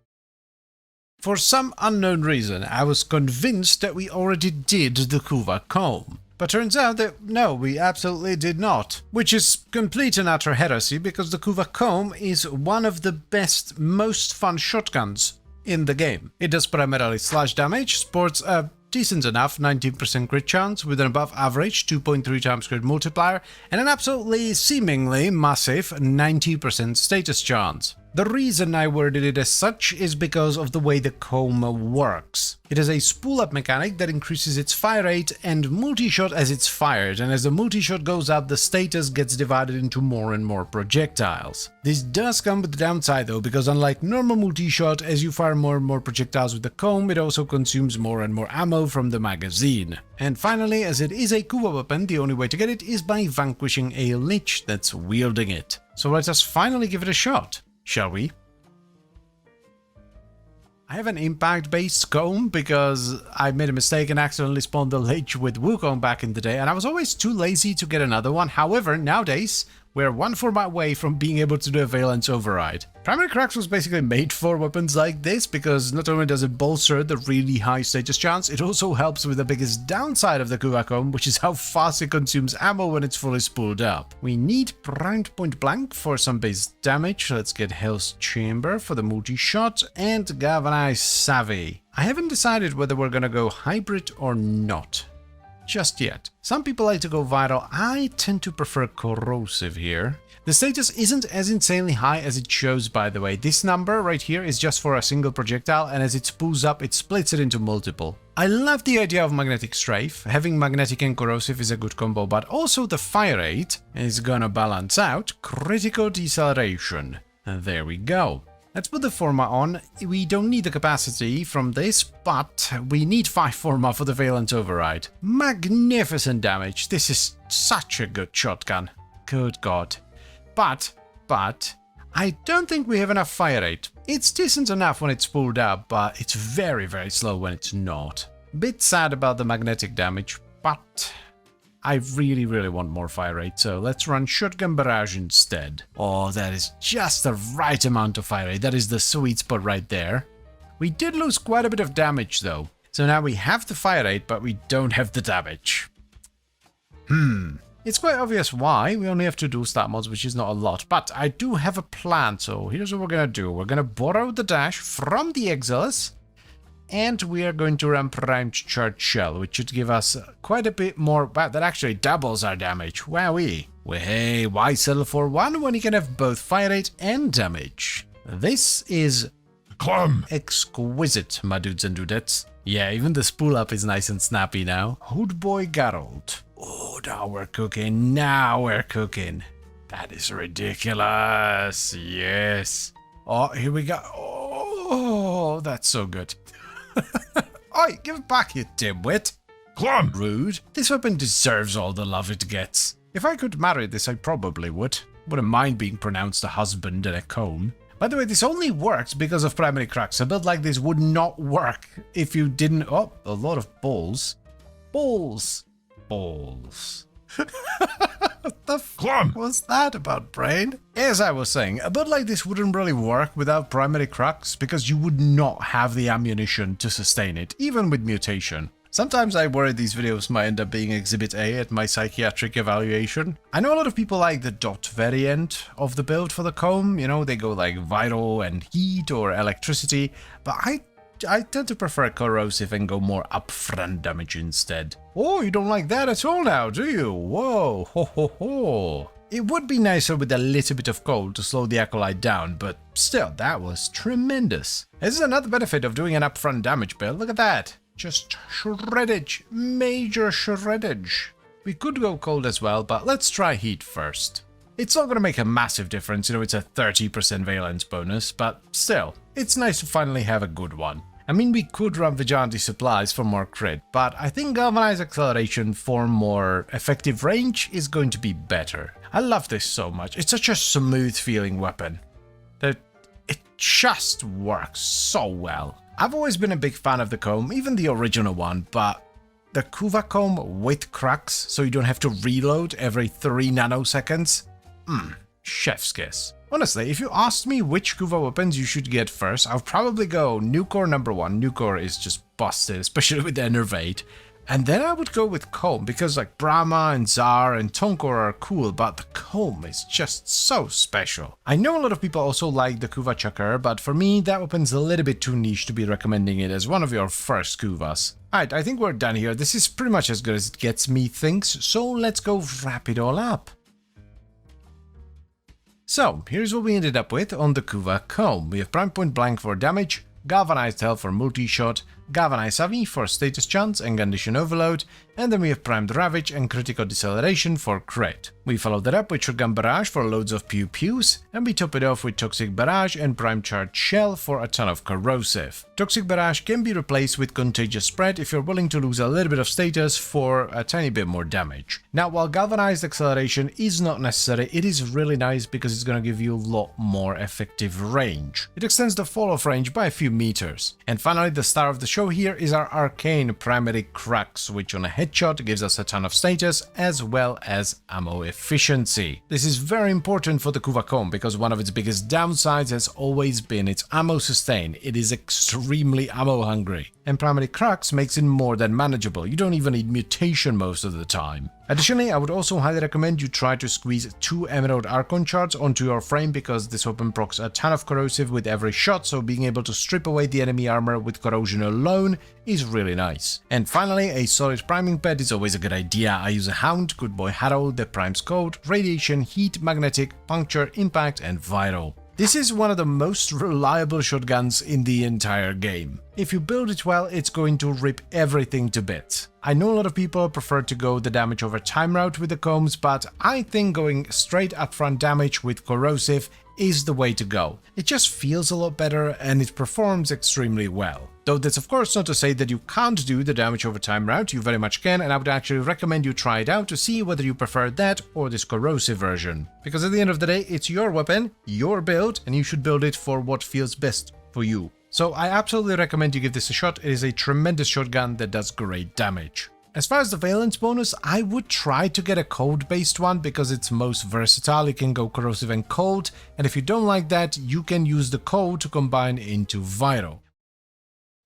For some unknown reason, I was convinced that we already did the Kuva Comb. But turns out that no, we absolutely did not. Which is complete and utter heresy, because the Kuva Comb is one of the best, most fun shotguns in the game. It does primarily slash damage, sports a decent enough 19% crit chance with an above average 2.3 times crit multiplier, and an absolutely seemingly massive 90% status chance. The reason I worded it as such is because of the way the comb works. It has a spool-up mechanic that increases its fire rate and multi-shot as it's fired, and as the multi-shot goes up, the status gets divided into more and more projectiles. This does come with the downside though, because unlike normal multi-shot, as you fire more and more projectiles with the comb, it also consumes more and more ammo from the magazine. And finally, as it is a Kuva weapon, the only way to get it is by vanquishing a lich that's wielding it. So let us finally give it a shot. Shall we? I have an impact-based comb because I made a mistake and accidentally spawned the lich with Wukong back in the day, and I was always too lazy to get another one. However, nowadays, we're one format away from being able to do a Valence Override. Primary Crux was basically made for weapons like this because not only does it bolster the really high status chance, it also helps with the biggest downside of the Kuva comb, which is how fast it consumes ammo when it's fully spooled up. We need primed point blank for some base damage. Let's get Hell's Chamber for the multi-shot and Galvanized Savvy. I haven't decided whether we're gonna go hybrid or not just yet. Some people like to go vital. I tend to prefer corrosive here. The status isn't as insanely high as it shows, by the way. This number right here is just for a single projectile, and as it spools up, it splits it into multiple. I love the idea of magnetic strafe. Having magnetic and corrosive is a good combo, but also the fire rate is gonna balance out critical deceleration. And there we go. Let's put the Forma on. We don't need the capacity from this, but we need 5 Forma for the Valence Override. Magnificent damage. This is such a good shotgun. Good God. But, I don't think we have enough fire rate. It's decent enough when it's pulled up, but it's very, very slow when it's not. Bit sad about the magnetic damage, but I really, really want more fire rate, so let's run Shotgun Barrage instead. Oh, that is just the right amount of fire rate. That is the sweet spot right there. We did lose quite a bit of damage though. So now we have the fire rate, but we don't have the damage. It's quite obvious why. We only have 2 dual stat mods, which is not a lot. But I do have a plan, so here's what we're gonna do. We're gonna borrow the dash from the Exiles, and we are going to run Primed Charge Shell, which should give us quite a bit more. Wow, that actually doubles our damage. Wowee. Well, hey, why settle for 1 when you can have both fire rate and damage? This is exquisite, my dudes and dudettes. Yeah, even the spool up is nice and snappy now. Hood Boy Geralt. Oh, now we're cooking. Now we're cooking. That is ridiculous. Yes. Oh, here we go. Oh, that's so good. Oi, give it back, you dimwit. Clump! Rude. This weapon deserves all the love it gets. If I could marry this, I probably would. Wouldn't mind being pronounced a husband and a comb. By the way, this only works because of Primary Crux. A build like this would not work if you didn't... Oh, a lot of balls. Balls. Balls. What the fuck was that about, brain? As I was saying, a build like this wouldn't really work without Primary Crux because you would not have the ammunition to sustain it, even with mutation. Sometimes I worry these videos might end up being Exhibit A at my psychiatric evaluation. I know a lot of people like the dot variant of the build for the comb, you know, they go like vital and heat or electricity, but I tend to prefer corrosive and go more upfront damage instead. Oh, you don't like that at all now, do you? Whoa, ho ho ho. It would be nicer with a little bit of cold to slow the Acolyte down, but still, that was tremendous. This is another benefit of doing an upfront damage build. Look at that. Just shreddage. Major shreddage. We could go cold as well, but let's try heat first. It's not going to make a massive difference, you know, it's a 30% valence bonus, but still, it's nice to finally have a good one. I mean, we could run Vigilante Supplies for more crit, but I think Galvanized Acceleration for more effective range is going to be better. I love this so much. It's such a smooth feeling weapon that it just works so well. I've always been a big fan of the comb, even the original one, but the Kuva comb with crux, so you don't have to reload every 3 nanoseconds, chef's kiss. Honestly, if you asked me which Kuva weapons you should get first, I'll probably go Nucor number 1. Nucor is just busted, especially with the Enervate. And then I would go with Comb, because like Brahma and Tsar and Tonkor are cool, but the Comb is just so special. I know a lot of people also like the Kuva Chucker, but for me that weapon's a little bit too niche to be recommending it as one of your first Kuvas. Alright, I think we're done here. This is pretty much as good as it gets, methinks, so let's go wrap it all up. So, here's what we ended up with on the Kuva Comb. We have Prime Point Blank for damage, Galvanized Health for multi-shot, Galvanized Avi for status chance and condition overload, and then we have Primed Ravage and Critical Deceleration for crit. We followed that up with Shotgun Barrage for loads of pew-pews, and we top it off with Toxic Barrage and Prime Charge Shell for a ton of corrosive. Toxic Barrage can be replaced with Contagious Spread if you're willing to lose a little bit of status for a tiny bit more damage. Now, while Galvanized Acceleration is not necessary, it is really nice because it's going to give you a lot more effective range. It extends the fall-off range by a few meters. And finally, the star of the show here is our Arcane Primary Crux, which on a headshot gives us a ton of status as well as ammo efficiency. This is very important for the Kuva Comb because one of its biggest downsides has always been its ammo sustain. It is extremely ammo hungry, and Primary Crux makes it more than manageable. You don't even need mutation most of the time. Additionally, I would also highly recommend you try to squeeze 2 Emerald Archon shards onto your frame because this weapon procs a ton of corrosive with every shot, so being able to strip away the enemy armor with corrosion alone is really nice. And finally, a solid priming pad is always a good idea. I use a Hound, Good Boy Harrow, that primes cold, radiation, heat, magnetic, puncture, impact, and vital. This is one of the most reliable shotguns in the entire game. If you build it well, it's going to rip everything to bits. I know a lot of people prefer to go the damage over time route with the combs, but I think going straight upfront damage with corrosive is the way to go. It just feels a lot better and it performs extremely well. Though that's of course not to say that you can't do the damage over time route, you very much can, and I would actually recommend you try it out to see whether you prefer that or this corrosive version. Because at the end of the day, it's your weapon, your build, and you should build it for what feels best for you. So I absolutely recommend you give this a shot. It is a tremendous shotgun that does great damage. As far as the valence bonus, I would try to get a cold-based one because it's most versatile. You can go corrosive and cold, and if you don't like that, you can use the cold to combine into vital.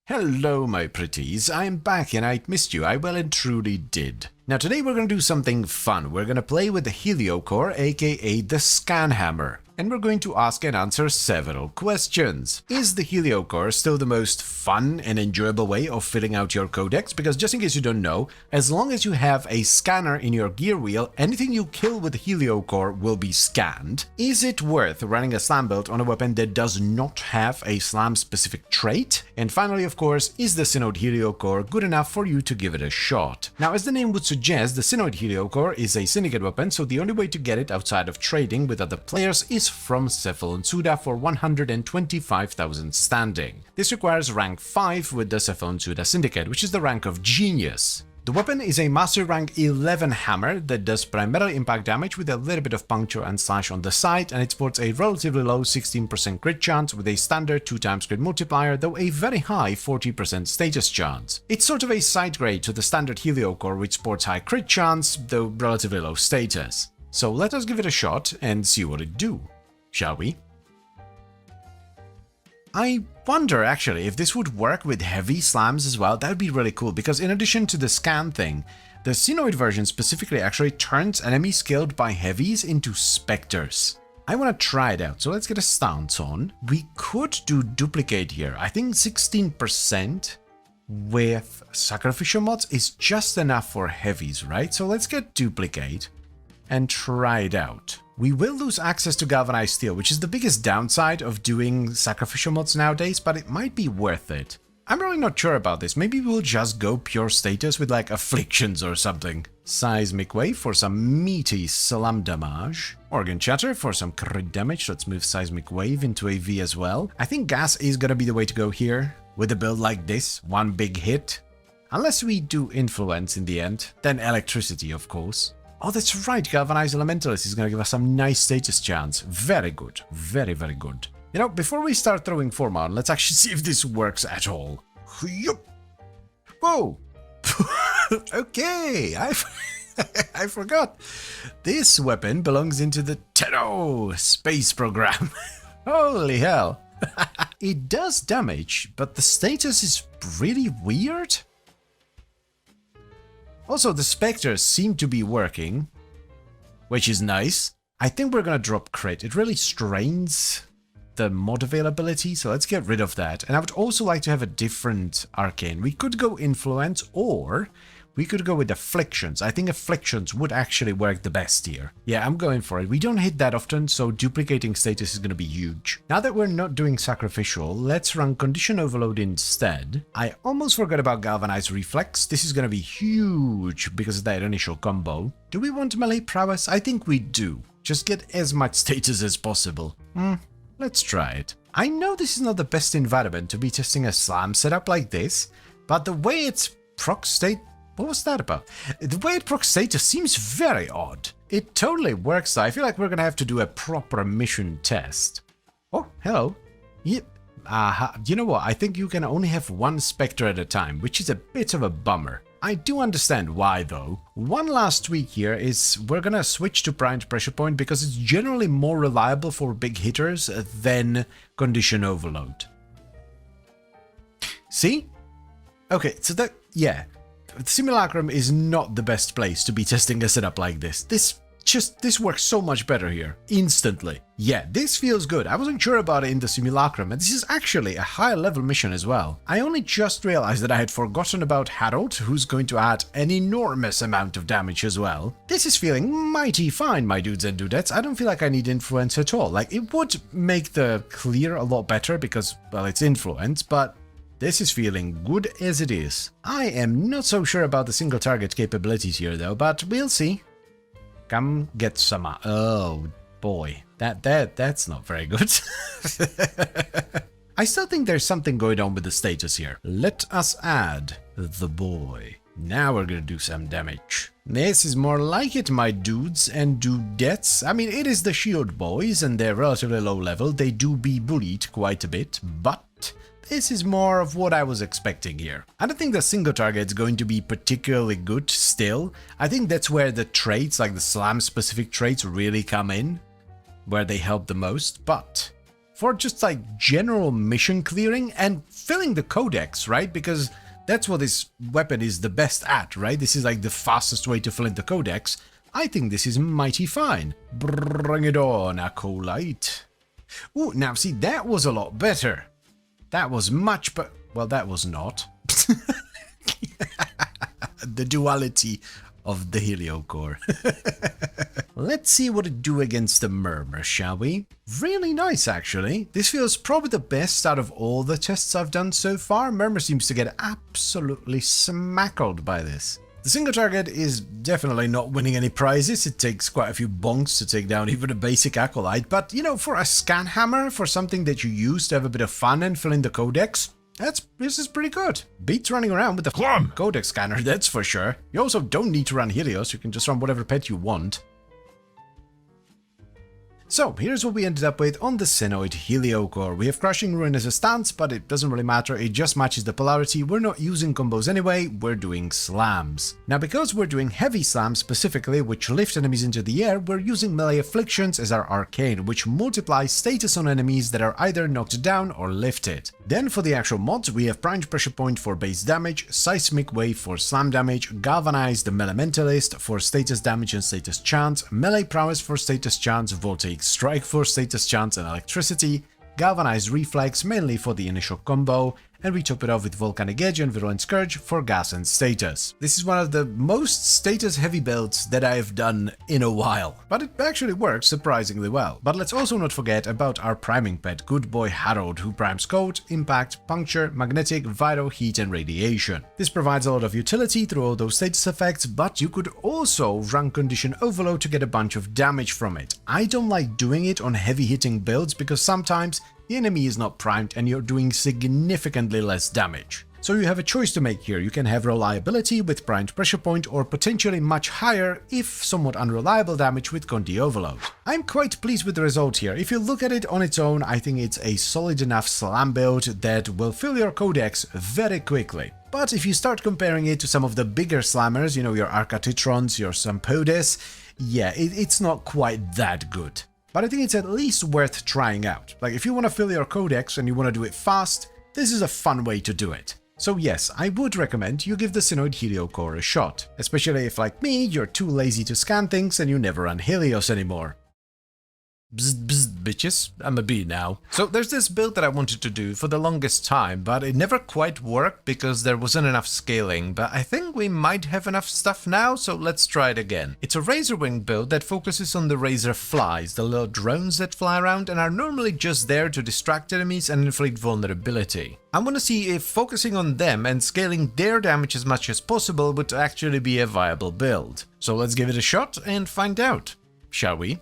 Hello my pretties, I'm back and I missed you, I well and truly did. Now today we're going to do something fun. We're going to play with the Heliocore, aka the Scan Hammer. And we're going to ask and answer several questions. Is the Heliocore still the most fun and enjoyable way of filling out your codex? Because just in case you don't know, as long as you have a scanner in your gear wheel, anything you kill with the Heliocore will be scanned. Is it worth running a slam build on a weapon that does not have a slam specific trait? And finally, of course, is the Synod Heliocore good enough for you to give it a shot? Now, as the name would suggest, the Synod Heliocore is a syndicate weapon, so the only way to get it outside of trading with other players is from Cephalon Suda for 125,000 standing. This requires rank 5 with the Cephalon Suda Syndicate, which is the rank of Genius. The weapon is a Master Rank 11 hammer that does primarily impact damage with a little bit of puncture and slash on the side, and it sports a relatively low 16% crit chance with a standard 2x crit multiplier, though a very high 40% status chance. It's sort of a side grade to the standard Heliocore, which sports high crit chance, though relatively low status. So let us give it a shot and see what it do, shall we? I wonder actually if this would work with heavy slams as well. That would be really cool because in addition to the scan thing, the Synoid version specifically actually turns enemies killed by heavies into specters. I want to try it out, so let's get a stance on. We could do duplicate here. I think 16% with sacrificial mods is just enough for heavies, right? So let's get duplicate and try it out. We will lose access to galvanized steel, which is the biggest downside of doing sacrificial mods nowadays, but it might be worth it. I'm really not sure about this. Maybe we'll just go pure status with like afflictions or something. Seismic Wave for some meaty slam damage. Organ Chatter for some crit damage. Let's move Seismic Wave into a V as well. I think gas is gonna be the way to go here. With a build like this, one big hit. Unless we do influence in the end, then electricity of course. Oh, that's right, Galvanized Elementalist is going to give us some nice status chance. Very good. Very, very good. You know, before we start throwing form on, let's actually see if this works at all. Whoa! Okay, I forgot. This weapon belongs into the Tero space program. Holy hell. It does damage, but the status is really weird. Also, the specters seem to be working, which is nice. I think we're gonna drop crit. It really strains the mod availability, so let's get rid of that. And I would also like to have a different arcane. We could go influence, or we could go with Afflictions. I think Afflictions would actually work the best here. Yeah, I'm going for it. We don't hit that often, so duplicating status is going to be huge. Now that we're not doing Sacrificial, let's run Condition Overload instead. I almost forgot about Galvanized Reflex. This is going to be huge because of that initial combo. Do we want melee prowess? I think we do. Just get as much status as possible. Let's try it. I know this is not the best environment to be testing a slam setup like this, but the way it's proc state... What was that about? The way it procs status seems very odd. It totally works though. I feel like we're gonna have to do a proper mission test. Oh, hello. Yep. You know what? I think you can only have one Spectre at a time, which is a bit of a bummer. I do understand why though. One last tweak here is we're gonna switch to Primed Pressure Point because it's generally more reliable for big hitters than Condition Overload. See? Okay, so that, yeah. Simulacrum is not the best place to be testing a setup like this. This works so much better here, instantly. Yeah, this feels good. I wasn't sure about it in the Simulacrum, and this is actually a high level mission as well. I only just realized that I had forgotten about Harold, who's going to add an enormous amount of damage as well. This is feeling mighty fine, my dudes and dudettes. I don't feel like I need influence at all. Like, it would make the clear a lot better because, well, it's influence, but this is feeling good as it is. I am not so sure about the single target capabilities here though, but we'll see. Come get some... Oh boy, that's not very good. I still think there's something going on with the status here. Let us add the boy. Now we're gonna do some damage. This is more like it, my dudes and dudettes. I mean, it is the shield boys and they're relatively low level. They do be bullied quite a bit, but this is more of what I was expecting here. I don't think the single target is going to be particularly good still. I think that's where the traits, like the slam specific traits, really come in, where they help the most. But for just like general mission clearing and filling the codex, right? Because that's what this weapon is the best at, right? This is like the fastest way to fill in the codex. I think this is mighty fine. Bring it on, Acolyte. Ooh, now see, that was a lot better. That was much, but well, that was not. The duality of the Heliocore. Let's see what it do against the Murmur, shall we? Really nice, actually. This feels probably the best out of all the tests I've done so far. Murmur seems to get absolutely smackled by this. The single target is definitely not winning any prizes. It takes quite a few bonks to take down even a basic Acolyte, but you know, for a scan hammer, for something that you use to have a bit of fun and fill in the codex, this is pretty good. Beats running around with the codex scanner, that's for sure. You also don't need to run Helios, you can just run whatever pet you want. So, here's what we ended up with on the Xenoid Heliocore. We have Crushing Ruin as a stance, but it doesn't really matter, it just matches the polarity. We're not using combos anyway, we're doing slams. Now, because we're doing heavy slams specifically, which lift enemies into the air, we're using Melee Afflictions as our arcane, which multiplies status on enemies that are either knocked down or lifted. Then for the actual mods, we have Primed Pressure Point for base damage, Seismic Wave for slam damage, Galvanized Elementalist for status damage and status chance, Melee Prowess for status chance, Voltaic Strike for status chance and electricity, Galvanized Reflex mainly for the initial combo, and we top it off with Volcanic Edge and Virulent Scourge for gas and status. This is one of the most status heavy builds that I have done in a while, but it actually works surprisingly well. But let's also not forget about our priming pet, Good Boy Harold, who primes Cold, Impact, Puncture, Magnetic, Vital, Heat and Radiation. This provides a lot of utility through all those status effects, but you could also run Condition Overload to get a bunch of damage from it. I don't like doing it on heavy hitting builds because sometimes the enemy is not primed and you're doing significantly less damage. So you have a choice to make here. You can have reliability with Primed Pressure Point or potentially much higher, if somewhat unreliable damage with Condi Overload. I'm quite pleased with the result here. If you look at it on its own, I think it's a solid enough slam build that will fill your codex very quickly. But if you start comparing it to some of the bigger slammers, you know, your Arcatitrons, your Sampodes, yeah, it's not quite that good. But I think it's at least worth trying out. Like, if you want to fill your codex and you want to do it fast, this is a fun way to do it. So yes, I would recommend you give the Xenoid Heliocore a shot, especially if, like me, you're too lazy to scan things and you never run Helios anymore. Bzz, bzz, bitches. I'm a bee now. So there's this build that I wanted to do for the longest time, but it never quite worked because there wasn't enough scaling. But I think we might have enough stuff now, so let's try it again. It's a razor wing build that focuses on the razor flies, the little drones that fly around and are normally just there to distract enemies and inflict vulnerability. I want to see if focusing on them and scaling their damage as much as possible would actually be a viable build. So let's give it a shot and find out, shall we?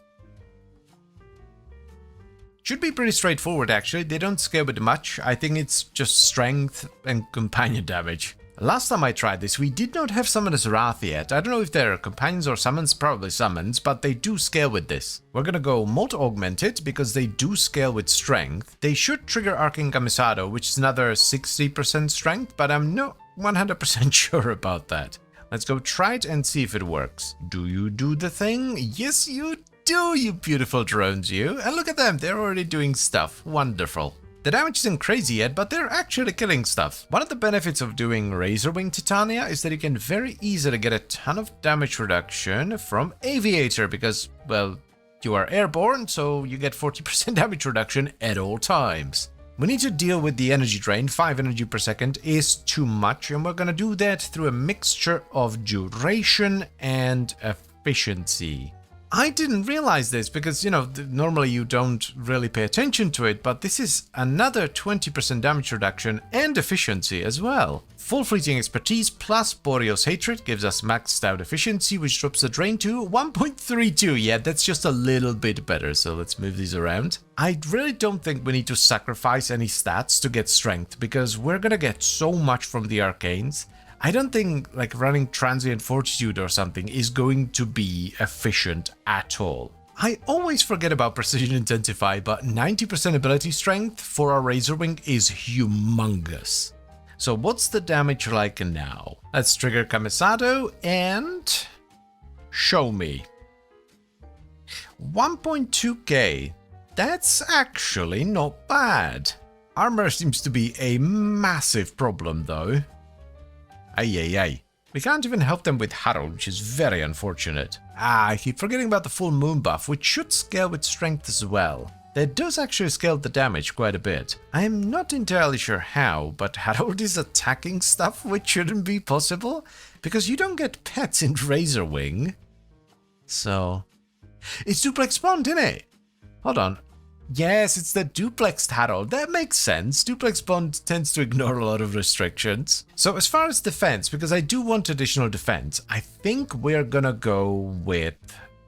Should be pretty straightforward actually, they don't scale with much. I think it's just strength and companion damage. Last time I tried this, we did not have Summoner's Wrath yet. I don't know if they're companions or summons, probably summons, but they do scale with this. We're gonna go Molt Augmented because they do scale with strength. They should trigger Arcane Camisado, which is another 60% strength, but I'm not 100% sure about that. Let's go try it and see if it works. Do you do the thing? Yes, you do, you beautiful drones, you. And look at them, they're already doing stuff. Wonderful. The damage isn't crazy yet, but they're actually killing stuff. One of the benefits of doing Razorwing Titania is that you can very easily get a ton of damage reduction from Aviator because, well, you are airborne, so you get 40% damage reduction at all times. We need to deal with the energy drain. 5 energy per second is too much, and we're gonna do that through a mixture of duration and efficiency. I didn't realize this because, you know, normally you don't really pay attention to it, but this is another 20% damage reduction and efficiency as well. Full Fleeting Expertise plus Boreos Hatred gives us maxed out efficiency, which drops the drain to 1.32. Yeah, that's just a little bit better, so let's move these around. I really don't think we need to sacrifice any stats to get strength, because we're gonna get so much from the arcanes. I don't think like running Transient Fortitude or something is going to be efficient at all. I always forget about Precision Intensify, but 90% ability strength for our Razorwing is humongous. So what's the damage like now? Let's trigger Camisado and show me. 1.2k. That's actually not bad. Armor seems to be a massive problem though. Ay. We can't even help them with Harold, which is very unfortunate. I keep forgetting about the full moon buff, which should scale with strength as well. That does actually scale the damage quite a bit. I am not entirely sure how, but Harold is attacking stuff which shouldn't be possible, because you don't get pets in Razorwing. So... it's duplex bond, isn't it? Hold on. Yes, it's the duplexed Harold. That makes sense. Duplex bond tends to ignore a lot of restrictions. So as far as defense, because I do want additional defense, I think we're gonna go with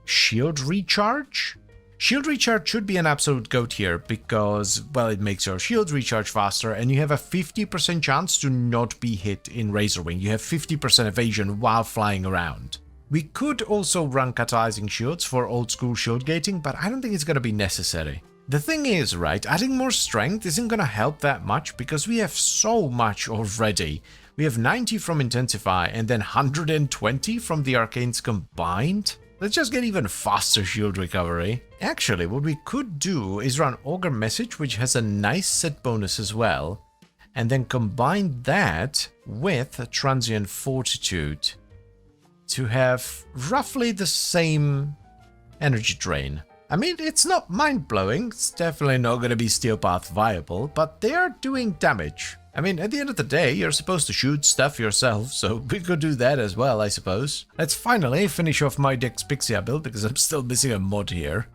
shield recharge. Shield recharge should be an absolute goat here because, well, it makes your shield recharge faster and you have a 50% chance to not be hit in Razorwing. You have 50% evasion while flying around. We could also run catalyzing shields for old school shield gating, but I don't think it's gonna be necessary. The thing is, right, adding more strength isn't gonna help that much because we have so much already. We have 90 from Intensify and then 120 from the Arcanes combined. Let's just get even faster shield recovery. Actually, what we could do is run Augur Message, which has a nice set bonus as well, and then combine that with Transient Fortitude to have roughly the same energy drain. I mean, it's not mind-blowing, it's definitely not going to be Steel Path viable, but they are doing damage. I mean, at the end of the day, you're supposed to shoot stuff yourself, so we could do that as well, I suppose. Let's finally finish off my Dex Pixia build, because I'm still missing a mod here.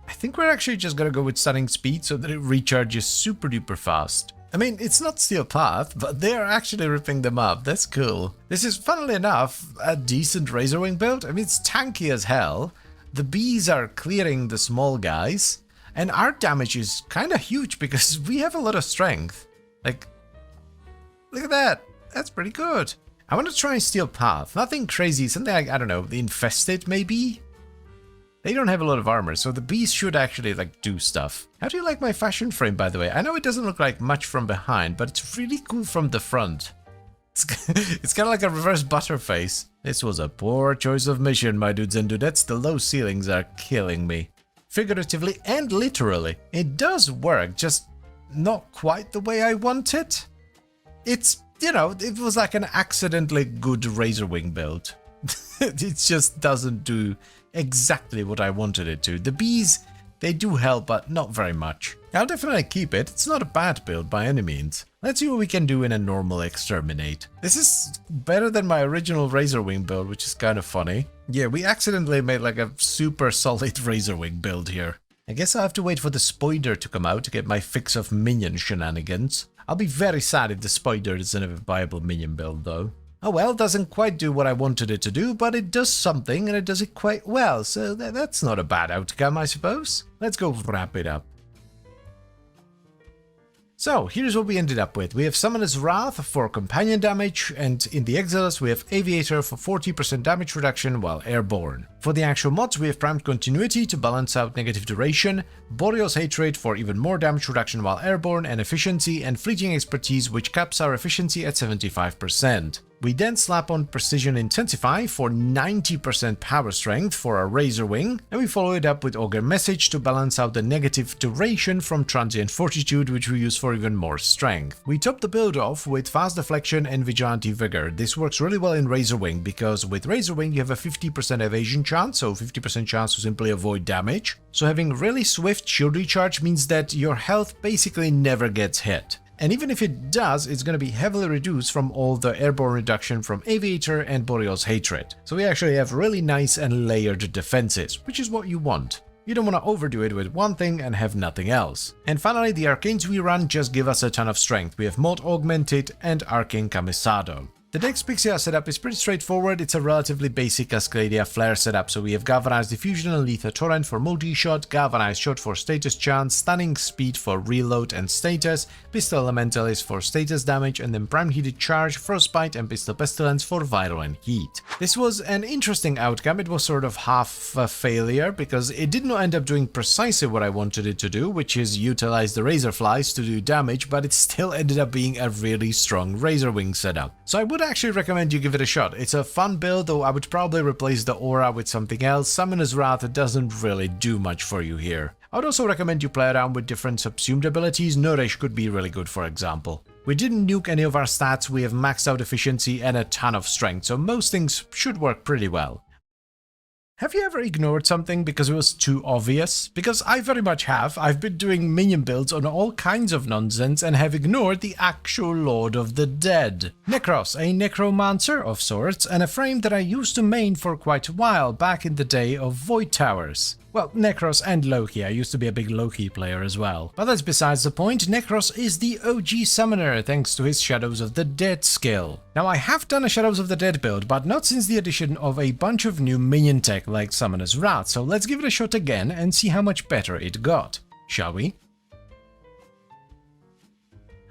I think we're actually just going to go with Stunning Speed so that it recharges super duper fast. I mean, it's not Steel Path, but they're actually ripping them up. That's cool. This is, funnily enough, a decent Razorwing build. I mean, it's tanky as hell. The bees are clearing the small guys. And our damage is kind of huge because we have a lot of strength. Like, look at that. That's pretty good. I want to try Steel Path. Nothing crazy. Something like, I don't know, the Infested maybe? They don't have a lot of armor, so the bees should actually, like, do stuff. How do you like my fashion frame, by the way? I know it doesn't look like much from behind, but it's really cool from the front. It's kind of like a reverse Butterface. This was a poor choice of mission, my dudes and dudettes. The low ceilings are killing me. Figuratively and literally. It does work, just not quite the way I want it. It's, you know, it was like an accidentally good Razorwing build. It just doesn't do exactly what I wanted it to. The bees, they do help, but not very much. I'll definitely keep it. It's not a bad build by any means. Let's see what we can do in a normal exterminate. This is better than my original Razorwing build, which is kind of funny. Yeah, we accidentally made like a super solid Razorwing build here. I guess I'll have to wait for the spider to come out to get my fix of minion shenanigans. I'll be very sad if the spider isn't a viable minion build though. Oh well, doesn't quite do what I wanted it to do, but it does something and it does it quite well, so that's not a bad outcome, I suppose. Let's go wrap it up. So, here's what we ended up with. We have Summoner's Wrath for companion damage, and in the Exilus we have Aviator for 40% damage reduction while airborne. For the actual mods, we have Primed Continuity to balance out negative duration, Boreal's Hatred for even more damage reduction while airborne, and Efficiency and Fleeting Expertise, which caps our efficiency at 75%. We then slap on Precision Intensify for 90% power strength for our Razorwing, and we follow it up with Augur Message to balance out the negative duration from Transient Fortitude, which we use for even more strength. We top the build off with Fast Deflection and Vigilante Vigor. This works really well in Razorwing, because with Razorwing you have a 50% evasion chance, so 50% chance to simply avoid damage. So having really swift shield recharge means that your health basically never gets hit. And even if it does, it's going to be heavily reduced from all the airborne reduction from Aviator and Boreal's Hatred. So we actually have really nice and layered defenses, which is what you want. You don't want to overdo it with one thing and have nothing else. And finally, the arcanes we run just give us a ton of strength. We have Mod Augmented and Arcane Camisado. The next Pixia setup is pretty straightforward. It's a relatively basic Cascadia Flare setup, so we have Galvanized Diffusion and Lethal Torrent for multi-shot, Galvanized Shot for status chance, Stunning Speed for reload and status, Pistol Elementalist for status damage, and then Prime Heated Charge, Frostbite, and Pistol Pestilence for viral and heat. This was an interesting outcome. It was sort of half a failure, because it did not end up doing precisely what I wanted it to do, which is utilize the Razorflies to do damage, but it still ended up being a really strong Razorwing setup. So I would actually recommend you give it a shot. It's a fun build, though I would probably replace the aura with something else. Summoner's Wrath doesn't really do much for you here. I would also recommend you play around with different subsumed abilities. Nourish could be really good, for example. We didn't nuke any of our stats, we have maxed out efficiency and a ton of strength, so most things should work pretty well. Have you ever ignored something because it was too obvious? Because I very much have. I've been doing minion builds on all kinds of nonsense and have ignored the actual Lord of the Dead. Necros, a necromancer of sorts, and a frame that I used to main for quite a while back in the day of Void Towers. Well, Necros and Loki. I used to be a big Loki player as well. But that's besides the point. Necros is the OG summoner thanks to his Shadows of the Dead skill. Now, I have done a Shadows of the Dead build, but not since the addition of a bunch of new minion tech like Summoner's Wrath, so let's give it a shot again and see how much better it got. Shall we?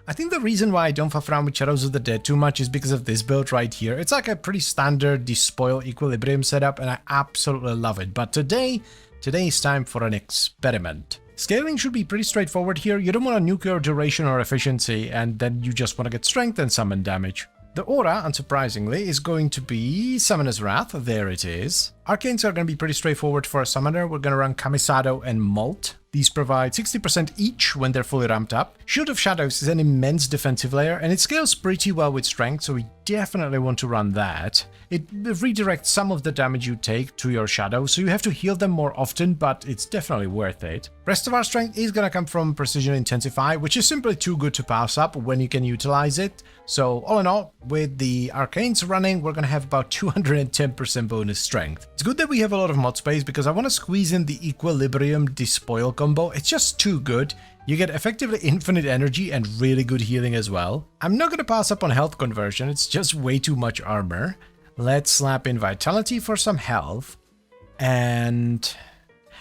I think the reason why I don't fuff around with Shadows of the Dead too much is because of this build right here. It's like a pretty standard Despoil Equilibrium setup and I absolutely love it. But today's time for an experiment. Scaling should be pretty straightforward here. You don't want to nuke your duration or efficiency and then you just want to get strength and summon damage. The aura, unsurprisingly, is going to be Summoner's Wrath. There it is. Arcanes are going to be pretty straightforward for a summoner. We're going to run Camisado and Molt. These provide 60% each when they're fully ramped up. Shield of Shadows is an immense defensive layer, and it scales pretty well with strength, so we definitely want to run that. It redirects some of the damage you take to your shadow, so you have to heal them more often, but it's definitely worth it. Rest of our strength is gonna come from Precision Intensify, which is simply too good to pass up when you can utilize it. So all in all, with the Arcanes running, we're gonna have about 210% bonus strength. It's good that we have a lot of mod space because I want to squeeze in the Equilibrium Despoil combo. It's just too good. You get effectively infinite energy and really good healing as well. I'm not gonna pass up on health conversion, it's just way too much armor. Let's slap in Vitality for some health. And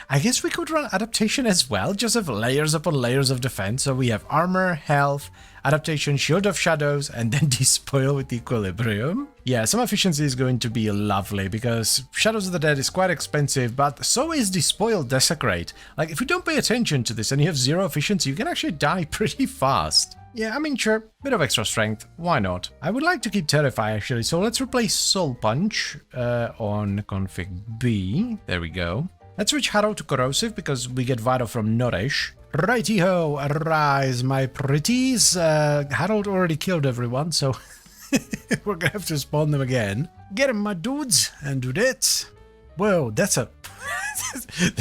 I guess we could run Adaptation as well, just have layers upon layers of defense. So we have armor, health, Adaptation, Shield of Shadows, and then Despoil with Equilibrium. Yeah, some efficiency is going to be lovely because Shadows of the Dead is quite expensive, but so is Despoil Desecrate. Like, if you don't pay attention to this and you have zero efficiency, you can actually die pretty fast. Yeah, I mean, sure, bit of extra strength, why not? I would like to keep Terrify actually, so let's replace Soul Punch on config B. There we go. Let's switch Harrow to Corrosive because we get Vital from Nourish. Righty-ho, arise my pretties. Harold already killed everyone, so we're gonna have to spawn them again. Get him, my dudes, and do that. Whoa, that's a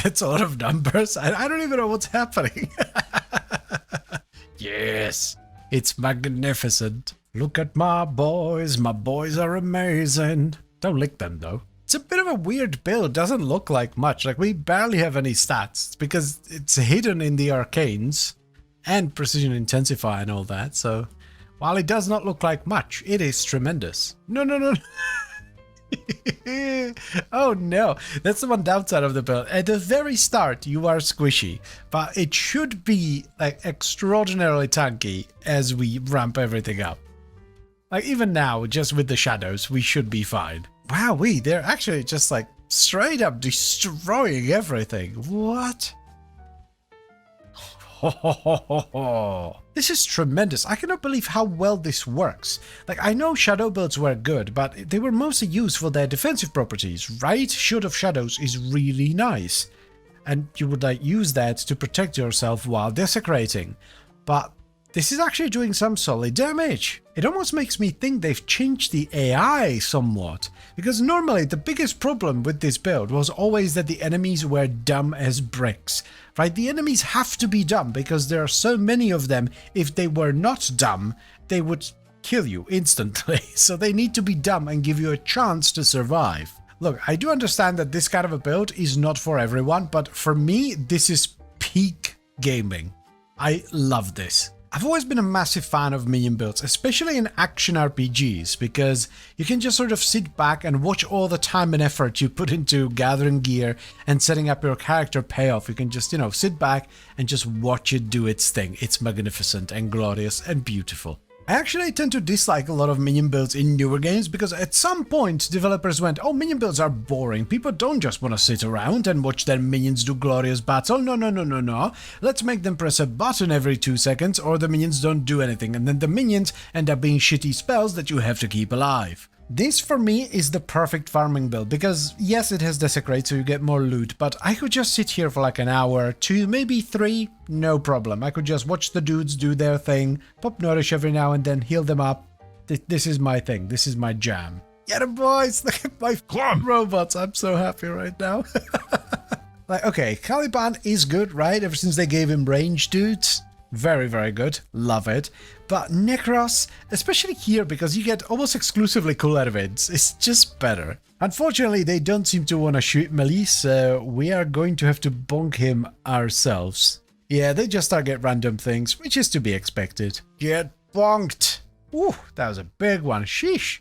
that's a lot of numbers. I don't even know what's happening. Yes, it's magnificent. Look at my boys are amazing. Don't lick them though. It's a bit of a weird build, doesn't look like much. Like, we barely have any stats because it's hidden in the arcanes and precision intensify and all that. So while it does not look like much, it is tremendous. No. Oh no, that's the one downside of the build. At the very start you are squishy, but it should be like extraordinarily tanky as we ramp everything up. Like, even now, just with the shadows, we should be fine. Wow, they're actually just like straight up destroying everything. What? This is tremendous. I cannot believe how well this works. Like, I know shadow builds were good, but they were mostly used for their defensive properties, right? Shield of Shadows is really nice. And you would like use that to protect yourself while desecrating. But this is actually doing some solid damage. It almost makes me think they've changed the AI somewhat. Because normally the biggest problem with this build was always that the enemies were dumb as bricks. Right? The enemies have to be dumb because there are so many of them. If they were not dumb, they would kill you instantly. So they need to be dumb and give you a chance to survive. Look, I do understand that this kind of a build is not for everyone, but for me, this is peak gaming. I love this. I've always been a massive fan of minion builds, especially in action RPGs, because you can just sort of sit back and watch all the time and effort you put into gathering gear and setting up your character pay off. You can just, sit back and just watch it do its thing. It's magnificent and glorious and beautiful. I actually tend to dislike a lot of minion builds in newer games because at some point developers went, oh, minion builds are boring. People don't just want to sit around and watch their minions do glorious battle. No. Let's make them press a button every 2 seconds or the minions don't do anything, and then the minions end up being shitty spells that you have to keep alive. This, for me, is the perfect farming build because, yes, it has Desecrate, so you get more loot, but I could just sit here for like an hour, 2, maybe 3, no problem. I could just watch the dudes do their thing, pop Nourish every now and then, heal them up. This is my thing. This is my jam. Yeah, the boys! Look at my robots. I'm so happy right now. Like, okay, Caliban is good, right? Ever since they gave him range, dudes. Very, very good. Love it. But Necros, especially here because you get almost exclusively cool events, is just better. Unfortunately, they don't seem to want to shoot melee, so we are going to have to bonk him ourselves. Yeah, they just target random things, which is to be expected. Get bonked! Ooh, that was a big one. Sheesh!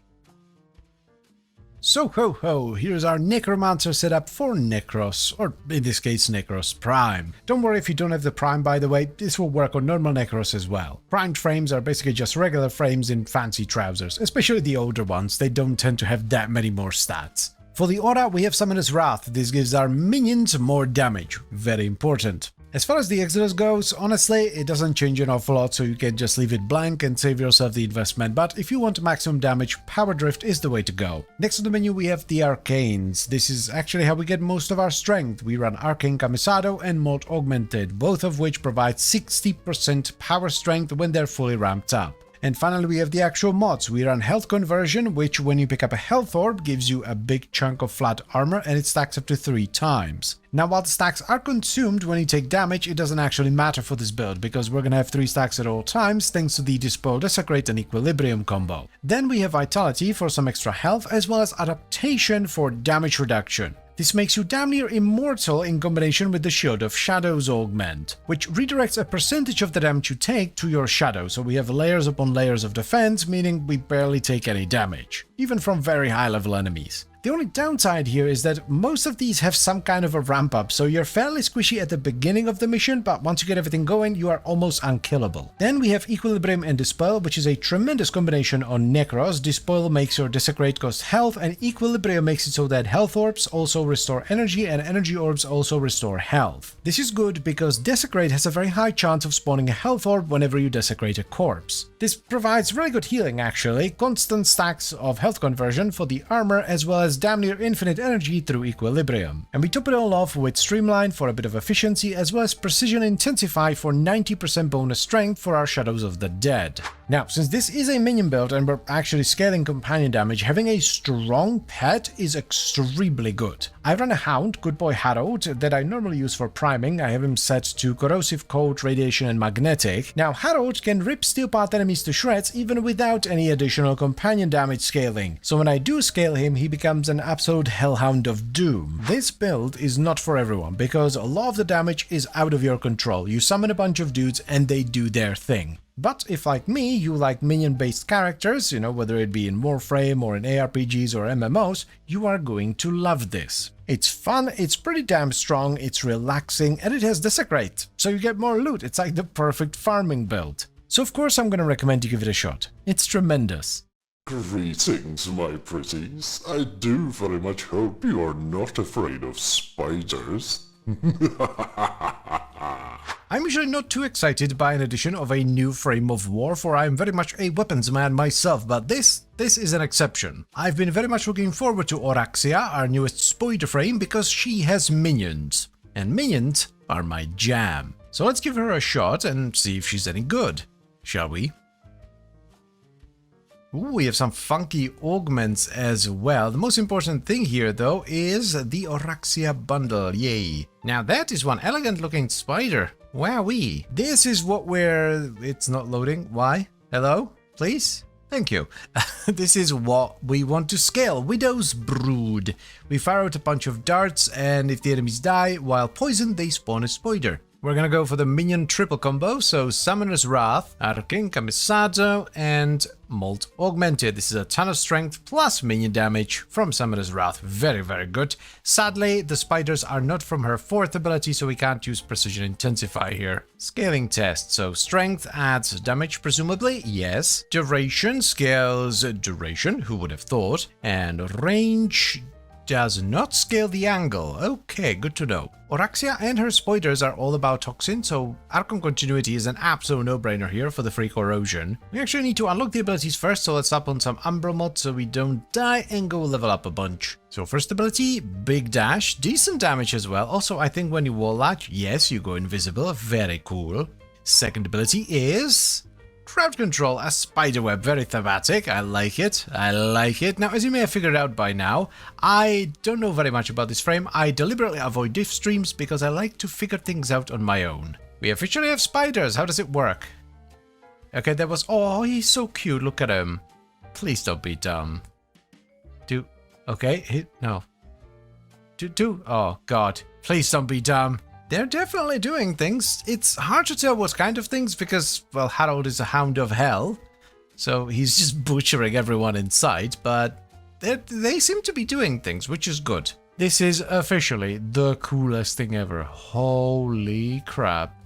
So ho ho, here's our Necromancer setup for Necros, or in this case Necros Prime. Don't worry if you don't have the Prime, by the way, this will work on normal Necros as well. Primed frames are basically just regular frames in fancy trousers, especially the older ones, they don't tend to have that many more stats. For the aura, we have Summoner's Wrath. This gives our minions more damage, very important. As far as the Exodus goes, honestly, it doesn't change an awful lot, so you can just leave it blank and save yourself the investment, but if you want maximum damage, Power Drift is the way to go. Next on the menu we have the Arcanes. This is actually how we get most of our strength. We run Arcane Camisado and Molt Augmented, both of which provide 60% power strength when they're fully ramped up. And finally we have the actual mods. We run Health Conversion, which when you pick up a Health Orb gives you a big chunk of flat armor and it stacks up to 3 times. Now while the stacks are consumed when you take damage, it doesn't actually matter for this build because we're gonna have 3 stacks at all times thanks to the Despoil, Desecrate and Equilibrium combo. Then we have Vitality for some extra health as well as Adaptation for damage reduction. This makes you damn near immortal in combination with the Shield of Shadows augment, which redirects a percentage of the damage you take to your shadow, so we have layers upon layers of defense, meaning we barely take any damage, even from very high level enemies. The only downside here is that most of these have some kind of a ramp up, so you're fairly squishy at the beginning of the mission, but once you get everything going, you are almost unkillable. Then we have Equilibrium and Despoil, which is a tremendous combination on Necros. Despoil makes your Desecrate cost health, and Equilibrium makes it so that Health Orbs also restore energy, and Energy Orbs also restore health. This is good because Desecrate has a very high chance of spawning a Health Orb whenever you desecrate a corpse. This provides really good healing actually, constant stacks of health conversion for the armor as well as damn near infinite energy through Equilibrium. And we top it all off with Streamline for a bit of efficiency as well as Precision Intensify for 90% bonus strength for our Shadows of the Dead. Now, since this is a minion build and we're actually scaling companion damage, having a strong pet is extremely good. I run a Hound, Good Boy Harold, that I normally use for priming. I have him set to Corrosive, Cold, Radiation, and Magnetic. Now, Harold can rip steel part enemies to shreds even without any additional companion damage scaling. So when I do scale him, he becomes an absolute Hellhound of Doom. This build is not for everyone because a lot of the damage is out of your control. You summon a bunch of dudes and they do their thing. But if, like me, you like minion-based characters, whether it be in Warframe or in ARPGs or MMOs, you are going to love this. It's fun, it's pretty damn strong, it's relaxing, and it has Desecrate, so you get more loot. It's like the perfect farming build. So of course I'm gonna recommend you give it a shot. It's tremendous. Greetings, my pretties. I do very much hope you are not afraid of spiders. I'm usually not too excited by an addition of a new frame of war, for I'm very much a weapons man myself, but this is an exception. I've been very much looking forward to Oraxia, our newest spider frame, because she has minions. And minions are my jam. So let's give her a shot and see if she's any good, shall we? Ooh, we have some funky augments as well. The most important thing here, though, is the Oraxia bundle. Yay. Now that is one elegant looking spider. Wowee. This is what it's not loading. Why? Hello? Please? Thank you. This is what we want to scale. Widow's Brood. We fire out a bunch of darts, and if the enemies die while poisoned, they spawn a spider. We're gonna go for the minion triple combo, so Summoner's Wrath, Arcane Camisado, and Molt Augmented. This is a ton of strength plus minion damage from Summoner's Wrath. Very, very good. Sadly, the spiders are not from her 4th ability, so we can't use Precision Intensify here. Scaling test, so strength adds damage, presumably, yes. Duration scales duration, who would have thought, and range does not scale the angle. Okay, good to know. Oraxia and her spiders are all about toxin, so Archon Continuity is an absolute no-brainer here for the free corrosion. We actually need to unlock the abilities first, so let's up on some Umbra mod so we don't die and go level up a bunch. So first ability, Big Dash, decent damage as well. Also, I think when you wall latch, yes, you go invisible, very cool. Second ability is Crowd Control, a spiderweb, very thematic. I like it. I like it. Now, as you may have figured out by now, I don't know very much about this frame. I deliberately avoid diff streams because I like to figure things out on my own. We officially have spiders. How does it work? Okay, that was... Oh, he's so cute. Look at him. Please don't be dumb. Okay, no. Oh, God. Please don't be dumb. They're definitely doing things. It's hard to tell what kind of things because, well, Harold is a hound of hell. So he's just butchering everyone in sight, but they seem to be doing things, which is good. This is officially the coolest thing ever. Holy crap.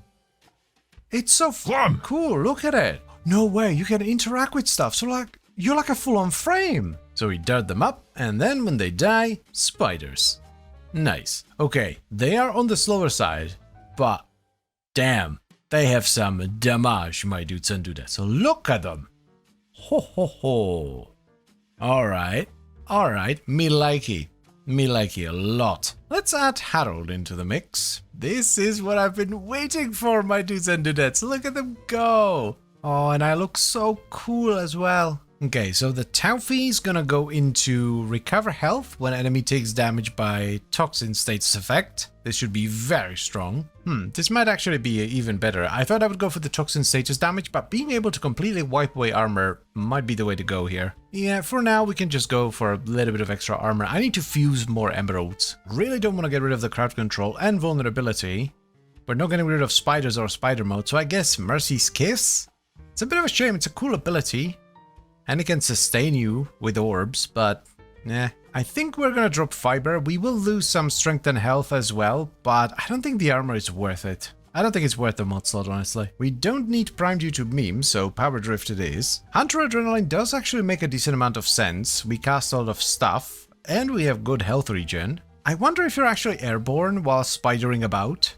It's so cool. Look at it. No way. You can interact with stuff. So like, you're like a full-on frame. So we dart them up, and then when they die, spiders. Nice. Okay, they are on the slower side, but damn, they have some damage, my dudes and dudettes. So look at them. Ho ho ho. Alright, me likey a lot. Let's add Harold into the mix. This is what I've been waiting for, my dudes and dudettes. Look at them go. Oh, and I look so cool as well. Okay, so the Taufi is gonna go into recover health when enemy takes damage by toxin status effect. This should be very strong. This might actually be even better. I thought I would go for the toxin status damage, but being able to completely wipe away armor might be the way to go here. Yeah, for now we can just go for a little bit of extra armor. I need to fuse more emeralds. Really don't want to get rid of the crowd control and vulnerability. We're not getting rid of spiders or spider mode, so I guess Mercy's Kiss? It's a bit of a shame, it's a cool ability. And it can sustain you with orbs, but I think we're gonna drop fiber. We will lose some strength and health as well, but I don't think the armor is worth it. I don't think it's worth the mod slot, honestly. We don't need primed YouTube memes, so power drift it is. Hunter Adrenaline does actually make a decent amount of sense. We cast a lot of stuff, and we have good health regen. I wonder if you're actually airborne while spidering about.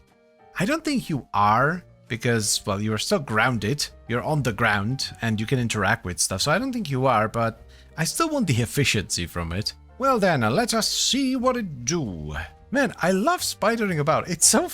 I don't think you are, because, well, you're still grounded, you're on the ground, and you can interact with stuff, so I don't think you are, but I still want the efficiency from it. Well then, let us see what it do. Man, I love spidering about. It's so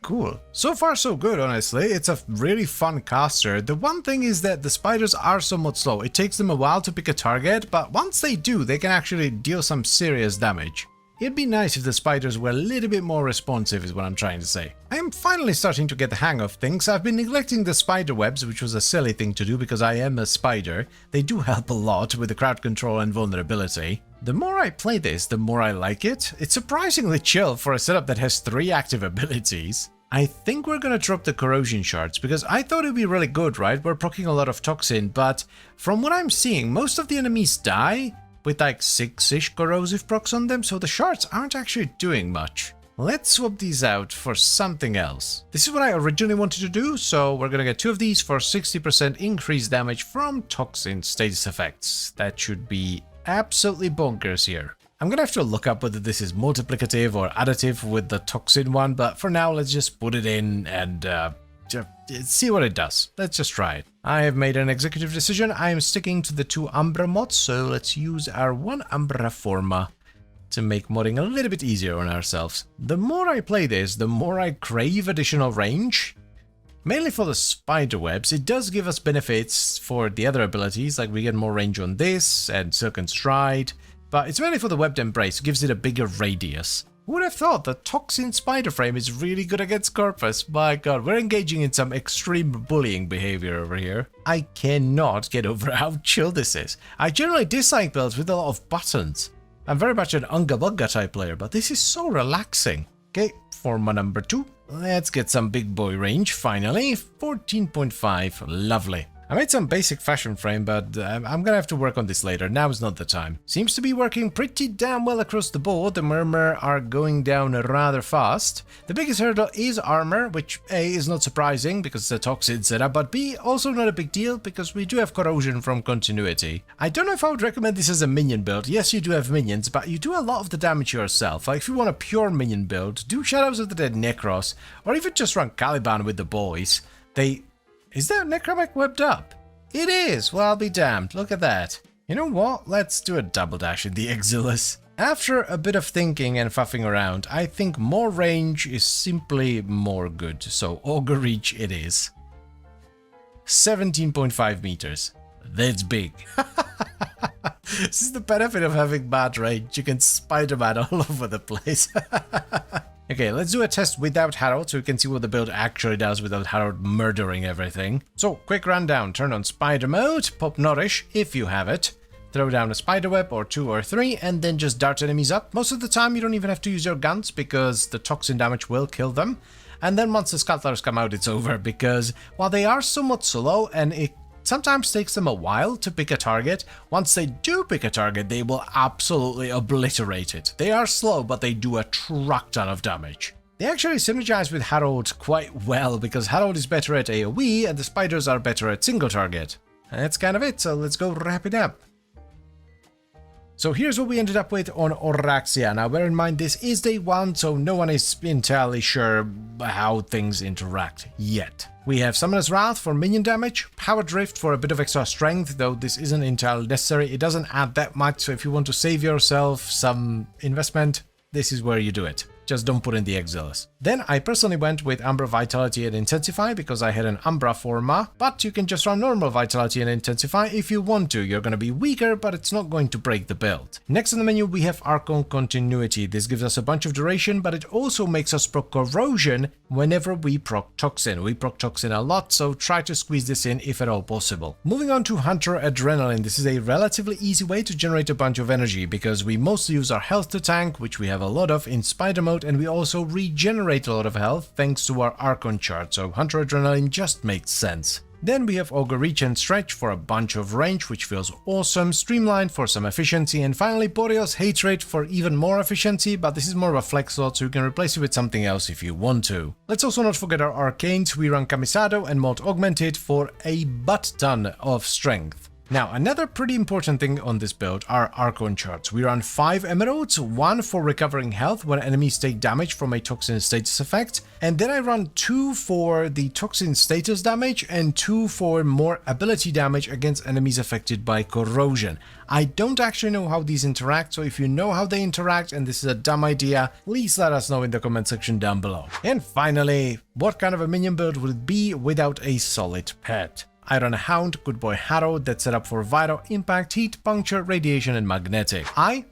cool. So far so good, honestly. It's a really fun caster. The one thing is that the spiders are somewhat slow. It takes them a while to pick a target, but once they do, they can actually deal some serious damage. It'd be nice if the spiders were a little bit more responsive is what I'm trying to say. I am finally starting to get the hang of things. I've been neglecting the spider webs, which was a silly thing to do because I am a spider. They do help a lot with the crowd control and vulnerability. The more I play this, the more I like it. It's surprisingly chill for a setup that has 3 active abilities. I think we're gonna drop the corrosion shards because I thought it'd be really good, right? We're proccing a lot of toxin, but from what I'm seeing, most of the enemies die with like 6-ish corrosive procs on them, so the shards aren't actually doing much. Let's swap these out for something else. This is what I originally wanted to do, so we're gonna get 2 of these for 60% increased damage from toxin status effects. That should be absolutely bonkers here. I'm gonna have to look up whether this is multiplicative or additive with the toxin one, but for now let's just put it in and see what it does. Let's just try it. I have made an executive decision. I am sticking to the 2 Umbra mods, so let's use our 1 Umbra Forma to make modding a little bit easier on ourselves. The more I play this, the more I crave additional range. Mainly for the spider webs. It does give us benefits for the other abilities, like we get more range on this and Silken Stride, but it's mainly for the webbed embrace, it gives it a bigger radius. Who would have thought the Toxin Spider Frame is really good against Corpus? My god, we're engaging in some extreme bullying behavior over here. I cannot get over how chill this is. I generally dislike builds with a lot of buttons. I'm very much an Unga Bunga type player, but this is so relaxing. Okay, Forma number 2. Let's get some big boy range, finally. 14.5, lovely. I made some basic fashion frame, but I'm gonna have to work on this later. Now is not the time. Seems to be working pretty damn well across the board. The murmur are going down rather fast. The biggest hurdle is armor, which A is not surprising because it's a toxin setup, but B also not a big deal because we do have corrosion from continuity. I don't know if I would recommend this as a minion build. Yes, you do have minions, but you do a lot of the damage yourself. Like if you want a pure minion build, do Shadows of the Dead Necros, or even just run Caliban with the boys. Is that Necromech webbed up? It is! Well, I'll be damned. Look at that. You know what? Let's do a double dash in the Exilus. After a bit of thinking and faffing around, I think more range is simply more good. So Augur Reach it is. 17.5 meters. That's big. This is the benefit of having bad range. You can Spider-Man all over the place. Okay, let's do a test without Harold so we can see what the build actually does without Harold murdering everything. So, quick rundown. Turn on Spider Mode, pop Nourish if you have it, throw down a Spider Web or 2 or 3, and then just dart enemies up. Most of the time you don't even have to use your guns because the toxin damage will kill them. And then once the Scuttlers come out, it's over because while they are somewhat slow and it sometimes takes them a while to pick a target, once they do pick a target, they will absolutely obliterate it. They are slow, but they do a truck ton of damage. They actually synergize with Harold quite well, because Harold is better at AoE, and the spiders are better at single target. And that's kind of it, so let's go wrap it up. So here's what we ended up with on Oraxia. Now bear in mind this is day 1, so no one is entirely sure how things interact yet. We have Summoner's Wrath for minion damage, Power Drift for a bit of extra strength, though this isn't entirely necessary. It doesn't add that much, so if you want to save yourself some investment, this is where you do it. Just don't put in the Exilus. Then I personally went with Umbra Vitality and Intensify because I had an Umbra Forma, but you can just run normal Vitality and Intensify if you want to. You're gonna be weaker, but it's not going to break the build. Next on the menu we have Archon Continuity. This gives us a bunch of duration, but it also makes us proc Corrosion whenever we proc Toxin. We proc Toxin a lot, so try to squeeze this in if at all possible. Moving on to Hunter Adrenaline. This is a relatively easy way to generate a bunch of energy because we mostly use our health to tank, which we have a lot of in Spider Mode, and we also regenerate a lot of health thanks to our Archon chart, so Hunter Adrenaline just makes sense. Then we have Augur Reach and Stretch for a bunch of range, which feels awesome, Streamline for some efficiency, and finally Boreas Hatred for even more efficiency, but this is more of a flex slot, so you can replace it with something else if you want to. Let's also not forget our Arcanes. We run Camisado and Mod Augmented for a butt ton of strength. Now, another pretty important thing on this build are Archon charts. We run 5 emeralds, 1 for recovering health when enemies take damage from a toxin status effect, and then I run 2 for the toxin status damage and 2 for more ability damage against enemies affected by corrosion. I don't actually know how these interact, so if you know how they interact and this is a dumb idea, please let us know in the comment section down below. And finally, what kind of a minion build would it be without a solid pet? I run a Hound, Good Boy Harrow that's set up for Vital, Impact, Heat, Puncture, Radiation and Magnetic. I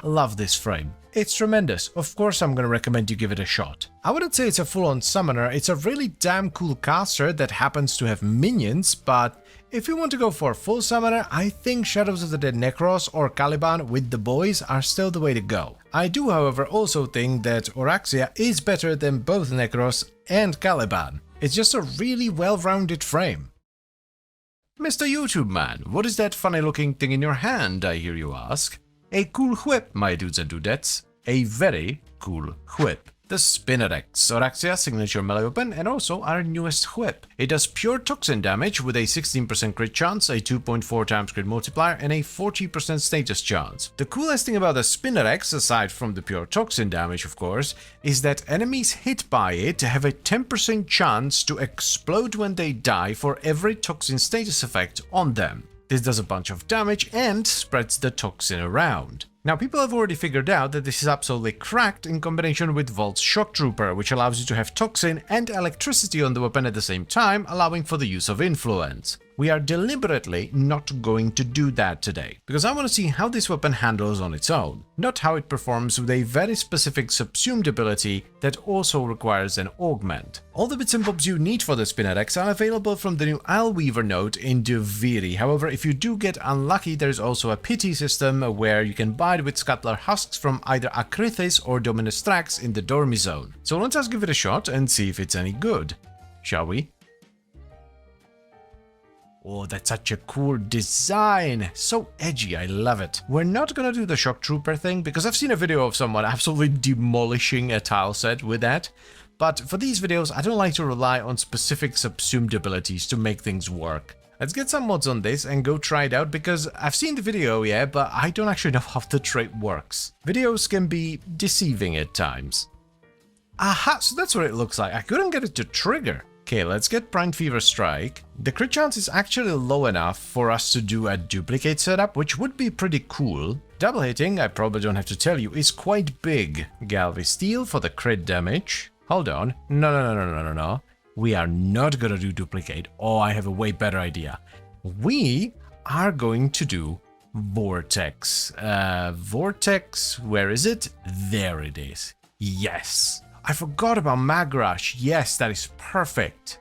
love this frame. It's tremendous. Of course I'm gonna recommend you give it a shot. I wouldn't say it's a full-on summoner, it's a really damn cool caster that happens to have minions, but if you want to go for a full summoner, I think Shadows of the Dead Necros or Caliban with the boys are still the way to go. I do, however, also think that Oraxia is better than both Necros and Caliban. It's just a really well-rounded frame. Mr. YouTube man, what is that funny looking thing in your hand, I hear you ask? A cool whip, my dudes and dudettes. A very cool whip. The Spinnerax, Oraxia signature melee weapon, and also our newest whip. It does pure toxin damage with a 16% crit chance, a 2.4 times crit multiplier, and a 40% status chance. The coolest thing about the Spinnerax, aside from the pure toxin damage of course, is that enemies hit by it have a 10% chance to explode when they die for every toxin status effect on them. This does a bunch of damage and spreads the toxin around. Now, people have already figured out that this is absolutely cracked in combination with Volt's Shock Trooper, which allows you to have toxin and electricity on the weapon at the same time, allowing for the use of influence. We are deliberately not going to do that today, because I want to see how this weapon handles on its own, not how it performs with a very specific subsumed ability that also requires an augment. All the bits and bobs you need for the Spinnerax are available from the new Weaver node in Duviri. However, if you do get unlucky, there's also a pity system where you can buy it with Scuttler husks from either Akrithis or Dominus Thrax in the Dormi zone. So let us give it a shot and see if it's any good. Shall we? Oh, that's such a cool design. So edgy, I love it. We're not gonna do the Shock Trooper thing because I've seen a video of someone absolutely demolishing a tile set with that. But for these videos, I don't like to rely on specific subsumed abilities to make things work. Let's get some mods on this and go try it out because I've seen the video, yeah, but I don't actually know how the trait works. Videos can be deceiving at times. Aha, so that's what it looks like. I couldn't get it to trigger. Okay, let's get Prime Fever Strike. The crit chance is actually low enough for us to do a duplicate setup, which would be pretty cool. Double hitting, I probably don't have to tell you, is quite big. Galvy Steel for the crit damage. Hold on. No. We are not gonna do duplicate. Oh, I have a way better idea. We are going to do Vortex. Vortex, where is it? There it is. Yes. I forgot about Magrush. Yes, that is perfect.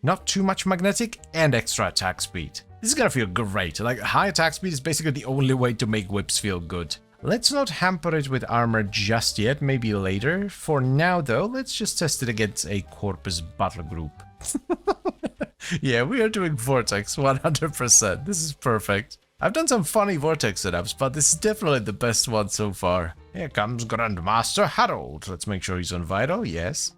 Not too much magnetic and extra attack speed. This is gonna feel great. Like, high attack speed is basically the only way to make whips feel good. Let's not hamper it with armor just yet, maybe later. For now though, let's just test it against a Corpus battle group. Yeah, we are doing Vortex 100%. This is perfect. I've done some funny Vortex setups, but this is definitely the best one so far. Here comes Grandmaster Harold. Let's make sure he's on Vital, yes.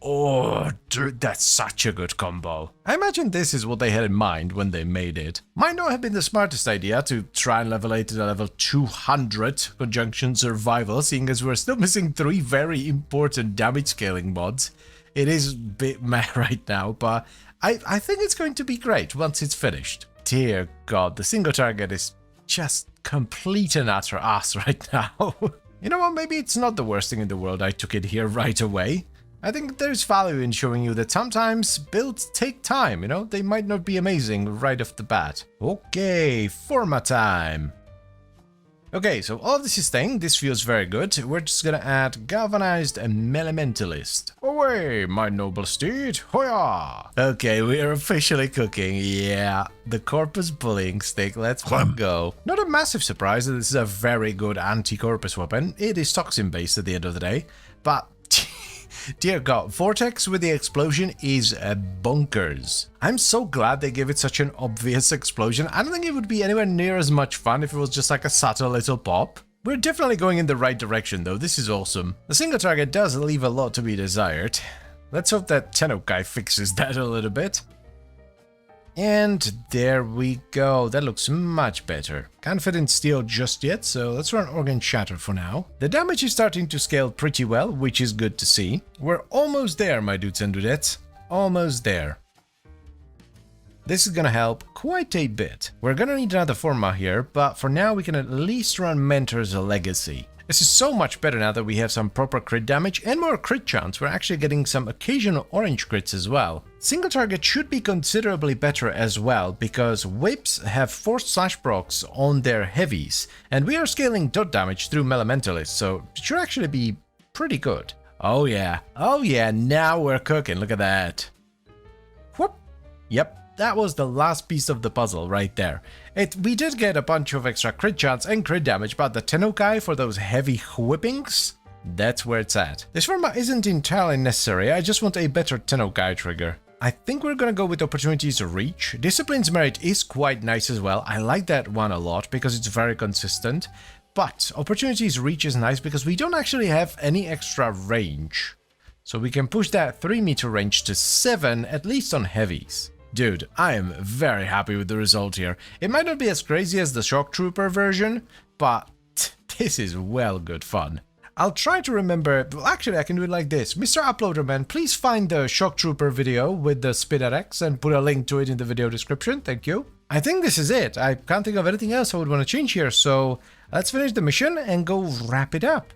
Oh, dude, that's such a good combo. I imagine this is what they had in mind when they made it. Might not have been the smartest idea to try and level it to level 200 Conjunction Survival, seeing as we're still missing 3 very important damage scaling mods. It is a bit meh right now, but I think it's going to be great once it's finished. Dear God, the single target is just complete and utter ass right now. You know what, maybe it's not the worst thing in the world I took it here right away. I think there's value in showing you that sometimes builds take time, you know? They might not be amazing right off the bat. Okay, Forma time. Okay, so all of this is staying, this feels very good. We're just gonna add Galvanized and Elementalist. Away, my noble steed, hoya! Okay, we are officially cooking, yeah. The Corpus Bullying Stick, let's go. Not a massive surprise that this is a very good anti-Corpus weapon. It is toxin based at the end of the day, but dear God, Vortex with the explosion is bonkers. I'm so glad they gave it such an obvious explosion. I don't think it would be anywhere near as much fun if it was just like a subtle little pop. We're definitely going in the right direction though, this is awesome. The single target does leave a lot to be desired. Let's hope that Tenno guy fixes that a little bit. And there we go. That looks much better. Can't fit in steel just yet, so let's run Organ Shatter for now. The damage is starting to scale pretty well, which is good to see. We're almost there, my dudes and dudettes. Almost there. This is gonna help quite a bit. We're gonna need another Forma here, but for now we can at least run Mentor's Legacy. This is so much better now that we have some proper crit damage and more crit chance. We're actually getting some occasional orange crits as well. Single target should be considerably better as well, because whips have forced slash procs on their heavies, and we are scaling dot damage through Melementalist, so it should actually be pretty good. Oh yeah, now we're cooking, look at that. Whoop. Yep. That was the last piece of the puzzle right there. We did get a bunch of extra crit chance and crit damage, but the Tennokai for those heavy whippings, that's where it's at. This Forma isn't entirely necessary, I just want a better Tennokai trigger. I think we're gonna go with Opportunity's Reach. Discipline's Merit is quite nice as well. I like that one a lot because it's very consistent. But Opportunity's Reach is nice because we don't actually have any extra range. So we can push that 3 meter range to 7, at least on heavies. Dude, I am very happy with the result here. It might not be as crazy as the Shock Trooper version, but this is well good fun. I'll try to remember, well actually I can do it like this. Mr. Uploader Man, please find the Shock Trooper video with the Spinner X and put a link to it in the video description, thank you. I think this is it. I can't think of anything else I would want to change here, so let's finish the mission and go wrap it up.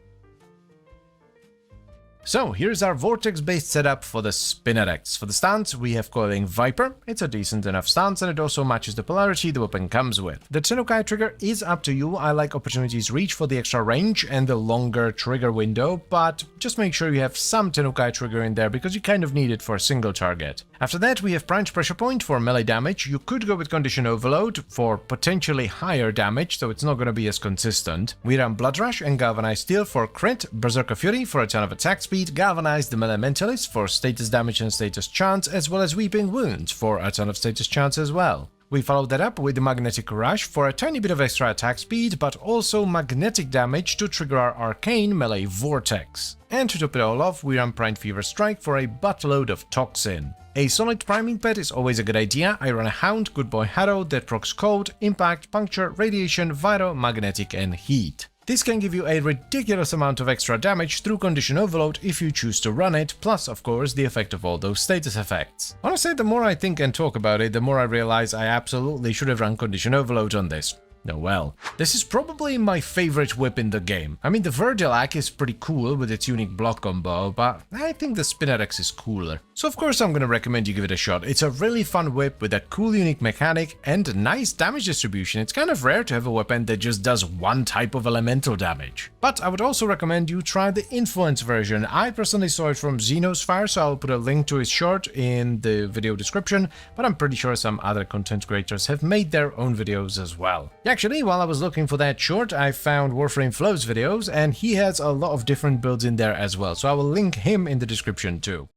So here's our vortex-based setup for the Spinner X. For the stance, we have Coiling Viper. It's a decent enough stance and it also matches the polarity the weapon comes with. The Tennokai trigger is up to you. I like Opportunity's Reach for the extra range and the longer trigger window, but just make sure you have some Tennokai trigger in there because you kind of need it for a single target. After that, we have Branch Pressure Point for melee damage. You could go with Condition Overload for potentially higher damage, so it's not going to be as consistent. We run Blood Rush and Galvanized Steel for crit, Berserker Fury for a ton of attack speed, Galvanized the Melementalist for status damage and status chance, as well as Weeping Wounds for a ton of status chance as well. We followed that up with the Magnetic Rush for a tiny bit of extra attack speed, but also magnetic damage to trigger our Arcane Melee Vortex. And to top it all off, we run Prime Fever Strike for a buttload of Toxin. A solid priming pet is always a good idea. I run a Hound, Good Boy Harrow that procs Cold, Impact, Puncture, Radiation, Viro, Magnetic and Heat. This can give you a ridiculous amount of extra damage through Condition Overload if you choose to run it, plus of course the effect of all those status effects. Honestly, the more I think and talk about it, the more I realize I absolutely should have run Condition Overload on this. Oh well. This is probably my favorite whip in the game. I mean, the Verdilac is pretty cool with its unique block combo, but I think the Spinner X is cooler. So of course I'm gonna recommend you give it a shot. It's a really fun whip with a cool unique mechanic and nice damage distribution. It's kind of rare to have a weapon that just does one type of elemental damage. But I would also recommend you try the Influence version. I personally saw it from Xenosfire, so I'll put a link to his short in the video description, but I'm pretty sure some other content creators have made their own videos as well. Actually, while I was looking for that short, I found Warframe Flow's videos, and he has a lot of different builds in there as well, so I will link him in the description too.